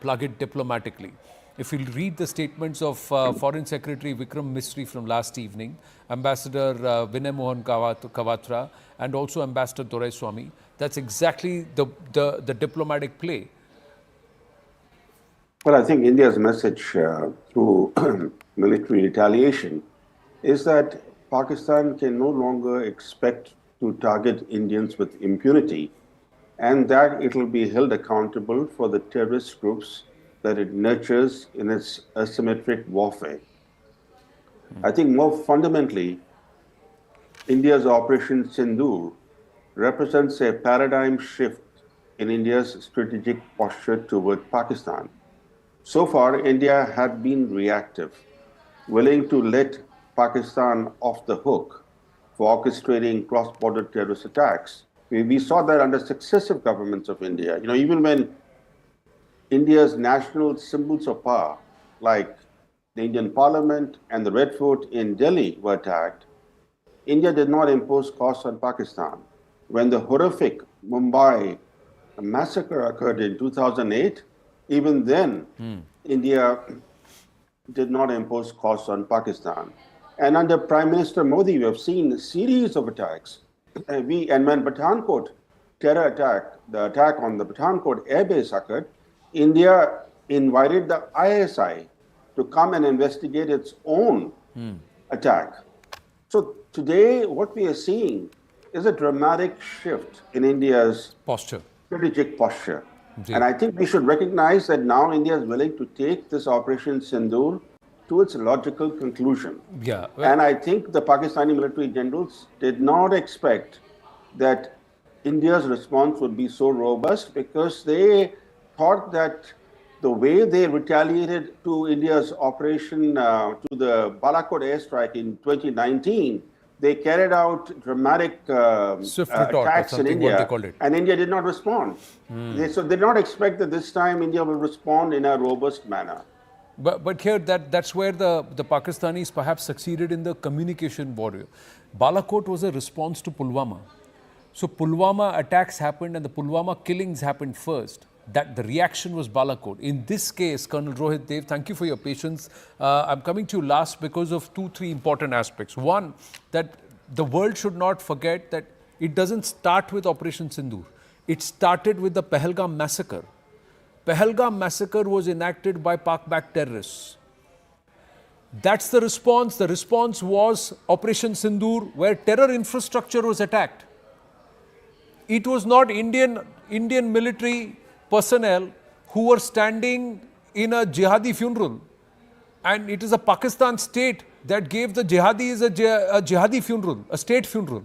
S15: plug it diplomatically. If you read the statements of Foreign Secretary Vikram Misri from last evening, Ambassador Vinay Mohan Kawatra, and also Ambassador Doraiswamy, that's exactly the diplomatic play.
S2: Well, I think India's message through military retaliation is that Pakistan can no longer expect to target Indians with impunity, and that it will be held accountable for the terrorist groups that it nurtures in its asymmetric warfare. I think more fundamentally, India's Operation Sindoor represents a paradigm shift in India's strategic posture toward Pakistan. So far, India had been reactive, willing to let Pakistan off the hook for orchestrating cross-border terrorist attacks. We saw that under successive governments of India. Even when India's national symbols of power, like the Indian Parliament and the Red Fort in Delhi, were attacked, India did not impose costs on Pakistan. When the horrific Mumbai massacre occurred in 2008, even then, India did not impose costs on Pakistan. And under Prime Minister Modi, we have seen a series of attacks. And when Pathankot terror attack, the attack on the Pathankot airbase occurred, India invited the ISI to come and investigate its own attack. So today, what we are seeing is a dramatic shift in India's strategic posture. And I think we should recognize that now India is willing to take this Operation Sindoor to its logical conclusion.
S15: Yeah.
S2: And I think the Pakistani military generals did not expect that India's response would be so robust, because they thought that the way they retaliated to India's operation to the Balochistan airstrike in 2019, they carried out dramatic attacks in India, and India did not respond. So they did not expect that this time India will respond in a robust manner.
S15: But here, that's where the Pakistanis perhaps succeeded in the communication warrior. Balochistan was a response to Pulwama. So Pulwama attacks happened and the Pulwama killings happened first. That the reaction was Balochistan. In this case, Colonel Rohit Dev, thank you for your patience. I'm coming to you last because of 2-3 important aspects. One, that the world should not forget that it doesn't start with Operation Sindoor. It started with the Pahalgam massacre. Pahalgam massacre was enacted by Pak-backed terrorists. That's the response. The response was Operation Sindoor, where terror infrastructure was attacked. It was not Indian military personnel who were standing in a jihadi funeral. And it is a Pakistan state that gave the jihadis a jihadi funeral, a state funeral.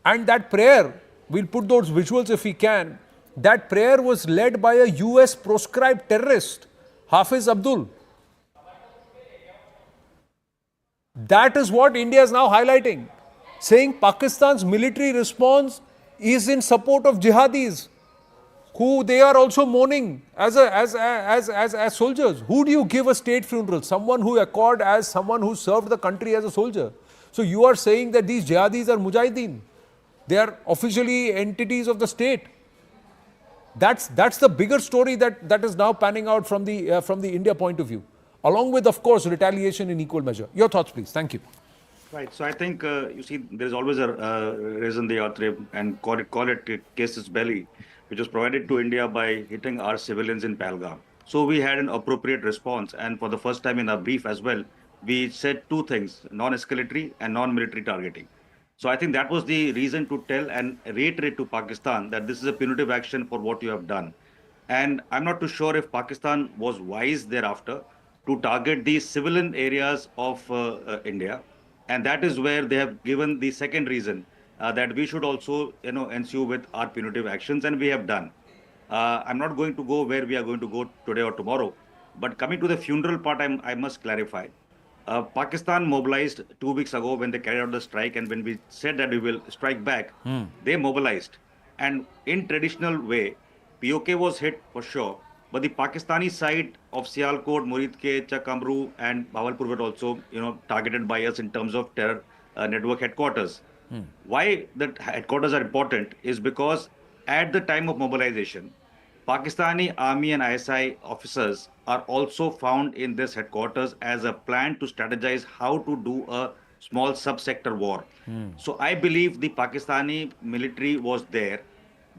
S15: And that prayer, we'll put those visuals if we can, that prayer was led by a US proscribed terrorist, Hafiz Abdul. That is what India is now highlighting, saying Pakistan's military response is in support of jihadis, who they are also mourning as soldiers. Who do you give a state funeral? Someone who accord as someone who served the country as a soldier. So you are saying that these jihadis are mujahideen. They are officially entities of the state. That's the bigger story that is now panning out from the India point of view, along with, of course, retaliation in equal measure. Your thoughts, please. Thank you.
S8: Right. So I think you see, there is always a raison d'etre, and call it casus belli, which was provided to India by hitting our civilians in Pahalgam. So we had an appropriate response, and for the first time in our brief as well, we said two things: non-escalatory and non-military targeting. So I think that was the reason to tell and reiterate to Pakistan that this is a punitive action for what you have done. And I'm not too sure if Pakistan was wise thereafter to target the civilian areas of India. And that is where they have given the second reason, that we should also, ensue with our punitive actions, and we have done. I'm not going to go where we are going to go today or tomorrow, but coming to the funeral part, I must clarify. Pakistan mobilized 2 weeks ago when they carried out the strike, and when we said that we will strike back, they mobilized. And in traditional way, POK was hit for sure, but the Pakistani side of Sialkot, Muridke, Chakamru, and Bawalpur were also, targeted by us in terms of terror network headquarters. Why the headquarters are important is because at the time of mobilization, Pakistani Army and ISI officers are also found in this headquarters as a plan to strategize how to do a small subsector war. So I believe the Pakistani military was there.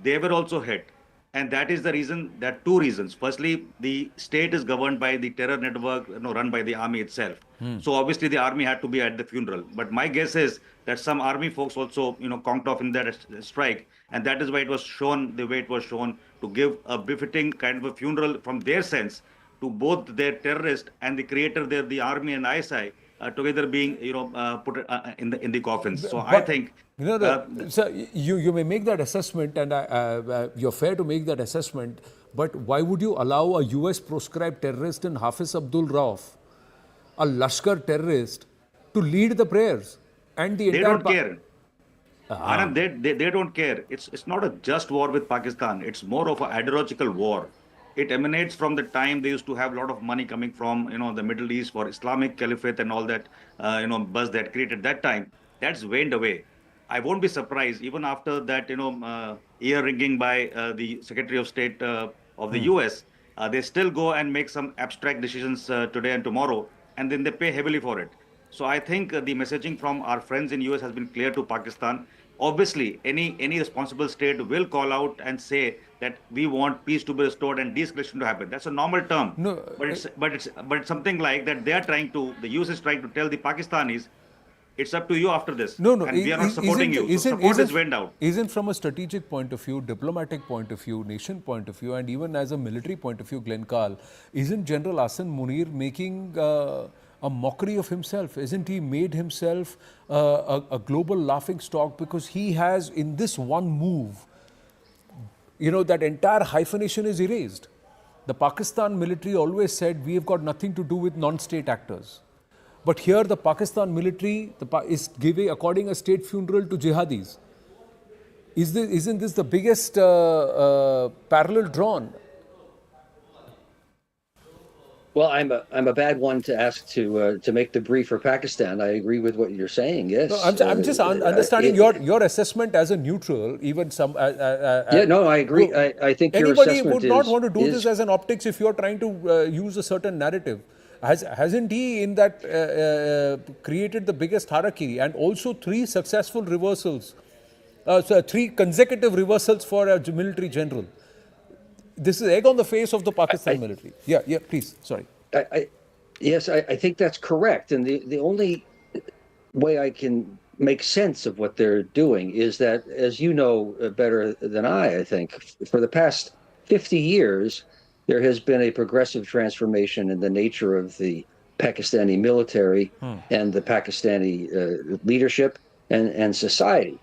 S8: They were also hit. And that is the reason, there are two reasons. Firstly, the state is governed by the terror network, run by the army itself. So obviously the army had to be at the funeral. But my guess is that some army folks also, conked off in that strike. And that is why it was shown the way it was shown, to give a befitting kind of a funeral from their sense to both their terrorist and the creator there, the army and ISI, together being, put in the coffins. So I think...
S15: So you may make that assessment, and you're fair to make that assessment, but why would you allow a US proscribed terrorist in Hafiz Abdul Rauf, a Lashkar terrorist, to lead the prayers? And the
S8: they don't care. Anand, they don't care. It's not a just war with Pakistan. It's more of an ideological war. It emanates from the time they used to have a lot of money coming from, the Middle East for Islamic Caliphate and all that, buzz that created that time. That's waned away. I won't be surprised even after that, ear ringing by the Secretary of State of the US. They still go and make some abstract decisions today and tomorrow, and then they pay heavily for it. So I think the messaging from our friends in US has been clear to Pakistan. Obviously, any responsible state will call out and say that we want peace to be restored and de-escalation to happen. That's a normal term.
S15: No,
S8: but it's something like that. They are trying to, the US is trying to tell the Pakistanis, it's up to you after this.
S15: No,
S8: and we are not supporting you. So support is went out.
S15: Isn't from a strategic point of view, diplomatic point of view, nation point of view, and even as a military point of view, Glenn Carl, isn't General Hassan Munir making a mockery of himself? Isn't he made himself a global laughing stock because he has, in this one move, that entire hyphenation is erased. The Pakistan military always said we have got nothing to do with non-state actors. But here the Pakistan military is giving, according a state funeral to jihadis. Isn't this the biggest parallel drawn?
S23: Well, I'm a bad one to ask to make the brief for Pakistan. I agree with what you're saying. Yes,
S15: no, I'm just understanding your assessment as a neutral. Even some.
S23: Yeah, no, I agree. I think your assessment
S15: anybody would not want to do this as an optics if you're trying to use a certain narrative. Hasn't he in that created the biggest hierarchy and also 3 successful reversals, so 3 consecutive reversals for a military general? This is egg on the face of the Pakistan military. Yeah, please, sorry.
S23: Yes, I think that's correct. And the only way I can make sense of what they're doing is that, as you know better than I think, for the past 50 years, there has been a progressive transformation in the nature of the Pakistani military and the Pakistani leadership and society.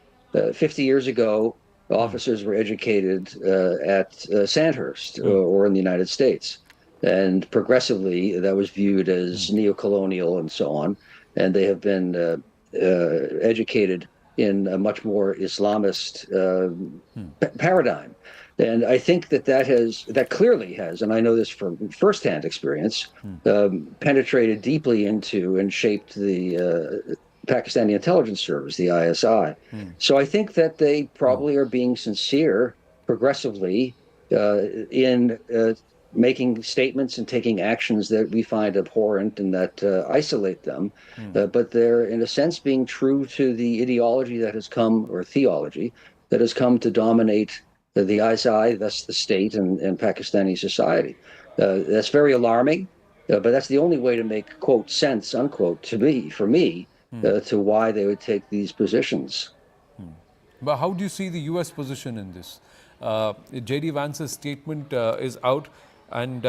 S23: 50 years ago, officers were educated at Sandhurst or in the United States. And progressively, that was viewed as neo-colonial and so on. And they have been educated in a much more Islamist paradigm. And I think that clearly has, and I know this from firsthand experience, penetrated deeply into and shaped the Pakistani intelligence service, the ISI. So I think that they probably are being sincere progressively in making statements and taking actions that we find abhorrent and that isolate them. But they're, in a sense, being true to the ideology that has come, or theology, that has come to dominate the ISI, thus the state and Pakistani society. That's very alarming, but that's the only way to make, quote, sense, unquote, for me, to why they would take these positions.
S15: But how do you see the US position in this? J.D. Vance's statement is out, and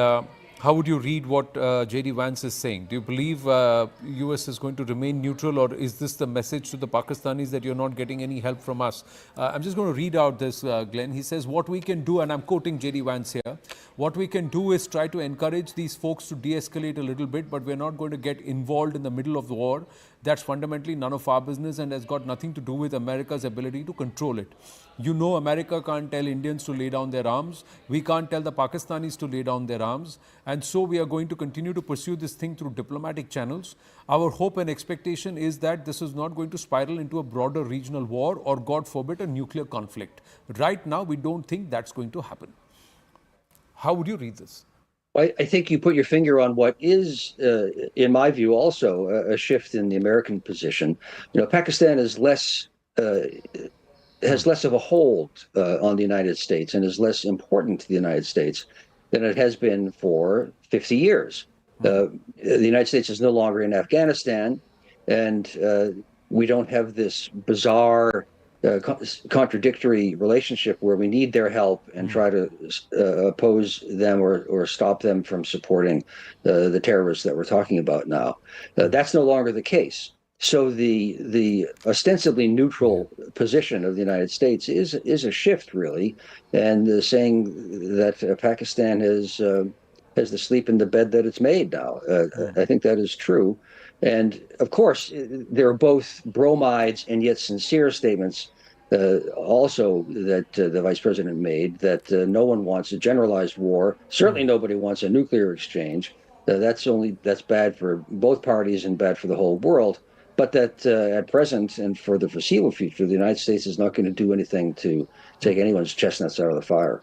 S15: How would you read what J.D. Vance is saying? Do you believe U.S. is going to remain neutral, or is this the message to the Pakistanis that you're not getting any help from us? I'm just going to read out this, Glenn. He says, what we can do, and I'm quoting J.D. Vance here, what we can do is try to encourage these folks to de-escalate a little bit, but we're not going to get involved in the middle of the war. That's fundamentally none of our business and has got nothing to do with America's ability to control it. You know, America can't tell Indians to lay down their arms. We can't tell the Pakistanis to lay down their arms. And so we are going to continue to pursue this thing through diplomatic channels. Our hope and expectation is that this is not going to spiral into a broader regional war or, God forbid, a nuclear conflict. Right now, we don't think that's going to happen. How would you read this?
S23: I think you put your finger on what is, in my view, also a shift in the American position. You know, Pakistan is has less of a hold on the United States and is less important to the United States than it has been for 50 years. The United States is no longer in Afghanistan, and we don't have this bizarre contradictory relationship where we need their help and try to oppose them or stop them from supporting the terrorists that we're talking about now. That's no longer the case. So the ostensibly neutral position of the United States is a shift, really, and saying that Pakistan has the sleep in the bed that it's made now. I think that is true. And of course, there are both bromides and yet sincere statements also that the vice president made, that no one wants a generalized war. Certainly nobody wants a nuclear exchange. That's bad for both parties and bad for the whole world. But that at present and for the foreseeable future, the United States is not going to do anything to take anyone's chestnuts out of the fire.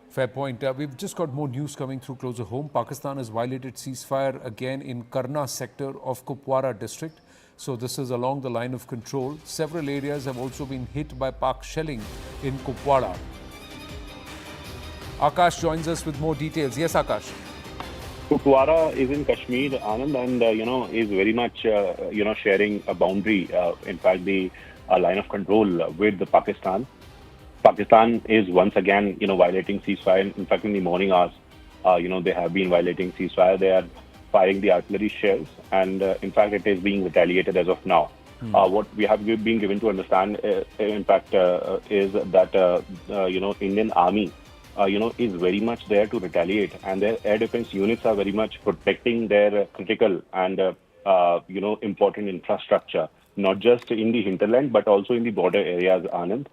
S15: Fair point. We've just got more news coming through closer home. Pakistan has violated ceasefire again in Karna sector of Kupwara district. So this is along the line of control. Several areas have also been hit by Pak shelling in Kupwara. Akash joins us with more details. Yes, Akash.
S12: Kupwara is in Kashmir, Anand, and is very much sharing a boundary. In fact, the line of control with Pakistan. Pakistan is once again violating ceasefire. In fact, in the morning hours, they have been violating ceasefire. They are firing the artillery shells, and in fact, it is being retaliated as of now. What we have been given to understand, in fact, is that Indian Army. Is very much there to retaliate, and their air defense units are very much protecting their critical and important infrastructure, not just in the hinterland but also in the border areas. Anand,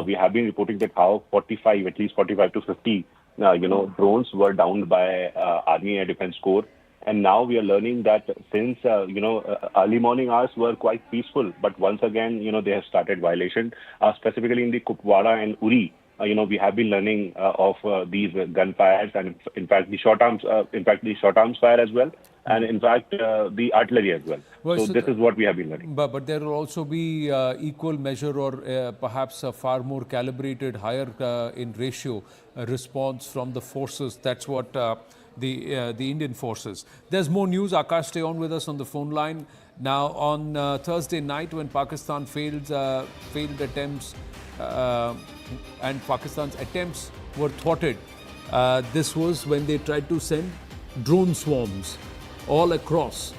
S12: we have been reporting that how at least 45 to 50, drones were downed by Army Air Defense Corps, and now we are learning that since early morning hours were quite peaceful, but once again they have started violation, specifically in the Kupwara and Uri. We have been learning of these gunfires, and in fact the short arms fire as well, and in fact the artillery as well. So this is what we have been learning.
S15: But there will also be equal measure or perhaps a far more calibrated, higher in ratio response from the forces. That's what the Indian forces. There's more news. Akash, stay on with us on the phone line. Now, on Thursday night, when Pakistan failed attempts. And Pakistan's attempts were thwarted. This was when they tried to send drone swarms all across,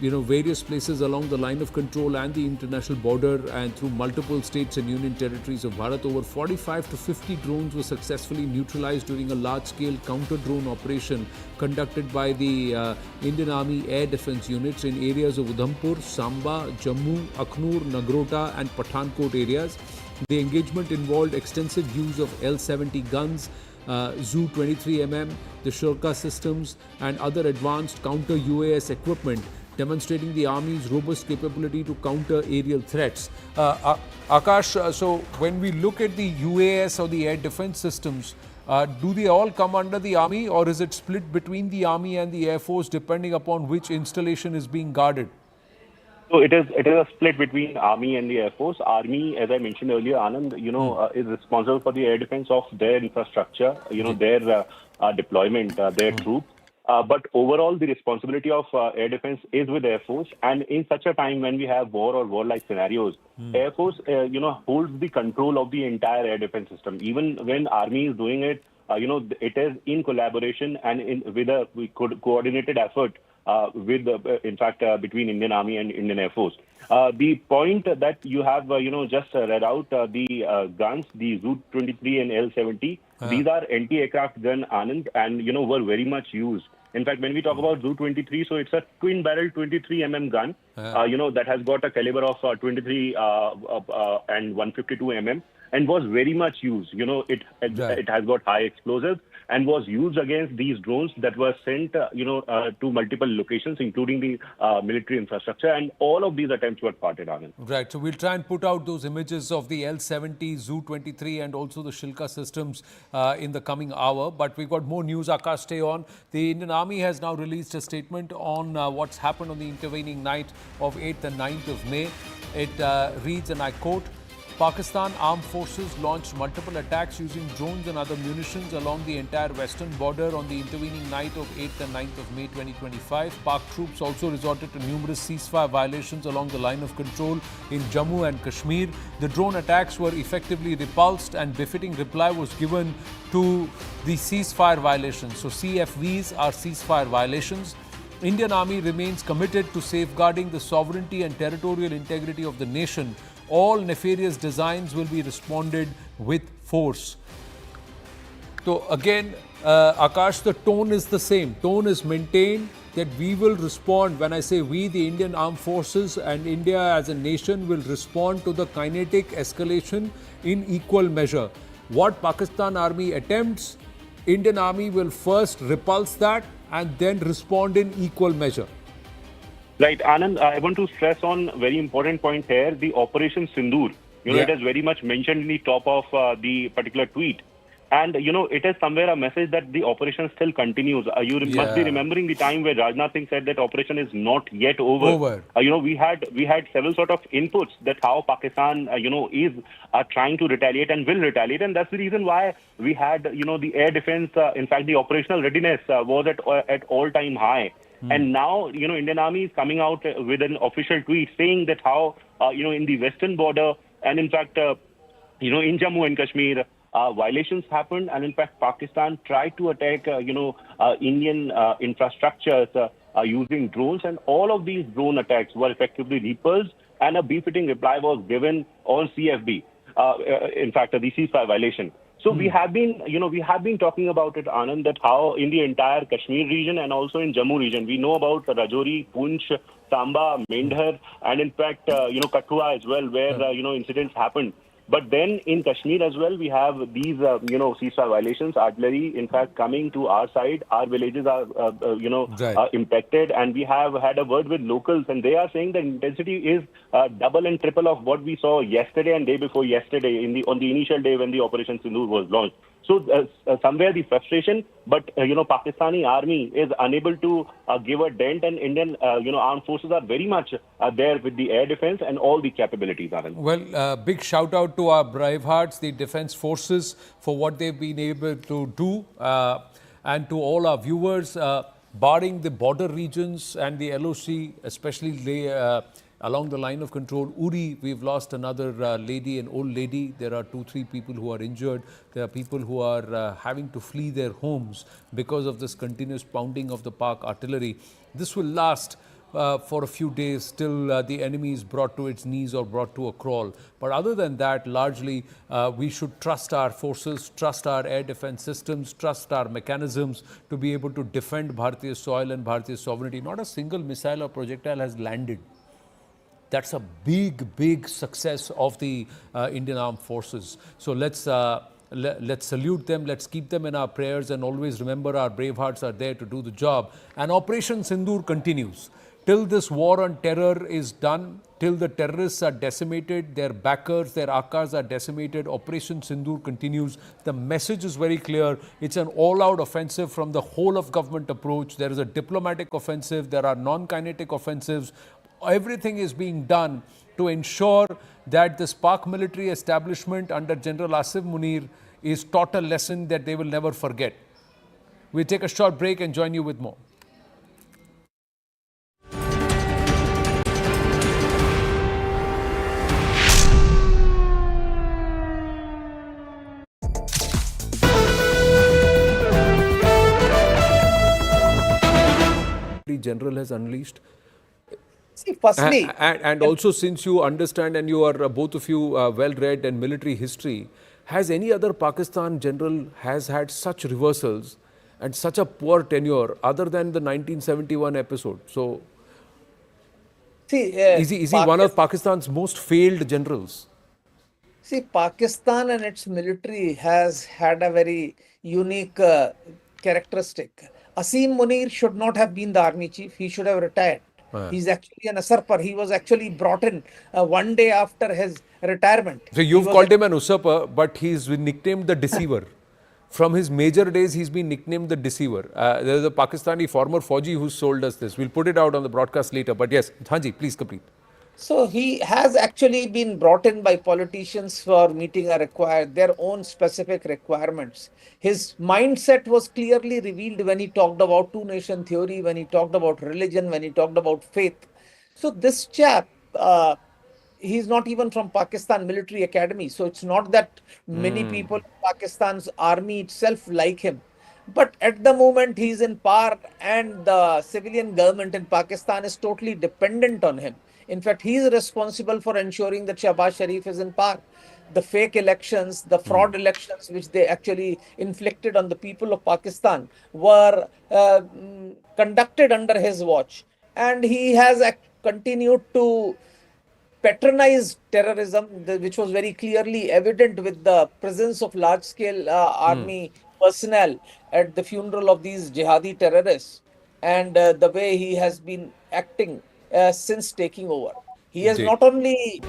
S15: various places along the line of control and the international border and through multiple states and union territories of Bharat. Over 45 to 50 drones were successfully neutralized during a large-scale counter-drone operation conducted by the Indian Army Air Defense units in areas of Udhampur, Samba, Jammu, Akhnur, Nagrota and Pathankot areas. The engagement involved extensive use of L-70 guns, Zu-23mm, the Shurka systems and other advanced counter-UAS equipment, demonstrating the Army's robust capability to counter aerial threats. Akash, so when we look at the UAS or the air defense systems, do they all come under the Army, or is it split between the Army and the Air Force depending upon which installation is being guarded?
S12: So it is a split between Army and the Air Force. Army, as I mentioned earlier, Anand, is responsible for the air defense of their infrastructure, their deployment, their troops. But overall, the responsibility of air defense is with Air Force. And in such a time when we have war or warlike scenarios, Air Force, holds the control of the entire air defense system. Even when Army is doing it it is in collaboration and with a coordinated effort in fact, between Indian Army and Indian Air Force. The point that you have, just read out, the guns, the Zu-23 and L-70, these are anti-aircraft gun, Anand, and, were very much used. In fact, when we talk about Zu-23, so it's a twin-barrel 23 mm gun, that has got a caliber of 23 and 152 mm, and was very much used. It has got high explosives and was used against these drones that were sent, to multiple locations, including the military infrastructure, and all of these attempts were thwarted, Anand.
S15: Right. So we'll try and put out those images of the L-70, Zu-23 and also the Shilka systems in the coming hour. But we've got more news. Akash, stay on. The Indian Army has now released a statement on what's happened on the intervening night of 8th and 9th of May. It reads, and I quote, Pakistan armed forces launched multiple attacks using drones and other munitions along the entire western border on the intervening night of 8th and 9th of May 2025. Pak troops also resorted to numerous ceasefire violations along the line of control in Jammu and Kashmir. The drone attacks were effectively repulsed and befitting reply was given to the ceasefire violations. So CFVs are ceasefire violations. Indian Army remains committed to safeguarding the sovereignty and territorial integrity of the nation. All nefarious designs will be responded with force. So again, Akash, the tone is the same. Tone is maintained that we will respond. When I say we, the Indian Armed Forces and India as a nation will respond to the kinetic escalation in equal measure. What Pakistan Army attempts, Indian Army will first repulse that and then respond in equal measure.
S12: Right, Anand, I want to stress on a very important point here, the Operation Sindoor. It is very much mentioned in the top of the particular tweet. And, it is somewhere a message that the operation still continues. You must be remembering the time where Rajnath Singh said that operation is not yet over. We had several sort of inputs that how Pakistan, is trying to retaliate and will retaliate. And that's the reason why we had, the air defense, in fact, the operational readiness was at all-time high. And now, Indian Army is coming out with an official tweet saying that how, in the western border and in fact, in Jammu and Kashmir, violations happened. And in fact, Pakistan tried to attack, Indian infrastructures using drones. And all of these drone attacks were effectively repulsed and a befitting reply was given on CFB. In fact, the ceasefire violation. So we have been talking about it, Anand, that how in the entire Kashmir region and also in Jammu region, we know about Rajouri, Poonch, Samba, Mendhar, and in fact, Kathua as well, where, incidents happened. But then in Kashmir as well, we have these, ceasefire violations, artillery, in fact, coming to our side. Our villages are, impacted. And we have had a word with locals, and they are saying the intensity is double and triple of what we saw yesterday and day before yesterday on the initial day when the Operation Sindoor was launched. So somewhere the frustration, but Pakistani army is unable to give a dent, and Indian armed forces are very much there with the air defense and all the capabilities.
S15: Well, big shout out to our bravehearts, the defense forces, for what they've been able to do, and to all our viewers, barring the border regions and the LOC, especially along the line of control. Uri, we've lost another lady, an old lady. There are 2-3 people who are injured. There are people who are having to flee their homes because of this continuous pounding of the Pak artillery. This will last for a few days till the enemy is brought to its knees or brought to a crawl. But other than that, largely, we should trust our forces, trust our air defense systems, trust our mechanisms to be able to defend Bharatiya soil and Bharatiya sovereignty. Not a single missile or projectile has landed. That's a big success of the Indian Armed Forces. So let's salute them, let's keep them in our prayers, and always remember our brave hearts are there to do the job. And Operation Sindoor continues. Till this war on terror is done, till the terrorists are decimated, their backers, their Akas are decimated, Operation Sindoor continues. The message is very clear. It's an all-out offensive from the whole of government approach. There is a diplomatic offensive, there are non-kinetic offensives. Everything is being done to ensure that this Pak military establishment under General Asif Munir is taught a lesson that they will never forget. We'll take a short break and join you with more. General has unleashed.
S9: See, firstly,
S15: And also, since you understand and you are both of you well-read in military history, has any other Pakistan general has had such reversals and such a poor tenure other than the 1971 episode? So,
S9: see,
S15: is he one of Pakistan's most failed generals?
S9: See, Pakistan and its military has had a very unique characteristic. Asim Munir should not have been the army chief. He should have retired. He's actually an usurper. He was actually brought in one day after his retirement.
S15: So you've called him an usurper, but he's been nicknamed the deceiver. From his major days, he's been nicknamed the deceiver. There's a Pakistani former Fauji who sold us this. We'll put it out on the broadcast later. But yes, Hanji, please complete.
S9: So he has actually been brought in by politicians for meeting their own specific requirements. His mindset was clearly revealed when he talked about two-nation theory, when he talked about religion, when he talked about faith. So this chap, he's not even from Pakistan Military Academy. So it's not that many people in Pakistan's army itself like him. But at the moment, he's in power and the civilian government in Pakistan is totally dependent on him. In fact, he is responsible for ensuring that Shahbaz Sharif is in power. The fake elections, the fraud elections, which they actually inflicted on the people of Pakistan, were conducted under his watch. And he has continued to patronize terrorism, which was very clearly evident with the presence of large-scale army personnel at the funeral of these jihadi terrorists, and the way he has been acting since taking over. He has not only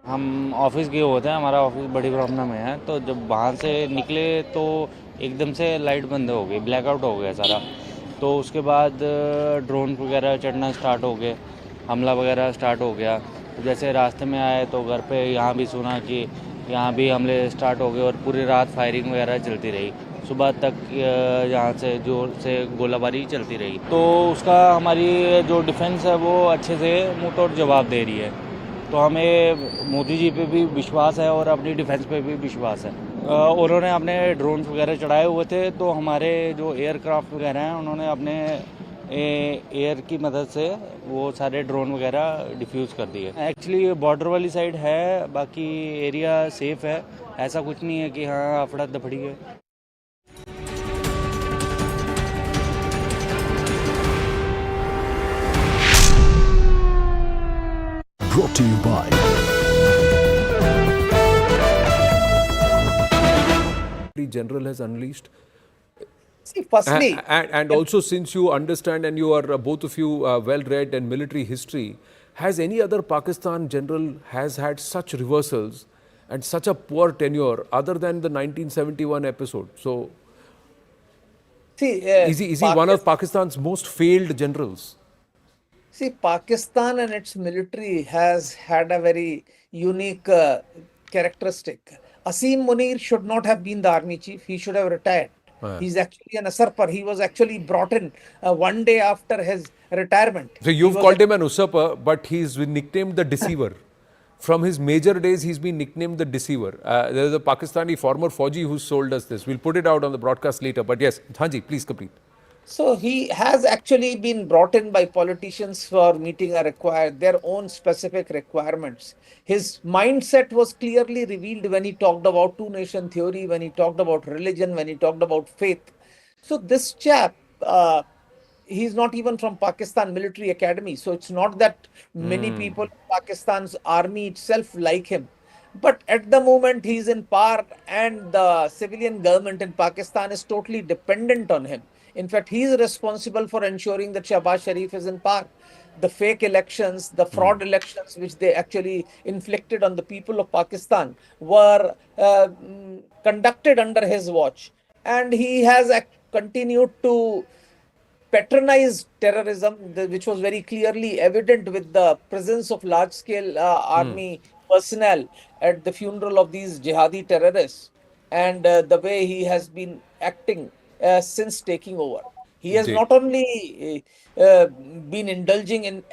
S16: हम office गए होते हैं, हमारा office बड़ी problem में है, तो जब वहाँ से निकले तो एकदम से लाइट बंद हो गई, ब्लैकआउट हो गया सारा। तो उसके बाद ड्रोन वगैरह चढ़ना स्टार्ट हो गए, हमला वगैरह स्टार्ट हो गया। तो जैसे रास्ते में आए तो घर पे यहाँ भी सुना कि यहाँ भी हमले स्टार्ट हो गए और पूरी रात फायरिंग वगैरह चलती रही। सुबह तक यहाँ से जोर से गोलाबारी चलती रही। तो उसका हमारी जो डिफेंस है वो अच्छे से मुँह तोड़ जवाब दे रही है। तो हमें मोदी जी पे भी विश्वास है और अपनी डिफेंस पे भी विश्वास है। उन्होंने अपने ड्रोन वगैरह चढ़ाए हुए थे, तो हमारे जो एयरक्राफ्ट वगैरह हैं उन्होंने अपने एयर की मदद से वो सारे ड्रोन वगैरह डिफ्यूज़ कर दिए। एक्चुअली बॉर्डर वाली साइड है, बाकी एरिया सेफ है, ऐसा कुछ नहीं है कि हाँ अफड़ा दफड़ी है।
S17: Brought to you by
S15: General has unleashed.
S9: See, firstly,
S15: and also, since you understand and you are both of you well-read in military history, has any other Pakistan general has had such reversals and such a poor tenure other than the 1971 episode? So,
S9: see,
S15: is he one of Pakistan's most failed generals?
S9: See, Pakistan and its military has had a very unique characteristic. Asim Munir should not have been the army chief. He should have retired. He's actually an usurper. He was actually brought in one day after his retirement.
S15: So you've called him an usurper, but he's been nicknamed the deceiver. From his major days, he's been nicknamed the deceiver. There's a Pakistani former Fauji who sold us this. We'll put it out on the broadcast later. But yes, Hanji, please complete.
S9: So he has actually been brought in by politicians for meeting their own specific requirements. His mindset was clearly revealed when he talked about two-nation theory, when he talked about religion, when he talked about faith. So this chap, he's not even from Pakistan Military Academy. So it's not that many people in Pakistan's army itself like him. But at the moment, he's in power and the civilian government in Pakistan is totally dependent on him. In fact, he is responsible for ensuring that Shahbaz Sharif is in power. The fake elections, the fraud elections, which they actually inflicted on the people of Pakistan, were conducted under his watch. And he has continued to patronize terrorism, which was very clearly evident with the presence of large-scale army personnel at the funeral of these jihadi terrorists, and the way he has been acting since taking over. He has not only been indulging in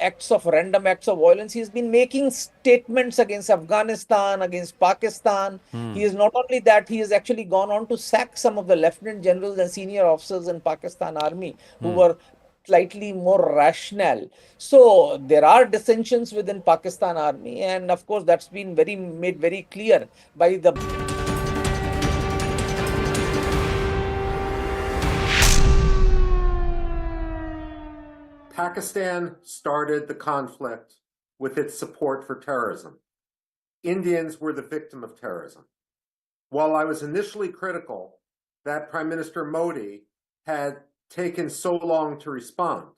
S9: random acts of violence, he has been making statements against Afghanistan, against Pakistan. He is not only that, he has actually gone on to sack some of the lieutenant generals and senior officers in Pakistan army who were slightly more rational. So there are dissensions within Pakistan army, and of course that's been made very clear by the
S6: Pakistan started the conflict with its support for terrorism. Indians were the victim of terrorism. While I was initially critical that Prime Minister Modi had taken so long to respond,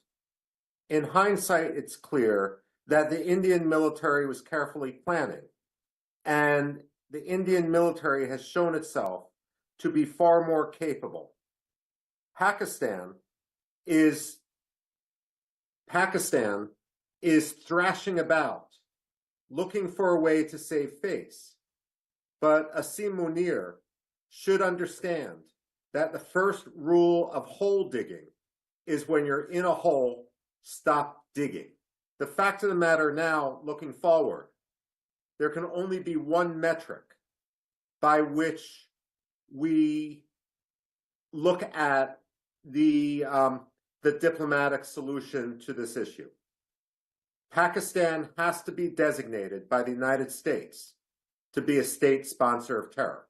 S6: in hindsight, it's clear that the Indian military was carefully planning, and the Indian military has shown itself to be far more capable. Pakistan is thrashing about, looking for a way to save face. But Asim Munir should understand that the first rule of hole digging is when you're in a hole, stop digging. The fact of the matter now, looking forward, there can only be one metric by which we look at the diplomatic solution to this issue. Pakistan has to be designated by the United States to be a state sponsor of terror.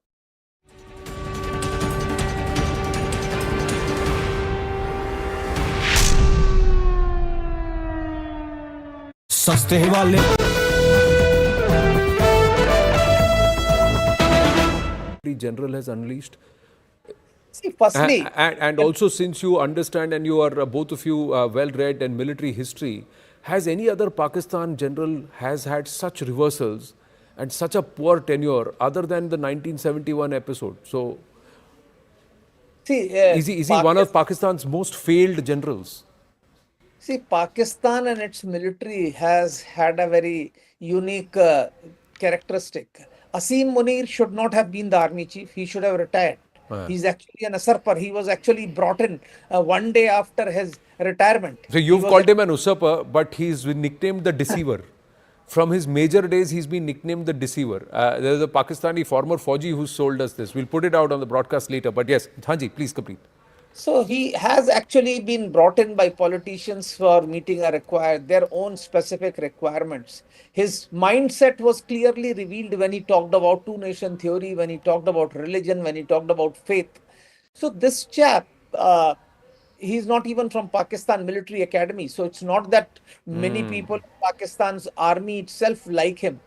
S15: General has unleashed.
S9: See, firstly,
S15: and also, since you understand and you are both of you well read in military history, has any other Pakistan general has had such reversals and such a poor tenure other than the 1971 episode? So,
S9: see,
S15: is he one of Pakistan's most failed generals?
S9: See, Pakistan and its military has had a very unique characteristic. Asim Munir should not have been the army chief. He should have retired. He's actually an usurper. He was actually brought in one day after his retirement.
S15: So you've called him an usurper, but he's been nicknamed the deceiver. From his major days, he's been nicknamed the deceiver. There's a Pakistani former Fauji who sold us this. We'll put it out on the broadcast later. But yes, Hanji, please complete.
S9: So he has actually been brought in by politicians for meeting their own specific requirements. His mindset was clearly revealed when he talked about two-nation theory, when he talked about religion, when he talked about faith. So this chap, he's not even from Pakistan Military Academy. So it's not that many people in Pakistan's army itself like him.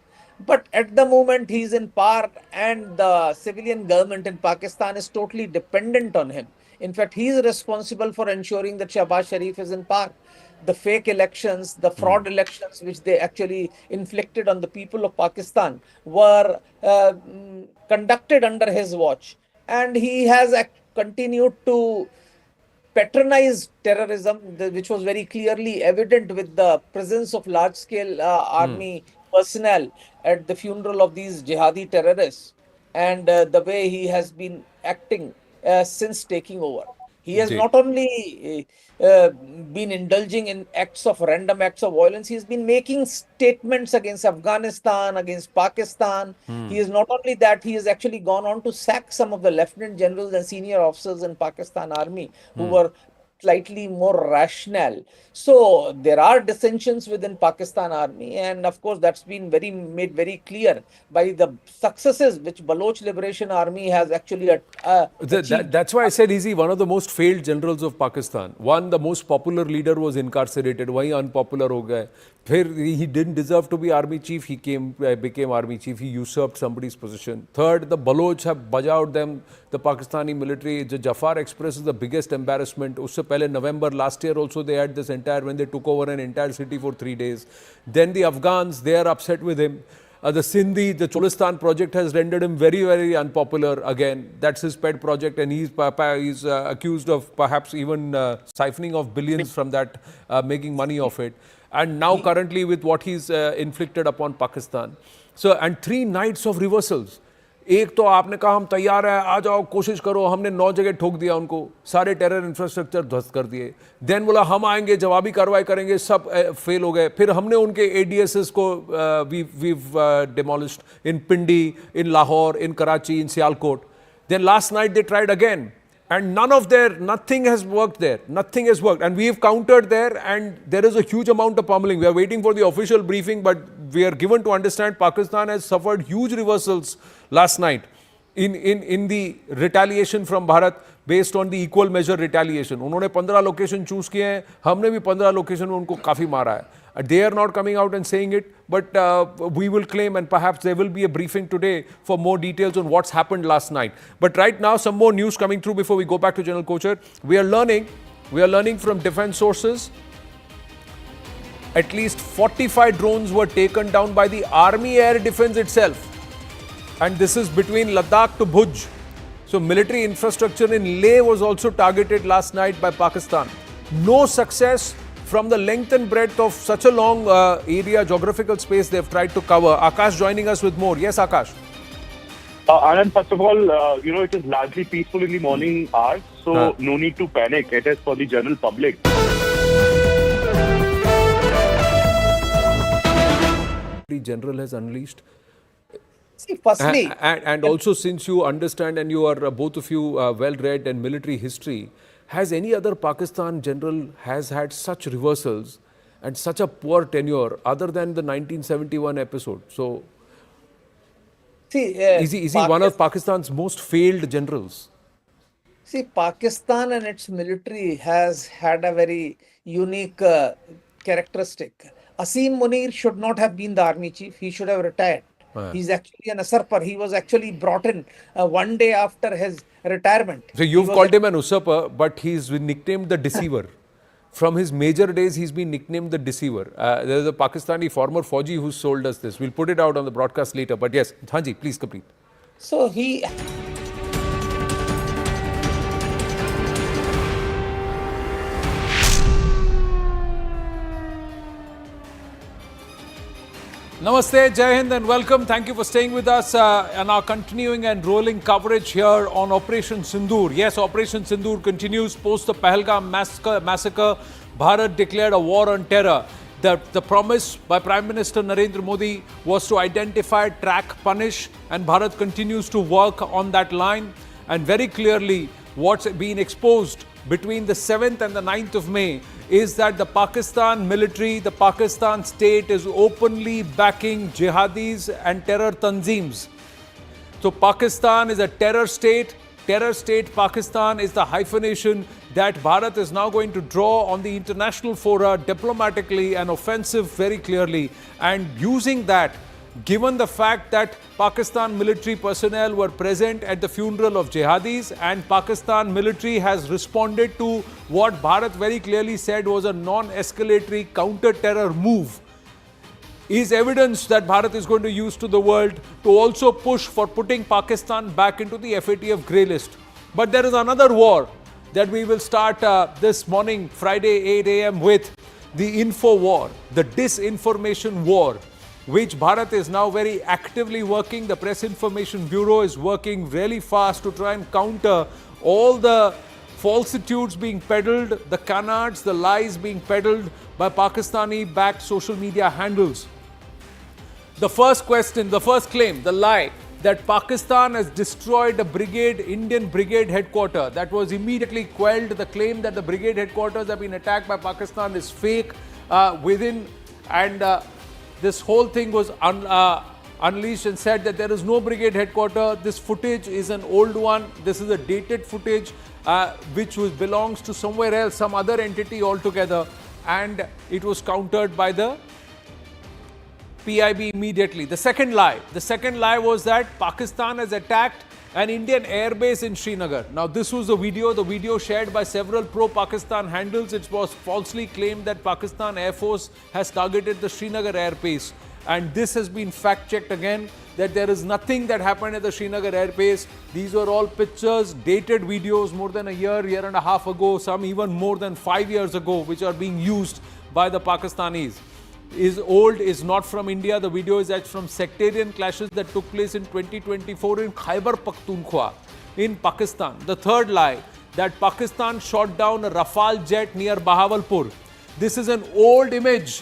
S9: But at the moment, he's in power, and the civilian government in Pakistan is totally dependent on him. In fact, he is responsible for ensuring that Shahbaz Sharif is in power. The fake elections, the fraud elections, which they actually inflicted on the people of Pakistan, were conducted under his watch. And he has continued to patronize terrorism, which was very clearly evident with the presence of large-scale army personnel at the funeral of these jihadi terrorists, and the way he has been acting since taking over. He has not only been indulging in random acts of violence, he has been making statements against Afghanistan, against Pakistan. He is not only that, he has actually gone on to sack some of the lieutenant generals and senior officers in Pakistan army who were slightly more rational. So there are dissensions within Pakistan army, and of course that's been made very clear by the successes which Baloch Liberation Army has actually achieved.
S15: That's why I said, is he one of the most failed generals of Pakistan? One, the most popular leader was incarcerated. Wahi unpopular ho gaya. He didn't deserve to be army chief. He became army chief. He usurped somebody's position. Third, the Baloch have bajawed them, the Pakistani military. The Jafar Express is the biggest embarrassment. Usse pehle November last year also they had this when they took over an entire city for 3 days. Then the Afghans, they are upset with him. The Sindhi, the Cholistan project has rendered him very, very unpopular again. That's his pet project, and he's accused of perhaps even siphoning off billions from that, making money off it. And now currently with what he's inflicted upon Pakistan. So, and 3 nights of reversals. एक तो आपने कहा हम तैयार हैं, आ जाओ, कोशिश करो, हमने 9 जगह ठोक दिया उनको, सारे टेरर इंफ्रास्ट्रक्चर ध्वस्त कर दिए। देन बोला हम आएंगे, जवाबी कार्रवाई करेंगे, सब फेल हो गए। फिर हमने उनके ADSs को we've demolished in Pindi, in Lahore, in Karachi, in Sialkot. Then last night they tried again. And nothing has worked there. Nothing has worked. And we have countered there, and there is a huge amount of pummeling. We are waiting for the official briefing, but we are given to understand Pakistan has suffered huge reversals last night in the retaliation from Bharat based on the equal measure retaliation. उन्होंने 15 location choose किए हैं, हमने भी 15 location में उनको काफी मारा है. They are not coming out and saying it, but we will claim, and perhaps there will be a briefing today for more details on what's happened last night. But right now, some more news coming through before we go back to General Kochhar. We are learning from defense sources. At least 45 drones were taken down by the Army Air Defense itself. And this is between Ladakh to Bhuj. So military infrastructure in Leh was also targeted last night by Pakistan. No success from the length and breadth of such a long area, geographical space they've tried to cover. Akash joining us with more. Yes, Akash.
S12: Anand, first of all, it is largely peaceful in the morning hours, so no need to panic. It is for the general public.
S15: The general has unleashed.
S9: See, firstly,
S15: and also, since you understand and you are both of you well-read in military history, has any other Pakistan general has had such reversals and such a poor tenure other than the 1971 episode? So, is he one of Pakistan's most failed generals?
S9: See, Pakistan and its military has had a very unique characteristic. Asim Munir should not have been the army chief. He should have retired. He's actually an usurper. He was actually brought in one day after his retirement.
S15: So you've called him an usurper, but he's been nicknamed the deceiver. From his major days, he's been nicknamed the deceiver. There's a Pakistani former Fauji who sold us this. We'll put it out on the broadcast later. But yes, Hanji, please complete.
S9: So he...
S15: Namaste, Jai Hind and welcome. Thank you for staying with us and our continuing and rolling coverage here on Operation Sindoor. Yes, Operation Sindoor continues post the Pahalgam massacre. Bharat declared a war on terror. The promise by Prime Minister Narendra Modi was to identify, track, punish, and Bharat continues to work on that line. And very clearly, what's been exposed between the 7th and the 9th of May is that the Pakistan military, the Pakistan state is openly backing jihadis and terror tanzeems. So Pakistan is a terror state. Terror state Pakistan is the hyphenation that Bharat is now going to draw on the international fora diplomatically and offensive very clearly. And using that, given the fact that Pakistan military personnel were present at the funeral of jihadis and Pakistan military has responded to what Bharat very clearly said was a non-escalatory counter-terror move, is evidence that Bharat is going to use to the world to also push for putting Pakistan back into the FATF grey list. But there is another war that we will start this morning, Friday 8 a.m. with the info war, the disinformation war, which Bharat is now very actively working. The Press Information Bureau is working really fast to try and counter all the falsitudes being peddled, the canards, the lies being peddled by Pakistani-backed social media handles. The first question, the first claim, the lie that Pakistan has destroyed a brigade, Indian brigade headquarters. That was immediately quelled. The claim that the brigade headquarters have been attacked by Pakistan is fake this whole thing was unleashed and said that there is no brigade headquarters. This footage is an old one. This is a dated footage which belongs to somewhere else, some other entity altogether. And it was countered by the PIB immediately. The second lie was that Pakistan has attacked an Indian airbase in Srinagar. Now this was the video shared by several pro-Pakistan handles. It was falsely claimed that Pakistan Air Force has targeted the Srinagar airbase. And this has been fact-checked again, that there is nothing that happened at the Srinagar airbase. These were all pictures, dated videos more than a year and a half ago, some even more than 5 years ago, which are being used by the Pakistanis. is old, is not from India. The video is actually from sectarian clashes that took place in 2024 in Khyber Pakhtunkhwa in Pakistan. The third lie, that Pakistan shot down a Rafale jet near Bahawalpur. This is an old image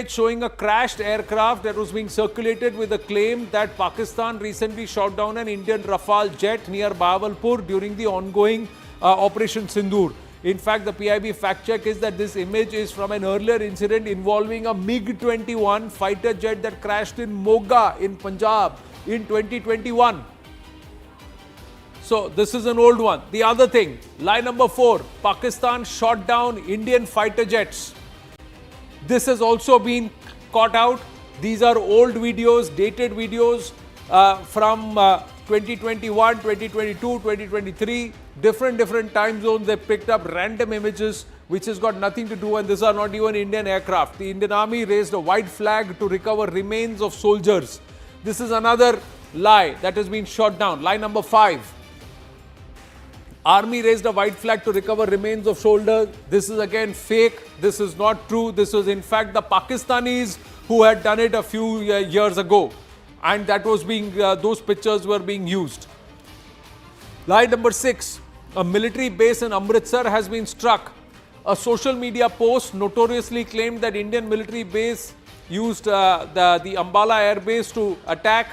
S15: showing a crashed aircraft that was being circulated with a claim that Pakistan recently shot down an Indian Rafale jet near Bahawalpur during the ongoing Operation Sindoor. In fact, the PIB fact check is that this image is from an earlier incident involving a MiG-21 fighter jet that crashed in Moga in Punjab in 2021. So this is an old one. The other thing, lie number 4, Pakistan shot down Indian fighter jets. This has also been caught out. These are old videos, dated videos from 2021, 2022, 2023. Different time zones. They picked up random images which has got nothing to do, and these are not even Indian aircraft. The Indian Army raised a white flag to recover remains of soldiers. This is another lie that has been shot down. Lie number 5. Army raised a white flag to recover remains of soldiers. This is again fake. This is not true. This was in fact the Pakistanis who had done it a few years ago, and that was being those pictures were being used. Lie number 6. A military base in Amritsar has been struck. A social media post notoriously claimed that Indian military base used the Ambala air base to attack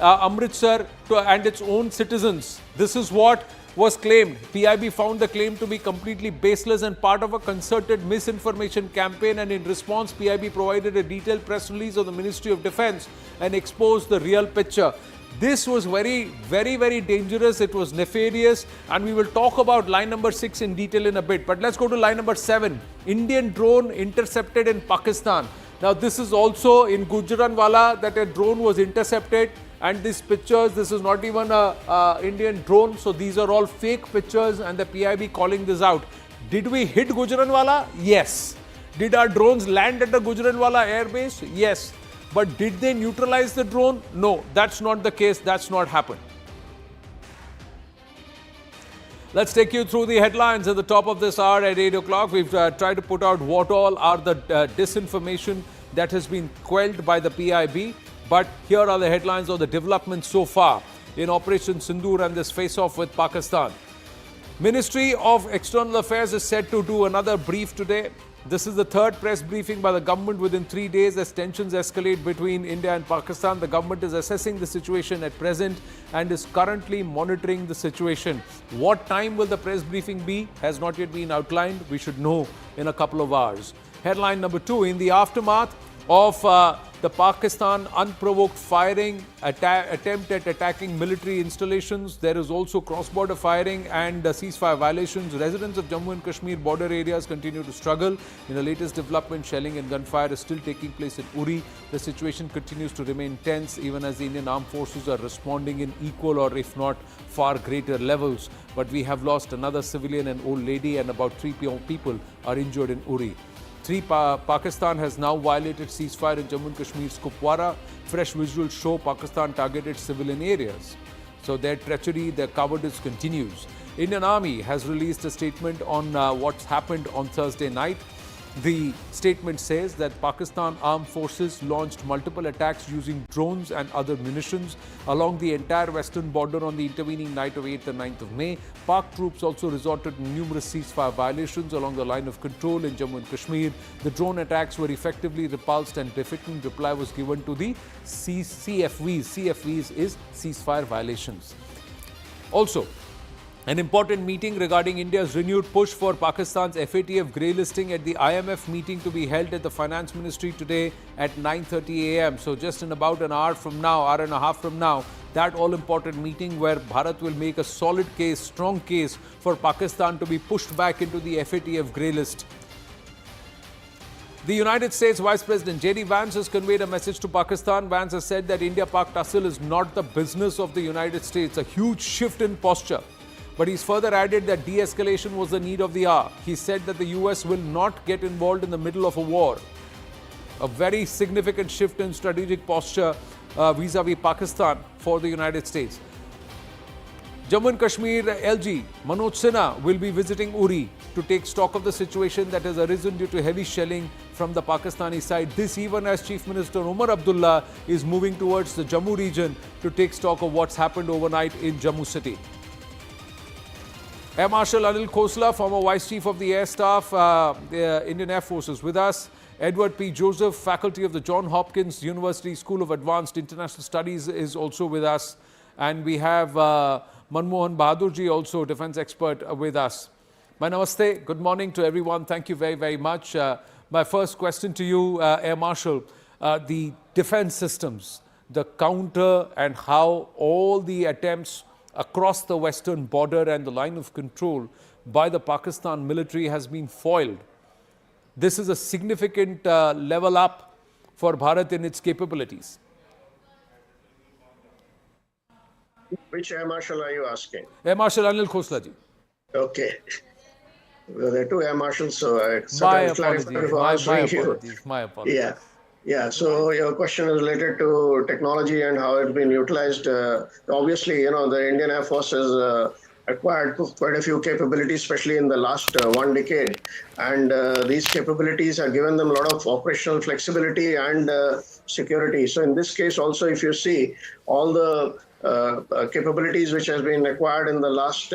S15: Amritsar and its own citizens. This is what was claimed. PIB found the claim to be completely baseless and part of a concerted misinformation campaign, and in response PIB provided a detailed press release of the Ministry of Defence and exposed the real picture. This was very dangerous. It was nefarious, and we will talk about line number 6 in detail in a bit. But let's go to line number 7. Indian drone intercepted in Pakistan. Now this is also in Gujranwala that a drone was intercepted, and these pictures, this is not even a Indian drone, so these are all fake pictures, and the PIB calling this out. Did we hit Gujranwala? Yes. Did our drones land at the Gujranwala airbase? Yes. But did they neutralize the drone? No, that's not the case. That's not happened. Let's take you through the headlines at the top of this hour at 8 o'clock. We've tried to put out what all are the disinformation that has been quelled by the PIB. But here are the headlines of the developments so far in Operation Sindoor and this face-off with Pakistan. Ministry of External Affairs is set to do another brief today. This is the third press briefing by the government within 3 days as tensions escalate between India and Pakistan. The government is assessing the situation at present and is currently monitoring the situation. What time will the press briefing be has not yet been outlined. We should know in a couple of hours. Headline number 2, in the aftermath of the Pakistan unprovoked firing attempt at attacking military installations, there is also cross-border firing and ceasefire violations. Residents of Jammu and Kashmir border areas continue to struggle. In the latest development, shelling and gunfire is still taking place in Uri. The situation continues to remain tense even as the Indian armed forces are responding in equal or if not far greater levels. But we have lost another civilian, an old lady, and about 3 people are injured in Uri. Pakistan has now violated ceasefire in Jammu and Kashmir's Kupwara. Fresh visuals show Pakistan targeted civilian areas. So their treachery, their cowardice continues. Indian Army has released a statement on what's happened on Thursday night. The statement says that Pakistan Armed Forces launched multiple attacks using drones and other munitions along the entire western border on the intervening night of 8th and 9th of May. Pak troops also resorted to numerous ceasefire violations along the line of control in Jammu and Kashmir. The drone attacks were effectively repulsed and befitting reply was given to the CFVs. CFVs is ceasefire violations. Also, an important meeting regarding India's renewed push for Pakistan's FATF grey listing at the IMF meeting to be held at the Finance Ministry today at 9:30 a.m. So just in about an hour from now, hour and a half from now, that all-important meeting where Bharat will make a solid case, strong case for Pakistan to be pushed back into the FATF grey list. The United States Vice President J.D. Vance has conveyed a message to Pakistan. Vance has said that India-Pak tussle is not the business of the United States, a huge shift in posture. But he's further added that de-escalation was the need of the hour. He said that the US will not get involved in the middle of a war. A very significant shift in strategic posture vis-a-vis Pakistan for the United States. Jammu and Kashmir LG Manoj Sinha will be visiting Uri. to take stock of the situation that has arisen due to heavy shelling from the Pakistani side. This even as Chief Minister Omar Abdullah is moving towards the Jammu region to take stock of what's happened overnight in Jammu city. Air Marshal Anil Khosla, former Vice Chief of the Air Staff, the Indian Air Force, is with us. Edward P. Joseph, faculty of the Johns Hopkins University School of Advanced International Studies, is also with us. And we have Manmohan Bahadurji, also defense expert, with us. My namaste, good morning to everyone. Thank you very, very much. My first question to you, Air Marshal, the defense systems, the counter and how all the attempts across the western border and the line of control by the Pakistan military has been foiled. This is a significant level up for Bharat in its capabilities.
S1: Which Air Marshal are you asking?
S15: Air Marshal Anil Khosla ji.
S1: Okay. Well, there are two Air Marshals, so
S15: my apologies. My apologies.
S1: Yeah. Yeah, so your question is related to technology and how it's been utilized. Obviously, the Indian Air Force has acquired quite a few capabilities, especially in the last 1 decade. And these capabilities have given them a lot of operational flexibility and security. So in this case also, if you see, all the capabilities which has been acquired in the last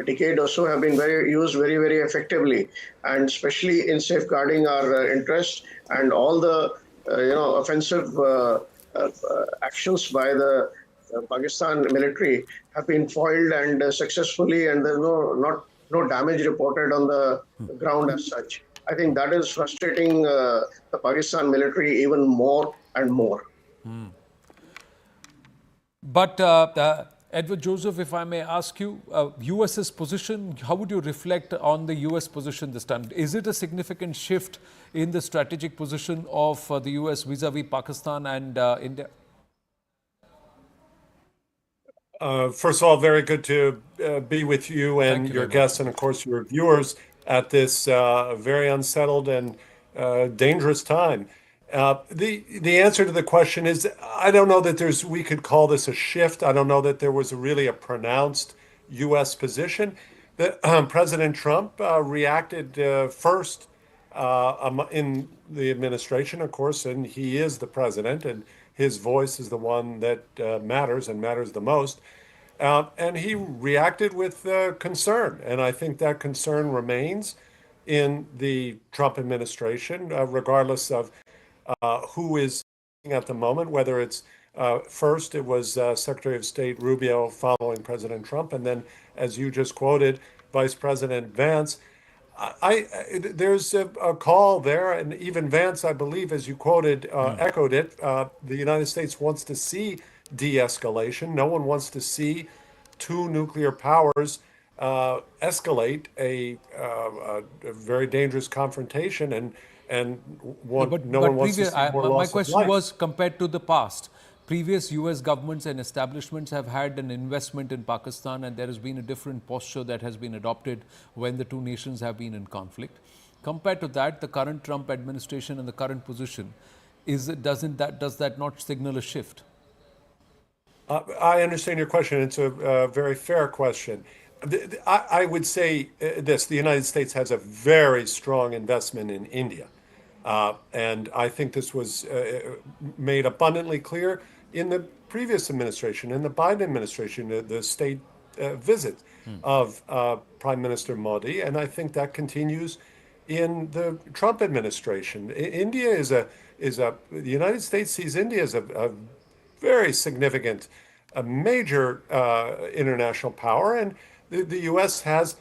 S1: decade or so have been used very, very effectively, and especially in safeguarding our interests, and all the offensive actions by the Pakistan military have been foiled and successfully, and there's no damage reported on the ground as such. I think that is frustrating the Pakistan military even more and more.
S15: But Edward Joseph, if I may ask you, US's position, how would you reflect on the US position this time? Is it a significant shift in the strategic position of the US vis-a-vis Pakistan and India?
S10: First of all, very good to be with you and your guests and, of course, your viewers at this very unsettled and dangerous time. The answer to the question is, I don't know that we could call this a shift. I don't know that there was really a pronounced U.S. position. President Trump reacted first in the administration, of course, and he is the president, and his voice is the one that matters and matters the most. And he reacted with concern, and I think that concern remains in the Trump administration, regardless of who is at the moment, whether it's first it was Secretary of State Rubio following President Trump, and then, as you just quoted, Vice President Vance. There's a call there, and even Vance, I believe, as you quoted, echoed it. The United States wants to see de-escalation. No one wants to see two nuclear powers escalate a very dangerous confrontation, and no one wants to see more loss
S15: my
S10: of
S15: question
S10: life.
S15: was compared to the past. Previous US governments and establishments have had an investment in Pakistan, and there has been a different posture that has been adopted when the two nations have been in conflict. Compared to that, the current Trump administration and the current position, does that not signal a shift?
S10: I understand your question. It's a very fair question. I would say this: the United States has a very strong investment in India. And I think this was made abundantly clear in the previous administration, in the Biden administration, the state visit of Prime Minister Modi. And I think that continues in the Trump administration. The United States sees India as a very significant, a major international power. And the U.S. has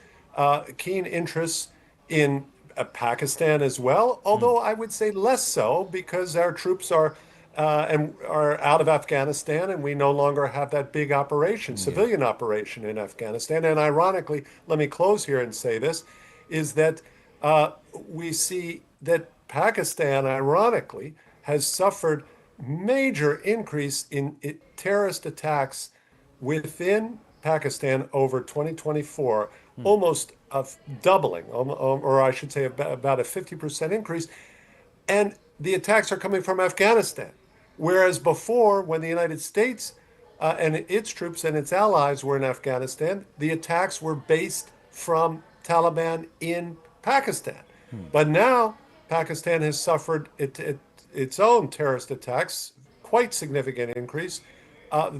S10: keen interests in Pakistan as well, although I would say less so, because our troops are out of Afghanistan, and we no longer have that big operation, civilian operation in Afghanistan. And ironically, let me close here and say this, is that we see that Pakistan, ironically, has suffered major increase in terrorist attacks within Pakistan over 2024, almost a doubling, or I should say about a 50% increase. And the attacks are coming from Afghanistan. Whereas before, when the United States and its troops and its allies were in Afghanistan, the attacks were based from Taliban in Pakistan. But now Pakistan has suffered its own terrorist attacks, quite significant increase,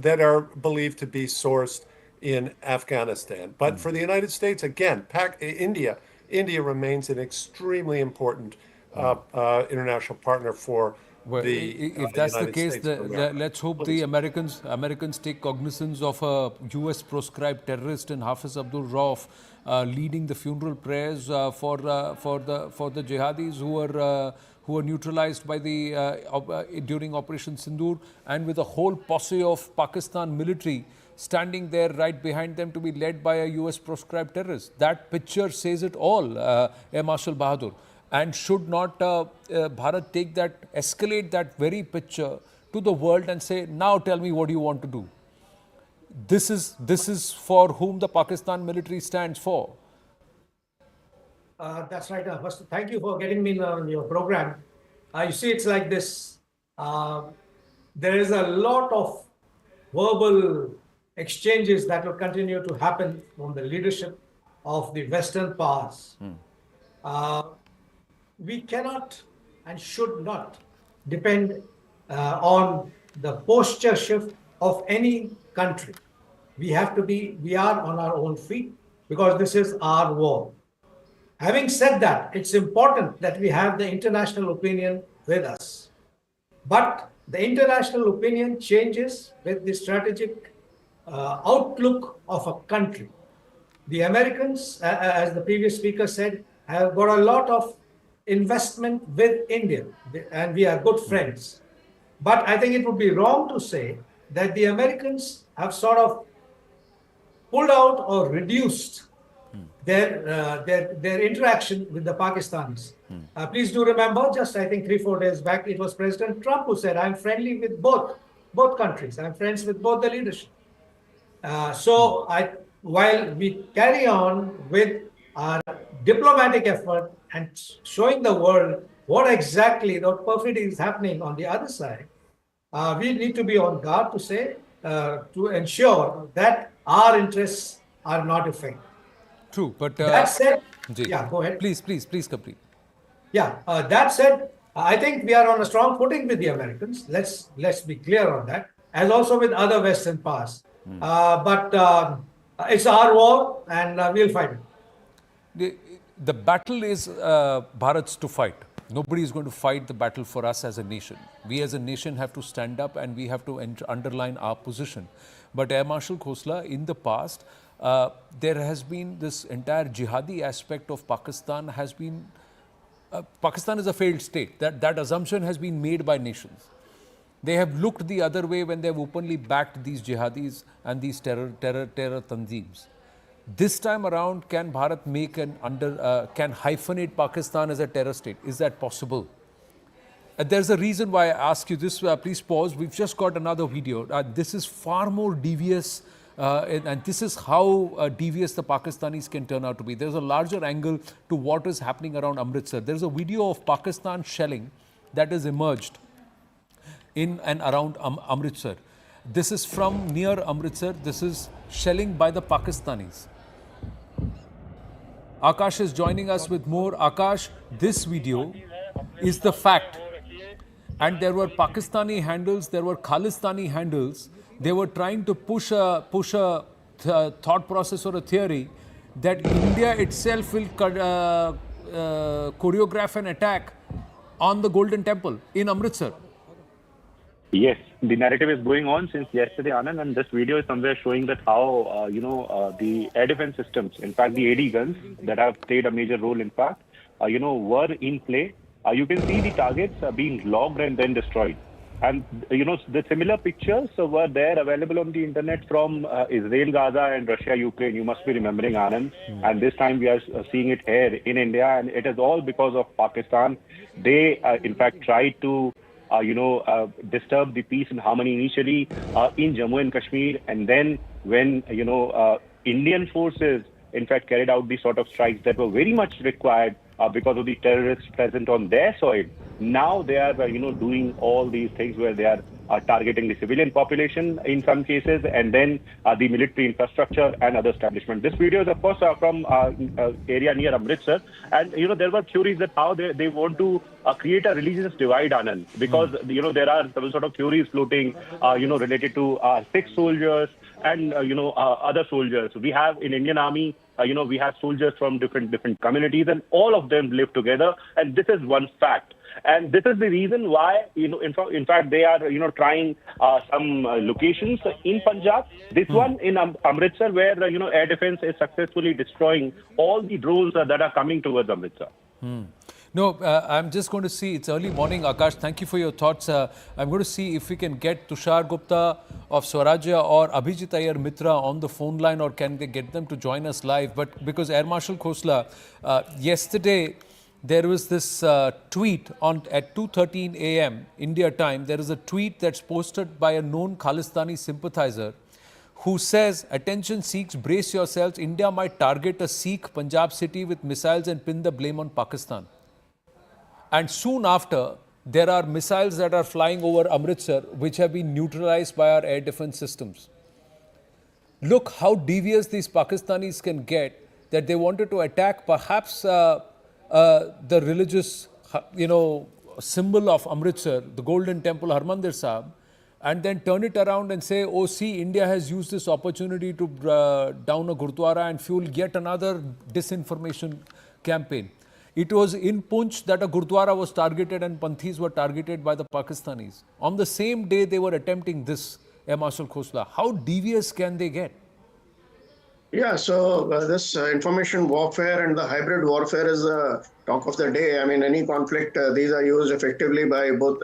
S10: that are believed to be sourced in Afghanistan. But for the United States, again, India remains an extremely important international partner for
S15: Well, if that's the
S10: United
S15: case,
S10: States of America.
S15: let's hope the Americans take cognizance of a U.S. proscribed terrorist and Hafiz Abdul Rauf leading the funeral prayers for the jihadis who were neutralized by during Operation Sindoor, and with a whole posse of Pakistan military standing there right behind them to be led by a U.S. proscribed terrorist. That picture says it all, Air Marshal Bahadur. And should not Bharat escalate that very picture to the world and say, now tell me what you want to do? This is for whom the Pakistan military stands for.
S4: That's right. First, thank you for getting me on your program. You see, it's like this. There is a lot of verbal exchanges that will continue to happen from the leadership of the Western powers. We cannot and should not depend on the posture shift of any country. We are on our own feet because this is our war. Having said that, it's important that we have the international opinion with us. But the international opinion changes with the strategic outlook of a country. The Americans, as the previous speaker said, have got a lot of investment with India, and we are good friends. But I think it would be wrong to say that the Americans have sort of pulled out or reduced their interaction with the Pakistanis. Please do remember, just I think 3-4 days back, it was President Trump who said, I'm friendly with both countries. I'm friends with both the leadership. While we carry on with our diplomatic effort and showing the world what exactly the perfidy is happening on the other side, we need to be on guard to say, to ensure that our interests are not affected.
S15: True, but
S4: that said,
S15: Ji.
S4: Yeah, go ahead.
S15: Please complete.
S4: Yeah, that said, I think we are on a strong footing with the Americans. Let's be clear on that, as also with other Western powers. But it's our war, and we'll fight it.
S15: The battle is Bharat's to fight. Nobody is going to fight the battle for us as a nation. We as a nation have to stand up and we have to underline our position. But Air Marshal Khosla, in the past, there has been this entire jihadi aspect of Pakistan has been... Pakistan is a failed state. That assumption has been made by nations. They have looked the other way when they have openly backed these jihadis and these terror tanzeems. This time around, can Bharat can hyphenate Pakistan as a terror state? Is that possible? There's a reason why I ask you this. Please pause. We've just got another video. This is far more devious, and this is how devious the Pakistanis can turn out to be. There's a larger angle to what is happening around Amritsar. There's a video of Pakistan shelling that has emerged in and around Amritsar. This is from near Amritsar. This is shelling by the Pakistanis. Akash is joining us with more. Akash, this video is the fact. And there were Pakistani handles, there were Khalistani handles. They were trying to push a thought process or a theory that India itself will choreograph an attack on the Golden Temple in Amritsar.
S12: Yes, the narrative is going on since yesterday, Anand, and this video is somewhere showing that how, the air defense systems, in fact, the AD guns that have played a major role, in fact, were in play. You can see the targets being logged and then destroyed. And, the similar pictures were there available on the internet from Israel, Gaza and Russia, Ukraine. You must be remembering, Anand. And this time we are seeing it here in India, and it is all because of Pakistan. They, in fact, tried to disturb the peace and harmony initially in Jammu and Kashmir. And then when, Indian forces, in fact, carried out the sort of strikes that were very much required because of the terrorists present on their soil, now they are, doing all these things where they are targeting the civilian population in some cases, and then the military infrastructure and other establishment. This video is, of course, from area near Amritsar, and there were theories that how they want to create a religious divide, Anand, because there are some sort of theories floating, related to Sikh soldiers and other soldiers. We have in Indian Army, we have soldiers from different communities, and all of them live together, and this is one fact. And this is the reason why, in fact, they are, trying some locations in Punjab. This one in Amritsar, where, air defense is successfully destroying all the drones that are coming towards Amritsar.
S15: No, I'm just going to see, it's early morning, Akash, thank you for your thoughts. I'm going to see if we can get Tushar Gupta of Swarajya or Abhijit Iyer Mitra on the phone line, or can they get them to join us live. But because Air Marshal Khosla, yesterday, there was this tweet at 2:13 a.m. India time. There is a tweet that's posted by a known Khalistani sympathizer who says, "Attention Sikhs, brace yourselves. India might target a Sikh Punjab city with missiles and pin the blame on Pakistan." And soon after, there are missiles that are flying over Amritsar which have been neutralized by our air defense systems. Look how devious these Pakistanis can get, that they wanted to attack perhaps the religious, symbol of Amritsar, the Golden Temple, Harmandir Sahib, and then turn it around and say, oh, see, India has used this opportunity to down a Gurdwara and fuel yet another disinformation campaign. It was in Poonch that a Gurdwara was targeted and Panthis were targeted by the Pakistanis. On the same day, they were attempting this, Air Marshal Khosla. How devious can they get?
S1: Yeah, so this information warfare and the hybrid warfare is the talk of the day. I mean, any conflict, these are used effectively by both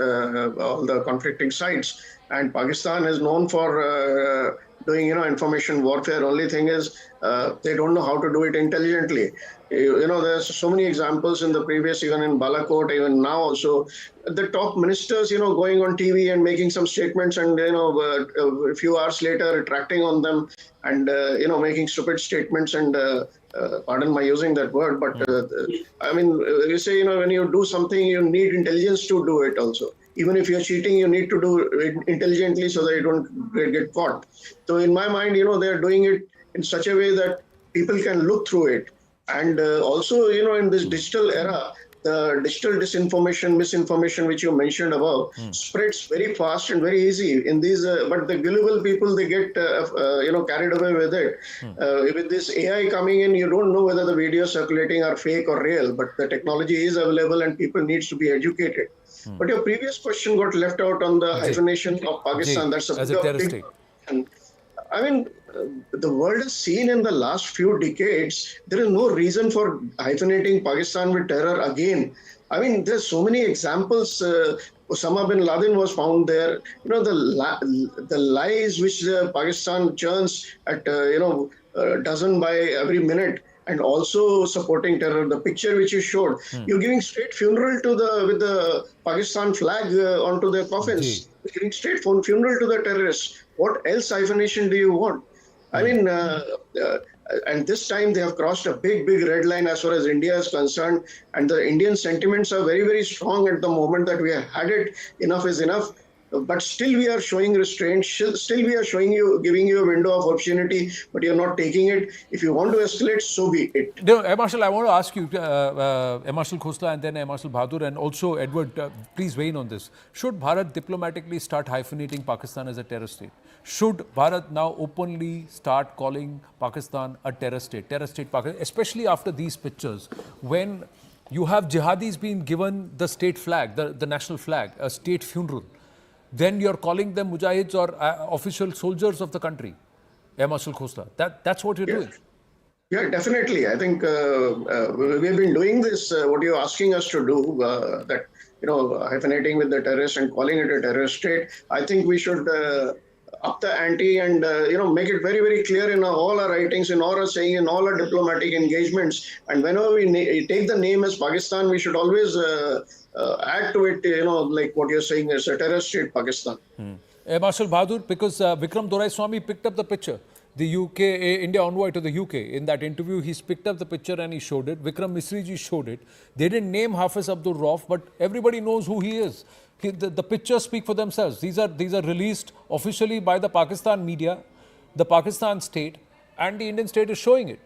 S1: all the conflicting sides. And Pakistan is known for doing, information warfare. Only thing is they don't know how to do it intelligently. There's so many examples in the previous, even in Balochistan, even now also. The top ministers, going on TV and making some statements and, a few hours later retracting on them and, making stupid statements and, pardon my using that word, but I mean, you say, when you do something, you need intelligence to do it also. Even if you're cheating, you need to do it intelligently so that you don't get caught. So in my mind, they're doing it in such a way that people can look through it. And also, in this digital era, the digital disinformation, misinformation, which you mentioned above, spreads very fast and very easy in these, but the gullible people, they get, carried away with it. With this AI coming in, you don't know whether the videos circulating are fake or real, but the technology is available and people needs to be educated. But your previous question got left out on the hyphenation of Pakistan. That's
S15: as a terrorist state.
S1: I mean, the world has seen in the last few decades, there is no reason for hyphenating Pakistan with terror again. I mean, there's so many examples. Osama bin Laden was found there. The lies which Pakistan churns at, a dozen by every minute, and also supporting terror. The picture which you showed, you're giving straight funeral with the Pakistan flag onto their coffins. You're giving straight funeral to the terrorists. What else hyphenation do you want? I mean, and this time they have crossed a big red line as far as India is concerned. And the Indian sentiments are very, very strong at the moment that we have had it. Enough is enough. But still we are showing restraint, still we are giving you a window of opportunity, but you're not taking it. If you want to escalate, so be it.
S15: No, Air Marshal, I want to ask you, Air Marshal Khosla and then Air Marshal Bahadur, and also Edward, please weigh in on this. Should Bharat diplomatically start hyphenating Pakistan as a terror state? Should Bharat now openly start calling Pakistan a terror state Pakistan, especially after these pictures, when you have jihadis being given the state flag, the national flag, a state funeral? Then you're calling them mujahids or official soldiers of the country, Air Marshal Khosla. That's what you're doing.
S1: Yeah, definitely. I think we've been doing this, what you're asking us to do, that, hyphenating with the terrorists and calling it a terrorist state. I think we should up the ante and, make it very, very clear in all our writings, in all our saying, in all our diplomatic engagements. And whenever we take the name as Pakistan, we should always add to it, like what you're saying is a terrorist state, Pakistan.
S15: Marshal Bahadur, because Vikram Doraiswamy picked up the picture. the UK, India envoy to the UK. In that interview, he's picked up the picture and he showed it. Vikram Misri ji showed it. They didn't name Hafiz Abdul Rauf, but everybody knows who he is. The pictures speak for themselves. These are released officially by the Pakistan media, the Pakistan state, and the Indian state is showing it.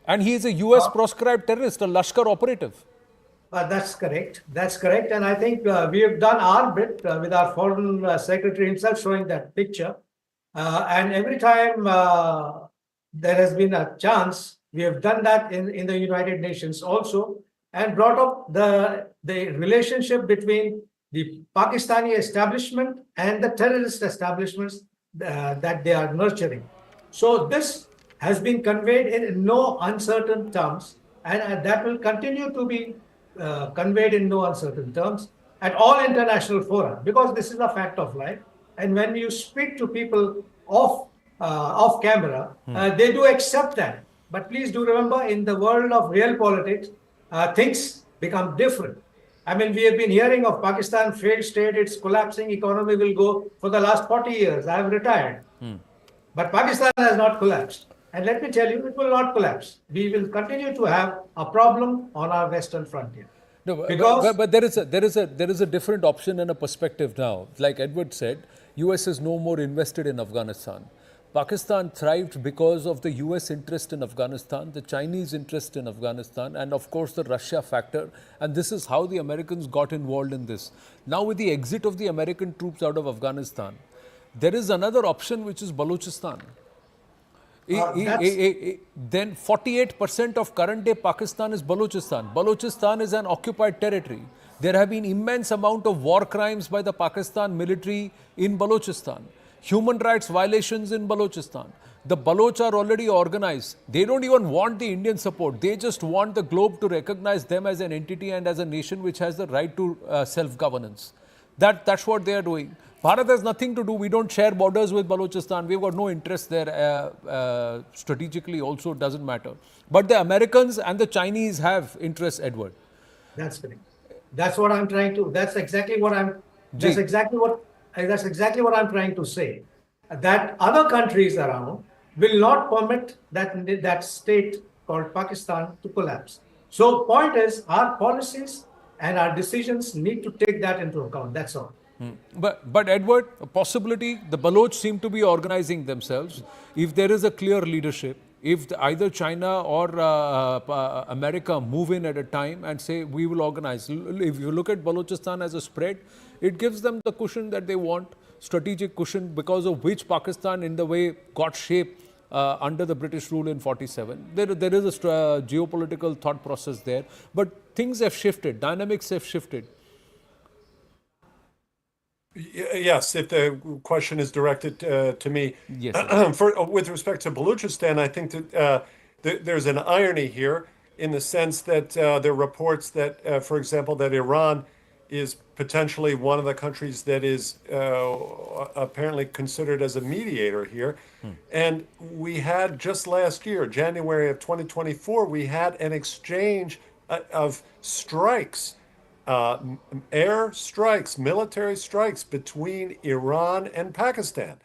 S15: And he is a US proscribed terrorist, a Lashkar operative.
S4: That's correct. That's correct. And I think we have done our bit with our foreign secretary himself showing that picture. And every time there has been a chance, we have done that in the United Nations also, and brought up the relationship between the Pakistani establishment and the terrorist establishments that they are nurturing. So this has been conveyed in no uncertain terms, and that will continue to be conveyed in no uncertain terms at all international fora, because this is a fact of life. And when you speak to people off camera, they do accept that. But please do remember, in the world of real politics, things become different. I mean, we have been hearing of Pakistan failed state, its collapsing economy will go for the last 40 years. I have retired. But Pakistan has not collapsed. And let me tell you, it will not collapse. We will continue to have a problem on our western frontier.
S15: No,
S4: because
S15: but there is a different option and a perspective now. Like Edward said, US is no more invested in Afghanistan. Pakistan thrived because of the US interest in Afghanistan, the Chinese interest in Afghanistan, and of course the Russia factor. And this is how the Americans got involved in this. Now with the exit of the American troops out of Afghanistan, there is another option, which is Balochistan. Then 48% of current day Pakistan is Balochistan. Balochistan is an occupied territory. There have been immense amount of war crimes by the Pakistan military in Balochistan. Human rights violations in Balochistan. The Baloch are already organized. They don't even want the Indian support. They just want the globe to recognize them as an entity and as a nation which has the right to self-governance. That's what they are doing. Bharat has nothing to do. We don't share borders with Balochistan. We've got no interest there. Strategically also doesn't matter. But the Americans and the Chinese have interests, Edward.
S4: That's correct. That's what I'm trying to. That's exactly what I'm trying to say. That other countries around will not permit that state called Pakistan to collapse. So point is, our policies and our decisions need to take that into account. That's all.
S15: But Edward, a possibility, the Baloch seem to be organizing themselves. If there is a clear leadership, if either China or America move in at a time and say, we will organize. If you look at Balochistan as a spread, it gives them the cushion that they want, strategic cushion, because of which Pakistan in the way got shape under the British rule in 47. There is a geopolitical thought process there, but things have shifted, dynamics have shifted.
S10: Yes, if the question is directed to me.
S15: Yes.
S10: With respect to Balochistan, I think that there's an irony here in the sense that there are reports that, for example, that Iran is potentially one of the countries that is apparently considered as a mediator here. And we had just last year, January of 2024, we had an exchange of strikes, air strikes, military strikes between Iran and Pakistan,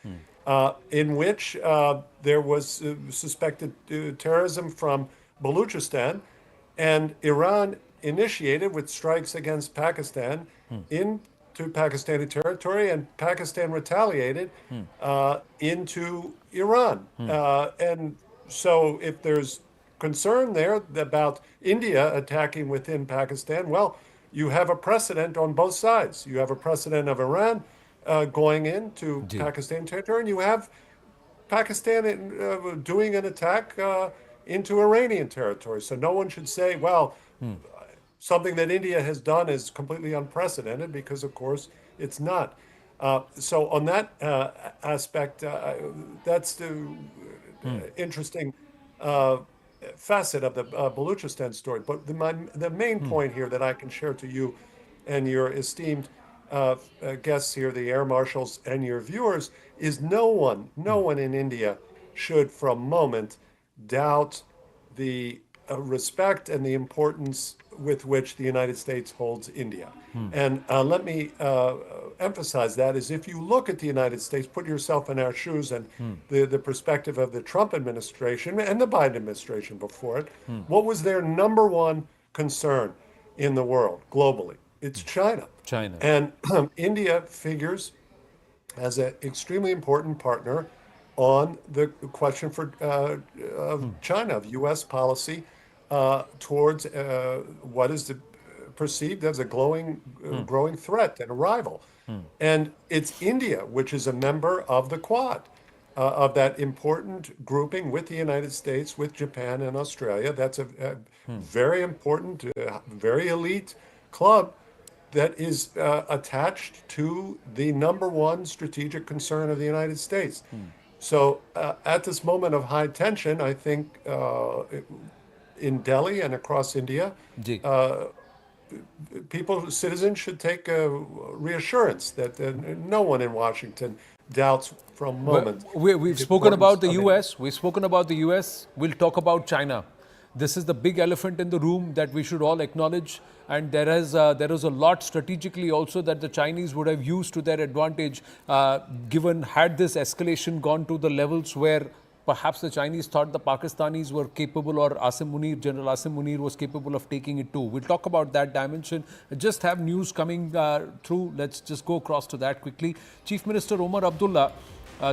S10: in which there was suspected terrorism from Balochistan, and Iran initiated with strikes against Pakistan into Pakistani territory, and Pakistan retaliated into Iran. And so if there's concern there about India attacking within Pakistan, well, you have a precedent on both sides. You have a precedent of Iran going into Pakistan territory, and you have Pakistan doing an attack into Iranian territory. So no one should say, well, something that India has done is completely unprecedented, because of course it's not. So on that aspect, that's the interesting facet of the Balochistan story. But the main point here that I can share to you and your esteemed guests here, the air marshals and your viewers, is no one in India should for a moment doubt the respect and the importance with which the United States holds India. And let me emphasize that is if you look at the United States, put yourself in our shoes and the perspective of the Trump administration and the Biden administration before it, what was their number one concern in the world globally? It's China.
S15: China.
S10: And India figures as an extremely important partner on the question of China, of U.S. policy towards what is perceived as a growing threat and a rival. And it's India, which is a member of the Quad, of that important grouping with the United States, with Japan and Australia. That's a very important, very elite club that is attached to the number one strategic concern of the United States. So at this moment of high tension, I think in Delhi and across India, citizens should take reassurance that no one in Washington doubts from a moment.
S15: We've spoken about the US. We've spoken about the US. We'll talk about China. This is the big elephant in the room that we should all acknowledge. And there is a lot strategically also that the Chinese would have used to their advantage, given had this escalation gone to the levels where perhaps the Chinese thought the Pakistanis were capable, or General Asim Munir was capable of taking it too. We'll talk about that dimension. Just have news coming through. Let's just go across to that quickly. Chief Minister Omar Abdullah,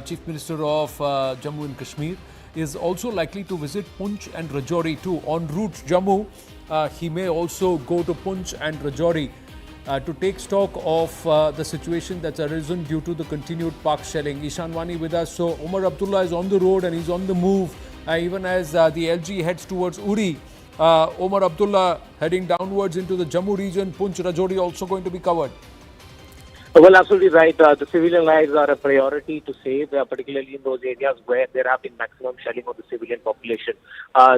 S15: Chief Minister of Jammu and Kashmir, is also likely to visit Poonch and Rajouri too. En route Jammu, he may also go to Poonch and Rajouri to take stock of the situation that's arisen due to the continued Pak shelling. Ishan Wani with us. So Omar Abdullah is on the road and he's on the move. Even as the LG heads towards Uri, Omar Abdullah heading downwards into the Jammu region. Poonch, Rajouri also going to be covered.
S7: Well, absolutely right. The civilian lives are a priority to save, particularly in those areas where there have been maximum shelling of the civilian population.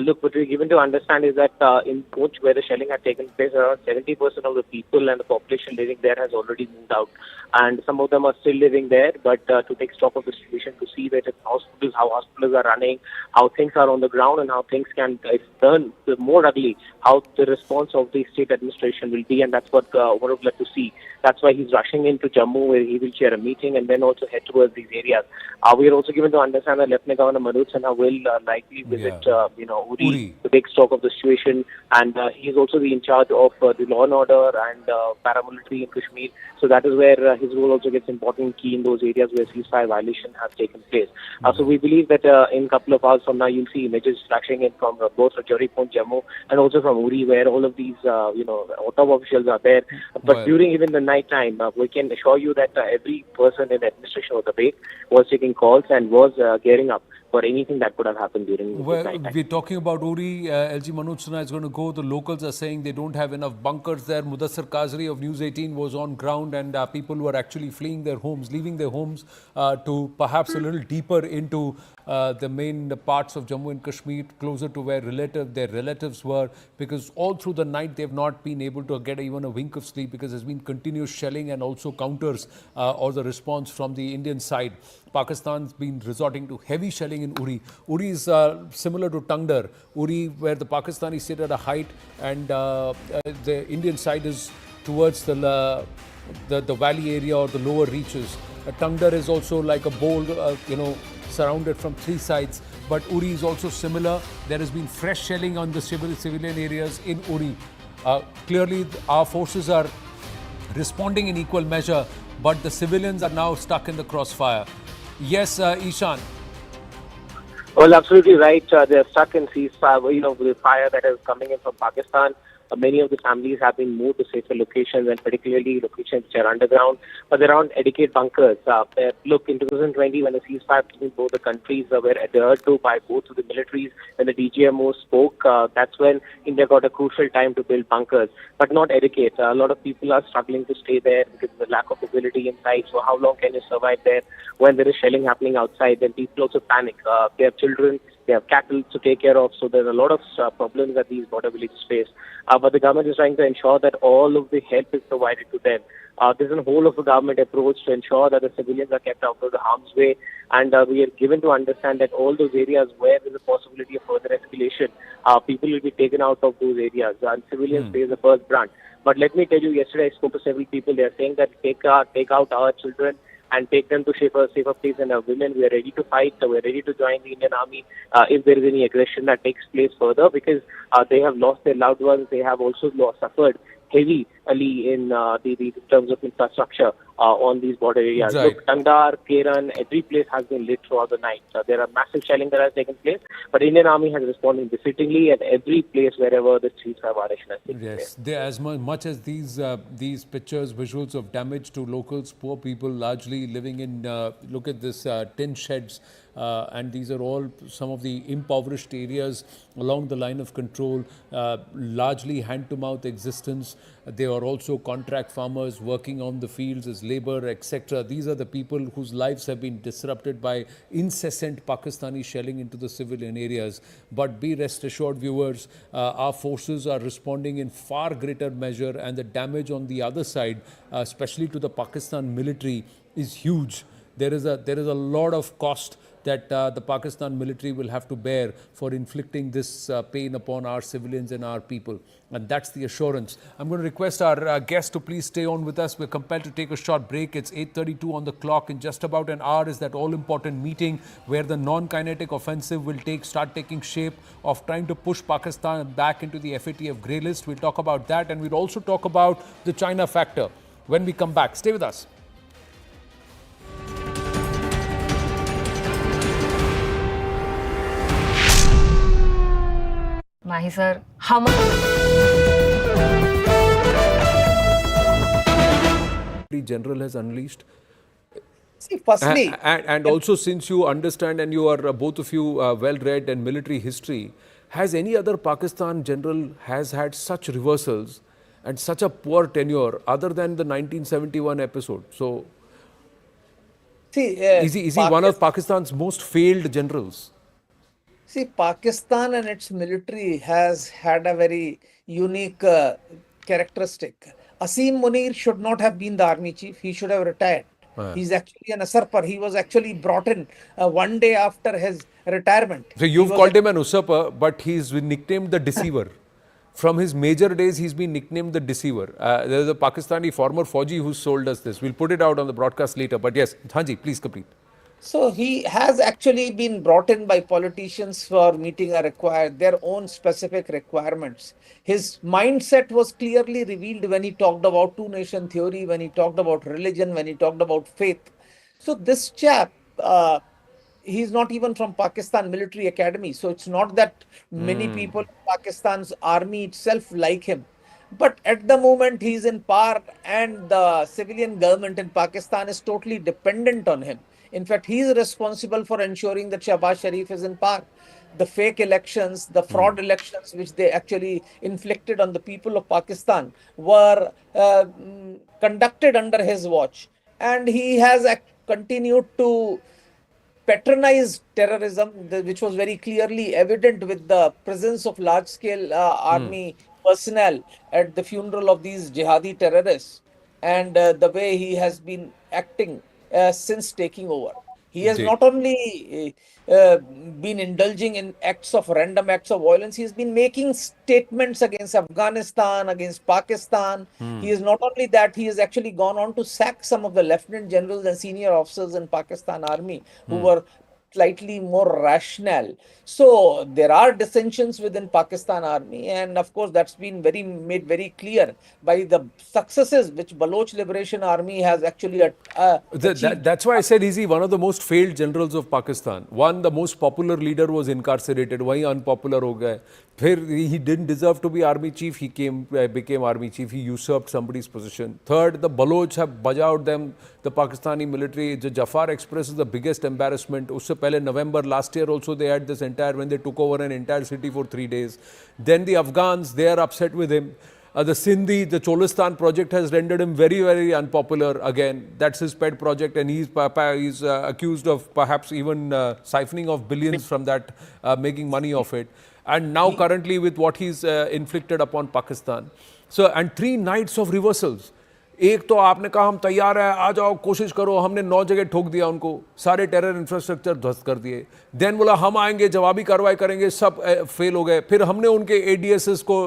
S7: Look, what we're given to understand is that in Poonch, where the shelling had taken place, around 70% of the people and the population living there has already moved out. And some of them are still living there, but to take stock of the situation, to see where how hospitals are running, how things are on the ground, and how things can turn more ugly, how the response of the state administration will be. And that's what Omar would like to see. That's why he's rushing into Jammu, where he will chair a meeting and then also head towards these areas. We are also given to understand that Lieutenant Governor Manoj Sinha will likely visit, Uri to take stock of the situation, and he is also in charge of the law and order and paramilitary in Kashmir. So that is where his role also gets important, key in those areas where ceasefire violation has taken place. So we believe that in a couple of hours from now, you'll see images flashing in from both Rajouri, Poonch, Jammu, and also from Uri, where all of these, top officials are there. But during even the night time, we can assure you that every person in the administration of the wake was taking calls and was gearing up for anything that could have happened during this night time.
S15: We're talking about Uri. LG Manoj Sinha is going to go. The locals are saying they don't have enough bunkers there. Mudassar Kazri of News 18 was on ground, and people were actually fleeing their homes, leaving their homes to perhaps a little deeper into the main parts of Jammu and Kashmir, closer to where their relatives were, because all through the night they've not been able to get even a wink of sleep, because there's been continuous shelling and also counters or the response from the Indian side. Pakistan's been resorting to heavy shelling in Uri. Uri is similar to Tangdar. Uri, where the Pakistanis sit at a height, and the Indian side is towards the valley area or the lower reaches. Tangdar is also like a bowl, surrounded from three sides. But Uri is also similar. There has been fresh shelling on the civilian areas in Uri. Clearly, our forces are responding in equal measure, but the civilians are now stuck in the crossfire. Yes, Ishan.
S7: Well, absolutely right. They're stuck in ceasefire, the fire that is coming in from Pakistan. Many of the families have been moved to safer locations, and particularly locations which are underground. But there aren't adequate bunkers. Look, in 2020, when the ceasefire between both the countries were adhered to by both of the militaries, when the DGMO spoke, that's when India got a crucial time to build bunkers, but not adequate. A lot of people are struggling to stay there because of the lack of mobility inside. So how long can you survive there when there is shelling happening outside? Then people also panic. They have children. They have cattle to take care of, so there's a lot of problems that these border villages face. But the government is trying to ensure that all of the help is provided to them. There's a whole of a government approach to ensure that the civilians are kept out of the harm's way, and we are given to understand that all those areas where there's a possibility of further escalation, people will be taken out of those areas, and civilians pay the first brunt. But let me tell you, yesterday I spoke to several people. They are saying that take out our children and take them to safer place. And women, we are ready to fight. We are ready to join the Indian Army if there is any aggression that takes place further, because they have lost their loved ones. They have also suffered heavily in the terms of infrastructure on these border areas.
S15: Right.
S7: Look, Tangdar, Keran, every place has been lit throughout the night. There are massive shelling that has taken place, but Indian Army has responded befittingly at every place wherever the ceasefire violation has taken place.
S15: Yes, they, as much as these pictures, visuals of damage to locals, poor people largely living in, look at this, tin sheds, and these are all some of the impoverished areas along the line of control, largely hand-to-mouth existence. They are also contract farmers working on the fields as labor, etc. These are the people whose lives have been disrupted by incessant Pakistani shelling into the civilian areas. But be rest assured, viewers, our forces are responding in far greater measure, and the damage on the other side, especially to the Pakistan military, is huge. There is a lot of cost that the Pakistan military will have to bear for inflicting this pain upon our civilians and our people. And that's the assurance. I'm going to request our guest to please stay on with us. We're compelled to take a short break. It's 8:32 on the clock. In just about an hour is that all-important meeting where the non-kinetic offensive will start taking shape of trying to push Pakistan back into the FATF grey list. We'll talk about that, and we'll also talk about the China factor when we come back. Stay with us.
S11: नाही sir हम
S15: General has unleashed.
S9: See, firstly,
S15: and also, since you understand and you are both of you well read in military history, has any other Pakistan general has had such reversals and such a poor tenure other than the 1971 episode? So,
S9: see,
S15: is he one of Pakistan's most failed generals?
S9: See, Pakistan and its military has had a very unique characteristic. Asim Munir should not have been the army chief. He should have retired. He's actually an usurper. He was actually brought in one day after his retirement.
S15: So you've called him an usurper, but he's been nicknamed the deceiver. From his major days, he's been nicknamed the deceiver. There's a Pakistani former Fauji who sold us this. We'll put it out on the broadcast later. But yes, Hanji, please complete.
S9: So he has actually been brought in by politicians for meeting their own specific requirements. His mindset was clearly revealed when he talked about two-nation theory, when he talked about religion, when he talked about faith. So this chap, he's not even from Pakistan Military Academy. So it's not that many people in Pakistan's army itself like him. But at the moment, he's in power, and the civilian government in Pakistan is totally dependent on him. In fact, he is responsible for ensuring that Shahbaz Sharif is in power. The fake elections, the fraud elections, which they actually inflicted on the people of Pakistan, were conducted under his watch. And he has continued to patronize terrorism, which was very clearly evident with the presence of large-scale army personnel at the funeral of these jihadi terrorists, and the way he has been acting since taking over. He has not only been indulging in random acts of violence, he has been making statements against Afghanistan, against Pakistan. He is not only that, he has actually gone on to sack some of the lieutenant generals and senior officers in Pakistan Army who were slightly more rational. So there are dissensions within Pakistan Army, and of course that's been made very clear by the successes which Baloch Liberation Army has actually achieved.
S15: That's why I said, is he one of the most failed generals of Pakistan? One, the most popular leader was incarcerated. Wahi unpopular ho gaya. He didn't deserve to be army chief. He became army chief. He usurped somebody's position. Third, the Baloch have bajawed them. The Pakistani military, the Jafar Express is the biggest embarrassment. Usse pehle November last year also they had this when they took over an entire city for 3 days. Then the Afghans, they are upset with him. The Sindhi, the Cholistan project has rendered him very, very unpopular again. That's his pet project, and he's accused of perhaps even siphoning off billions from that, making money off it. And now currently with what he's inflicted upon Pakistan. So, and 3 nights of reversals. एक तो आपने कहा हम तैयार है, आ जाओ कोशिश करो, हमने 9 जगह ठोक दिया उनको, सारे टेरर इंफ्रास्ट्रक्चर ध्वस्त कर दिए। देन बोला हम आएंगे जवाबी कार्रवाई करेंगे, सब फेल हो गए। फिर हमने उनके ADSs को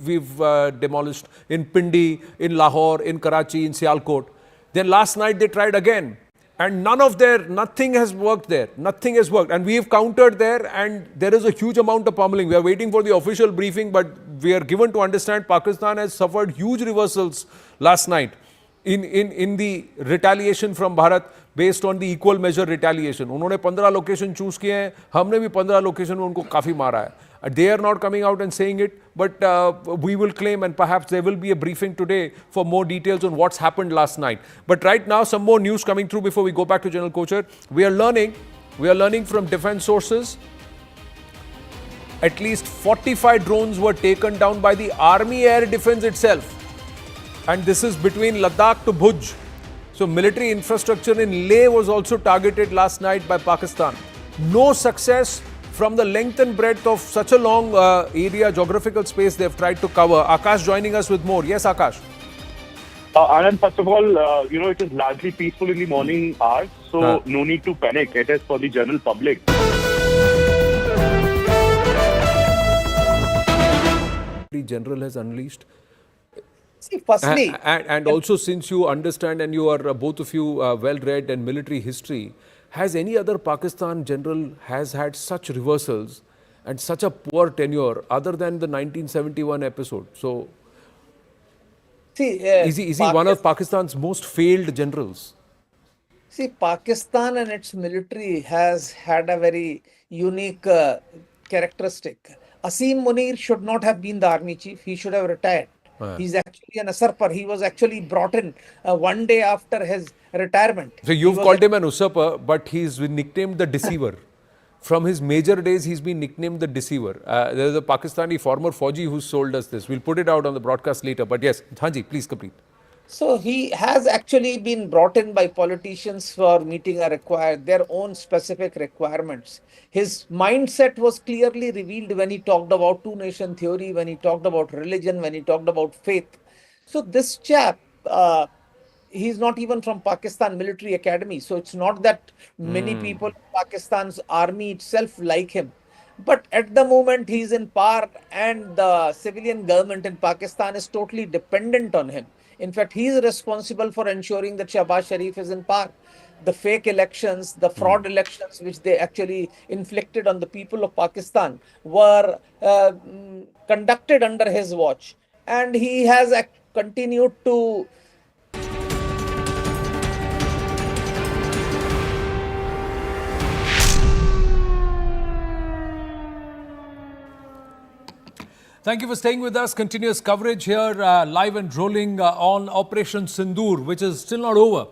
S15: we've demolished in Pindi, in Lahore, in Karachi, in Sialkot. Then last night they tried again. And nothing has worked there. Nothing has worked. And we have countered there, and there is a huge amount of pummeling. We are waiting for the official briefing, but we are given to understand Pakistan has suffered huge reversals last night in the retaliation from Bharat based on the equal measure retaliation. उन्होंने 15 location choose किए हैं, हमने भी 15 location में उनको काफी मारा है. They are not coming out and saying it, but we will claim, and perhaps there will be a briefing today for more details on what's happened last night. But right now, some more news coming through before we go back to General Kochhar. We are learning from defense sources. At least 45 drones were taken down by the Army Air Defense itself. And this is between Ladakh to Bhuj. So military infrastructure in Leh was also targeted last night by Pakistan. No success from the length and breadth of such a long area, geographical space they've tried to cover. Akash joining us with more. Yes, Akash.
S12: Anand, first of all, it is largely peaceful in the morning hours, so no need to panic. It is for the general public.
S15: The general has unleashed.
S9: See, firstly,
S15: and also, since you understand and you are both of you well-read in military history, has any other Pakistan general has had such reversals and such a poor tenure other than the 1971 episode? So,
S9: see,
S15: is he one of Pakistan's most failed generals?
S9: See, Pakistan and its military has had a very unique characteristic. Asim Munir should not have been the army chief. He should have retired. He's actually an usurper. He was actually brought in one day after his retirement.
S15: So you've called him an usurper, but he's been nicknamed the deceiver. From his major days, he's been nicknamed the deceiver. There's a Pakistani former Fauji who sold us this. We'll put it out on the broadcast later. But yes, Hanji, please complete.
S9: So he has actually been brought in by politicians for meeting their own specific requirements. His mindset was clearly revealed when he talked about two-nation theory, when he talked about religion, when he talked about faith. So this chap, he's not even from Pakistan Military Academy. So it's not that many people in Pakistan's army itself like him. But at the moment, he's in power, and the civilian government in Pakistan is totally dependent on him. In fact, he is responsible for ensuring that Shahbaz Sharif is in power. The fake elections, the fraud elections, which they actually inflicted on the people of Pakistan, were conducted under his watch. And he has continued to
S15: Thank you for staying with us. Continuous coverage here, live and rolling on Operation Sindoor, which is still not over.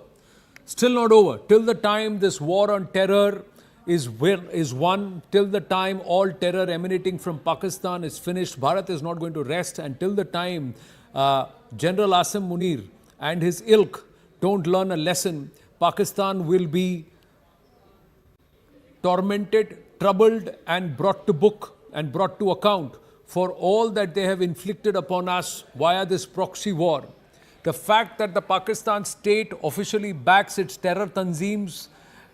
S15: Still not over. Till the time this war on terror is won, till the time all terror emanating from Pakistan is finished, Bharat is not going to rest. And till the time General Asim Munir and his ilk don't learn a lesson, Pakistan will be tormented, troubled, and brought to book and brought to account for all that they have inflicted upon us via this proxy war. The fact that the Pakistan state officially backs its terror tanzeems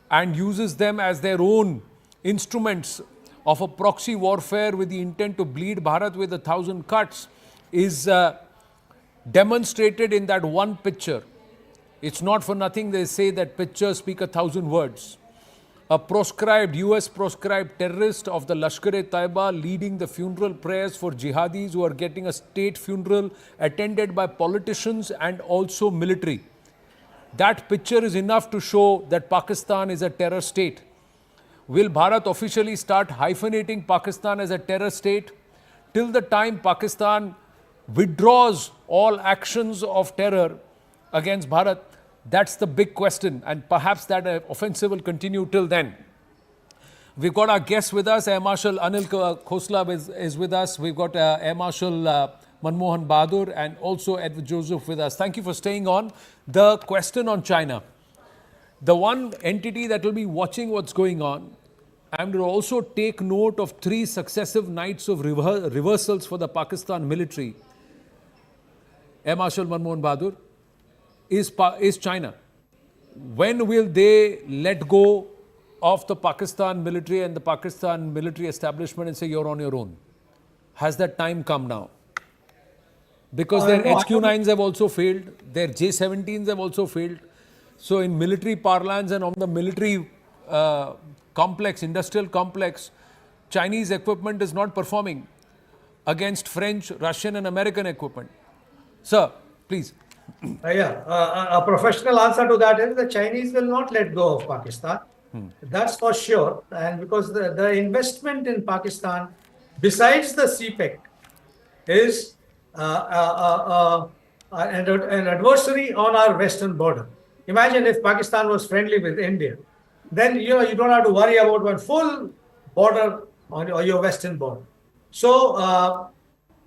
S15: and uses them as their own instruments of a proxy warfare with the intent to bleed Bharat with 1,000 cuts is demonstrated in that one picture. It's not for nothing they say that pictures speak 1,000 words. A US proscribed terrorist of the Lashkar-e-Taiba leading the funeral prayers for jihadis who are getting a state funeral attended by politicians and also military. That picture is enough to show that Pakistan is a terror state. Will Bharat officially start hyphenating Pakistan as a terror state? Till the time Pakistan withdraws all actions of terror against Bharat, that's the big question, and perhaps that offensive will continue till then. We've got our guests with us. Air Marshal Anil Khosla is with us. We've got Air Marshal Manmohan Bahadur and also Edward Joseph with us. Thank you for staying on. The question on China. The one entity that will be watching what's going on and will also take note of 3 successive nights of reversals for the Pakistan military. Air Marshal Manmohan Bahadur. is China. When will they let go of the Pakistan military and the Pakistan military establishment and say you're on your own? Has that time come now? Because their HQ9s have also failed, their J17s have also failed. So in military parlance and on the military complex, industrial complex, Chinese equipment is not performing against French, Russian and American equipment. Sir, please.
S4: A professional answer to that is the Chinese will not let go of Pakistan. That's for sure. And because the investment in Pakistan, besides the CPEC, is an adversary on our western border. Imagine if Pakistan was friendly with India, then you don't have to worry about one full border on your western border. So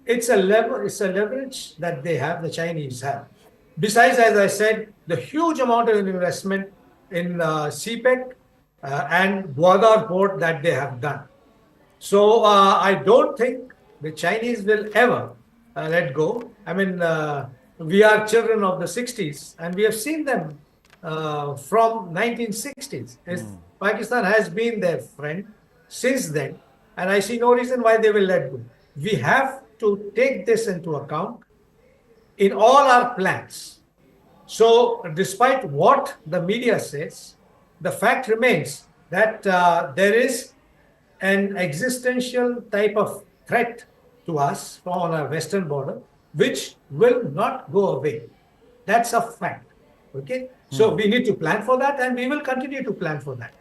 S4: it's a leverage that they have, the Chinese have. Besides, as I said, the huge amount of investment in CPEC and Gwadar port that they have done. So I don't think the Chinese will ever let go. I mean, we are children of the 60s and we have seen them from 1960s. Pakistan has been their friend since then, and I see no reason why they will let go. We have to take this into account in all our plans. So despite what the media says, the fact remains that there is an existential type of threat to us on our western border, which will not go away. That's a fact. Okay, so we need to plan for that, and we will continue to plan for that.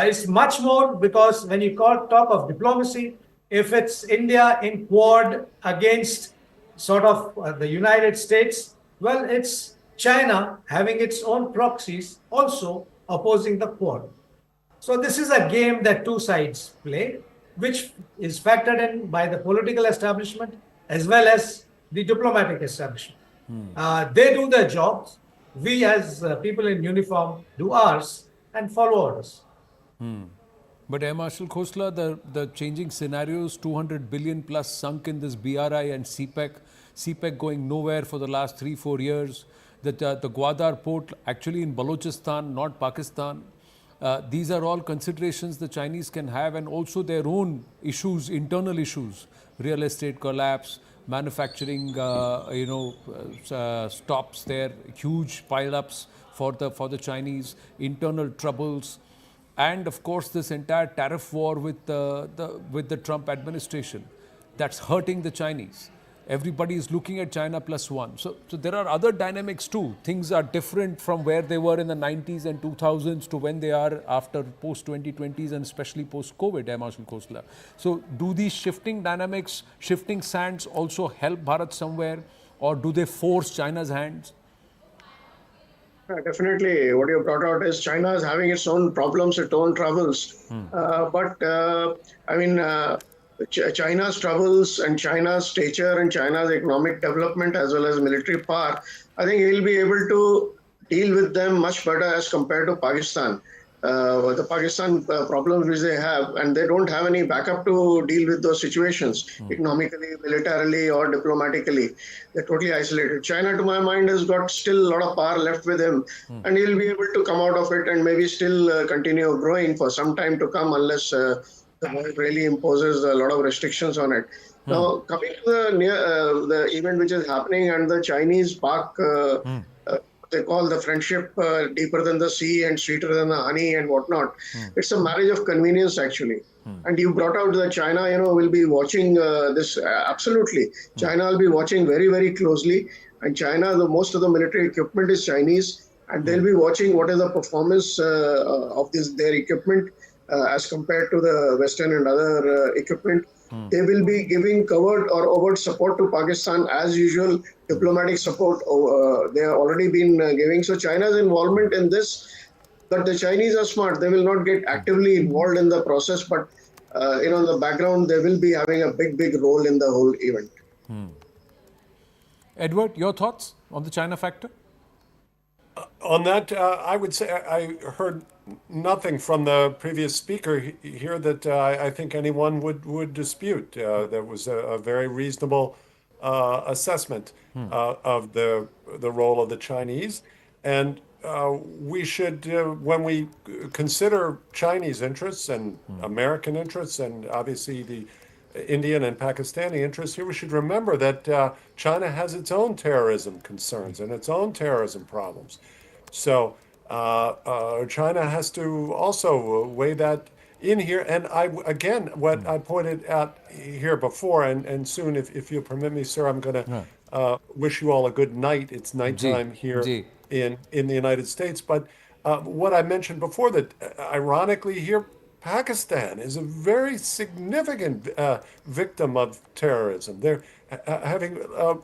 S4: It's much more because when you talk of diplomacy, if it's India in Quad against sort of the United States, well, it's China having its own proxies also opposing the Quad. So this is a game that two sides play, which is factored in by the political establishment as well as the diplomatic establishment. They do their jobs. We as people in uniform do ours and follow orders.
S15: But Air Marshal Khosla, the changing scenarios, 200 billion plus sunk in this BRI and CPEC going nowhere for the last 3-4 years. The Gwadar port actually in Balochistan, not Pakistan. These are all considerations the Chinese can have, and also their own issues, internal issues, real estate collapse, manufacturing, stops there, huge pile-ups for the Chinese, internal troubles, and of course this entire tariff war with the Trump administration. That's hurting the Chinese. Everybody is looking at China +1. So there are other dynamics too. Things are different from where they were in the 90s and 2000s to when they are after post-2020s and especially post-COVID, Air Marshal Khosla. So do these shifting dynamics, shifting sands also help Bharat somewhere, or do they force China's hands?
S1: Definitely, what you brought out is China is having its own problems, its own troubles. China's troubles and China's stature and China's economic development as well as military power, I think he'll be able to deal with them much better as compared to Pakistan. The Pakistan problems which they have, and they don't have any backup to deal with those situations economically, militarily or diplomatically. They're totally isolated. China, to my mind, has got still a lot of power left with him, and he'll be able to come out of it and maybe still continue growing for some time to come unless the world really imposes a lot of restrictions on it. Now, coming to the event which is happening and the Chinese-Pak they call the friendship deeper than the sea and sweeter than the honey and whatnot. It's a marriage of convenience, actually. And you brought out that China, will be watching this. Absolutely. China will be watching very, very closely. And China, most of the military equipment is Chinese. And they'll be watching what is the performance of their equipment as compared to the Western and other equipment. They will be giving covert or overt support to Pakistan as usual, diplomatic support they have already been giving. So China's involvement in this, but the Chinese are smart. They will not get actively involved in the process, but in the background, they will be having a big, big role in the whole event.
S15: Edward, your thoughts on the China factor?
S10: On that, I would say I heard nothing from the previous speaker here that I think anyone would dispute. There was a very reasonable assessment of the role of the Chinese. And we should, when we consider Chinese interests and American interests, and obviously the Indian and Pakistani interests here, we should remember that China has its own terrorism concerns and its own terrorism problems. So China has to also weigh that in here. And again, what I pointed out here before, and soon, if you'll permit me, sir, I'm going to wish you all a good night. It's nighttime here in the United States. But what I mentioned before, that ironically here, Pakistan is a very significant victim of terrorism. They're having a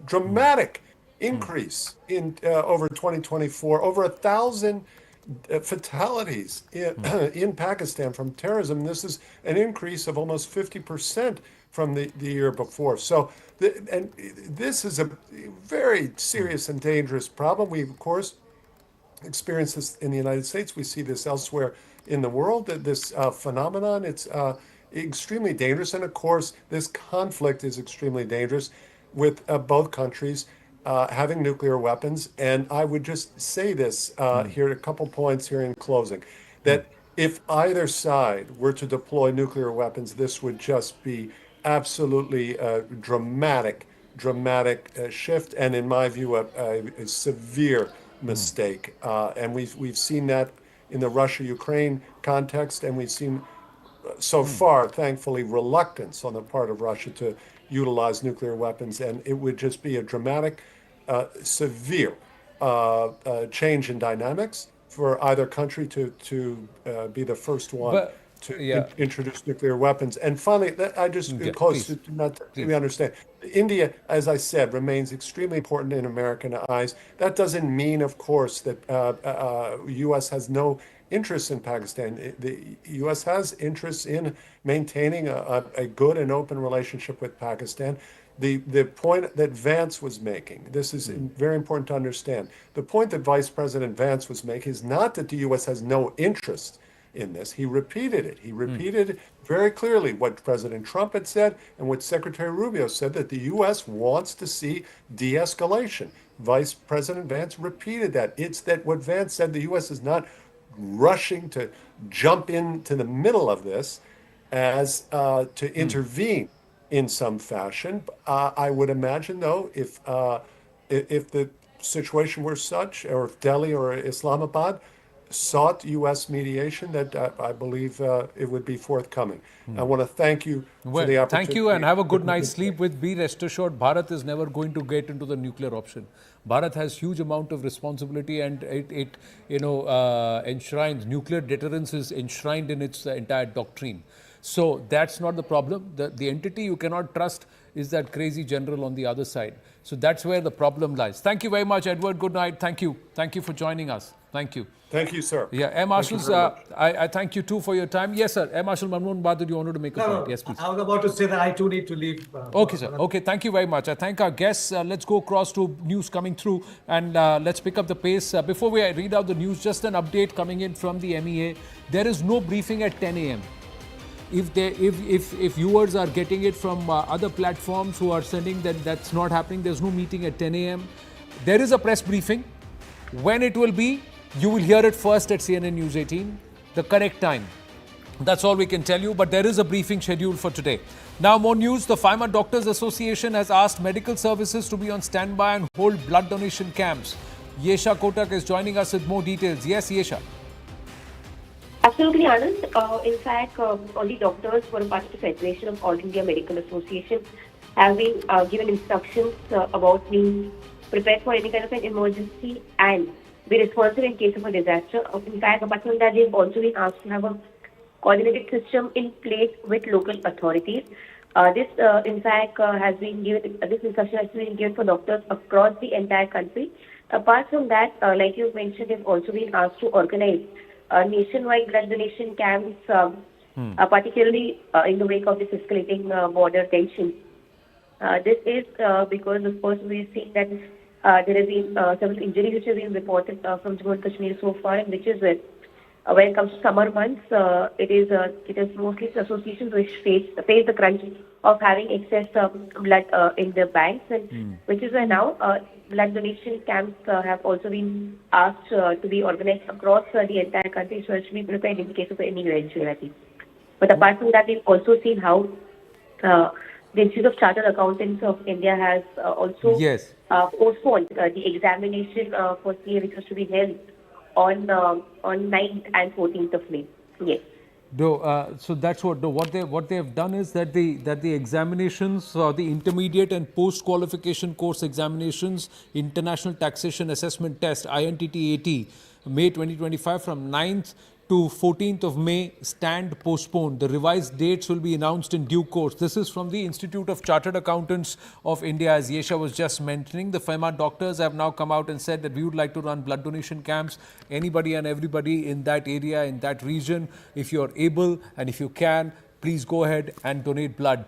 S10: dramatic increase in over 2024, over 1,000 fatalities in Pakistan from terrorism. This is an increase of almost 50% from the year before. So, and this is a very serious and dangerous problem. We, of course, experience this in the United States. We see this elsewhere in the world, that this phenomenon, it's extremely dangerous. And of course, this conflict is extremely dangerous with both countries having nuclear weapons. And I would just say this here, a couple points here in closing, that if either side were to deploy nuclear weapons, this would just be absolutely a dramatic shift, and in my view, a severe mistake. And we've seen that in the Russia-Ukraine context, and we've seen so far, thankfully, reluctance on the part of Russia to utilize nuclear weapons, and it would just be a dramatic, severe change in dynamics for either country to be the first one to introduce nuclear weapons. And finally, I just close to not we understand. India, as I said, remains extremely important in American eyes. That doesn't mean, of course, that U.S. has no interest in Pakistan. The U.S. has interests in maintaining a good and open relationship with Pakistan. The point that Vance was making, this is very important to understand. The point that Vice President Vance was making is not that the U.S. has no interest in this. He repeated it. He repeated very clearly what President Trump had said and what Secretary Rubio said, that the U.S. wants to see de-escalation. Vice President Vance repeated that. It's that what Vance said, the U.S. is not rushing to jump into the middle of this as to intervene in some fashion. I would imagine, though, if the situation were such, or if Delhi or Islamabad sought U.S. mediation, that I believe it would be forthcoming. I want to thank you for the opportunity.
S15: Thank you, and have a good night's sleep. Be rest assured, Bharat is never going to get into the nuclear option. Bharat has huge amount of responsibility, and it enshrines, nuclear deterrence is enshrined in its entire doctrine. So that's not the problem. The entity you cannot trust is that crazy general on the other side. So that's where the problem lies. Thank you very much, Edward. Good night. Thank you. Thank you for joining us. Thank you.
S10: Thank you, sir.
S15: Yeah, Air Marshals, I thank you too for your time. Yes, sir. Air Marshal Mamnoon Bahadur, you wanted to make a point. Yes, please.
S4: I was about to say that I too need to leave.
S15: Okay, sir. Okay, thank you very much. I thank our guests. Let's go across to news coming through, and let's pick up the pace. Before we read out the news, just an update coming in from the MEA. There is no briefing at 10 a.m. If viewers are getting it from other platforms who are sending that's not happening, there's no meeting at 10 a.m. There is a press briefing. When it will be, you will hear it first at CNN News 18, the correct time. That's all we can tell you, but there is a briefing scheduled for today. Now, more news. The Pharma Doctors Association has asked medical services to be on standby and hold blood donation camps. Yesha Kotak is joining us with more details. Yes, Yesha.
S11: Absolutely, Anand. In fact, all the doctors who are part of the Federation of All India Medical Association have been given instructions about being prepared for any kind of an emergency and be responsive in case of a disaster. In fact, apart from that, they've also been asked to have a coordinated system in place with local authorities. This, in fact, has been given. This instruction has been given for doctors across the entire country. Apart from that, like you mentioned, they've also been asked to organize nationwide blood donation camps, particularly in the wake of this escalating border tension. This is because, of course, we've seen that there have been several injuries which have been reported from Jammu Kashmir so far, and which is where when it comes to summer months, it is mostly the associations which face the crunch of having excess blood in their banks, and which is why now blood donation camps have also been asked to be organized across the entire country, so as to be prepared in case of any eventuality. But apart from that, we've also seen how the Institute of Chartered Accountants of India has also postponed the examination for CA, which was to be held on 9th and 14th of May. Yes.
S15: So that's what they have done is that the examinations, the intermediate and post qualification course examinations, International Taxation Assessment Test (INTT-AT), May 2025 from 9th to 14th of May stand postponed. The revised dates will be announced in due course. This is from the Institute of Chartered Accountants of India, as Yesha was just mentioning. The FEMA doctors have now come out and said that we would like to run blood donation camps. Anybody and everybody in that area, in that region, if you're able and if you can, please go ahead and donate blood.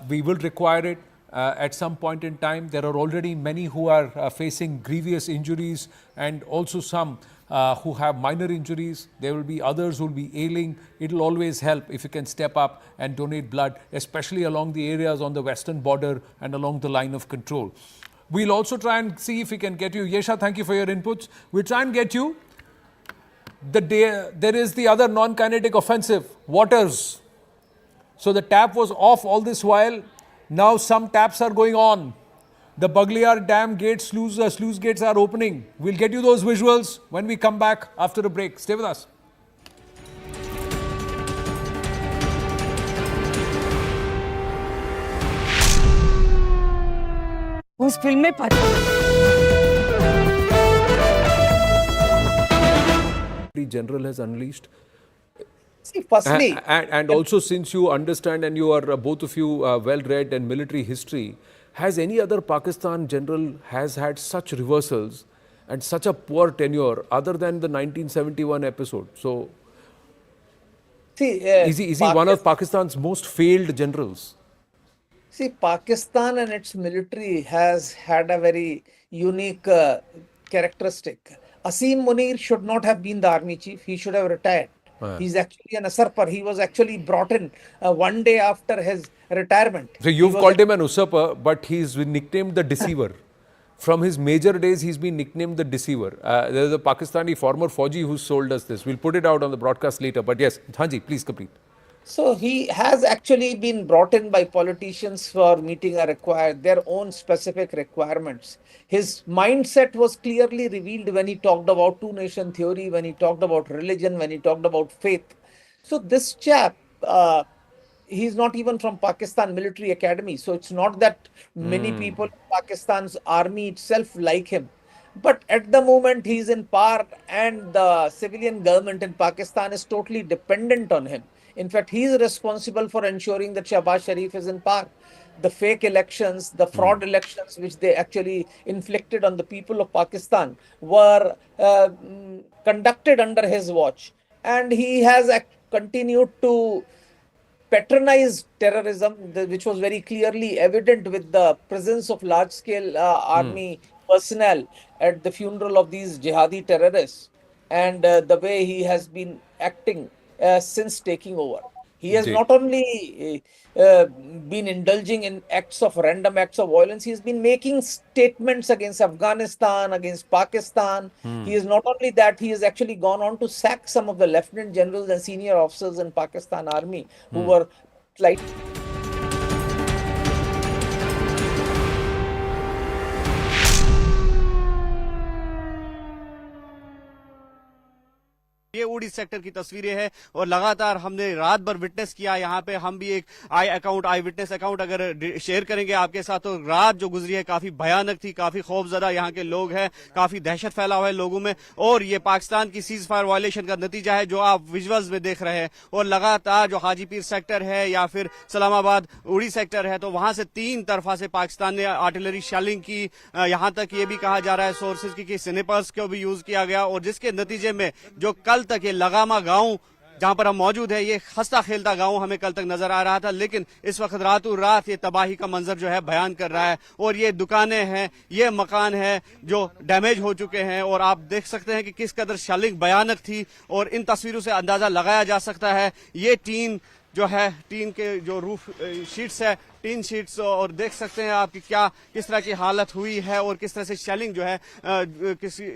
S15: We will require it. At some point in time. There are already many who are facing grievous injuries and also some who have minor injuries. There will be others who will be ailing. It will always help if you can step up and donate blood, especially along the areas on the western border and along the line of control. We'll also try and see if we can get you. Yesha, thank you for your inputs. We'll try and get you. There is the other non-kinetic offensive, waters. So the tap was off all this while. Now some taps are going on. The Bagliar Dam gates, sluice gates are opening. We'll get you those visuals when we come back after a break. Stay with us.
S20: उस film में
S15: The general has unleashed.
S9: See, firstly,
S15: and also, since you understand and you are both of you well-read in military history, has any other Pakistan general has had such reversals and such a poor tenure other than the 1971 episode? So,
S9: see,
S15: is he one of Pakistan's most failed generals?
S9: See, Pakistan and its military has had a very unique characteristic. Asim Munir should not have been the army chief. He should have retired. He's actually an usurper. He was actually brought in one day after his retirement.
S15: So you've called him an usurper, but he's been nicknamed the deceiver. From his major days, he's been nicknamed the deceiver. There's a Pakistani former Fauji who sold us this. We'll put it out on the broadcast later. But yes, Hanji, please complete.
S9: So he has actually been brought in by politicians for meeting their own specific requirements. His mindset was clearly revealed when he talked about two-nation theory, when he talked about religion, when he talked about faith. So this chap, he's not even from Pakistan Military Academy. So it's not that many people in Pakistan's army itself like him. But at the moment, he's in power and the civilian government in Pakistan is totally dependent on him. In fact, he is responsible for ensuring that Shahbaz Sharif is in power. The fake elections, the fraud elections, which they actually inflicted on the people of Pakistan, were conducted under his watch. And he has continued to patronize terrorism, which was very clearly evident with the presence of large-scale army personnel at the funeral of these jihadi terrorists, and the way he has been acting since taking over. He has not only been indulging in random acts of violence, he has been making statements against Afghanistan, against Pakistan. He is not only that, he has actually gone on to sack some of the lieutenant generals and senior officers in Pakistan army who were slightly...
S14: ये उड़ी sector की तस्वीरें हैं और लगातार हमने रात भर विटनेस किया। यहाँ पे हम भी एक आई विटनेस अकाउंट अगर शेयर करेंगे आपके साथ, तो रात जो गुजरी है काफी भयानक थी, काफी खौफजदा यहाँ के लोग हैं, काफी दहशत फैला हुआ है लोगों में। और ये पाकिस्तान की सीज फायर वायलेशन का नतीजा है जो आप विजुअल्स में देख रहे हैं। और लगातार जो हाजीपीर सेक्टर है या फिर इस्लामाबाद उड़ी सेक्टर है, तो वहां से 3 तरफा से पाकिस्तान ने आर्टिलरी शेलिंग की। यहाँ तक ये भी कहा जा रहा है सोर्सेज की स्निपर्स को भी यूज किया गया, और जिसके नतीजे में जो कल तक ये लगामा गांव जहां पर हम मौजूद है, ये हंसता खेलता गांव हमें कल तक नजर आ रहा था, लेकिन इस वक्त रातों रात ये तबाही का मंजर जो है बयान कर रहा है। और ये दुकानें हैं, ये मकान है जो डैमेज हो चुके हैं, और आप देख सकते हैं कि किस कदर शेलिंग भयानक थी। और इन तस्वीरों से अंदाजा लगाया जा सकता है, ये टीन जो है, टीन के जो रूफ शीट्स है, टीन शीट्स, और देख सकते हैं आप कि क्या किस तरह की हालत हुई है और किस तरह से शेलिंग जो है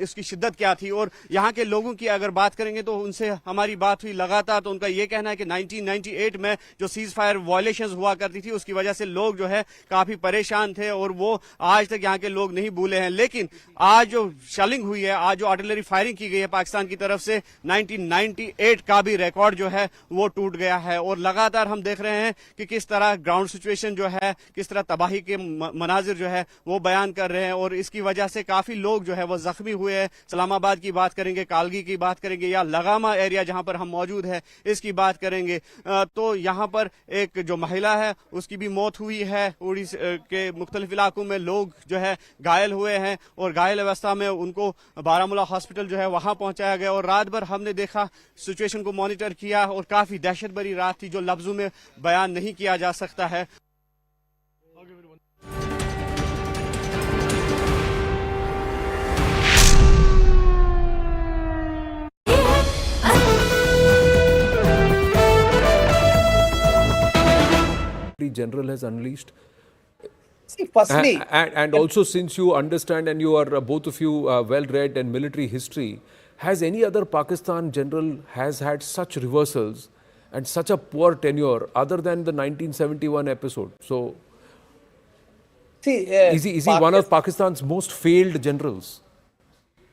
S14: इसकी शिद्दत क्या थी। और यहाँ के लोगों की अगर बात करेंगे तो उनसे हमारी बात हुई लगातार, तो उनका ये कहना है कि 1998 में जो सीज फायर वायलेशंस हुआ करती थी उसकी वजह से लोग जो है काफी परेशान थे, और वो आज तक यहाँ के लोग नहीं भूले हैं। लेकिन आज जो शेलिंग हुई है, आज जो आर्टिलरी फायरिंग की गई है पाकिस्तान की तरफ से, 1998 का भी रिकॉर्ड जो है वो टूट गया है। और लगातार हम देख रहे हैं कि किस तरह ग्राउंड सिचुएशन जो है, किस तरह तबाही के मनाजिर जो है वो बयान कर रहे हैं, और इसकी वजह से काफी लोग जो है वो जख्मी हुए हैं। इस्लामाबाद की बात करेंगे, कालगी की बात करेंगे, या लगामा एरिया जहां पर हम मौजूद है इसकी बात करेंगे, तो यहाँ पर एक जो महिला है उसकी भी मौत हुई है। उड़ीसा के मुख्तलिफ इलाकों में लोग जो है घायल हुए हैं, और घायल अवस्था में उनको बारामूला हॉस्पिटल जो है वहां पहुंचाया गया। और रात भर हमने देखा, सिचुएशन को मॉनिटर किया, और काफी दहशत भरी रात थी जो लफ्जों में बयान नहीं किया जा सकता है।
S15: General has unleashed.
S9: See, firstly,
S15: and also, since you understand and you are both of you well read in military history, has any other Pakistan general has had such reversals and such a poor tenure other than the 1971 episode? So,
S9: see,
S15: is he one of Pakistan's most failed generals?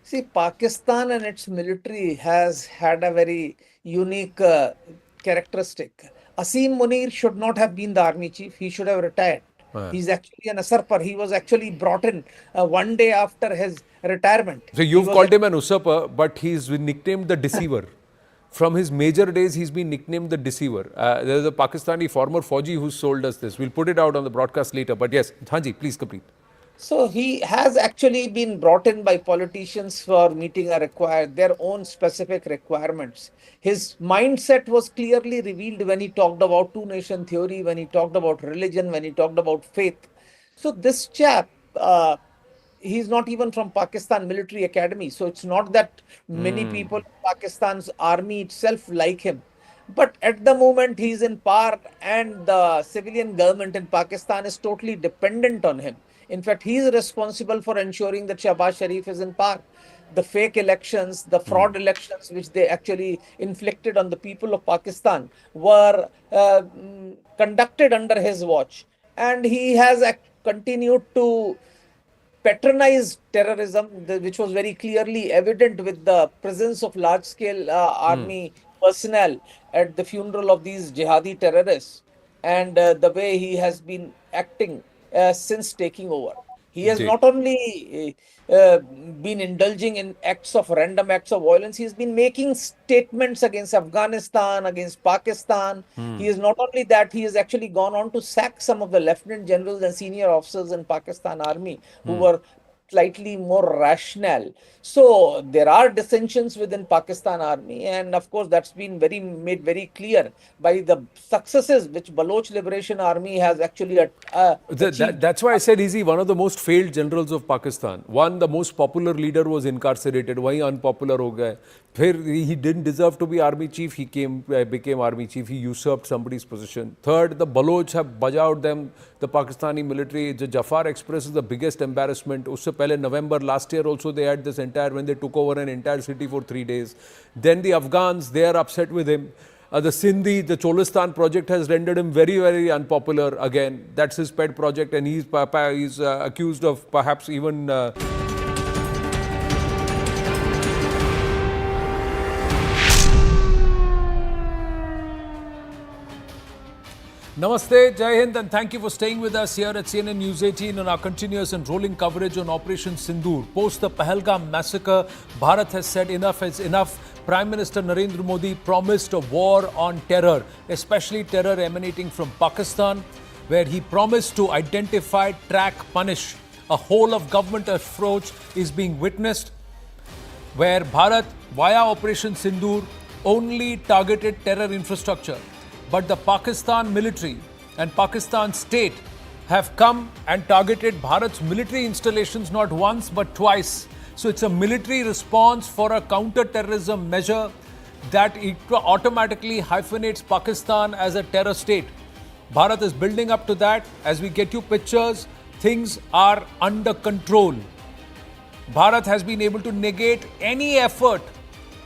S9: See, Pakistan and its military has had a very unique characteristic. Asim Munir should not have been the army chief. He should have retired. He's actually an usurper. He was actually brought in one day after his retirement.
S15: So you've called him an usurper, but he's been nicknamed the deceiver. From his major days, he's been nicknamed the deceiver. There's a Pakistani former Fauji who sold us this. We'll put it out on the broadcast later. But yes, Hanji, please complete.
S9: So he has actually been brought in by politicians for meeting their own specific requirements. His mindset was clearly revealed when he talked about two-nation theory, when he talked about religion, when he talked about faith. So this chap, he's not even from Pakistan Military Academy. So it's not that many people in Pakistan's army itself like him. But at the moment, he's in power, and the civilian government in Pakistan is totally dependent on him. In fact, he is responsible for ensuring that Shahbaz Sharif is in power. The fake elections, the fraud elections, which they actually inflicted on the people of Pakistan, were conducted under his watch. And he has continued to patronize terrorism, which was very clearly evident with the presence of large-scale army personnel at the funeral of these jihadi terrorists, and the way he has been acting since taking over. He has not only been indulging in random acts of violence, he's been making statements against Afghanistan, against Pakistan. He is not only that, he has actually gone on to sack some of the lieutenant generals and senior officers in Pakistan Army who were slightly more rational. So there are dissensions within Pakistan Army, and of course that's been made very clear by the successes which Baloch Liberation Army has actually achieved.
S15: That's why I said, is he one of the most failed generals of Pakistan? One, the most popular leader was incarcerated. Wahi unpopular ho gaya. He didn't deserve to be army chief. He became army chief. He usurped somebody's position. Third, the Baloch have bajawed them, the Pakistani military. The Jafar Express is the biggest embarrassment. Usse pehle November last year also they had this when they took over an entire city for 3 days. Then the Afghans, they are upset with him. The Sindhi, the Cholistan project has rendered him very, very unpopular again. That's his pet project, and he's accused of perhaps even... Namaste, Jai Hind, and thank you for staying with us here at CNN News 18 on our continuous and rolling coverage on Operation Sindoor. Post the Pahalgam massacre, Bharat has said enough is enough. Prime Minister Narendra Modi promised a war on terror, especially terror emanating from Pakistan, where he promised to identify, track, punish. A whole of government approach is being witnessed, where Bharat, via Operation Sindoor, only targeted terror infrastructure. But the Pakistan military and Pakistan state have come and targeted Bharat's military installations not once but twice. So it's a military response for a counter-terrorism measure that automatically hyphenates Pakistan as a terror state. Bharat is building up to that. As we get you pictures, things are under control. Bharat has been able to negate any effort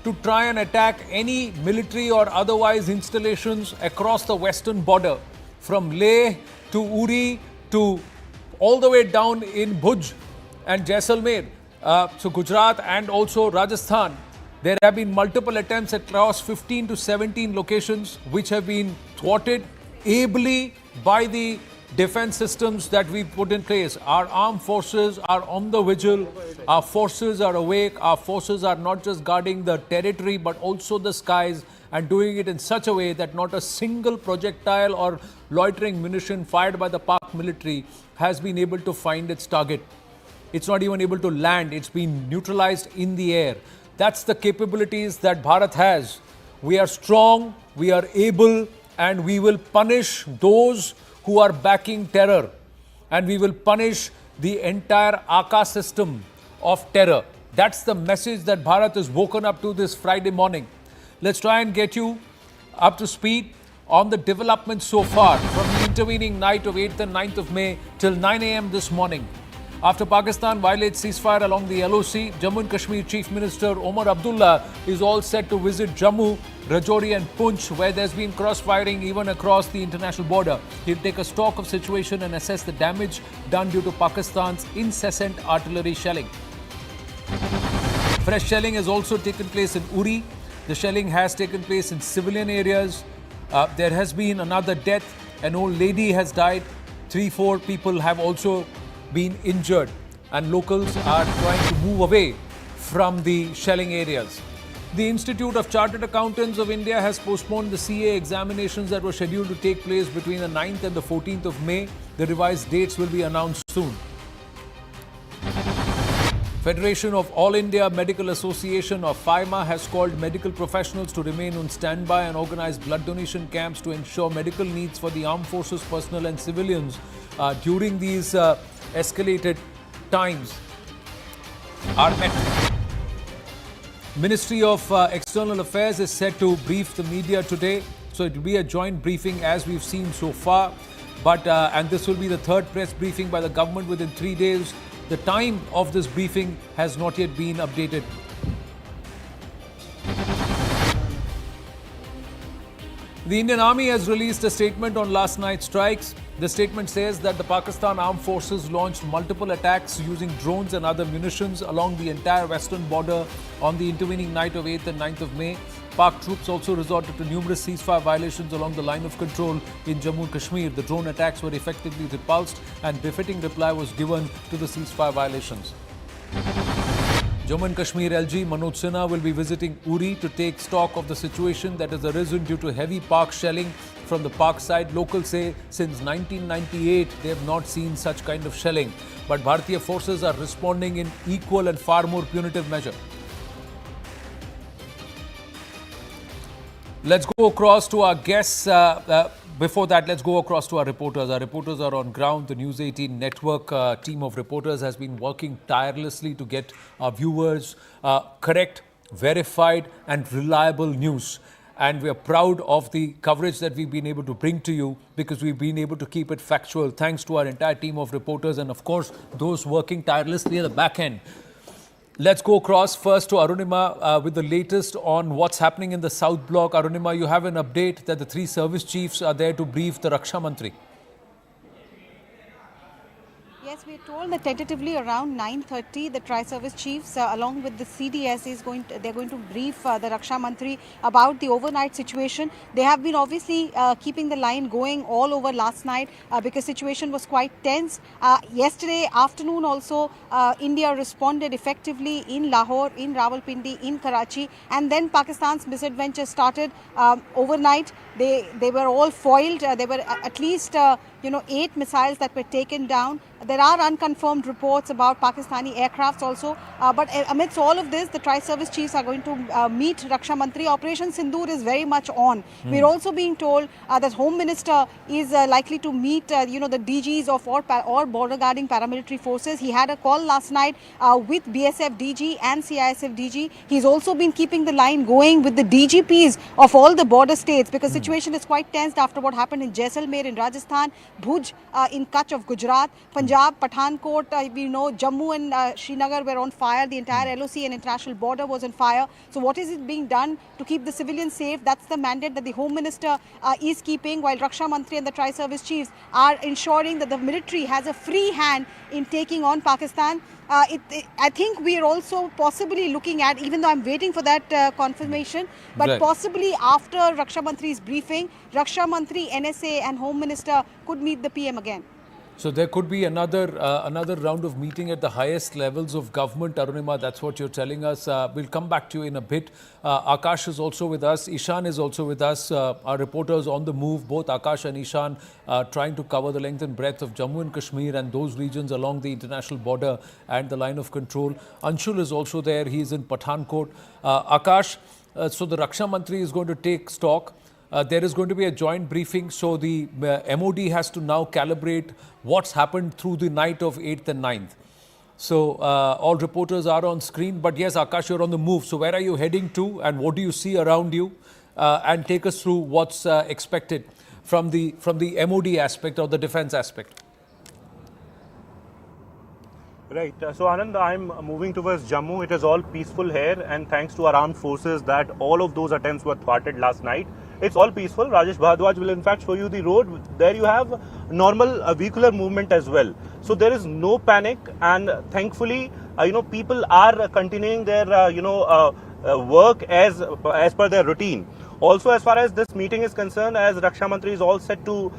S15: to try and attack any military or otherwise installations across the western border, from Leh to Uri to all the way down in Bhuj and Jaisalmer, so Gujarat and also Rajasthan. There have been multiple attempts across 15 to 17 locations which have been thwarted ably by the defense systems that we put in place. Our armed forces are on the vigil. Our forces are awake. Our forces are not just guarding the territory but also the skies, and doing it in such a way that not a single projectile or loitering munition fired by the Pak military has been able to find its target. It's not even able to land. It's been neutralized in the air. That's the capabilities that Bharat has. We are strong, we are able, and we will punish those who are backing terror. And we will punish the entire AKA system of terror. That's the message that Bharat has woken up to this Friday morning. Let's try and get you up to speed on the developments so far from the intervening night of 8th and 9th of May till 9 a.m. this morning. After Pakistan violates ceasefire along the LOC, Jammu and Kashmir Chief Minister Omar Abdullah is all set to visit Jammu, Rajouri and Poonch, where there's been cross-firing even across the international border. He'll take a stock of situation and assess the damage done due to Pakistan's incessant artillery shelling. Fresh shelling has also taken place in Uri. The shelling has taken place in civilian areas. There has been another death. An old lady has died. 3-4 people have also been injured, and locals are trying to move away from the shelling areas. The Institute of Chartered Accountants of India has postponed the CA examinations that were scheduled to take place between the 9th and the 14th of May. The revised dates will be announced soon. Federation of All India Medical Association or FIMA has called medical professionals to remain on standby and organize blood donation camps to ensure medical needs for the armed forces personnel and civilians during these escalated times are met. Ministry of External Affairs is set to brief the media today, so it will be a joint briefing as we've seen so far, but and this will be the third press briefing by the government within 3 days. The time of this briefing has not yet been updated. The Indian Army has released a statement on last night's strikes. The statement says that the Pakistan Armed Forces launched multiple attacks using drones and other munitions along the entire western border on the intervening night of 8th and 9th of May. Pak troops also resorted to numerous ceasefire violations along the line of control in Jammu and Kashmir. The drone attacks were effectively repulsed and befitting reply was given to the ceasefire violations. Jammu and Kashmir LG Manoj Sinha will be visiting Uri to take stock of the situation that has arisen due to heavy Pak shelling from the Pak side. Locals say since 1998 they have not seen such kind of shelling. But Bharatiya forces are responding in equal and far more punitive measure. Let's go across to our guests. Before that, let's go across to our reporters. Our reporters are on ground. The News 18 network team of reporters has been working tirelessly to get our viewers correct, verified and reliable news. And we are proud of the coverage that we've been able to bring to you because we've been able to keep it factual thanks to our entire team of reporters and, of course, those working tirelessly at the back end. Let's go across first to Arunima with the latest on what's happening in the South Block. Arunima, you have an update that the 3 service chiefs are there to brief the Raksha Mantri.
S20: Yes, we are told that tentatively around 9:30, the tri-service chiefs, along with the CDS, they're going to brief the Raksha Mantri about the overnight situation. They have been obviously keeping the line going all over last night because situation was quite tense. Yesterday afternoon also, India responded effectively in Lahore, in Rawalpindi, in Karachi, and then Pakistan's misadventure started overnight. they were all foiled. There were at least 8 missiles that were taken down. There are unconfirmed reports about Pakistani aircrafts also. But amidst all of this, the tri-service chiefs are going to meet Raksha Mantri. Operation Sindoor is very much on. We're also being told that Home Minister is likely to meet the DGs of all border guarding paramilitary forces. He had a call last night with BSF DG and CISF DG. He's also been keeping the line going with the DGPs of all the border states, because situation is quite tensed after what happened in Jaisalmer in Rajasthan, Bhuj in Kutch of Gujarat, Punjab, Pathankot, Jammu and Srinagar were on fire. The entire LOC and international border was on fire. So what is it being done to keep the civilians safe? That's the mandate that the Home Minister is keeping, while Raksha Mantri and the tri-service chiefs are ensuring that the military has a free hand in taking on Pakistan. I think we are also possibly looking at, even though I'm waiting for that confirmation, but possibly after Raksha Mantri's briefing, Raksha Mantri, NSA and Home Minister could meet the PM again.
S15: So there could be another round of meeting at the highest levels of government, Arunima. That's what you're telling us. We'll come back to you in a bit. Akash is also with us. Ishan is also with us. Our reporters on the move, both Akash and Ishan, trying to cover the length and breadth of Jammu and Kashmir and those regions along the international border and the line of control. Anshul is also there. He's in Pathankot. Akash, so the Raksha Mantri is going to take stock. There is going to be a joint briefing, so the MOD has to now calibrate what's happened through the night of 8th and 9th. So all reporters are on screen, but yes, Akash, you're on the move. So where are you heading to and what do you see around you? And take us through what's expected from the MOD aspect or the defense aspect.
S19: Right. So Anand, I'm moving towards Jammu. It is all peaceful here, and thanks to our armed forces that all of those attempts were thwarted last night. It's all peaceful. Rajesh Bhardwaj will in fact show you the road. There you have normal vehicular movement as well. So there is no panic, and thankfully, people are continuing their, work as per their routine. Also, as far as this meeting is concerned, as Raksha Mantri is all set to,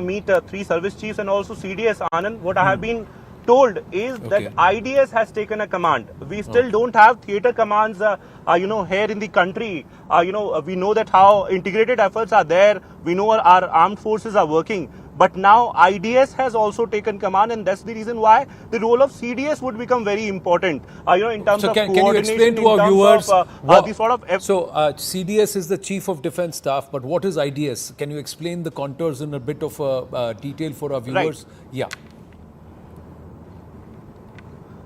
S19: meet 3 service chiefs and also CDS, Anand, what I have been told is that IDS has taken a command. We still don't have theatre commands, here in the country. We know that how integrated efforts are there. We know our armed forces are working. But now IDS has also taken command, and that's the reason why the role of CDS would become very important. In terms of
S15: can you explain to our viewers CDS is the Chief of Defence Staff, but what is IDS? Can you explain the contours in a bit of detail for our viewers?
S19: Right.
S15: Yeah.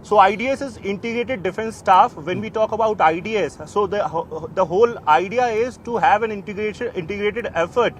S19: So IDS is Integrated Defence Staff. When we talk about IDS, so the whole idea is to have an integrated effort,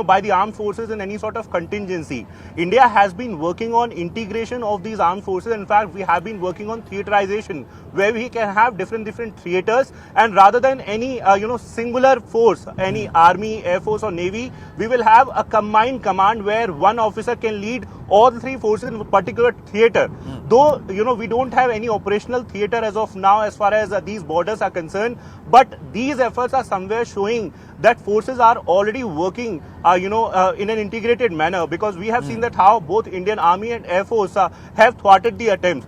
S19: by the armed forces in any sort of contingency. India has been working on integration of these armed forces. In fact, we have been working on theaterization, where we can have different theaters, and rather than any singular force, any army, air force or navy, we will have a combined command where one officer can lead all 3 forces in a particular theater. Though we don't have any operational theater as of now as far as these borders are concerned, but these efforts are somewhere showing that forces are already working in an integrated manner, because we have seen that how both Indian Army and Air Force have thwarted the attempts.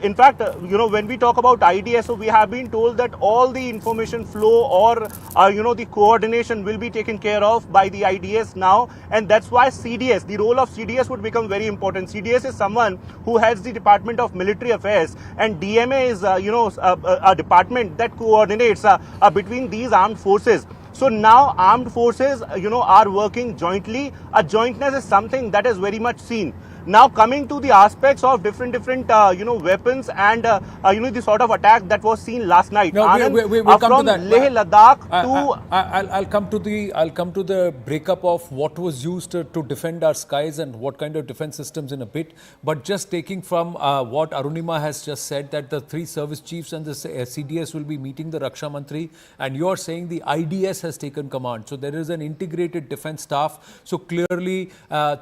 S19: In fact, when we talk about IDS, so we have been told that all the information flow or, the coordination will be taken care of by the IDS now. And that's why CDS, the role of CDS would become very important. CDS is someone who heads the Department of Military Affairs, and DMA is, a department that coordinates between these armed forces. So now armed forces, are working jointly. A jointness is something that is very much seen. Now coming to the aspects of different weapons and the sort of attack that was seen last night.
S15: No, we'll come to that.
S19: Leh Ladakh to
S15: I'll come to the breakup of what was used to defend our skies and what kind of defense systems in a bit. But just taking from what Arunima has just said, that the 3 service chiefs and the CDS will be meeting the Raksha Mantri, and you're saying the IDS has taken command. So there is an integrated defense staff. So clearly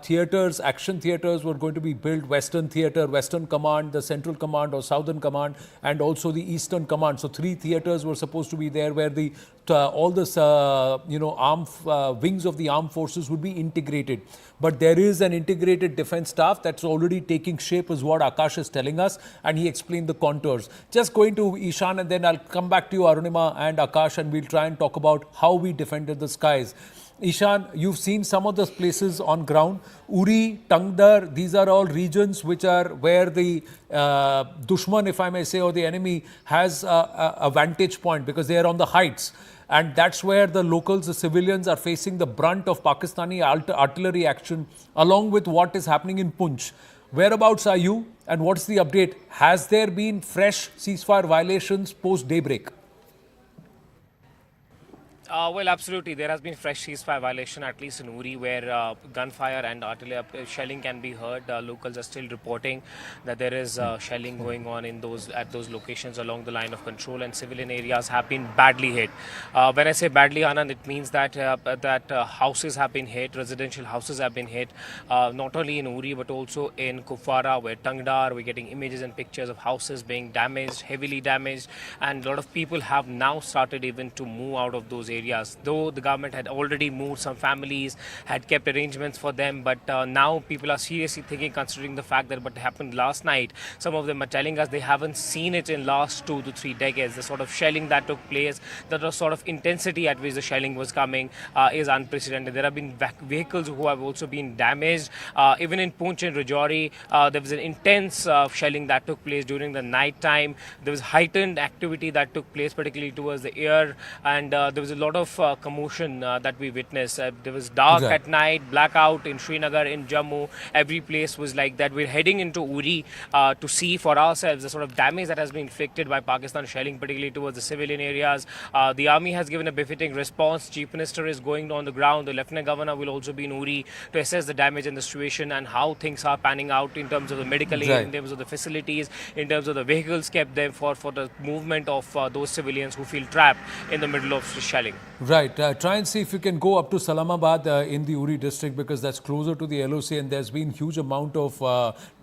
S15: theaters, action theaters were going to be built, Western Theatre, Western Command, the Central Command or Southern Command, and also the Eastern Command. So 3 theatres were supposed to be there where the all the wings of the armed forces would be integrated. But there is an integrated defense staff that's already taking shape, is what Akash is telling us, and he explained the contours. Just going to Ishan, and then I'll come back to you, Arunima and Akash, and we'll try and talk about how we defended the skies. Ishan, you've seen some of those places on ground. Uri, Tangdar, these are all regions which are where the Dushman, if I may say, or the enemy has a vantage point because they are on the heights. And that's where the locals, the civilians, are facing the brunt of Pakistani artillery action, along with what is happening in Punch. Whereabouts are you, and what's the update? Has there been fresh ceasefire violations post daybreak?
S13: Well, absolutely. There has been fresh ceasefire violation, at least in Uri, where gunfire and artillery shelling can be heard. Locals are still reporting that there is shelling going on in at those locations along the line of control, and civilian areas have been badly hit. When I say badly, Anand, it means that houses have been hit, residential houses have been hit, not only in Uri but also in Kupwara, where Tangdar, we're getting images and pictures of houses being damaged, heavily damaged, and a lot of people have now started even to move out of those areas. Though the government had already moved some families, had kept arrangements for them, but now people are seriously thinking, considering the fact that what happened last night, some of them are telling us they haven't seen it in last 2 to 3 decades. The sort of shelling that took place, the sort of intensity at which the shelling was coming is unprecedented. There have been vehicles who have also been damaged. Even in Poonch and Rajouri, there was an intense shelling that took place during the night time. There was heightened activity that took place, particularly towards the air, and there was a lot of commotion that we witnessed. There was dark at night, blackout in Srinagar, in Jammu. Every place was like that. We're heading into Uri to see for ourselves the sort of damage that has been inflicted by Pakistan shelling, particularly towards the civilian areas. The army has given a befitting response. Chief Minister is going on the ground. The Lieutenant Governor will also be in Uri to assess the damage and the situation and how things are panning out in terms of the medical aid, in terms of the facilities, in terms of the vehicles kept there for the movement of those civilians who feel trapped in the middle of the shelling.
S15: Right. Try and see if you can go up to Islamabad in the Uri district, because that's closer to the LOC, and there's been huge amount of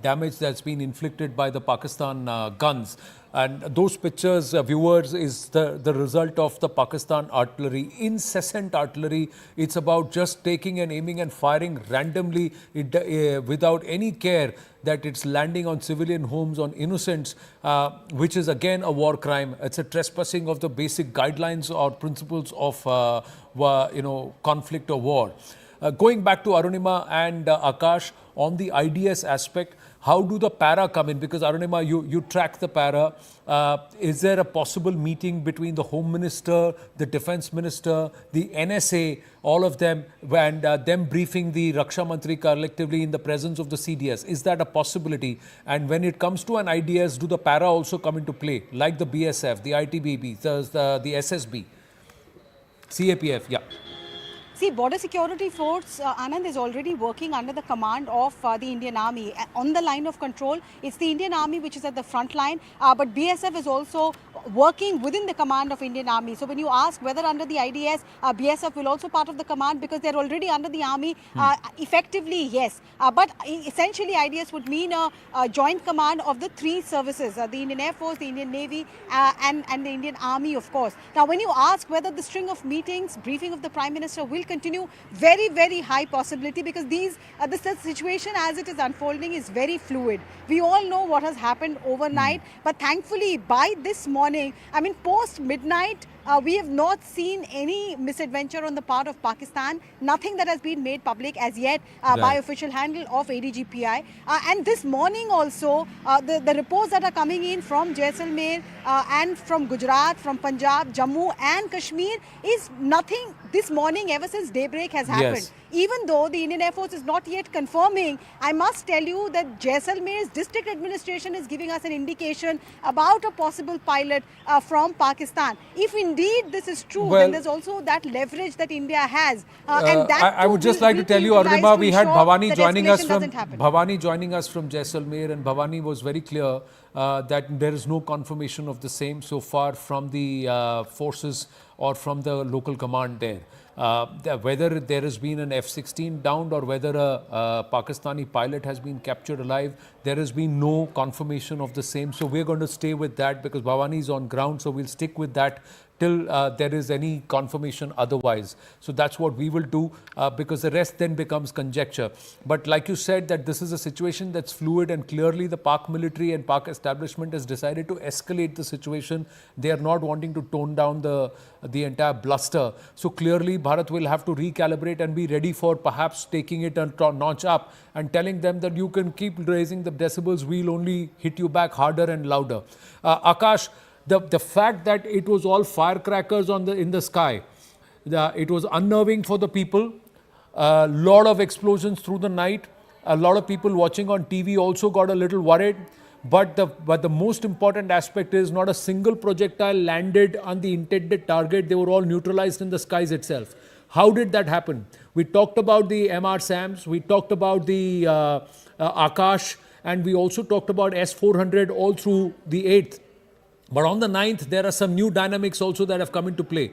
S15: damage that's been inflicted by the Pakistan guns. And those pictures, viewers, is the result of the Pakistan artillery, incessant artillery. It's about just taking and aiming and firing randomly without any care that it's landing on civilian homes, on innocents, which is again a war crime. It's a trespassing of the basic guidelines or principles of conflict or war. Going back to Arunima and Akash, on the IDS aspect, how do the para come in? Because Arunima, you track the para. Is there a possible meeting between the Home Minister, the Defence Minister, the NSA, all of them, and them briefing the Raksha Mantri collectively in the presence of the CDS? Is that a possibility? And when it comes to an IDS, do the para also come into play, like the BSF, the ITBP, the SSB, CAPF? Yeah.
S20: See, Border Security Force, Anand, is already working under the command of the Indian Army. On the line of control, it's the Indian Army which is at the front line, but BSF is also working within the command of Indian Army. So when you ask whether under the IDS, BSF will also part of the command because they're already under the Army, effectively, yes. But essentially, IDS would mean a joint command of the 3 services, the Indian Air Force, the Indian Navy, and the Indian Army, of course. Now, when you ask whether the string of meetings, briefing of the Prime Minister will continue, very, very high possibility, because the situation as it is unfolding is very fluid. We all know what has happened overnight, but thankfully by this morning, I mean post midnight, we have not seen any misadventure on the part of Pakistan. Nothing that has been made public as yet by official handle of ADGPI. And this morning also, the reports that are coming in from Jaisalmer and from Gujarat, from Punjab, Jammu and Kashmir is nothing this morning ever since daybreak has happened.
S15: Yes.
S20: Even though the Indian Air Force is not yet confirming, I must tell you that Jaisalmer's district administration is giving us an indication about a possible pilot from Pakistan. If indeed this is true, then there's also that leverage that India has. And that
S15: I would just like to tell you, Arunima, we had Bhavani joining us from Jaisalmer, and Bhavani was very clear that there is no confirmation of the same so far from the forces or from the local command there. Whether there has been an F-16 downed or whether a Pakistani pilot has been captured alive, there has been no confirmation of the same. So we're going to stay with that because Bhavani is on ground. So we'll stick with that till there is any confirmation otherwise. So that's what we will do, because the rest then becomes conjecture. But like you said, that this is a situation that's fluid, and clearly the Pak military and Pak establishment has decided to escalate the situation. They are not wanting to tone down the entire bluster. So clearly Bharat will have to recalibrate and be ready for perhaps taking it a notch up and telling them that you can keep raising the decibels, we'll only hit you back harder and louder. Akash, the fact that it was all firecrackers in the sky, it was unnerving for the people. A lot of explosions through the night. A lot of people watching on TV also got a little worried. But the most important aspect is not a single projectile landed on the intended target. They were all neutralized in the skies itself. How did that happen? We talked about the MR SAMs, we talked about the Akash, and we also talked about S-400 all through the 8th. But on the 9th, there are some new dynamics also that have come into play.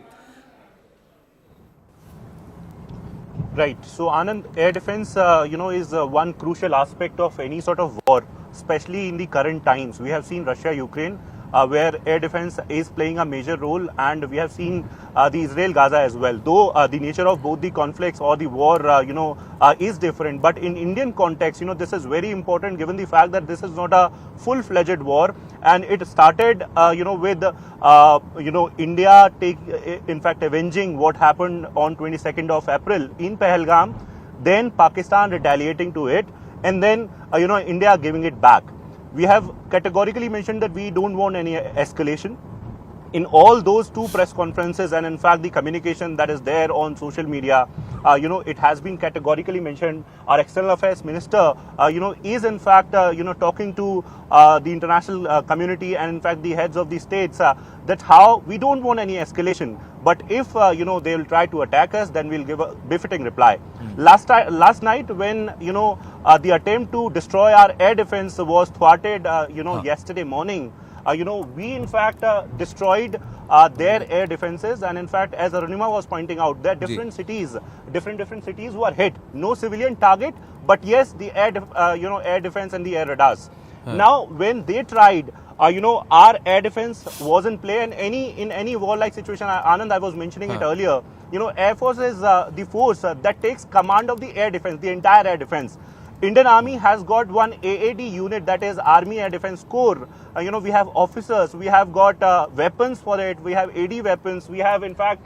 S19: Right. So, Anand, air defense, is one crucial aspect of any sort of war, especially in the current times. We have seen Russia-Ukraine, where air defense is playing a major role, and we have seen the Israel-Gaza as well. Though the nature of both the conflicts or the war, is different. But in Indian context, this is very important given the fact that this is not a full-fledged war, and it started, with, India in fact, avenging what happened on 22nd of April in Pahalgam, then Pakistan retaliating to it, and then, India giving it back. We have categorically mentioned that we don't want any escalation. In all those two press conferences, and in fact the communication that is there on social media, it has been categorically mentioned. Our External Affairs Minister, is in fact, talking to the international community and in fact the heads of the states that how we don't want any escalation. But if, they will try to attack us, then we'll give a befitting reply. Last night when, the attempt to destroy our air defense was thwarted, yesterday morning, we in fact destroyed their air defenses, and in fact, as Arunima was pointing out, there are different cities were hit. No civilian target, but yes, the air defense and the air radars. Now, when they tried, our air defense was in play, and in any warlike situation, Anand, I was mentioning it earlier. Air Force is the force that takes command of the air defense, the entire air defense. Indian Army has got one AAD unit, that is Army Air Defense Corps. We have officers, we have got weapons for it, we have AD weapons, we have in fact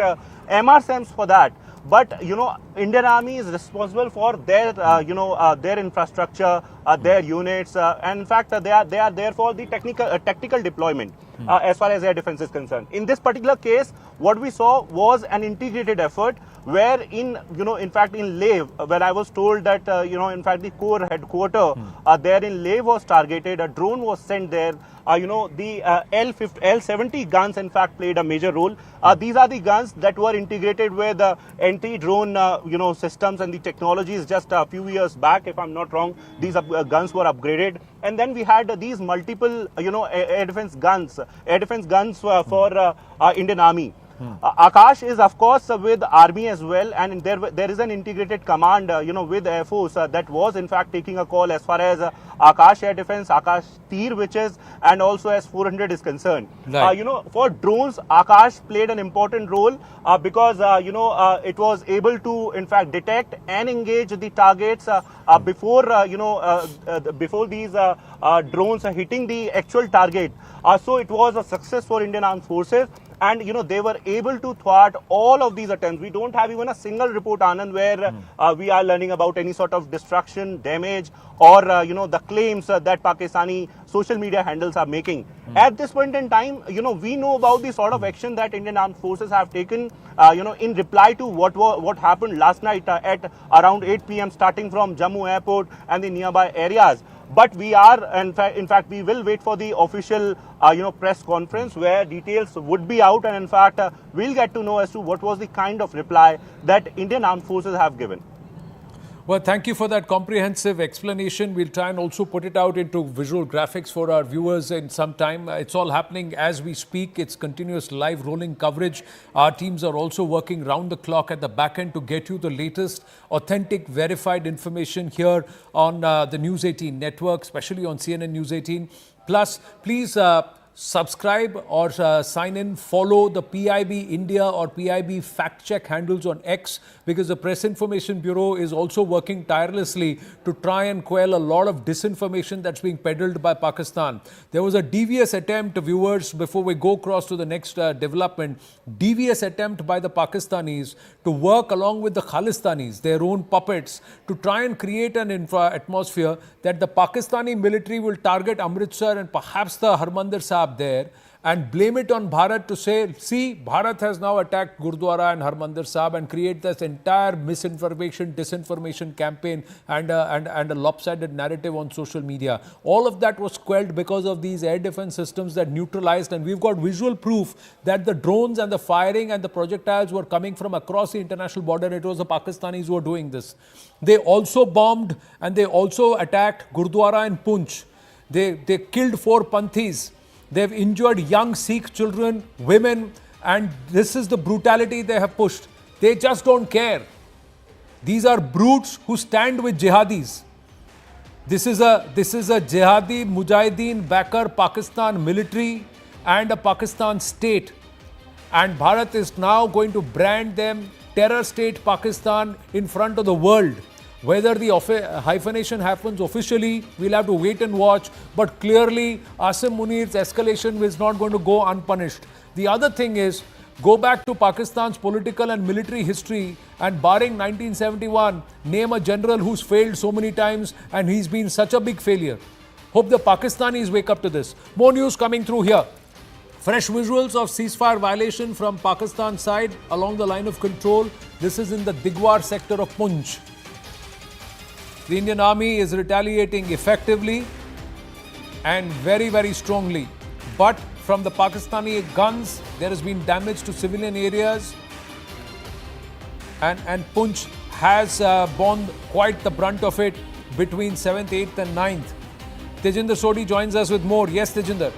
S19: MRSAMs for that. But Indian Army is responsible for their their infrastructure, their units, and in fact they are there for the tactical deployment. As far as air defense is concerned, in this particular case, what we saw was an integrated effort, where in fact in Leh, where I was told that in fact the Corps headquarters there in Leh was targeted, a drone was sent there. The L-70 guns in fact played a major role. These are the guns that were integrated with anti-drone systems and the technologies just a few years back, if I'm not wrong. These guns were upgraded, and then we had these multiple air defense guns for Indian Army. Akash is of course with Army as well, and there is an integrated command with Air Force that was in fact taking a call as far as Akash Air Defense, Akash Tir, which is, and also S-400 is concerned.
S15: Right.
S19: For drones, Akash played an important role because it was able to in fact detect and engage the targets before before these drones are hitting the actual target. So it was a success for Indian Armed Forces. And they were able to thwart all of these attempts. We don't have even a single report, Anand, where we are learning about any sort of destruction, damage, or the claims that Pakistani social media handles are making. At this point in time, we know about the sort of action that Indian Armed Forces have taken, in reply to what happened last night at around 8 p.m. starting from Jammu Airport and the nearby areas. But we are, in fact, we will wait for the official, press conference where details would be out, and in fact, we'll get to know as to what was the kind of reply that Indian Armed Forces have given.
S15: Well, thank you for that comprehensive explanation. We'll try and also put it out into visual graphics for our viewers in some time. It's all happening as we speak. It's continuous live rolling coverage. Our teams are also working round the clock at the back end to get you the latest, authentic, verified information here on the News 18 network, especially on CNN News 18. Plus, please subscribe or sign in, follow the PIB India or PIB fact check handles on X, because the Press Information Bureau is also working tirelessly to try and quell a lot of disinformation that's being peddled by Pakistan. There was a devious attempt, viewers, before we go across to the next development, devious attempt by the Pakistanis to work along with the Khalistanis, their own puppets, to try and create an atmosphere that the Pakistani military will target Amritsar and perhaps the Harmandir Sahib there and blame it on Bharat to say, see, Bharat has now attacked Gurdwara and Harmandir Sahib, and create this entire misinformation, disinformation campaign and a lopsided narrative on social media. All of that was quelled because of these air defense systems that neutralized, and we've got visual proof that the drones and the firing and the projectiles were coming from across the international border. It was the Pakistanis who were doing this. They also bombed and they also attacked Gurdwara in Poonch. They killed 4 Panthis. They've injured young Sikh children, women, and this is the brutality they have pushed. They just don't care. These are brutes who stand with jihadis. This is a jihadi mujahideen backer Pakistan military and a Pakistan state. And Bharat is now going to brand them terror state Pakistan in front of the world. Whether the hyphenation happens officially, we'll have to wait and watch. But clearly, Asim Munir's escalation is not going to go unpunished. The other thing is, go back to Pakistan's political and military history and barring 1971, name a general who's failed so many times and he's been such a big failure. Hope the Pakistanis wake up to this. More news coming through here. Fresh visuals of ceasefire violation from Pakistan side along the line of control. This is in the Digwar sector of Poonch. The Indian Army is retaliating effectively and very, very strongly. But from the Pakistani guns, there has been damage to civilian areas. And Poonch has borne quite the brunt of it between 7th, 8th and 9th. Tejinder Sodhi joins us with more. Yes, Tejinder.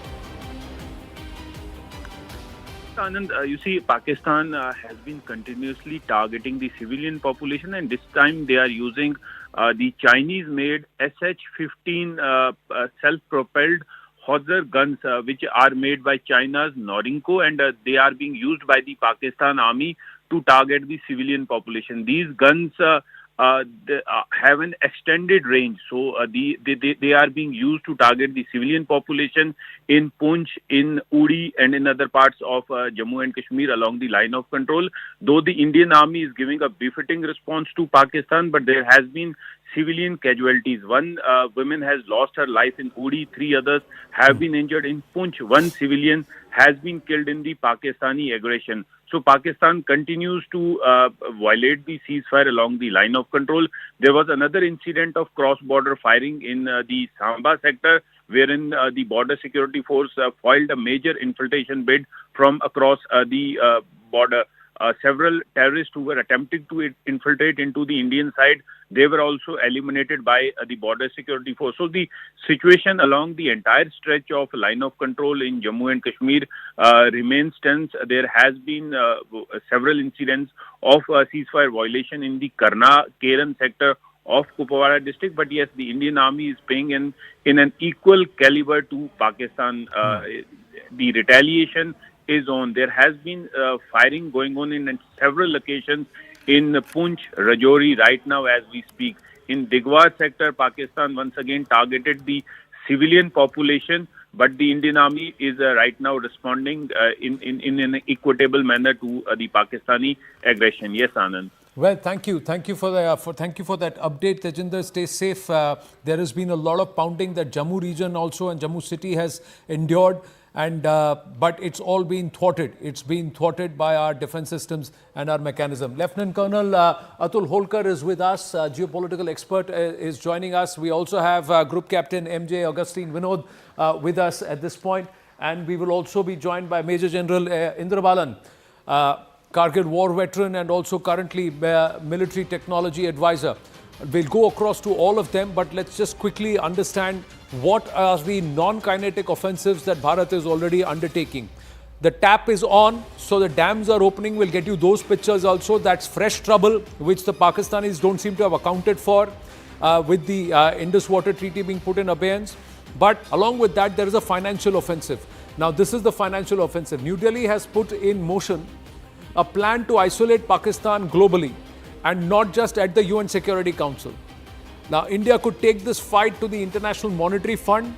S12: Anand, you see, Pakistan has been continuously targeting the civilian population, and this time they are using the Chinese-made SH-15 self-propelled Howitzer guns, which are made by China's Norinco, and they are being used by the Pakistan Army to target the civilian population. These guns they, have an extended range, so they are being used to target the civilian population in Poonch, in Uri, and in other parts of Jammu and Kashmir along the line of control. Though the Indian Army is giving a befitting response to Pakistan, but there has been civilian casualties. One woman has lost her life in Uri, 3 others have been injured in Poonch. 1 civilian has been killed in the Pakistani aggression. So Pakistan continues to violate the ceasefire along the line of control. There was another incident of cross-border firing in the Samba sector, wherein the border security force foiled a major infiltration bid from across the border. Several terrorists who were attempting to infiltrate into the Indian side, they were also eliminated by the border security force. So the situation along the entire stretch of line of control in Jammu and Kashmir remains tense. There has been several incidents of ceasefire violation in the Karna, Keran sector of Kupwara district, but yes, the Indian Army is paying in an equal caliber to Pakistan. The retaliation is on. There has been firing going on in several locations in Poonch, Rajouri right now as we speak. In Digwar sector, Pakistan once again targeted the civilian population, but the Indian Army is right now responding in an equitable manner to the Pakistani aggression. Yes, Anand.
S15: Well, thank you for that update, Tejinder. Stay safe. There has been a lot of pounding that Jammu region also and Jammu city has endured. And but it's all been thwarted. It's been thwarted by our defense systems and our mechanism. Lieutenant Colonel Atul Holkar is with us, geopolitical expert is joining us. We also have Group Captain MJ Augustine Vinod with us at this point. And we will also be joined by Major General Indra Balan, Kargil war veteran and also currently military technology advisor. We'll go across to all of them, but let's just quickly understand what are the non-kinetic offensives that Bharat is already undertaking. The tap is on, so the dams are opening. We'll get you those pictures also. That's fresh trouble, which the Pakistanis don't seem to have accounted for with the Indus Water Treaty being put in abeyance. But along with that, there is a financial offensive. Now, this is the financial offensive. New Delhi has put in motion a plan to isolate Pakistan globally and not just at the UN Security Council. Now, India could take this fight to the International Monetary Fund,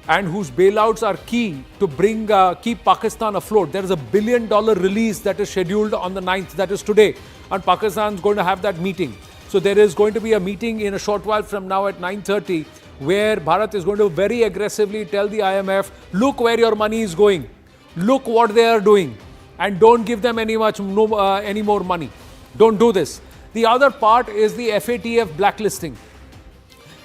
S15: and whose bailouts are key to keep Pakistan afloat. There is $1 billion release that is scheduled on the 9th, that is today, and Pakistan is going to have that meeting. So there is going to be a meeting in a short while from now at 9:30, where Bharat is going to very aggressively tell the IMF, look where your money is going, look what they are doing, and don't give them any more money. Don't do this. The other part is the FATF blacklisting.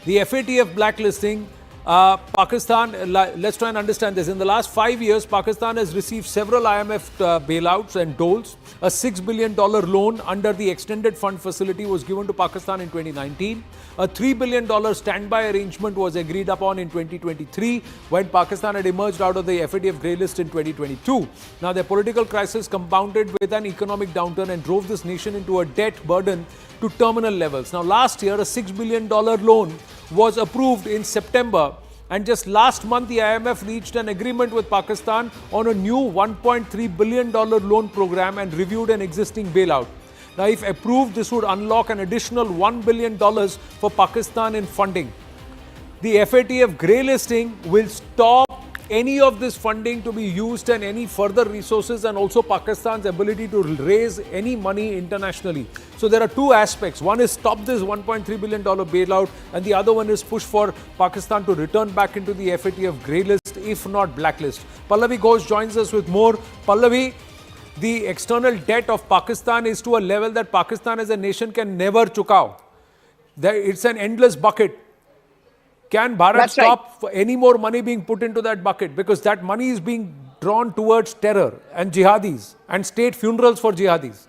S15: The FATF blacklisting, Pakistan, let's try and understand this. In the last 5 years, Pakistan has received several IMF bailouts and doles. A $6 billion loan under the extended fund facility was given to Pakistan in 2019. A $3 billion standby arrangement was agreed upon in 2023 when Pakistan had emerged out of the FATF grey list in 2022. Now, the political crisis compounded with an economic downturn and drove this nation into a debt burden to terminal levels. Now, last year, a $6 billion loan was approved in September, and just last month the IMF reached an agreement with Pakistan on a new $1.3 billion loan program and reviewed an existing bailout. Now, if approved, this would unlock an additional $1 billion for Pakistan in funding. The FATF grey listing will stop any of this funding to be used and any further resources, and also Pakistan's ability to raise any money internationally. So there are two aspects. One is stop this $1.3 billion bailout, and the other one is push for Pakistan to return back into the FATF grey list, if not blacklist. Pallavi Ghosh joins us with more. Pallavi, the external debt of Pakistan is to a level that Pakistan as a nation can never chukao. It's an endless bucket. Can Bharat stop any more money being put into that bucket? Because that money is being drawn towards terror and jihadis and state funerals for jihadis.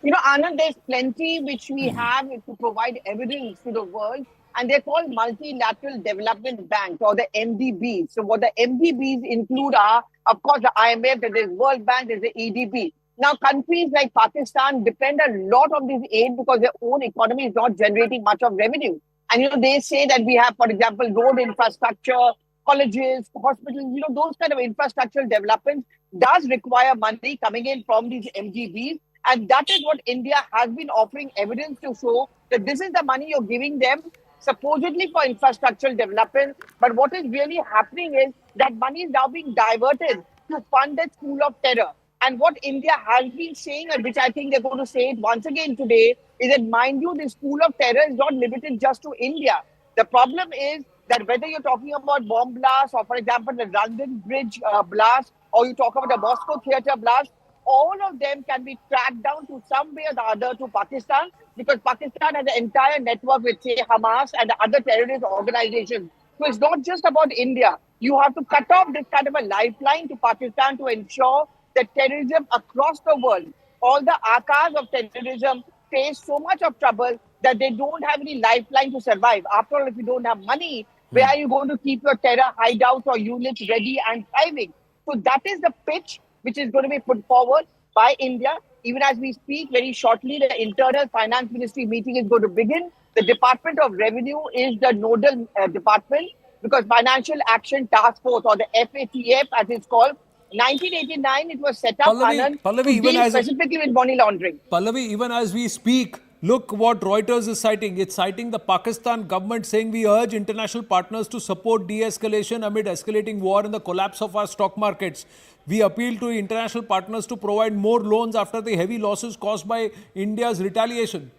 S18: You know, Anand, there's plenty which we have to provide evidence to the world, and they're called multilateral development banks, or the MDBs. So what the MDBs include are, of course, the IMF, there's World Bank, there's the EDB. Now, countries like Pakistan depend a lot on this aid because their own economy is not generating much of revenue. And, you know, they say that we have, for example, road infrastructure, colleges, hospitals, you know, those kind of infrastructural developments does require money coming in from these MDBs. And that is what India has been offering evidence to show that this is the money you're giving them, supposedly for infrastructural development. But what is really happening is that money is now being diverted to fund the school of terror. And what India has been saying, and which I think they're going to say it once again today, is that, mind you, the school of terror is not limited just to India. The problem is that whether you're talking about bomb blasts or, for example, the London Bridge blast, or you talk about the Moscow theatre blast, all of them can be tracked down to some way or the other to Pakistan, because Pakistan has an entire network with, say, Hamas and the other terrorist organizations. So it's not just about India. You have to cut off this kind of a lifeline to Pakistan to ensure that terrorism across the world, all the archives of terrorism, face so much of trouble that they don't have any lifeline to survive. After all, if you don't have money, where are you going to keep your terror hideouts or units ready and thriving? So that is the pitch which is going to be put forward by India. Even as we speak, very shortly, the internal finance ministry meeting is going to begin. The Department of Revenue is the nodal department, because Financial Action Task Force, or the FATF as it's called, 1989 it was set up, to deal specifically with money laundering.
S15: Pallavi, even as we speak, look what Reuters is citing. It's citing the Pakistan government saying, we urge international partners to support de-escalation amid escalating war and the collapse of our stock markets. We appeal to international partners to provide more loans after the heavy losses caused by India's retaliation.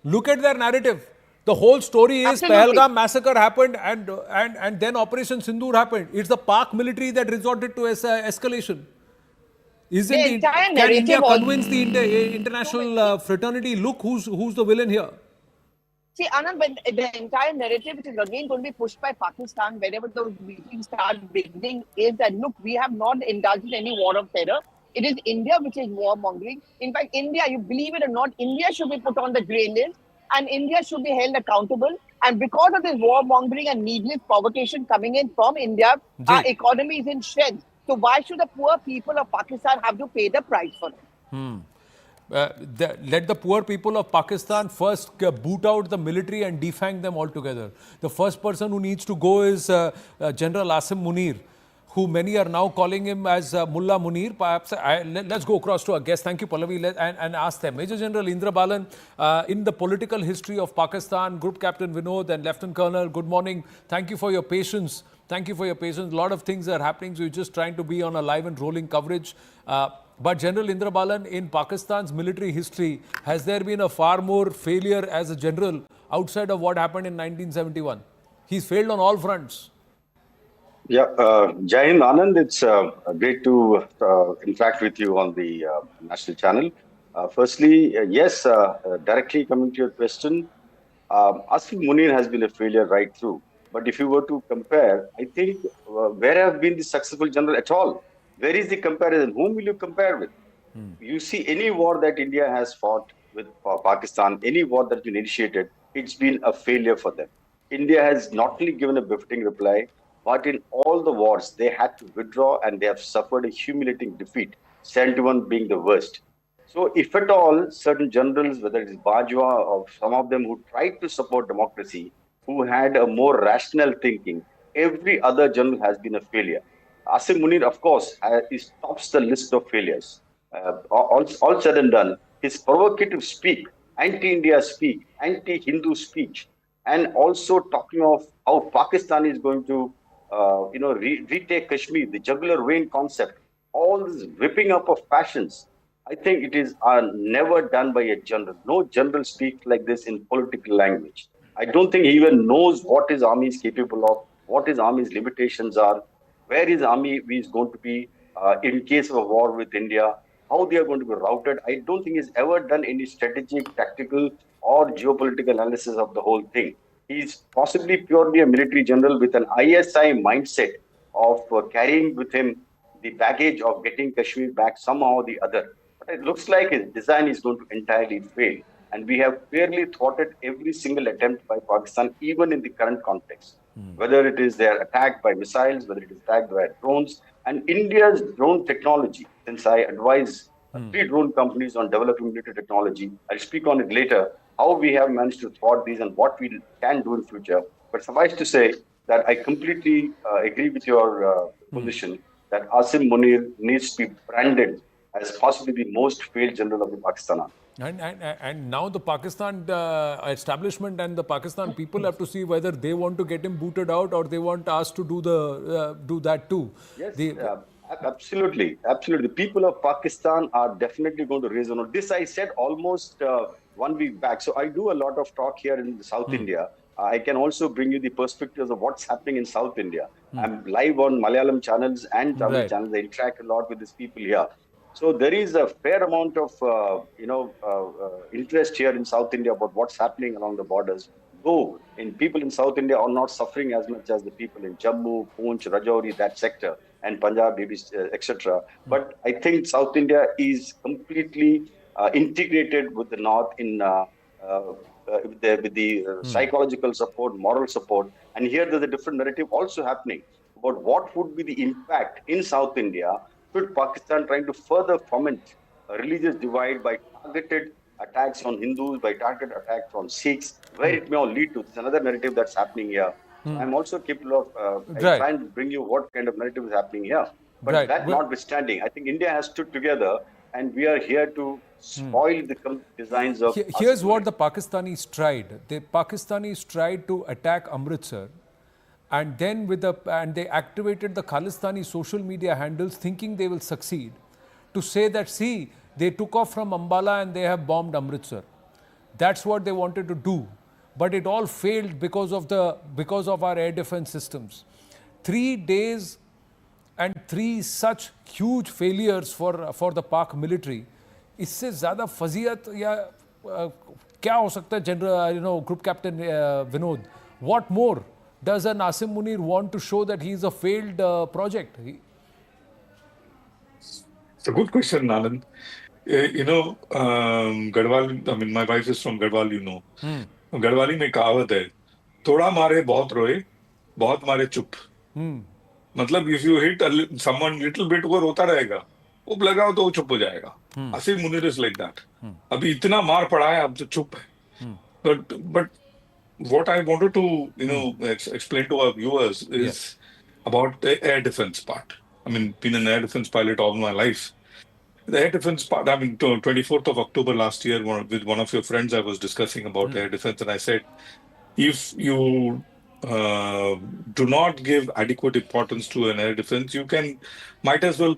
S15: Look at their narrative. The whole story is Pahalgam massacre happened and then Operation Sindoor happened. It's the Pak military that resorted to escalation. Can India convince the international fraternity, look who's the villain here?
S18: See, Anand, when the entire narrative, which is again going to be pushed by Pakistan whenever those meetings start beginning, is that, look, we have not indulged in any war of terror. It is India which is warmongering. In fact, India, you believe it or not, India should be put on the grey list. And India should be held accountable. And because of this warmongering and needless provocation coming in from India, our economy is in shreds. So why should the poor people of Pakistan have to pay the price for it?
S15: Let the poor people of Pakistan first boot out the military and defang them altogether. The first person who needs to go is General Asim Munir, who many are now calling him as Mullah Munir. Perhaps let's go across to our guest. Thank you, Pallavi, and ask them. Major General Indra Balan, in the political history of Pakistan, Group Captain Vinod and Lieutenant Colonel, good morning. Thank you for your patience. Thank you for your patience. A lot of things are happening, so we're just trying to be on a live and rolling coverage. But General Indra Balan, in Pakistan's military history, has there been a far more failure as a general outside of what happened in 1971? He's failed on all fronts.
S5: Yeah, Jai Hind, Anand, it's great to interact with you on the national channel. Firstly, yes, directly coming to your question, Asif Munir has been a failure right through. But if you were to compare, I think where have been the successful general at all? Where is the comparison? Whom will you compare with? You see, any war that India has fought with Pakistan, any war that's been initiated, it's been a failure for them. India has not only given a befitting reply, but in all the wars, they had to withdraw and they have suffered a humiliating defeat, 71 being the worst. So, if at all, certain generals, whether it is Bajwa or some of them who tried to support democracy, who had a more rational thinking, every other general has been a failure. Asim Munir, of course, tops the list of failures. All said and done, his provocative speak, anti-India speak, anti-Hindu speech, and also talking of how Pakistan is going to, retake Kashmir, the jugular vein concept, all this whipping up of passions. I think it is never done by a general. No general speaks like this in political language. I don't think he even knows what his army is capable of, what his army's limitations are, where his army is going to be in case of a war with India, how they are going to be routed. I don't think he's ever done any strategic, tactical, or geopolitical analysis of the whole thing. He's possibly purely a military general with an ISI mindset of carrying with him the baggage of getting Kashmir back somehow or the other. But it looks like his design is going to entirely fail. And we have clearly thwarted every single attempt by Pakistan, even in the current context. Whether it is their attack by missiles, whether it is attacked by drones, and India's drone technology, since I advise 3 drone companies on developing military technology, I'll speak on it later, how we have managed to thwart these and what we can do in future. But suffice to say that I completely agree with your position that Asim Munir needs to be branded as possibly the most failed general of the Pakistan army.
S15: And now the Pakistan establishment and the Pakistan people have to see whether they want to get him booted out or they want us to do that too.
S5: Yes, absolutely. The people of Pakistan are definitely going to raise on this. I said almost 1 week back. So I do a lot of talk here in South India. I can also bring you the perspectives of what's happening in South India. I'm live on Malayalam channels and Tamil channels. I interact a lot with these people here. So there is a fair amount of, interest here in South India about what's happening along the borders. Though people in South India are not suffering as much as the people in Jammu, Poonch, Rajouri, that sector, and Punjab, etc. But I think South India is completely integrated with the North in with the psychological support, moral support. And here there's a different narrative also happening about what would be the impact in South India should Pakistan trying to further foment a religious divide by targeted attacks on Hindus, by targeted attacks on Sikhs, where it may all lead to. There's another narrative that's happening here. So I'm also capable of trying to bring you what kind of narrative is happening here. But that notwithstanding, I think India has stood together and we are here to spoil the designs of...
S15: Here's what the Pakistanis tried. The Pakistanis tried to attack Amritsar. And then they activated the Khalistani social media handles thinking they will succeed to say that, see, they took off from Ambala and they have bombed Amritsar. That's what they wanted to do. But it all failed because of our air defense systems. 3 days and 3 such huge failures for the Pak military. इससे ज़्यादा फजीयत या क्या हो सकता है General, Group Captain Vinod? What more does an Asim Munir want to show that he is a failed project?
S21: It's a good question, Anand. Garhwal, I mean, my wife is from Garhwal, Garhwali में कहावत है, थोड़ा मारे बहुत रोए, बहुत मारे चुप. मतलब if you hit someone little bit वो रोता रहेगा, वो लगाओ तो वो चुप हो जाएगा. Asim Munir is like that. अभी इतना मार पड़ा है, अब तो चुप है. But what I wanted to, explain to our viewers is about the air defense part. I mean, been an air defense pilot all my life. The air defense part, I mean, 24th of October last year, with one of your friends, I was discussing about air defense, and I said, if you do not give adequate importance to an air defense, might as well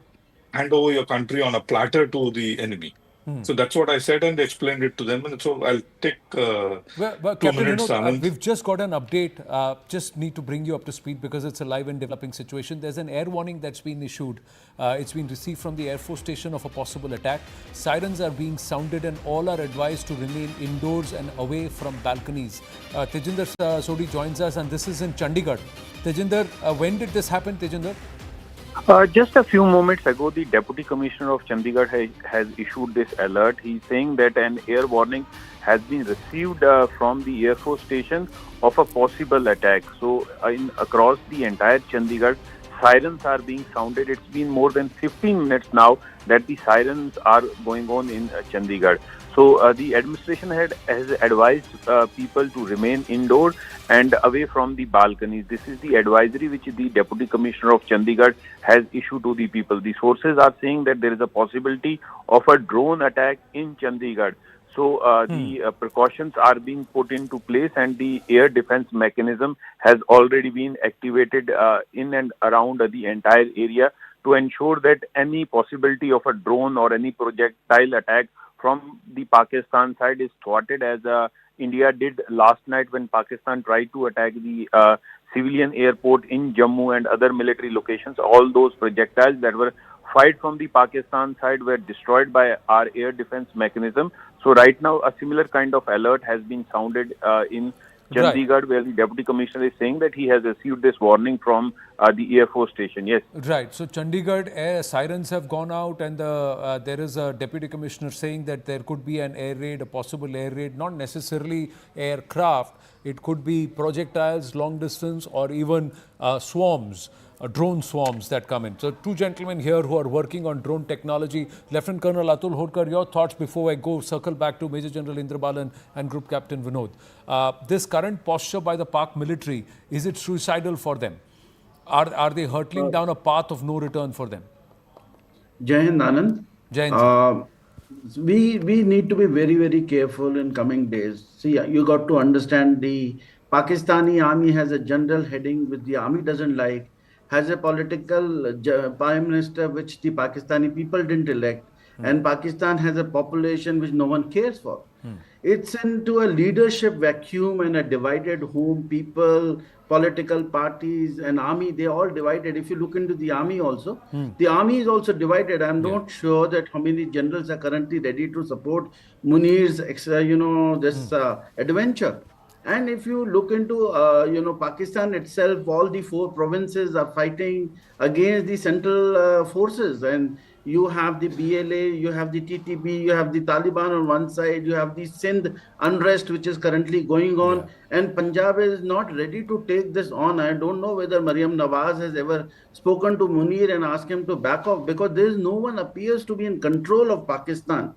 S21: hand over your country on a platter to the enemy. So that's what I said and explained it to them. And so I'll take
S15: Well,
S21: 2
S15: Captain
S21: minutes,
S15: Vinod,
S21: Anand.
S15: we've just got an update. Just need to bring you up to speed because it's a live and developing situation. There's an air warning that's been issued. It's been received from the Air Force Station of a possible attack. Sirens are being sounded and all are advised to remain indoors and away from balconies. Tejinder Sodhi joins us and this is in Chandigarh. Tejinder, when did this happen, Tejinder?
S2: Just a few moments ago, the Deputy Commissioner of Chandigarh has issued this alert. He's saying that an air warning has been received from the Air Force Station of a possible attack. So, across the entire Chandigarh, sirens are being sounded. It's been more than 15 minutes now that the sirens are going on in Chandigarh. So the administration has advised people to remain indoor and away from the balconies. This is the advisory which the Deputy Commissioner of Chandigarh has issued to the people. The sources are saying that there is a possibility of a drone attack in Chandigarh. So the precautions are being put into place and the air defense mechanism has already been activated in and around the entire area to ensure that any possibility of a drone or any projectile attack from the Pakistan side is thwarted, as India did last night when Pakistan tried to attack the civilian airport in Jammu and other military locations. All those projectiles that were fired from the Pakistan side were destroyed by our air defense mechanism. So right now a similar kind of alert has been sounded in Chandigarh, where the Deputy Commissioner is saying that he has received this warning from the Air Force Station. Yes.
S15: Right. So Chandigarh air sirens have gone out and there is a Deputy Commissioner saying that there could be an air raid, a possible air raid, not necessarily aircraft. It could be projectiles, long distance, or even swarms. Drone swarms that come in. So two gentlemen here who are working on drone technology. Lieutenant Colonel Atul Hodkar, your thoughts before I go circle back to Major General Indrabalan and Group Captain Vinod. This current posture by the Pak military, is it suicidal for them? Are they hurtling down a path of no return for them?
S3: Jai Hind, Anand.
S15: Jai Hind.
S3: We need to be very, very careful in coming days. See, you got to understand the Pakistani army has a general heading which the army doesn't like, has a political prime minister which the Pakistani people didn't elect, and Pakistan has a population which no one cares for. It's into a leadership vacuum and a divided home. People, political parties, and army, they all divided. If you look into the army also, the army is also divided. I'm not sure that how many generals are currently ready to support Munir's, this adventure. And if you look into, Pakistan itself, all the 4 provinces are fighting against the central forces. And you have the BLA, you have the TTP, you have the Taliban on one side, you have the Sindh unrest, which is currently going on. And Punjab is not ready to take this on. I don't know whether Mariam Nawaz has ever spoken to Munir and asked him to back off, because there is no one appears to be in control of Pakistan.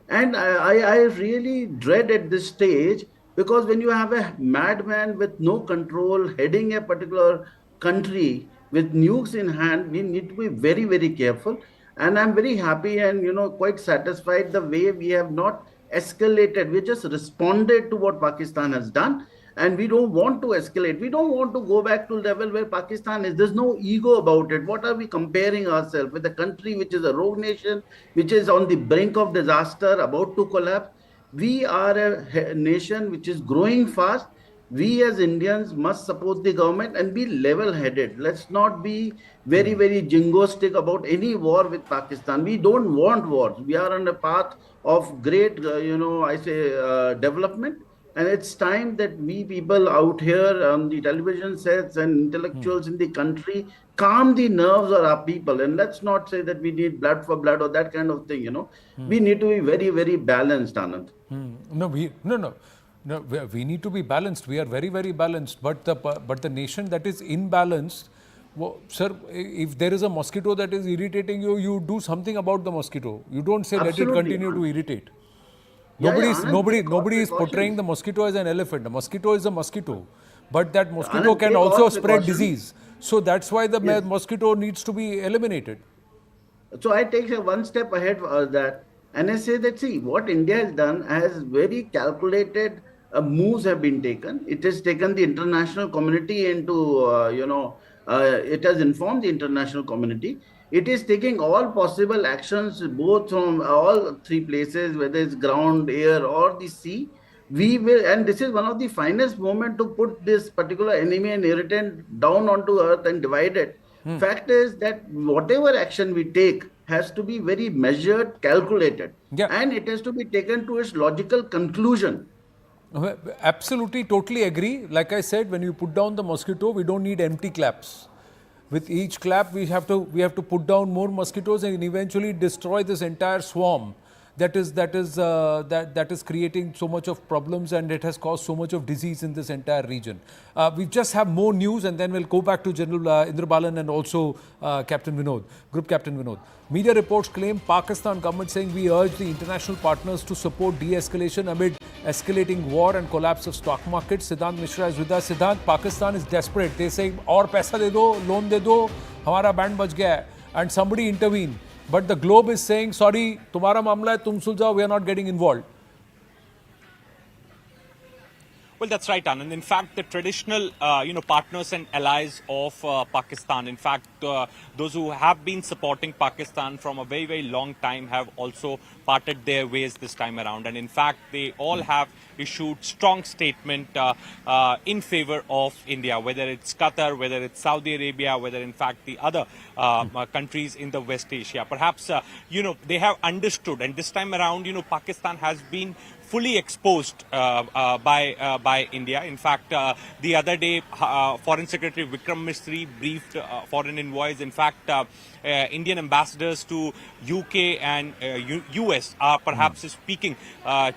S3: And I really dread at this stage, because when you have a madman with no control heading a particular country with nukes in hand, we need to be very, very careful. And I'm very happy and, quite satisfied the way we have not escalated. We just responded to what Pakistan has done. And we don't want to escalate. We don't want to go back to the level where Pakistan is. There's no ego about it. What are we comparing ourselves with? A country which is a rogue nation, which is on the brink of disaster, about to collapse. We are a nation which is growing fast. We as Indians must support the government and be level-headed. Let's not be very, very jingoistic about any war with Pakistan. We don't want wars. We are on a path of great, development. And it's time that we people out here on the television sets and intellectuals in the country calm the nerves of our people. And let's not say that we need blood for blood or that kind of thing, We need to be very, very balanced, Anand.
S15: No, we need to be balanced. We are very, very balanced. But the nation that is imbalanced, sir, if there is a mosquito that is irritating you, you do something about the mosquito. You don't say let it continue to irritate. Nobody is portraying the mosquito as an elephant. The mosquito is a mosquito. But that mosquito can also spread disease. So that's why the
S3: Yes.
S15: mosquito needs to be eliminated.
S3: So I take a one step ahead for that, and I say that, see, what India has done has very calculated moves have been taken. It has taken the international community into, it has informed the international community. It is taking all possible actions, both from all three places, whether it's ground, air, or the sea. We will, and this is one of the finest moment to put this particular enemy and irritant down onto earth and divide it. Fact is that whatever action we take has to be very measured, calculated, and it has to be taken to its logical conclusion.
S15: Absolutely, totally agree. Like I said, when you put down the mosquito, we don't need empty claps. With each clap, we have to put down more mosquitoes and eventually destroy this entire swarm. That is creating so much of problems, and it has caused so much of disease in this entire region. We just have more news, and then we'll go back to General Indrabalan and also Captain Vinod, Group Captain Vinod. Media reports claim Pakistan government saying we urge the international partners to support de-escalation amid escalating war and collapse of stock markets. Siddhant Mishra is with us. Siddhant, Pakistan is desperate. They say, "Aur paisa de do, loan de do, hamara band bach gaya hai," and somebody intervene. But the globe is saying, "Sorry, tumhara mamla hai, tum suljao, we are not getting involved."
S8: Well, that's right, Anand. In fact, the traditional, partners and allies of Pakistan, in fact, those who have been supporting Pakistan from a very, very long time have also parted their ways this time around. And in fact, they all have issued strong statement in favor of India, whether it's Qatar, whether it's Saudi Arabia, whether in fact the other countries in the West Asia. Perhaps, they have understood. And this time around, Pakistan has been fully exposed by India. In fact, the other day, Foreign Secretary Vikram Misri briefed foreign envoys. In fact, Indian ambassadors to UK and US are perhaps speaking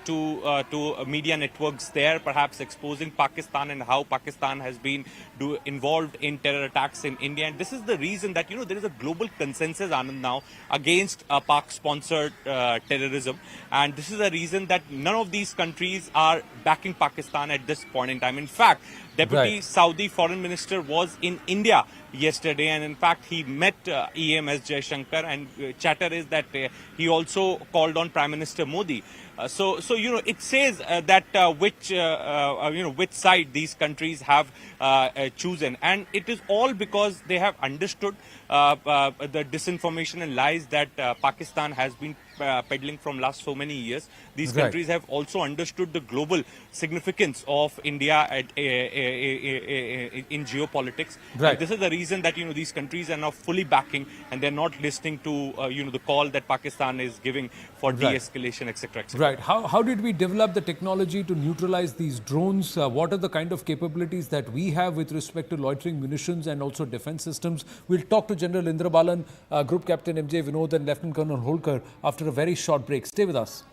S8: to media networks there, perhaps exposing Pakistan and how Pakistan has been involved in terror attacks in India. And this is the reason that, there is a global consensus, Anand, now against Pak-sponsored terrorism. And this is the reason that none of these countries are backing Pakistan at this point in time. In fact, Deputy Saudi Foreign Minister was in India yesterday, and in fact he met EMS Jaishankar, and chatter is that he also called on Prime Minister Modi. So it says that which side these countries have chosen, and it is all because they have understood the disinformation and lies that Pakistan has been peddling from last so many years. These countries have also understood the global significance of India in geopolitics. And this is the reason that these countries are now fully backing, and they're not listening to the call that Pakistan is giving for de-escalation, etc., etc.
S15: Right. How did we develop the technology to neutralize these drones? What are the kind of capabilities that we have with respect to loitering munitions and also defense systems? We'll talk to General Indrabalan, Group Captain MJ Vinod, and Lieutenant Colonel Holkar after a very short break. Stay with us.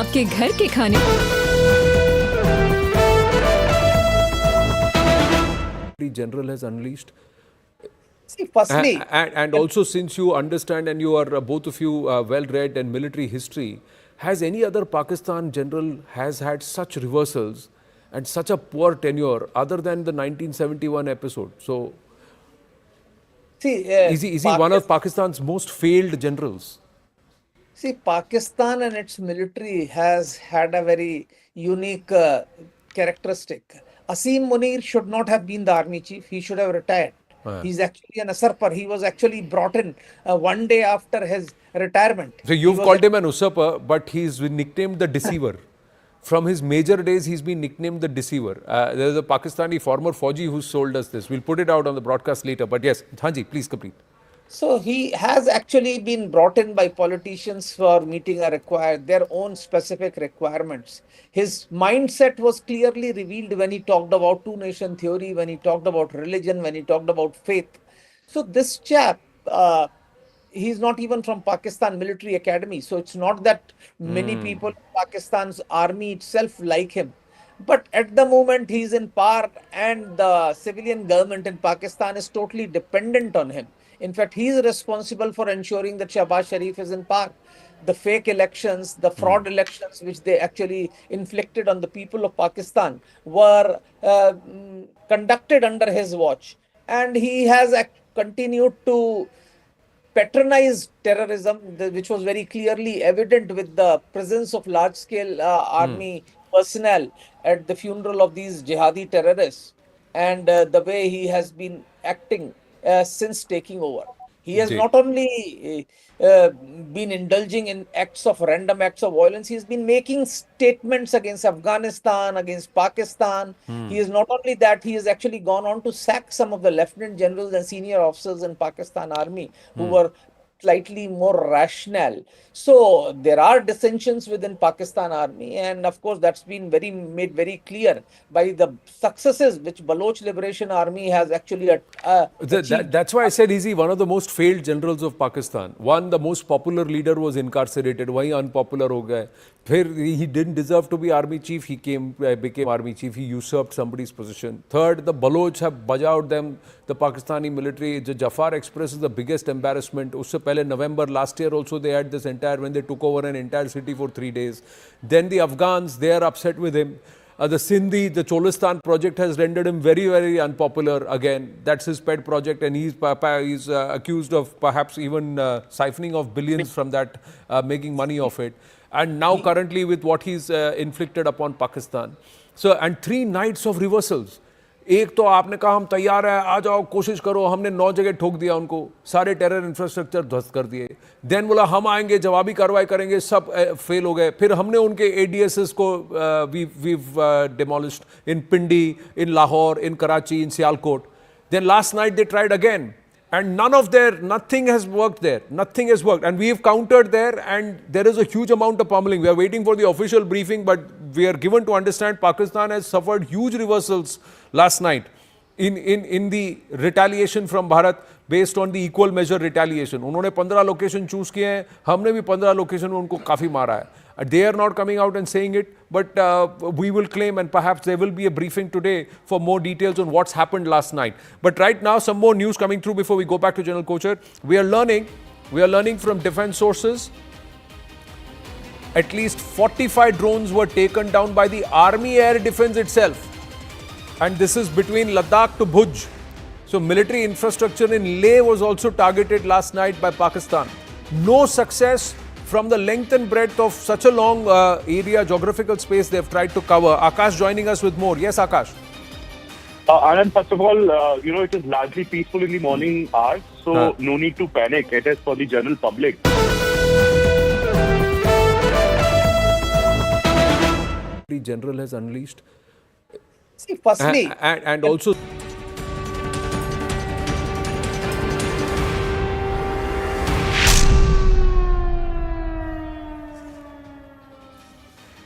S22: आपके घर के खाने
S15: General has unleashed.
S9: See, firstly,
S15: and also, since you understand and you are both of you well read in military history, has any other Pakistan general has had such reversals and such a poor tenure other than the 1971 episode? So,
S9: see,
S15: is he one of Pakistan's most failed generals?
S9: See, Pakistan and its military has had a very unique characteristic. Asim Munir should not have been the army chief. He should have retired. He's actually an usurper. He was actually brought in one day after his retirement.
S15: So you've called him an usurper, but he's been nicknamed the deceiver. From his major days, he's been nicknamed the deceiver. There's a Pakistani former Fauji who sold us this. We'll put it out on the broadcast later. But yes, Hanji, please complete.
S9: So he has actually been brought in by politicians for meeting their own specific requirements. His mindset was clearly revealed when he talked about two-nation theory, when he talked about religion, when he talked about faith. So this chap, he's not even from Pakistan Military Academy. So it's not that many people in Pakistan's army itself like him. But at the moment, he's in power, and the civilian government in Pakistan is totally dependent on him. In fact, he is responsible for ensuring that Shahbaz Sharif is in power. The fake elections, the fraud elections, which they actually inflicted on the people of Pakistan, were conducted under his watch. And he has continued to patronize terrorism, which was very clearly evident with the presence of large-scale army personnel at the funeral of these jihadi terrorists, and the way he has been acting since taking over. He has not only been indulging in random acts of violence, he's been making statements against Afghanistan, against Pakistan. He is not only that, he has actually gone on to sack some of the lieutenant generals and senior officers in Pakistan army who were slightly more rational. So there are dissensions within Pakistan army, and of course that's been made very clear by the successes which Baloch Liberation Army has actually achieved.
S15: That's why I said he's one of the most failed generals of Pakistan. One, the most popular leader was incarcerated. Wahi unpopular ho gaya. He didn't deserve to be army chief. He became army chief. He usurped somebody's position. Third, the Baloch have bajawed them. The Pakistani military. The Jafar Express is the biggest embarrassment. Usse pehle November last year also they had this when they took over an entire city for 3 days. Then the Afghans, they are upset with him. The Sindhi, the Cholistan project has rendered him very, very unpopular again. That's his pet project, and he's accused of perhaps even siphoning off billions from that, making money off it. And now currently with what he's inflicted upon Pakistan. So, and 3 nights of reversals. एक तो आपने कहा हम तैयार हैं, आ जाओ कोशिश करो, हमने 9 जगह ठोक दिया उनको, सारे टेरर इंफ्रास्ट्रक्चर ध्वस्त कर दिए. देन बोला हम आएंगे, जवाबी कार्रवाई करेंगे, सब फेल हो गए. फिर हमने उनके ADSs को we've demolished in Pindi, in Lahore, in Karachi, in Sialkot. Then last night they tried again. And nothing has worked there. Nothing has worked. And we've countered there, and there is a huge amount of pummeling. We are waiting for the official briefing, but we are given to understand Pakistan has suffered huge reversals last night in the retaliation from Bharat based on the equal measure retaliation. उन्होंने 15 location choose किए हैं, हमने भी 15 location में उनको काफी मारा है. They are not coming out and saying it, but we will claim, and perhaps there will be a briefing today for more details on what's happened last night. But right now, some more news coming through before we go back to General Kocher. We are learning from defense sources. At least 45 drones were taken down by the Army Air Defense itself. And this is between Ladakh to Bhuj. So military infrastructure in Leh was also targeted last night by Pakistan. No success from the length and breadth of such a long area, geographical space they've tried to cover. Akash joining us with more. Yes, Akash.
S12: Anand, first of all, it is largely peaceful in the morning hours, so no need to panic. It is for the general public.
S15: The general has unleashed.
S9: See, firstly,
S15: and also.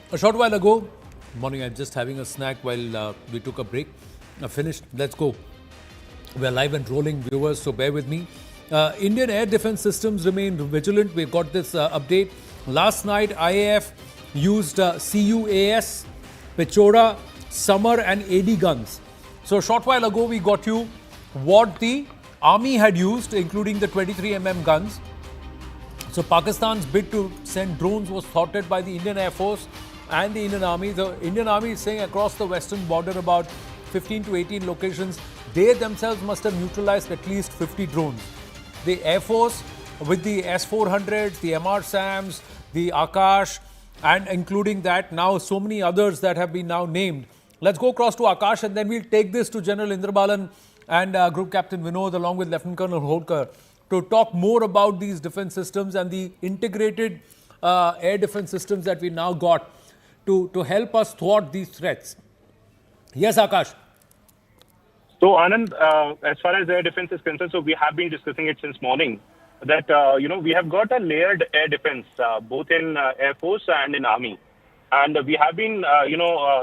S15: A short while ago, morning, I'm just having a snack while we took a break. Finished. Let's go. We're live and rolling, viewers, so bear with me. Indian air defense systems remain vigilant. We've got this update. Last night, IAF used CUAS, Pechora, Summer and AD guns. So a short while ago, we got you what the army had used, including the 23mm guns. So Pakistan's bid to send drones was thwarted by the Indian Air Force and the Indian Army. The Indian Army is saying across the western border about 15 to 18 locations, they themselves must have neutralized at least 50 drones. The Air Force with the S-400s, the MR-SAMs, the Akash, and including that now so many others that have been now named. Let's go across to Akash and then we'll take this to General Indrabalan and Group Captain Vinod along with Lieutenant Colonel Holkar to talk more about these defense systems and the integrated air defense systems that we now got to help us thwart these threats. Yes, Akash.
S12: So, Anand, as far as air defense is concerned, so we have been discussing it since morning, that, we have got a layered air defense, both in Air Force and in Army. And we have been,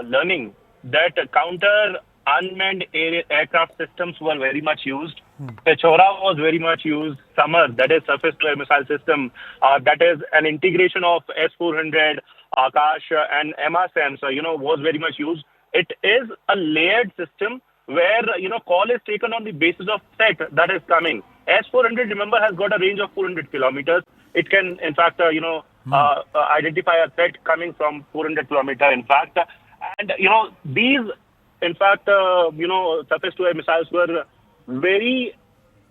S12: learning that counter unmanned aircraft systems were very much used. Pechora was very much used. Summer, that is surface-to-air missile system, that is an integration of S-400, Akash and MR-SAMs, was very much used. It is a layered system where, call is taken on the basis of threat that is coming. S-400, remember, has got a range of 400 kilometers. It can, in fact, identify a threat coming from 400 kilometers, in fact. And, these, in fact, surface-to-air missiles were very,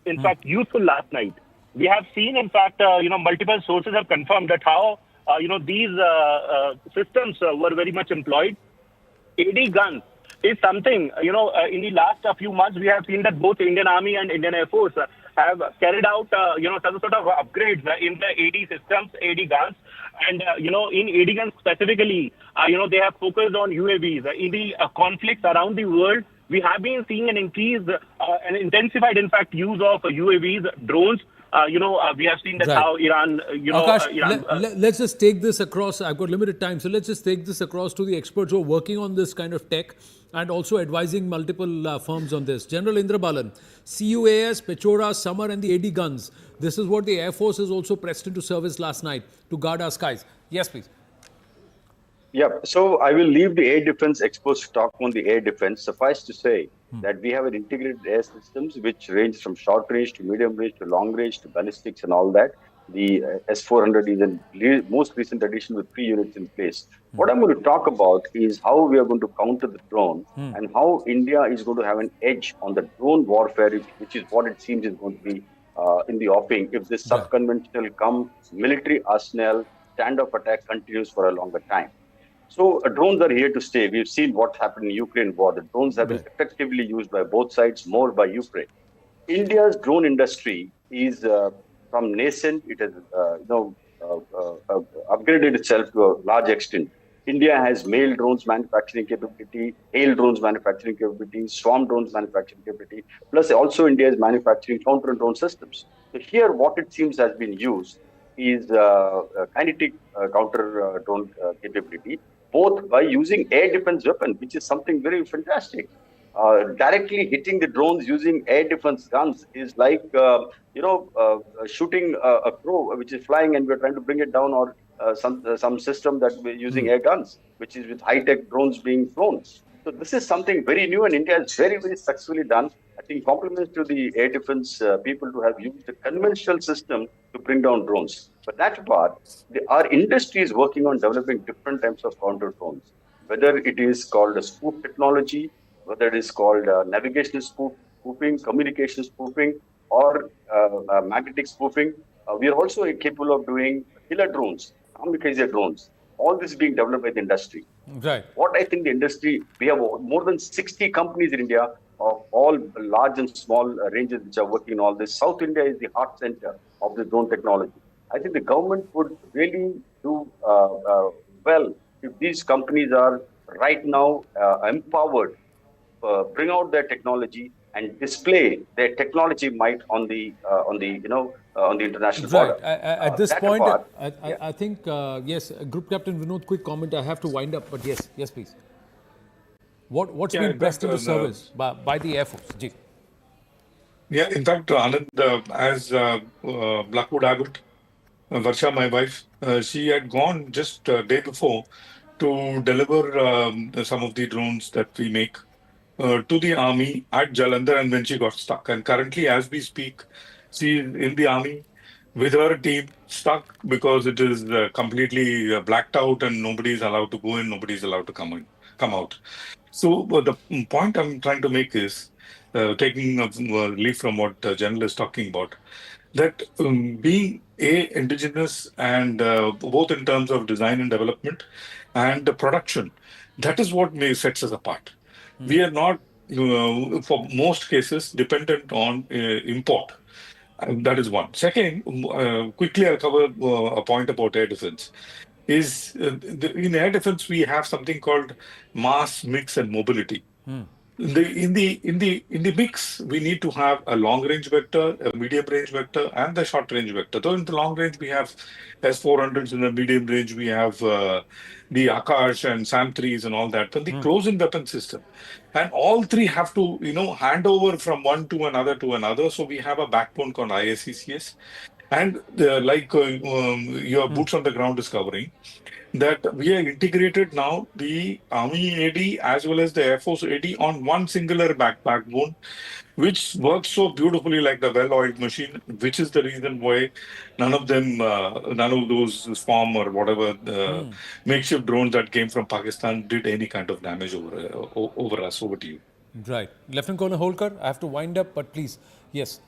S12: in fact, useful last night. We have seen, in fact, multiple sources have confirmed that how, these systems were very much employed. AD guns is something, in the last few months, we have seen that both Indian Army and Indian Air Force have carried out, some sort of upgrades in the AD systems, AD guns. And, in AD guns specifically, they have focused on UAVs. In the conflicts around the world, we have been seeing an increased and intensified, in fact, use of UAVs, drones. We have seen that how Iran,
S15: Akash,
S12: Iran,
S15: let's just take this across. I've got limited time, so let's just take this across to the experts who are working on this kind of tech and also advising multiple firms on this. General Indra Balan, CUAS, Pechora, Summer and the AD guns. This is what the Air Force has also pressed into service last night to guard our skies. Yes, please.
S5: Yeah, so I will leave the air defense experts to talk on the air defense. Suffice to say that we have an integrated air systems which range from short range to medium range to long range to ballistics and all that. The S-400 is the most recent addition with 3 units in place. What I'm going to talk about is how we are going to counter the drone and how India is going to have an edge on the drone warfare, which is what it seems is going to be in the offing if this sub-conventional military arsenal standoff attack continues for a longer time. So drones are here to stay. We've seen what happened in the Ukraine war. The drones have been effectively used by both sides, more by Ukraine. India's drone industry is from nascent. It has upgraded itself to a large extent. India has mail drones manufacturing capability, hail drones manufacturing capability, swarm drones manufacturing capability. Plus, also India is manufacturing counter drone systems. So here, what it seems has been used is kinetic counter drone capability, both by using air defense weapon, which is something very fantastic. Directly hitting the drones using air defense guns is like, shooting a crow which is flying and we're trying to bring it down, or some system that we're using air guns, which is with high-tech drones being flown. So this is something very new, and India has very, very successfully done. I think compliments to the air defense people to have used a conventional system to bring down drones. But that apart, our industry is working on developing different types of counter drones, whether it is called a spoof technology, whether it is called navigational spoofing, communication spoofing, or magnetic spoofing. We are also capable of doing killer drones, kamikaze drones. All this is being developed by the industry.
S15: Right.
S5: What I think the industry, we have more than 60 companies in India of all large and small ranges which are working on all this. South India is the heart center of the drone technology. I think the government would really do well if these companies are right now empowered, bring out their technology and display their technology might on the international border.
S15: At this point, I think yes, Group Captain Vinod, quick comment. I have to wind up, but yes, please. What's been pressed into service by the Air Force? Ji.
S21: Yeah, in fact, Anand, as Blackwood Abbott, Varsha, my wife, she had gone just day before to deliver some of the drones that we make to the army at Jalandhar, and then she got stuck. And currently, as we speak, she is in the army with her team, stuck because it is completely blacked out and nobody is allowed to go in, nobody is allowed to come out. So the point I'm trying to make is, taking a leaf from what General is talking about, that being indigenous and both in terms of design and development and the production, that is what sets us apart. We are not, for most cases, dependent on import. That is one. Second, quickly I'll cover a point about air defense. In air defense we have something called mass, mix, and mobility. In the mix, we need to have a long range vector, a medium range vector, and the short range vector. Though in the long range we have S-400s, in the medium range we have the Akash and SAM-3s and all that. But the close-in weapon system, and all three have to hand over from one to another. So we have a backbone called ISCCS. And your boots on the ground is covering, that we have integrated now the Army AD as well as the Air Force AD on one singular backbone, which works so beautifully like the well-oiled machine, which is the reason why none of those Swarm or whatever makeshift drones that came from Pakistan did any kind of damage over us. Over to you.
S15: Right. Lieutenant Colonel Holkar, I have to wind up, but please, yes.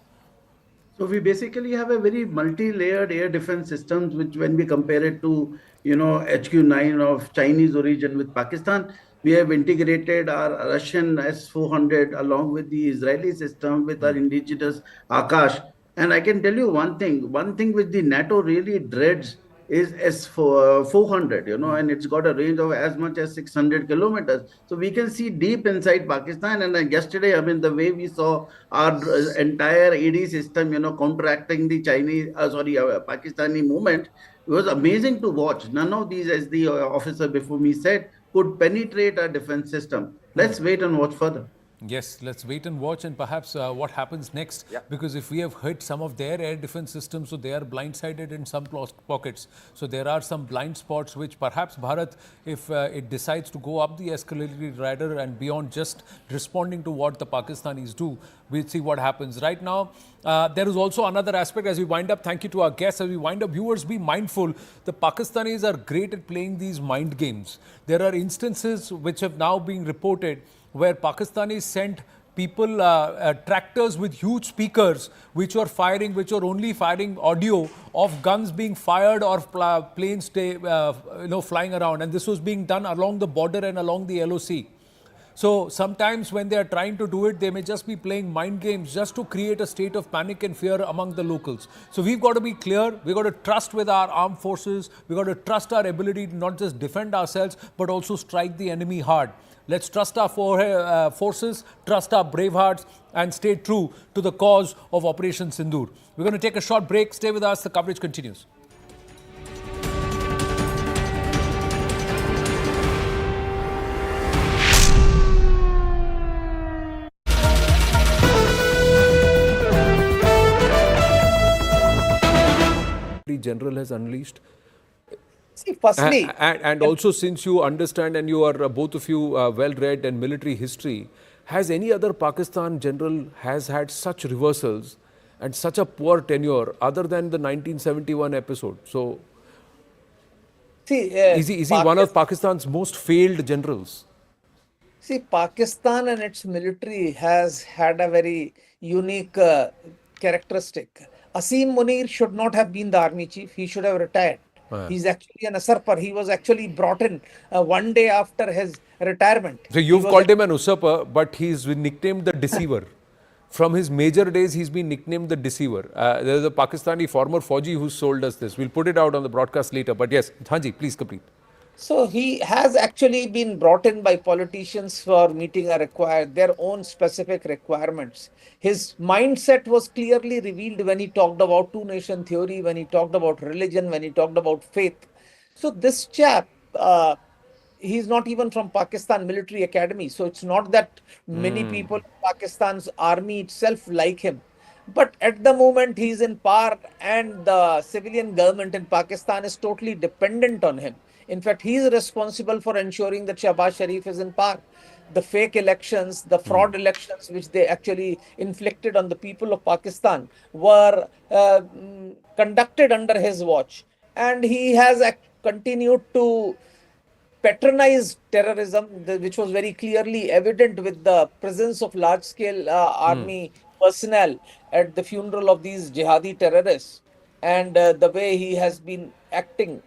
S3: So we basically have a very multi-layered air defense systems, which when we compare it to, HQ-9 of Chinese origin with Pakistan, we have integrated our Russian S-400 along with the Israeli system with our indigenous Akash. And I can tell you one thing which the NATO really dreads is S400, and it's got a range of as much as 600 kilometers. So we can see deep inside Pakistan. And yesterday, I mean, the way we saw our entire AD system, counteracting the Pakistani movement, it was amazing to watch. None of these, as the officer before me said, could penetrate our defense system. Let's wait and watch further.
S15: Yes, let's wait and watch, and perhaps what happens next. Yeah. Because if we have hit some of their air defense systems, so they are blindsided in some pockets. So there are some blind spots which perhaps Bharat, if it decides to go up the escalatory ladder and beyond just responding to what the Pakistanis do, we'll see what happens. Right now, there is also another aspect as we wind up. Thank you to our guests. As we wind up, viewers, be mindful. The Pakistanis are great at playing these mind games. There are instances which have now been reported where Pakistanis sent people, tractors with huge speakers, which were only firing audio of guns being fired or planes flying around. And this was being done along the border and along the LOC. So sometimes when they are trying to do it, they may just be playing mind games just to create a state of panic and fear among the locals. So we've got to be clear. We've got to trust with our armed forces. We've got to trust our ability to not just defend ourselves, but also strike the enemy hard. Let's trust our forces, trust our brave hearts, and stay true to the cause of Operation Sindoor. We're going to take a short break. Stay with us. The coverage continues. General has unleashed.
S9: See, firstly,
S15: and also, since you understand and you are both of you well-read in military history, has any other Pakistan general has had such reversals and such a poor tenure other than the 1971 episode? So,
S9: see,
S15: is he one of Pakistan's most failed generals?
S9: See, Pakistan and its military has had a very unique characteristic. Asim Munir should not have been the army chief. He should have retired. He's actually an usurper. He was actually brought in one day after his retirement.
S15: So you've called him an usurper, but he's been nicknamed the deceiver. From his major days, he's been nicknamed the deceiver. There's a Pakistani former Fauji who sold us this. We'll put it out on the broadcast later. But yes, Hanji, please complete.
S9: So he has actually been brought in by politicians for meeting their own specific requirements. His mindset was clearly revealed when he talked about two-nation theory, when he talked about religion, when he talked about faith. So this chap, he's not even from Pakistan Military Academy. So it's not that many people in Pakistan's army itself like him. But at the moment, he's in power and the civilian government in Pakistan is totally dependent on him. In fact, he is responsible for ensuring that Shahbaz Sharif is in power. The fake elections, the fraud elections, which they actually inflicted on the people of Pakistan, were conducted under his watch. And he has continued to patronize terrorism, which was very clearly evident with the presence of large-scale army personnel at the funeral of these jihadi terrorists, and the way he has been acting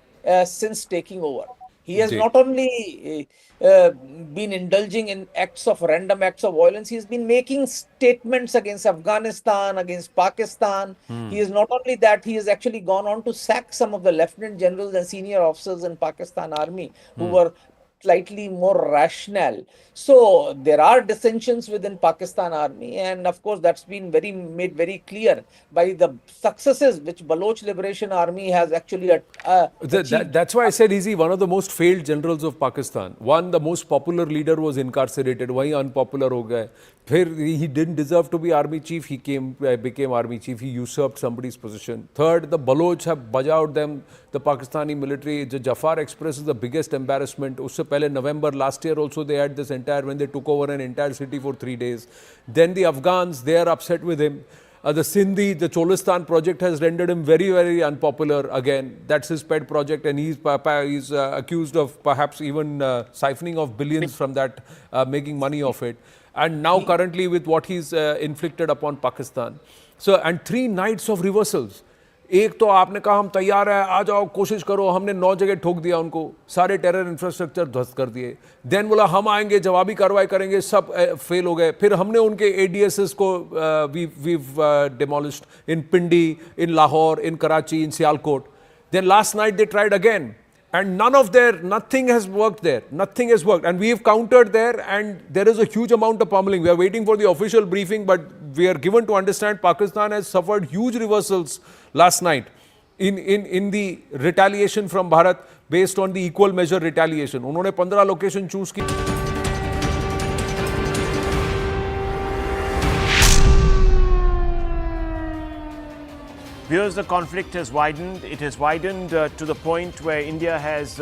S9: since taking over. He has not only been indulging in random acts of violence, he has been making statements against Afghanistan, against Pakistan. He is not only that, he has actually gone on to sack some of the lieutenant generals and senior officers in Pakistan army who were slightly more rational. So there are dissensions within Pakistan army, and of course that's been made very clear by the successes which Baloch Liberation Army has actually achieved.
S15: That's why I said he's one of the most failed generals of Pakistan. One, the most popular leader was incarcerated. Wahi unpopular ho gaya. He didn't deserve to be army chief. He became army chief. He usurped somebody's position. Third, the Baloch have bajawed them. The Pakistani military. The Jafar Express is the biggest embarrassment. Usse pehle November last year also they had this when they took over an entire city for 3 days. Then the Afghans, they are upset with him. The Sindhi, the Cholistan project has rendered him very, very unpopular again. That's his pet project, and he's accused of perhaps even siphoning of billions from that, making money off it. And now currently with what he's inflicted upon Pakistan. So, and 3 nights of reversals. एक तो आपने कहा हम तैयार है, आ जाओ, कोशिश करो, हमने 9 जगह ठोक दिया उनको, सारे टेरर इंफ्रास्ट्रक्चर ध्वस्त कर दिए. देन बोला हम आएंगे, जवाबी कार्रवाई करेंगे, सब फेल हो गए. फिर हमने उनके ADSs को we've demolished in Pindi, in Lahore, in Karachi, in Sialkot. Then last night they tried again. And nothing has worked there. Nothing has worked. And we've countered there, and there is a huge amount of pummeling. We are waiting for the official briefing, but we are given to understand Pakistan has suffered huge reversals last night in the retaliation from Bharat based on the equal measure retaliation. उन्होंने 15 location choose की.
S16: Viewers, the conflict has widened. It has widened to the point where India has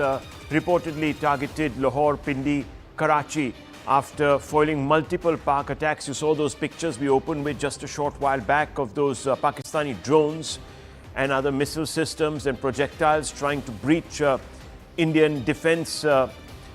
S16: reportedly targeted Lahore, Pindi, Karachi after foiling multiple Pak attacks. You saw those pictures we opened with just a short while back of those Pakistani drones and other missile systems and projectiles trying to breach Indian defense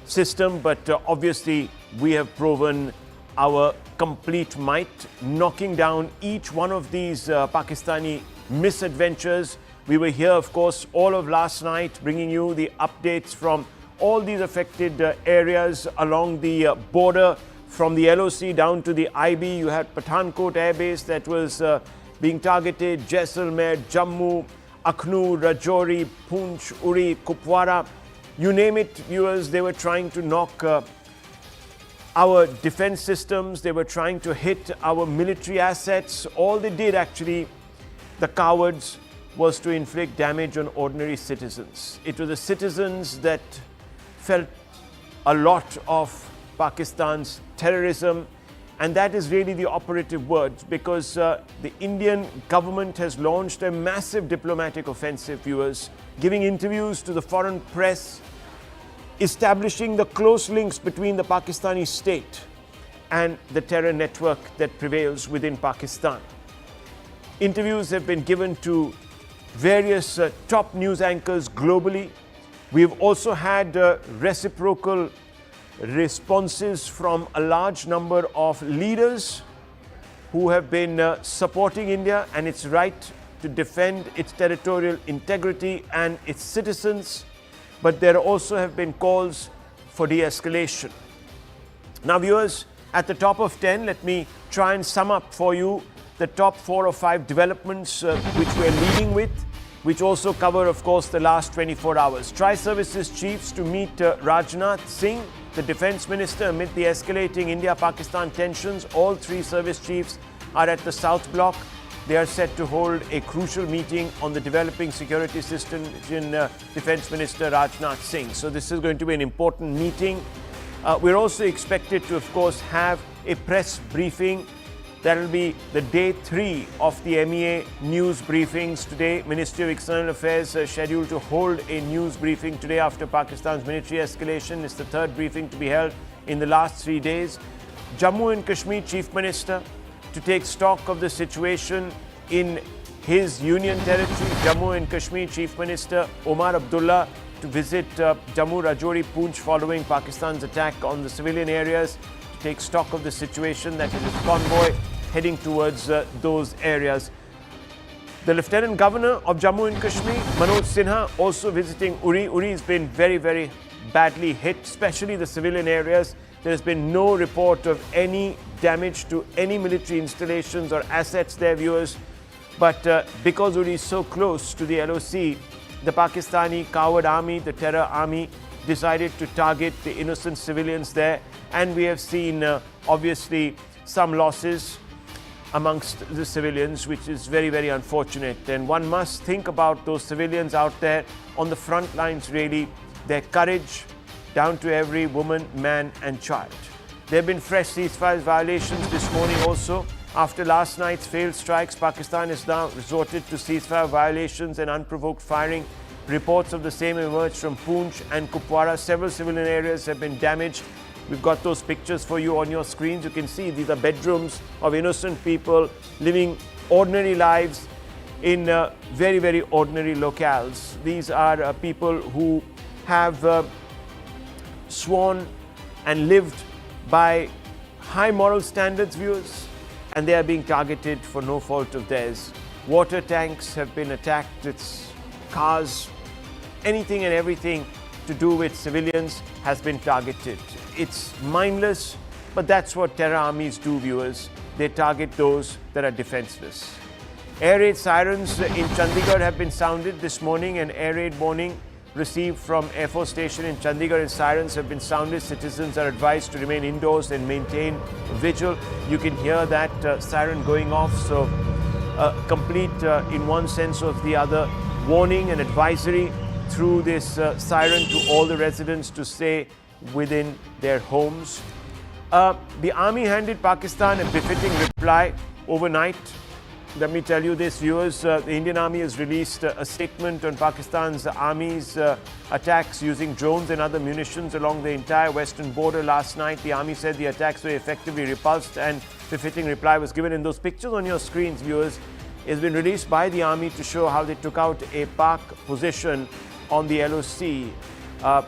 S16: system. But obviously, we have proven our complete might, knocking down each one of these Pakistani misadventures. We were here, of course, all of last night, bringing you the updates from all these affected areas along the border, from the LOC down to the IB. You had Pathankot Air Base that was being targeted, Jaisalmer, Jammu, Akhnur, Rajouri, Poonch, Uri, Kupwara. You name it, viewers, they were trying to knock our defense systems. They were trying to hit our military assets. All they did, actually, the cowards, was to inflict damage on ordinary citizens. It was the citizens that felt a lot of Pakistan's terrorism, and that is really the operative word, because the Indian government has launched a massive diplomatic offensive, viewers, giving interviews to the foreign press, establishing the close links between the Pakistani state and the terror network that prevails within Pakistan. Interviews have been given to various top news anchors globally. We've also had reciprocal responses from a large number of leaders who have been supporting India and its right to defend its territorial integrity and its citizens. But there also have been calls for de-escalation. Now, viewers, at the top of 10, let me try and sum up for you the top 4 or 5 developments which we're leading with, which also cover, of course, the last 24 hours. Tri-Services chiefs to meet Rajnath Singh, the defense minister, amid the escalating India-Pakistan tensions. All 3 service chiefs are at the South Block. They are set to hold a crucial meeting on the developing security system in Defense Minister Rajnath Singh. So this is going to be an important meeting. We're also expected to, of course, have a press briefing. That will be the day 3 of the MEA news briefings today. Ministry of External Affairs is scheduled to hold a news briefing today after Pakistan's military escalation. It's the 3rd briefing to be held in the last 3 days. Jammu and Kashmir Chief Minister to take stock of the situation in his union territory. Jammu and Kashmir Chief Minister Omar Abdullah to visit Jammu, Rajouri, Poonch following Pakistan's attack on the civilian areas, to take stock of the situation. That is his convoy heading towards those areas. The Lieutenant Governor of Jammu and Kashmir, Manoj Sinha, also visiting Uri. Uri has been very, very badly hit, especially the civilian areas. There has been no report of any damage to any military installations or assets there, viewers. But because Uri is so close to the LOC, the Pakistani coward army, the terror army, decided to target the innocent civilians there. And we have seen, obviously, some losses amongst the civilians, which is very, very unfortunate. And one must think about those civilians out there on the front lines, really, their courage down to every woman, man and child. There have been fresh ceasefire violations this morning also. After last night's failed strikes, Pakistan has now resorted to ceasefire violations and unprovoked firing. Reports of the same emerged from Poonch and Kupwara. Several civilian areas have been damaged. We've got those pictures for you on your screens. You can see these are bedrooms of innocent people living ordinary lives in very, very ordinary locales. These are people who have sworn and lived by high moral standards, viewers, and they are being targeted for no fault of theirs. Water tanks have been attacked, it's cars, anything and everything to do with civilians has been targeted. It's mindless, but that's what terror armies do, viewers. They target those that are defenseless. Air raid sirens in Chandigarh have been sounded this morning. An air raid warning received from Air Force Station in Chandigarh and sirens have been sounded. Citizens are advised to remain indoors and maintain vigil. You can hear that siren going off. So complete, in one sense or the other, warning and advisory through this siren to all the residents to stay within their homes. The army handed Pakistan a befitting reply overnight. Let me tell you this, viewers, the Indian Army has released a statement on Pakistan's army's attacks using drones and other munitions along the entire western border last night. The army said the attacks were effectively repulsed and befitting reply was given. In those pictures on your screens, viewers, has been released by the army to show how they took out a Pak position on the LOC.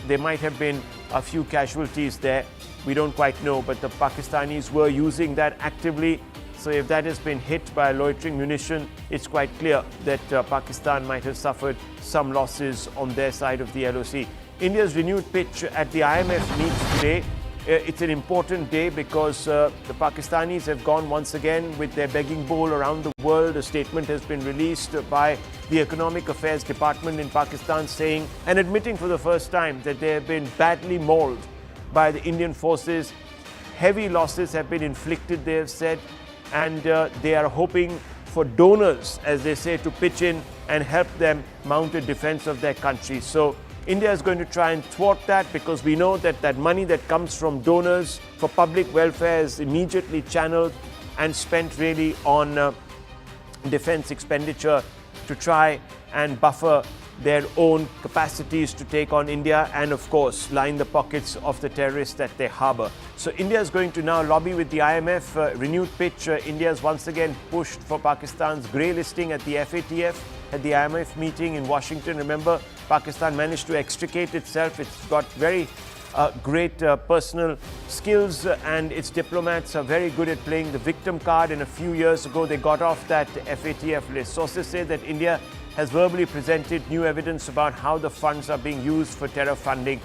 S16: There might have been a few casualties there. We don't quite know, but the Pakistanis were using that actively. So if that has been hit by a loitering munition, it's quite clear that Pakistan might have suffered some losses on their side of the LOC. India's renewed pitch at the IMF meet today. It's an important day because the Pakistanis have gone once again with their begging bowl around the world. A statement has been released by the Economic Affairs Department in Pakistan saying and admitting for the first time that they have been badly mauled by the Indian forces. Heavy losses have been inflicted, they have said, and they are hoping for donors, as they say, to pitch in and help them mount a defense of their country. So India is going to try and thwart that because we know that that money that comes from donors for public welfare is immediately channeled and spent really on defense expenditure to try and buffer their own capacities to take on India and, of course, line the pockets of the terrorists that they harbor. So India is going to now lobby with the IMF. Renewed pitch. India has once again pushed for Pakistan's grey listing at the FATF at the IMF meeting in Washington. Remember, Pakistan managed to extricate itself. It's got very great personal skills and its diplomats are very good at playing the victim card. And a few years ago, they got off that FATF list. Sources say that India has verbally presented new evidence about how the funds are being used for terror funding.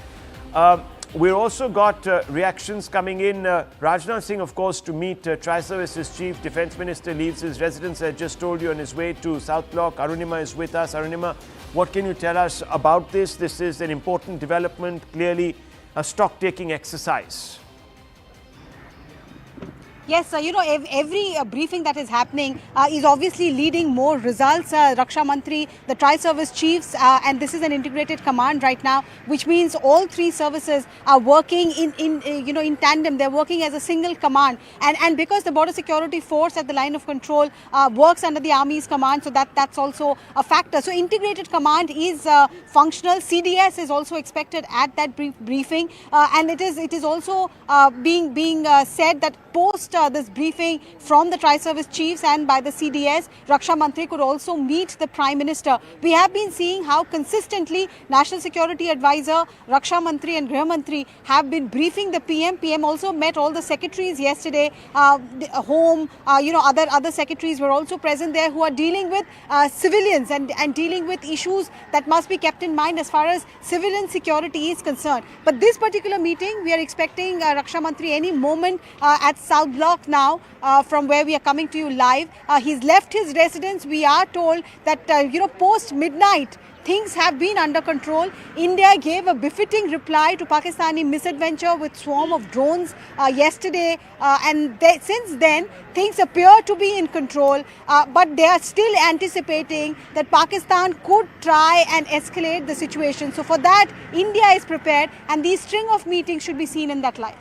S16: We've also got reactions coming in. Rajnath Singh, of course, to meet Tri-Services Chief Defence Minister leaves his residence. I just told you on his way to South Block. Arunima is with us. Arunima, what can you tell us about this? This is an important development, clearly a stock-taking exercise.
S20: Yes, every briefing that is happening is obviously leading more results. Raksha Mantri, the Tri-Service Chiefs, and this is an integrated command right now, which means all three services are working in tandem. They're working as a single command, and because the Border Security Force at the line of control works under the Army's command, so that's also a factor. So integrated command is functional. CDS is also expected at that briefing, and it is also being said that post this briefing from the Tri-Service Chiefs and by the CDS, Raksha Mantri could also meet the Prime Minister. We have been seeing how consistently National Security Advisor, Raksha Mantri and Griha Mantri have been briefing the PM. PM also met all the secretaries yesterday. Home, other secretaries were also present there who are dealing with civilians and dealing with issues that must be kept in mind as far as civilian security is concerned. But this particular meeting, we are expecting Raksha Mantri any moment at South Block now, from where we are coming to you live. He's left his residence. We are told that post midnight things have been under control. India gave a befitting reply to Pakistani misadventure with swarm of drones yesterday, and since then things appear to be in control, but they are still anticipating that Pakistan could try and escalate the situation. So for that, India is prepared, and these string of meetings should be seen in that light.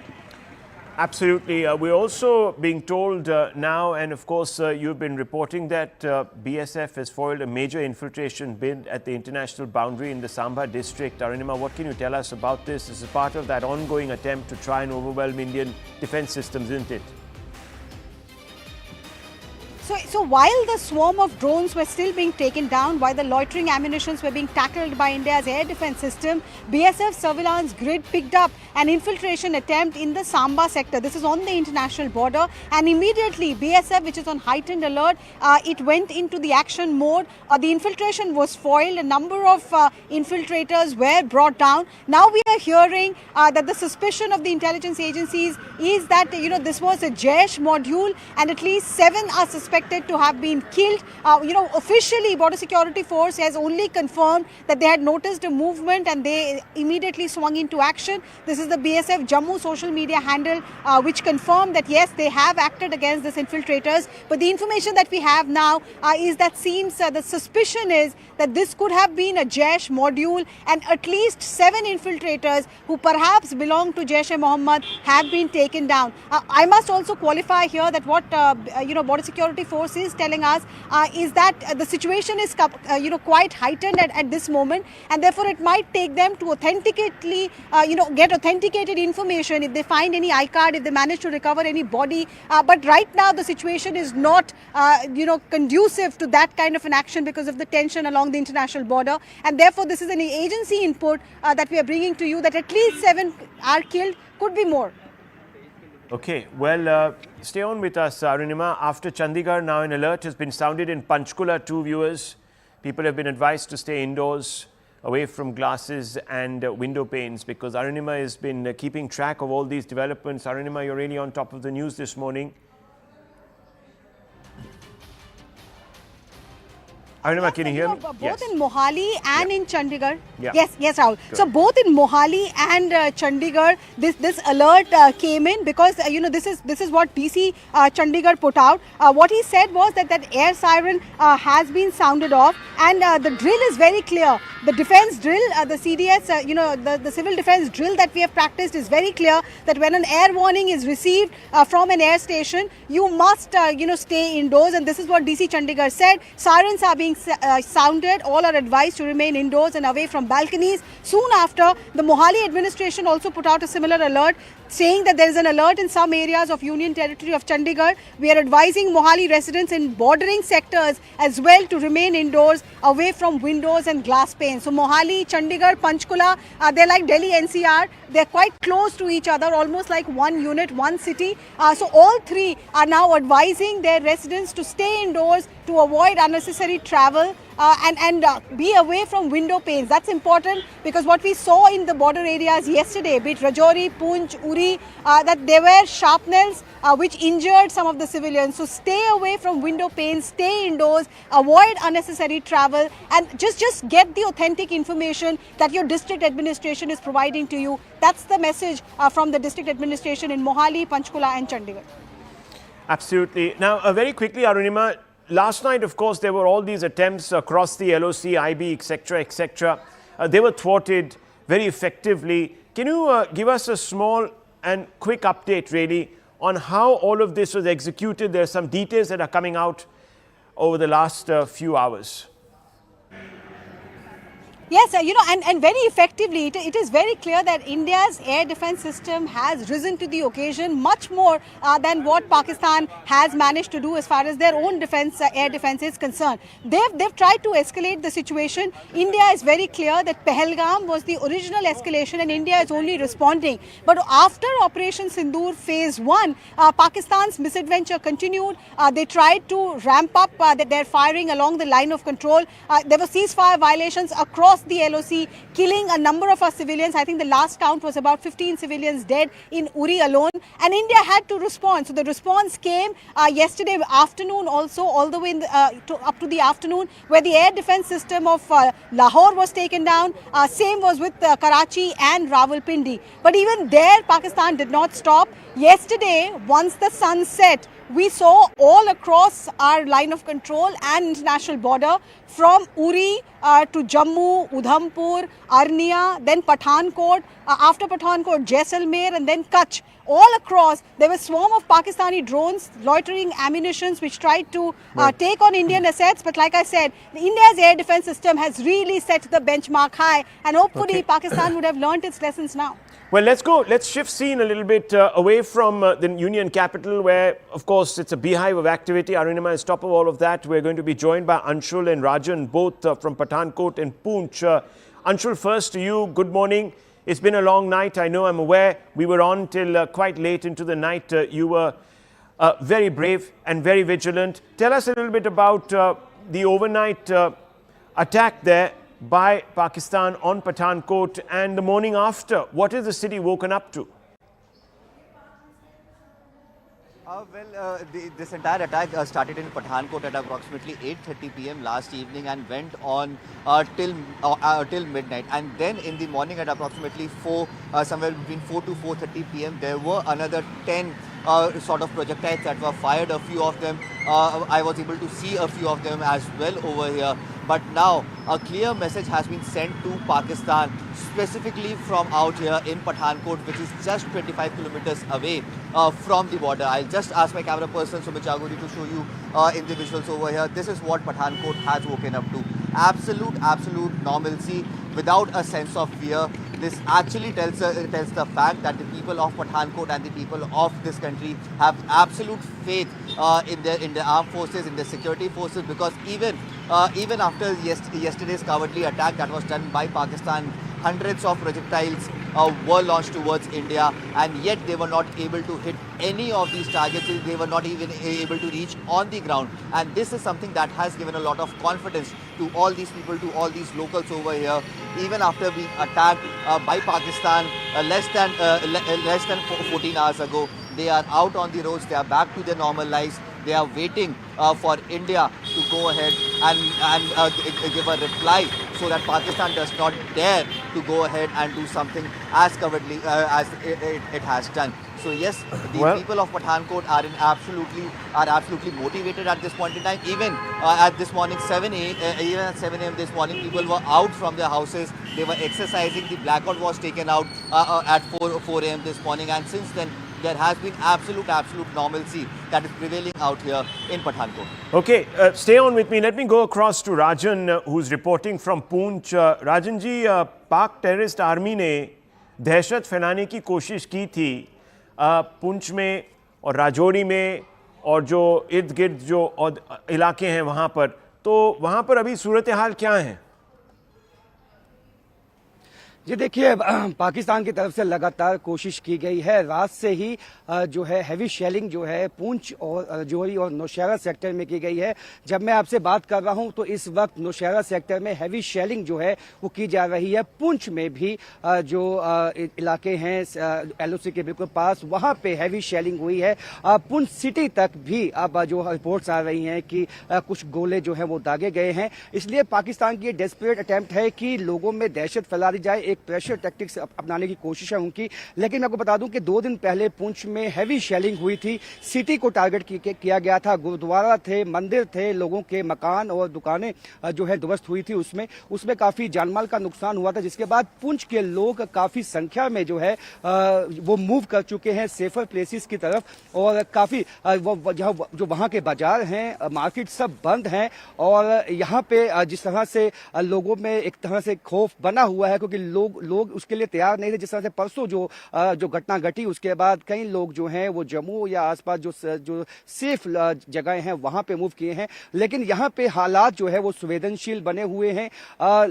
S16: Absolutely. We're also being told now, and of course, you've been reporting that BSF has foiled a major infiltration bid at the international boundary in the Samba district. Arunima, what can you tell us about this? This is part of that ongoing attempt to try and overwhelm Indian defense systems, isn't it?
S20: So while the swarm of drones were still being taken down, while the loitering ammunitions were being tackled by India's air defense system, BSF surveillance grid picked up an infiltration attempt in the Samba sector. This is on the international border, and immediately BSF, which is on heightened alert, it went into the action mode. The infiltration was foiled. A number of infiltrators were brought down. Now we are hearing that the suspicion of the intelligence agencies is that this was a Jaish module, and at least 7 are suspected to have been killed. Officially, Border Security Force has only confirmed that they had noticed a movement and they immediately swung into action. This is the BSF Jammu social media handle, which confirmed that yes, they have acted against these infiltrators. But the information that we have now is that seems the suspicion is that this could have been a Jaish module, and at least 7 infiltrators who perhaps belong to Jaish-e-Mohammed have been taken down. I must also qualify here that what Border Security Force is telling us is that the situation is quite heightened at this moment, and therefore it might take them to authenticately get authenticated information if they find any iCard, if they manage to recover any body. But right now the situation is not conducive to that kind of an action because of the tension along the international border, and therefore this is an agency input that we are bringing to you that at least 7 are killed, could be more.
S16: Okay, well, stay on with us, Arunima. After Chandigarh, now an alert has been sounded in Panchkula. 2 viewers. People have been advised to stay indoors, away from glasses and window panes, because Arunima has been keeping track of all these developments. Arunima, you're really on top of the news this morning. Arunima, can you hear me?
S20: Both in Mohali and in Chandigarh.
S16: Yeah.
S20: Yes, Rahul. So both in Mohali and Chandigarh, this alert came in because this is what DC Chandigarh put out. What he said was that air siren has been sounded off, and the drill is very clear. The defense drill, the CDS, the civil defense drill that we have practiced is very clear that when an air warning is received from an air station, you must stay indoors, and this is what DC Chandigarh said. Sirens are being sounded. All are advised to remain indoors and away from balconies. Soon after, the Mohali administration also put out a similar alert, saying that there is an alert in some areas of Union Territory of Chandigarh. We are advising Mohali residents in bordering sectors as well to remain indoors, away from windows and glass panes. So Mohali, Chandigarh, Panchkula, they're like Delhi NCR. They're quite close to each other, almost like one unit, one city. So all 3 are now advising their residents to stay indoors, to avoid unnecessary travel, and be away from window panes. That's important because what we saw in the border areas yesterday, be it Rajouri, Poonch, Uri, that there were shrapnels which injured some of the civilians. So stay away from window panes, stay indoors, avoid unnecessary travel, and just get the authentic information that your district administration is providing to you. That's the message from the district administration in Mohali, Panchkula and Chandigarh.
S16: Absolutely. Now, very quickly, Arunima, last night, of course, there were all these attempts across the LOC, IB, etc., etc. They were thwarted very effectively. Can you give us a small and quick update, really, on how all of this was executed? There are some details that are coming out over the last few hours.
S20: Yes, and very effectively, it is very clear that India's air defense system has risen to the occasion much more than what Pakistan has managed to do as far as their own defense, air defense is concerned. They've tried to escalate the situation. India is very clear that Pahalgam was the original escalation and India is only responding. But after Operation Sindoor Phase 1, Pakistan's misadventure continued. They tried to ramp up their firing along the line of control. There were ceasefire violations across crossed the LOC, killing a number of our civilians. I think the last count was about 15 civilians dead in Uri alone. And India had to respond. So the response came yesterday afternoon also, all the way up to the afternoon, where the air defense system of Lahore was taken down. Same was with Karachi and Rawalpindi. But even there, Pakistan did not stop. Yesterday, once the sun set, we saw all across our line of control and international border, from Uri to Jammu, Udhampur, Arnia, then Pathankot, after Pathankot, Jaisalmer, and then Kutch. All across, there was a swarm of Pakistani drones, loitering ammunitions, which tried to take on Indian assets. But like I said, India's air defense system has really set the benchmark high, and hopefully Pakistan would have learnt its lessons now.
S16: Well, let's shift scene a little bit away from the Union capital, where, of course, it's a beehive of activity. Arunima is top of all of that. We're going to be joined by Anshul and Rajan, both from Pathankot and Poonch. Anshul, first to you, good morning. It's been a long night. I know, I'm aware. We were on till quite late into the night. You were very brave and very vigilant. Tell us a little bit about the overnight attack there by Pakistan on Pathankot and the morning after. What is the city woken up to?
S6: This entire attack started in Pathankot at approximately 8:30 p.m. last evening and went on till midnight. And then in the morning at approximately somewhere between 4 to 4:30 p.m. there were another 10 sort of projectiles that were fired. A few of them, I was able to see a few of them as well over here. But now a clear message has been sent to Pakistan, specifically from out here in Pathankot, which is just 25 kilometers away from the border. I'll just ask my camera person, Sumit Jaguri, to show you in the visuals over here. This is what Pathankot has woken up to. Absolute normalcy without a sense of fear. This actually tells the fact that the people of Pathankot and the people of this country have absolute faith in the armed forces, in the security forces, because even after yesterday's cowardly attack that was done by Pakistan, hundreds of projectiles were launched towards India, and yet they were not able to hit any of these targets. They were not even able to reach on the ground. And this is something that has given a lot of confidence to all these people, to all these locals over here. Even after being attacked by Pakistan less than 14 hours ago, they are out on the roads. They are back to their normal lives. They are waiting for India to go ahead and give a reply, so that Pakistan does not dare to go ahead and do something as cowardly as it has done. So yes, the people of Pathankot are absolutely motivated at this point in time. Even at this morning, 7 a.m. this morning, people were out from their houses. They were exercising. The blackout was taken out at 4 a.m. this morning, and since then there has been absolute normalcy that is prevailing out here in Pathankot.
S16: Okay, stay on with me. Let me go across to Rajan, who's reporting from Poonch. Rajan ji, Pak terrorist army ने दहशत फैलाने की कोशिश की थी पुंछ में और राजौरी में और जो इर्द गिर्द जो इलाके हैं वहाँ पर, तो वहाँ पर अभी सूरत हाल क्या है?
S17: जी देखिए, पाकिस्तान की तरफ से लगातार कोशिश की गई है। रात से ही जो है हैवी शेलिंग जो है पूंछ और राजौरी और नौशहरा सेक्टर में की गई है। जब मैं आपसे बात कर रहा हूं तो इस वक्त नौशहरा सेक्टर में हैवी शेलिंग जो है वो की जा रही है। पूंछ में भी जो इलाके हैं LOC के बिल्कुल पास, वहां पे हैवी शेलिंग हुई है। पूंछ सिटी तक भी अब जो रिपोर्ट्स आ रही हैं कि कुछ गोले जो है वो दागे गए हैं। इसलिए पाकिस्तान की डेस्परेट अटेम्प्ट है कि लोगों में दहशत फैला दी जाए, प्रेशर टैक्टिक्स अपनाने की कोशिश है उनकी। लेकिन मैं आपको बता दूं कि 2 दिन पहले पुंछ में हैवी शेलिंग हुई थी। सिटी को टारगेट किया गया था। गुरुद्वारा थे, मंदिर थे, लोगों के मकान और दुकानें जो है ध्वस्त हुई थी। उसमें काफी जानमाल का नुकसान हुआ था, जिसके बाद पुंछ के लोग काफी संख्या में जो है वो मूव कर चुके हैं सेफर प्लेसेस की तरफ। और काफी जो वहां के बाजार हैं, मार्केट सब बंद हैं। और यहाँ पे जिस तरह से लोगों में एक तरह से खौफ बना हुआ है, क्योंकि लोग उसके लिए तैयार नहीं थे। जिस तरह से परसों जो घटना घटी उसके बाद कई लोग जो हैं वो जम्मू या आसपास जो सेफ जगह हैं वहां पे मूव किए हैं, लेकिन यहाँ पे हालात जो है वो संवेदनशील बने हुए हैं।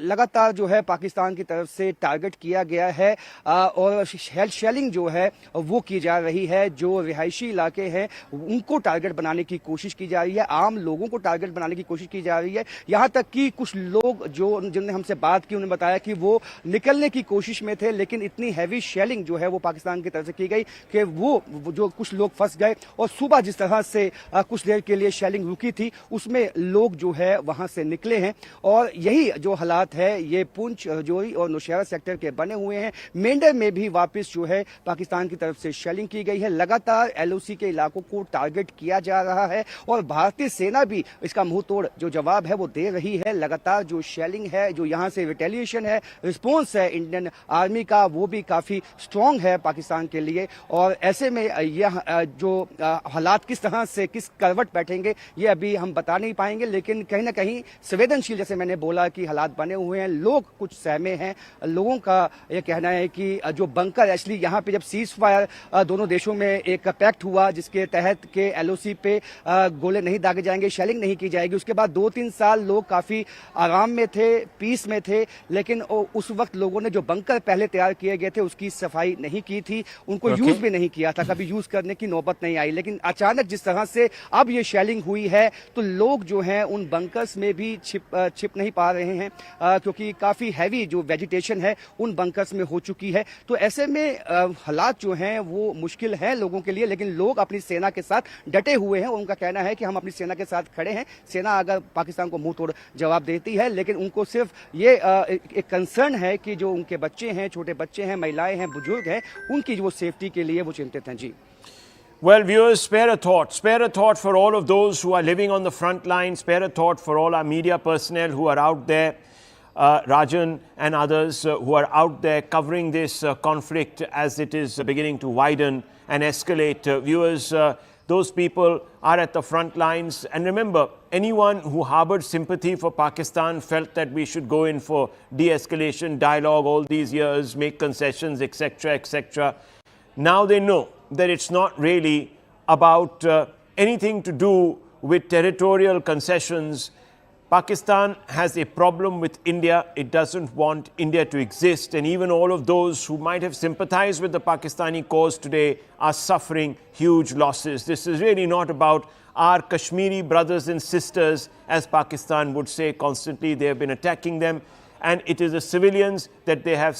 S17: लगातार जो है पाकिस्तान की तरफ से टारगेट किया गया है और शेलिंग जो है वो की जा रही है। जो रिहायशी इलाके हैं उनको टारगेट बनाने की कोशिश की जा रही है, आम लोगों को टारगेट बनाने की कोशिश की जा रही है। यहाँ तक कि कुछ लोग जिन्होंने हमसे बात की उन्होंने बताया कि वो निकलने की कोशिश में थे, लेकिन इतनी हैवी शेलिंग जो है वो पाकिस्तान की तरफ से की गई कि वो जो कुछ लोग फंस गए। और सुबह जिस तरह से कुछ देर के लिए शेलिंग रुकी थी उसमें लोग जो है वहां से निकले हैं। और यही जो हालात है ये पुंछ, राजौरी और नौशहरा सेक्टर के बने हुए हैं। मेंढर में भी वापस जो है पाकिस्तान की तरफ से शेलिंग की गई है। लगातार एलओसी के इलाकों को टारगेट किया जा रहा है और भारतीय सेना भी इसका मुंह तोड़ जो जवाब है वो दे रही है। लगातार जो शेलिंग है, जो यहाँ से रिटेलिएशन है, रिस्पॉन्स है इंडियन आर्मी का, वो भी काफी स्ट्रांग है पाकिस्तान के लिए। और ऐसे में यह जो हालात किस तरह से किस करवट बैठेंगे ये अभी हम बता नहीं पाएंगे, लेकिन कहीं ना कहीं संवेदनशील, जैसे मैंने बोला कि हालात बने हुए हैं। लोग कुछ सहमे हैं। लोगों का यह कहना है कि जो बंकर एक्चुअली यहाँ पे जब सीज फायर दोनों देशों में एक पैक्ट हुआ जिसके तहत के एलओसी पे गोले नहीं दागे जाएंगे, शेलिंग नहीं की जाएगी, उसके बाद 2-3 साल लोग काफी आराम में थे, पीस में थे। लेकिन उस वक्त लोगों ने जो बंकर पहले तैयार किए गए थे उसकी सफाई नहीं की थी, उनको यूज भी नहीं किया था, कभी यूज करने की नौबत नहीं आई। लेकिन अचानक जिस तरह से अब ये शेलिंग हुई है तो लोग जो हैं उन बंकर्स में भी छिप नहीं पा रहे हैं, क्योंकि काफी हैवी जो वेजिटेशन है उन बंकर्स में हो चुकी है। तो ऐसे में हालात जो हैं वो मुश्किल है लोगों के लिए, लेकिन लोग अपनी सेना के साथ डटे हुए हैं। उनका कहना है कि हम अपनी सेना के साथ खड़े हैं। सेना अगर पाकिस्तान को मुंह तोड़ जवाब देती है, लेकिन उनको सिर्फ ये एक कंसर्न है कि जो उनके बच्चे हैं, छोटे बच्चे हैं, महिलाएं हैं, बुजुर्ग हैं, उनकी जो सेफ्टी के लिए वो चिंतित हैं। जी।
S16: Well, viewers, spare a thought for all of those who are living on the front line, spare a thought for all our media personnel who are out there, Rajan and others who are out there covering this conflict as it is beginning to widen and escalate. Viewers, those people are at the front lines. And remember, anyone who harbored sympathy for Pakistan felt that we should go in for de-escalation dialogue all these years, make concessions, etc., etc. Now they know that it's not really about anything to do with territorial concessions. Pakistan has a problem with India. It doesn't want India to exist. And even all of those who might have sympathized with the Pakistani cause today are suffering huge losses. This is really not about our Kashmiri brothers and sisters, as Pakistan would say constantly. They have been attacking them. And it is the civilians that they have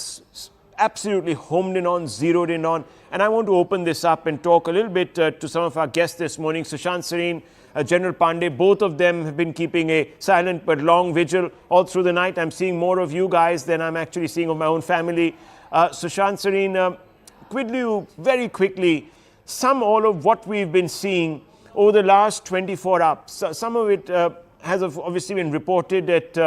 S16: absolutely homed in on, zeroed in on. And I want to open this up and talk a little bit to some of our guests this morning. Sushant Sareen, General Pandey, both of them have been keeping a silent but long vigil all through the night. I'm seeing more of you guys than I'm actually seeing of my own family. Sushant Sareen, very quickly, sum all of what we've been seeing over the last 24 hours. Some of it has obviously been reported at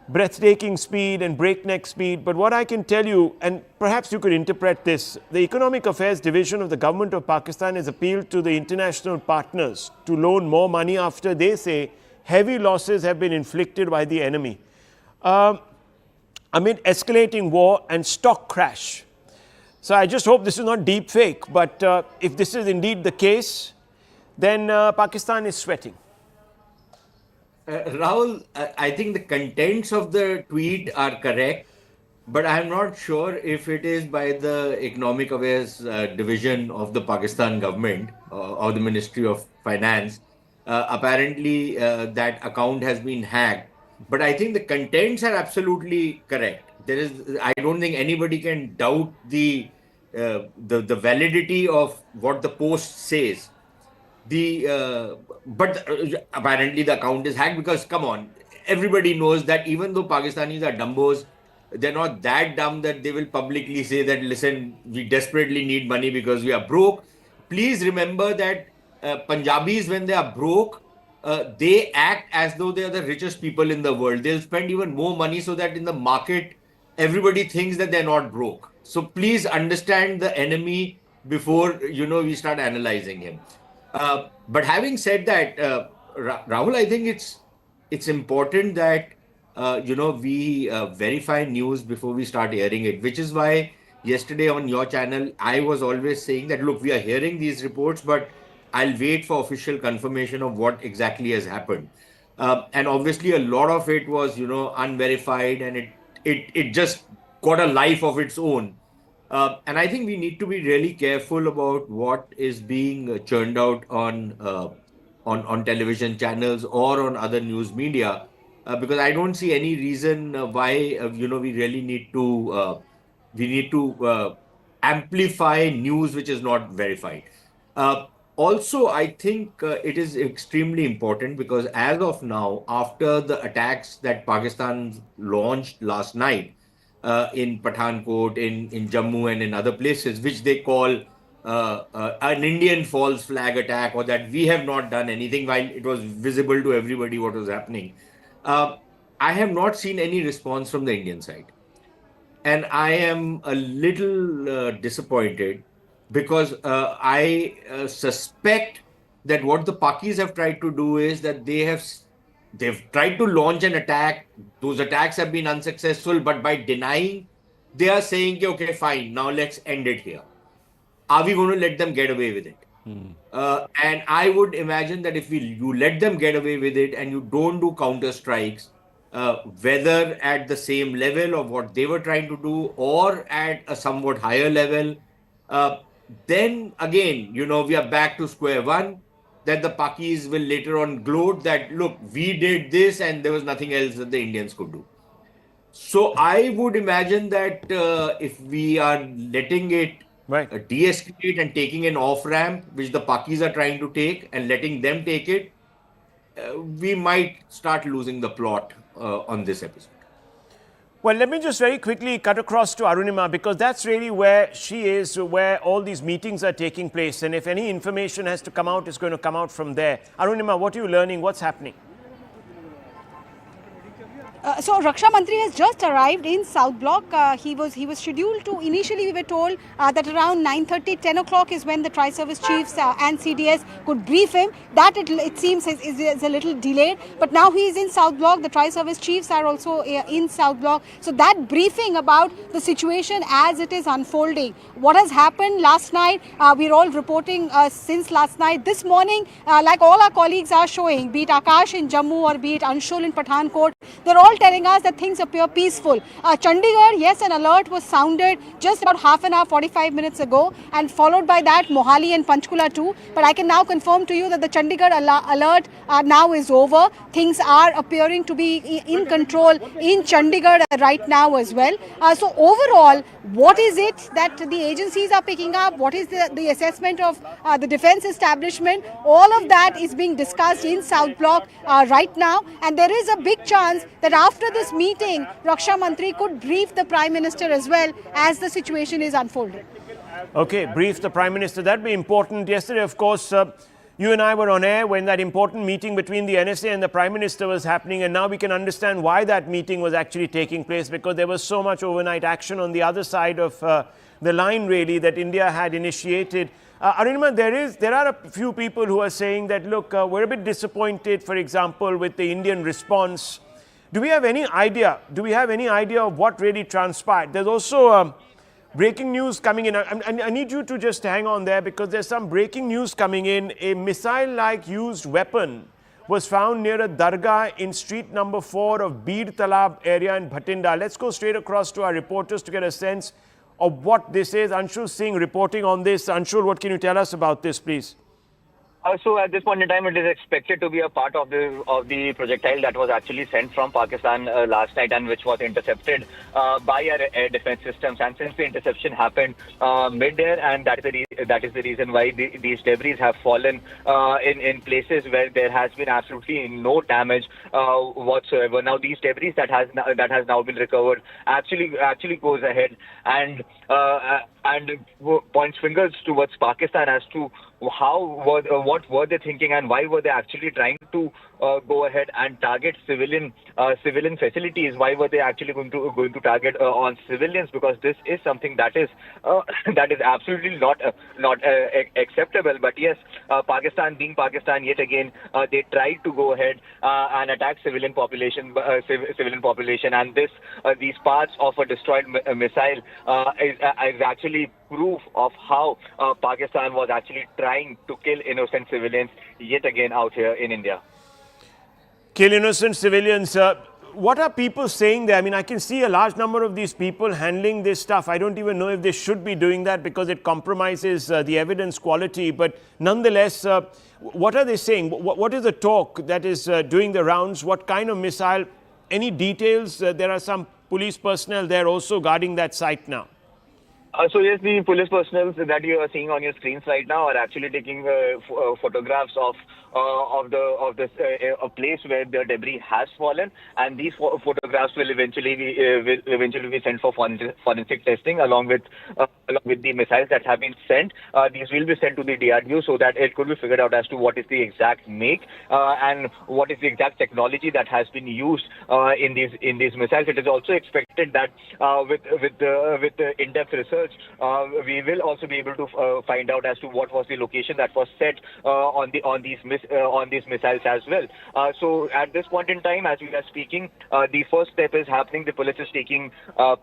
S16: breathtaking speed and breakneck speed. But what I can tell you, and perhaps you could interpret this, the Economic Affairs Division of the government of Pakistan has appealed to the international partners to loan more money after they say heavy losses have been inflicted by the enemy. Amid escalating war and stock crash. So I just hope this is not deep fake, but if this is indeed the case, then Pakistan is sweating.
S1: Rahul, I think the contents of the tweet are correct, but I am not sure if it is by the Economic Affairs Division of the Pakistan government or the Ministry of Finance. Apparently, that account has been hacked, but I think the contents are absolutely correct. I don't think anybody can doubt the validity of what the post says. But apparently the account is hacked because, come on, everybody knows that even though Pakistanis are dumbos, they're not that dumb that they will publicly say that, listen, we desperately need money because we are broke. Please remember that Punjabis, when they are broke, they act as though they are the richest people in the world. They'll spend even more money so that in the market, everybody thinks that they're not broke. So please understand the enemy before, we start analyzing him. But having said that, Rahul, I think it's important that we verify news before we start airing it, which is why yesterday on your channel, I was always saying that, look, we are hearing these reports, but I'll wait for official confirmation of what exactly has happened. And obviously, a lot of it was, unverified, and it just got a life of its own. And I think we need to be really careful about what is being churned out on television channels or on other news media, because I don't see any reason why we need to amplify news which is not verified. Also, I think it is extremely important because as of now, after the attacks that Pakistan launched last night in Pathankot, in Jammu, and in other places, which they call an Indian false flag attack, or that we have not done anything, while it was visible to everybody what was happening. Uh, I have not seen any response from the Indian side. And I am a little disappointed because I suspect that what the Pakis have tried to do is that they've tried to launch an attack. Those attacks have been unsuccessful, but by denying, they are saying, okay, fine, now let's end it here. Are we going to let them get away with it? And I would imagine that if you let them get away with it and you don't do counter strikes, whether at the same level of what they were trying to do or at a somewhat higher level, uh, then again, we are back to square one. That the Pakis will later on gloat that, look, we did this and there was nothing else that the Indians could do. So I would imagine that if we are letting it de-escalate and taking an off-ramp, which the Pakis are trying to take, and letting them take it, we might start losing the plot on this episode.
S16: Well, let me just very quickly cut across to Arunima, because that's really where she is, where all these meetings are taking place. And if any information has to come out, it's going to come out from there. Arunima, what are you learning? What's happening?
S20: So Raksha Mantri has just arrived in South Block. He was scheduled to, initially we were told that around 9:30, 10 o'clock is when the Tri-Service Chiefs and CDS could brief him. That it seems is a little delayed, but now he is in South Block. The Tri-Service Chiefs are also in South Block. So that briefing about the situation as it is unfolding. What has happened last night, we're all reporting since last night. This morning, like all our colleagues are showing, be it Akash in Jammu or be it Anshul in Pathankot, they're all telling us that things appear peaceful. Chandigarh, yes, an alert was sounded just about half an hour, 45 minutes ago, and followed by that Mohali and Panchkula too. But I can now confirm to you that the Chandigarh alert now is over. Things are appearing to be in control in Chandigarh right now as well. So overall, what is it that the agencies are picking up? What is the assessment of the defence establishment? All of that is being discussed in South Block right now, and there is a big chance that after this meeting, Raksha Mantri could brief the Prime Minister as well as the situation is unfolding.
S16: Okay, brief the Prime Minister. That'd be important. Yesterday, of course, you and I were on air when that important meeting between the NSA and the Prime Minister was happening, and now we can understand why that meeting was actually taking place, because there was so much overnight action on the other side of the line, really, that India had initiated. Arunima, there are a few people who are saying that, look, we're a bit disappointed, for example, with the Indian response. Do we have any idea? Do we have any idea of what really transpired? There's also breaking news coming in. I need you to just hang on there, because there's some breaking news coming in. A missile-like used weapon was found near a dargah in street number 4 of Bir Talab area in Bhatinda. Let's go straight across to our reporters to get a sense of what this is. Anshul Singh reporting on this. Anshul, what can you tell us about this, please?
S7: So at this point in time, it is expected to be a part of the projectile that was actually sent from Pakistan last night, and which was intercepted by our air defense systems. And since the interception happened mid-air, and that is the reason why these debris have fallen in places where there has been absolutely no damage whatsoever. Now these debris that has now been recovered actually goes ahead and points fingers towards Pakistan as to what were they thinking, and why were they actually trying to go ahead and target civilian facilities. Why were they actually going to target on civilians? Because this is something that is that is absolutely not acceptable. But yes, Pakistan being Pakistan yet again, they tried to go ahead and attack civilian population, and these parts of a destroyed missile is actually proof of how Pakistan was actually trying to kill innocent civilians yet again out here in India.
S16: Kill innocent civilians. What are people saying there? I mean, I can see a large number of these people handling this stuff. I don't even know if they should be doing that because it compromises the evidence quality. But nonetheless, what are they saying? What is the talk that is doing the rounds? What kind of missile? Any details? There are some police personnel there also guarding that site now.
S7: So yes, the police personnel that you are seeing on your screens right now are actually taking photographs of a place where the debris has fallen, and these photographs will eventually be sent for forensic testing along with the missiles that have been sent. These will be sent to the DRDO so that it could be figured out as to what is the exact make and what is the exact technology that has been used in these missiles. It is also expected that with the in-depth research, we will also be able to find out as to what was the location that was set on these missiles as well. So at this point in time, as we are speaking, the first step is happening. The police is taking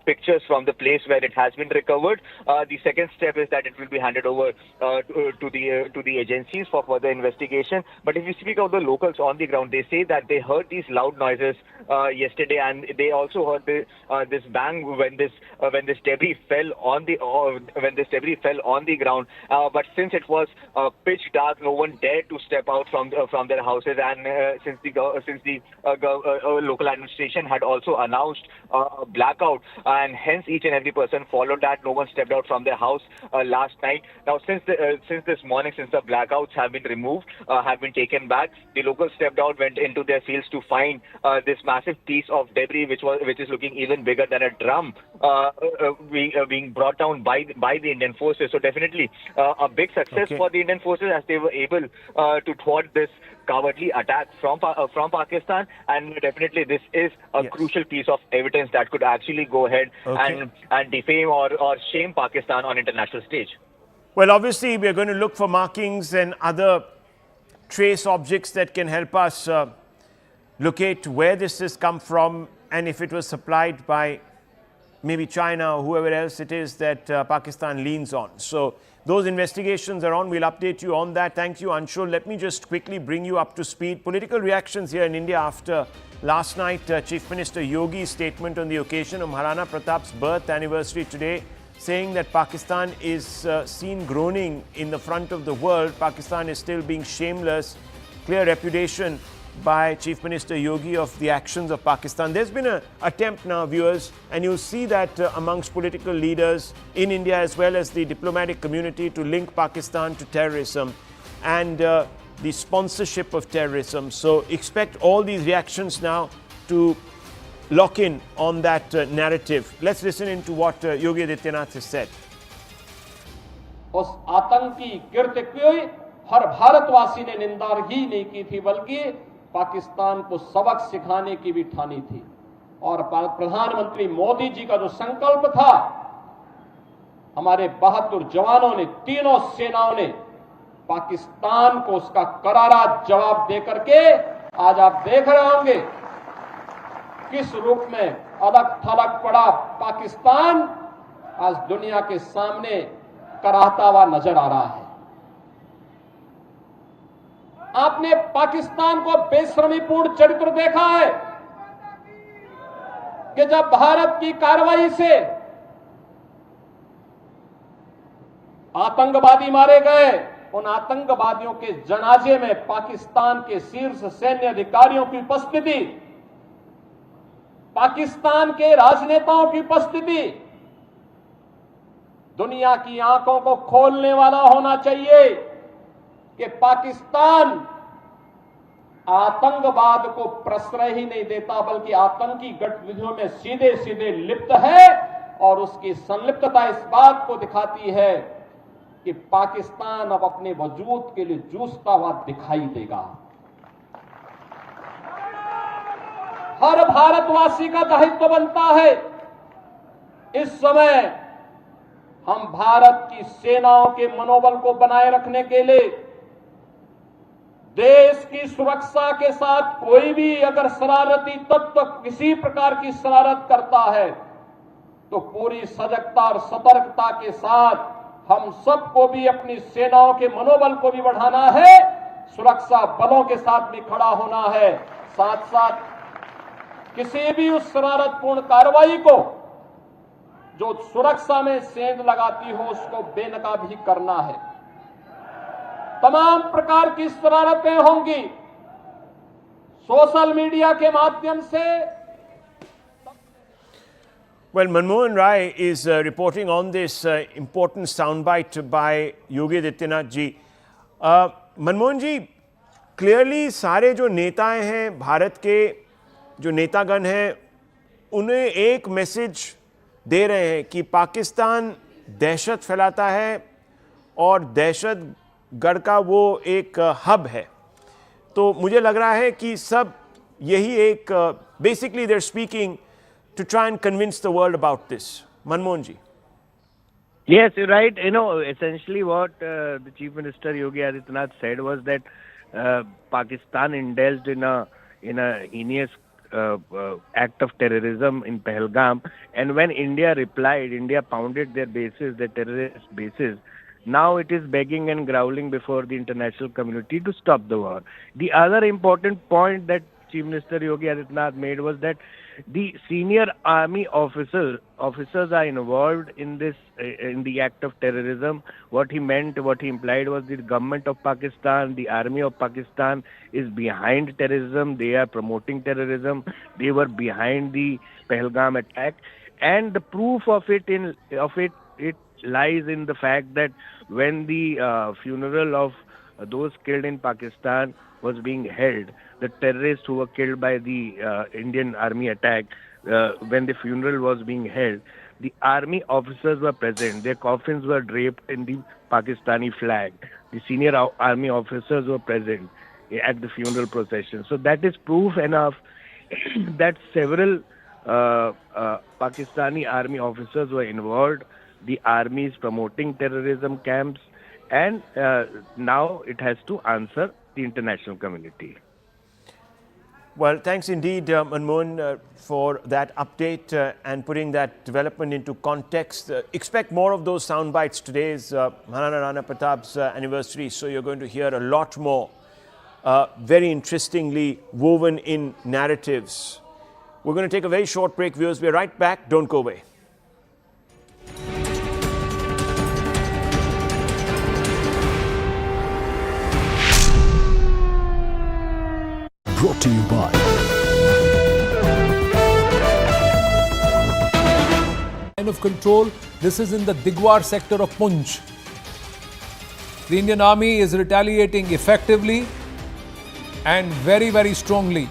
S7: pictures from the place where it has been recovered. The second step is that it will be handed over to the agencies for further investigation. But if you speak of the locals on the ground, they say that they heard these loud noises yesterday, and they also heard this bang when this debris fell on the ground. But since it was pitch dark, no one dared to step out from their houses, and since the local administration had also announced a blackout, and hence each and every person followed that. No one stepped out from their house last night. Now, since this morning, since the blackouts have been removed, have been taken back, the locals stepped out, went into their fields to find this massive piece of debris, which is looking even bigger than a drum, being brought down by the Indian forces. So definitely a big success for the Indian forces, as they were able to thwart this cowardly attack from Pakistan, and definitely this is a crucial piece of evidence that could actually go ahead and defame or shame Pakistan on international stage.
S16: Well, obviously, we are going to look for markings and other trace objects that can help us locate where this has come from and if it was supplied by maybe China or whoever else it is that Pakistan leans on. So those investigations are on. We'll update you on that. Thank you, Anshul. Let me just quickly bring you up to speed. Political reactions here in India after last night, Chief Minister Yogi's statement on the occasion of Maharana Pratap's birth anniversary today, saying that Pakistan is seen groaning in the front of the world. Pakistan is still being shameless. Clear repudiation by Chief Minister Yogi of the actions of Pakistan. There's been an attempt now, viewers, and you'll see that amongst political leaders in India as well as the diplomatic community, to link Pakistan to terrorism and the sponsorship of terrorism. So expect all these reactions now to lock in on that narrative. Let's listen into what Yogi Adityanath has said.
S4: उस आतंकी कृत्य की हर भारतवासी ने निंदा ही नहीं की थी, बल्कि पाकिस्तान को सबक सिखाने की भी ठानी थी। और प्रधानमंत्री मोदी जी का जो संकल्प था, हमारे 72 जवानों ने, तीनों सेनाओं ने पाकिस्तान को उसका करारा जवाब दे करके आज आप देख रहे होंगे किस रूप में अलग थलग पड़ा पाकिस्तान आज दुनिया के सामने कराहता हुआ नजर आ रहा है। आपने पाकिस्तान को बेशर्मीपूर्ण चरित्र देखा है कि जब भारत की कार्रवाई से आतंकवादी मारे गए, उन आतंकवादियों के जनाजे में पाकिस्तान के शीर्ष सैन्य अधिकारियों की उपस्थिति, पाकिस्तान के राजनेताओं की उपस्थिति दुनिया की आंखों को खोलने वाला होना चाहिए कि पाकिस्तान आतंकवाद को प्रश्रय ही नहीं देता, बल्कि आतंकी गतिविधियों में सीधे सीधे लिप्त है। और उसकी संलिप्तता इस बात को दिखाती है कि पाकिस्तान अब अपने वजूद के लिए जूझता हुआ दिखाई देगा। हर भारतवासी का दायित्व बनता है इस समय हम भारत की सेनाओं के मनोबल को बनाए रखने के लिए देश की सुरक्षा के साथ कोई भी अगर शरारती तत्व किसी प्रकार की शरारत करता है तो पूरी सजगता और सतर्कता के साथ हम सबको भी अपनी सेनाओं के मनोबल को भी बढ़ाना है, सुरक्षा बलों के साथ भी खड़ा होना है, साथ साथ किसी भी उस शरारतपूर्ण कार्रवाई को जो सुरक्षा में सेंध लगाती हो उसको बेनकाब भी करना है। तमाम प्रकार की शरारतें होंगी सोशल मीडिया के माध्यम से।
S16: Well, Manmohan Rai is reporting on this important soundbite by Yogi Adityanath ji. Manmohan ji, clearly सारे जो नेताएं हैं भारत के जो नेतागण हैं उन्हें एक मैसेज दे रहे हैं कि पाकिस्तान दहशत फैलाता है और दहशत गढ़ का वो एक हब है। तो मुझे लग रहा है कि सब यही एक basically they are speaking to try and convince the world about this. Manmohan ji.
S10: Yes, you're right. You know, essentially what the Chief Minister Yogi Adityanath said was that Pakistan indulged in a heinous act of terrorism in Pahalgam, and when India replied, India pounded their bases, their terrorist bases. Now it is begging and growling before the international community to stop the war. The other important point that Chief Minister Yogi Adityanath made was that the senior army officers are involved in this in the act of terrorism. What he implied was the government of Pakistan, the army of Pakistan is behind terrorism. They are promoting terrorism. They were behind the Pahalgam attack, and the proof of it lies in the fact that when the funeral of those killed in Pakistan was being held, the terrorists who were killed by the Indian army attack, when the funeral was being held, the army officers were present. Their coffins were draped in the Pakistani flag. The senior army officers were present at the funeral procession. So that is proof enough that several Pakistani army officers were involved. The army is promoting terrorism camps, and now it has to answer the international community.
S16: Well, thanks indeed, Manmohan, for that update and putting that development into context. Expect more of those sound bites. Today is Maharana Rana Pratap's anniversary, so you're going to hear a lot more very interestingly woven in narratives. We're going to take a very short break, viewers. We're right back. Don't go away.
S15: Brought to you by line of control. This is in the Digwar sector of Poonch. The Indian Army is retaliating effectively and very, very strongly.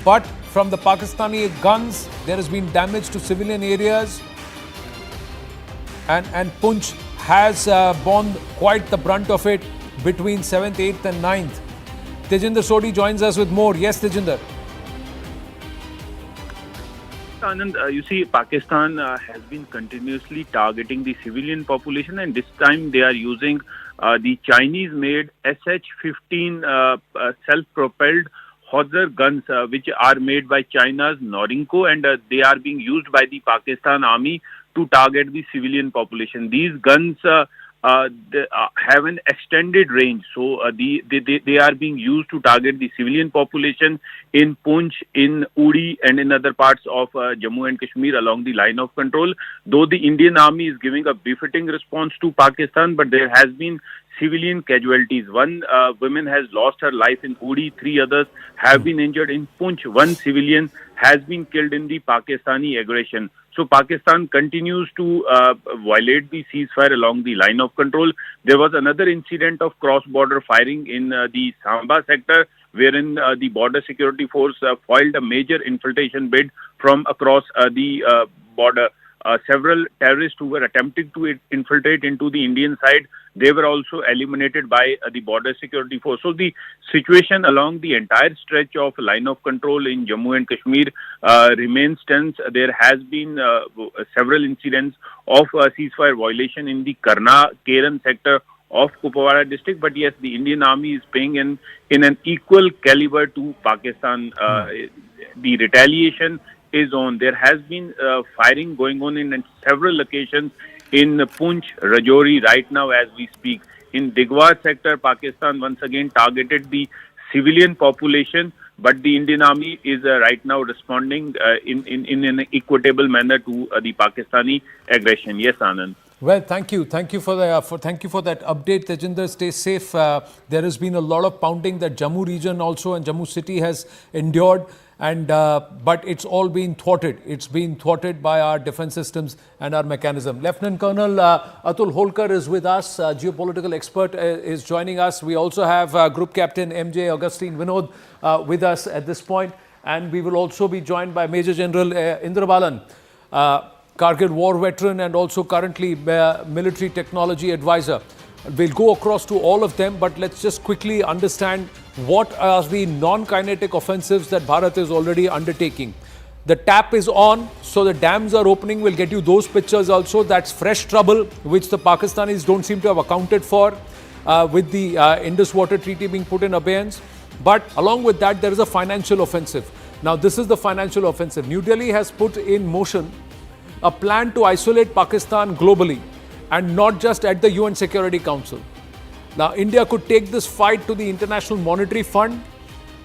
S15: But from the Pakistani guns, there has been damage to civilian areas, and Poonch has borne quite the brunt of it between 7th, 8th and 9th. Tejinder Sodhi joins us with more. Yes, Tejinder.
S2: Anand, you see, Pakistan has been continuously targeting the civilian population, and this time they are using the Chinese-made SH-15 self-propelled Howitzer guns, which are made by China's Norinco, and they are being used by the Pakistan Army to target the civilian population. These guns they, have an extended range, so they are being used to target the civilian population in Poonch, in Uri, and in other parts of Jammu and Kashmir along the line of control. Though the Indian Army is giving a befitting response to Pakistan, but there has been civilian casualties. One woman has lost her life in Uri, 3 others have been injured in Poonch. 1 civilian has been killed in the Pakistani aggression. So Pakistan continues to violate the ceasefire along the line of control. There was another incident of cross-border firing in the Samba sector, wherein the border security force foiled a major infiltration bid from across the border. several terrorists who were attempting to infiltrate into the Indian side, they were also eliminated by the border security force. So the situation along the entire stretch of line of control in Jammu and Kashmir remains tense. There has been several incidents of ceasefire violation in the Karna Keran sector of Kupwara district, but yes, the Indian Army is paying in an equal caliber to Pakistan. The retaliation is on. There has been firing going on in several locations in Poonch, Rajouri right now as we speak. In Digwar sector, Pakistan once again targeted the civilian population, but the Indian Army is right now responding in an equitable manner to the Pakistani aggression. Yes, Anand.
S15: Well, thank you for that update, Tejinder. Stay safe. There has been a lot of pounding that Jammu region also and Jammu city has endured, and but it's all been thwarted. It's been thwarted by our defense systems and our mechanism. Lieutenant Colonel Atul Holkar is with us. Geopolitical expert is joining us. We also have Group Captain MJ Augustine Vinod with us at this point, and we will also be joined by Major General Indrabalan, Kargil war veteran and also currently military technology advisor. We'll go across to all of them, but let's just quickly understand what are the non-kinetic offensives that Bharat is already undertaking. The tap is on, so the dams are opening. We'll get you those pictures also. That's fresh trouble, which the Pakistanis don't seem to have accounted for with the Indus Water Treaty being put in abeyance. But along with that, there is a financial offensive. Now, this is the financial offensive. New Delhi has put in motion a plan to isolate Pakistan globally and not just at the UN Security Council. Now, India could take this fight to the International Monetary Fund,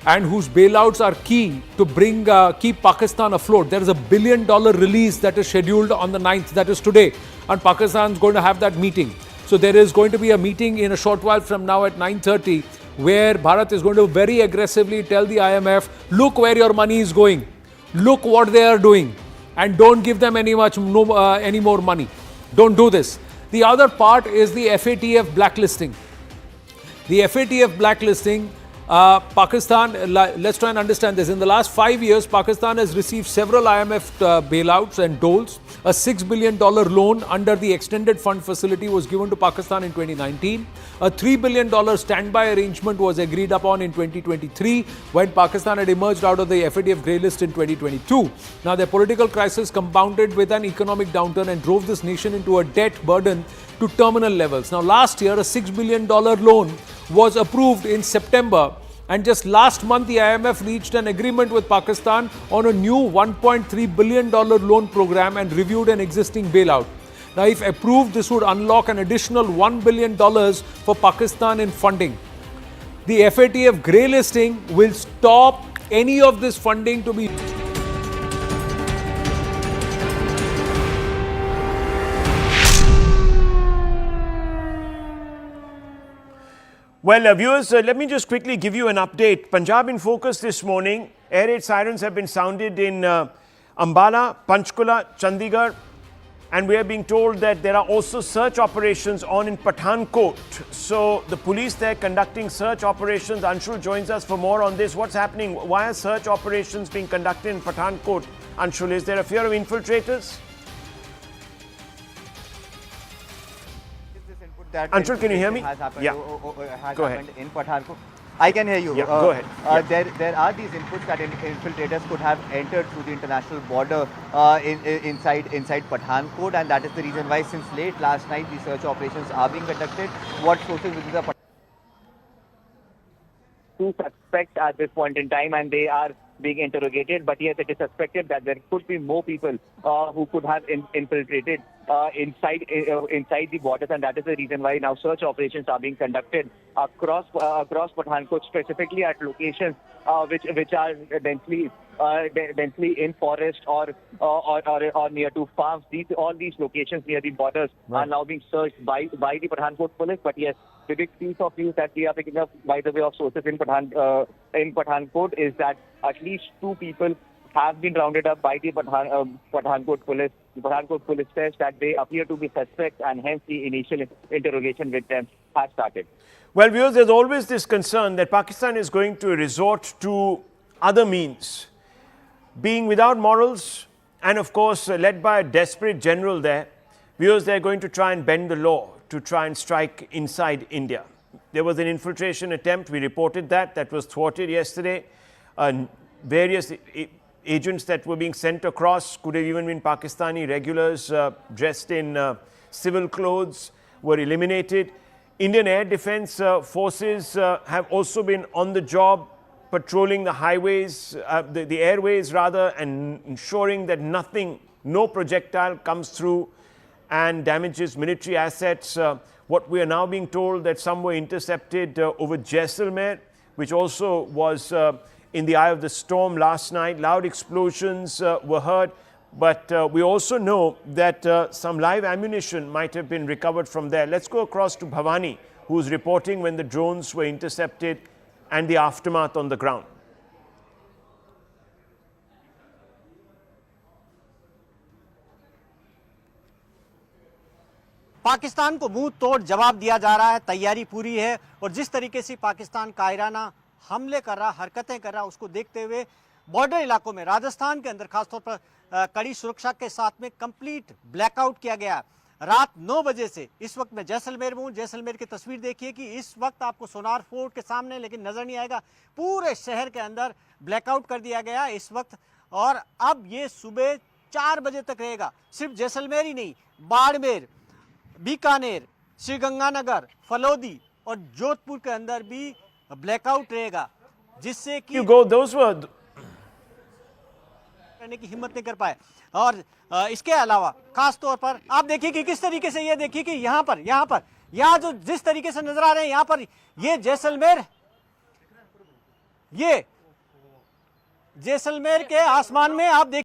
S15: and whose bailouts are key to keep Pakistan afloat. There is a $1 billion release that is scheduled on the 9th, that is today, and Pakistan is going to have that meeting. So there is going to be a meeting in a short while from now at 9:30, where Bharat is going to very aggressively tell the IMF, look where your money is going, look what they are doing, and don't give them any more money. Don't do this. The other part is the FATF blacklisting. The FATF blacklisting, Pakistan, let's try and understand this. In the last 5 years, Pakistan has received several IMF bailouts and doles. A $6 billion loan under the extended fund facility was given to Pakistan in 2019. A $3 billion standby arrangement was agreed upon in 2023 when Pakistan had emerged out of the FATF grey list in 2022. Now, their political crisis compounded with an economic downturn and drove this nation into a debt burden to terminal levels. Now, last year, a $6 billion loan was approved in September. And just last month, the IMF reached an agreement with Pakistan on a new $1.3 billion loan program and reviewed an existing bailout. Now, if approved, this would unlock an additional $1 billion for Pakistan in funding. The FATF grey listing will stop any of this funding to be...
S16: Well, viewers, let me just quickly give you an update. Punjab in focus this morning. Air raid sirens have been sounded in Ambala, Panchkula, Chandigarh, and we are being told that there are also search operations on in Pathankot. So the police there conducting search operations. Anshul joins us for more on this. What's happening? Why are search operations being conducted in Pathankot? Anshul, is there a fear of infiltrators? Anshul, can you hear me? Yeah. Go ahead.
S6: In Pathankot. I can hear you.
S16: Yeah, go ahead.
S6: There are these inputs that infiltrators could have entered through the international border inside Pathankot, and that is the reason why since late last night the search operations are being conducted. What sources within the
S7: two suspects at this point in time, and they are being interrogated. But yes, it is suspected that there could be more people who could have infiltrated inside the borders, and that is the reason why now search operations are being conducted across Pathankot, specifically at locations which are densely in forest or near to farms. All these locations near the borders are now being searched by the Pathankot police. But yes, the big piece of news that we are picking up by the way of sources in Pathankot is that at least 2 people have been rounded up by the Pathankot police. The Pathankot police says that they appear to be suspects, and hence the initial interrogation with them has started.
S16: Well, viewers, there's always this concern that Pakistan is going to resort to other means, being without morals, and of course led by a desperate general there. Viewers, they're going to try and bend the law to try and strike inside India. There was an infiltration attempt. We reported that was thwarted yesterday. Various agents that were being sent across, could have even been Pakistani regulars dressed in civil clothes, were eliminated. Indian Air Defence forces have also been on the job, patrolling the highways, the airways rather, and ensuring that no projectile comes through and damages military assets. What we are now being told that some were intercepted over Jaisalmer, which also was in the eye of the storm last night. Loud explosions were heard, but we also know that some live ammunition might have been recovered from there. Let's go across to Bhavani, who's reporting when the drones were intercepted and the aftermath on the ground.
S11: Pakistan को मुंह तोड़ जवाब दिया जा रहा है, तैयारी पूरी है और जिस तरीके से पाकिस्तान कायराना हमले कर रहा, हरकतें कर रहा, उसको देखते हुए बॉर्डर इलाकों में राजस्थान के अंदर खासतौर पर कड़ी सुरक्षा के साथ में कंप्लीट ब्लैकआउट किया गया। रात 9 बजे से इस वक्त मैं जैसलमेर में हूँ। जैसलमेर की तस्वीर देखिए कि इस वक्त आपको सोनार फोर्ट के सामने लेकिन नजर नहीं आएगा, पूरे शहर के अंदर ब्लैकआउट कर दिया गया इस वक्त और अब ये सुबह 4 बजे तक रहेगा। सिर्फ जैसलमेर ही नहीं, बाड़मेर, बीकानेर, श्रीगंगानगर, फलोदी और जोधपुर के अंदर भी ब्लैकआउट रहेगा, जिससे कि करने की हिम्मत नहीं कर पाए। और इसके अलावा खास तौर पर आप देखिए कि किस तरीके से, ये देखिए कि यहाँ जो जिस तरीके से नजर आ रहे हैं, यहाँ पर ये जैसलमेर के आसमान में आप देखिए